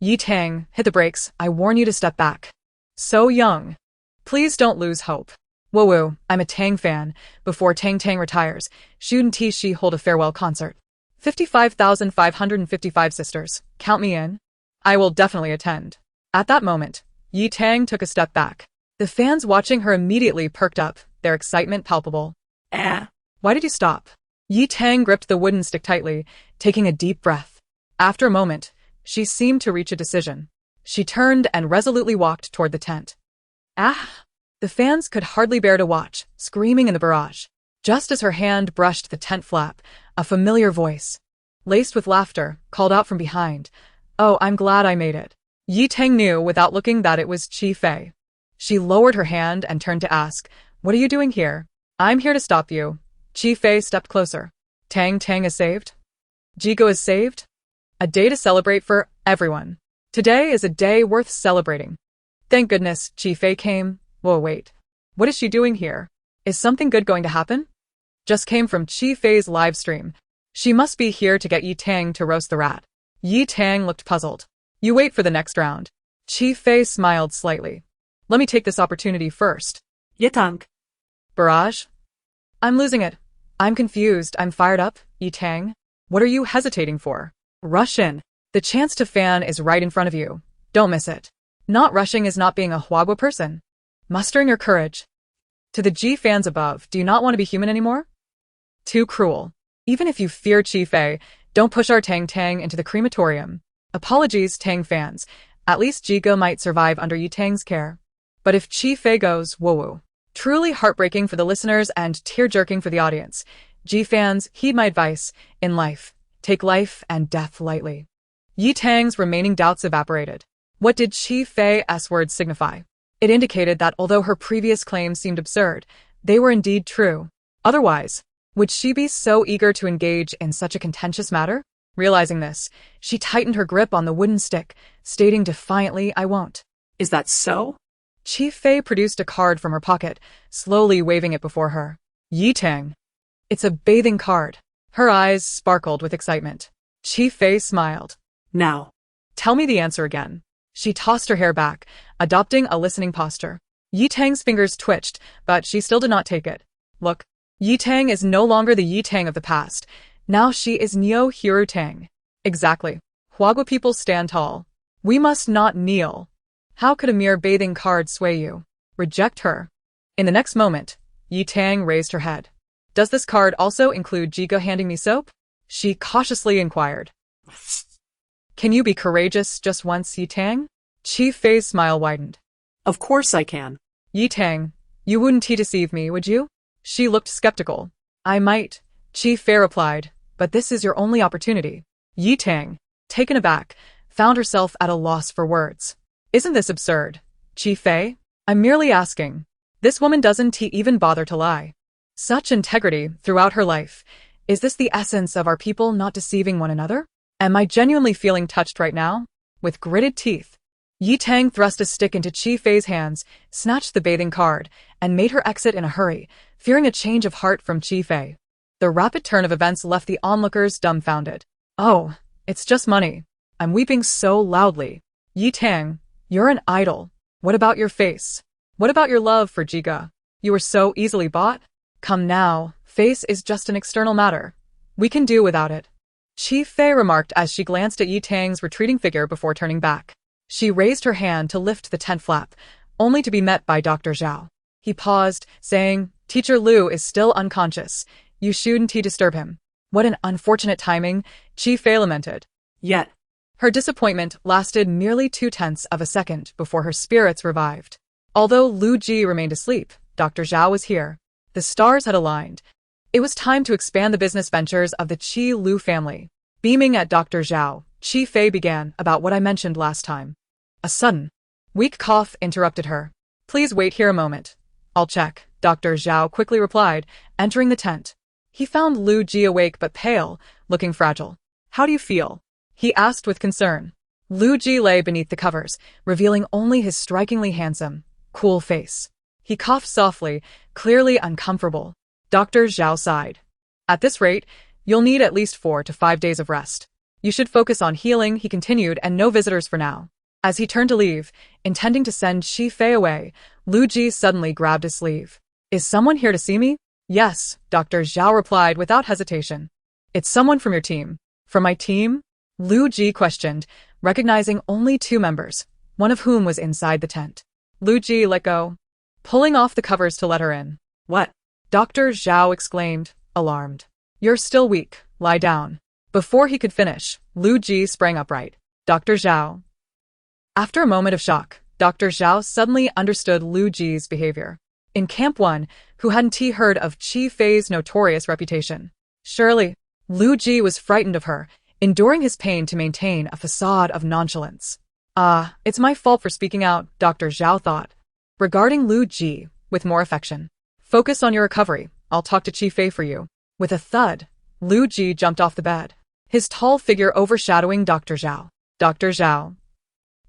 Yitang, hit the brakes. I warn you to step back. So young. Please don't lose hope. Woo, I'm a Tang fan. Before Tang retires, shouldn't she hold a farewell concert? 55,555 sisters. Count me in. I will definitely attend. At that moment, Yitang took a step back. The fans watching her immediately perked up, their excitement palpable. Why did you stop? Yitang gripped the wooden stick tightly, taking a deep breath. After a moment, she seemed to reach a decision. She turned and resolutely walked toward the tent. The fans could hardly bear to watch, screaming in the barrage. Just as her hand brushed the tent flap, a familiar voice, laced with laughter, called out from behind. Oh, I'm glad I made it. Yitang knew without looking that it was Chi Fei. She lowered her hand and turned to ask, what are you doing here? I'm here to stop you. Chi Fei stepped closer. Tang is saved? Jigo is saved? A day to celebrate for everyone. Today is a day worth celebrating. Thank goodness Chi Fei came. Whoa, wait. What is she doing here? Is something good going to happen? Just came from Chi Fei's live stream. She must be here to get Yitang to roast the rat. Yitang looked puzzled. You wait for the next round. Chi Fei smiled slightly. Let me take this opportunity first. Yitang. Barrage? I'm losing it. I'm confused. I'm fired up. Yitang. What are you hesitating for? Rush in. The chance to fan is right in front of you. Don't miss it. Not rushing is not being a Huagua person. Mustering your courage. To the G fans above, do you not want to be human anymore? Too cruel. Even if you fear Chi Fei, don't push our Tang into the crematorium. Apologies, Tang fans. At least Jigo might survive under Yitang's care. But if Chi Fei goes, woo-woo. Truly heartbreaking for the listeners and tear-jerking for the audience. G fans, heed my advice. In life, take life and death lightly. Yitang's remaining doubts evaporated. What did Chi Fei's words signify? It indicated that although her previous claims seemed absurd, they were indeed true. Otherwise, would she be so eager to engage in such a contentious matter? Realizing this, she tightened her grip on the wooden stick, stating defiantly, I won't. Is that so? Chi Fei produced a card from her pocket, slowly waving it before her. Yitang. It's a bathing card. Her eyes sparkled with excitement. Chi Fei smiled. Now. Tell me the answer again. She tossed her hair back, adopting a listening posture. Yitang's fingers twitched, but she still did not take it. Look, Yi Tang is no longer the Yi Tang of the past. Now she is Neo Hiru Tang. Exactly. Huagua people stand tall. We must not kneel. How could a mere bathing card sway you? Reject her. In the next moment, Yi Tang raised her head. Does this card also include Jiga handing me soap? She cautiously inquired. Can you be courageous just once, Yi Tang? Chi Fei's smile widened. Of course I can. Yi Tang, you wouldn't deceive me, would you? She looked skeptical. I might, Chi Fei replied, but this is your only opportunity. Yi Tang, taken aback, found herself at a loss for words. Isn't this absurd? Chi Fei? I'm merely asking. This woman doesn't even bother to lie. Such integrity throughout her life. Is this the essence of our people not deceiving one another? Am I genuinely feeling touched right now? With gritted teeth, Yi Tang thrust a stick into Chi Fei's hands, snatched the bathing card, and made her exit in a hurry, fearing a change of heart from Chi Fei. The rapid turn of events left the onlookers dumbfounded. Oh, it's just money. I'm weeping so loudly. Yi Tang, you're an idol. What about your face? What about your love for Jiga? You were so easily bought? Come now, face is just an external matter. We can do without it. Chi Fei remarked as she glanced at Yi Tang's retreating figure before turning back. She raised her hand to lift the tent flap, only to be met by Dr. Zhao. He paused, saying, Teacher Liu is still unconscious. You shouldn't disturb him. What an unfortunate timing, Chi Fei lamented. Yet. Her disappointment lasted merely 0.2 of a second before her spirits revived. Although Lu Ji remained asleep, Dr. Zhao was here. The stars had aligned. It was time to expand the business ventures of the Qi Lu family. Beaming at Dr. Zhao, Chi Fei began about what I mentioned last time. A sudden, weak cough interrupted her. Please wait here a moment. I'll check, Dr. Zhao quickly replied, entering the tent. He found Lu Ji awake but pale, looking fragile. How do you feel? He asked with concern. Lu Ji lay beneath the covers, revealing only his strikingly handsome, cool face. He coughed softly, clearly uncomfortable. Dr. Zhao sighed. At this rate, you'll need at least 4 to 5 days of rest. You should focus on healing, he continued, and no visitors for now. As he turned to leave, intending to send Chi Fei away, Lu Ji suddenly grabbed his sleeve. Is someone here to see me? Yes, Dr. Zhao replied without hesitation. It's someone from your team. From my team? Lu Ji questioned, recognizing only 2 members, one of whom was inside the tent. Lu Ji let go, pulling off the covers to let her in. What? Dr. Zhao exclaimed, alarmed. You're still weak, lie down. Before he could finish, Lu Ji sprang upright. Dr. Zhao. After a moment of shock, Dr. Zhao suddenly understood Lu Ji's behavior. In Camp 1, who hadn't heard of Chi Fei's notorious reputation? Surely, Lu Ji was frightened of her, enduring his pain to maintain a facade of nonchalance. It's my fault for speaking out, Dr. Zhao thought. Regarding Lu Ji, with more affection. Focus on your recovery, I'll talk to Chi Fei for you. With a thud, Lu Ji jumped off the bed, his tall figure overshadowing Dr. Zhao. Dr. Zhao.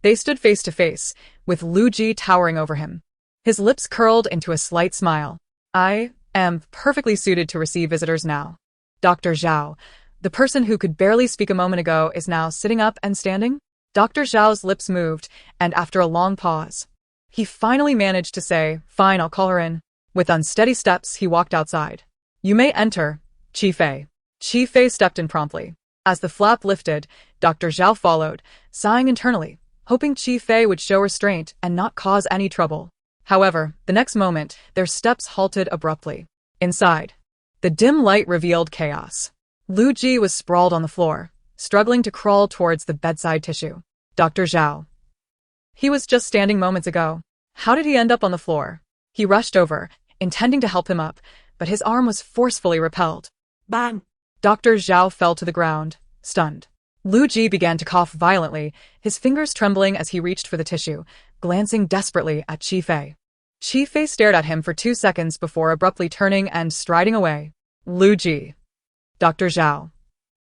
They stood face to face, with Lu Ji towering over him. His lips curled into a slight smile. I am perfectly suited to receive visitors now. Dr. Zhao, the person who could barely speak a moment ago, is now sitting up and standing? Dr. Zhao's lips moved, and after a long pause, he finally managed to say, Fine, I'll call her in. With unsteady steps, he walked outside. You may enter, Chi Fei. Chi Fei stepped in promptly. As the flap lifted, Dr. Zhao followed, sighing internally, hoping Chi Fei would show restraint and not cause any trouble. However, the next moment, their steps halted abruptly. Inside, the dim light revealed chaos. Lu Ji was sprawled on the floor, struggling to crawl towards the bedside tissue. Dr. Zhao. He was just standing moments ago. How did he end up on the floor? He rushed over, intending to help him up, but his arm was forcefully repelled. Bang! Dr. Zhao fell to the ground, stunned. Lu Ji began to cough violently, his fingers trembling as he reached for the tissue, glancing desperately at Chi Fei. Chi Fei stared at him for 2 seconds before abruptly turning and striding away. Lu Ji. Dr. Zhao.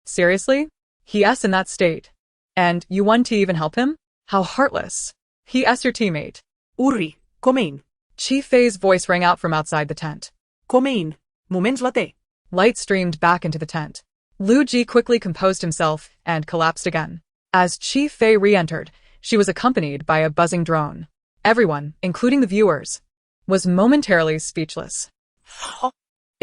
Seriously? He-s in that state. And you want to even help him? How heartless. He-s your teammate. Uri, come in. Chi Fei's voice rang out from outside the tent. Come in. Moments latte. Light streamed back into the tent. Lu Ji quickly composed himself and collapsed again. As Chi Fei re-entered, she was accompanied by a buzzing drone. Everyone, including the viewers, was momentarily speechless.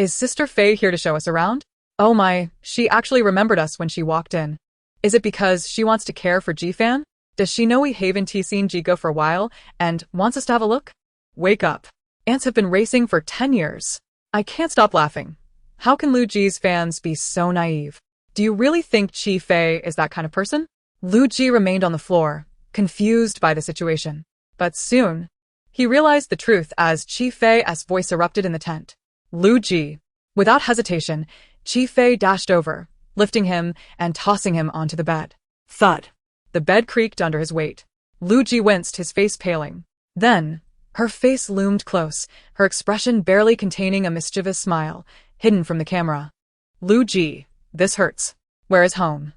Is Sister Faye here to show us around? Oh my, she actually remembered us when she walked in. Is it because she wants to care for G-Fan? Does she know we haven't seen Jigo for a while and wants us to have a look? Wake up. Ants have been racing for 10 years. I can't stop laughing. How can Lu Ji's fans be so naive? Do you really think Chi Fei is that kind of person? Lu Ji remained on the floor, confused by the situation. But soon, he realized the truth as Chi Fei's voice erupted in the tent. Lu Ji. Without hesitation, Chi Fei dashed over, lifting him and tossing him onto the bed. Thud. The bed creaked under his weight. Lu Ji winced, his face paling. Then, her face loomed close, her expression barely containing a mischievous smile, hidden from the camera. Lu Ji, this hurts. Where is home?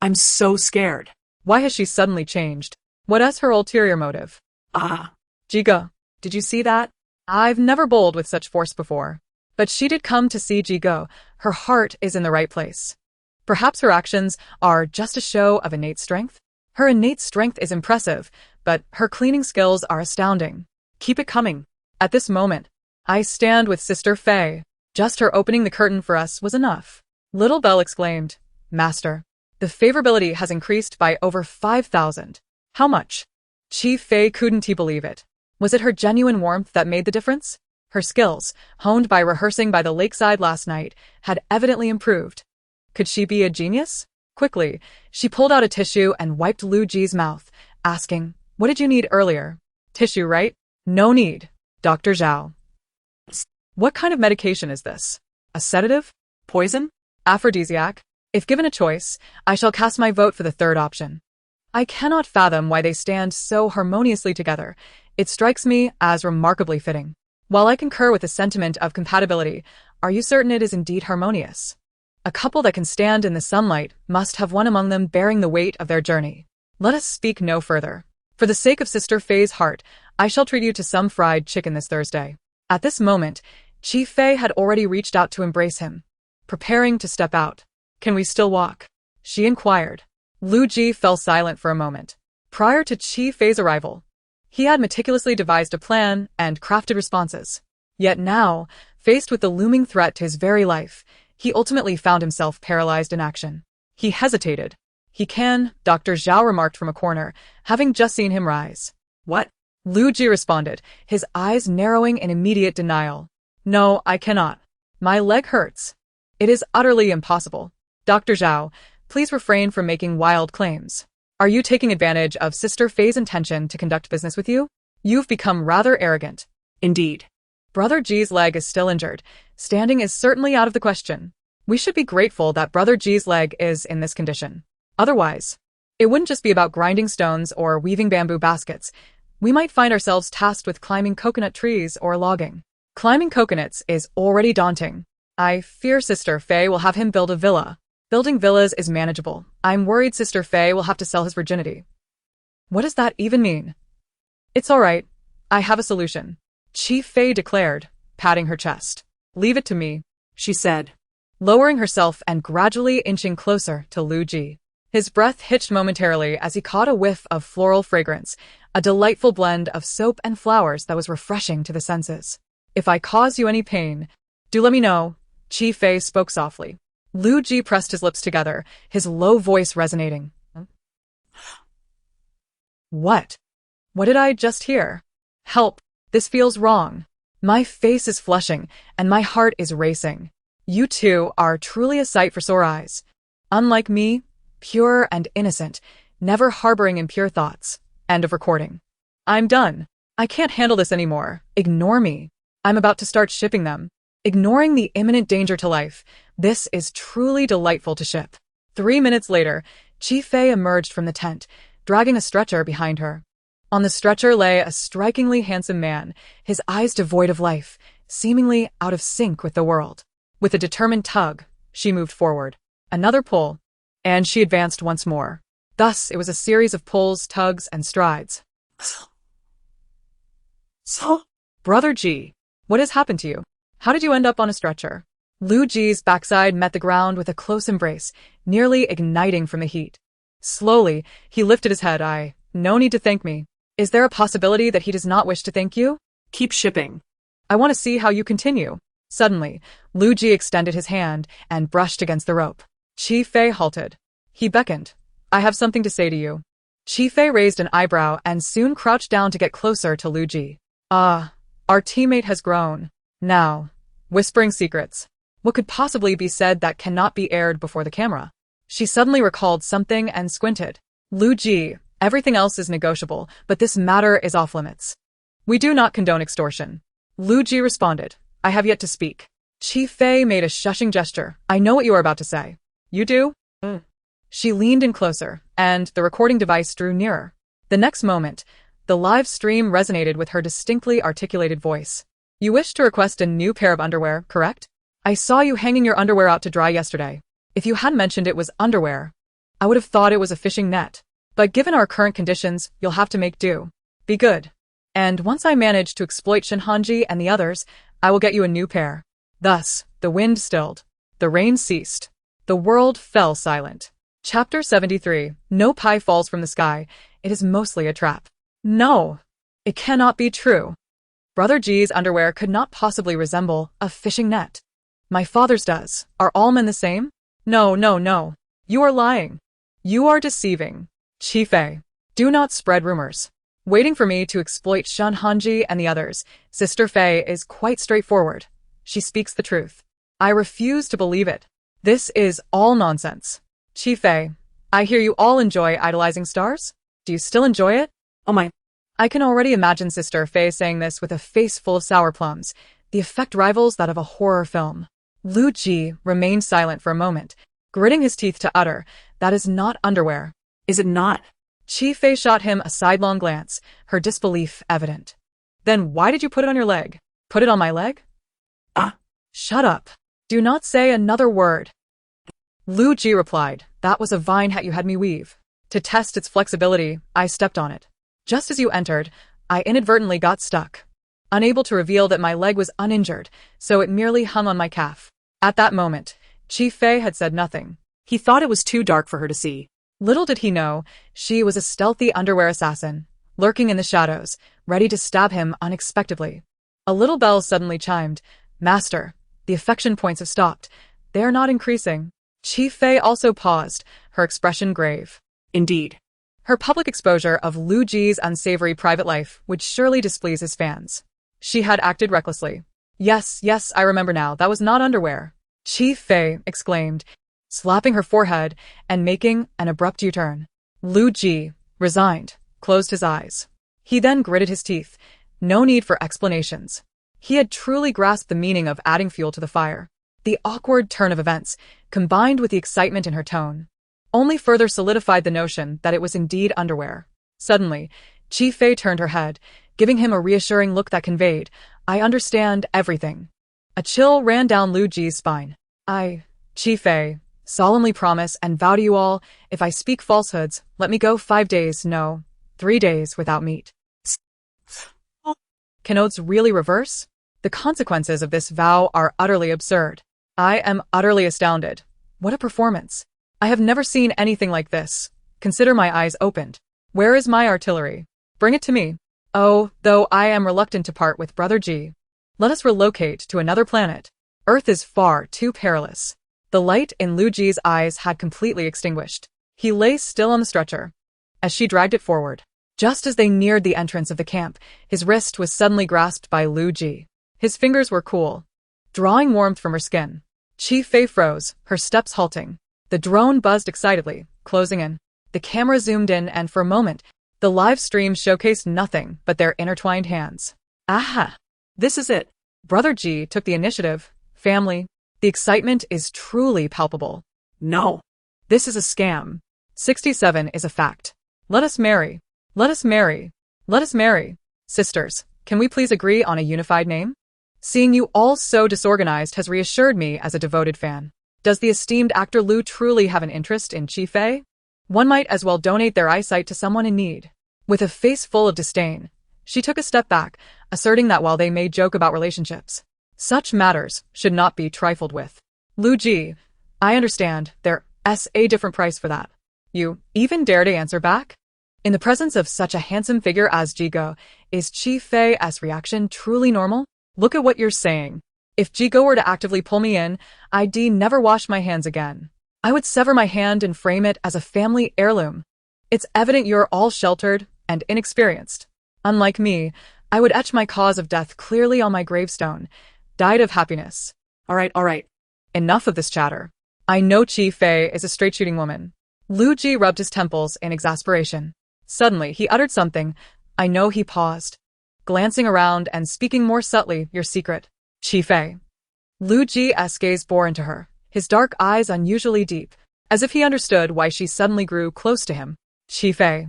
I'm so scared. Why has she suddenly changed? What is her ulterior motive? Jigo, did you see that? I've never bowled with such force before. But she did come to see Jigo. Her heart is in the right place. Perhaps her actions are just a show of innate strength? Her innate strength is impressive, but her cleaning skills are astounding. Keep it coming. At this moment, I stand with Sister Faye. Just her opening the curtain for us was enough. Little Belle exclaimed, Master, the favorability has increased by over 5,000. How much? Chi Fei couldn't believe it. Was it her genuine warmth that made the difference? Her skills, honed by rehearsing by the lakeside last night, had evidently improved. Could she be a genius? Quickly, she pulled out a tissue and wiped Lu Ji's mouth, asking, What did you need earlier? Tissue, right? No need. Dr. Zhao. What kind of medication is this? A sedative? Poison? Aphrodisiac? If given a choice, I shall cast my vote for the third option. I cannot fathom why they stand so harmoniously together. It strikes me as remarkably fitting. While I concur with the sentiment of compatibility, are you certain it is indeed harmonious? A couple that can stand in the sunlight must have one among them bearing the weight of their journey. Let us speak no further. For the sake of Sister Faye's heart, I shall treat you to some fried chicken this Thursday. At this moment, Chi Fei had already reached out to embrace him, preparing to step out. Can we still walk? She inquired. Lu Ji fell silent for a moment. Prior to Chi Fei's arrival, he had meticulously devised a plan and crafted responses. Yet now, faced with the looming threat to his very life, he ultimately found himself paralyzed in action. He hesitated. He can, Dr. Zhao remarked from a corner, having just seen him rise. What? Lu Ji responded, his eyes narrowing in immediate denial. No, I cannot. My leg hurts. It is utterly impossible. Dr. Zhao, please refrain from making wild claims. Are you taking advantage of Sister Faye's intention to conduct business with you? You've become rather arrogant. Indeed. Brother G's leg is still injured. Standing is certainly out of the question. We should be grateful that Brother G's leg is in this condition. Otherwise, it wouldn't just be about grinding stones or weaving bamboo baskets. We might find ourselves tasked with climbing coconut trees or logging. Climbing coconuts is already daunting. I fear Sister Faye will have him build a villa. Building villas is manageable. I'm worried Sister Faye will have to sell his virginity. What does that even mean? It's all right. I have a solution. Chi Fei declared, patting her chest. Leave it to me, she said, lowering herself and gradually inching closer to Lu Ji. His breath hitched momentarily as he caught a whiff of floral fragrance, a delightful blend of soap and flowers that was refreshing to the senses. If I cause you any pain, do let me know, Chi Fei spoke softly. Lu Ji pressed his lips together, his low voice resonating. What? What did I just hear? Help, this feels wrong. My face is flushing, and my heart is racing. You two are truly a sight for sore eyes. Unlike me, pure and innocent, never harboring impure thoughts. End of recording. I'm done. I can't handle this anymore. Ignore me. I'm about to start shipping them. Ignoring the imminent danger to life, this is truly delightful to ship. 3 minutes later, Chi Fei emerged from the tent, dragging a stretcher behind her. On the stretcher lay a strikingly handsome man, his eyes devoid of life, seemingly out of sync with the world. With a determined tug, she moved forward. Another pull, and she advanced once more. Thus, it was a series of pulls, tugs, and strides. Brother G, what has happened to you? How did you end up on a stretcher? Lu Ji's backside met the ground with a close embrace, nearly igniting from the heat. Slowly, he lifted his head. No need to thank me. Is there a possibility that he does not wish to thank you? Keep shipping. I want to see how you continue. Suddenly, Lu Ji extended his hand and brushed against the rope. Chi Fei halted. He beckoned. I have something to say to you. Chi Fei raised an eyebrow and soon crouched down to get closer to Lu Ji. Ah, our teammate has grown. Now, whispering secrets. What could possibly be said that cannot be aired before the camera? She suddenly recalled something and squinted. Lu Ji, everything else is negotiable, but this matter is off limits. We do not condone extortion. Lu Ji responded. I have yet to speak. Chi Fei made a shushing gesture. I know what you are about to say. You do? She leaned in closer, and the recording device drew nearer. The next moment, the live stream resonated with her distinctly articulated voice. You wish to request a new pair of underwear, correct? I saw you hanging your underwear out to dry yesterday. If you hadn't mentioned it was underwear, I would have thought it was a fishing net. But given our current conditions, you'll have to make do. Be good. And once I manage to exploit Shinhanji and the others, I will get you a new pair. Thus, the wind stilled. The rain ceased. The world fell silent. Chapter 73. No pie falls from the sky. It is mostly a trap. No. It cannot be true. Brother G's underwear could not possibly resemble a fishing net. My father's does. Are all men the same? No, no, no. You are lying. You are deceiving. Chi Fei. Do not spread rumors. Waiting for me to exploit Shan Hanji and the others, Sister Fei is quite straightforward. She speaks the truth. I refuse to believe it. This is all nonsense. Chi Fei, I hear you all enjoy idolizing stars? Do you still enjoy it? Oh my. I can already imagine Sister Fei saying this with a face full of sour plums. The effect rivals that of a horror film. Lu Ji remained silent for a moment, gritting his teeth to utter, that is not underwear. Is it not? Chi Fei shot him a sidelong glance, her disbelief evident. Then why did you put it on your leg? Put it on my leg? Shut up. Do not say another word. Lu Ji replied, that was a vine hat you had me weave. To test its flexibility, I stepped on it. Just as you entered, I inadvertently got stuck. Unable to reveal that my leg was uninjured, so it merely hung on my calf. At that moment, Chi Fei had said nothing. He thought it was too dark for her to see. Little did he know, she was a stealthy underwear assassin, lurking in the shadows, ready to stab him unexpectedly. A little bell suddenly chimed. Master, the affection points have stopped. They are not increasing. Chi Fei also paused, her expression grave. Indeed. Her public exposure of Lu Ji's unsavory private life would surely displease his fans. She had acted recklessly. Yes, I remember now, that was not underwear. Chi Fei exclaimed, slapping her forehead and making an abrupt U-turn. Lu Ji, resigned, closed his eyes. He then gritted his teeth. No need for explanations. He had truly grasped the meaning of adding fuel to the fire. The awkward turn of events, combined with the excitement in her tone, only further solidified the notion that it was indeed underwear. Suddenly, Chi Fei turned her head, giving him a reassuring look that conveyed, I understand everything. A chill ran down Lu Ji's spine. I, Chi Fei, solemnly promise and vow to you all, if I speak falsehoods, let me go 5 days, no, 3 days without meat. Can oaths really reverse? The consequences of this vow are utterly absurd. I am utterly astounded. What a performance. I have never seen anything like this. Consider my eyes opened. Where is my artillery? Bring it to me. Oh, though I am reluctant to part with Brother G. Let us relocate to another planet. Earth is far too perilous. The light in Lu Ji's eyes had completely extinguished. He lay still on the stretcher. As she dragged it forward, just as they neared the entrance of the camp, his wrist was suddenly grasped by Lu Ji. His fingers were cool, drawing warmth from her skin. Chi Fei froze, her steps halting. The drone buzzed excitedly, closing in. The camera zoomed in and for a moment, the live stream showcased nothing but their intertwined hands. Aha! This is it. Brother G took the initiative. Family. The excitement is truly palpable. No. This is a scam. 67 is a fact. Let us marry. Let us marry. Let us marry. Sisters, can we please agree on a unified name? Seeing you all so disorganized has reassured me as a devoted fan. Does the esteemed actor Lu truly have an interest in Chi Fei? One might as well donate their eyesight to someone in need. With a face full of disdain, she took a step back, asserting that while they may joke about relationships, such matters should not be trifled with. Lu Ji, I understand, there's a different price for that. You even dare to answer back? In the presence of such a handsome figure as Jigo, is Chi Fei's reaction truly normal? Look at what you're saying. If Jigo were to actively pull me in, I'd never wash my hands again. I would sever my hand and frame it as a family heirloom. It's evident you're all sheltered and inexperienced. Unlike me, I would etch my cause of death clearly on my gravestone. Died of happiness. All right. Enough of this chatter. I know Chi Fei is a straight-shooting woman. Lu Ji rubbed his temples in exasperation. Suddenly, he uttered something. I know he paused, glancing around and speaking more subtly, your secret. Chi Fei. Lu Ji's gaze bore into her, his dark eyes unusually deep, as if he understood why she suddenly grew close to him. Chi Fei.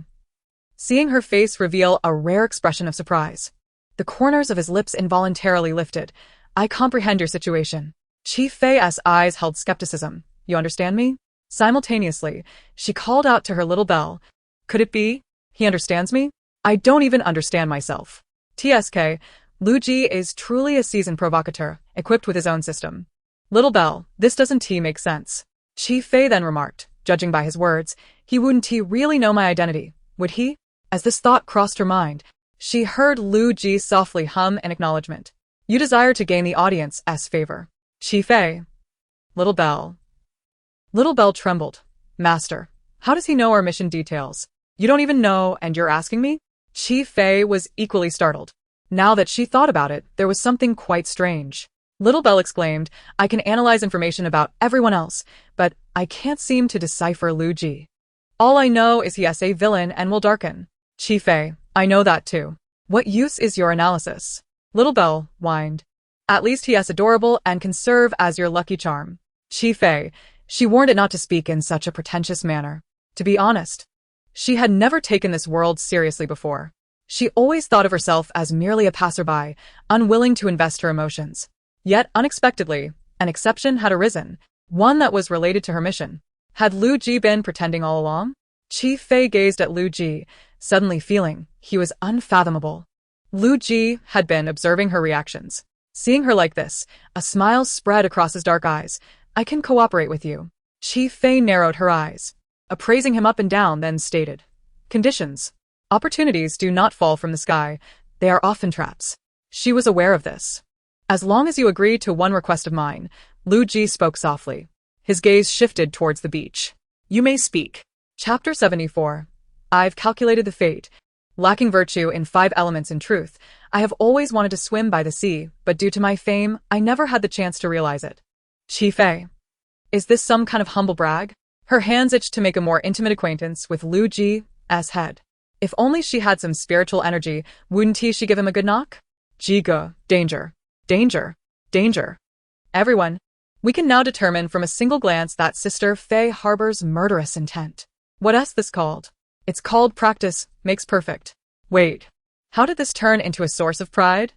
Seeing her face reveal a rare expression of surprise. The corners of his lips involuntarily lifted. I comprehend your situation. Chi Fei's eyes held skepticism. You understand me? Simultaneously, she called out to her little bell. Could it be? He understands me? I don't even understand myself. TSK, Lu Ji is truly a seasoned provocateur, equipped with his own system. Little bell, this doesn't make sense. Chi Fei then remarked, judging by his words, he wouldn't really know my identity, would he? As this thought crossed her mind, she heard Lu Ji softly hum in acknowledgement. You desire to gain the audience's favor. Chi Fei. Little bell. Little bell trembled. Master, how does he know our mission details? You don't even know and you're asking me? Chi Fei was equally startled. Now that she thought about it, there was something quite strange. Little bell exclaimed, I can analyze information about everyone else, but I can't seem to decipher Lu Ji. All I know is he is a villain and will darken. Chi Fei, I know that too. What use is your analysis? Little bell whined. At least he is adorable and can serve as your lucky charm. Chi Fei, she warned it not to speak in such a pretentious manner. To be honest, she had never taken this world seriously before. She always thought of herself as merely a passerby, unwilling to invest her emotions. Yet, unexpectedly, an exception had arisen, one that was related to her mission. Had Lu Ji been pretending all along? Chi Fei gazed at Lu Ji, suddenly feeling he was unfathomable. Lu Ji had been observing her reactions. Seeing her like this, a smile spread across his dark eyes. I can cooperate with you. Chi Fei narrowed her eyes, appraising him up and down, then stated. Conditions. Opportunities do not fall from the sky. They are often traps. She was aware of this. As long as you agree to one request of mine, Lu Ji spoke softly. His gaze shifted towards the beach. You may speak. Chapter 74. I've calculated the fate. Lacking virtue in 5 elements in truth, I have always wanted to swim by the sea, but due to my fame, I never had the chance to realize it. Chi Fei. Is this some kind of humble brag? Her hands itched to make a more intimate acquaintance with Lu Ji's head. If only she had some spiritual energy, wouldn't she give him a good knock? Jigo, danger. Danger. Danger. Everyone. We can now determine from a single glance that Sister Fei harbors murderous intent. What is this called? It's called practice makes perfect. Wait. How did this turn into a source of pride?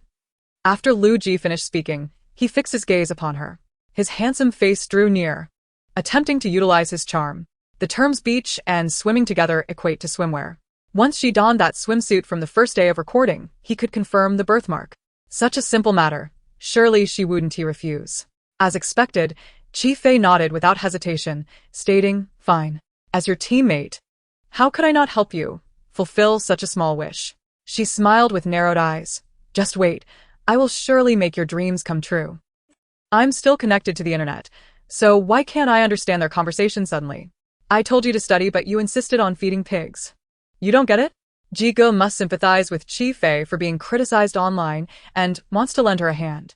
After Lu Ji finished speaking, he fixed his gaze upon her. His handsome face drew near, attempting to utilize his charm. The terms beach and swimming together equate to swimwear. Once she donned that swimsuit from the first day of recording, he could confirm the birthmark. Such a simple matter. Surely she wouldn't refuse. As expected, Chi Fei nodded without hesitation, stating, fine. As your teammate, how could I not help you fulfill such a small wish? She smiled with narrowed eyes. Just wait. I will surely make your dreams come true. I'm still connected to the internet, so why can't I understand their conversation suddenly? I told you to study, but you insisted on feeding pigs. You don't get it? Jigo must sympathize with Chi Fei for being criticized online and wants to lend her a hand.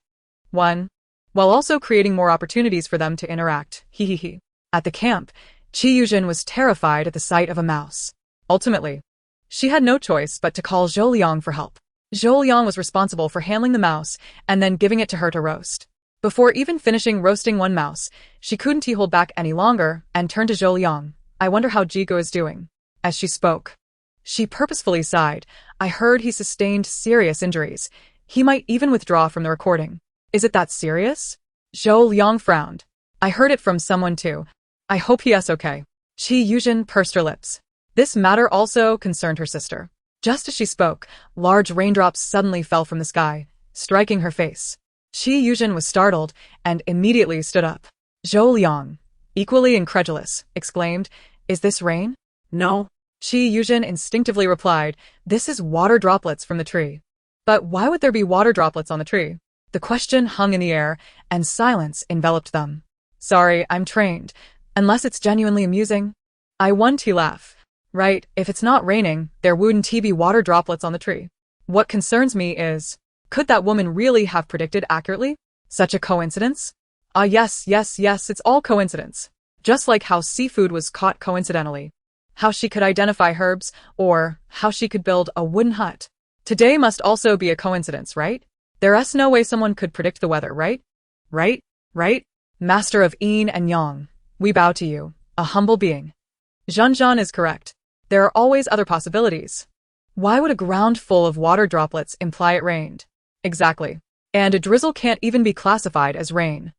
1. While also creating more opportunities for them to interact. Hehehe. At the camp, Chi Yuzhen was terrified at the sight of a mouse. Ultimately, she had no choice but to call Zhou Liang for help. Zhou Liang was responsible for handling the mouse and then giving it to her to roast. Before even finishing roasting one mouse, she couldn't hold back any longer and turned to Zhou Liang. I wonder how Jigo is doing. As she spoke, she purposefully sighed. I heard he sustained serious injuries. He might even withdraw from the recording. Is it that serious? Zhou Liang frowned. I heard it from someone too. I hope he is okay. Chi Yuzhen pursed her lips. This matter also concerned her sister. Just as she spoke, large raindrops suddenly fell from the sky, striking her face. Chi Yuzhen was startled and immediately stood up. Zhou Liang, equally incredulous, exclaimed, Is this rain? No. Chi Yuzhen instinctively replied, This is water droplets from the tree. But why would there be water droplets on the tree? The question hung in the air, and silence enveloped them. Sorry, I'm trained. Unless it's genuinely amusing. I won tea laugh. Right, if it's not raining, there wouldn't be water droplets on the tree. What concerns me is, could that woman really have predicted accurately? Such a coincidence? Yes, it's all coincidence. Just like how seafood was caught coincidentally. How she could identify herbs, or how she could build a wooden hut. Today must also be a coincidence, right? There's no way someone could predict the weather, right? Right? Master of yin and yang, we bow to you, a humble being. Zhan is correct. There are always other possibilities. Why would a ground full of water droplets imply it rained? Exactly. And a drizzle can't even be classified as rain.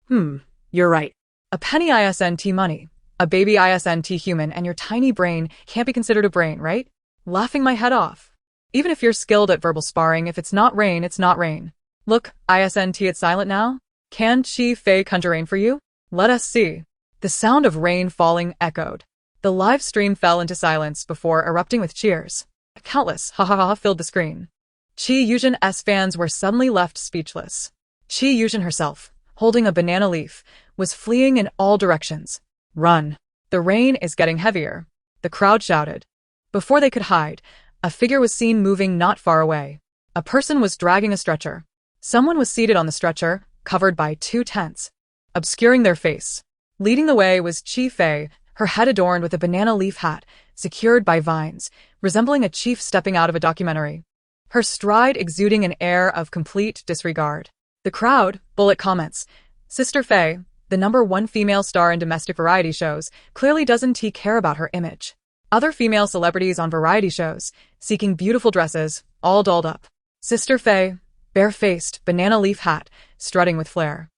You're right. A penny isn't money. A baby isn't human, and your tiny brain can't be considered a brain, right? Laughing my head off. Even if you're skilled at verbal sparring, if it's not rain, it's not rain. Look, isn't it's silent now? Can Chi Fei conjure rain for you? Let us see. The sound of rain falling echoed. The live stream fell into silence before erupting with cheers. Countless ha filled the screen. Chi Yuzhen's fans were suddenly left speechless. Chi Yuzhen herself, holding a banana leaf, was fleeing in all directions. Run! The rain is getting heavier, the crowd shouted. Before they could hide, a figure was seen moving not far away. A person was dragging a stretcher. Someone was seated on the stretcher, covered by 2 tents, obscuring their face. Leading the way was Chi Fei, her head adorned with a banana leaf hat, secured by vines, resembling a chief stepping out of a documentary. Her stride exuding an air of complete disregard. The crowd, bullet comments. Sister Fei, the #1 female star in domestic variety shows, clearly doesn't care about her image. Other female celebrities on variety shows, seeking beautiful dresses, all dolled up. Sister Fei, bare-faced, banana leaf hat, strutting with flair.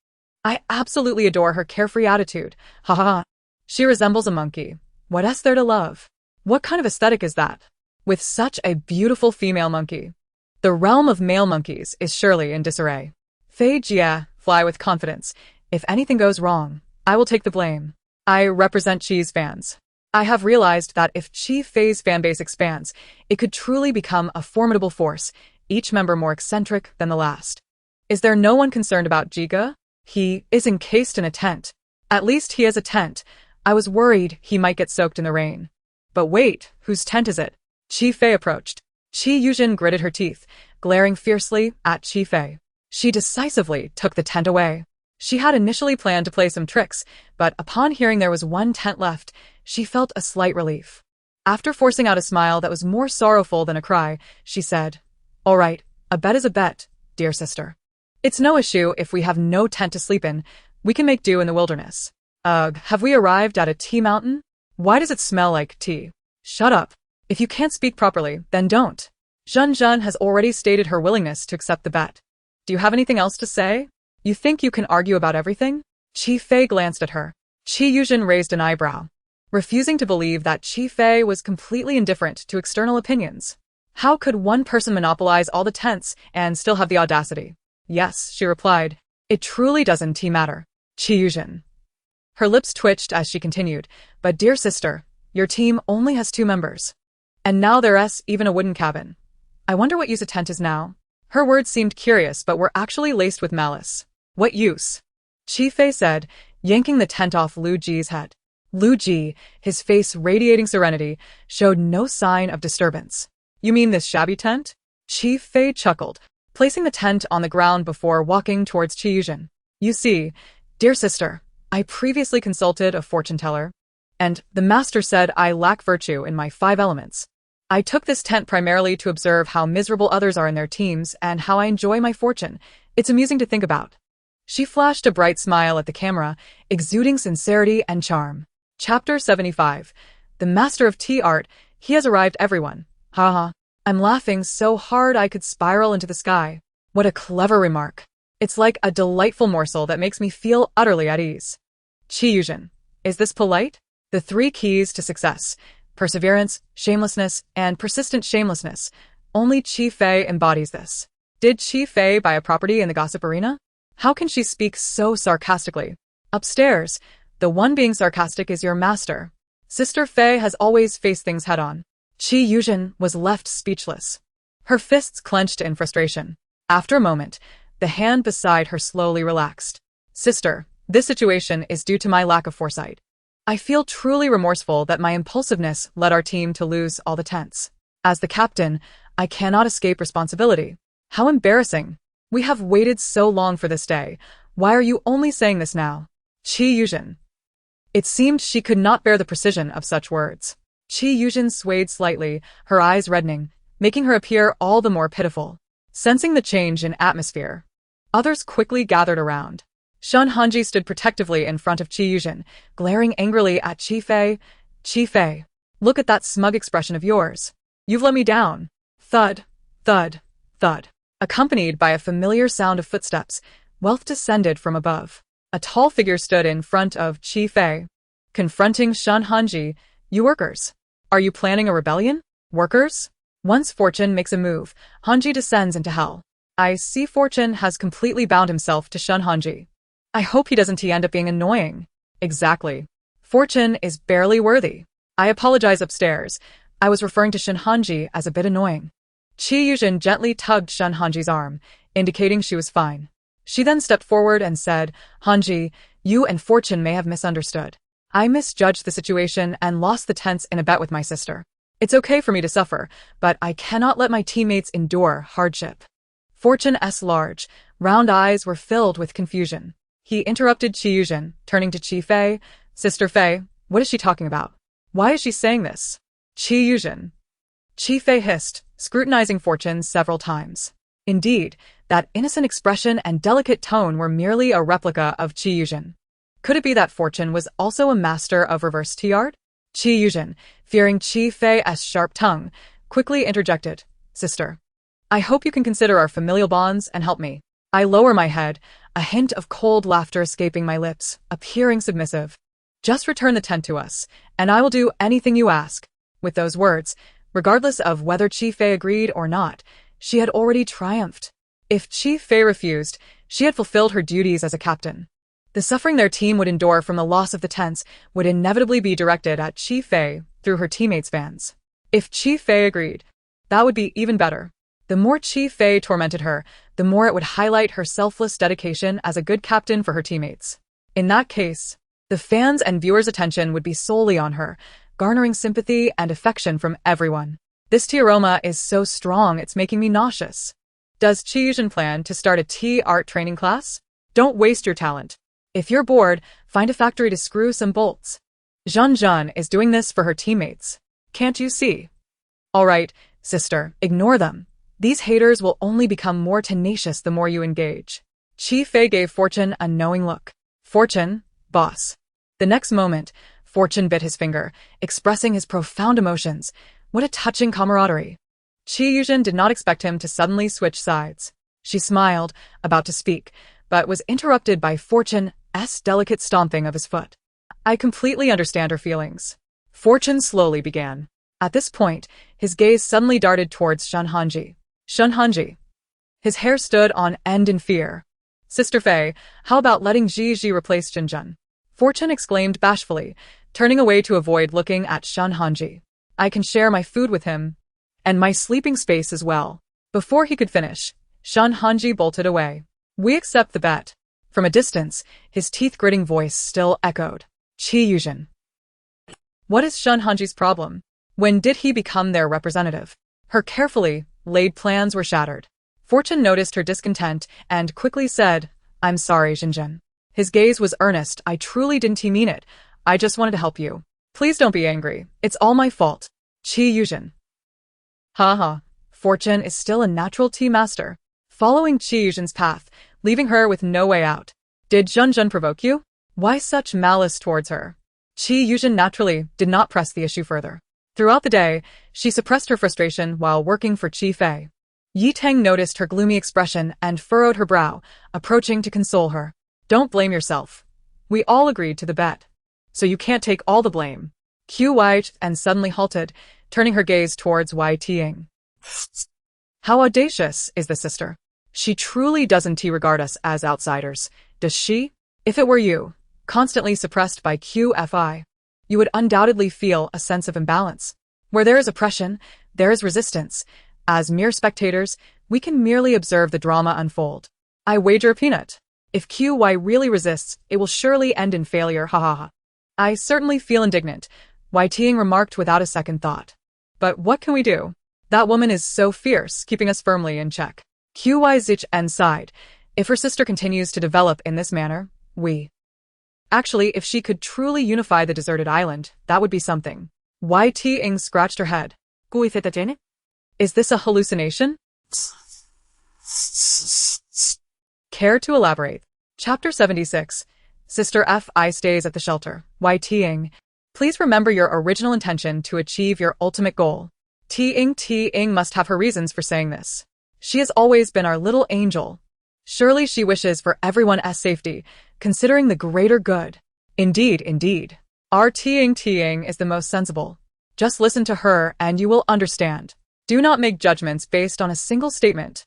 I absolutely adore her carefree attitude. Ha. She resembles a monkey. What is there to love? What kind of aesthetic is that? With such a beautiful female monkey. The realm of male monkeys is surely in disarray. Fei Jia, fly with confidence. If anything goes wrong, I will take the blame. I represent Chi's fans. I have realized that if Chi Fei's fanbase expands, it could truly become a formidable force, each member more eccentric than the last. Is there no one concerned about Jiga? He is encased in a tent. At least he has a tent. I was worried he might get soaked in the rain. But wait, whose tent is it? Chi Fei approached. Chi Yuzhen gritted her teeth, glaring fiercely at Chi Fei. She decisively took the tent away. She had initially planned to play some tricks, but upon hearing there was 1 tent left, she felt a slight relief. After forcing out a smile that was more sorrowful than a cry, she said, "All right, a bet is a bet, dear sister. It's no issue if we have no tent to sleep in. We can make do in the wilderness. Have we arrived at a tea mountain? Why does it smell like tea? Shut up. If you can't speak properly, then don't." Zhan has already stated her willingness to accept the bet. Do you have anything else to say? You think you can argue about everything? Chi Fei glanced at her. Chi Yuzhen raised an eyebrow, refusing to believe that Chi Fei was completely indifferent to external opinions. How could one person monopolize all the tents and still have the audacity? Yes, she replied. It truly doesn't matter. Chi Yuzhen. Her lips twitched as she continued, but dear sister, your team only has 2 members. And now there's even a wooden cabin. I wonder what use a tent is now. Her words seemed curious but were actually laced with malice. What use? Chi Fei said, yanking the tent off Lu Ji's head. Lu Ji, his face radiating serenity, showed no sign of disturbance. You mean this shabby tent? Chi Fei chuckled, placing the tent on the ground before walking towards Chi Yuzhen. You see, dear sister, I previously consulted a fortune teller, and the master said I lack virtue in my 5 elements. I took this tent primarily to observe how miserable others are in their teams and how I enjoy my fortune. It's amusing to think about. She flashed a bright smile at the camera, exuding sincerity and charm. Chapter 75. The Master of Tea Art, he has arrived everyone. Haha. I'm laughing so hard I could spiral into the sky. What a clever remark. It's like a delightful morsel that makes me feel utterly at ease. Chi Yuzhen. Is this polite? The 3 keys to success. Perseverance, shamelessness, and persistent shamelessness. Only Chi Fei embodies this. Did Chi Fei buy a property in the gossip arena? How can she speak so sarcastically? Upstairs, the one being sarcastic is your master. Sister Fei has always faced things head-on. Chi Yuzhen was left speechless. Her fists clenched in frustration. After a moment, The hand beside her slowly relaxed. Sister, this situation is due to my lack of foresight. I feel truly remorseful that my impulsiveness led our team to lose all the tents. As the captain, I cannot escape responsibility. How embarrassing. We have waited so long for this day. Why are you only saying this now? Qi Yuzhen. It seemed she could not bear the precision of such words. Qi Yuzhen swayed slightly, her eyes reddening, making her appear all the more pitiful. Sensing the change in atmosphere, others quickly gathered around. Shun Hanji stood protectively in front of Qi Yuzhen, glaring angrily at Qi Fei. Qi Fei, look at that smug expression of yours. You've let me down. Thud, thud, thud. Accompanied by a familiar sound of footsteps, wealth descended from above. A tall figure stood in front of Qi Fei, confronting Shun Hanji. You workers. Are you planning a rebellion? Workers? Once Fortune makes a move, Hanji descends into hell. I see Fortune has completely bound himself to Shun Hanji. I hope he doesn't end up being annoying. Exactly. Fortune is barely worthy. I apologize upstairs. I was referring to Shun Hanji as a bit annoying. Qi Yuzhen gently tugged Shun Hanji's arm, indicating she was fine. She then stepped forward and said, Hanji, you and Fortune may have misunderstood. I misjudged the situation and lost the tents in a bet with my sister. It's okay for me to suffer, but I cannot let my teammates endure hardship. Fortune's large, round eyes were filled with confusion. He interrupted Qi Yuzhen, turning to Qi Fei. Sister Fei, what is she talking about? Why is she saying this? Qi Yuzhen. Qi Fei hissed, scrutinizing Fortune several times. Indeed, that innocent expression and delicate tone were merely a replica of Qi Yuzhen. Could it be that Fortune was also a master of reverse art? Qi Yuzhen, fearing Qi Fei's sharp tongue, quickly interjected, Sister, I hope you can consider our familial bonds and help me. I lower my head, a hint of cold laughter escaping my lips, appearing submissive. Just return the tent to us, and I will do anything you ask. With those words, regardless of whether Qi Fei agreed or not, she had already triumphed. If Qi Fei refused, she had fulfilled her duties as a captain. The suffering their team would endure from the loss of the tents would inevitably be directed at Qi Fei through her teammates' fans. If Qi Fei agreed, that would be even better. The more Qi Fei tormented her, the more it would highlight her selfless dedication as a good captain for her teammates. In that case, the fans' and viewers' attention would be solely on her, garnering sympathy and affection from everyone. This tea aroma is so strong it's making me nauseous. Does Qi Yuzhen plan to start a tea art training class? Don't waste your talent. If you're bored, find a factory to screw some bolts. Zhan is doing this for her teammates. Can't you see? All right, sister, ignore them. These haters will only become more tenacious the more you engage. Qi Fei gave Fortune a knowing look. Fortune, boss. The next moment, Fortune bit his finger, expressing his profound emotions. What a touching camaraderie. Qi Yuzhen did not expect him to suddenly switch sides. She smiled, about to speak, but was interrupted by Fortune's delicate stomping of his foot. I completely understand her feelings. Fortune slowly began. At this point, his gaze suddenly darted towards Shun Hanji. Shun Hanji. His hair stood on end in fear. Sister Fei, how about letting Ji replace Jinjun? Fortune exclaimed bashfully, turning away to avoid looking at Shun Hanji. I can share my food with him. And my sleeping space as well. Before he could finish, Shun Hanji bolted away. We accept the bet. From a distance, his teeth-gritting voice still echoed. Qi Yuzhen. What is Shun Hanji's problem? When did he become their representative? Her carefully laid plans were shattered. Fortune noticed her discontent and quickly said, I'm sorry, Jinjun. His gaze was earnest. I truly didn't mean it. I just wanted to help you. Please don't be angry. It's all my fault. Qi Yuzhen. Haha. Fortune is still a natural tea master, following Qi Yuzhen's path, leaving her with no way out. Did Jinjun provoke you? Why such malice towards her? Qi Yuzhen naturally did not press the issue further. Throughout the day, she suppressed her frustration while working for Qi Fei. Yi Tang noticed her gloomy expression and furrowed her brow, approaching to console her. Don't blame yourself. We all agreed to the bet. So you can't take all the blame. Qi Wai and suddenly halted, turning her gaze towards Wai Tiang. How audacious is the sister? She truly doesn't regard us as outsiders, does she? If it were you, constantly suppressed by QFI, you would undoubtedly feel a sense of imbalance. Where there is oppression, there is resistance. As mere spectators, we can merely observe the drama unfold. I wager a peanut. If QY really resists, it will surely end in failure, ha ha ha. I certainly feel indignant, YTing remarked without a second thought. But what can we do? That woman is so fierce, keeping us firmly in check. QYZHN sighed. If her sister continues to develop in this manner, Actually, if she could truly unify the deserted island, that would be something. YTing scratched her head. Is this a hallucination? Care to elaborate? Chapter 76. Sister Fi stays at the shelter. YTing. Please remember your original intention to achieve your ultimate goal. Ting must have her reasons for saying this. She has always been our little angel. Surely she wishes for everyone's safety, considering the greater good. Indeed. Our Ting is the most sensible. Just listen to her and you will understand. Do not make judgments based on a single statement.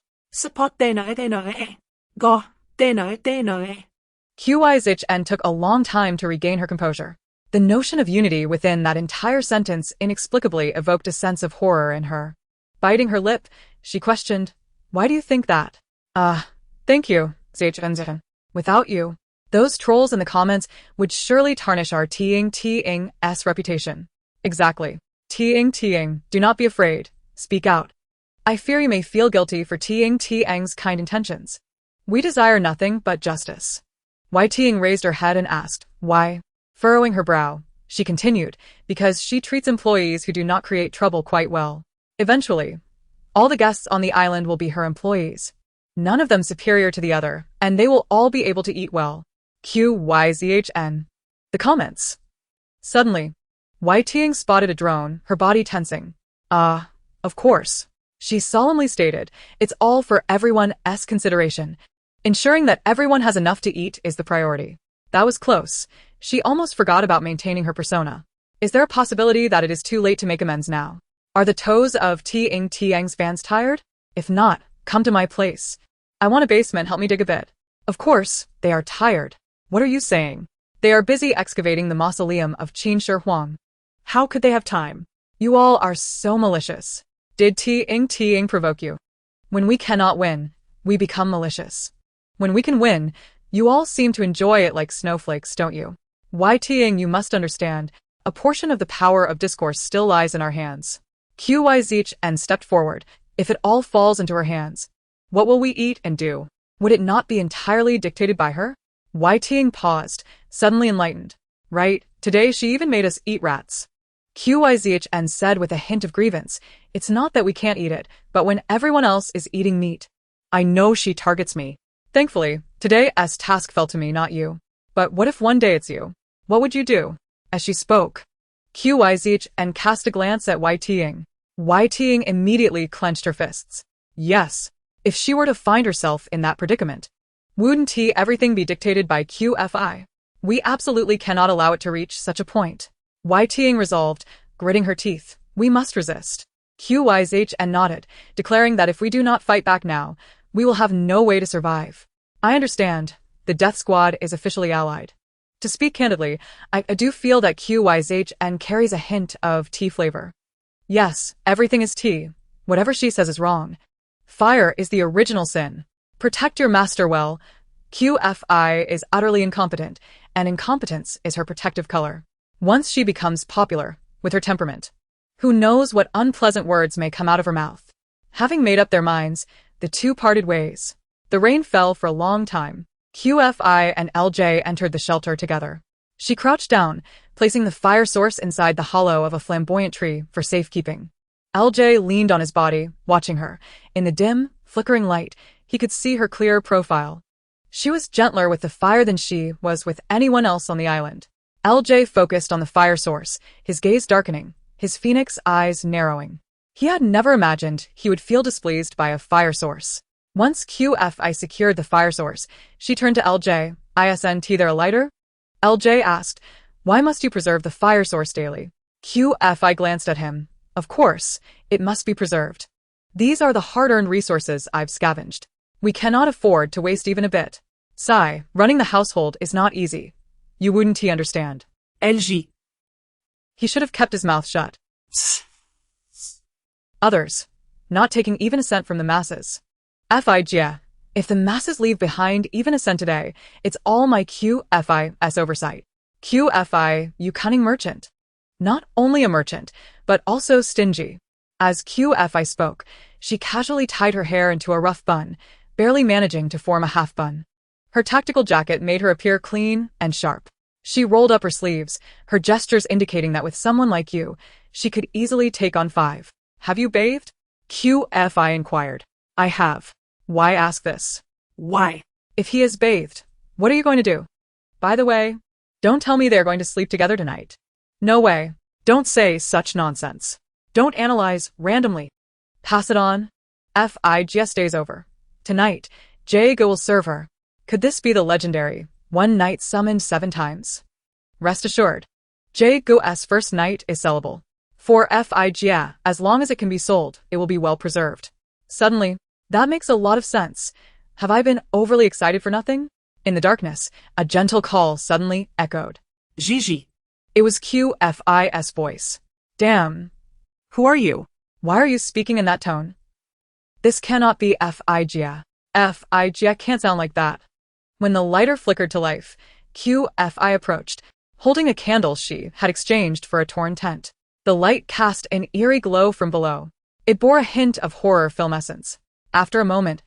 QYZHN took a long time to regain her composure. The notion of unity within that entire sentence inexplicably evoked a sense of horror in her. Biting her lip, she questioned, "Why do you think that?" Thank you, ZHN. Without you, those trolls in the comments would surely tarnish our Ting's reputation. Exactly. Ting, do not be afraid. Speak out. I fear you may feel guilty for Ting's kind intentions. We desire nothing but justice. Ting raised her head and asked, "Why?" Furrowing her brow, she continued, "Because she treats employees who do not create trouble quite well. Eventually, all the guests on the island will be her employees. None of them superior to the other, and they will all be able to eat well." QYZHN. The comments. Suddenly, YTing spotted a drone, her body tensing. Of course. She solemnly stated, "It's all for everyone's consideration. Ensuring that everyone has enough to eat is the priority." That was close. She almost forgot about maintaining her persona. Is there a possibility that it is too late to make amends now? Are the toes of Ting's fans tired? If not, come to my place. I want a basement, help me dig a bit. Of course, they are tired. What are you saying? They are busy excavating the mausoleum of Qin Shi Huang. How could they have time? You all are so malicious. Did Ting provoke you? When we cannot win, we become malicious. When we can win, you all seem to enjoy it like snowflakes, don't you? YTing, you must understand, a portion of the power of discourse still lies in our hands. QYZHN stepped forward. If it all falls into her hands, what will we eat and do? Would it not be entirely dictated by her? YTing paused, suddenly enlightened. Right, today she even made us eat rats. QYZHN said with a hint of grievance, "It's not that we can't eat it, but when everyone else is eating meat. I know she targets me. Thankfully, today's task fell to me, not you. But what if one day it's you? What would you do?" As she spoke, QYZHN cast a glance at YTing. YTing immediately clenched her fists. Yes, if she were to find herself in that predicament, wouldn't everything be dictated by QFI? We absolutely cannot allow it to reach such a point. YTing resolved, gritting her teeth. We must resist. QYZHN nodded, declaring that if we do not fight back now, we will have no way to survive. I understand. The death squad is officially allied. To speak candidly, I do feel that QYZHN carries a hint of tea flavor. Yes, everything is tea. Whatever she says is wrong. Fire is the original sin. Protect your master well. QFI is utterly incompetent, and incompetence is her protective color. Once she becomes popular, with her temperament, who knows what unpleasant words may come out of her mouth. Having made up their minds, the two parted ways. The rain fell for a long time. QFI and LJ entered the shelter together. She crouched down, placing the fire source inside the hollow of a flamboyant tree for safekeeping. LJ leaned on his body, watching her. In the dim, flickering light, he could see her clear profile. She was gentler with the fire than she was with anyone else on the island. LJ focused on the fire source, his gaze darkening, his phoenix eyes narrowing. He had never imagined he would feel displeased by a fire source. Once QFI secured the fire source, she turned to LJ. "Isn't there a lighter?" LJ asked, "Why must you preserve the fire source daily?" QFI glanced at him. "Of course, it must be preserved. These are the hard-earned resources I've scavenged. We cannot afford to waste even a bit. Sigh, running the household is not easy. You wouldn't understand." LG. He should have kept his mouth shut. Others, not taking even a cent from the masses. FIGA, If the masses leave behind even a cent today, it's all my QFI's oversight. QFI, you cunning merchant. Not only a merchant, but also stingy. As QFI spoke, she casually tied her hair into a rough bun, barely managing to form a half bun. Her tactical jacket made her appear clean and sharp. She rolled up her sleeves, her gestures indicating that with someone like you, she could easily take on 5. Have you bathed? QFI inquired. I have. Why ask this? Why? If he has bathed, what are you going to do? By the way, don't tell me they're going to sleep together tonight. No way. Don't say such nonsense. Don't analyze randomly. Pass it on. FIGS day's over. Tonight, Jago will serve her. Could this be the legendary one night summoned 7 times? Rest assured, Jago's first night is sellable. For FIGA, as long as it can be sold, it will be well preserved. Suddenly, that makes a lot of sense. Have I been overly excited for nothing? In the darkness, a gentle call suddenly echoed. Gigi. It was QFI's voice. Damn. Who are you? Why are you speaking in that tone? This cannot be FIGA. FIGA can't sound like that. When the lighter flickered to life, QFI approached, holding a candle she had exchanged for a torn tent. The light cast an eerie glow from below. It bore a hint of horror film essence. After a moment,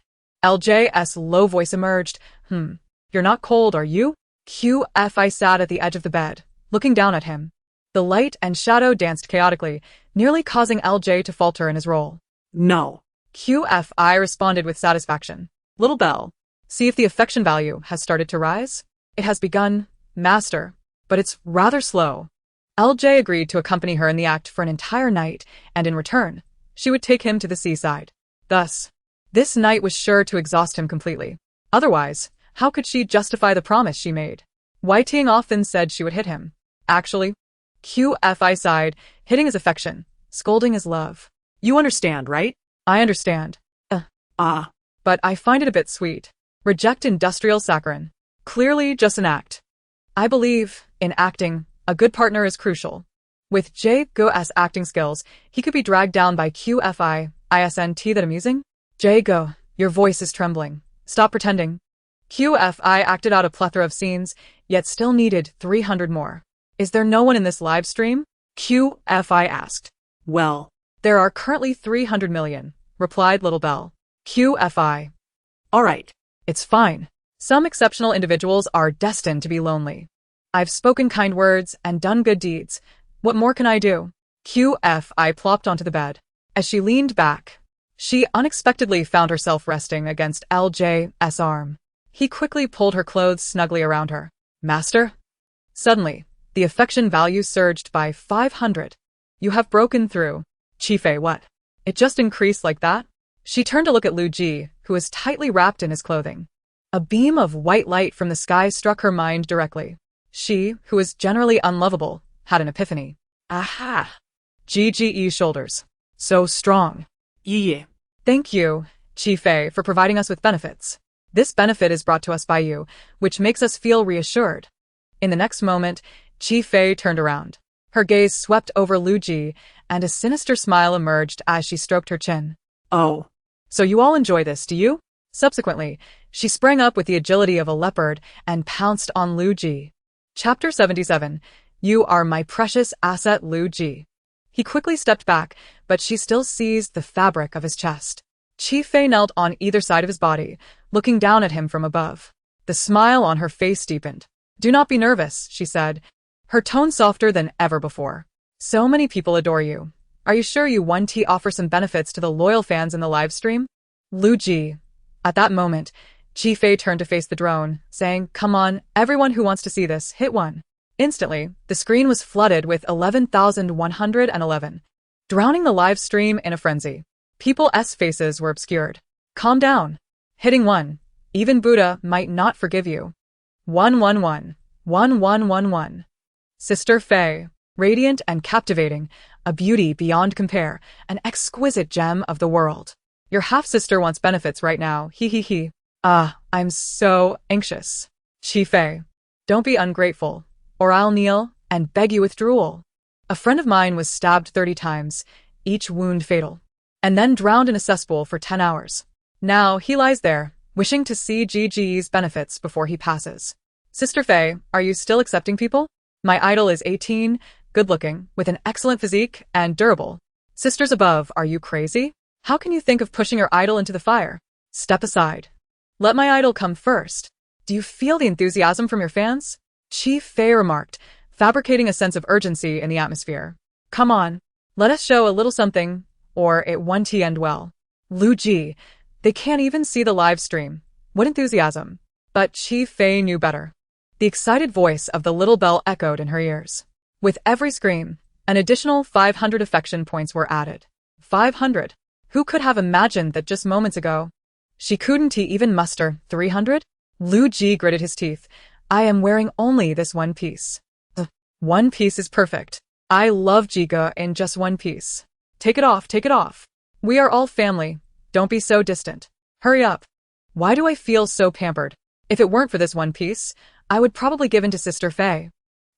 LJ's low voice emerged. You're not cold, are you? QFI sat at the edge of the bed, looking down at him. The light and shadow danced chaotically, nearly causing LJ to falter in his role. No. QFI responded with satisfaction. Little Belle, see if the affection value has started to rise? It has begun, master, but it's rather slow. LJ agreed to accompany her in the act for an entire night, and in return, she would take him to the seaside. Thus, this night was sure to exhaust him completely. Otherwise, how could she justify the promise she made? Whiting often said she would hit him. Actually, QFI sighed, hitting his affection, scolding his love. You understand, right? I understand. But I find it a bit sweet. Reject industrial saccharine. Clearly just an act. I believe, in acting, a good partner is crucial. With Jago's acting skills, he could be dragged down by QFI. Isn't that amusing? Jago, your voice is trembling. Stop pretending. QFI acted out a plethora of scenes, yet still needed 300 more. Is there no one in this live stream? QFI asked. Well, there are currently 300 million, replied Little Belle. QFI. All right. It's fine. Some exceptional individuals are destined to be lonely. I've spoken kind words and done good deeds. What more can I do? QFI plopped onto the bed. As she leaned back, she unexpectedly found herself resting against LJ's arm. He quickly pulled her clothes snugly around her. Master? Suddenly, the affection value surged by 500. You have broken through. Chifei, what? It just increased like that? She turned to look at Lu Ji, who was tightly wrapped in his clothing. A beam of white light from the sky struck her mind directly. She, who was generally unlovable, had an epiphany. Aha! GGE's shoulders. So strong. Yeah. Thank you, Chifei, for providing us with benefits. This benefit is brought to us by you, which makes us feel reassured. In the next moment, Chifei turned around. Her gaze swept over Lu Ji, and a sinister smile emerged as she stroked her chin. Oh. So you all enjoy this, do you? Subsequently, she sprang up with the agility of a leopard and pounced on Lu Ji. Chapter 77. You are my precious asset, Lu Ji. He quickly stepped back, but she still seized the fabric of his chest. Chifei knelt on either side of his body, looking down at him from above. The smile on her face deepened. Do not be nervous, she said, her tone softer than ever before. So many people adore you. Are you sure you want to offer some benefits to the loyal fans in the live stream? Lu Ji. At that moment, Chifei turned to face the drone, saying, Come on, everyone who wants to see this, hit 1. Instantly, the screen was flooded with 11,111, drowning the live stream in a frenzy. People's faces were obscured. Calm down. Hitting 1. Even Buddha might not forgive you. 111. 1111. Sister Faye. Radiant and captivating, a beauty beyond compare, an exquisite gem of the world. Your half-sister wants benefits right now, he. I'm so anxious. Chifei. Don't be ungrateful, or I'll kneel and beg you withdrawal. A friend of mine was stabbed 30 times, each wound fatal, and then drowned in a cesspool for 10 hours. Now he lies there, wishing to see Gigi's benefits before he passes. Sister Faye, are you still accepting people? My idol is 18, good-looking, with an excellent physique, and durable. Sisters above, are you crazy? How can you think of pushing your idol into the fire? Step aside. Let my idol come first. Do you feel the enthusiasm from your fans? Chief Faye remarked, fabricating a sense of urgency in the atmosphere. Come on, let us show a little something, or it won't end well. Lu Ji, they can't even see the live stream. What enthusiasm. But Chief Faye knew better. The excited voice of the little bell echoed in her ears. With every scream, an additional 500 affection points were added. 500? Who could have imagined that just moments ago? She couldn't even muster 300? Lu Ji gritted his teeth. I am wearing only this one piece. One piece is perfect. I love Jiga in just one piece. Take it off, take it off. We are all family. Don't be so distant. Hurry up. Why do I feel so pampered? If it weren't for this one piece, I would probably give in to Sister Faye.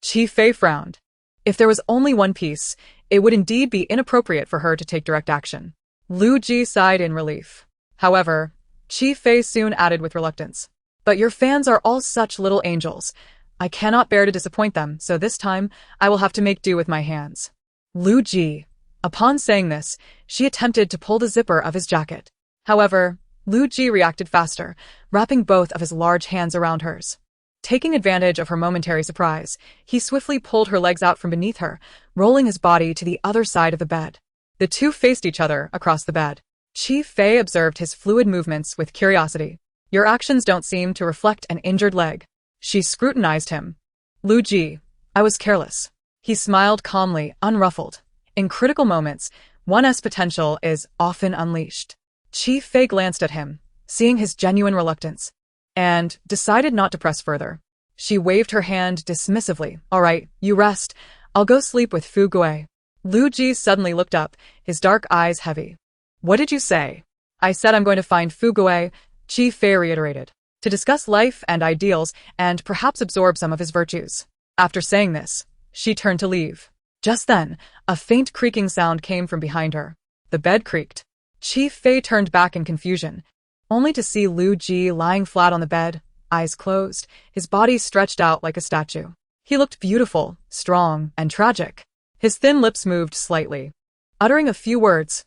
Chief Faye frowned. If there was only one piece, it would indeed be inappropriate for her to take direct action. Lu Ji sighed in relief. However, Chief Faye soon added with reluctance. But your fans are all such little angels. I cannot bear to disappoint them, so this time I will have to make do with my hands. Lu Ji. Upon saying this, she attempted to pull the zipper of his jacket. However, Lu Ji reacted faster, wrapping both of his large hands around hers. Taking advantage of her momentary surprise, he swiftly pulled her legs out from beneath her, rolling his body to the other side of the bed. The two faced each other across the bed. Chief Faye observed his fluid movements with curiosity. Your actions don't seem to reflect an injured leg. She scrutinized him. Lu Ji, I was careless. He smiled calmly, unruffled. In critical moments, one's potential is often unleashed. Chief Faye glanced at him, seeing his genuine reluctance, and decided not to press further. She waved her hand dismissively. All right, you rest. I'll go sleep with Fu Gui. Lu Ji suddenly looked up, his dark eyes heavy. What did you say? I said I'm going to find Fu Gui, Chief Faye reiterated, to discuss life and ideals and perhaps absorb some of his virtues. After saying this, she turned to leave. Just then, a faint creaking sound came from behind her. The bed creaked. Chief Faye turned back in confusion, only to see Lu Ji lying flat on the bed, eyes closed, his body stretched out like a statue. He looked beautiful, strong, and tragic. His thin lips moved slightly, uttering a few words.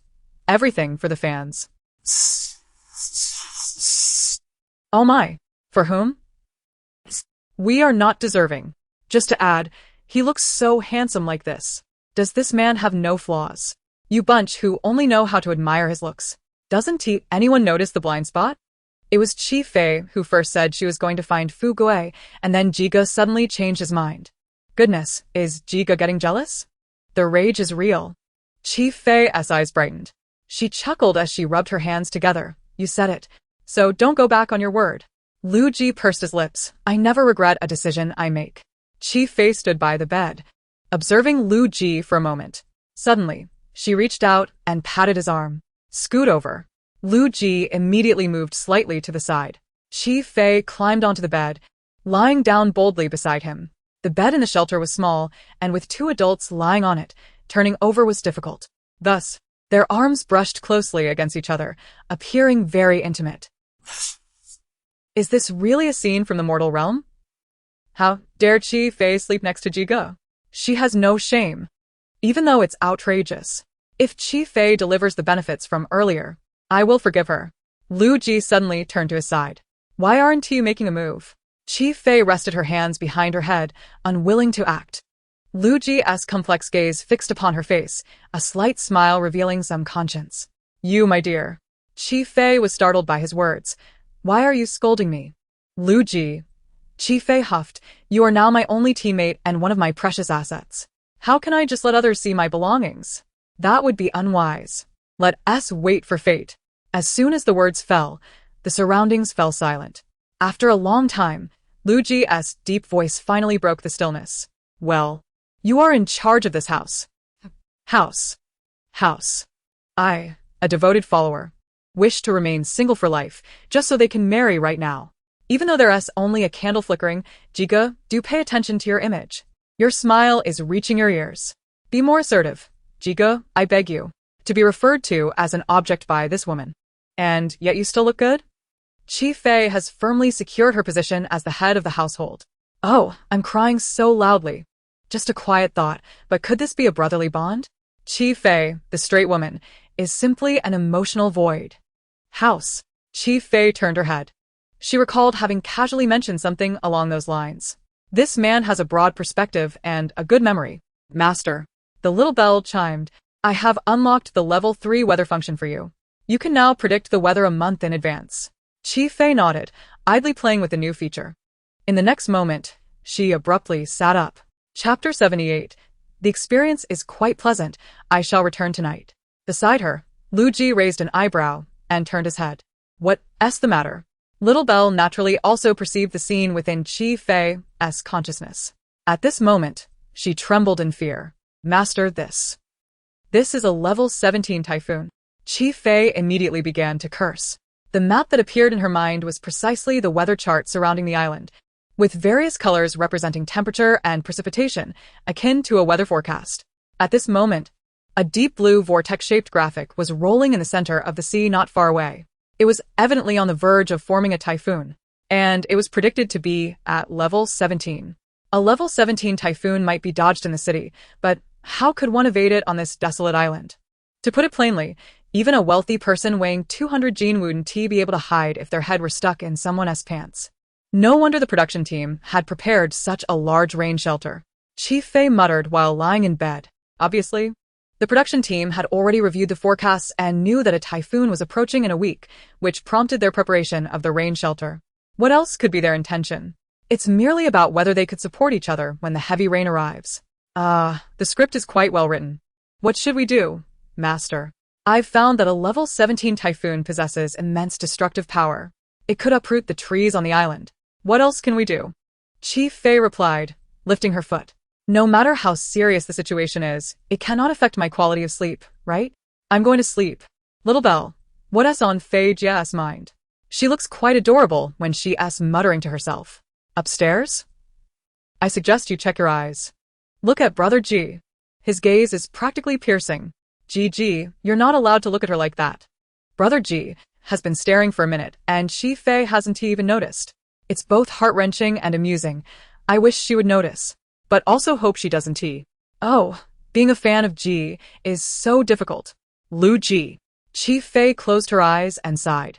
Everything for the fans. Oh my. For whom? We are not deserving. Just to add, he looks so handsome like this. Does this man have no flaws? You bunch who only know how to admire his looks. Doesn't anyone notice the blind spot? It was Chief Faye who first said she was going to find Fu Gui, and then Jiga suddenly changed his mind. Goodness, is Jiga getting jealous? The rage is real. Chief Faye's eyes brightened. She chuckled as she rubbed her hands together. You said it. So don't go back on your word. Lu Ji pursed his lips. I never regret a decision I make. Chief Faye stood by the bed, observing Lu Ji for a moment. Suddenly, she reached out and patted his arm. Scoot over. Lu Ji immediately moved slightly to the side. Chief Faye climbed onto the bed, lying down boldly beside him. The bed in the shelter was small, and with two adults lying on it, turning over was difficult. Thus, their arms brushed closely against each other, appearing very intimate. Is this really a scene from the mortal realm? How dare Chief Faye sleep next to Jiga? She has no shame. Even though it's outrageous. If Chief Faye delivers the benefits from earlier, I will forgive her. Lu Ji suddenly turned to his side. Why aren't you making a move? Chief Faye rested her hands behind her head, unwilling to act. Lu Ji's complex gaze fixed upon her face, a slight smile revealing some conscience. You, my dear. Chief Faye was startled by his words. Why are you scolding me? Lu Ji. Chief Faye huffed. You are now my only teammate and one of my precious assets. How can I just let others see my belongings? That would be unwise. Let us wait for fate. As soon as the words fell, the surroundings fell silent. After a long time, Lu Ji's deep voice finally broke the stillness. Well, you are in charge of this house. House. I, a devoted follower, wish to remain single for life, just so they can marry right now. Even though there's only a candle flickering, Jiga, do pay attention to your image. Your smile is reaching your ears. Be more assertive. Jiga, I beg you, to be referred to as an object by this woman. And yet you still look good? Chi Fei has firmly secured her position as the head of the household. Oh, I'm crying so loudly. Just a quiet thought, but could this be a brotherly bond? Chi Fei, the straight woman, is simply an emotional void. House. Chi Fei turned her head. She recalled having casually mentioned something along those lines. This man has a broad perspective and a good memory. Master. The little bell chimed. I have unlocked the level 3 weather function for you. You can now predict the weather a month in advance. Chi Fei nodded, idly playing with the new feature. In the next moment, she abruptly sat up. Chapter 78. The experience is quite pleasant. I shall return tonight. Beside her, Lu Ji raised an eyebrow and turned his head. What's the matter? Little Bell naturally also perceived the scene within Chi Fei's consciousness. At this moment, she trembled in fear. Master, this is a level 17 typhoon. Chi Fei immediately began to curse. The map that appeared in her mind was precisely the weather chart surrounding the island, with various colors representing temperature and precipitation, akin to a weather forecast. At this moment, a deep blue vortex-shaped graphic was rolling in the center of the sea not far away. It was evidently on the verge of forming a typhoon, and it was predicted to be at level 17. A level 17 typhoon might be dodged in the city, but how could one evade it on this desolate island? To put it plainly, even a wealthy person weighing 200 Jin wouldn't be able to hide if their head were stuck in someone else's pants. No wonder the production team had prepared such a large rain shelter. Chi Fei muttered while lying in bed. Obviously, the production team had already reviewed the forecasts and knew that a typhoon was approaching in a week, which prompted their preparation of the rain shelter. What else could be their intention? It's merely about whether they could support each other when the heavy rain arrives. The script is quite well written. What should we do, Master? I've found that a level 17 typhoon possesses immense destructive power. It could uproot the trees on the island. What else can we do? Chi Fei replied, lifting her foot. No matter how serious the situation is, it cannot affect my quality of sleep, right? I'm going to sleep. Little Bell, what's on Fei Jia's mind? She looks quite adorable when she's muttering to herself. Upstairs? I suggest you check your eyes. Look at Brother Ji. His gaze is practically piercing. Ji, you're not allowed to look at her like that. Brother Ji has been staring for a minute, and Chi Fei hasn't even noticed. It's both heart-wrenching and amusing. I wish she would notice, but also hope she doesn't. Oh, being a fan of Ji is so difficult. Lu Ji. Chi Fei closed her eyes and sighed.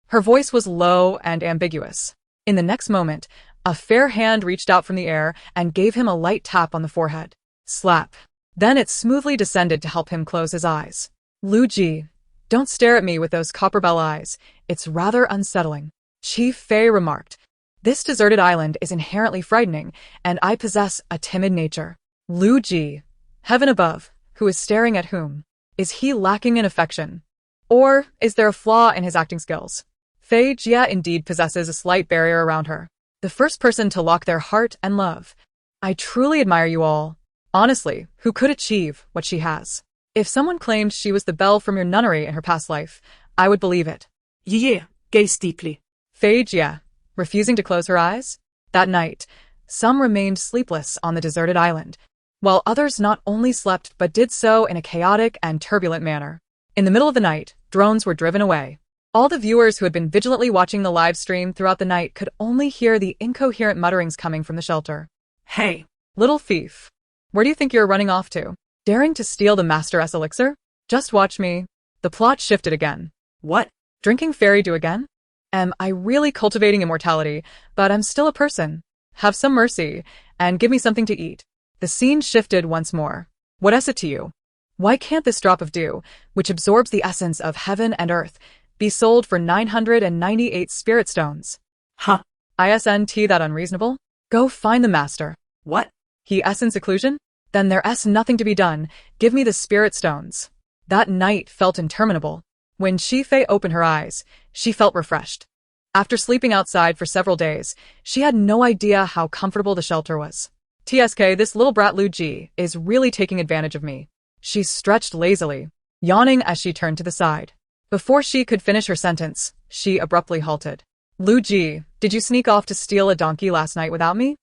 Her voice was low and ambiguous. In the next moment, a fair hand reached out from the air and gave him a light tap on the forehead. Slap. Then it smoothly descended to help him close his eyes. Lu Ji, don't stare at me with those copper bell eyes. It's rather unsettling. Chi Fei remarked. This deserted island is inherently frightening, and I possess a timid nature. Lu Ji, heaven above, who is staring at whom? Is he lacking in affection? Or is there a flaw in his acting skills? Fei Jia indeed possesses a slight barrier around her. The first person to lock their heart and love. I truly admire you all. Honestly, who could achieve what she has? If someone claimed she was the belle from your nunnery in her past life, I would believe it. Ye gazed deeply. Fei Jia, refusing to close her eyes? That night, some remained sleepless on the deserted island, while others not only slept but did so in a chaotic and turbulent manner. In the middle of the night, drones were driven away. All the viewers who had been vigilantly watching the live stream throughout the night could only hear the incoherent mutterings coming from the shelter. Hey, little thief. Where do you think you're running off to? Daring to steal the Master's elixir? Just watch me. The plot shifted again. What? Drinking fairy dew again? Am I really cultivating immortality, but I'm still a person? Have some mercy, and give me something to eat. The scene shifted once more. What is it to you? Why can't this drop of dew, which absorbs the essence of heaven and earth, be sold for 998 spirit stones? Huh. Isn't that unreasonable? Go find the master. What? He in seclusion? Then there's nothing to be done. Give me the spirit stones. That night felt interminable. When Chi Fei opened her eyes, she felt refreshed. After sleeping outside for several days, she had no idea how comfortable the shelter was. This little brat Lu Ji is really taking advantage of me. She stretched lazily, yawning as she turned to the side. Before she could finish her sentence, she abruptly halted. Lu Ji, did you sneak off to steal a donkey last night without me?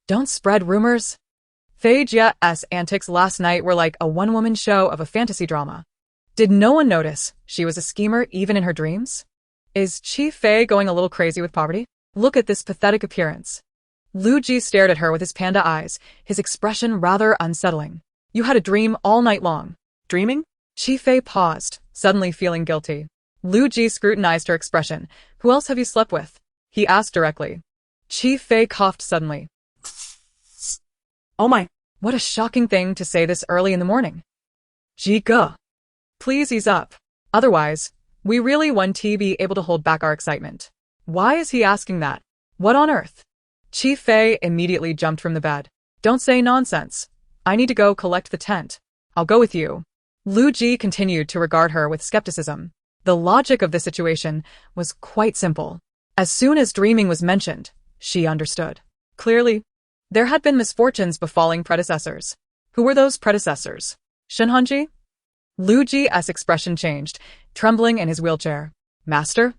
Don't spread rumors. Fei Jia's antics last night were like a one-woman show of a fantasy drama. Did no one notice she was a schemer even in her dreams? Is Chi Fei going a little crazy with poverty? Look at this pathetic appearance. Lu Ji stared at her with his panda eyes, his expression rather unsettling. You had a dream all night long. Dreaming? Chi Fei paused, suddenly feeling guilty. Lu Ji scrutinized her expression. Who else have you slept with? He asked directly. Chi Fei coughed suddenly. Oh my. What a shocking thing to say this early in the morning. Ji Ge. Please ease up. Otherwise, we really won't be able to hold back our excitement. Why is he asking that? What on earth? Chi Fei immediately jumped from the bed. Don't say nonsense. I need to go collect the tent. I'll go with you. Lu Ji continued to regard her with skepticism. The logic of the situation was quite simple. As soon as dreaming was mentioned, she understood. Clearly, there had been misfortunes befalling predecessors. Who were those predecessors? Shenhanji? Lu Ji's expression changed, trembling in his wheelchair. Master?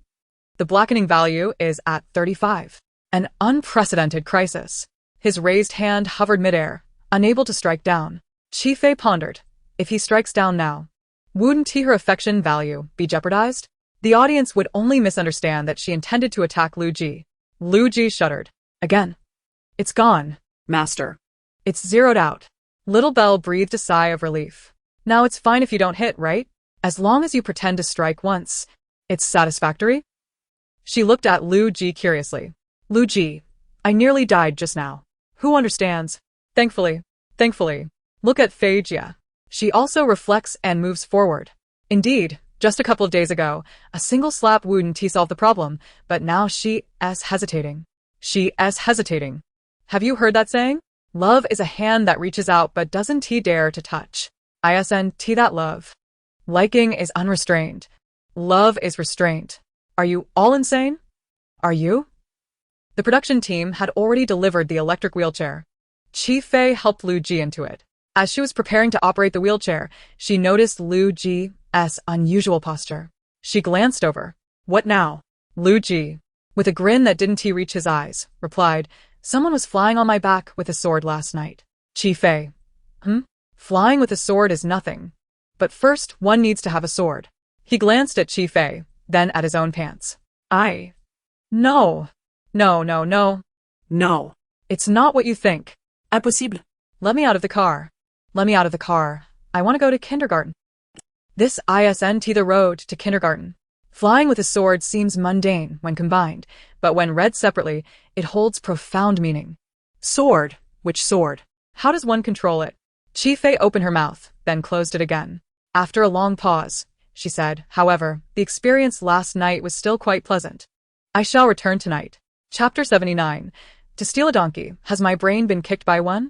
The blackening value is at 35. An unprecedented crisis. His raised hand hovered midair, unable to strike down. Chi Fei pondered. If he strikes down now, wouldn't her affection value be jeopardized? The audience would only misunderstand that she intended to attack Lu Ji. Lu Ji shuddered. Again. It's gone. Master. It's zeroed out. Little Belle breathed a sigh of relief. Now it's fine if you don't hit, right? As long as you pretend to strike once. It's satisfactory? She looked at Lu Ji curiously. Lu Ji, I nearly died just now. Who understands? Thankfully. Look at Fei Jia. She also reflects and moves forward. Indeed, just a couple of days ago, a single slap wouldn't solve the problem, but now she's hesitating. Have you heard that saying? Love is a hand that reaches out but doesn't dare to touch. Isn't that love? Liking is unrestrained. Love is restraint. Are you all insane? Are you? The production team had already delivered the electric wheelchair. Chi Fei helped Lu Ji into it. As she was preparing to operate the wheelchair, she noticed Lu Ji's unusual posture. She glanced over. What now? Lu Ji, with a grin that didn't reach his eyes, replied, Someone was flying on my back with a sword last night. Chi Fei. Flying with a sword is nothing. But first, one needs to have a sword. He glanced at Chi Fei, then at his own pants. No. No. It's not what you think. Impossible. Let me out of the car. I want to go to kindergarten. This isn't the road to kindergarten. Flying with a sword seems mundane when combined, but when read separately, it holds profound meaning. Sword. Which sword? How does one control it? Chi Fei opened her mouth, then closed it again. After a long pause, she said, however, the experience last night was still quite pleasant. I shall return tonight. Chapter 79. To steal a donkey, has my brain been kicked by one?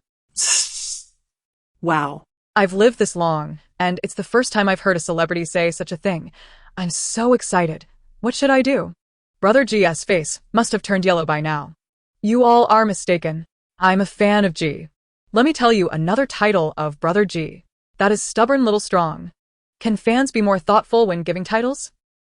Wow. I've lived this long, and it's the first time I've heard a celebrity say such a thing. I'm so excited. What should I do? Brother G's face must have turned yellow by now. You all are mistaken. I'm a fan of G. Let me tell you another title of Brother G. That is stubborn little strong. Can fans be more thoughtful when giving titles?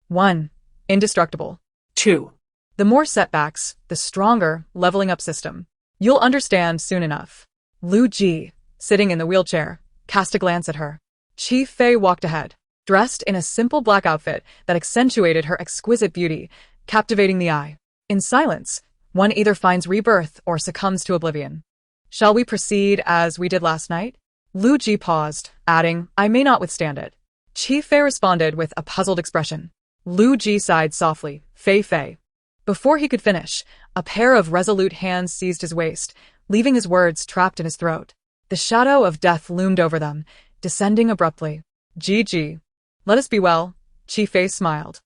1. Indestructible. 2. The more setbacks, the stronger leveling up system. You'll understand soon enough. Lu Ji, sitting in the wheelchair, cast a glance at her. Chi Fei walked ahead, dressed in a simple black outfit that accentuated her exquisite beauty, captivating the eye. In silence, one either finds rebirth or succumbs to oblivion. Shall we proceed as we did last night? Lu Ji paused, adding, I may not withstand it. Chi Fei responded with a puzzled expression. Lu Ji sighed softly, Fei. Before he could finish, a pair of resolute hands seized his waist, leaving his words trapped in his throat. The shadow of death loomed over them, descending abruptly. Ji. Let us be well. Chi Fei smiled.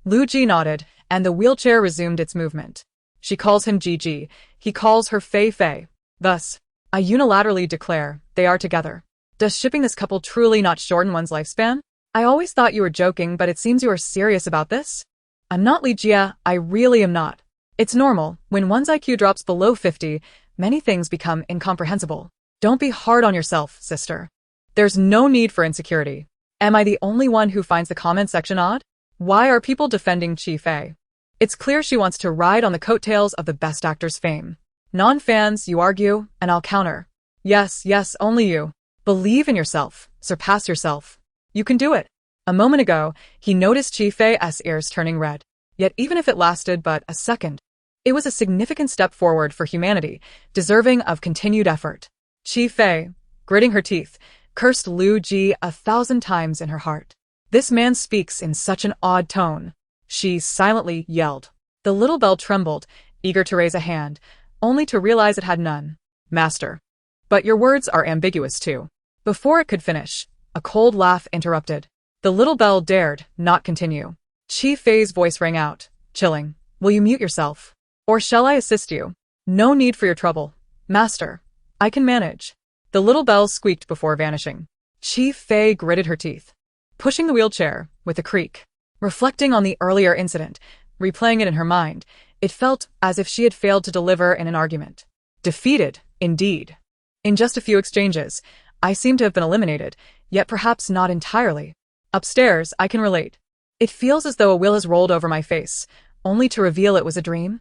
Lu Ji nodded, and the wheelchair resumed its movement. She calls him Ji. He calls her Fei. Thus, I unilaterally declare they are together. Does shipping this couple truly not shorten one's lifespan? I always thought you were joking, but it seems you are serious about this? I'm not Li Jia, I really am not. It's normal, when one's IQ drops below 50, many things become incomprehensible. Don't be hard on yourself, sister. There's no need for insecurity. Am I the only one who finds the comment section odd? Why are people defending Chi Fei? It's clear she wants to ride on the coattails of the best actor's fame. Non-fans, you argue, and I'll counter. Yes, only you. Believe in yourself, surpass yourself. You can do it. A moment ago, he noticed Chi Fei's ears turning red. Yet even if it lasted but a second, it was a significant step forward for humanity, deserving of continued effort. Chi Fei, gritting her teeth, cursed Lu Ji 1,000 times in her heart. This man speaks in such an odd tone. She silently yelled. The little bell trembled, eager to raise a hand, only to realize it had none. Master. But your words are ambiguous too. Before it could finish, a cold laugh interrupted. The little bell dared not continue. Chi Fei's voice rang out, chilling. Will you mute yourself? Or shall I assist you? No need for your trouble. Master. I can manage. The little bell squeaked before vanishing. Chi Fei gritted her teeth, pushing the wheelchair with a creak. Reflecting on the earlier incident, replaying it in her mind, it felt as if she had failed to deliver in an argument. Defeated, indeed. In just a few exchanges, I seem to have been eliminated, yet perhaps not entirely. Upstairs, I can relate. It feels as though a wheel has rolled over my face, only to reveal it was a dream.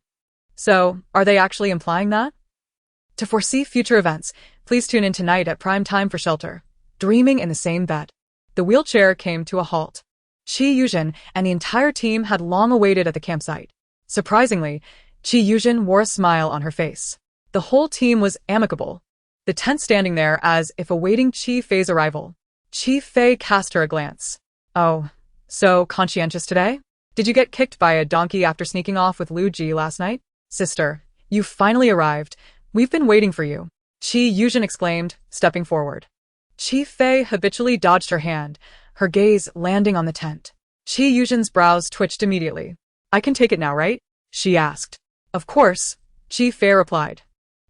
So, are they actually implying that? To foresee future events, please tune in tonight at prime time for Shelter. Dreaming in the same bed. The wheelchair came to a halt. Chi Yuzhen and the entire team had long awaited at the campsite. Surprisingly, Chi Yuzhen wore a smile on her face. The whole team was amicable, the tent standing there as if awaiting Chi Fei's arrival. Chi Fei cast her a glance. Oh, so conscientious today? Did you get kicked by a donkey after sneaking off with Lu Ji last night? Sister, you finally arrived. We've been waiting for you. Chi Yuzhen exclaimed, stepping forward. Chi Fei habitually dodged her hand, her gaze landing on the tent. Chi Yuzhen's brows twitched immediately. I can take it now, right? She asked. Of course, Chi Fei replied.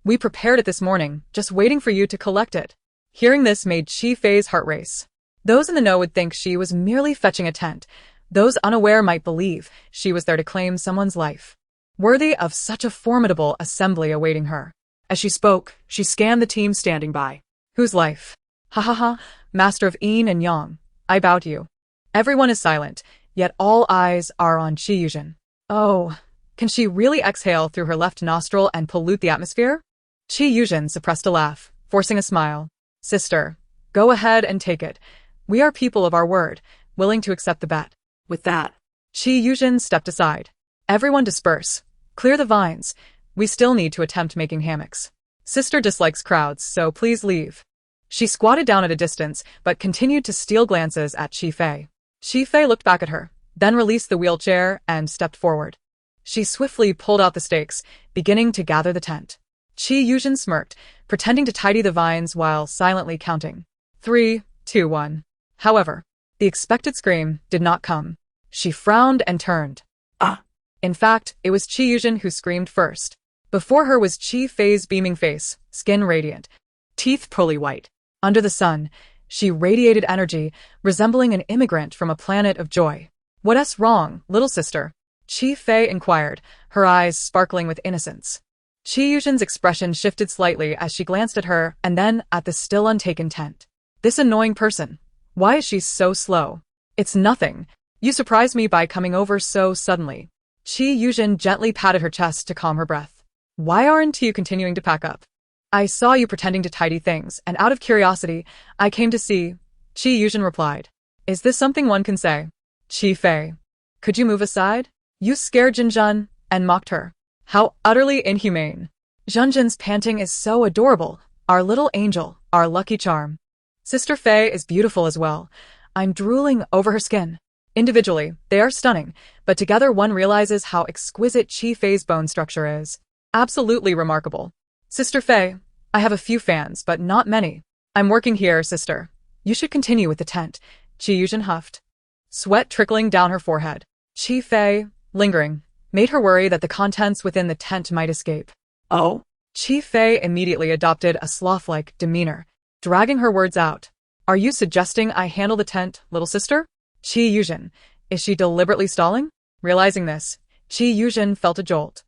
We prepared it this morning, just waiting for you to collect it. Hearing this made Chi Fei's heart race. Those in the know would think she was merely fetching a tent. Those unaware might believe she was there to claim someone's life. Worthy of such a formidable assembly awaiting her. As she spoke, she scanned the team standing by. Whose life? Ha ha ha, master of yin and yang. I bow to you. Everyone is silent, yet all eyes are on Chi Yuzhen. Oh, can she really exhale through her left nostril and pollute the atmosphere? Chi Yuzhen suppressed a laugh, forcing a smile. Sister, go ahead and take it. We are people of our word, willing to accept the bet. With that, Chi Yuzhen stepped aside. Everyone disperse. Clear the vines. We still need to attempt making hammocks. Sister dislikes crowds, so please leave. She squatted down at a distance, but continued to steal glances at Chi Fei. Chi Fei looked back at her, then released the wheelchair and stepped forward. She swiftly pulled out the stakes, beginning to gather the tent. Chi Yuzhen smirked, pretending to tidy the vines while silently counting. 3, 2, 1. However, the expected scream did not come. She frowned and turned. Ah! In fact, it was Chi Yuzhen who screamed first. Before her was Chi Fei's beaming face, skin radiant, teeth pearly white. Under the sun, she radiated energy, resembling an immigrant from a planet of joy. What's wrong, little sister? Chi Fei inquired, her eyes sparkling with innocence. Chi Yuzhen's expression shifted slightly as she glanced at her and then at the still untaken tent. This annoying person. Why is she so slow? It's nothing. You surprised me by coming over so suddenly. Chi Yuzhen gently patted her chest to calm her breath. Why aren't you continuing to pack up? I saw you pretending to tidy things, and out of curiosity, I came to see. Chi Yuzhen replied. Is this something one can say? Chi Fei. Could you move aside? You scared Jinjun and mocked her. How utterly inhumane. Junjun's panting is so adorable. Our little angel, our lucky charm. Sister Fei is beautiful as well. I'm drooling over her skin. Individually, they are stunning, but together one realizes how exquisite Chi Fei's bone structure is. Absolutely remarkable. Sister Fei, I have a few fans, but not many. I'm working here, sister. You should continue with the tent. Chi Yuzhen huffed. Sweat trickling down her forehead. Chi Fei, lingering, made her worry that the contents within the tent might escape. Oh? Chi Fei immediately adopted a sloth-like demeanor, dragging her words out. Are you suggesting I handle the tent, little sister? Chi Yuzhen, is she deliberately stalling? Realizing this, Chi Yuzhen felt a jolt.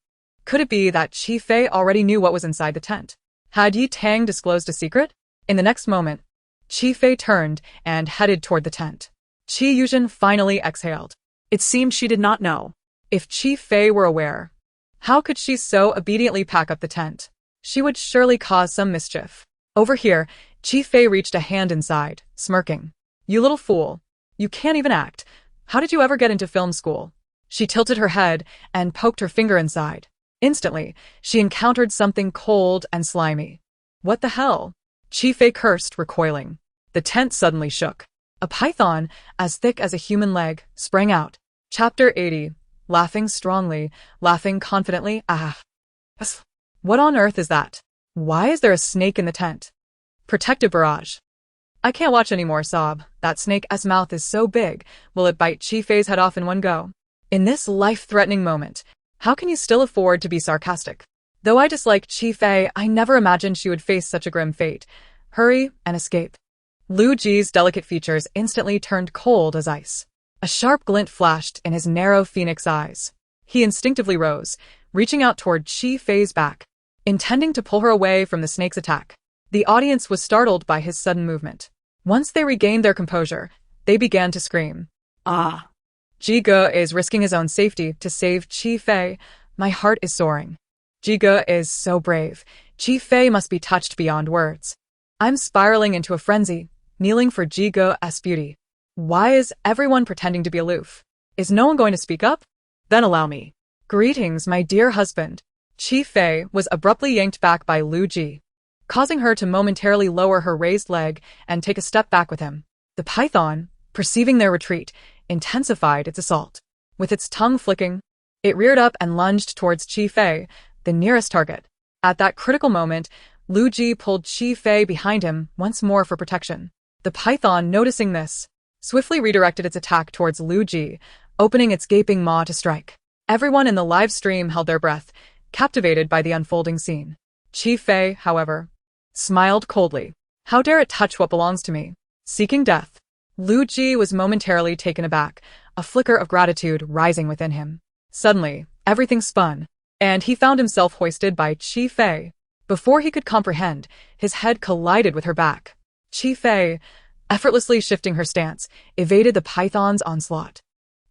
Could it be that Chi Fei already knew what was inside the tent? Had Yi Tang disclosed a secret? In the next moment, Chi Fei turned and headed toward the tent. Chi Yuzhen finally exhaled. It seemed she did not know. If Chi Fei were aware, how could she so obediently pack up the tent? She would surely cause some mischief. Over here, Chi Fei reached a hand inside, smirking. You little fool. You can't even act. How did you ever get into film school? She tilted her head and poked her finger inside. Instantly, she encountered something cold and slimy. What the hell? Chi-Fei cursed, recoiling. The tent suddenly shook. A python, as thick as a human leg, sprang out. Chapter 80. Laughing strongly, laughing confidently. Ah. What on earth is that? Why is there a snake in the tent? Protective barrage. I can't watch anymore, sob. That snake's mouth is so big, will it bite Chi-Fei's head off in one go? In this life-threatening moment, how can you still afford to be sarcastic? Though I dislike Chi-Fei, I never imagined she would face such a grim fate. Hurry and escape. Lu Ji's delicate features instantly turned cold as ice. A sharp glint flashed in his narrow phoenix eyes. He instinctively rose, reaching out toward Chi-Fei's back, intending to pull her away from the snake's attack. The audience was startled by his sudden movement. Once they regained their composure, they began to scream. Ah! Ji-ge is risking his own safety to save Chi-Fei. My heart is soaring. Ji-ge is so brave. Chi-Fei must be touched beyond words. I'm spiraling into a frenzy, kneeling for Ji-ge's beauty. Why is everyone pretending to be aloof? Is no one going to speak up? Then allow me. Greetings, my dear husband. Chi-Fei was abruptly yanked back by Lu Ji, causing her to momentarily lower her raised leg and take a step back with him. The python, perceiving their retreat, intensified its assault. With its tongue flicking, it reared up and lunged towards Chi-Fei, the nearest target. At that critical moment, Lu Ji pulled Chi-Fei behind him once more for protection. The python, noticing this, swiftly redirected its attack towards Lu Ji, opening its gaping maw to strike. Everyone in the live stream held their breath, captivated by the unfolding scene. Chi-Fei, however, smiled coldly. How dare it touch what belongs to me? Seeking death. Lu Ji was momentarily taken aback, a flicker of gratitude rising within him. Suddenly, everything spun, and he found himself hoisted by Chi-Fei. Before he could comprehend, his head collided with her back. Chi-Fei, effortlessly shifting her stance, evaded the python's onslaught.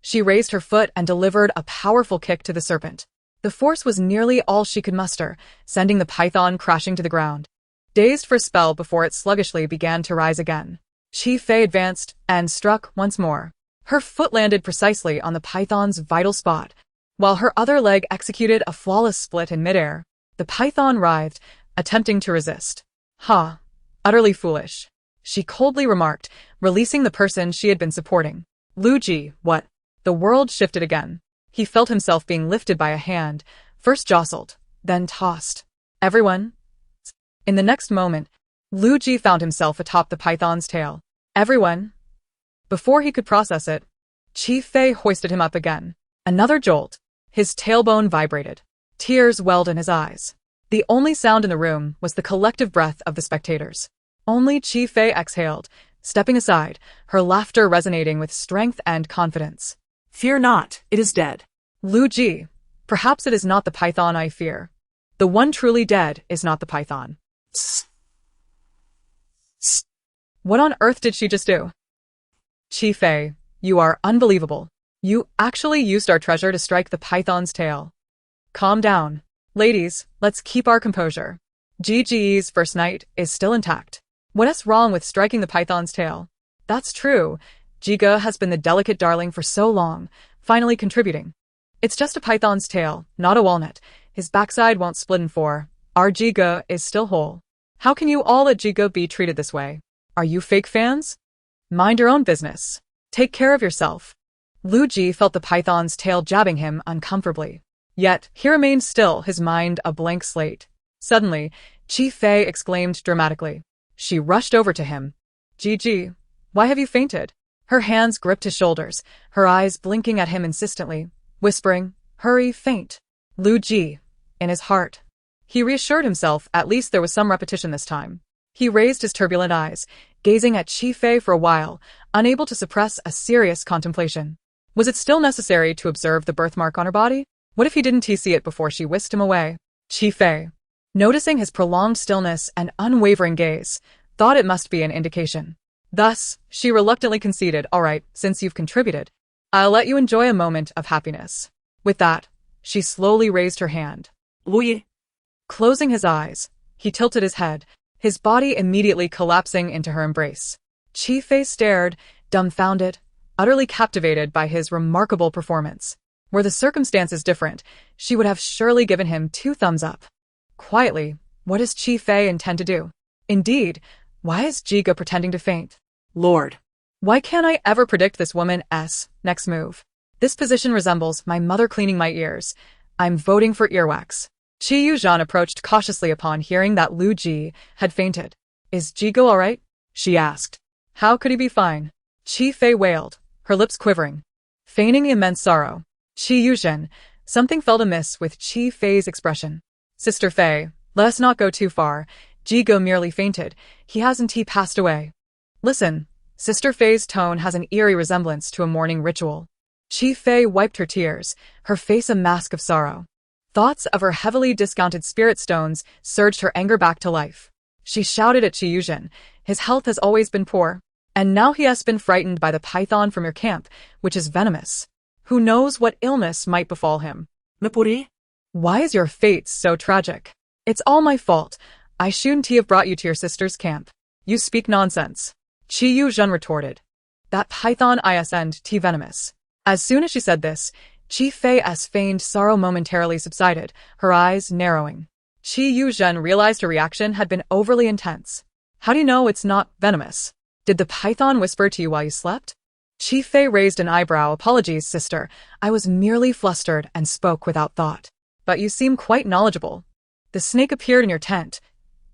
She raised her foot and delivered a powerful kick to the serpent. The force was nearly all she could muster, sending the python crashing to the ground. Dazed for a spell before it sluggishly began to rise again, Chi-Fei advanced and struck once more. Her foot landed precisely on the python's vital spot, while her other leg executed a flawless split in midair. The python writhed, attempting to resist. Ha! Utterly foolish, she coldly remarked, releasing the person she had been supporting. Lu Ji, what? The world shifted again. He felt himself being lifted by a hand, first jostled, then tossed. Everyone? In the next moment, Lu Ji found himself atop the python's tail. Everyone? Before he could process it, Chi-Fei hoisted him up again. Another jolt. His tailbone vibrated. Tears welled in his eyes. The only sound in the room was the collective breath of the spectators. Only Chi-Fei exhaled, stepping aside, her laughter resonating with strength and confidence. Fear not, it is dead. Lu Ji, perhaps it is not the python I fear. The one truly dead is not the python. What on earth did she just do? Chi-Fei, you are unbelievable. You actually used our treasure to strike the python's tail. Calm down. Ladies, let's keep our composure. Gigi's first night is still intact. What's wrong with striking the python's tail? That's true. Ji-ge has been the delicate darling for so long, finally contributing. It's just a python's tail, not a walnut. His backside won't split in four. Our Ji-ge is still whole. How can you all let Ji-ge be treated this way? Are you fake fans? Mind your own business. Take care of yourself. Lu Ji felt the python's tail jabbing him uncomfortably. Yet, he remained still, his mind a blank slate. Suddenly, Chi-Fei exclaimed dramatically. She rushed over to him. Ji, why have you fainted? Her hands gripped his shoulders, her eyes blinking at him insistently, whispering, hurry, faint. Lu Ji, in his heart. He reassured himself at least there was some repetition this time. He raised his turbulent eyes, gazing at Chi-Fei for a while, unable to suppress a serious contemplation. Was it still necessary to observe the birthmark on her body? What if he didn't see it before she whisked him away? Chi-Fei, noticing his prolonged stillness and unwavering gaze, thought it must be an indication. Thus, she reluctantly conceded, all right, since you've contributed, I'll let you enjoy a moment of happiness. With that, she slowly raised her hand. Louis. Closing his eyes, he tilted his head, his body immediately collapsing into her embrace. Chi-Fei stared, dumbfounded, utterly captivated by his remarkable performance. Were the circumstances different, she would have surely given him 2 thumbs up. Quietly, what does Chi Fei intend to do? Indeed, why is Jiga pretending to faint? Lord. Why can't I ever predict this woman's next move? This position resembles my mother cleaning my ears. I'm voting for earwax. Chi Yuzhan approached cautiously upon hearing that Lu Ji had fainted. Is Jiga all right? She asked. How could he be fine? Chi Fei wailed, her lips quivering, feigning immense sorrow. Chi Yuzhan, something felt amiss with Chi Fei's expression. Sister Fei, let us not go too far. Jiga merely fainted. He hasn't passed away. Listen, Sister Fei's tone has an eerie resemblance to a mourning ritual. Chi Fei wiped her tears, her face a mask of sorrow. Thoughts of her heavily discounted spirit stones surged her anger back to life. She shouted at Chi Yuzhan, his health has always been poor, and now he has been frightened by the python from your camp, which is venomous. Who knows what illness might befall him? Mipuri? Why is your fate so tragic? It's all my fault. I shouldn't have brought you to your sister's camp. You speak nonsense. Chi Yuzhan retorted. That python isn't venomous. As soon as she said this, Chi Fei's feigned sorrow momentarily subsided, her eyes narrowing. Chi Yuzhan realized her reaction had been overly intense. How do you know it's not venomous? Did the python whisper to you while you slept? Chi Fei raised an eyebrow. Apologies, sister. I was merely flustered and spoke without thought. But you seem quite knowledgeable. The snake appeared in your tent.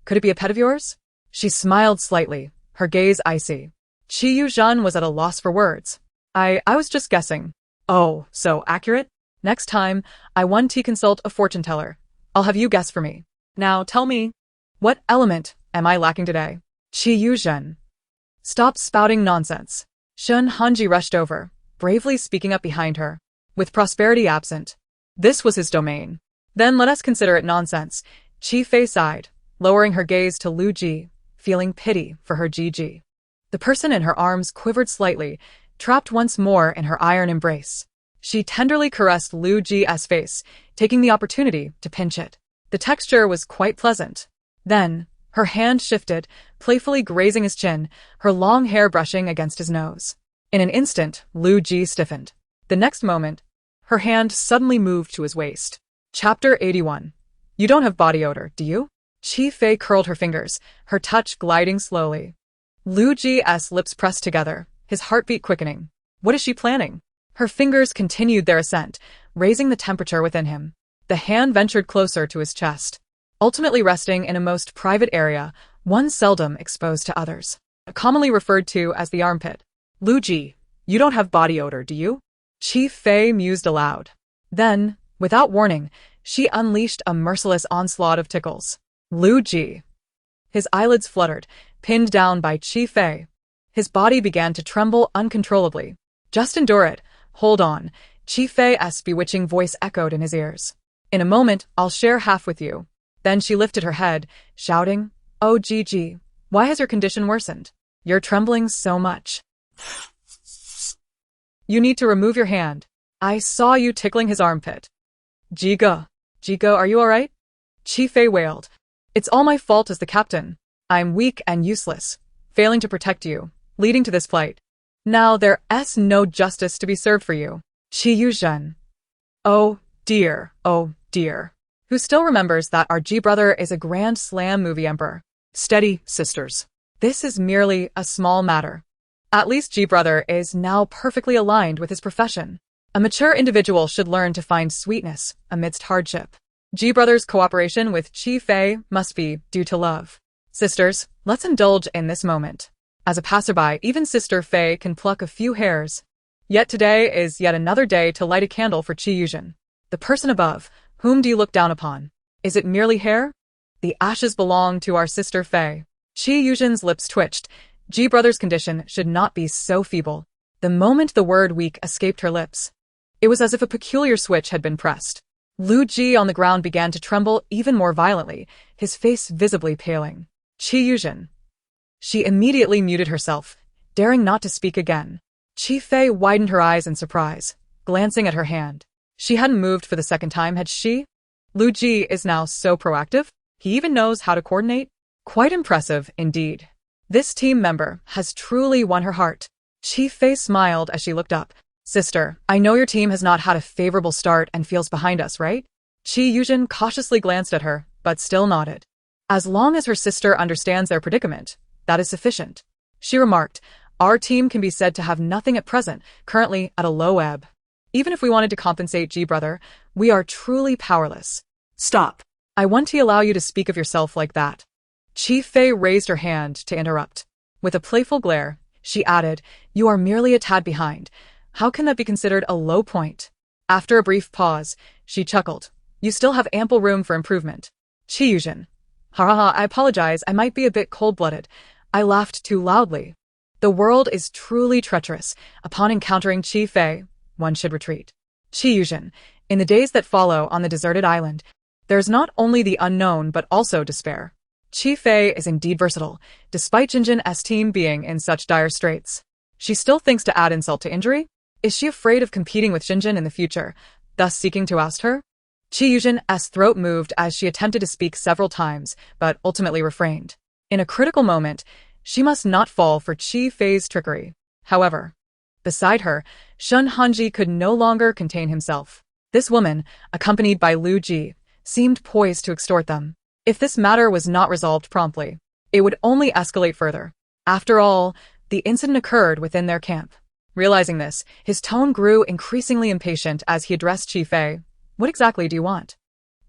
Could it be a pet of yours? She smiled slightly, her gaze icy. Chi Yuzhan was at a loss for words. I was just guessing. Oh, so accurate? Next time, I want to consult a fortune teller. I'll have you guess for me. Now tell me, what element am I lacking today? Chi Yuzhan. Stop spouting nonsense. Shun Hanji rushed over, bravely speaking up behind her. With prosperity absent, this was his domain. Then let us consider it nonsense. Chi Fei sighed, lowering her gaze to Lu Ji, feeling pity for her Ji. The person in her arms quivered slightly, trapped once more in her iron embrace. She tenderly caressed Lu Ji's face, taking the opportunity to pinch it. The texture was quite pleasant. Then, her hand shifted, playfully grazing his chin, her long hair brushing against his nose. In an instant, Lu Ji stiffened. The next moment, her hand suddenly moved to his waist. Chapter 81. You don't have body odor, do you? Chi Fei curled her fingers, her touch gliding slowly. Lu Ji's lips pressed together, his heartbeat quickening. What is she planning? Her fingers continued their ascent, raising the temperature within him. The hand ventured closer to his chest, ultimately resting in a most private area, one seldom exposed to others. Commonly referred to as the armpit. Lu Ji, you don't have body odor, do you? Chi Fei mused aloud. Then, without warning, she unleashed a merciless onslaught of tickles. Lu Ji. His eyelids fluttered, pinned down by Chi Fei. His body began to tremble uncontrollably. Just endure it. Hold on. Chi Fei's bewitching voice echoed in his ears. In a moment, I'll share half with you. Then she lifted her head, shouting, Oh Ji, why has your condition worsened? You're trembling so much. You need to remove your hand. I saw you tickling his armpit. Jiga, are you alright? Chi Fei wailed. It's all my fault as the captain. I'm weak and useless, failing to protect you, leading to this plight. Now there's no justice to be served for you. Chi Yuzhan. Oh dear. Who still remembers that our G-brother is a Grand Slam movie emperor? Steady, sisters. This is merely a small matter. At least G-brother is now perfectly aligned with his profession. A mature individual should learn to find sweetness amidst hardship. G-brother's cooperation with Chi Fei must be due to love. Sisters, let's indulge in this moment. As a passerby, even Sister Fei can pluck a few hairs. Yet today is yet another day to light a candle for Chi Yuzhan. The person above, whom do you look down upon? Is it merely hair? The ashes belong to our Sister Fei. Chi Yuzhan's lips twitched. G-brother's condition should not be so feeble. The moment the word weak escaped her lips, it was as if a peculiar switch had been pressed. Lu Ji on the ground began to tremble even more violently, his face visibly paling. Chi Yuzhan. She immediately muted herself, daring not to speak again. Chi Fei widened her eyes in surprise, glancing at her hand. She hadn't moved for the second time, had she? Lu Ji is now so proactive? He even knows how to coordinate? Quite impressive, indeed. This team member has truly won her heart. Chi Fei smiled as she looked up. Sister, I know your team has not had a favorable start and feels behind us, right? Chi Yuzhen cautiously glanced at her, but still nodded. As long as her sister understands their predicament, that is sufficient. She remarked, our team can be said to have nothing at present, currently at a low ebb. Even if we wanted to compensate G brother, we are truly powerless. Stop. I want to allow you to speak of yourself like that. Chi Fei raised her hand to interrupt. With a playful glare, she added, you are merely a tad behind. How can that be considered a low point? After a brief pause, she chuckled. You still have ample room for improvement. Chi Yuzhen. Haha, I apologize, I might be a bit cold-blooded. I laughed too loudly. The world is truly treacherous. Upon encountering Chi Fei, one should retreat. Chi Yuzhen. In the days that follow on the deserted island, there's not only the unknown but also despair. Chi Fei is indeed versatile, despite Jinjin's team being in such dire straits. She still thinks to add insult to injury? Is she afraid of competing with Jinjin in the future, thus seeking to oust her? Chi Yuzhen's throat moved as she attempted to speak several times, but ultimately refrained. In a critical moment, she must not fall for Chi Fei's trickery. However, beside her, Shun Hanji could no longer contain himself. This woman, accompanied by Lu Ji, seemed poised to extort them. If this matter was not resolved promptly, it would only escalate further. After all, the incident occurred within their camp. Realizing this, his tone grew increasingly impatient as he addressed Chi Fei. What exactly do you want?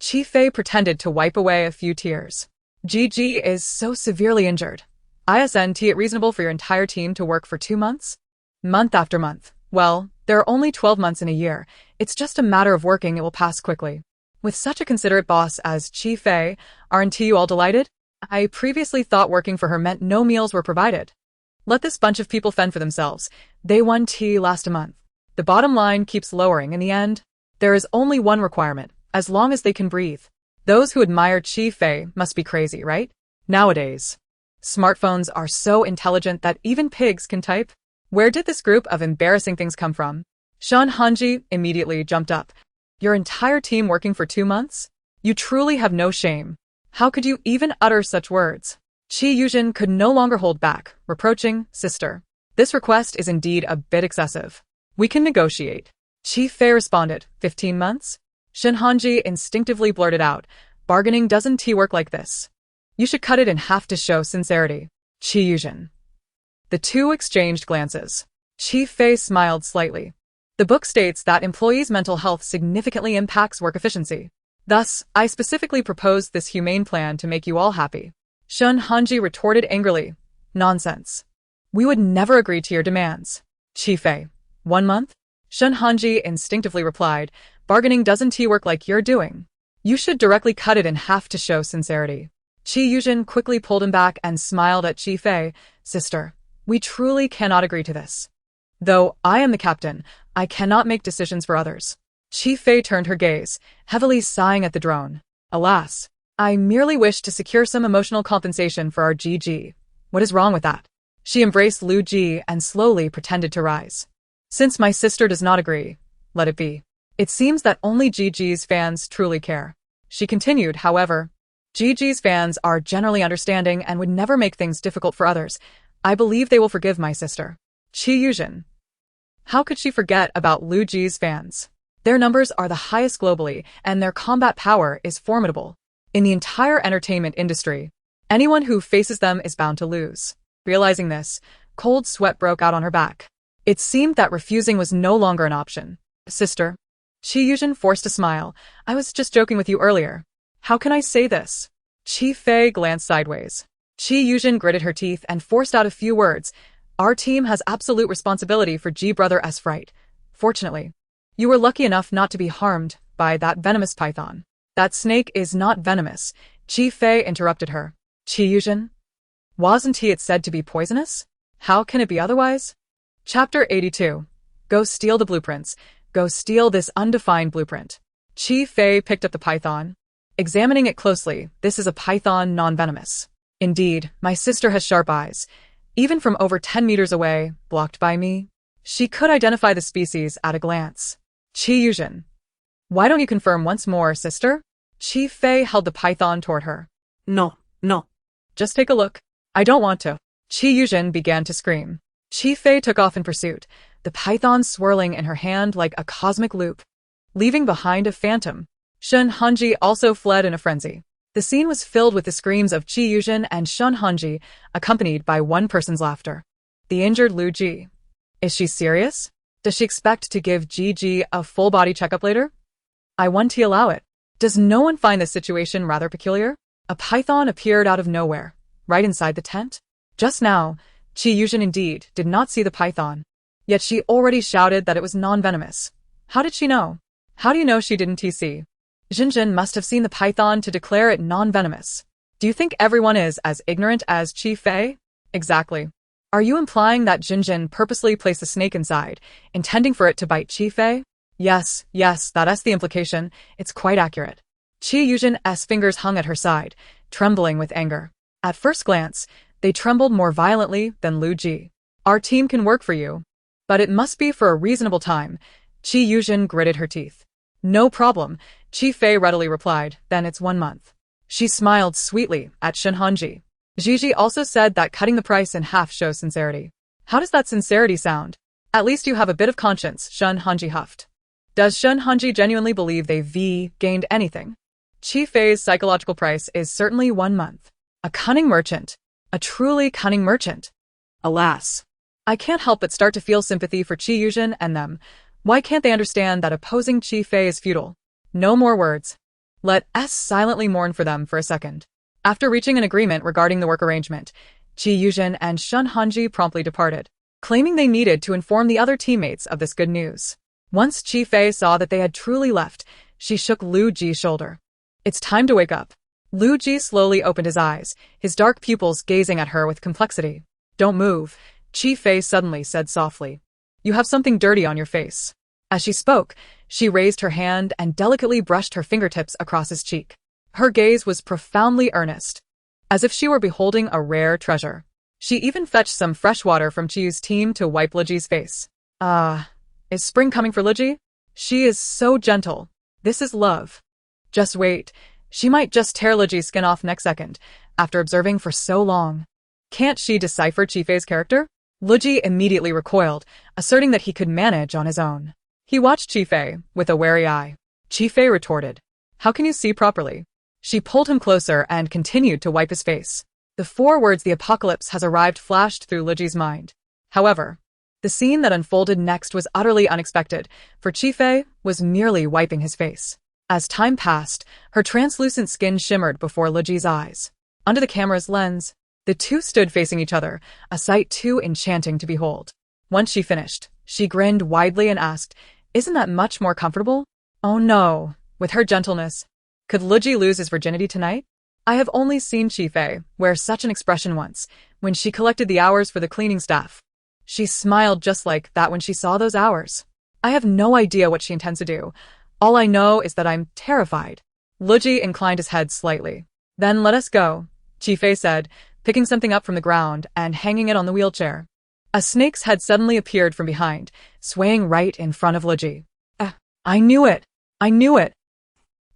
Chi Fei pretended to wipe away a few tears. Gigi is so severely injured. Isn't it reasonable for your entire team to work for 2 months? Month after month. Well, there are only 12 months in a year. It's just a matter of working, it will pass quickly. With such a considerate boss as Chi Fei, aren't you all delighted? I previously thought working for her meant no meals were provided. Let this bunch of people fend for themselves. They won tea last a month. The bottom line keeps lowering in the end. There is only one requirement, as long as they can breathe. Those who admire Chi Fei must be crazy, right? Nowadays, smartphones are so intelligent that even pigs can type. Where did this group of embarrassing things come from? Shun Hanji immediately jumped up. Your entire team working for 2 months? You truly have no shame. How could you even utter such words? Chi Yuzhen could no longer hold back, reproaching, Sister. This request is indeed a bit excessive. We can negotiate. Chi Fei responded, 15 months? Shin Hanji instinctively blurted out, bargaining doesn't work like this. You should cut it in half to show sincerity. Chi Yuzhen. The two exchanged glances. Chi Fei smiled slightly. The book states that employees' mental health significantly impacts work efficiency. Thus, I specifically proposed this humane plan to make you all happy. Shun Hanji retorted angrily. Nonsense. We would never agree to your demands. Chi Fei. 1 month? Shun Hanji instinctively replied, bargaining doesn't work like you're doing. You should directly cut it in half to show sincerity. Chi Yuzhen quickly pulled him back and smiled at Chi Fei. Sister, we truly cannot agree to this. Though I am the captain, I cannot make decisions for others. Chi Fei turned her gaze, heavily sighing at the drone. Alas, I merely wish to secure some emotional compensation for our GG. What is wrong with that? She embraced Lu Ji and slowly pretended to rise. Since my sister does not agree, let it be. It seems that only GG's fans truly care. She continued, however. GG's fans are generally understanding and would never make things difficult for others. I believe they will forgive my sister. Chi Yuzhen. How could she forget about Lu Ji's fans? Their numbers are the highest globally, and their combat power is formidable. In the entire entertainment industry, anyone who faces them is bound to lose. Realizing this, cold sweat broke out on her back. It seemed that refusing was no longer an option. Sister. Chi Yuzhen forced a smile. I was just joking with you earlier. How can I say this? Chi Fei glanced sideways. Chi Yuzhen gritted her teeth and forced out a few words. Our team has absolute responsibility for G Brother's fright. Fortunately, you were lucky enough not to be harmed by that venomous python. That snake is not venomous. Chi Fei interrupted her. Chi Yuzhen? Wasn't it said to be poisonous? How can it be otherwise? Chapter 82. Go steal the blueprints. Go steal this undefined blueprint. Chi Fei picked up the python. Examining it closely, this is a python non-venomous. Indeed, my sister has sharp eyes. Even from over 10 meters away, blocked by me, she could identify the species at a glance. Chi Yuzhen. Why don't you confirm once more, sister? Chi Fei held the python toward her. No. Just take a look. I don't want to. Chi Yuzhen began to scream. Chi Fei took off in pursuit, the python swirling in her hand like a cosmic loop, leaving behind a phantom. Shun Hanji also fled in a frenzy. The scene was filled with the screams of Qi Yuzhen and Shun Hanji, accompanied by one person's laughter. The injured Lu Ji. Is she serious? Does she expect to give Ji a full-body checkup later? I want to allow it. Does no one find this situation rather peculiar? A python appeared out of nowhere, right inside the tent. Just now, Qi Yuzhen indeed did not see the python. Yet she already shouted that it was non-venomous. How did she know? How do you know she didn't TC? Jinjin must have seen the python to declare it non-venomous. Do you think everyone is as ignorant as Chi Fei? Exactly. Are you implying that Jinjin purposely placed a snake inside, intending for it to bite Chi Fei? Yes, that's the implication. It's quite accurate. Qi Yuzhen's fingers hung at her side, trembling with anger. At first glance, they trembled more violently than Lu Ji. Our team can work for you. But it must be for a reasonable time. Qi Yuzhen gritted her teeth. No problem, Chi Fei readily replied, then it's 1 month. She smiled sweetly at Shun Hanji. Gigi also said that cutting the price in half shows sincerity. How does that sincerity sound? At least you have a bit of conscience, Shun Hanji huffed. Does Shun Hanji genuinely believe they've gained anything? Chi Fei's psychological price is certainly 1 month. A cunning merchant. A truly cunning merchant. Alas. I can't help but start to feel sympathy for Qi Yuzhen and them. Why can't they understand that opposing Chi Fei is futile? No more words. Let us silently mourn for them for a second. After reaching an agreement regarding the work arrangement, Qi Yuzhen and Shun Hanji promptly departed, claiming they needed to inform the other teammates of this good news. Once Chi Fei saw that they had truly left, she shook Lu Ji's shoulder. It's time to wake up. Lu Ji slowly opened his eyes, his dark pupils gazing at her with complexity. Don't move, Chi Fei suddenly said softly. You have something dirty on your face. As she spoke, she raised her hand and delicately brushed her fingertips across his cheek. Her gaze was profoundly earnest, as if she were beholding a rare treasure. She even fetched some fresh water from Chiyu's team to wipe Luji's face. Is spring coming for Luji? She is so gentle. This is love. Just wait. She might just tear Luji's skin off next second, after observing for so long. Can't she decipher Chi Fei's character? Luji immediately recoiled, asserting that he could manage on his own. He watched Chi Fei with a wary eye. Chi Fei retorted, How can you see properly? She pulled him closer and continued to wipe his face. The 4 words the apocalypse has arrived flashed through Luji's mind. However, the scene that unfolded next was utterly unexpected, for Chi Fei was merely wiping his face. As time passed, her translucent skin shimmered before Luji's eyes. Under the camera's lens, the two stood facing each other, a sight too enchanting to behold. Once she finished, she grinned widely and asked, Isn't that much more comfortable? Oh no, with her gentleness. Could Luji lose his virginity tonight? I have only seen Chi Fei wear such an expression once, when she collected the hours for the cleaning staff. She smiled just like that when she saw those hours. I have no idea what she intends to do. All I know is that I'm terrified. Luji inclined his head slightly. Then let us go, Chi Fei said, picking something up from the ground and hanging it on the wheelchair. A snake's head suddenly appeared from behind, swaying right in front of Luji. I knew it! I knew it!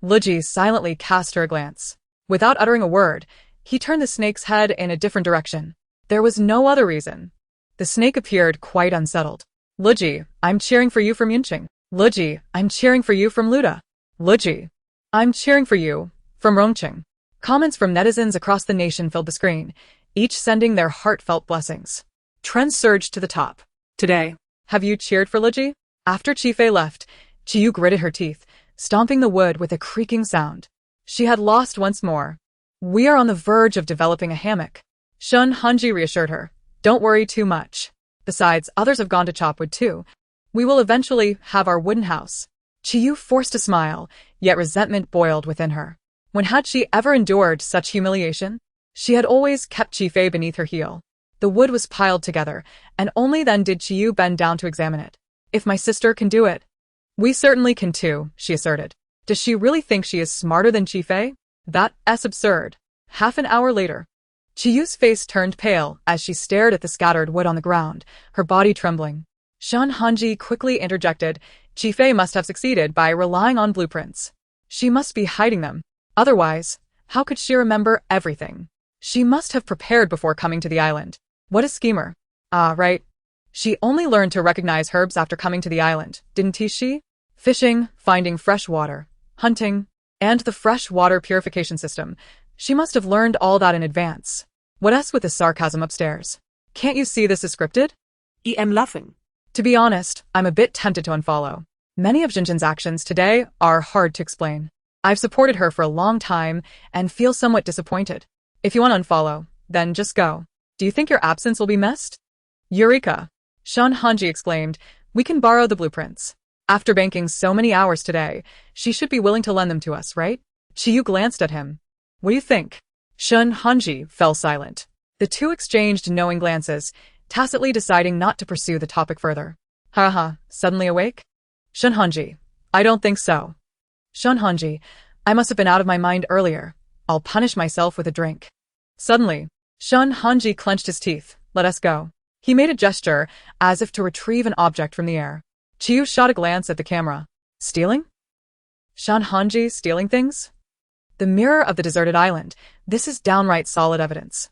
Luji silently cast her a glance. Without uttering a word, he turned the snake's head in a different direction. There was no other reason. The snake appeared quite unsettled. Luji, I'm cheering for you from Yunqing. Luji, I'm cheering for you from Luda. Luji, I'm cheering for you from Rongqing. Comments from netizens across the nation filled the screen, each sending their heartfelt blessings. Trends surged to the top. Today, have you cheered for Luji? After Chi Fei left, Chiyu gritted her teeth, stomping the wood with a creaking sound. She had lost once more. We are on the verge of developing a hammock. Shun Hanji reassured her. Don't worry too much. Besides, others have gone to chop wood too. We will eventually have our wooden house. Chiyu forced a smile, yet resentment boiled within her. When had she ever endured such humiliation? She had always kept Chi Fei beneath her heel. The wood was piled together, and only then did Chiyu bend down to examine it. If my sister can do it, we certainly can too, she asserted. Does she really think she is smarter than Chi Fei? That's absurd. Half an hour later, Chiyu's face turned pale as she stared at the scattered wood on the ground, her body trembling. Shun Hanji quickly interjected, Chi Fei must have succeeded by relying on blueprints. She must be hiding them. Otherwise, how could she remember everything? She must have prepared before coming to the island. What a schemer. Ah, right. She only learned to recognize herbs after coming to the island, didn't she? Fishing, finding fresh water, hunting, and the fresh water purification system. She must have learned all that in advance. What else with the sarcasm upstairs? Can't you see this is scripted? I'm laughing. To be honest, I'm a bit tempted to unfollow. Many of Jinjin's actions today are hard to explain. I've supported her for a long time and feel somewhat disappointed. If you want to unfollow, then just go. Do you think your absence will be missed? Eureka! Shun Hanji exclaimed, we can borrow the blueprints. After banking so many hours today, she should be willing to lend them to us, right? Chiyu glanced at him. What do you think? Shun Hanji fell silent. The two exchanged knowing glances, tacitly deciding not to pursue the topic further. Haha, suddenly awake? Shun Hanji, I don't think so. Shun Hanji, I must have been out of my mind earlier. I'll punish myself with a drink. Suddenly, Shun Hanji clenched his teeth. Let us go. He made a gesture, as if to retrieve an object from the air. Chiyu shot a glance at the camera. Stealing? Shun Hanji stealing things? The mirror of the deserted island. This is downright solid evidence.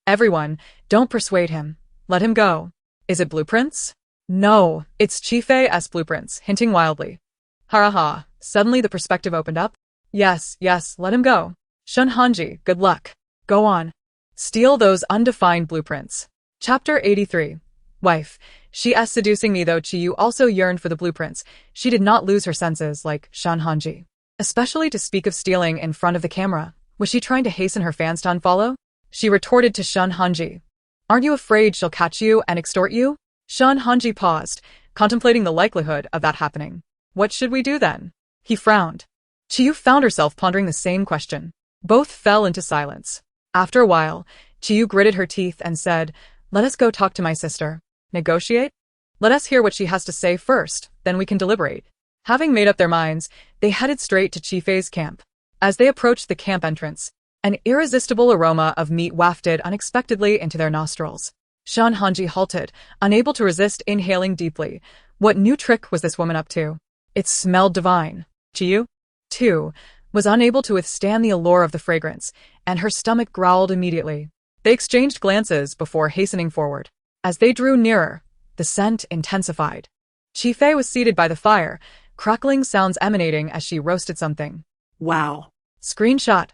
Everyone, don't persuade him. Let him go. Is it blueprints? No, it's Chifei's blueprints, hinting wildly. Ha. Suddenly the perspective opened up. Yes, let him go. Shun Hanji, good luck. Go on. Steal those undefined blueprints. Chapter 83. Wife. She's seducing me though Chiyu also yearned for the blueprints. She did not lose her senses like Shun Hanji. Especially to speak of stealing in front of the camera. Was she trying to hasten her fans to unfollow? She retorted to Shun Hanji. Aren't you afraid she'll catch you and extort you? Shun Hanji paused, contemplating the likelihood of that happening. What should we do then? He frowned. Chiyu found herself pondering the same question. Both fell into silence. After a while, Chiyu gritted her teeth and said, let us go talk to my sister. Negotiate? Let us hear what she has to say first, then we can deliberate. Having made up their minds, they headed straight to Chifei's camp. As they approached the camp entrance, an irresistible aroma of meat wafted unexpectedly into their nostrils. Shun Hanji halted, unable to resist inhaling deeply. What new trick was this woman up to? It smelled divine. Chiyu, too, was unable to withstand the allure of the fragrance, and her stomach growled immediately. They exchanged glances before hastening forward. As they drew nearer, the scent intensified. Chifei was seated by the fire, crackling sounds emanating as she roasted something. Wow. Screenshot.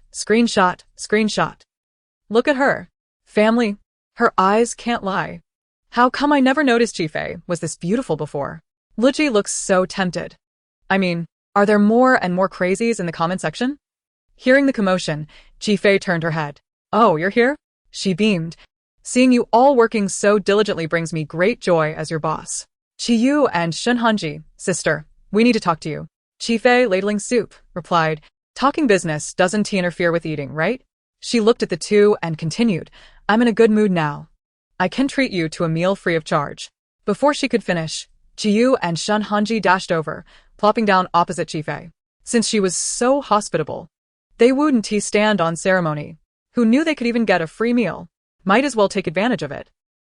Look at her. Family. Her eyes can't lie. How come I never noticed Chifei was this beautiful before? Luji looks so tempted. I mean, are there more and more crazies in the comment section? Hearing the commotion, Chifei turned her head. Oh, you're here? She beamed. Seeing you all working so diligently brings me great joy as your boss. Chiyu and Shun Hanji, sister, we need to talk to you. Chifei, ladling soup, replied, talking business doesn't interfere with eating, right? She looked at the two and continued, I'm in a good mood now. I can treat you to a meal free of charge. Before she could finish, Chiyu and Shun Hanji dashed over, plopping down opposite Chifei. Since she was so hospitable, they wouldn't stand on ceremony. Who knew they could even get a free meal? Might as well take advantage of it.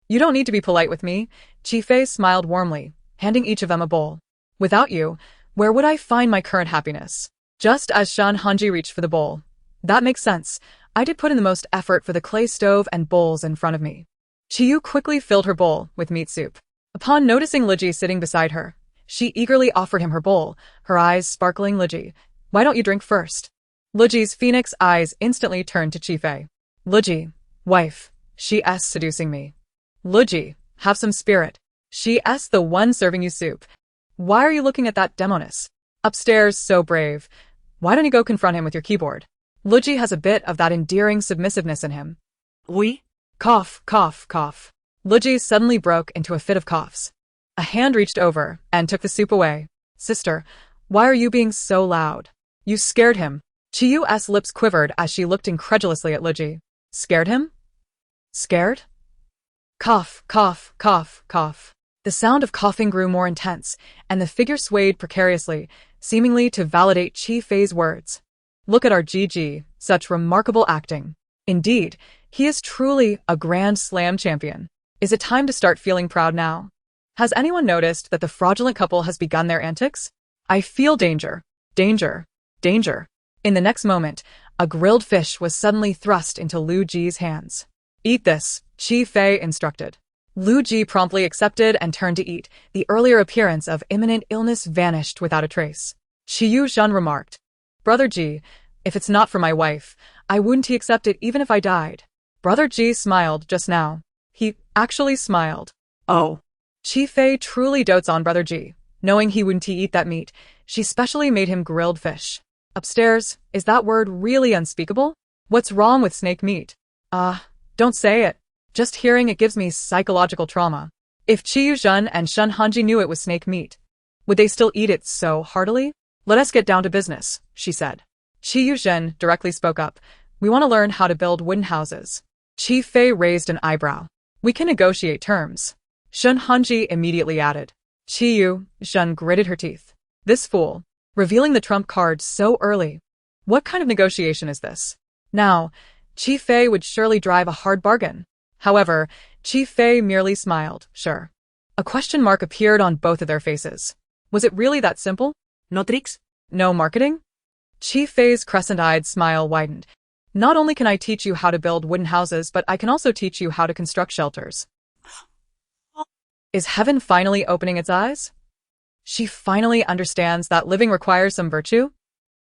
You don't need to be polite with me. Chifei smiled warmly, handing each of them a bowl. Without you, where would I find my current happiness? Just as Shun Hanji reached for the bowl. That makes sense. I did put in the most effort for the clay stove and bowls in front of me. Chiyu quickly filled her bowl with meat soup. Upon noticing Liji sitting beside her, she eagerly offered him her bowl, her eyes sparkling. Liji, why don't you drink first? Liji's phoenix eyes instantly turned to Chifei. Liji, wife, she's seducing me. Liji, have some spirit. She's the one serving you soup. Why are you looking at that demoness? Upstairs, so brave. Why don't you go confront him with your keyboard? Liji has a bit of that endearing submissiveness in him. Oui? Cough. Liji suddenly broke into a fit of coughs. A hand reached over and took the soup away. Sister, why are you being so loud? You scared him. Chiyu's lips quivered as she looked incredulously at Liji. Scared him? Scared? Cough. The sound of coughing grew more intense, and the figure swayed precariously, seemingly to validate Chifei's words. Look at our GG, such remarkable acting. Indeed, he is truly a Grand Slam champion. Is it time to start feeling proud now? Has anyone noticed that the fraudulent couple has begun their antics? I feel danger. In the next moment, a grilled fish was suddenly thrust into Lu Ji's hands. Eat this, Chifei instructed. Lu Ji promptly accepted and turned to eat. The earlier appearance of imminent illness vanished without a trace. Qiyu Zhen remarked, Brother Ji, if it's not for my wife, I wouldn't accept it even if I died. Brother Ji smiled just now. He actually smiled. Oh. Qi Fei truly dotes on Brother Ji. Knowing he wouldn't eat that meat, she specially made him grilled fish. Upstairs, is that word really unspeakable? What's wrong with snake meat? Don't say it. Just hearing it gives me psychological trauma. If Qiyu Zhen and Shen Hanji knew it was snake meat, would they still eat it so heartily? Let us get down to business, she said. Qiyu Zhen directly spoke up. We want to learn how to build wooden houses. Qi Fei raised an eyebrow. We can negotiate terms. Shen Hanji immediately added. Qiyu Zhen gritted her teeth. This fool, revealing the trump card so early. What kind of negotiation is this? Now, Qi Fei would surely drive a hard bargain. However, Qi Fei merely smiled, sure. A question mark appeared on both of their faces. Was it really that simple? No tricks? No marketing? Qi Fei's crescent-eyed smile widened. Not only can I teach you how to build wooden houses, but I can also teach you how to construct shelters. Is heaven finally opening its eyes? She finally understands that living requires some virtue?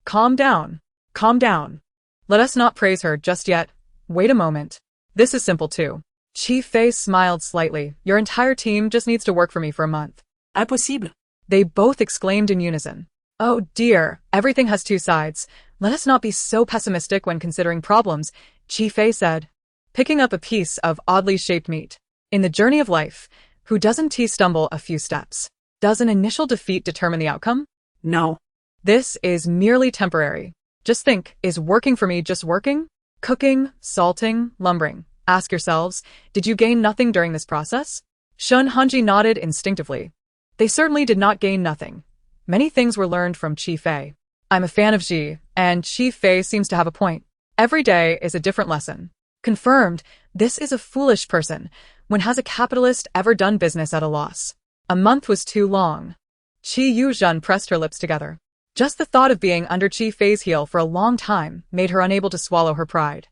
Calm down. Calm down. Let us not praise her just yet. Wait a moment. This is simple too. Qi Fei smiled slightly. Your entire team just needs to work for me for a month. Impossible. They both exclaimed in unison. Oh dear, everything has two sides. Let us not be so pessimistic when considering problems, Qi Fei said, picking up a piece of oddly shaped meat. In the journey of life, who doesn't stumble a few steps? Does an initial defeat determine the outcome? No. This is merely temporary. Just think, is working for me just working? Cooking, salting, lumbering. Ask yourselves, did you gain nothing during this process? Shen Hanji nodded instinctively. They certainly did not gain nothing. Many things were learned from Qi Fei. I'm a fan of Ji, and Qi Fei seems to have a point. Every day is a different lesson. Confirmed, this is a foolish person. When has a capitalist ever done business at a loss? A month was too long. Qiyu Zhen pressed her lips together. Just the thought of being under Qi Fei's heel for a long time made her unable to swallow her pride.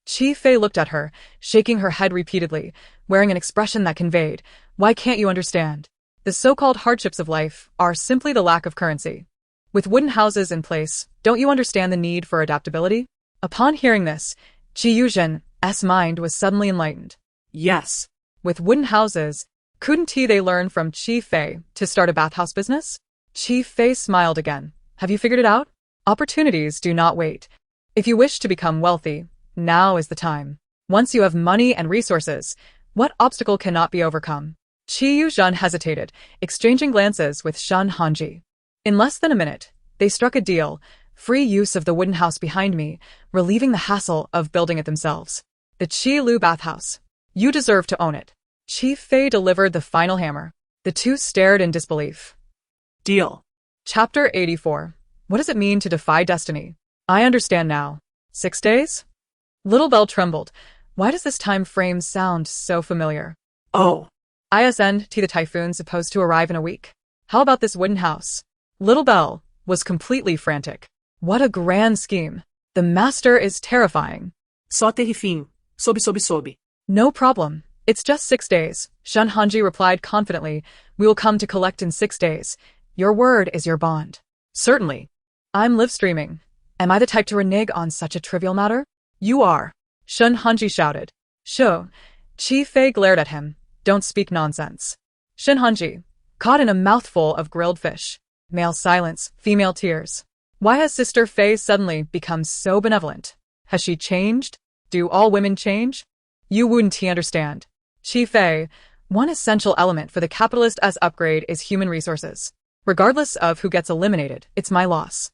Qi Fei looked at her, shaking her head repeatedly, wearing an expression that conveyed, why can't you understand? The so-called hardships of life are simply the lack of currency. With wooden houses in place, don't you understand the need for adaptability? Upon hearing this, Qiyu Zhen's mind was suddenly enlightened. Yes. With wooden houses, couldn't they learn from Qi Fei to start a bathhouse business? Qi Fei smiled again. Have you figured it out? Opportunities do not wait. If you wish to become wealthy, now is the time. Once you have money and resources, what obstacle cannot be overcome? Qiyu Zhen hesitated, exchanging glances with Shen Hanji. In less than a minute, they struck a deal, free use of the wooden house behind me, relieving the hassle of building it themselves. The Qi Lu bathhouse. You deserve to own it. Qi Fei delivered the final hammer. The two stared in disbelief. Deal. Chapter 84. What does it mean to defy destiny? I understand now. 6 days? Little Bell trembled. Why does this time frame sound so familiar? Oh. ISNT the typhoon supposed to arrive in a week. How about this wooden house? Little Bell was completely frantic. What a grand scheme. The master is terrifying. Só terrifinho. Sobe. No problem. It's just 6 days, Shen Hanji replied confidently. We will come to collect in 6 days. Your word is your bond. Certainly. I'm live streaming. Am I the type to renege on such a trivial matter? You are. Shen Hanji shouted. Sho. Qi Fei glared at him. Don't speak nonsense. Shen Hanji, caught in a mouthful of grilled fish. Male silence, female tears. Why has Sister Fei suddenly become so benevolent? Has she changed? Do all women change? You wouldn't understand. Qi Fei, one essential element for the capitalist as upgrade is human resources. Regardless of who gets eliminated, it's my loss.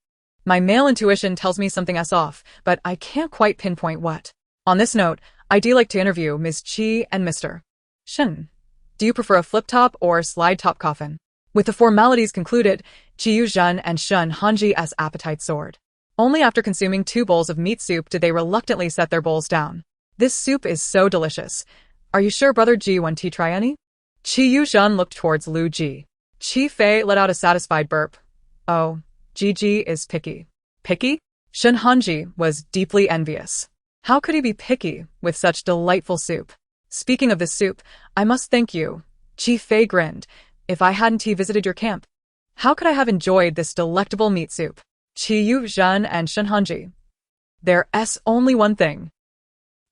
My male intuition tells me something is off, but I can't quite pinpoint what. On this note, I'd like to interview Ms. Qi and Mr. Shen. Do you prefer a flip-top or slide-top coffin? With the formalities concluded, Qiyu Zhen and Shen Hanji's appetite soared. Only after consuming 2 bowls of meat soup did they reluctantly set their bowls down. This soup is so delicious. Are you sure Brother Ji won't try any? Qiyu Zhen looked towards Lu Ji. Qi Fei let out a satisfied burp. Oh, Ji is picky. Picky? Shen Hanji was deeply envious. How could he be picky with such delightful soup? Speaking of this soup, I must thank you. Chi Fei grinned. If I hadn't visited your camp, how could I have enjoyed this delectable meat soup? Chi Yu Zhen and Shen Hanji. There's only one thing.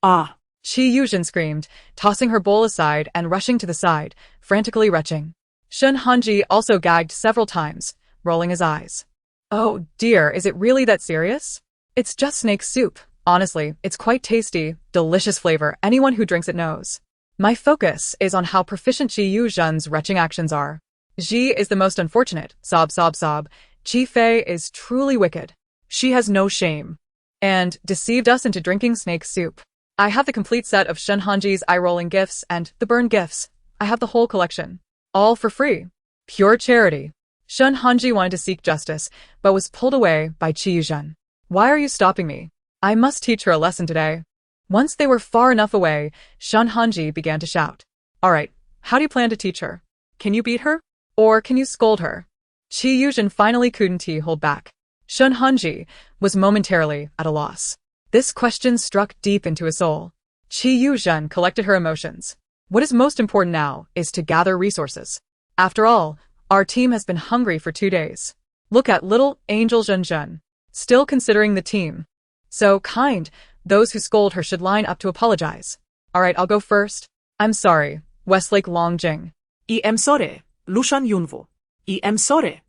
Ah. Chi Yuzhen screamed, tossing her bowl aside and rushing to the side, frantically retching. Shen Hanji also gagged several times, rolling his eyes. Oh dear, is it really that serious? It's just snake soup. Honestly, it's quite tasty, delicious flavor, anyone who drinks it knows. My focus is on how proficient Chi Yuzhen's retching actions are. Ji is the most unfortunate, sob sob sob. Chi Fei is truly wicked. She has no shame. And deceived us into drinking snake soup. I have the complete set of Shen Hanji's eye-rolling gifts and the burn gifts. I have the whole collection. All for free. Pure charity. Shen Hanji wanted to seek justice, but was pulled away by Chi Yuzhen. Why are you stopping me? I must teach her a lesson today. Once they were far enough away, Shen Hanji began to shout. Alright, how do you plan to teach her? Can you beat her? Or can you scold her? Chi Yuzhen finally couldn't hold back. Shen Hanji was momentarily at a loss. This question struck deep into his soul. Chi Yuzhen collected her emotions. What is most important now is to gather resources. After all, our team has been hungry for 2 days. Look at little Angel Zhen. Still considering the team. So kind, those who scold her should line up to apologize. Alright, I'll go first. I'm sorry, Westlake Longjing. I am sorry, Lushan Yunvo. I am sorry.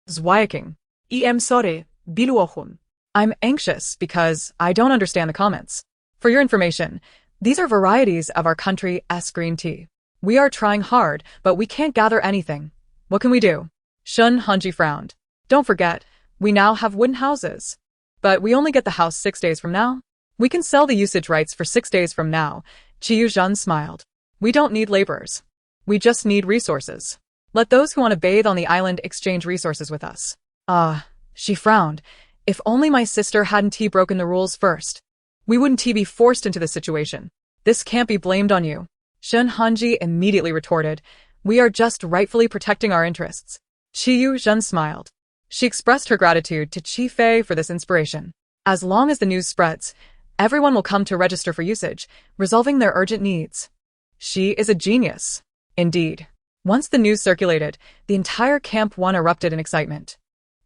Zweiking. I am sorry, Biluohun. I'm anxious because I don't understand the comments. For your information, these are varieties of our country's green tea. We are trying hard, but we can't gather anything. What can we do? Shen Hanji frowned. Don't forget, we now have wooden houses. But we only get the house 6 days from now. We can sell the usage rights for 6 days from now. Chi Yuzhen smiled. We don't need laborers. We just need resources. Let those who want to bathe on the island exchange resources with us. She frowned. If only my sister hadn't broken the rules first. We wouldn't be forced into this situation. This can't be blamed on you. Shen Hanji immediately retorted. We are just rightfully protecting our interests. Chi Yuzhen smiled. She expressed her gratitude to Chi Fei for this inspiration. As long as the news spreads, everyone will come to register for usage, resolving their urgent needs. She is a genius. Indeed. Once the news circulated, the entire Camp 1 erupted in excitement.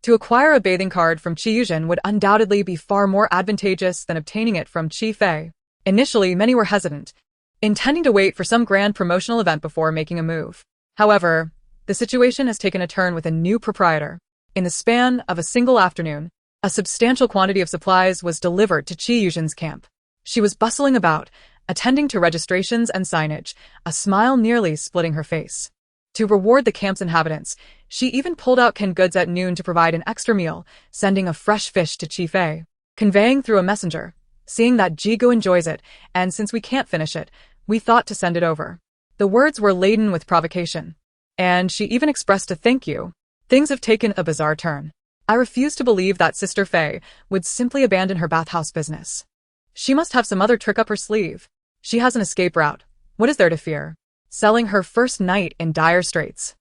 To acquire a bathing card from Chi Yuzhen would undoubtedly be far more advantageous than obtaining it from Chi Fei. Initially, many were hesitant, intending to wait for some grand promotional event before making a move. However, the situation has taken a turn with a new proprietor. In the span of a single afternoon, a substantial quantity of supplies was delivered to Chi Yuzhen's camp. She was bustling about, attending to registrations and signage, a smile nearly splitting her face. To reward the camp's inhabitants, she even pulled out canned goods at noon to provide an extra meal, sending a fresh fish to Chi Fei, conveying through a messenger. Seeing that Jigo enjoys it, and since we can't finish it, we thought to send it over. The words were laden with provocation. And she even expressed a thank you. Things have taken a bizarre turn. I refuse to believe that Sister Fei would simply abandon her bathhouse business. She must have some other trick up her sleeve. She has an escape route. What is there to fear? Selling her first night in dire straits.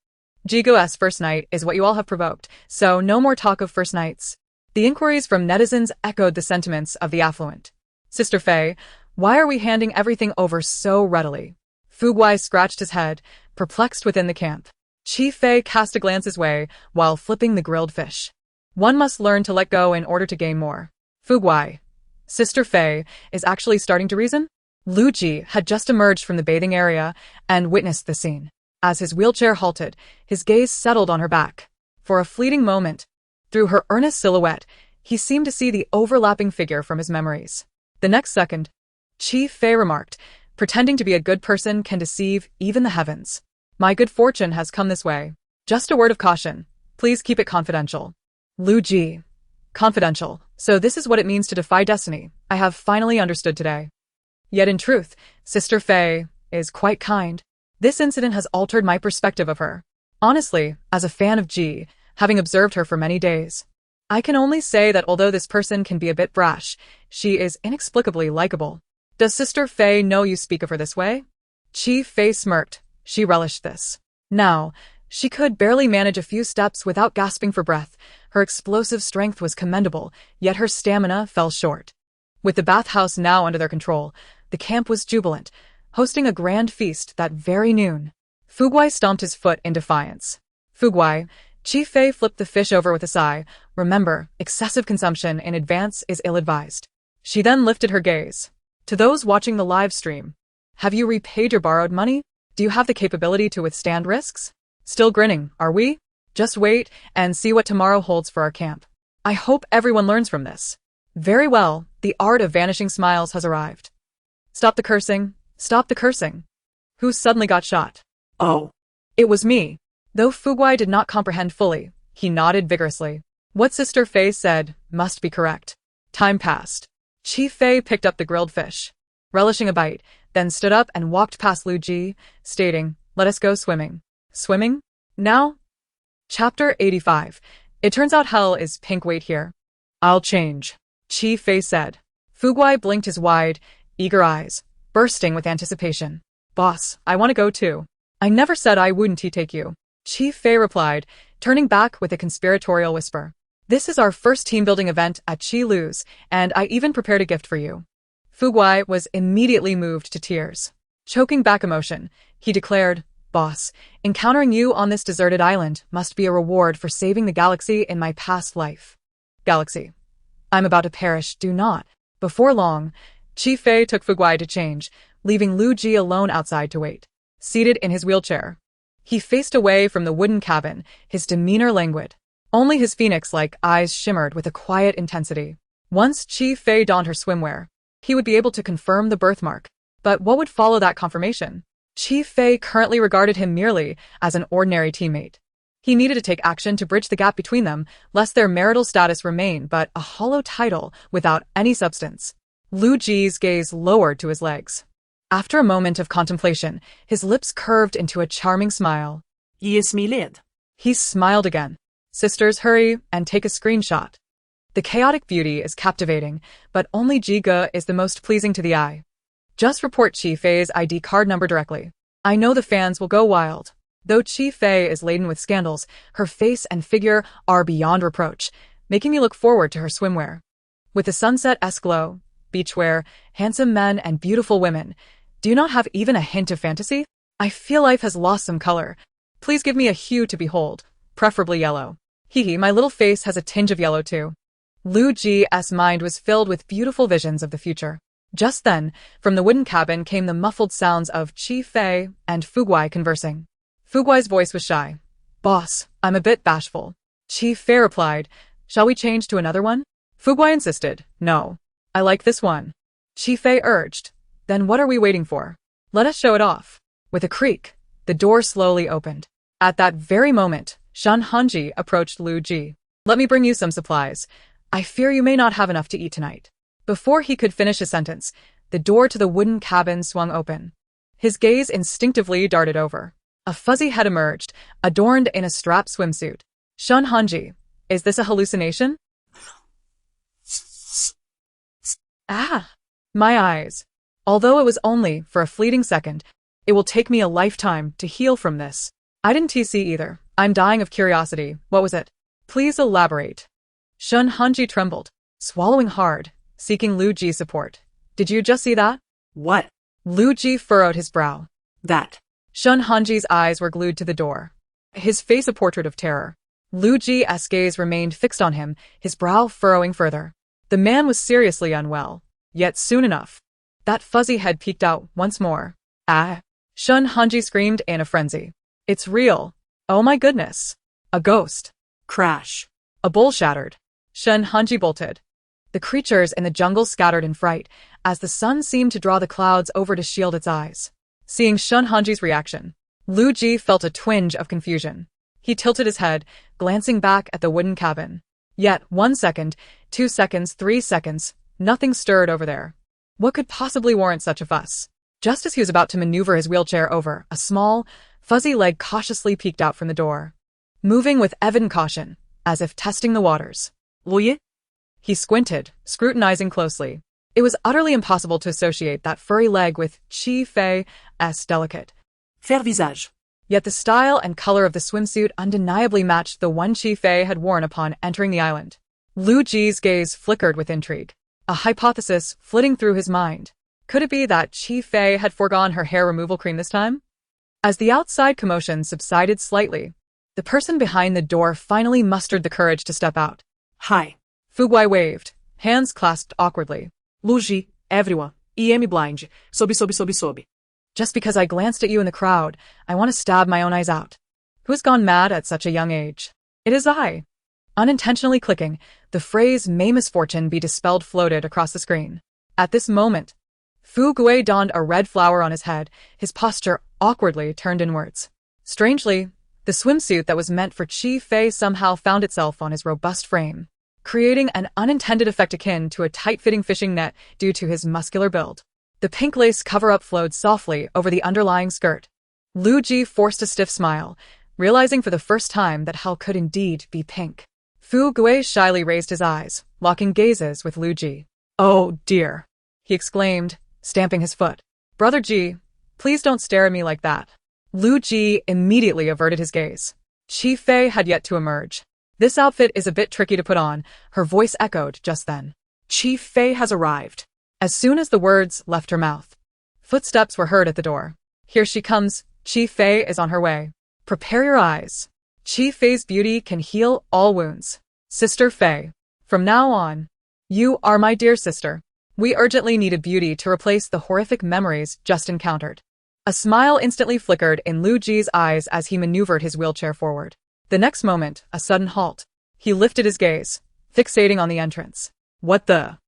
Jigo's first night is what you all have provoked, so no more talk of first nights. The inquiries from netizens echoed the sentiments of the affluent. Sister Fei, why are we handing everything over so readily? Fuguai scratched his head, perplexed within the camp. Chi Fei cast a glance his way while flipping the grilled fish. One must learn to let go in order to gain more. Fuguai. Sister Fei is actually starting to reason? Lu Ji had just emerged from the bathing area and witnessed the scene. As his wheelchair halted, his gaze settled on her back. For a fleeting moment, through her earnest silhouette, he seemed to see the overlapping figure from his memories. The next second, Chi Fei remarked, pretending to be a good person can deceive even the heavens. My good fortune has come this way. Just a word of caution. Please keep it confidential. Lu Ji. Confidential. So this is what it means to defy destiny. I have finally understood today. Yet in truth, Sister Fei is quite kind. This incident has altered my perspective of her. Honestly, as a fan of Ji, having observed her for many days, I can only say that although this person can be a bit brash, she is inexplicably likable. Does Sister Fei know you speak of her this way? Chi Fei smirked. She relished this. Now, she could barely manage a few steps without gasping for breath. Her explosive strength was commendable, yet her stamina fell short. With the bathhouse now under their control, the camp was jubilant. hosting a grand feast that very noon. Fuguai stomped his foot in defiance. Fuguai, Chi Fei flipped the fish over with a sigh. Remember, excessive consumption in advance is ill-advised. She then lifted her gaze. To those watching the live stream, have you repaid your borrowed money? Do you have the capability to withstand risks? Still grinning, are we? Just wait and see what tomorrow holds for our camp. I hope everyone learns from this. Very well, the art of vanishing smiles has arrived. Stop the cursing. Stop the cursing. Who suddenly got shot? Oh. It was me. Though Fuguai did not comprehend fully, he nodded vigorously. What Sister Fei said must be correct. Time passed. Chi Fei picked up the grilled fish, relishing a bite, then stood up and walked past Lu Ji, stating, "Let us go swimming." Swimming? Now? Chapter 85. It turns out hell is pink. Wait here. I'll change, Chi Fei said. Fuguai blinked his wide, eager eyes, bursting with anticipation. Boss, I want to go too. I never said I wouldn't take you. Chi Fei replied, turning back with a conspiratorial whisper. This is our first team-building event at Chi Lu's, and I even prepared a gift for you. Fuguai was immediately moved to tears. Choking back emotion, he declared, Boss, encountering you on this deserted island must be a reward for saving the galaxy in my past life. Galaxy. I'm about to perish, do not. Before long, Chi Fei took Fuguai to change, leaving Lu Ji alone outside to wait. Seated in his wheelchair, he faced away from the wooden cabin, his demeanor languid. Only his phoenix-like eyes shimmered with a quiet intensity. Once Chi Fei donned her swimwear, he would be able to confirm the birthmark. But what would follow that confirmation? Chi Fei currently regarded him merely as an ordinary teammate. He needed to take action to bridge the gap between them, lest their marital status remain but a hollow title without any substance. Lu Ji's gaze lowered to his legs. After a moment of contemplation, his lips curved into a charming smile. Yes, my lad. He smiled again. Sisters, hurry and take a screenshot. The chaotic beauty is captivating, but only Jiga is the most pleasing to the eye. Just report Chi Fei's ID card number directly. I know the fans will go wild. Though Chi Fei is laden with scandals, her face and figure are beyond reproach, making me look forward to her swimwear. With the sunset-esque glow, beachwear, handsome men and beautiful women, do you not have even a hint of fantasy? I feel life has lost some color. Please give me a hue to behold, preferably yellow. Hee, my little face has a tinge of yellow too. Lu Ji's mind was filled with beautiful visions of the future. Just then, from the wooden cabin came the muffled sounds of Chi Fei and Fuguai conversing. Fuguai's voice was shy. Boss, I'm a bit bashful. Chi Fei replied, shall we change to another one? Fuguai insisted, no. I like this one. Chi Fei urged. Then what are we waiting for? Let us show it off. With a creak, the door slowly opened. At that very moment, Shan Hanji approached Lu Ji. Let me bring you some supplies. I fear you may not have enough to eat tonight. Before he could finish a sentence, the door to the wooden cabin swung open. His gaze instinctively darted over. A fuzzy head emerged, adorned in a strap swimsuit. Shan Hanji, is this a hallucination? Ah! My eyes. Although it was only for a fleeting second, it will take me a lifetime to heal from this. I didn't see either. I'm dying of curiosity. What was it? Please elaborate. Shun Hanji trembled, swallowing hard, seeking Lu Ji's support. Did you just see that? What? Lu Ji furrowed his brow. That. Shun Hanji's eyes were glued to the door, his face a portrait of terror. Lu Ji's gaze remained fixed on him, his brow furrowing further. The man was seriously unwell. Yet soon enough, that fuzzy head peeked out once more. Ah! Shun Hanji screamed in a frenzy. It's real. Oh my goodness. A ghost. Crash. A bowl shattered. Shun Hanji bolted. The creatures in the jungle scattered in fright as the sun seemed to draw the clouds over to shield its eyes. Seeing Shun Hanji's reaction, Lu Ji felt a twinge of confusion. He tilted his head, glancing back at the wooden cabin. Yet 1 second, 2 seconds, 3 seconds, nothing stirred over there. What could possibly warrant such a fuss? Just as he was about to maneuver his wheelchair over, a small, fuzzy leg cautiously peeked out from the door, moving with evident caution, as if testing the waters. Oye? He squinted, scrutinizing closely. It was utterly impossible to associate that furry leg with Chi Fei's delicate, fair visage. Yet the style and color of the swimsuit undeniably matched the one Chi Fei had worn upon entering the island. Lu Ji's gaze flickered with intrigue, a hypothesis flitting through his mind. Could it be that Chi Fei had foregone her hair removal cream this time? As the outside commotion subsided slightly, the person behind the door finally mustered the courage to step out. Hi. Fu Guai waved, hands clasped awkwardly. Luigi, everyone. EM blind. Sobe. Just because I glanced at you in the crowd, I want to stab my own eyes out. Who has gone mad at such a young age? It is I. Unintentionally clicking, the phrase "may misfortune be dispelled" floated across the screen. At this moment, Fu Guai donned a red flower on his head, his posture awkwardly turned inwards. Strangely, the swimsuit that was meant for Chi Fei somehow found itself on his robust frame, creating an unintended effect akin to a tight-fitting fishing net due to his muscular build. The pink lace cover-up flowed softly over the underlying skirt. Lu Ji forced a stiff smile, realizing for the first time that hell could indeed be pink. Fu Guai shyly raised his eyes, locking gazes with Lu Ji. "Oh, dear," he exclaimed, stamping his foot. "Brother Ji, please don't stare at me like that." Lu Ji immediately averted his gaze. Chi Fei had yet to emerge. "This outfit is a bit tricky to put on," her voice echoed just then. Chi Fei has arrived. As soon as the words left her mouth, footsteps were heard at the door. "Here she comes. Chi Fei is on her way. Prepare your eyes. Chi Fei's beauty can heal all wounds. Sister Fei. From now on, you are my dear sister. We urgently need a beauty to replace the horrific memories just encountered." A smile instantly flickered in Lu Ji's eyes as he maneuvered his wheelchair forward. The next moment, a sudden halt. He lifted his gaze, fixating on the entrance. "What the?"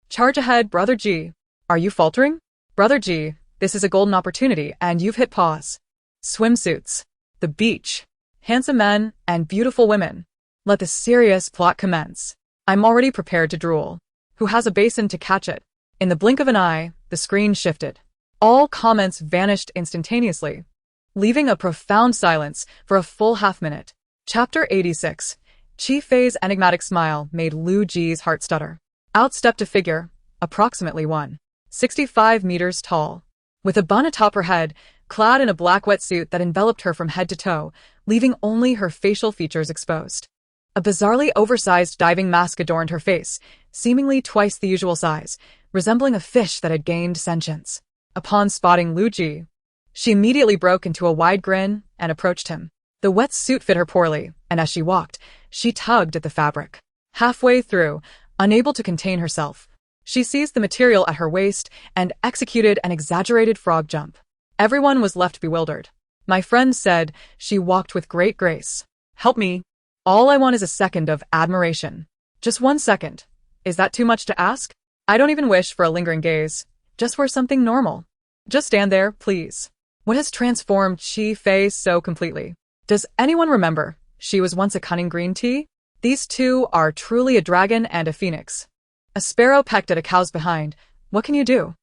"Charge ahead, Brother Ji. Are you faltering? Brother Ji, this is a golden opportunity and you've hit pause. Swimsuits, the beach, handsome men, and beautiful women. Let the serious plot commence. I'm already prepared to drool. Who has a basin to catch it?" In the blink of an eye, the screen shifted. All comments vanished instantaneously, leaving a profound silence for a full half-minute. Chapter 86. Chi Fei's enigmatic smile made Lu Ji's heart stutter. Out stepped a figure, approximately 165 meters tall, with a bun atop her head, clad in a black wetsuit that enveloped her from head to toe, leaving only her facial features exposed. A bizarrely oversized diving mask adorned her face, seemingly twice the usual size, resembling a fish that had gained sentience. Upon spotting Lu Ji, she immediately broke into a wide grin and approached him. The wetsuit fit her poorly, and as she walked, she tugged at the fabric. Halfway through, unable to contain herself, she seized the material at her waist and executed an exaggerated frog jump. Everyone was left bewildered. My friend said she walked with great grace. "Help me. All I want is a second of admiration. Just 1 second. Is that too much to ask? I don't even wish for a lingering gaze, just for something normal. Just stand there, please." What has transformed Chi Fei so completely? Does anyone remember she was once a cunning green tea? These two are truly a dragon and a phoenix. A sparrow pecked at a cow's behind. What can you do?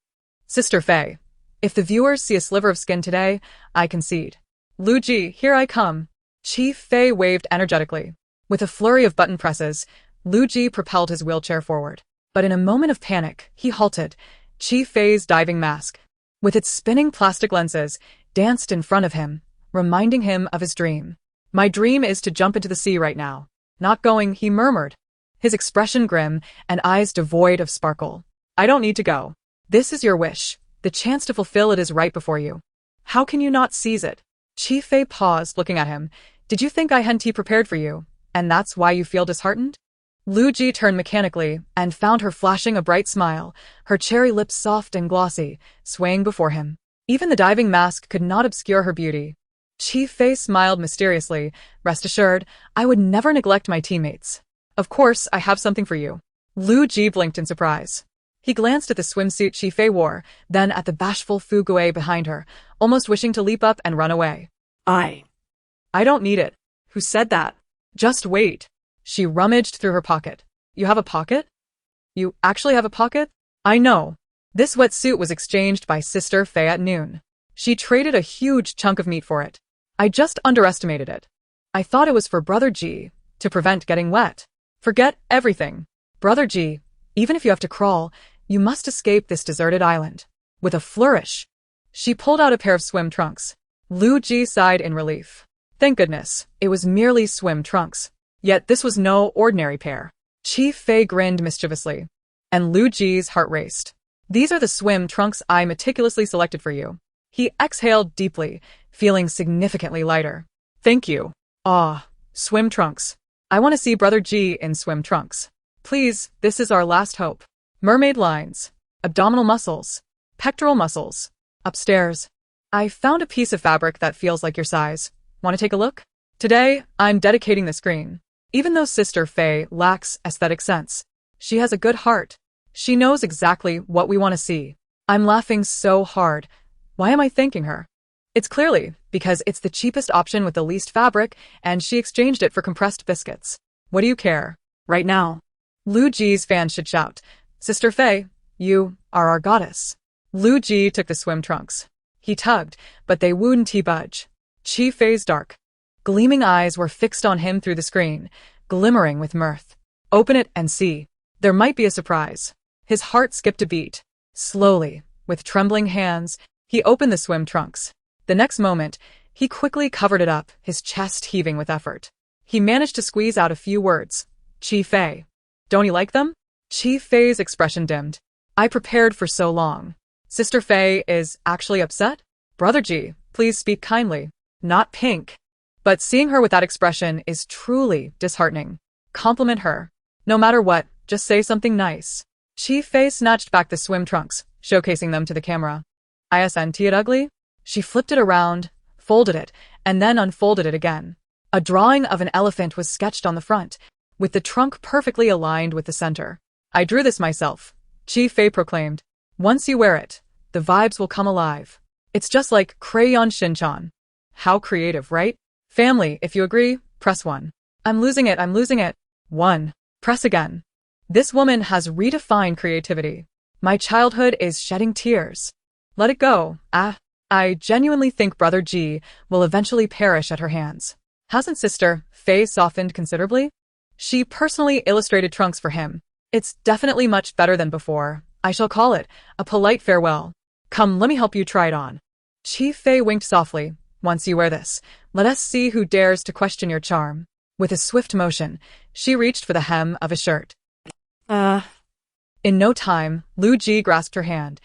Sister Fei, if the viewers see a sliver of skin today, I concede. Lu Ji, here I come. Chi Fei waved energetically. With a flurry of button presses, Lu Ji propelled his wheelchair forward. But in a moment of panic, he halted. Chi Fei's diving mask, with its spinning plastic lenses, danced in front of him, reminding him of his dream. "My dream is to jump into the sea right now." "Not going," he murmured, his expression grim and eyes devoid of sparkle. "I don't need to go. This is your wish. The chance to fulfill it is right before you. How can you not seize it?" Chi Fei paused, looking at him. "Did you think I hadn't prepared for you, and that's why you feel disheartened?" Lu Ji turned mechanically and found her flashing a bright smile, her cherry lips soft and glossy, swaying before him. Even the diving mask could not obscure her beauty. Chi Fei smiled mysteriously. "Rest assured, I would never neglect my teammates. Of course, I have something for you." Lu Ji blinked in surprise. He glanced at the swimsuit Chi Fei wore, then at the bashful Fu Guai behind her, almost wishing to leap up and run away. I don't need it." "Who said that?" "Just wait." She rummaged through her pocket. "You have a pocket? You actually have a pocket?" "I know. This wetsuit was exchanged by Sister Fei at noon. She traded a huge chunk of meat for it. I just underestimated it. I thought it was for Brother Ji, to prevent getting wet. Forget everything. Brother Ji, even if you have to crawl, you must escape this deserted island." With a flourish, she pulled out a pair of swim trunks. Lu Ji sighed in relief. Thank goodness, it was merely swim trunks. Yet this was no ordinary pair. Chi Fei grinned mischievously, and Lu Ji's heart raced. These are the swim trunks I meticulously selected for you. He exhaled deeply, feeling significantly lighter. Thank you. Ah, swim trunks. I want to see Brother G in swim trunks. Please, this is our last hope. Mermaid lines, abdominal muscles, pectoral muscles. Upstairs. I found a piece of fabric that feels like your size. Want to take a look? Today, I'm dedicating the screen. Even though Sister Faye lacks aesthetic sense, she has a good heart. She knows exactly what we want to see. I'm laughing so hard. Why am I thanking her? It's clearly because it's the cheapest option with the least fabric, and she exchanged it for compressed biscuits. What do you care? Right now. Lu Ji's fans should shout, Sister Faye, you are our goddess. Lu Ji took the swim trunks. He tugged, but they wouldn't budge. Chi Fei's dark, gleaming eyes were fixed on him through the screen, glimmering with mirth. Open it and see. There might be a surprise. His heart skipped a beat. Slowly, with trembling hands, he opened the swim trunks. The next moment, he quickly covered it up, his chest heaving with effort. He managed to squeeze out a few words. Chi Fei. Don't you like them? Chi Fei's expression dimmed. I prepared for so long. Sister Faye is actually upset? Brother G, please speak kindly. Not pink. But seeing her with that expression is truly disheartening. Compliment her. No matter what, just say something nice. Chi Fei snatched back the swim trunks, showcasing them to the camera. Isn't it ugly? She flipped it around, folded it, and then unfolded it again. A drawing of an elephant was sketched on the front, with the trunk perfectly aligned with the center. I drew this myself, Chi Fei proclaimed. Once you wear it, the vibes will come alive. It's just like crayon Shinchan. How creative, right? Family, if you agree, press 1. I'm losing it. 1. Press again. This woman has redefined creativity. My childhood is shedding tears. Let it go. I genuinely think Brother G will eventually perish at her hands. Hasn't Sister Faye softened considerably? She personally illustrated trunks for him. It's definitely much better than before. I shall call it a polite farewell. Come, let me help you try it on. Chi Fei winked softly. Once you wear this, let us see who dares to question your charm. With a swift motion, she reached for the hem of a shirt. In no time, Lu Ji grasped her hand,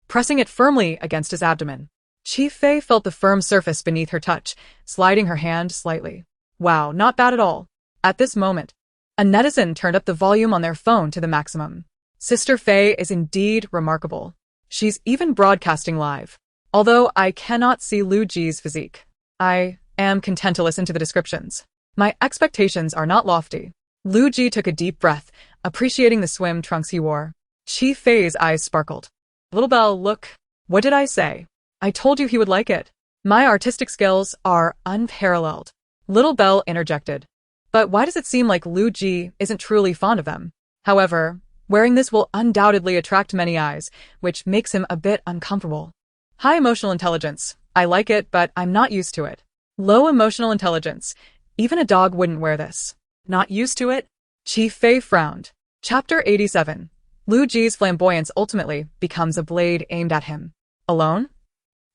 pressing it firmly against his abdomen. Chi Fei felt the firm surface beneath her touch, sliding her hand slightly. Wow, not bad at all. At this moment, a netizen turned up the volume on their phone to the maximum. Sister Faye is indeed remarkable. She's even broadcasting live. Although I cannot see Lu Ji's physique, I am content to listen to the descriptions. My expectations are not lofty. Lu Ji took a deep breath, appreciating the swim trunks he wore. Chi Fei's eyes sparkled. Little Belle, look. What did I say? I told you he would like it. My artistic skills are unparalleled. Little Belle interjected. But why does it seem like Lu Ji isn't truly fond of them? However, wearing this will undoubtedly attract many eyes, which makes him a bit uncomfortable. High emotional intelligence. I like it, but I'm not used to it. Low emotional intelligence. Even a dog wouldn't wear this. Not used to it? Chi Fei frowned. Chapter 87. Lu Ji's flamboyance ultimately becomes a blade aimed at him. Alone?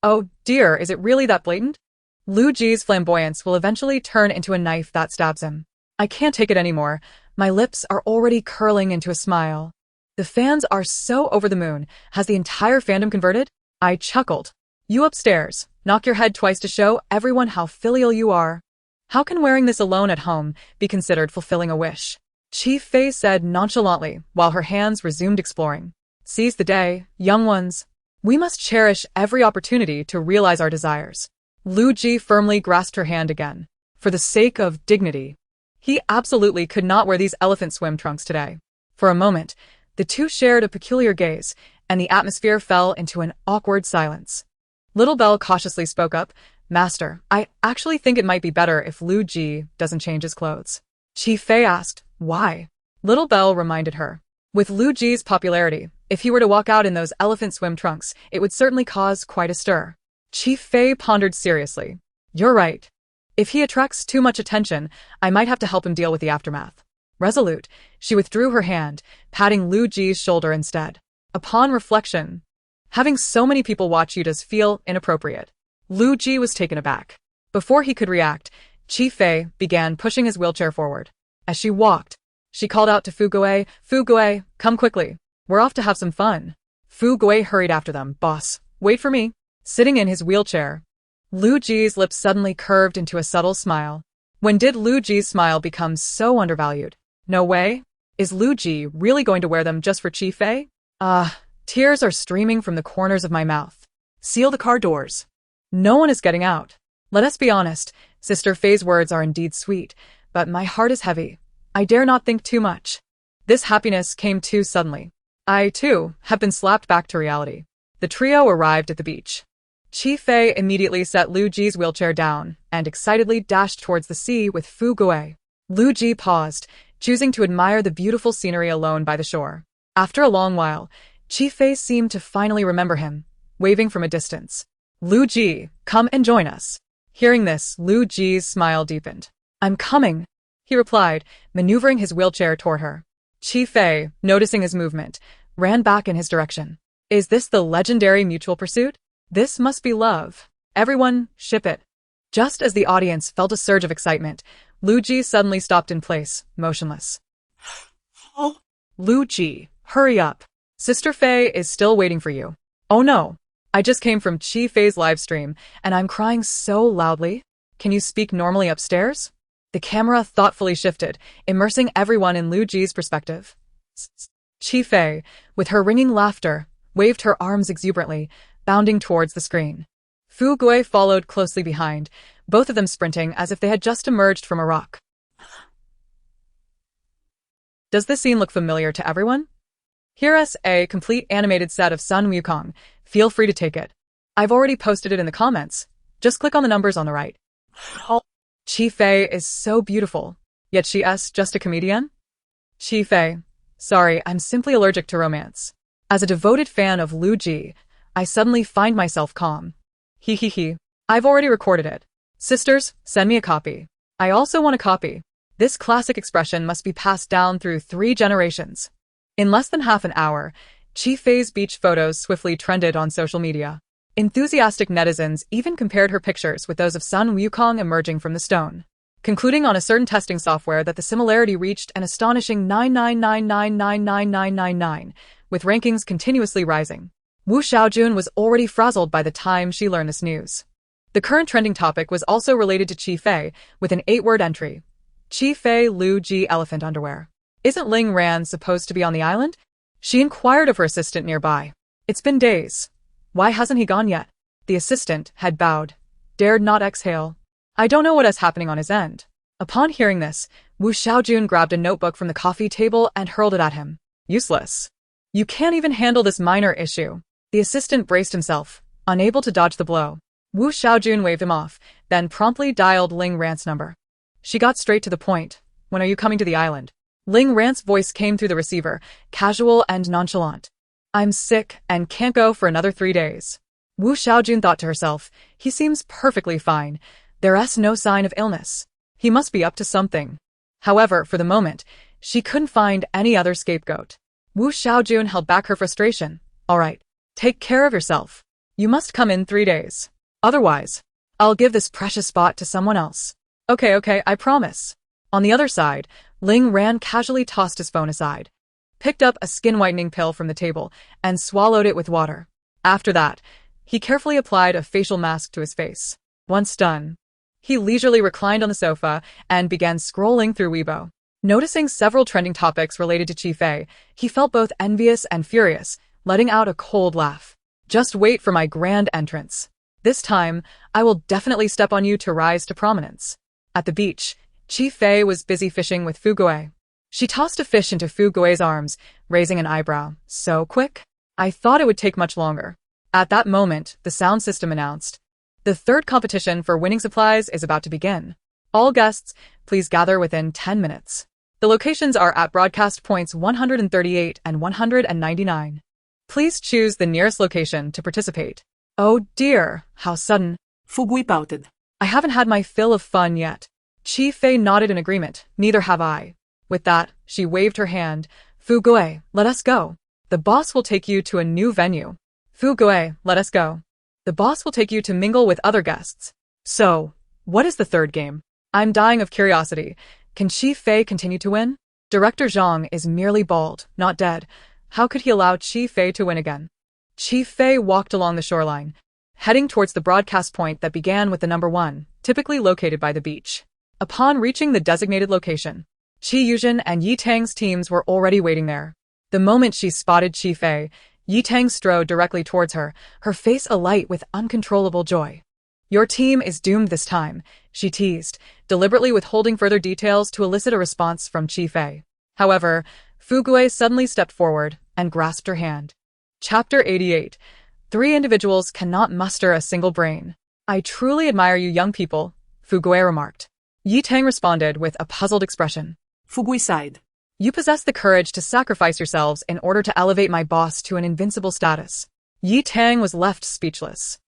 Oh dear, is it really that blatant? Lu Ji's flamboyance will eventually turn into a knife that stabs him. I can't take it anymore. My lips are already curling into a smile. The fans are so over the moon. Has the entire fandom converted? I chuckled. You upstairs. Knock your head twice to show everyone how filial you are. How can wearing this alone at home be considered fulfilling a wish? Chi Fei said nonchalantly while her hands resumed exploring. Seize the day, young ones. We must cherish every opportunity to realize our desires. Lu Ji firmly grasped her hand again. For the sake of dignity. He absolutely could not wear these elephant swim trunks today. For a moment, the two shared a peculiar gaze, and the atmosphere fell into an awkward silence. Little Belle cautiously spoke up. Master, I actually think it might be better if Lu Ji doesn't change his clothes. Chi Fei asked, why? Little Belle reminded her. With Lu Ji's popularity, if he were to walk out in those elephant swim trunks, it would certainly cause quite a stir. Chi Fei pondered seriously. You're right. If he attracts too much attention, I might have to help him deal with the aftermath. Resolute, she withdrew her hand, patting Lu Ji's shoulder instead. Upon reflection, having so many people watch you does feel inappropriate. Lu Ji was taken aback. Before he could react, Chi Fei began pushing his wheelchair forward. As she walked, she called out to Fugue, Fugue, come quickly. We're off to have some fun. Fu Gui hurried after them. Boss, wait for me. Sitting in his wheelchair. Lu Ji's lips suddenly curved into a subtle smile. When did Lu Ji's smile become so undervalued? No way. Is Lu Ji really going to wear them just for Chi Fei? Tears are streaming from the corners of my mouth. Seal the car doors. No one is getting out. Let us be honest, Sister Fei's words are indeed sweet, but my heart is heavy. I dare not think too much. This happiness came too suddenly. I, too, have been slapped back to reality. The trio arrived at the beach. Chi Fei immediately set Lu Ji's wheelchair down and excitedly dashed towards the sea with Fu Gui. Lu Ji paused, choosing to admire the beautiful scenery alone by the shore. After a long while, Chi Fei seemed to finally remember him, waving from a distance. Lu Ji, come and join us. Hearing this, Lu Ji's smile deepened. I'm coming, he replied, maneuvering his wheelchair toward her. Chi Fei, noticing his movement, ran back in his direction. Is this the legendary mutual pursuit? This must be love. Everyone, ship it. Just as the audience felt a surge of excitement, Lu Ji suddenly stopped in place, motionless. Oh. Lu Ji, hurry up. Sister Fei is still waiting for you. Oh no. I just came from Chi Fei's live stream, and I'm crying so loudly. Can you speak normally upstairs? The camera thoughtfully shifted, immersing everyone in Lu Ji's perspective. Chi Fei, with her ringing laughter, waved her arms exuberantly, bounding towards the screen. Fu Gui followed closely behind, both of them sprinting as if they had just emerged from a rock. Does this scene look familiar to everyone? Heiress, a complete animated set of Sun Wukong. Feel free to take it. I've already posted it in the comments. Just click on the numbers on the right. Oh. Chi Fei is so beautiful, yet she's just a comedian? Chi Fei, sorry, I'm simply allergic to romance. As a devoted fan of Lu Ji, I suddenly find myself calm. He. I've already recorded it. Sisters, send me a copy. I also want a copy. This classic expression must be passed down through 3 generations. In less than half an hour, Chi Fei's beach photos swiftly trended on social media. Enthusiastic netizens even compared her pictures with those of Sun Wukong emerging from the stone, concluding on a certain testing software that the similarity reached an astonishing 999999999, with rankings continuously rising. Wu Xiaojun was already frazzled by the time she learned this news. The current trending topic was also related to Chi Fei, with an 8-word entry. Chi Fei Lu Ji elephant underwear. Isn't Ling Ran supposed to be on the island? She inquired of her assistant nearby. It's been days. Why hasn't he gone yet? The assistant had bowed, dared not exhale. I don't know what is happening on his end. Upon hearing this, Wu Xiaojun grabbed a notebook from the coffee table and hurled it at him. Useless. You can't even handle this minor issue. The assistant braced himself, unable to dodge the blow. Wu Xiaojun waved him off, then promptly dialed Ling Ran's number. She got straight to the point. When are you coming to the island? Ling Ran's voice came through the receiver, casual and nonchalant. I'm sick and can't go for another 3 days. Wu Xiaojun thought to herself, he seems perfectly fine. There's no sign of illness. He must be up to something. However, for the moment, she couldn't find any other scapegoat. Wu Xiaojun held back her frustration. All right, take care of yourself. You must come in 3 days. Otherwise, I'll give this precious spot to someone else. Okay, I promise. On the other side, Ling Ran casually tossed his phone aside, picked up a skin-whitening pill from the table, and swallowed it with water. After that, he carefully applied a facial mask to his face. Once done, he leisurely reclined on the sofa and began scrolling through Weibo. Noticing several trending topics related to Chi Fei, he felt both envious and furious, letting out a cold laugh. Just wait for my grand entrance. This time, I will definitely step on you to rise to prominence. At the beach, Chi Fei was busy fishing with Fu Gui. She tossed a fish into Fu Gui's arms, raising an eyebrow. So quick? I thought it would take much longer. At that moment, the sound system announced, the 3rd competition for winning supplies is about to begin. All guests, please gather within 10 minutes. The locations are at broadcast points 138 and 199. Please choose the nearest location to participate. Oh dear, how sudden. Fu Gui pouted. I haven't had my fill of fun yet. Chi Fei nodded in agreement. Neither have I. With that, she waved her hand. Fu Gui, let us go. The boss will take you to a new venue. Fu Gui, let us go. The boss will take you to mingle with other guests. So, what is the 3rd game? I'm dying of curiosity. Can Chi Fei continue to win? Director Zhang is merely bald, not dead. How could he allow Chi Fei to win again? Chi Fei walked along the shoreline, heading towards the broadcast point that began with the number 1, typically located by the beach. Upon reaching the designated location, Qi Yuzhen and Yi Tang's teams were already waiting there. The moment she spotted Chi Fei, Yi Tang strode directly towards her, her face alight with uncontrollable joy. Your team is doomed this time, she teased, deliberately withholding further details to elicit a response from Chi Fei. However, Fu Gui suddenly stepped forward and grasped her hand. Chapter 88. 3 individuals cannot muster a single brain. I truly admire you young people, Fu Gui remarked. Yi Tang responded with a puzzled expression. Fu Gui sighed. You possess the courage to sacrifice yourselves in order to elevate my boss to an invincible status. Yi Tang was left speechless.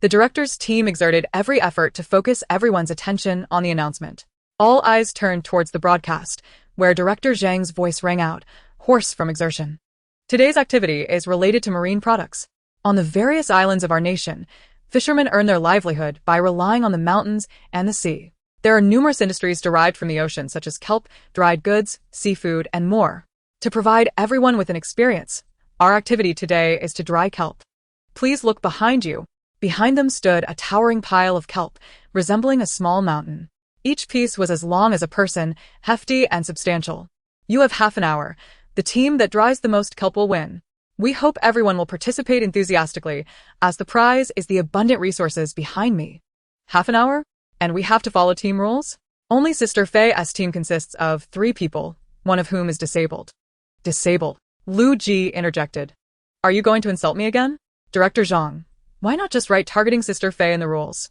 The director's team exerted every effort to focus everyone's attention on the announcement. All eyes turned towards the broadcast, where Director Zhang's voice rang out, hoarse from exertion. Today's activity is related to marine products. On the various islands of our nation, fishermen earn their livelihood by relying on the mountains and the sea. There are numerous industries derived from the ocean, such as kelp, dried goods, seafood, and more. To provide everyone with an experience, our activity today is to dry kelp. Please look behind you. Behind them stood a towering pile of kelp, resembling a small mountain. Each piece was as long as a person, hefty and substantial. You have half an hour. The team that dries the most kelp will win. We hope everyone will participate enthusiastically, as the prize is the abundant resources behind me. Half an hour? And we have to follow team rules? Only Sister Fei's team consists of 3 people, one of whom is disabled. Disabled? Lu Ji interjected. Are you going to insult me again? Director Zhang, why not just write targeting Sister Fei in the rules?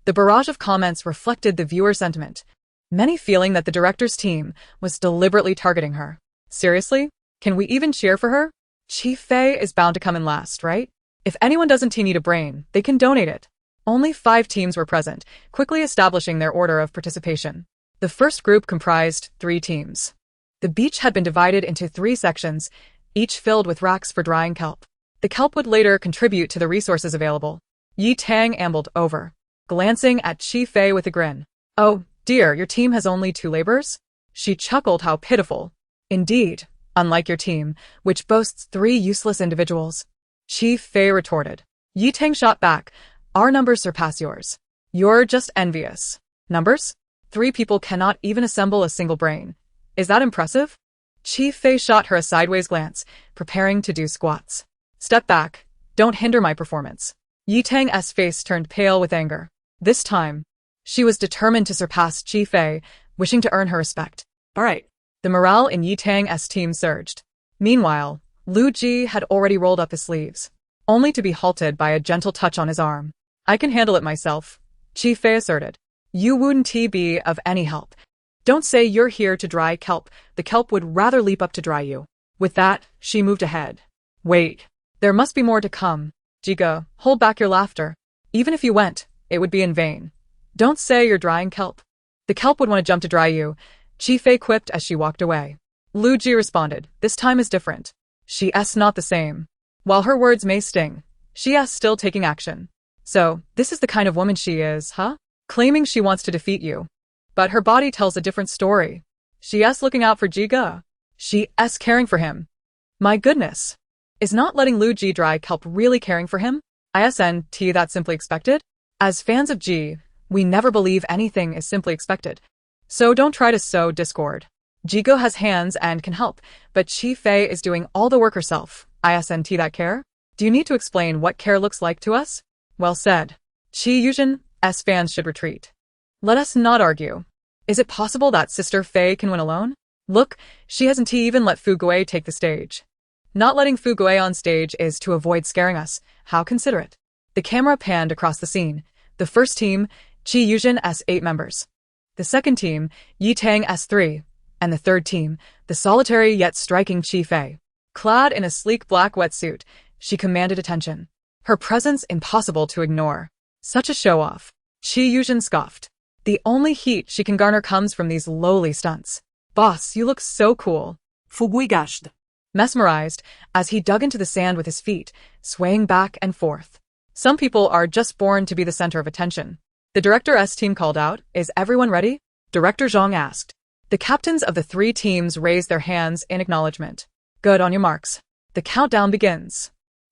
The barrage of comments reflected the viewer sentiment, many feeling that the director's team was deliberately targeting her. Seriously? Can we even cheer for her? Chi Fei is bound to come in last, right? If anyone doesn't need a brain, they can donate it. Only 5 teams were present, quickly establishing their order of participation. The first group comprised 3 teams. The beach had been divided into 3 sections, each filled with racks for drying kelp. The kelp would later contribute to the resources available. Yi Tang ambled over, glancing at Chi Fei with a grin. Oh, dear, your team has only 2 laborers? She chuckled. How pitiful. Indeed, unlike your team, which boasts 3 useless individuals. Chi Fei retorted. Yi Tang shot back. Our numbers surpass yours. You're just envious. Numbers? 3 people cannot even assemble a single brain. Is that impressive? Chi Fei shot her a sideways glance, preparing to do squats. Step back. Don't hinder my performance. Yi Tang's face turned pale with anger. This time, she was determined to surpass Chi Fei, wishing to earn her respect. All right. The morale in Yi Tang's team surged. Meanwhile, Lu Ji had already rolled up his sleeves, only to be halted by a gentle touch on his arm. I can handle it myself, Chi Fei asserted. You wouldn't be of any help. Don't say you're here to dry kelp. The kelp would rather leap up to dry you. With that, she moved ahead. Wait. There must be more to come. Jiga, hold back your laughter. Even if you went, it would be in vain. Don't say you're drying kelp. The kelp would want to jump to dry you, Chi Fei quipped as she walked away. Lu Ji responded, this time is different. She's not the same. While her words may sting, she's still taking action. So, this is the kind of woman she is, huh? Claiming she wants to defeat you. But her body tells a different story. She's looking out for Jiga. She's caring for him. My goodness. Is not letting Lu Ji dry kelp really caring for him? Isn't that simply expected? As fans of Ji, we never believe anything is simply expected. So don't try to sow discord. Jigo has hands and can help, but Chi Fei is doing all the work herself. Isn't that care? Do you need to explain what care looks like to us? Well said. Chi Yuzhen's fans should retreat. Let us not argue. Is it possible that Sister Fei can win alone? Look, she hasn't even let Fu Gui take the stage. Not letting Fu Gui on stage is to avoid scaring us. How considerate. The camera panned across the scene. The first team, Chi Yuzhen's 8 members. The second team, Yi Tang's 3. And the third team, the solitary yet striking Chi Fei. Clad in a sleek black wetsuit, she commanded attention. Her presence impossible to ignore. Such a show-off. Chi Yuzhen scoffed. The only heat she can garner comes from these lowly stunts. Boss, you look so cool. Fu Gui gasped, mesmerized, as he dug into the sand with his feet, swaying back and forth. Some people are just born to be the center of attention. The director's team called out, is everyone ready? Director Zhang asked. The captains of the 3 teams raised their hands in acknowledgement. Good, on your marks. The countdown begins.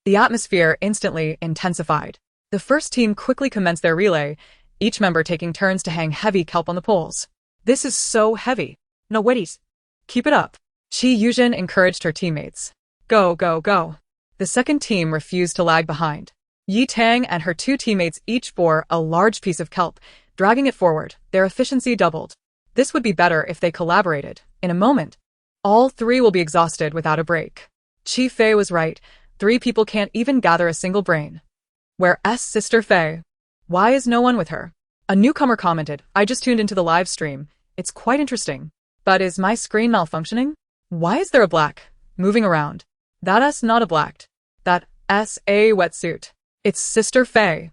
The atmosphere instantly intensified. The first team quickly commenced their relay, each member taking turns to hang heavy kelp on the poles. This is so heavy. No worries. Keep it up. Chi Yuzhen encouraged her teammates. Go, go, go. The second team refused to lag behind. Yi Tang and her two teammates each bore a large piece of kelp, dragging it forward. Their efficiency doubled. This would be better if they collaborated. In a moment, all three will be exhausted without a break. Chi Fei was right. 3 people can't even gather a single brain. Where's Sister Fei? Why is no one with her? A newcomer commented, I just tuned into the live stream. It's quite interesting. But is my screen malfunctioning? Why is there a black moving around? That's not a black. That's a wetsuit. It's Sister Fei.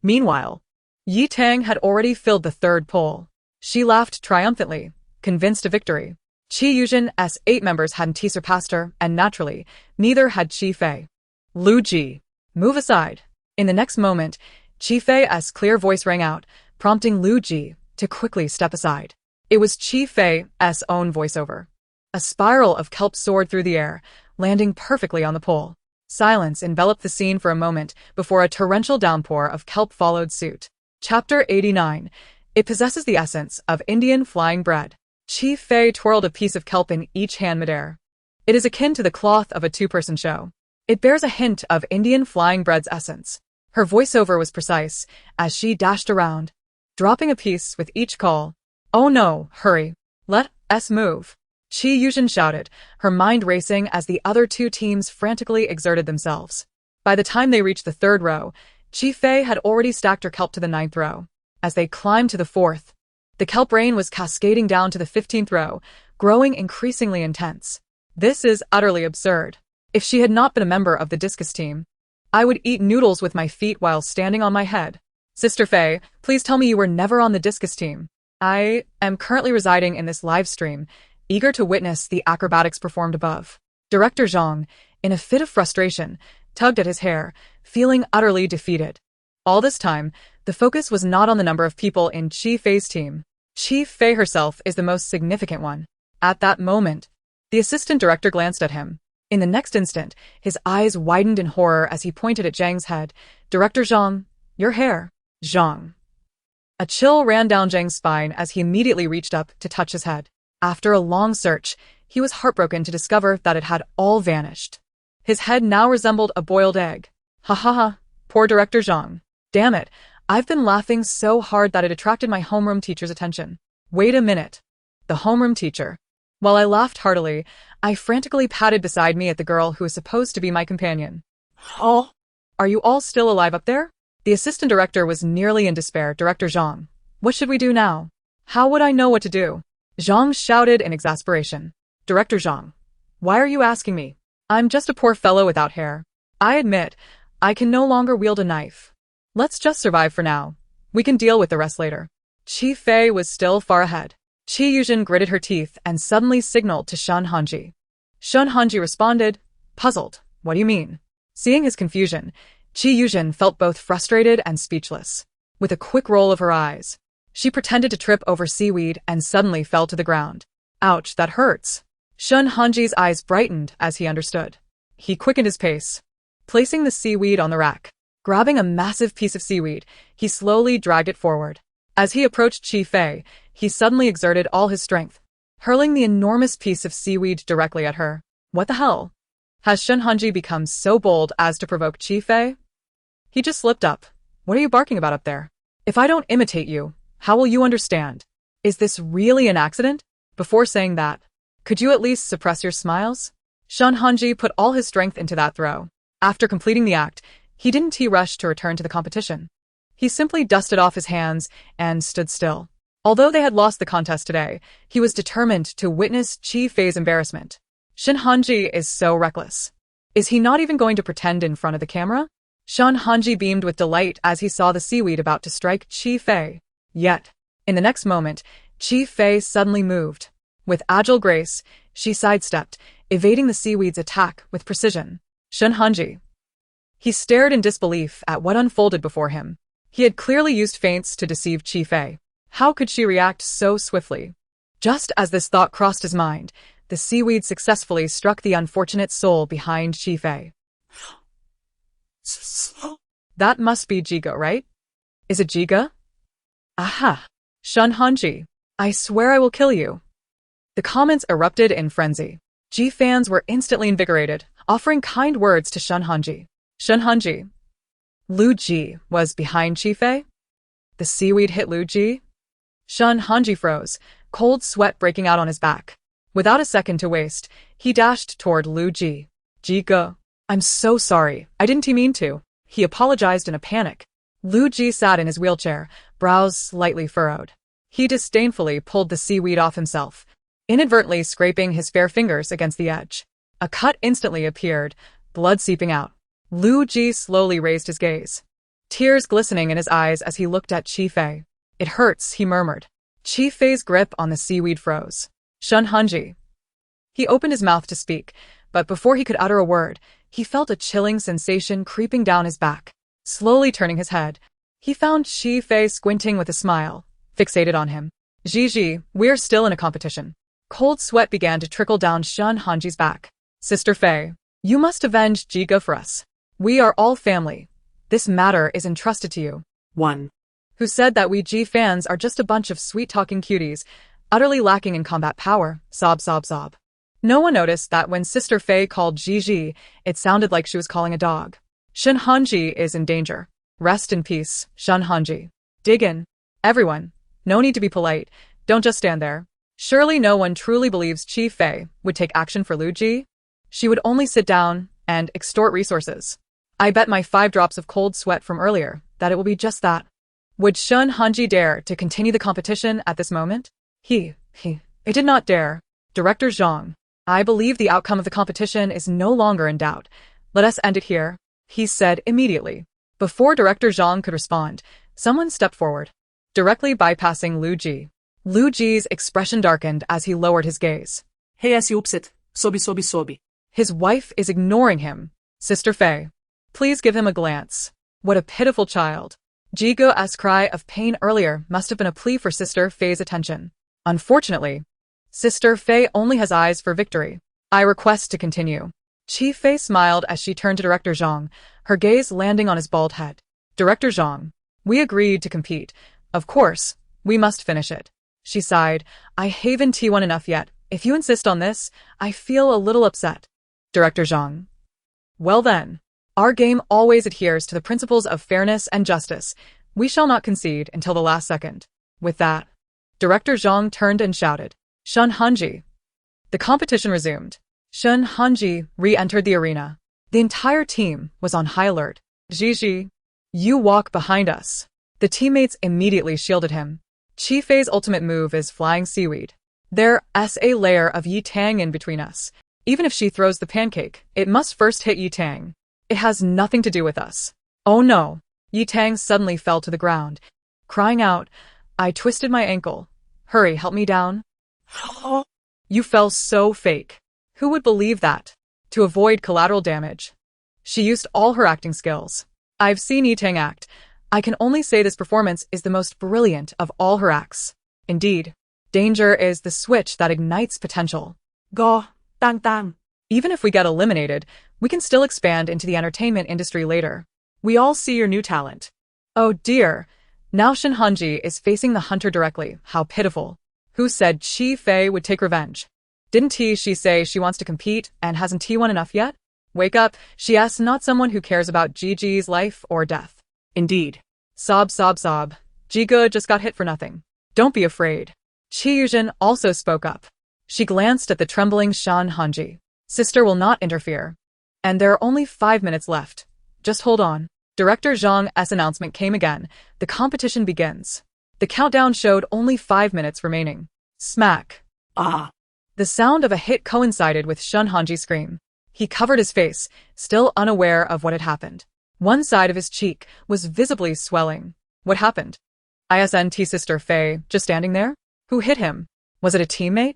Meanwhile, Yi Tang had already filled the third pole. She laughed triumphantly, convinced of victory. Chi Yuzhen's 8 members hadn't surpassed her, and naturally, neither had Chi Fei. Lu Ji, move aside. In the next moment, Chi Fei's clear voice rang out, prompting Lu Ji to quickly step aside. It was Chi Fei's own voiceover. A spiral of kelp soared through the air, landing perfectly on the pole. Silence enveloped the scene for a moment before a torrential downpour of kelp followed suit. Chapter 89. It possesses the essence of Indian flying bread. Chi Fei twirled a piece of kelp in each hand midair. It is akin to the cloth of a 2-person show. It bears a hint of Indian flying bread's essence. Her voiceover was precise as she dashed around, dropping a piece with each call. Oh no, hurry. Let's move. Chi Yuzhen shouted, her mind racing as the other 2 teams frantically exerted themselves. By the time they reached the 3rd row, Chi Fei had already stacked her kelp to the 9th row. As they climbed to the 4th, the kelp rain was cascading down to the 15th row, growing increasingly intense. This is utterly absurd. If she had not been a member of the discus team, I would eat noodles with my feet while standing on my head. Sister Fei, please tell me you were never on the discus team. I am currently residing in this live stream, eager to witness the acrobatics performed above. Director Zhang, in a fit of frustration, tugged at his hair, feeling utterly defeated. All this time, the focus was not on the number of people in Chi Fei's team. Chi Fei herself is the most significant one. At that moment, the assistant director glanced at him. In the next instant, his eyes widened in horror as he pointed at Zhang's head. Director Zhang, your hair. Zhang. A chill ran down Zhang's spine as he immediately reached up to touch his head. After a long search, he was heartbroken to discover that it had all vanished. His head now resembled a boiled egg. Ha ha ha, poor Director Zhang. Damn it, I've been laughing so hard that it attracted my homeroom teacher's attention. Wait a minute. The homeroom teacher. While I laughed heartily, I frantically patted beside me at the girl who was supposed to be my companion. Oh, are you all still alive up there? The assistant director was nearly in despair. Director Zhang, what should we do now? How would I know what to do? Zhang shouted in exasperation. Director Zhang, why are you asking me? I'm just a poor fellow without hair. I admit, I can no longer wield a knife. Let's just survive for now. We can deal with the rest later. Chi Fei was still far ahead. Chi Yuzhen gritted her teeth and suddenly signaled to Shun Hanji. Shun Hanji responded, puzzled. What do you mean? Seeing his confusion, Chi Yuzhen felt both frustrated and speechless. With a quick roll of her eyes, she pretended to trip over seaweed and suddenly fell to the ground. Ouch, that hurts. Shun Hanji's eyes brightened as he understood. He quickened his pace, placing the seaweed on the rack. Grabbing a massive piece of seaweed, he slowly dragged it forward. As he approached Chi Fei, he suddenly exerted all his strength, hurling the enormous piece of seaweed directly at her. What the hell? Has Shun Hanji become so bold as to provoke Chi Fei? He just slipped up. What are you barking about up there? If I don't imitate you, how will you understand? Is this really an accident? Before saying that, could you at least suppress your smiles? Shun Hanji put all his strength into that throw. After completing the act, he didn't rush to return to the competition. He simply dusted off his hands and stood still. Although they had lost the contest today, he was determined to witness Chi Fei's embarrassment. Shun Hanji is so reckless. Is he not even going to pretend in front of the camera? Shun Hanji beamed with delight as he saw the seaweed about to strike Chi Fei. Yet, in the next moment, Chi Fei suddenly moved. With agile grace, she sidestepped, evading the seaweed's attack with precision. Shun Hanji. He stared in disbelief at what unfolded before him. He had clearly used feints to deceive Chi Fei. How could she react so swiftly? Just as this thought crossed his mind, the seaweed successfully struck the unfortunate soul behind Chi Fei. That must be Jigo, right? Is it Jiga? Aha! Shun Hanji. I swear I will kill you. The comments erupted in frenzy. Ji fans were instantly invigorated, offering kind words to Shun Hanji. Shun Hanji. Lu Ji was behind Chi Fei? The seaweed hit Lu Ji? Shun Hanji froze, cold sweat breaking out on his back. Without a second to waste, he dashed toward Lu Ji. Jigo. I'm so sorry, I didn't mean to. He apologized in a panic. Lu Ji sat in his wheelchair, brows slightly furrowed. He disdainfully pulled the seaweed off himself, inadvertently scraping his fair fingers against the edge. A cut instantly appeared, blood seeping out. Lu Ji slowly raised his gaze, tears glistening in his eyes as he looked at Chi Fei. It hurts, he murmured. Chi Fei's grip on the seaweed froze. Shun Hanji. He opened his mouth to speak, but before he could utter a word, he felt a chilling sensation creeping down his back. Slowly turning his head, he found Chi Fei squinting with a smile, fixated on him. Gigi, we're still in a competition. Cold sweat began to trickle down Shun Hanji's back. Sister Fei, you must avenge Jiga for us. We are all family. This matter is entrusted to you. 1. Who said that we Ji fans are just a bunch of sweet-talking cuties, utterly lacking in combat power, sob sob sob. No one noticed that when Sister Fei called Gigi, it sounded like she was calling a dog. Shun Hanji is in danger. Rest in peace, Shun Hanji. Dig in. Everyone. No need to be polite. Don't just stand there. Surely no one truly believes Chi Fei would take action for Lu Ji. She would only sit down and extort resources. I bet my 5 drops of cold sweat from earlier that it will be just that. Would Shun Hanji dare to continue the competition at this moment? It did not dare. Director Zhang, I believe the outcome of the competition is no longer in doubt. Let us end it here, he said immediately. Before Director Zhang could respond, someone stepped forward, directly bypassing Lu Ji. Lu Ji's expression darkened as he lowered his gaze. Heiress upset. Sobi. His wife is ignoring him. Sister Fei, please give him a glance. What a pitiful child. Jigo's cry of pain earlier must have been a plea for Sister Fei's attention. Unfortunately, Sister Fei only has eyes for victory. I request to continue. Chi Fei smiled as she turned to Director Zhang, her gaze landing on his bald head. Director Zhang, we agreed to compete. Of course, we must finish it. She sighed. I haven't T1 enough yet. If you insist on this, I feel a little upset. Director Zhang. Well then. Our game always adheres to the principles of fairness and justice. We shall not concede until the last second. With that, Director Zhang turned and shouted, Shun Hanji. The competition resumed. Shun Hanji re-entered the arena. The entire team was on high alert. Gigi, you walk behind us. The teammates immediately shielded him. Chi Fei's ultimate move is flying seaweed. There's a layer of Yi Tang in between us. Even if she throws the pancake, it must first hit Yi Tang. It has nothing to do with us. Oh no. Yi Tang suddenly fell to the ground, crying out, I twisted my ankle. Hurry, help me down. You fell so fake. Who would believe that? To avoid collateral damage, she used all her acting skills. I've seen Yi Tang act. I can only say this performance is the most brilliant of all her acts. Indeed, danger is the switch that ignites potential. Go, tang. Even if we get eliminated, we can still expand into the entertainment industry later. We all see your new talent. Oh dear. Now Shun Hanji is facing the hunter directly. How pitiful. Who said Chi Fei would take revenge? Didn't she say she wants to compete and hasn't T1 enough yet? Wake up, she's not someone who cares about Gigi's life or death. Indeed. Sob. Jiga just got hit for nothing. Don't be afraid. Chi Yuzhen also spoke up. She glanced at the trembling Shun Hanji. Sister will not interfere. And there are only 5 minutes left. Just hold on. Director Zhang's announcement came again. The competition begins. The countdown showed only 5 minutes remaining. Smack. Ah. The sound of a hit coincided with Shun Hanji's scream. He covered his face, still unaware of what had happened. One side of his cheek was visibly swelling. What happened? Isn't Sister Fei just standing there? Who hit him? Was it a teammate?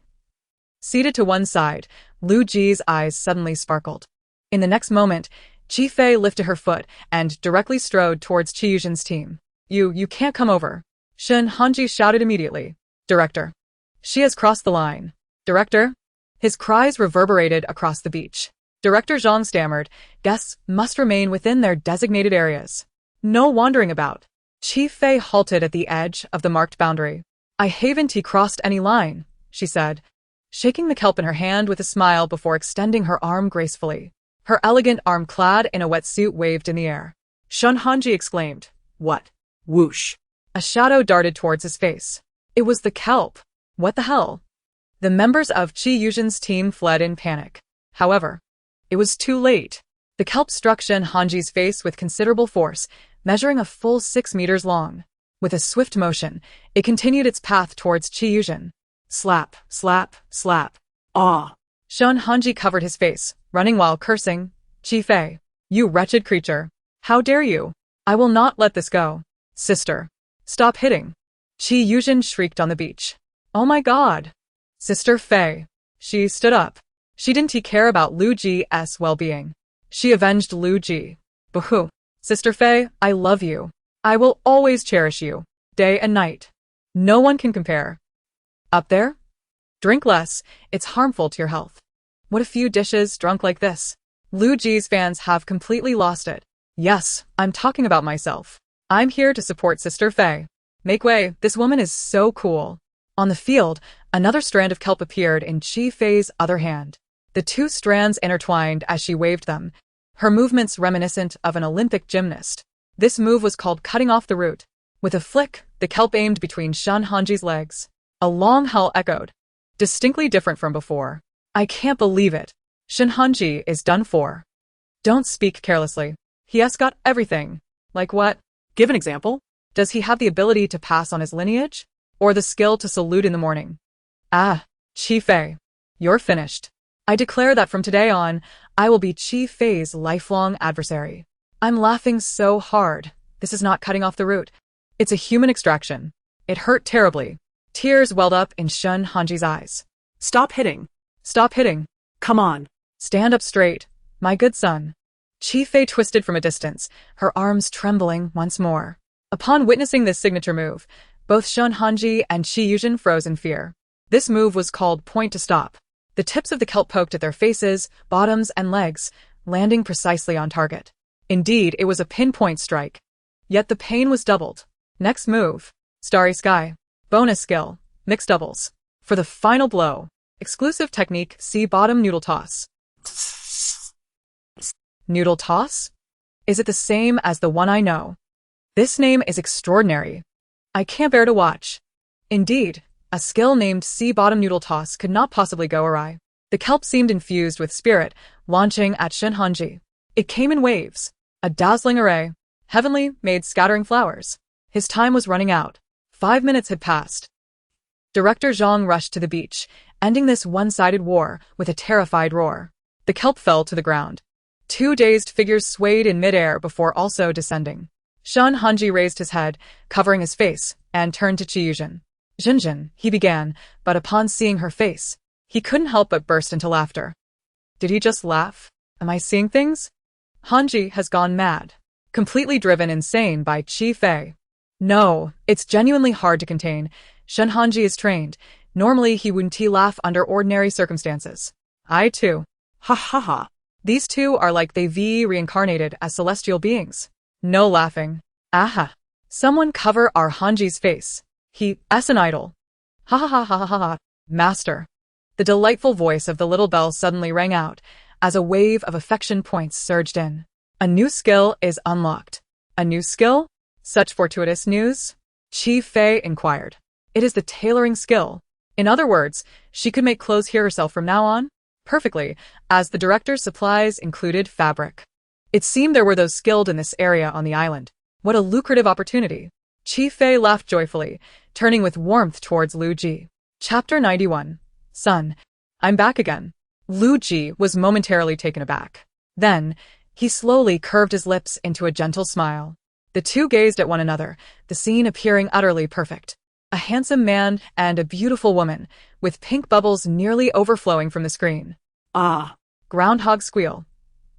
Seated to one side, Lu Ji's eyes suddenly sparkled. In the next moment, Chi Fei lifted her foot and directly strode towards Chi Yuzhen's team. You can't come over. Shun Hanji shouted immediately. Director. She has crossed the line. Director? His cries reverberated across the beach. Director Zhang stammered. Guests must remain within their designated areas. No wandering about. Chi Fei halted at the edge of the marked boundary. I haven't crossed any line, she said, shaking the kelp in her hand with a smile before extending her arm gracefully. Her elegant arm clad in a wetsuit waved in the air. Shun Hanji exclaimed. What? Whoosh. A shadow darted towards his face. It was the kelp. What the hell? The members of Qi Yuzhen's team fled in panic. However, it was too late. The kelp struck Shun Hanji's face with considerable force, measuring a full 6 meters long. With a swift motion, it continued its path towards Qi Yuzhen. Slap, slap, slap. Ah! Shun Hanji covered his face, running while cursing. Qi Fei, you wretched creature. How dare you? I will not let this go. Sister. Stop hitting. Qi Yuzhen shrieked on the beach. Oh my god. Sister Fei. She stood up. She didn't care about Lu Ji's well-being. She avenged Lu Ji. Boo-hoo. Sister Fei, I love you. I will always cherish you, day and night. No one can compare. Up there? Drink less, it's harmful to your health. What a few dishes drunk like this. Lu Ji's fans have completely lost it. Yes, I'm talking about myself. I'm here to support Sister Fei. Make way, this woman is so cool. On the field, another strand of kelp appeared in Qi Fei's other hand. The two strands intertwined as she waved them, her movements reminiscent of an Olympic gymnast. This move was called cutting off the root. With a flick, the kelp aimed between Shun Hanji's legs. A long howl echoed, distinctly different from before. I can't believe it. Shun Hanji is done for. Don't speak carelessly. He has got everything. Like what? Give an example. Does he have the ability to pass on his lineage? Or the skill to salute in the morning? Ah, Qi Fei. You're finished. I declare that from today on, I will be Qi Fei's lifelong adversary. I'm laughing so hard. This is not cutting off the root. It's a human extraction. It hurt terribly. Tears welled up in Shun Hanji's eyes. Stop hitting. Stop hitting. Come on. Stand up straight, my good son. Qi Fei twisted from a distance, her arms trembling once more. Upon witnessing this signature move, both Shun Hanji and Qi Yuzhen froze in fear. This move was called point to stop. The tips of the kelp poked at their faces, bottoms, and legs, landing precisely on target. Indeed, it was a pinpoint strike. Yet the pain was doubled. Next move. Starry Sky. Bonus skill. Mixed doubles. For the final blow. Exclusive technique, see bottom noodle toss. Noodle toss? Is it the same as the one I know? This name is extraordinary. I can't bear to watch. Indeed, a skill named sea-bottom noodle toss could not possibly go awry. The kelp seemed infused with spirit, launching at Shun Hanji. It came in waves, a dazzling array, heavenly, made scattering flowers. His time was running out. 5 minutes had passed. Director Zhang rushed to the beach, ending this one-sided war with a terrified roar. The kelp fell to the ground. 2 dazed figures swayed in midair before also descending. Shun Hanji raised his head, covering his face, and turned to Qi Yuzhen. Jinjin, he began, but upon seeing her face, he couldn't help but burst into laughter. Did he just laugh? Am I seeing things? Hanji has gone mad. Completely driven insane by Qi Fei. No, it's genuinely hard to contain. Shun Hanji is trained. Normally he wouldn't laugh under ordinary circumstances. I too. Ha ha ha. These two are like they reincarnated as celestial beings. No laughing. Aha. Someone cover our Hanji's face. He is an idol. Ha ha ha ha ha ha. Master. The delightful voice of the little bell suddenly rang out, as a wave of affection points surged in. A new skill is unlocked. A new skill? Such fortuitous news? Qi Fei inquired. It is the tailoring skill. In other words, she could make clothes here herself from now on? Perfectly, as the director's supplies included fabric. It seemed there were those skilled in this area on the island. What a lucrative opportunity. Qi Fei laughed joyfully, turning with warmth towards Lu Ji. Chapter 91. Son, I'm back again. Lu Ji was momentarily taken aback. Then, he slowly curved his lips into a gentle smile. The two gazed at one another, the scene appearing utterly perfect. A handsome man and a beautiful woman, with pink bubbles nearly overflowing from the screen. Ah. Groundhog squeal.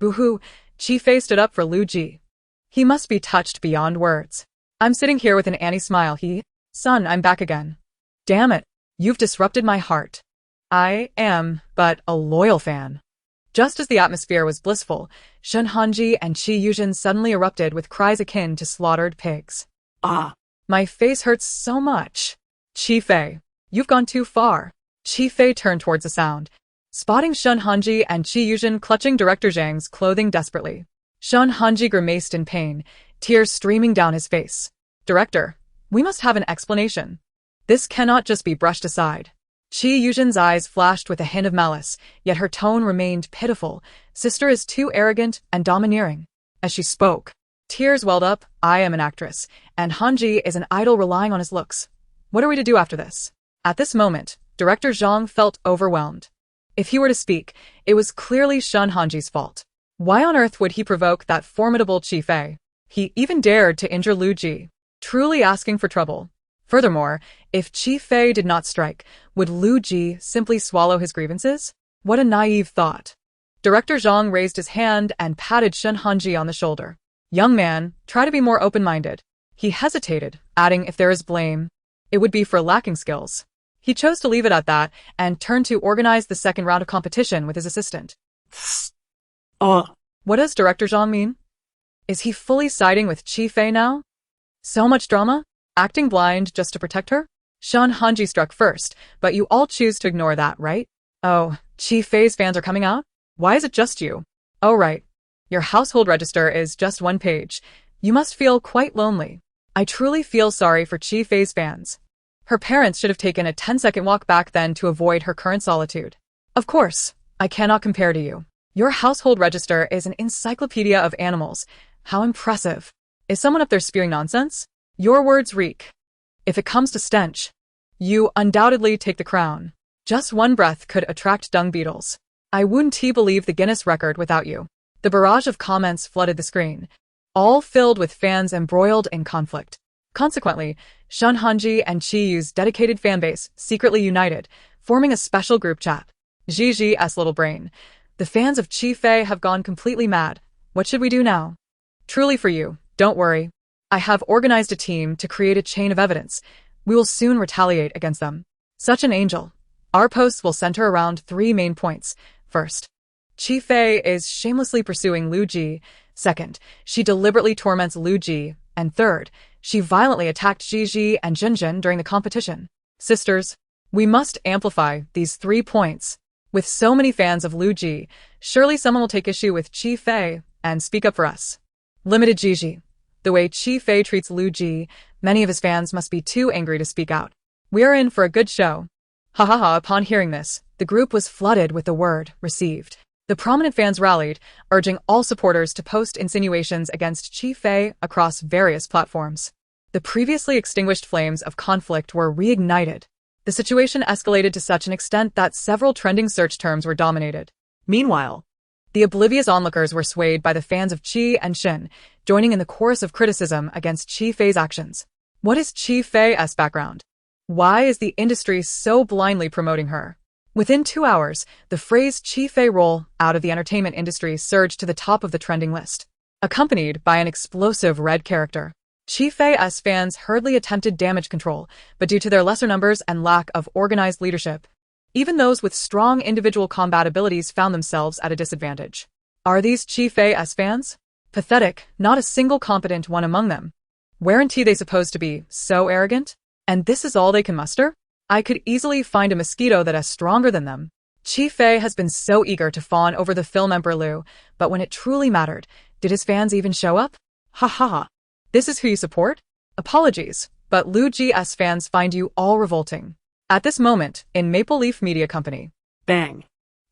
Boo-hoo, Qi Fei stood up for Lu Ji. He must be touched beyond words. I'm sitting here with an Annie smile. Son, I'm back again. Damn it, you've disrupted my heart. I am but a loyal fan. Just as the atmosphere was blissful, Shun Hanji and Chi Yuzhen suddenly erupted with cries akin to slaughtered pigs. Ah! My face hurts so much. Chi Fei, you've gone too far. Chi Fei turned towards the sound, spotting Shun Hanji and Chi Yuzhen clutching Director Zhang's clothing desperately. Shun Hanji grimaced in pain, tears streaming down his face. Director, we must have an explanation. This cannot just be brushed aside. Chi Yuzhen's eyes flashed with a hint of malice, yet her tone remained pitiful. Sister is too arrogant and domineering. As she spoke, tears welled up. I am an actress, and Hanji is an idol relying on his looks. What are we to do after this? At this moment, Director Zhang felt overwhelmed. If he were to speak, it was clearly Shun Hanji's fault. Why on earth would he provoke that formidable Chi Fei? He even dared to injure Lu Ji, truly asking for trouble. Furthermore, if Chi Fei did not strike, would Lu Ji simply swallow his grievances? What a naive thought. Director Zhang raised his hand and patted Shun Hanji on the shoulder. Young man, try to be more open-minded. He hesitated, adding if there is blame, it would be for lacking skills. He chose to leave it at that and turned to organize the second round of competition with his assistant. What does Director Zhang mean? Is he fully siding with Chi Fei now? So much drama? Acting blind just to protect her? Shun Hanji struck first, but you all choose to ignore that, right? Oh, Chi Fei's fans are coming out? Why is it just you? Oh right. Your household register is just one page. You must feel quite lonely. I truly feel sorry for Chi Fei's fans. Her parents should have taken a 10-second walk back then to avoid her current solitude. Of course, I cannot compare to you. Your household register is an encyclopedia of animals. How impressive. Is someone up there spewing nonsense? Your words reek. If it comes to stench, you undoubtedly take the crown. Just one breath could attract dung beetles. I wouldn't believe the Guinness record without you. The barrage of comments flooded the screen, all filled with fans embroiled in conflict. Consequently, Shun Hanji and Chi Yu's dedicated fanbase secretly united, forming a special group chat. Gigi's little brain. The fans of Chi Fei have gone completely mad. What should we do now? Truly for you, don't worry. I have organized a team to create a chain of evidence. We will soon retaliate against them. Such an angel. Our posts will center around 3 main points. First, Chi Fei is shamelessly pursuing Lu Ji. Second, she deliberately torments Lu Ji. And third, she violently attacked Gigi and Jinjin during the competition. Sisters, we must amplify these 3 points. With so many fans of Lu Ji, surely someone will take issue with Chi Fei and speak up for us. Limited Gigi. The way Chi Fei treats Lu Ji, many of his fans must be too angry to speak out. We are in for a good show. Ha ha ha. Upon hearing this, the group was flooded with the word received. The prominent fans rallied, urging all supporters to post insinuations against Chi Fei across various platforms. The previously extinguished flames of conflict were reignited. The situation escalated to such an extent that several trending search terms were dominated. Meanwhile, the oblivious onlookers were swayed by the fans of Chi and Shin, joining in the chorus of criticism against Chi Fei's actions. What is Chi Fei's background? Why is the industry so blindly promoting her? Within 2 hours, the phrase Chi Fei roll out of the entertainment industry surged to the top of the trending list, accompanied by an explosive red character. Chi Fei's fans hurriedly attempted damage control, but due to their lesser numbers and lack of organized leadership, even those with strong individual combat abilities found themselves at a disadvantage. Are these Chi Fei's fans? Pathetic, not a single competent one among them. Weren't they supposed to be so arrogant? And this is all they can muster? I could easily find a mosquito that is stronger than them. Chi Fei has been so eager to fawn over the film Emperor Liu, but when it truly mattered, did his fans even show up? Ha ha ha. This is who you support? Apologies, but Lu Ji's fans find you all revolting. At this moment, in Maple Leaf Media Company. Bang!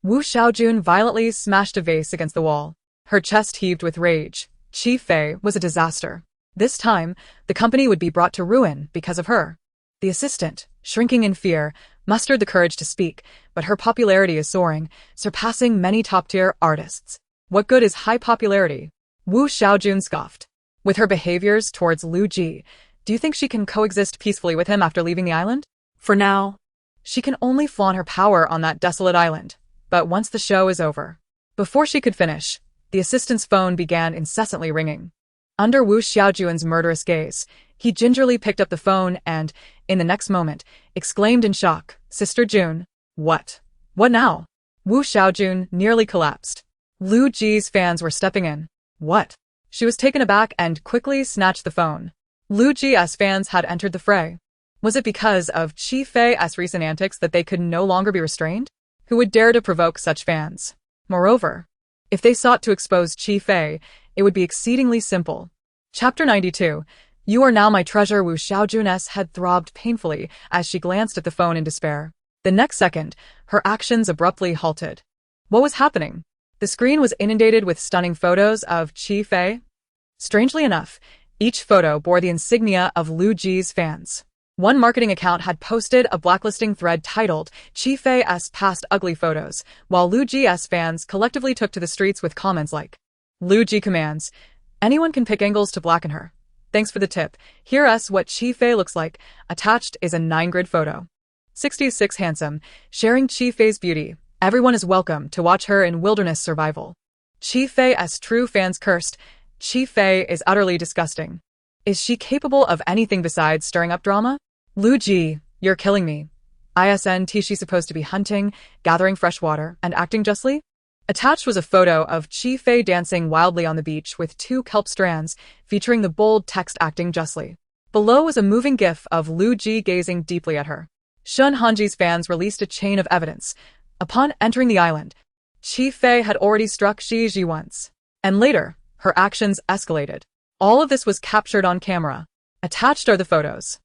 Wu Xiaojun violently smashed a vase against the wall. Her chest heaved with rage. Chi Fei was a disaster. This time, the company would be brought to ruin because of her. The assistant, shrinking in fear, mustered the courage to speak, but her popularity is soaring, surpassing many top-tier artists. What good is high popularity? Wu Xiaojun scoffed. With her behaviors towards Lu Ji, do you think she can coexist peacefully with him after leaving the island? For now, she can only flaunt her power on that desolate island. But once the show is over. Before she could finish, the assistant's phone began incessantly ringing. Under Wu Xiaojun's murderous gaze, he gingerly picked up the phone and, in the next moment, exclaimed in shock, Sister June. What? What now? Wu Xiaojun nearly collapsed. Lu Ji's fans were stepping in. What? She was taken aback and quickly snatched the phone. Lu Ji's fans had entered the fray. Was it because of Qi Fei's recent antics that they could no longer be restrained? Who would dare to provoke such fans? Moreover, if they sought to expose Qi Fei, it would be exceedingly simple. Chapter 92. You are now my treasure. Wu Xiaojun's head throbbed painfully as she glanced at the phone in despair. The next second, her actions abruptly halted. What was happening? The screen was inundated with stunning photos of Qi Fei. Strangely enough, each photo bore the insignia of Lu Ji's fans. One marketing account had posted a blacklisting thread titled Qi Fei's past ugly photos, while Lu Ji's fans collectively took to the streets with comments like, Lu Ji commands, anyone can pick angles to blacken her. Thanks for the tip. Here's what Qi Fei looks like. Attached is a 9-grid photo. 66 handsome, sharing Qi Fei's beauty. Everyone is welcome to watch her in wilderness survival. Qi Fei's true fans cursed. Qi Fei is utterly disgusting. Is she capable of anything besides stirring up drama? Lu Ji, you're killing me. Isn't she supposed to be hunting, gathering fresh water, and acting justly? Attached was a photo of Qi Fei dancing wildly on the beach with 2 kelp strands, featuring the bold text acting justly. Below was a moving gif of Lu Ji gazing deeply at her. Shun Hanji's fans released a chain of evidence. Upon entering the island, Qi Fei had already struck Xi Ji once. And later, her actions escalated. All of this was captured on camera. Attached are the photos.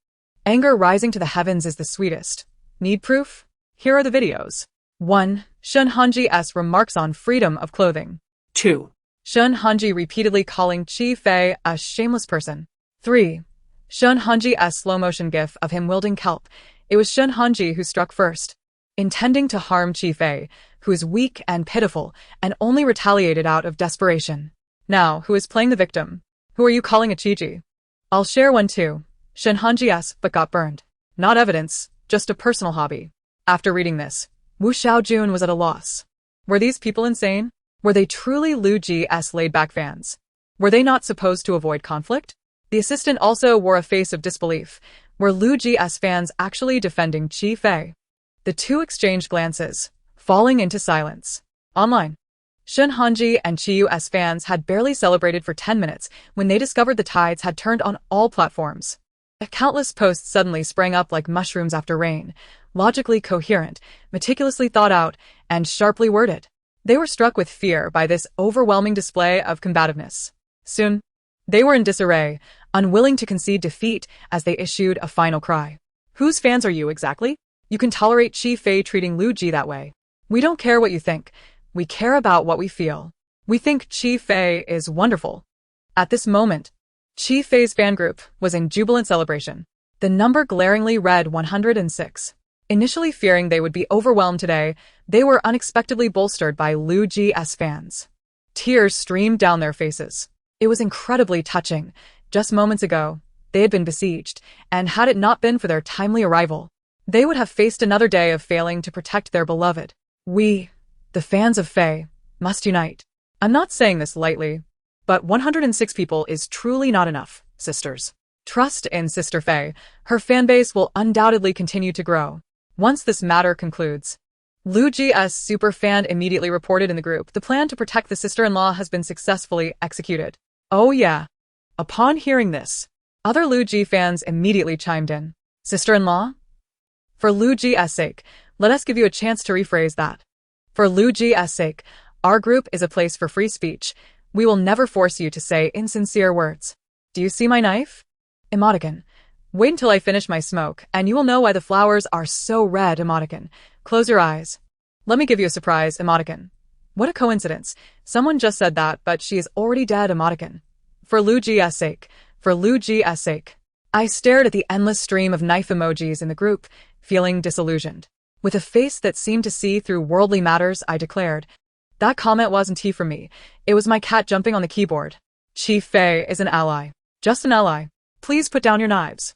Anger rising to the heavens is the sweetest. Need proof? Here are the videos. 1. Shun Hanji's remarks on freedom of clothing. 2. Shun Hanji repeatedly calling Qi Fei a shameless person. 3. Shun Hanji's slow-motion gif of him wielding kelp. It was Shun Hanji who struck first, intending to harm Qi Fei, who is weak and pitiful, and only retaliated out of desperation. Now, who is playing the victim? Who are you calling a Qiji? I'll share one too. Shun Hanji's but got burned. Not evidence, just a personal hobby. After reading this, Wu Xiaojun was at a loss. Were these people insane? Were they truly Lu Ji's laid-back fans? Were they not supposed to avoid conflict? The assistant also wore a face of disbelief. Were Lu Ji's fans actually defending Qi Fei? The two exchanged glances, falling into silence. Online. Shun Hanji and Qiu's fans had barely celebrated for 10 minutes when they discovered the tides had turned on all platforms. Countless posts suddenly sprang up like mushrooms after rain, logically coherent, meticulously thought out, and sharply worded. They were struck with fear by this overwhelming display of combativeness. Soon, they were in disarray, unwilling to concede defeat as they issued a final cry. Whose fans are you exactly? You can tolerate Qi Fei treating Lu Ji that way. We don't care what you think. We care about what we feel. We think Qi Fei is wonderful. At this moment, Qi Fei's fan group was in jubilant celebration. The number glaringly read 106. Initially fearing they would be overwhelmed today, they were unexpectedly bolstered by Lu Ji's fans. Tears streamed down their faces. It was incredibly touching. Just moments ago, they had been besieged, and had it not been for their timely arrival, they would have faced another day of failing to protect their beloved. We, the fans of Fei, must unite. I'm not saying this lightly, but 106 people is truly not enough, sisters. Trust in Sister Fei. Her fanbase will undoubtedly continue to grow. Once this matter concludes, Lu Ji's superfan immediately reported in the group, the plan to protect the sister-in-law has been successfully executed. Oh yeah. Upon hearing this, other Lu Ji fans immediately chimed in. Sister-in-law? For Lu Ji's sake, let us give you a chance to rephrase that. For Lu Ji's sake, our group is a place for free speech. We will never force you to say insincere words. Do you see my knife? Emoticon. Wait until I finish my smoke, and you will know why the flowers are so red. Emoticon. Close your eyes. Let me give you a surprise. Emoticon. What a coincidence. Someone just said that, but she is already dead. Emoticon. For Lu Ji's sake. For Lu Ji's sake. I stared at the endless stream of knife emojis in the group, feeling disillusioned. With a face that seemed to see through worldly matters, I declared, that comment wasn't tea from me. It was my cat jumping on the keyboard. Qi Fei is an ally. Just an ally. Please put down your knives.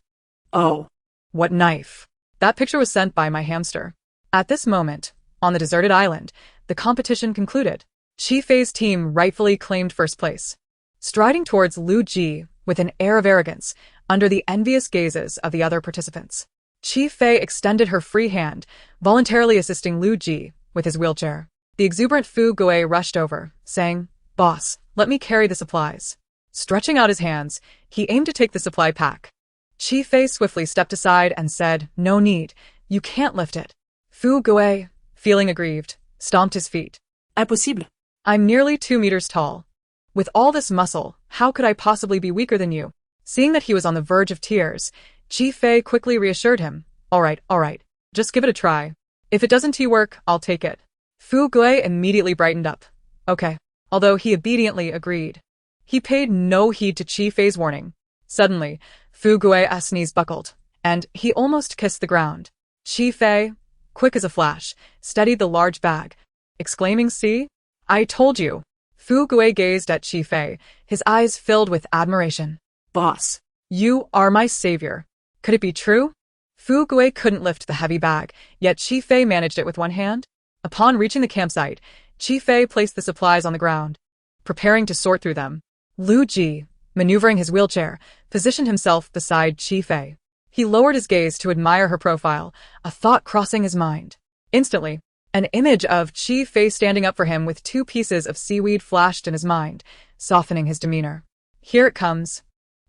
Oh. What knife? That picture was sent by my hamster. At this moment, on the deserted island, the competition concluded. Qi Fei's team rightfully claimed first place. Striding towards Lu Ji with an air of arrogance, under the envious gazes of the other participants, Qi Fei extended her free hand, voluntarily assisting Lu Ji with his wheelchair. The exuberant Fu Gui rushed over, saying, "Boss, let me carry the supplies." Stretching out his hands, he aimed to take the supply pack. Chi Fei swiftly stepped aside and said, "No need, you can't lift it." Fu Gui, feeling aggrieved, stomped his feet. Impossible. "I'm nearly 2 meters tall. With all this muscle, how could I possibly be weaker than you?" Seeing that he was on the verge of tears, Chi Fei quickly reassured him. All right, just give it a try. If it doesn't work, I'll take it." Fu Gui immediately brightened up. Okay. Although he obediently agreed. He paid no heed to Chi Fei's warning. Suddenly, Fu Gui's knees buckled, and he almost kissed the ground. Chi Fei, quick as a flash, steadied the large bag, exclaiming, "See? I told you." Fu Gui gazed at Chi Fei, his eyes filled with admiration. Boss. "You are my savior. Could it be true?" Fu Gui couldn't lift the heavy bag, yet Chi Fei managed it with one hand. Upon reaching the campsite, Chi Fei placed the supplies on the ground, preparing to sort through them. Lu Ji, maneuvering his wheelchair, positioned himself beside Chi Fei. He lowered his gaze to admire her profile, a thought crossing his mind. Instantly, an image of Chi Fei standing up for him with 2 pieces of seaweed flashed in his mind, softening his demeanor. Here it comes.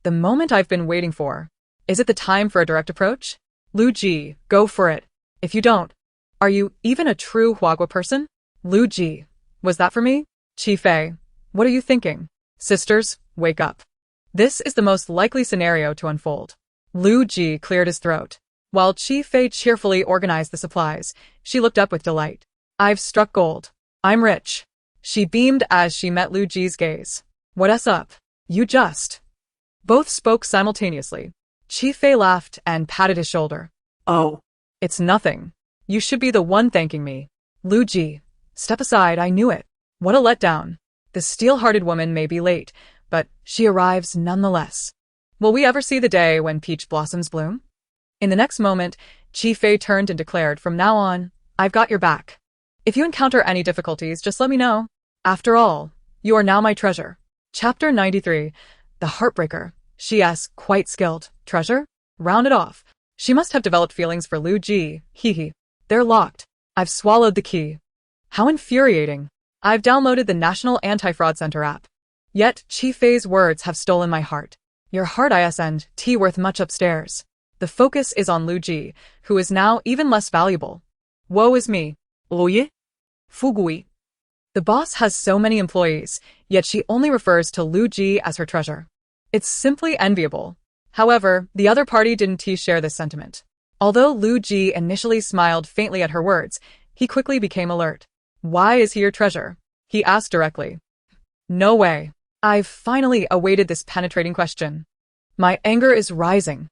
The moment I've been waiting for. Is it the time for a direct approach? Lu Ji, go for it. If you don't, are you even a true Huagua person? Lu Ji, was that for me? Chi Fei, what are you thinking? Sisters, wake up. This is the most likely scenario to unfold. Lu Ji cleared his throat. While Chi Fei cheerfully organized the supplies, she looked up with delight. I've struck gold. I'm rich. She beamed as she met Lu Ji's gaze. What's up? You just. Both spoke simultaneously. Chi Fei laughed and patted his shoulder. Oh. It's nothing. You should be the one thanking me. Lu Ji, step aside, I knew it. What a letdown. The steel-hearted woman may be late, but she arrives nonetheless. Will we ever see the day when peach blossoms bloom? In the next moment, Chi Fei turned and declared, from now on, I've got your back. If you encounter any difficulties, just let me know. After all, you are now my treasure. Chapter 93, The Heartbreaker. She quite skilled. Treasure? Round it off. She must have developed feelings for Lu Ji. Hee. They're locked. I've swallowed the key. How infuriating. I've downloaded the National Anti-Fraud Center app. Yet, Chi Fei's words have stolen my heart. Your heart and tea worth much upstairs. The focus is on Lu Ji, who is now even less valuable. Woe is me. Oye? Fu Gui. The boss has so many employees, yet she only refers to Lu Ji as her treasure. It's simply enviable. However, the other party didn't share this sentiment. Although Lu Ji initially smiled faintly at her words, he quickly became alert. Why is he your treasure? He asked directly. No way. I've finally awaited this penetrating question. My anger is rising.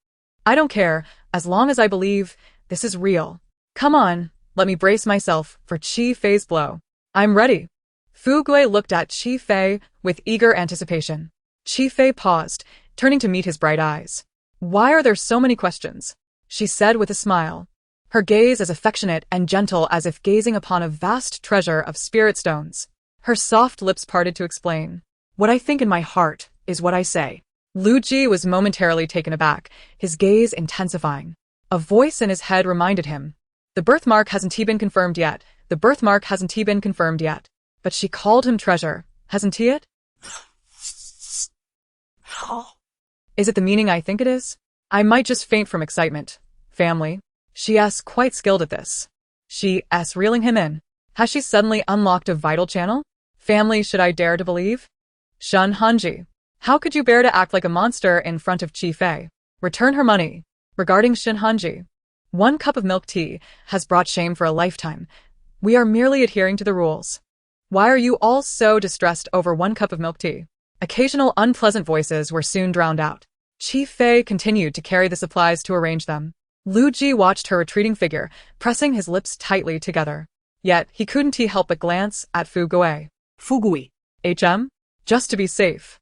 I don't care, as long as I believe this is real. Come on, let me brace myself for Chi Fei's blow. I'm ready. Fu Gui looked at Chi Fei with eager anticipation. Chi Fei paused, turning to meet his bright eyes. Why are there so many questions? She said with a smile. Her gaze as affectionate and gentle as if gazing upon a vast treasure of spirit stones. Her soft lips parted to explain. What I think in my heart is what I say. Lu Ji was momentarily taken aback, his gaze intensifying. A voice in his head reminded him. The birthmark hasn't been confirmed yet. The birthmark hasn't been confirmed yet. But she called him treasure, hasn't he it? Is it the meaning I think it is? I might just faint from excitement. Family. She's quite skilled at this. She's reeling him in. Has she suddenly unlocked a vital channel? Family, should I dare to believe? Shun Hanji. How could you bear to act like a monster in front of Chi Fei? Return her money. Regarding Shin Hanji. 1 cup of milk tea has brought shame for a lifetime. We are merely adhering to the rules. Why are you all so distressed over 1 cup of milk tea? Occasional unpleasant voices were soon drowned out. Chi Fei continued to carry the supplies to arrange them. Lu Ji watched her retreating figure, pressing his lips tightly together. Yet, he couldn't help but glance at Fu Gui. Fu Gui. HM? Just to be safe.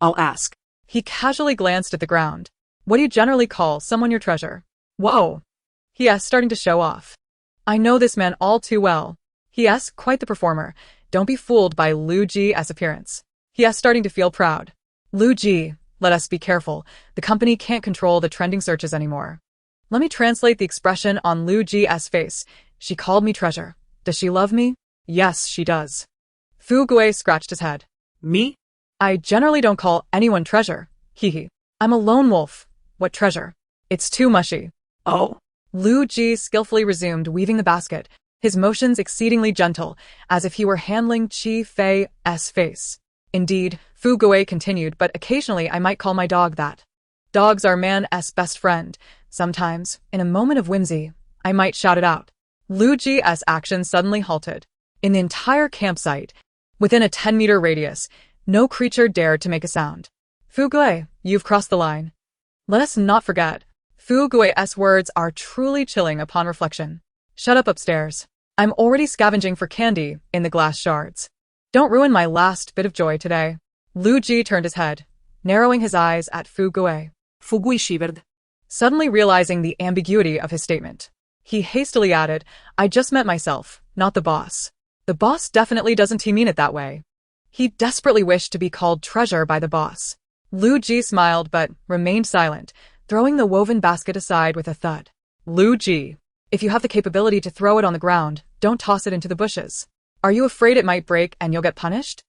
I'll ask. He casually glanced at the ground. What do you generally call someone your treasure? Whoa. He starting to show off. I know this man all too well. He quite the performer. Don't be fooled by Lu Ji's appearance. He starting to feel proud. Lu Ji, let us be careful. The company can't control the trending searches anymore. Let me translate the expression on Lu Ji's face. She called me treasure. Does she love me? Yes, she does. Fu Gui scratched his head. Me? I generally don't call anyone treasure. Hee hee. I'm a lone wolf. What treasure? It's too mushy. Oh. Lu Ji skillfully resumed weaving the basket, his motions exceedingly gentle, as if he were handling Chi Fei's face. Indeed, Fu Gui continued, but occasionally I might call my dog that. Dogs are man's best friend. Sometimes, in a moment of whimsy, I might shout it out. Lu Ji's action suddenly halted. In the entire campsite, within a 10-meter radius, no creature dared to make a sound. Fu Gui, you've crossed the line. Let us not forget. Fu Gui's words are truly chilling upon reflection. Shut up upstairs. I'm already scavenging for candy in the glass shards. Don't ruin my last bit of joy today. Lu Ji turned his head, narrowing his eyes at Fu Gui. Fu Gui shivered. Suddenly realizing the ambiguity of his statement, he hastily added, I just meant myself, not the boss. The boss definitely doesn't mean it that way. He desperately wished to be called treasure by the boss. Lu Ji smiled but remained silent, throwing the woven basket aside with a thud. Lu Ji, if you have the capability to throw it on the ground, don't toss it into the bushes. Are you afraid it might break and you'll get punished?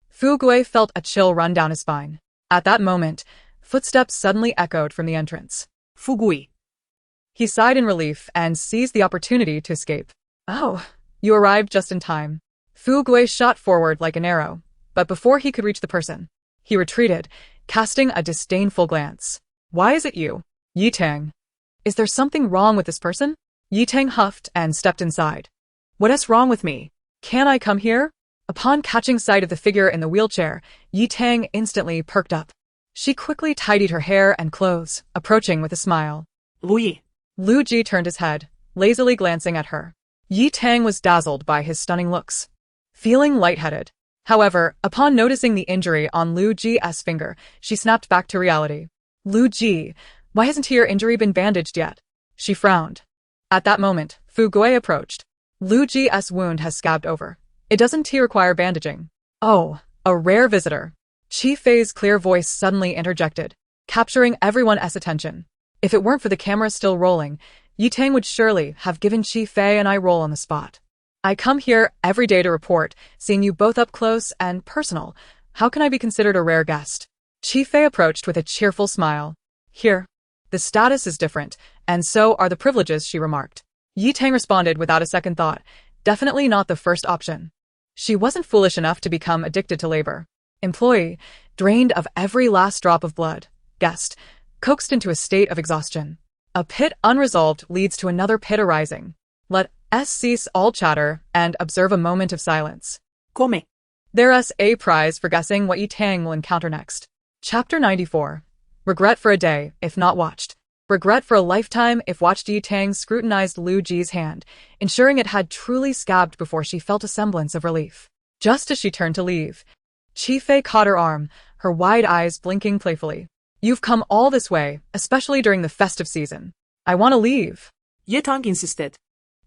Fu Gui felt a chill run down his spine. At that moment, footsteps suddenly echoed from the entrance. Fu Gui. He sighed in relief and seized the opportunity to escape. Oh, you arrived just in time. Fu Gui shot forward like an arrow, but before he could reach the person, he retreated, casting a disdainful glance. Why is it you? Yi Tang. Is there something wrong with this person? Yi Tang huffed and stepped inside. What is wrong with me? Can I come here? Upon catching sight of the figure in the wheelchair, Yi Tang instantly perked up. She quickly tidied her hair and clothes, approaching with a smile. Louis. Lu Ji turned his head, lazily glancing at her. Yi Tang was dazzled by his stunning looks, feeling lightheaded. However, upon noticing the injury on Lu Ji's finger, she snapped back to reality. Lu Ji, why hasn't your injury been bandaged yet? She frowned. At that moment, Fu Gui approached. Lu Ji's wound has scabbed over. It doesn't require bandaging. Oh, a rare visitor. Chi Fei's clear voice suddenly interjected, capturing everyone's attention. If it weren't for the camera still rolling, Yi Tang would surely have given Chi Fei an eye roll on the spot. I come here every day to report, seeing you both up close and personal. How can I be considered a rare guest? Chi Fei approached with a cheerful smile. Here. The status is different, and so are the privileges, she remarked. Yi Tang responded without a second thought. Definitely not the first option. She wasn't foolish enough to become addicted to labor. Employee, drained of every last drop of blood. Guest, coaxed into a state of exhaustion. A pit unresolved leads to another pit arising. Let us cease all chatter and observe a moment of silence. Come. There's a prize for guessing what Yi Tang will encounter next. Chapter 94. Regret for a day, if not watched. Regret for a lifetime if watched. Yi Tang scrutinized Lu Ji's hand, ensuring it had truly scabbed before she felt a semblance of relief. Just as she turned to leave, Chi Fei caught her arm, her wide eyes blinking playfully. You've come all this way, especially during the festive season. I want to leave. Yi Tang insisted.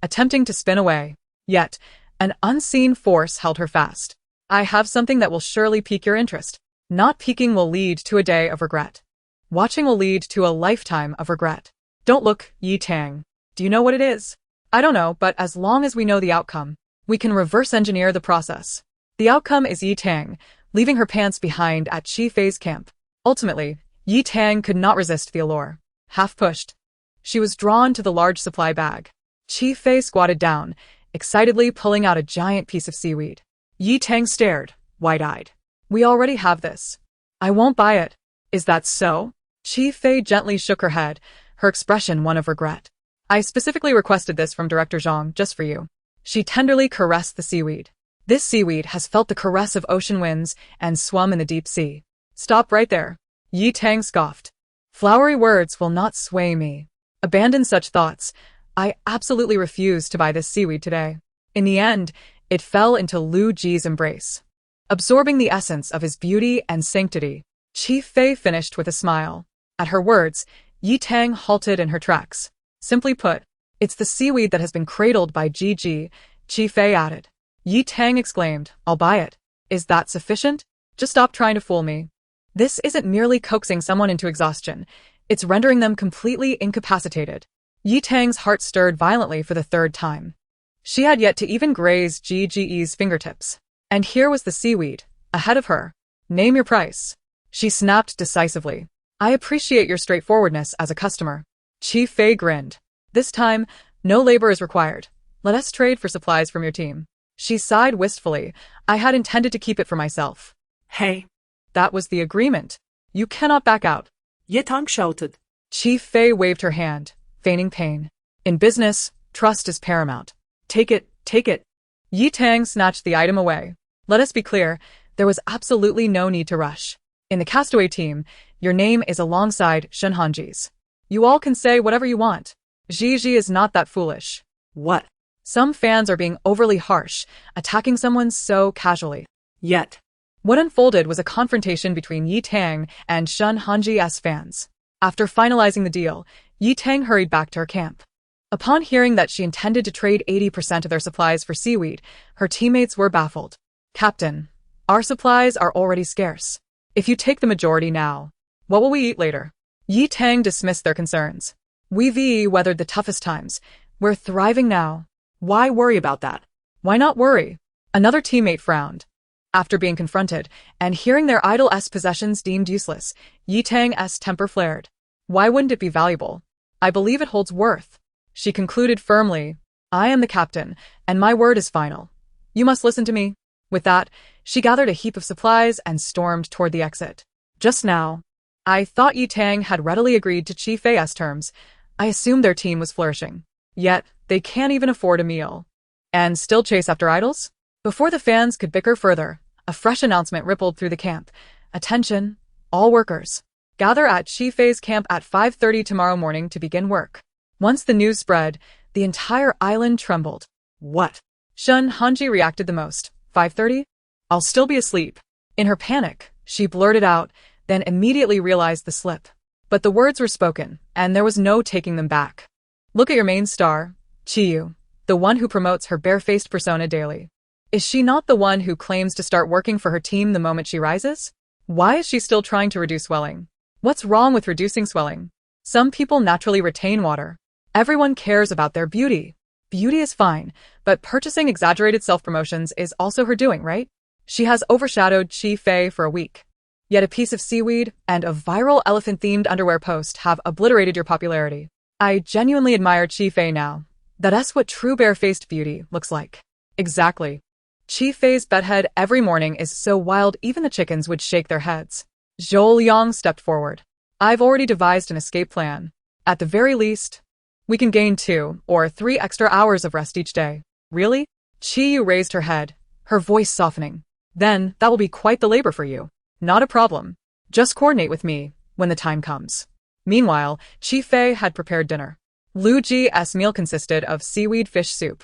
Attempting to spin away. Yet, an unseen force held her fast. I have something that will surely pique your interest. Not peeking will lead to a day of regret. Watching will lead to a lifetime of regret. Don't look, Yi Tang. Do you know what it is? I don't know, but as long as we know the outcome, we can reverse engineer the process. The outcome is Yi Tang, leaving her pants behind at Chi Fei's camp. Ultimately, Yi Tang could not resist the allure. Half pushed, she was drawn to the large supply bag. Chi Fei squatted down, excitedly pulling out a giant piece of seaweed. Yi Tang stared, wide-eyed. We already have this. I won't buy it. Is that so? Chi Fei gently shook her head, her expression one of regret. I specifically requested this from Director Zhang just for you. She tenderly caressed the seaweed. This seaweed has felt the caress of ocean winds and swum in the deep sea. Stop right there. Yi Tang scoffed. Flowery words will not sway me. Abandon such thoughts. I absolutely refuse to buy this seaweed today. In the end, it fell into Lu Ji's embrace. Absorbing the essence of his beauty and sanctity, Chi Fei finished with a smile. At her words, Yi Tang halted in her tracks. Simply put, it's the seaweed that has been cradled by Ji, Chi Fei added. Yi Tang exclaimed, I'll buy it. Is that sufficient? Just stop trying to fool me. This isn't merely coaxing someone into exhaustion. It's rendering them completely incapacitated. Yi Tang's heart stirred violently for the third time. She had yet to even graze GGE's fingertips. And here was the seaweed, ahead of her. Name your price. She snapped decisively. I appreciate your straightforwardness as a customer. Chi Fei grinned. This time, no labor is required. Let us trade for supplies from your team. She sighed wistfully. I had intended to keep it for myself. Hey. That was the agreement. You cannot back out. Ye Tang shouted. Chi Fei waved her hand, feigning pain. In business, trust is paramount. Take it, take it. Yi Tang snatched the item away. Let us be clear, there was absolutely no need to rush. In the Castaway team, your name is alongside Shun Hanji's. You all can say whatever you want. Gigi is not that foolish. What? Some fans are being overly harsh, attacking someone so casually. Yet. What unfolded was a confrontation between Yi Tang and Shun Hanji's fans. After finalizing the deal, Yi Tang hurried back to her camp. Upon hearing that she intended to trade 80% of their supplies for seaweed, her teammates were baffled. Captain, our supplies are already scarce. If you take the majority now, what will we eat later? Yi Tang dismissed their concerns. We've weathered the toughest times. We're thriving now. Why worry about that? Why not worry? Another teammate frowned. After being confronted and hearing their idol's possessions deemed useless, Yi Tang's temper flared. Why wouldn't it be valuable? I believe it holds worth. She concluded firmly, I am the captain, and my word is final. You must listen to me. With that, she gathered a heap of supplies and stormed toward the exit. Just now, I thought Yi Tang had readily agreed to Chi Fei's terms. I assumed their team was flourishing. Yet, they can't even afford a meal. And still chase after idols? Before the fans could bicker further, a fresh announcement rippled through the camp. Attention, all workers. Gather at Chi Fei's camp at 5:30 tomorrow morning to begin work. Once the news spread, the entire island trembled. What? Shun Hanji reacted the most. 5:30? I'll still be asleep. In her panic, she blurted out, then immediately realized the slip. But the words were spoken, and there was no taking them back. Look at your main star, Chiyu, the one who promotes her barefaced persona daily. Is she not the one who claims to start working for her team the moment she rises? Why is she still trying to reduce swelling? What's wrong with reducing swelling? Some people naturally retain water. Everyone cares about their beauty. Beauty is fine, but purchasing exaggerated self-promotions is also her doing, right? She has overshadowed Chi Fei for a week. Yet a piece of seaweed and a viral elephant-themed underwear post have obliterated your popularity. I genuinely admire Chi Fei now. That's what true bare-faced beauty looks like. Exactly. Chi Fei's bedhead every morning is so wild even the chickens would shake their heads. Zhou Liang stepped forward. I've already devised an escape plan. At the very least, we can gain 2 or 3 extra hours of rest each day. Really? Chiyu raised her head, her voice softening. Then, that will be quite the labor for you. Not a problem. Just coordinate with me when the time comes. Meanwhile, Chi Fei had prepared dinner. Lu Ji's meal consisted of seaweed fish soup.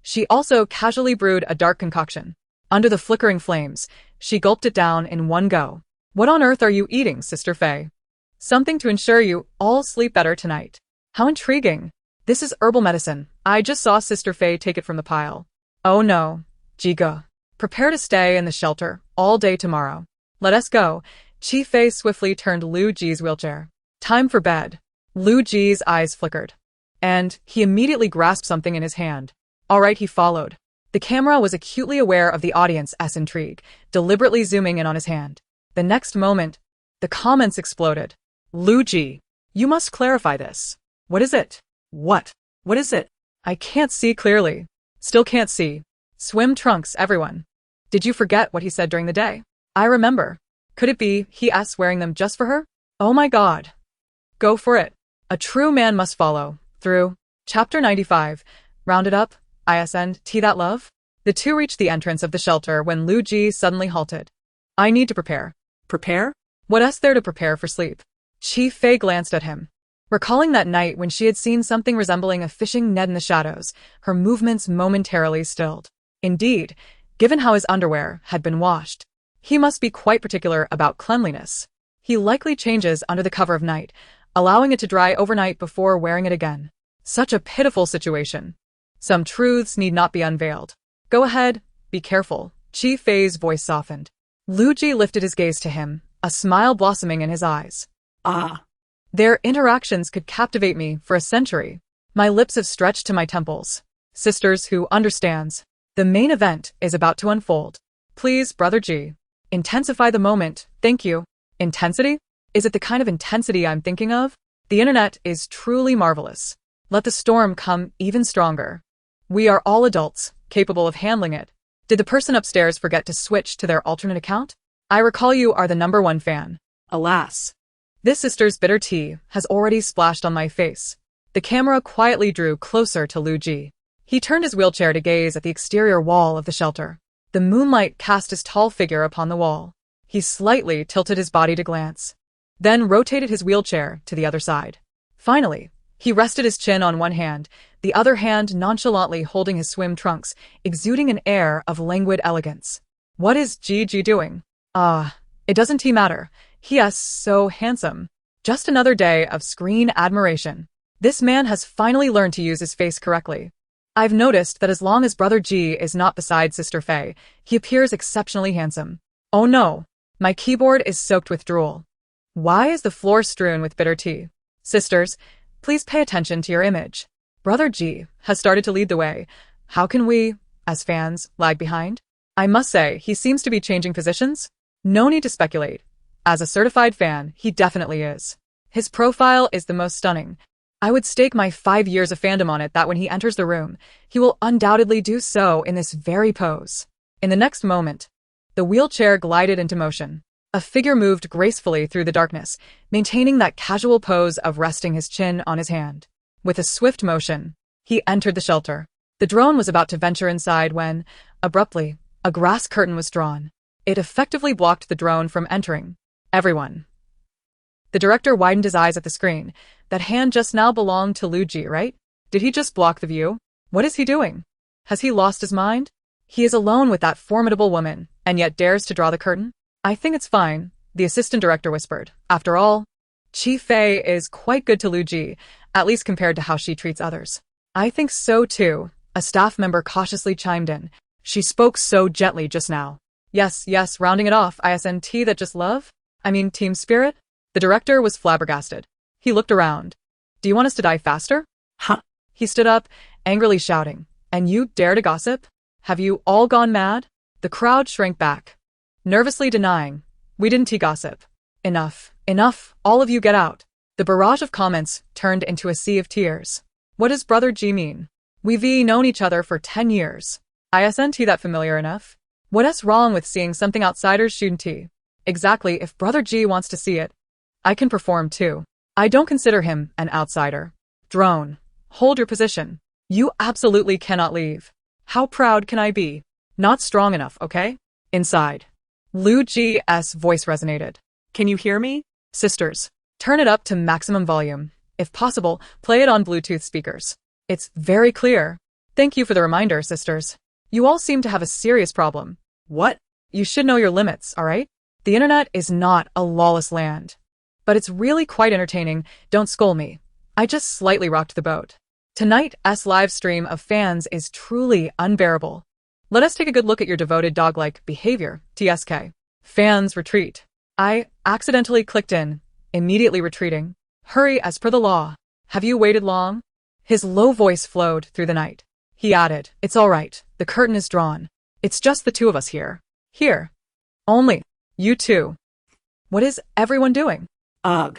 She also casually brewed a dark concoction. Under the flickering flames, she gulped it down in one go. What on earth are you eating, Sister Fei? Something to ensure you all sleep better tonight. How intriguing. This is herbal medicine. I just saw Sister Fei take it from the pile. Oh no, Jiga. Prepare to stay in the shelter all day tomorrow. Let us go. Chi Fei swiftly turned Lu Ji's wheelchair. Time for bed. Lu Ji's eyes flickered. And he immediately grasped something in his hand. All right, he followed. The camera was acutely aware of the audience's intrigue, deliberately zooming in on his hand. The next moment, the comments exploded. Lu Ji, you must clarify this. What is it? What? What is it? I can't see clearly. Still can't see. Swim trunks, everyone. Did you forget what he said during the day? I remember. Could it be he's wearing them just for her? Oh my god. Go for it. A true man must follow through. Chapter 95. Rounded up. ISNT that love? The two reached the entrance of the shelter when Lu Ji suddenly halted. I need to prepare. Prepare? What's there to prepare for sleep? Chi Fei glanced at him. Recalling that night when she had seen something resembling a fishing net in the shadows, her movements momentarily stilled. Indeed, given how his underwear had been washed, he must be quite particular about cleanliness. He likely changes under the cover of night, allowing it to dry overnight before wearing it again. Such a pitiful situation. Some truths need not be unveiled. Go ahead, be careful. Chi Fei's voice softened. Lu Ji lifted his gaze to him, a smile blossoming in his eyes. Ah. Their interactions could captivate me for a century. My lips have stretched to my temples. Sisters who understands. The main event is about to unfold. Please, Brother G. Intensify the moment, thank you. Intensity? Is it the kind of intensity I'm thinking of? The internet is truly marvelous. Let the storm come even stronger. We are all adults, capable of handling it. Did the person upstairs forget to switch to their alternate account? I recall you are the #1 fan. Alas. This sister's bitter tea has already splashed on my face. The camera quietly drew closer to Lu Ji. He turned his wheelchair to gaze at the exterior wall of the shelter. The moonlight cast his tall figure upon the wall. He slightly tilted his body to glance, then rotated his wheelchair to the other side. Finally, he rested his chin on one hand, the other hand nonchalantly holding his swim trunks, exuding an air of languid elegance. What is Gigi doing? It doesn't matter. He is so handsome. Just another day of screen admiration. This man has finally learned to use his face correctly. I've noticed that as long as Brother G is not beside Sister Faye, he appears exceptionally handsome. Oh no, my keyboard is soaked with drool. Why is the floor strewn with bitter tea? Sisters, please pay attention to your image. Brother G has started to lead the way. How can we, as fans, lag behind? I must say, he seems to be changing positions. No need to speculate. As a certified fan, he definitely is. His profile is the most stunning. I would stake my 5 years of fandom on it that when he enters the room, he will undoubtedly do so in this very pose. In the next moment, the wheelchair glided into motion. A figure moved gracefully through the darkness, maintaining that casual pose of resting his chin on his hand. With a swift motion, he entered the shelter. The drone was about to venture inside when, abruptly, a grass curtain was drawn. It effectively blocked the drone from entering. Everyone. The director widened his eyes at the screen. That hand just now belonged to Lu Ji, right? Did he just block the view? What is he doing? Has he lost his mind? He is alone with that formidable woman, and yet dares to draw the curtain? I think it's fine, the assistant director whispered. After all, Chi Fei is quite good to Lu Ji, at least compared to how she treats others. I think so too, a staff member cautiously chimed in. She spoke so gently just now. Yes, rounding it off, ISNT that just love? I mean, team spirit? The director was flabbergasted. He looked around. Do you want us to die faster? Huh? He stood up, angrily shouting. And you dare to gossip? Have you all gone mad? The crowd shrank back, nervously denying. We didn't gossip. Enough, all of you get out. The barrage of comments turned into a sea of tears. What does Brother G mean? We've known each other for 10 years. ISNT that familiar enough? What's wrong with seeing something outsiders shouldn't? Exactly, if Brother G wants to see it, I can perform too. I don't consider him an outsider. Drone, hold your position. You absolutely cannot leave. How proud can I be? Not strong enough, okay? Inside. Lu Ji's voice resonated. Can you hear me? Sisters, turn it up to maximum volume. If possible, play it on Bluetooth speakers. It's very clear. Thank you for the reminder, sisters. You all seem to have a serious problem. What? You should know your limits, alright? The internet is not a lawless land. But it's really quite entertaining, don't scold me. I just slightly rocked the boat. Tonight's live stream of fans is truly unbearable. Let us take a good look at your devoted dog-like behavior, TSK. Fans retreat. I accidentally clicked in, immediately retreating. Hurry as per the law. Have you waited long? His low voice flowed through the night. He added, it's all right, the curtain is drawn. It's just the two of us here. Here. Only. You two. What is everyone doing? Ugh.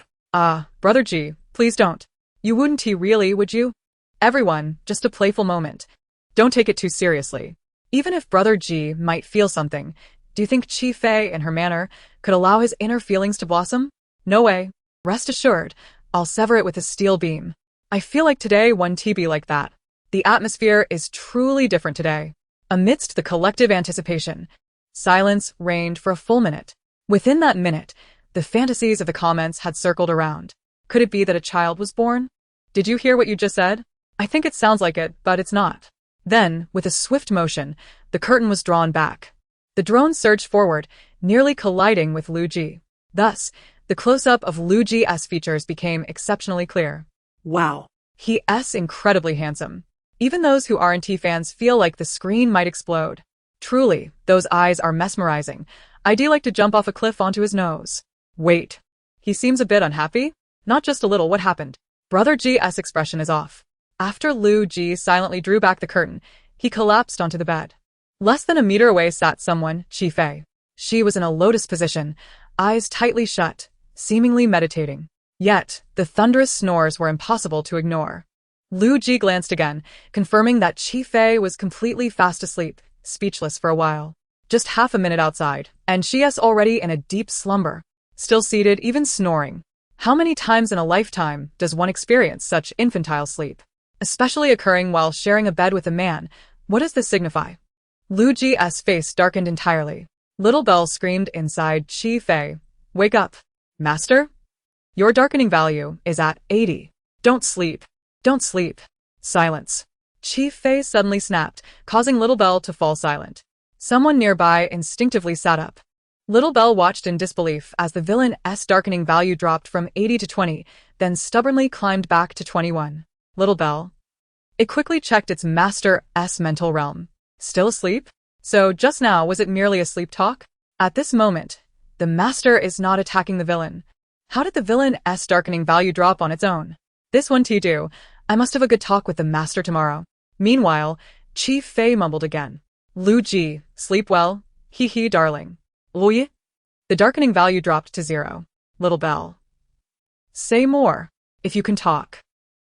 Brother G, please don't. You wouldn't really, would you? Everyone, just a playful moment. Don't take it too seriously. Even if Brother G might feel something, do you think Chi Fei in her manner could allow his inner feelings to blossom? No way. Rest assured, I'll sever it with a steel beam. I feel like today won't be like that. The atmosphere is truly different today. Amidst the collective anticipation, silence reigned for a full minute. Within that minute, the fantasies of the comments had circled around. Could it be that a child was born? Did you hear what you just said? I think it sounds like it, but it's not. Then, with a swift motion, the curtain was drawn back. The drone surged forward, nearly colliding with Lu Ji. Thus, the close-up of Lu Ji's features became exceptionally clear. Wow. He's incredibly handsome. Even those who aren't fans feel like the screen might explode. Truly, those eyes are mesmerizing. I'd like to jump off a cliff onto his nose. Wait. He seems a bit unhappy? Not just a little, what happened? Brother G's expression is off. After Lu Ji silently drew back the curtain, he collapsed onto the bed. Less than a meter away sat someone, Chi Fei. She was in a lotus position, eyes tightly shut, seemingly meditating. Yet, the thunderous snores were impossible to ignore. Lu Ji glanced again, confirming that Chi Fei was completely fast asleep, speechless for a while. Just half a minute outside, and she is already in a deep slumber. Still seated, even snoring. How many times in a lifetime does one experience such infantile sleep? Especially occurring while sharing a bed with a man. What does this signify? Lu Ji's face darkened entirely. Little Bell screamed inside Chi Fei. Wake up. Master? Your darkening value is at 80. Don't sleep. Don't sleep. Silence. Chi Fei suddenly snapped, causing Little Bell to fall silent. Someone nearby instinctively sat up. Little Bell watched in disbelief as the villain's darkening value dropped from 80 to 20, then stubbornly climbed back to 21. Little Bell. It quickly checked its master's mental realm. Still asleep? So just now was it merely a sleep talk? At this moment, the master is not attacking the villain. How did the villain's darkening value drop on its own? This one do. I must have a good talk with the master tomorrow. Meanwhile, Chi Fei mumbled again. Lu Ji, sleep well? Hee darling. Luyi? The darkening value dropped to 0. Little Bell. Say more. If you can talk.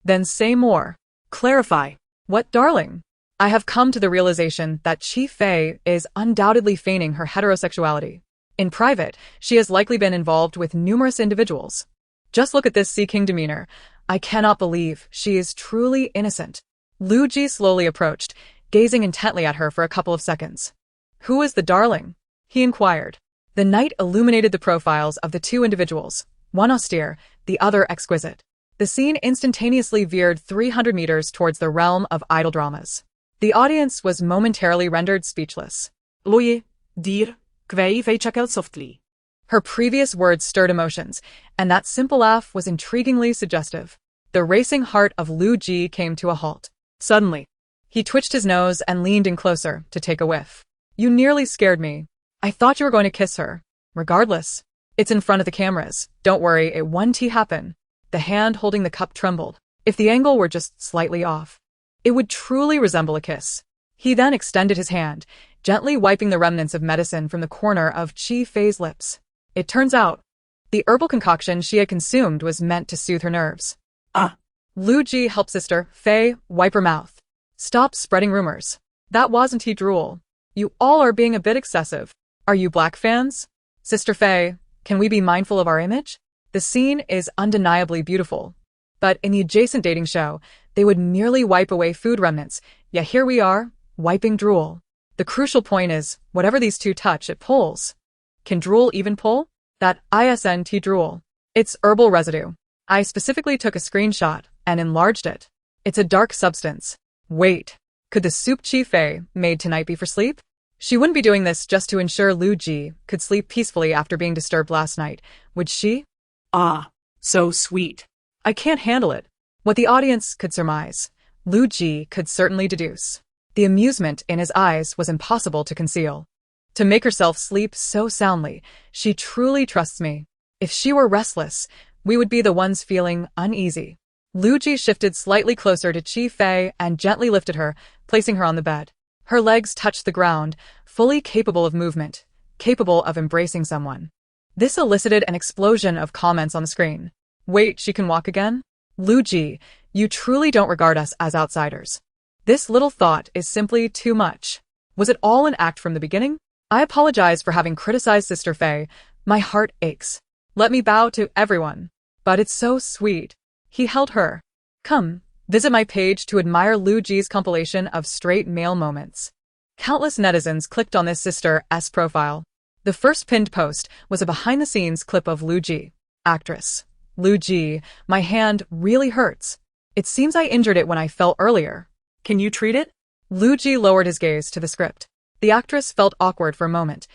Then say more. Clarify. What, darling? I have come to the realization that Chi Fei is undoubtedly feigning her heterosexuality. In private, she has likely been involved with numerous individuals. Just look at this Sea King demeanor. I cannot believe she is truly innocent. Lu Ji slowly approached, gazing intently at her for a couple of seconds. Who is the darling? He inquired. The night illuminated the profiles of the two individuals, one austere, the other exquisite. The scene instantaneously veered 300 meters towards the realm of idol dramas. The audience was momentarily rendered speechless. Luyi, dir, kvei veichakel softly. Her previous words stirred emotions, and that simple laugh was intriguingly suggestive. The racing heart of Lu Ji came to a halt. Suddenly, he twitched his nose and leaned in closer to take a whiff. You nearly scared me. I thought you were going to kiss her. Regardless, it's in front of the cameras. Don't worry, it won't happen. The hand holding the cup trembled. If the angle were just slightly off, it would truly resemble a kiss. He then extended his hand, gently wiping the remnants of medicine from the corner of Chi Fei's lips. It turns out, the herbal concoction she had consumed was meant to soothe her nerves. Lu Ji helped Sister Fei wipe her mouth. Stop spreading rumors. That wasn't he drool. You all are being a bit excessive. Are you black fans? Sister Fei, can we be mindful of our image? The scene is undeniably beautiful. But in the adjacent dating show, they would merely wipe away food remnants, yet here we are, wiping drool. The crucial point is, whatever these two touch, it pulls. Can drool even pull? That isn't drool. It's herbal residue. I specifically took a screenshot and enlarged it. It's a dark substance. Wait, could the soup Chi Fei made tonight be for sleep? She wouldn't be doing this just to ensure Lu Ji could sleep peacefully after being disturbed last night, would she? So sweet. I can't handle it. What the audience could surmise, Lu Ji could certainly deduce. The amusement in his eyes was impossible to conceal. To make herself sleep so soundly, she truly trusts me. If she were restless, we would be the ones feeling uneasy. Lu Ji shifted slightly closer to Chi Fei and gently lifted her, placing her on the bed. Her legs touched the ground, fully capable of movement, capable of embracing someone. This elicited an explosion of comments on the screen. Wait, she can walk again? Lu Ji, you truly don't regard us as outsiders. This little thought is simply too much. Was it all an act from the beginning? I apologize for having criticized Sister Fei. My heart aches. Let me bow to everyone. But it's so sweet. He held her. Come, visit my page to admire Lu Ji's compilation of straight male moments. Countless netizens clicked on this sister's profile. The first pinned post was a behind-the-scenes clip of Lu Ji. Actress. Lu Ji, my hand really hurts. It seems I injured it when I fell earlier. Can you treat it? Lu Ji lowered his gaze to the script. The actress felt awkward for a moment.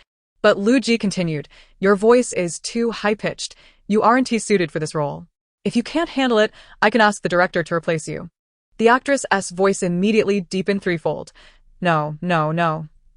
But Lu Ji continued, your voice is too high-pitched. You aren't suited for this role. If you can't handle it, I can ask the director to replace you. The actress's voice immediately deepened threefold. No,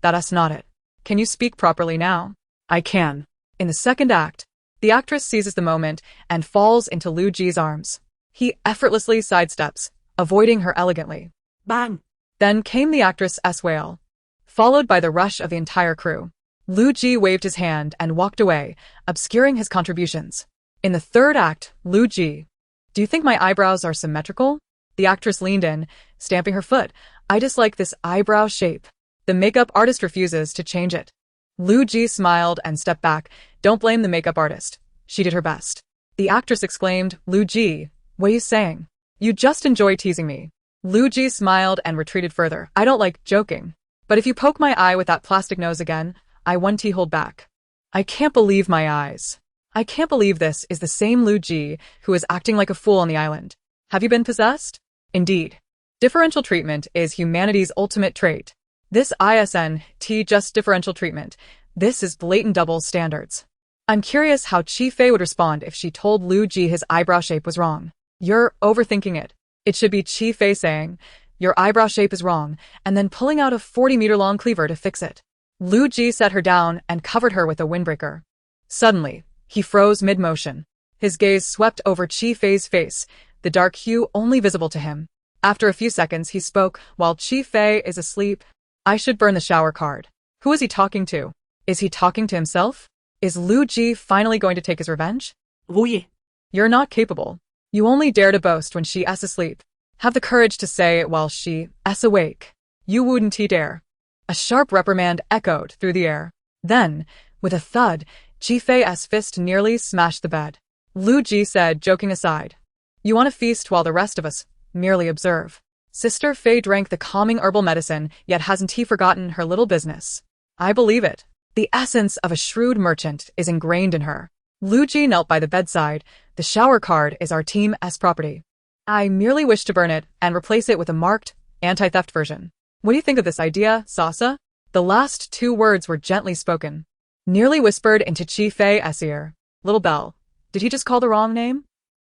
that's not it. Can you speak properly now? I can. In the second act, the actress seizes the moment and falls into Lu Ji's arms. He effortlessly sidesteps, avoiding her elegantly. Bang! Then came the actress's wail, followed by the rush of the entire crew. Lu Ji waved his hand and walked away, obscuring his contributions. In the third act, Lu Ji, do you think my eyebrows are symmetrical? The actress leaned in, stamping her foot. I dislike this eyebrow shape. The makeup artist refuses to change it. Lu Ji smiled and stepped back. Don't blame the makeup artist. She did her best. The actress exclaimed, Lu Ji, what are you saying? You just enjoy teasing me. Lu Ji smiled and retreated further. I don't like joking. But if you poke my eye with that plastic nose again, I won't hold back. I can't believe my eyes. I can't believe this is the same Lu Ji who is acting like a fool on the island. Have you been possessed? Indeed. Differential treatment is humanity's ultimate trait. This isn't just differential treatment. This is blatant double standards. I'm curious how Chi Fei would respond if she told Lu Ji his eyebrow shape was wrong. You're overthinking it. It should be Chi Fei saying, your eyebrow shape is wrong, and then pulling out a 40-meter-long cleaver to fix it. Lu Ji set her down and covered her with a windbreaker. Suddenly, he froze mid-motion. His gaze swept over Chi Fei's face, the dark hue only visible to him. After a few seconds, he spoke, while Chi Fei is asleep. I should burn the shower card. Who is he talking to? Is he talking to himself? Is Lu Ji finally going to take his revenge? Oui. You're not capable. You only dare to boast when she is asleep. Have the courage to say it while she is awake. You wouldn't dare. A sharp reprimand echoed through the air. Then, with a thud, Chi Fei's fist nearly smashed the bed. Lu Ji said, joking aside, you want to feast while the rest of us merely observe. Sister Fei drank the calming herbal medicine, yet hasn't he forgotten her little business? I believe it. The essence of a shrewd merchant is ingrained in her. Lu Ji knelt by the bedside. The shower card is our team's property. I merely wish to burn it and replace it with a marked, anti-theft version. What do you think of this idea, Sasa? The last two words were gently spoken, nearly whispered into Chi Fei's ear. Little Belle, did he just call the wrong name?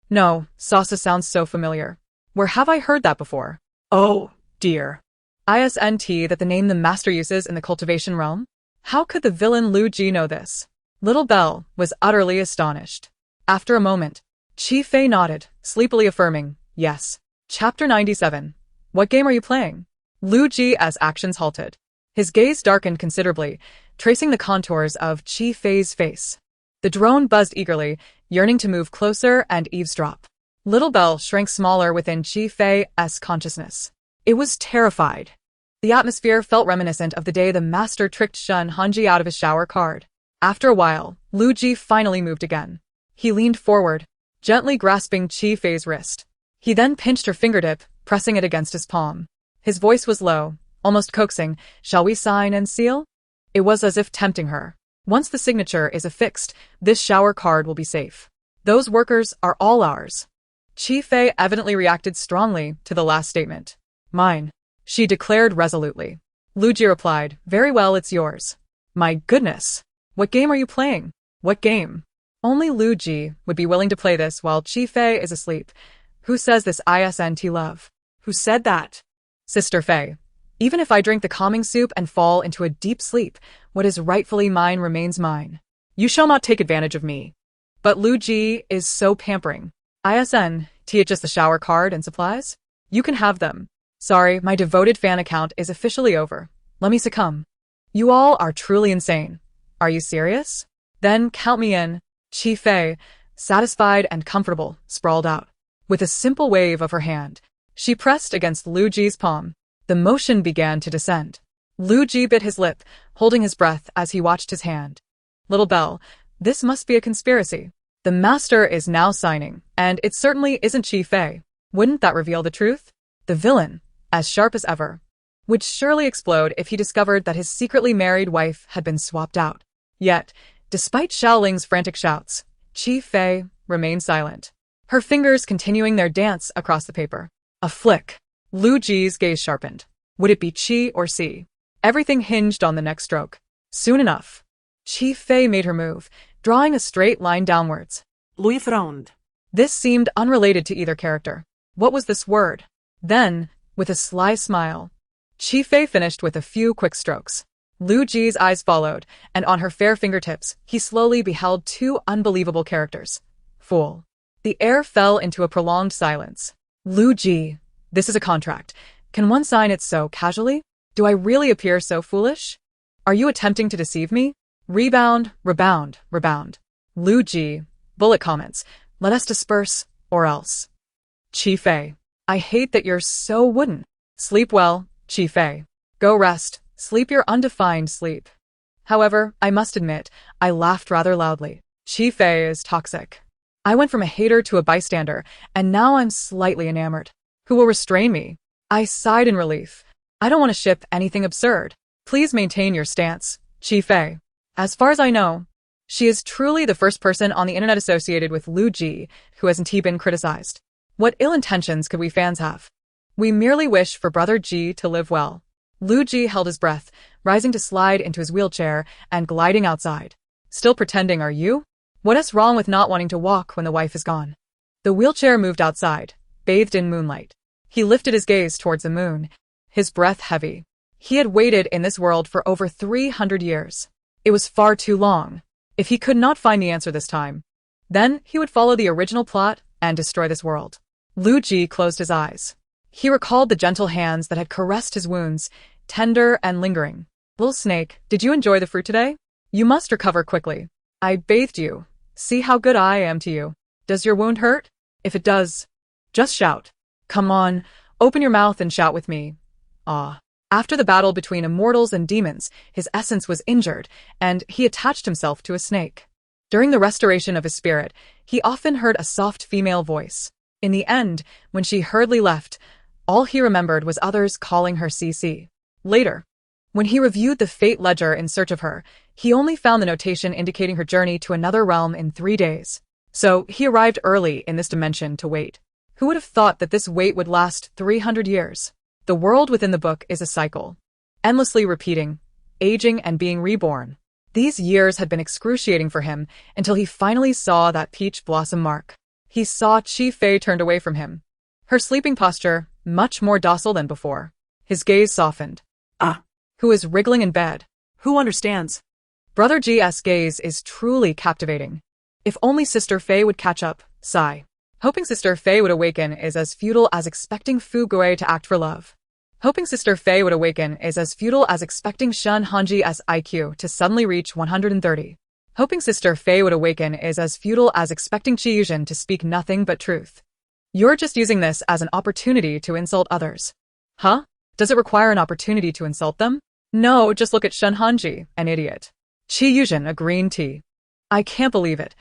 No, Sasa sounds so familiar. Where have I heard that before? Oh, dear. Isn't that the name the master uses in the cultivation realm? How could the villain Lu Ji know this? Little Belle was utterly astonished. After a moment, Chi Fei nodded, sleepily affirming, yes. Chapter 97. What game are you playing? Lu Ji's actions halted. His gaze darkened considerably, tracing the contours of Chi Fei's face. The drone buzzed eagerly, yearning to move closer and eavesdrop. Little Belle shrank smaller within Chi Fei's consciousness. It was terrified. The atmosphere felt reminiscent of the day the master tricked Shun Hanji out of his shower card. After a while, Lu Ji finally moved again. He leaned forward, gently grasping Chi Fei's wrist. He then pinched her fingertip, pressing it against his palm. His voice was low, almost coaxing. Shall we sign and seal? It was as if tempting her. Once the signature is affixed, this shower card will be safe. Those workers are all ours. Chi Fei evidently reacted strongly to the last statement. Mine, she declared resolutely. Lu Ji replied, very well, it's yours. My goodness. What game are you playing? What game? Only Lu Ji would be willing to play this while Chi Fei is asleep. Who says this isn't love? Who said that? Sister Fei. Even if I drink the calming soup and fall into a deep sleep, what is rightfully mine remains mine. You shall not take advantage of me. But Lu Ji is so pampering. Isn't it just the shower card and supplies? You can have them. Sorry, my devoted fan account is officially over. Let me succumb. You all are truly insane. Are you serious? Then count me in. Chi Fei, satisfied and comfortable, sprawled out. With a simple wave of her hand, she pressed against Lu Ji's palm. The motion began to descend. Lu Ji bit his lip, holding his breath as he watched his hand. Little Belle, this must be a conspiracy. The master is now signing, and it certainly isn't Chi Fei. Wouldn't that reveal the truth? The villain, as sharp as ever, would surely explode if he discovered that his secretly married wife had been swapped out. Yet, despite Xiaoling's frantic shouts, Chi Fei remained silent, her fingers continuing their dance across the paper. A flick. Lu Ji's gaze sharpened. Would it be Chi or Si? Everything hinged on the next stroke. Soon enough, Chi Fei made her move, drawing a straight line downwards. Louis frowned. This seemed unrelated to either character. What was this word? Then, with a sly smile, Chi Fei finished with a few quick strokes. Lu Ji's eyes followed, and on her fair fingertips, he slowly beheld two unbelievable characters. Fool. The air fell into a prolonged silence. Lu Ji, This is a contract. Can one sign it so casually? Do I really appear so foolish? Are you attempting to deceive me? Rebound, rebound, rebound. Lu Ji, bullet comments. Let us disperse, or else. Chi Fei. I hate that you're so wooden. Sleep well, Chi Fei. Go rest, sleep your undefined sleep. However, I must admit, I laughed rather loudly. Chi Fei is toxic. I went from a hater to a bystander, and now I'm slightly enamored. Who will restrain me? I sighed in relief. I don't want to ship anything absurd. Please maintain your stance, Chi Fei. As far as I know, she is truly the first person on the internet associated with Lu Ji who hasn't been criticized. What ill intentions could we fans have? We merely wish for Brother Ji to live well. Lu Ji held his breath, rising to slide into his wheelchair and gliding outside. Still pretending, are you? What is wrong with not wanting to walk when the wife is gone? The wheelchair moved outside, bathed in moonlight. He lifted his gaze towards the moon, his breath heavy. He had waited in this world for over 300 years. It was far too long. If he could not find the answer this time, then he would follow the original plot and destroy this world. Lu Ji closed his eyes. He recalled the gentle hands that had caressed his wounds, tender and lingering. Little snake, did you enjoy the fruit today? You must recover quickly. I bathed you. See how good I am to you. Does your wound hurt? If it does, just shout. Come on, open your mouth and shout with me. Ah. After the battle between immortals and demons, his essence was injured, and he attached himself to a snake. During the restoration of his spirit, he often heard a soft female voice. In the end, when she hurriedly left, all he remembered was others calling her CC. Later, when he reviewed the fate ledger in search of her, he only found the notation indicating her journey to another realm in 3 days. So he arrived early in this dimension to wait. Who would have thought that this wait would last 300 years? The world within the book is a cycle, endlessly repeating, aging and being reborn. These years had been excruciating for him until he finally saw that peach blossom mark. He saw Chi Fei turned away from him, her sleeping posture much more docile than before. His gaze softened. Who is wriggling in bed? Who understands? Brother G's gaze is truly captivating. If only Sister Fei would catch up, sigh. Hoping Sister Fei would awaken is as futile as expecting Fu Gui to act for love. Hoping Sister Fei would awaken is as futile as expecting Shun Hanji's IQ to suddenly reach 130. Hoping Sister Fei would awaken is as futile as expecting Qi Yuzhen to speak nothing but truth. You're just using this as an opportunity to insult others. Huh? Does it require an opportunity to insult them? No, just look at Shun Hanji, an idiot. Qi Yuzhen, a green tea. I can't believe it.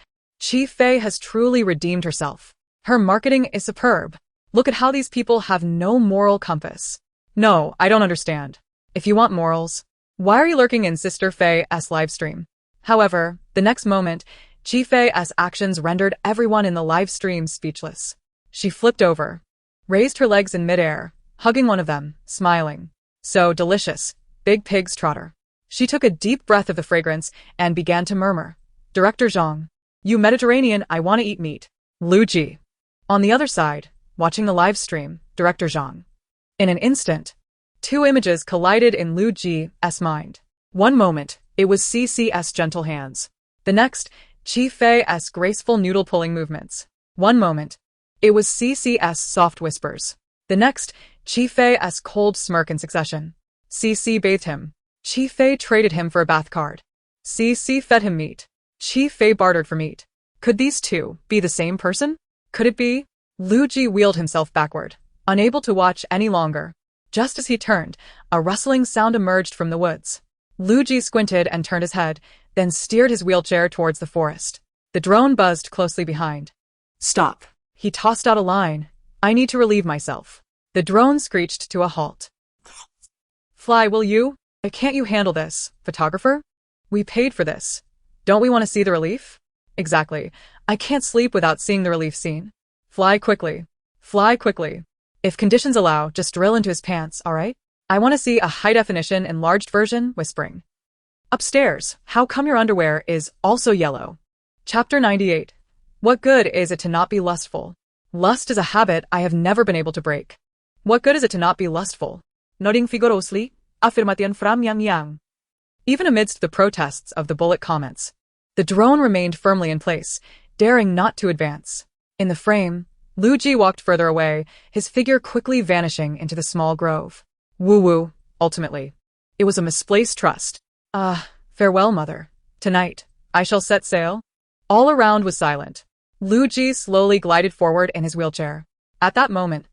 Chi Fei has truly redeemed herself. Her marketing is superb. Look at how these people have no moral compass. No, I don't understand. If you want morals, why are you lurking in Sister Fei's livestream? However, the next moment, Chi Fei's actions rendered everyone in the livestream speechless. She flipped over, raised her legs in midair, hugging one of them, smiling. So delicious, big pig's trotter. She took a deep breath of the fragrance and began to murmur. Director Zhang, you Mediterranean, I want to eat meat. Lu Ji. On the other side, watching the live stream, Director Zhang. In an instant, 2 images collided in Lu Ji's mind. One moment, it was CC's gentle hands. The next, Chi Fei's graceful noodle-pulling movements. One moment, it was CC's soft whispers. The next, Chi Fei's cold smirk in succession. CC bathed him. Chi Fei traded him for a bath card. CC fed him meat. Chi Fei bartered for meat. Could these two be the same person? Could it be? Lu Ji wheeled himself backward, unable to watch any longer. Just as he turned, a rustling sound emerged from the woods. Lu Ji squinted and turned his head, then steered his wheelchair towards the forest. The drone buzzed closely behind. Stop. He tossed out a line. I need to relieve myself. The drone screeched to a halt. Fly, will you? Can't you handle this, photographer? We paid for this. Don't we want to see the relief? Exactly. I can't sleep without seeing the relief scene. Fly quickly. Fly quickly. If conditions allow, just drill into his pants, alright? I want to see a high-definition enlarged version, whispering. Upstairs, how come your underwear is also yellow? Chapter 98. What good is it to not be lustful? Lust is a habit I have never been able to break. What good is it to not be lustful? Nodding vigorously, afirmation from Yang Yang. Even amidst the protests of the bullet comments, the drone remained firmly in place, daring not to advance. In the frame, Lu Ji walked further away, his figure quickly vanishing into the small grove. Woo-woo, ultimately. It was a misplaced trust. Farewell, mother. Tonight, I shall set sail. All around was silent. Lu Ji slowly glided forward in his wheelchair. At that moment,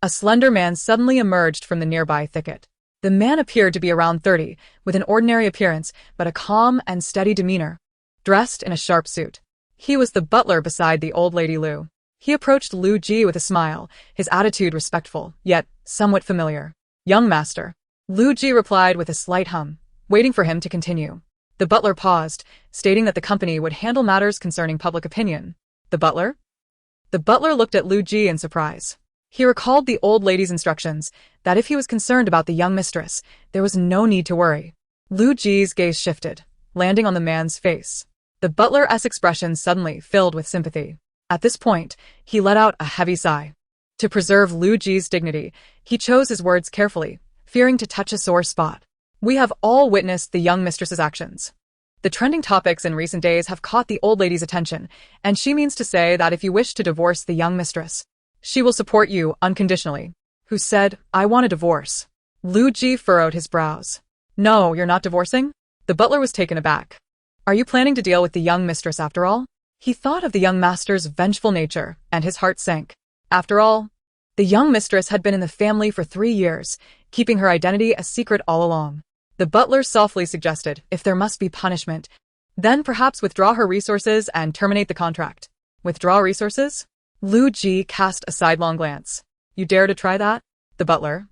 a slender man suddenly emerged from the nearby thicket. The man appeared to be around 30, with an ordinary appearance, but a calm and steady demeanor. Dressed in a sharp suit. He was the butler beside the old lady Lu. He approached Lu Ji with a smile, his attitude respectful, yet somewhat familiar. Young master. Lu Ji replied with a slight hum, waiting for him to continue. The butler paused, stating that the company would handle matters concerning public opinion. The butler? The butler looked at Lu Ji in surprise. He recalled the old lady's instructions, that if he was concerned about the young mistress, there was no need to worry. Lu Ji's gaze shifted, landing on the man's face. The butler's expression suddenly filled with sympathy. At this point, he let out a heavy sigh. To preserve Lu Ji's dignity, he chose his words carefully, fearing to touch a sore spot. We have all witnessed the young mistress's actions. The trending topics in recent days have caught the old lady's attention, and she means to say that if you wish to divorce the young mistress, she will support you unconditionally. Who said, I want a divorce? Lu Ji furrowed his brows. No, you're not divorcing? The butler was taken aback. Are you planning to deal with the young mistress after all? He thought of the young master's vengeful nature, and his heart sank. After all, the young mistress had been in the family for 3 years, keeping her identity a secret all along. The butler softly suggested, if there must be punishment, then perhaps withdraw her resources and terminate the contract. Withdraw resources? Lu Ji cast a sidelong glance. You dare to try that? The butler.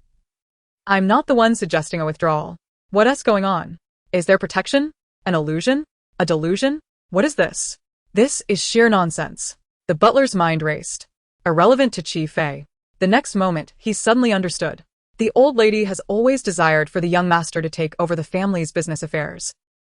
I'm not the one suggesting a withdrawal. What's going on? Is there protection? An illusion? A delusion? What is this? This is sheer nonsense. The butler's mind raced. Irrelevant to Chi Fei. The next moment, he suddenly understood. The old lady has always desired for the young master to take over the family's business affairs.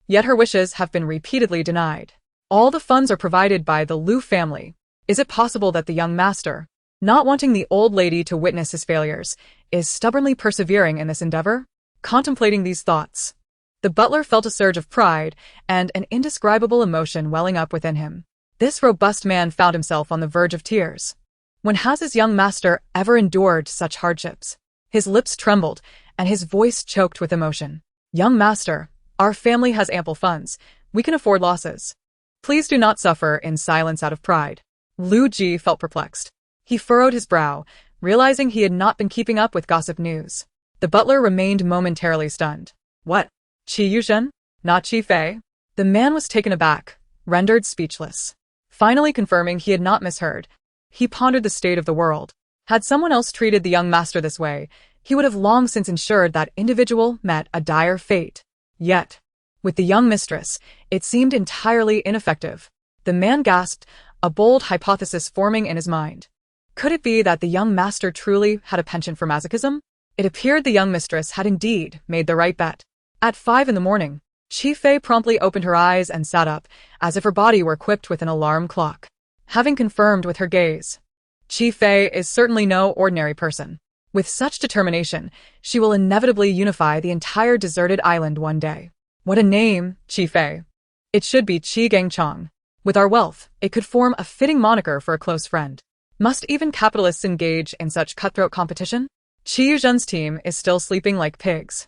Yet her wishes have been repeatedly denied. All the funds are provided by the Lu family. Is it possible that the young master, not wanting the old lady to witness his failures, is stubbornly persevering in this endeavor? Contemplating these thoughts, the butler felt a surge of pride and an indescribable emotion welling up within him. This robust man found himself on the verge of tears. When has his young master ever endured such hardships? His lips trembled, and his voice choked with emotion. Young master, our family has ample funds. We can afford losses. Please do not suffer in silence out of pride. Lu Ji felt perplexed. He furrowed his brow, realizing he had not been keeping up with gossip news. The butler remained momentarily stunned. What? Qi Yuzhen? Not Chi Fei? The man was taken aback, rendered speechless. Finally confirming he had not misheard, he pondered the state of the world. Had someone else treated the young master this way, he would have long since ensured that individual met a dire fate. Yet, with the young mistress, it seemed entirely ineffective. The man gasped, a bold hypothesis forming in his mind. Could it be that the young master truly had a penchant for masochism? It appeared the young mistress had indeed made the right bet. At 5 a.m, Chi Fei promptly opened her eyes and sat up, as if her body were equipped with an alarm clock. Having confirmed with her gaze, Chi Fei is certainly no ordinary person. With such determination, she will inevitably unify the entire deserted island one day. What a name, Chi Fei. It should be Chi Gangchong. With our wealth, it could form a fitting moniker for a close friend. Must even capitalists engage in such cutthroat competition? Qi Yuzhen's team is still sleeping like pigs.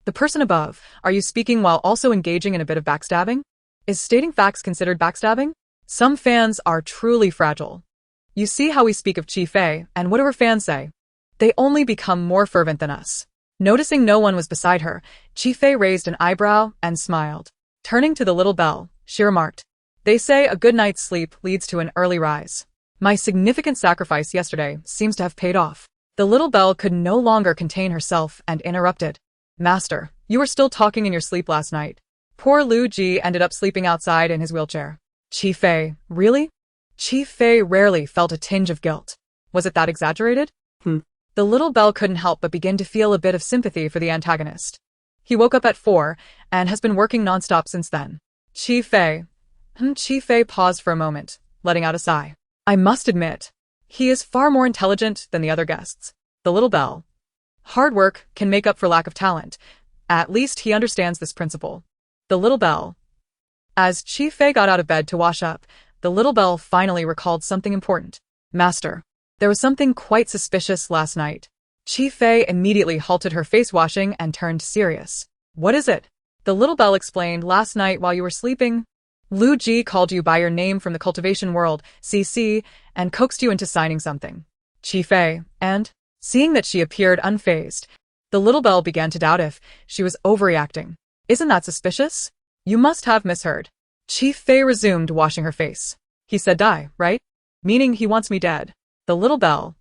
The person above, are you speaking while also engaging in a bit of backstabbing? Is stating facts considered backstabbing? Some fans are truly fragile. You see how we speak of Chi Fei, and what do her fans say? They only become more fervent than us. Noticing no one was beside her, Chi Fei raised an eyebrow and smiled. Turning to the little bell, she remarked, They say a good night's sleep leads to an early rise. My significant sacrifice yesterday seems to have paid off. The little bell could no longer contain herself and interrupted. Master, you were still talking in your sleep last night. Poor Lu Ji ended up sleeping outside in his wheelchair. Chi Fei, really? Chi Fei rarely felt a tinge of guilt. Was it that exaggerated? The little bell couldn't help but begin to feel a bit of sympathy for the antagonist. He woke up at 4 and has been working nonstop since then. Chi Fei. Chi Fei paused for a moment, letting out a sigh. I must admit, he is far more intelligent than the other guests. The little bell. Hard work can make up for lack of talent. At least he understands this principle. The little bell. As Chi Fei got out of bed to wash up, the little bell finally recalled something important. Master, There was something quite suspicious last night. Chi Fei immediately halted her face washing and turned serious. What is it? The little bell explained. Last night while you were sleeping, Lu Ji called you by your name from the cultivation world, CC, and coaxed you into signing something. Chi Fei, and, seeing that she appeared unfazed, the little bell began to doubt if she was overreacting. Isn't that suspicious? You must have misheard. Chi Fei resumed washing her face. He said die, right? Meaning he wants me dead. The little bell.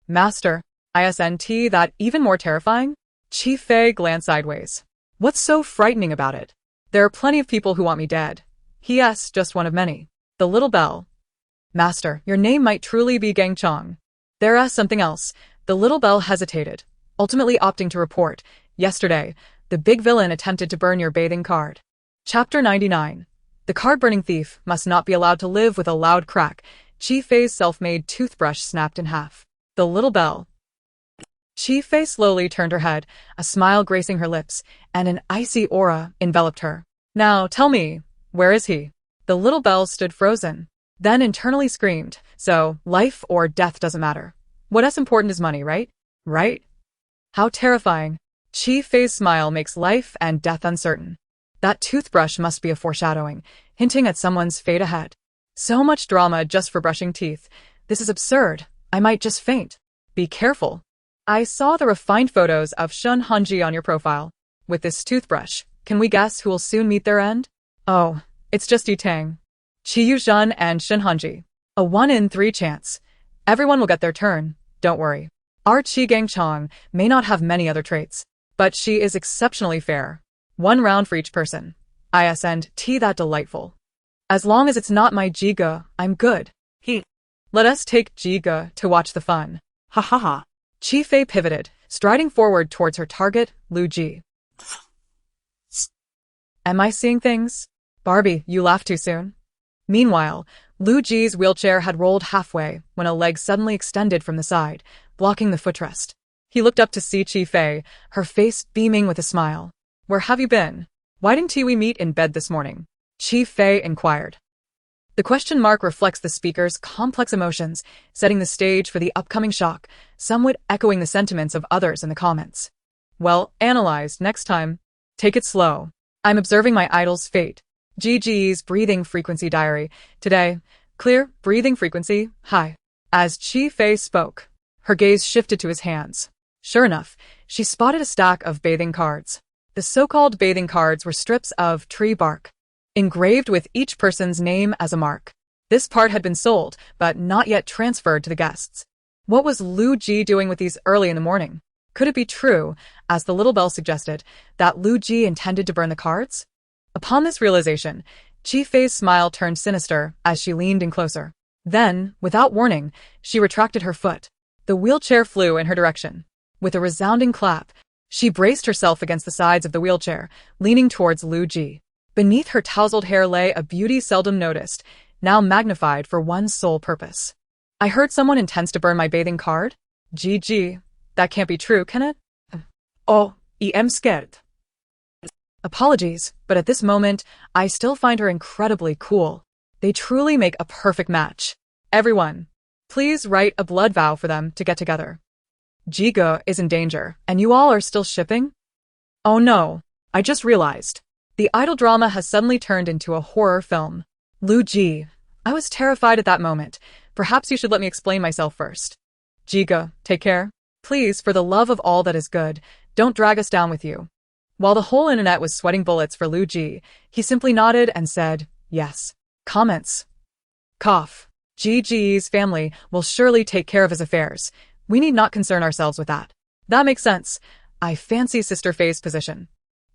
Master. ISNT, that even more terrifying? Chi Fei glanced sideways. What's so frightening about it? There are plenty of people who want me dead. Yes, just one of many. The little bell. Master, your name might truly be Gang Chong. There's something else. The little bell hesitated, ultimately opting to report. Yesterday, the big villain attempted to burn your bathing card. Chapter 99. The card-burning thief must not be allowed to live. With a loud crack, Chi Fei's self-made toothbrush snapped in half. The little bell. Chi Fei slowly turned her head, a smile gracing her lips, and an icy aura enveloped her. Now, tell me, where is he? The little bell stood frozen, then internally screamed, so, life or death doesn't matter. What's important is money, right? Right? How terrifying. Chi Fei's smile makes life and death uncertain. That toothbrush must be a foreshadowing, hinting at someone's fate ahead. So much drama just for brushing teeth. This is absurd. I might just faint. Be careful. I saw the refined photos of Shun Hanji on your profile. With this toothbrush, can we guess who will soon meet their end? Oh, it's just Yi Tang. Chi Yu Zhen and Shun Hanji. A 1 in 3 chance. Everyone will get their turn, don't worry. Our Chi Gang Chong may not have many other traits, but she is exceptionally fair. 1 round for each person. ISNT, that delightful. As long as it's not my Jiga, I'm good. Let us take Jiga to watch the fun. Ha ha ha. Chi Fei pivoted, striding forward towards her target, Lu Ji. Am I seeing things? Barbie, you laughed too soon. Meanwhile, Lu Ji's wheelchair had rolled halfway when a leg suddenly extended from the side, blocking the footrest. He looked up to see Chi Fei, her face beaming with a smile. Where have you been? Why didn't we meet in bed this morning? Chi Fei inquired. The question mark reflects the speaker's complex emotions, setting the stage for the upcoming shock, somewhat echoing the sentiments of others in the comments. Well, analyzed next time. Take it slow. I'm observing my idol's fate. GG's breathing frequency diary. Today, clear, breathing frequency, high. As Chi Fei spoke, her gaze shifted to his hands. Sure enough, she spotted a stack of bathing cards. The so-called bathing cards were strips of tree bark, engraved with each person's name as a mark. This part had been sold, but not yet transferred to the guests. What was Lu Ji doing with these early in the morning? Could it be true, as the little bell suggested, that Lu Ji intended to burn the cards? Upon this realization, Chi Fei's smile turned sinister as she leaned in closer. Then, without warning, she retracted her foot. The wheelchair flew in her direction. With a resounding clap, she braced herself against the sides of the wheelchair, leaning towards Lu Ji. Beneath her tousled hair lay a beauty seldom noticed, now magnified for one sole purpose. I heard someone intends to burn my bathing card? GG. That can't be true, can it? Oh, I'm scared. Apologies, but at this moment, I still find her incredibly cool. They truly make a perfect match. Everyone, please write a blood vow for them to get together. Jiga is in danger, and you all are still shipping? Oh no, I just realized. The idol drama has suddenly turned into a horror film. Lu Ji. I was terrified at that moment. Perhaps you should let me explain myself first. Jiga, take care. Please, for the love of all that is good, don't drag us down with you. While the whole internet was sweating bullets for Lu Ji, he simply nodded and said, yes. Comments. Cough. GG's family will surely take care of his affairs. We need not concern ourselves with that. That makes sense. I fancy Sister Faye's position.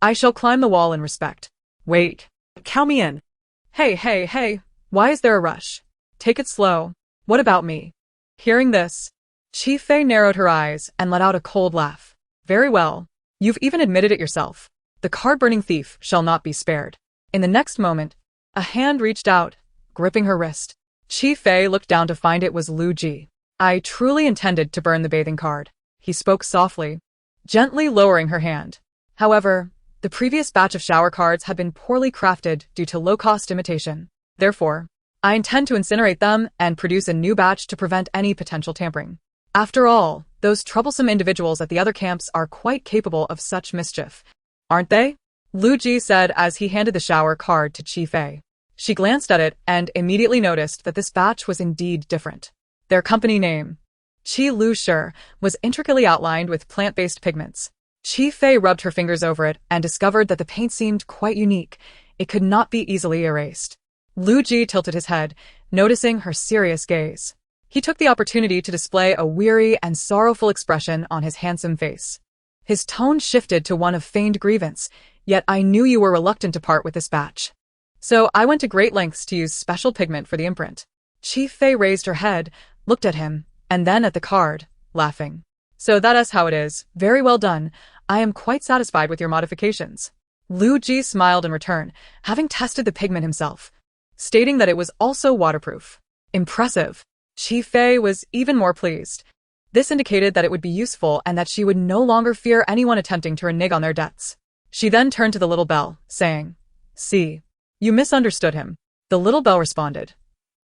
I shall climb the wall in respect. Wait. Count me in. Hey. Why is there a rush? Take it slow. What about me? Hearing this, Chi Fei narrowed her eyes and let out a cold laugh. Very well. You've even admitted it yourself. The card-burning thief shall not be spared. In the next moment, a hand reached out, gripping her wrist. Chi Fei looked down to find it was Lu Ji. I truly intended to burn the bathing card. He spoke softly, gently lowering her hand. However, the previous batch of shower cards had been poorly crafted due to low-cost imitation. Therefore, I intend to incinerate them and produce a new batch to prevent any potential tampering. After all, those troublesome individuals at the other camps are quite capable of such mischief, aren't they? Lu Ji said as he handed the shower card to Chi Fei. She glanced at it and immediately noticed that this batch was indeed different. Their company name, Chi Lu Shi, was intricately outlined with plant-based pigments. Chi Fei rubbed her fingers over it and discovered that the paint seemed quite unique. It could not be easily erased. Lu Ji tilted his head, noticing her serious gaze. He took the opportunity to display a weary and sorrowful expression on his handsome face. His tone shifted to one of feigned grievance, yet I knew you were reluctant to part with this batch. So I went to great lengths to use special pigment for the imprint. Chi Fei raised her head, looked at him, and then at the card, laughing. So that is how it is. Very well done. I am quite satisfied with your modifications. Lu Ji smiled in return, having tested the pigment himself, stating that it was also waterproof. Impressive. Chi Fei was even more pleased. This indicated that it would be useful and that she would no longer fear anyone attempting to renege on their debts. She then turned to the little bell, saying, "See, you misunderstood him." The little bell responded,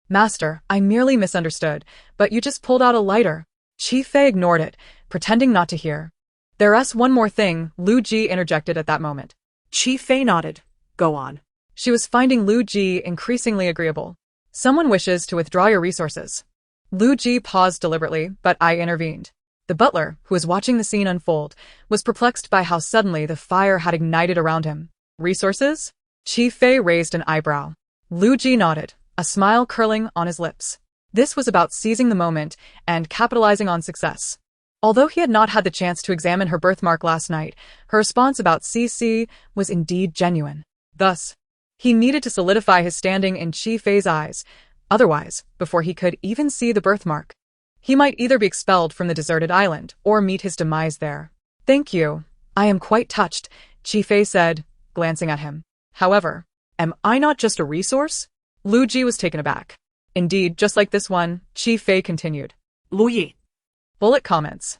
"Master, I merely misunderstood, but you just pulled out a lighter." Chi Fei ignored it, pretending not to hear. "There's one more thing," Lu Ji interjected at that moment. Chi Fei nodded. Go on. She was finding Lu Ji increasingly agreeable. "Someone wishes to withdraw your resources." Lu Ji paused deliberately, but I intervened. The butler, who was watching the scene unfold, was perplexed by how suddenly the fire had ignited around him. Resources? Chi Fei raised an eyebrow. Lu Ji nodded, a smile curling on his lips. This was about seizing the moment and capitalizing on success. Although he had not had the chance to examine her birthmark last night, her response about CC was indeed genuine. Thus, he needed to solidify his standing in Chi Fei's eyes. Otherwise, before he could even see the birthmark, he might either be expelled from the deserted island or meet his demise there. "Thank you. I am quite touched," Chi Fei said, glancing at him. "However, am I not just a resource?" Lu Ji was taken aback. "Indeed, just like this one," Chi Fei continued. Lu Yi. Bullet comments.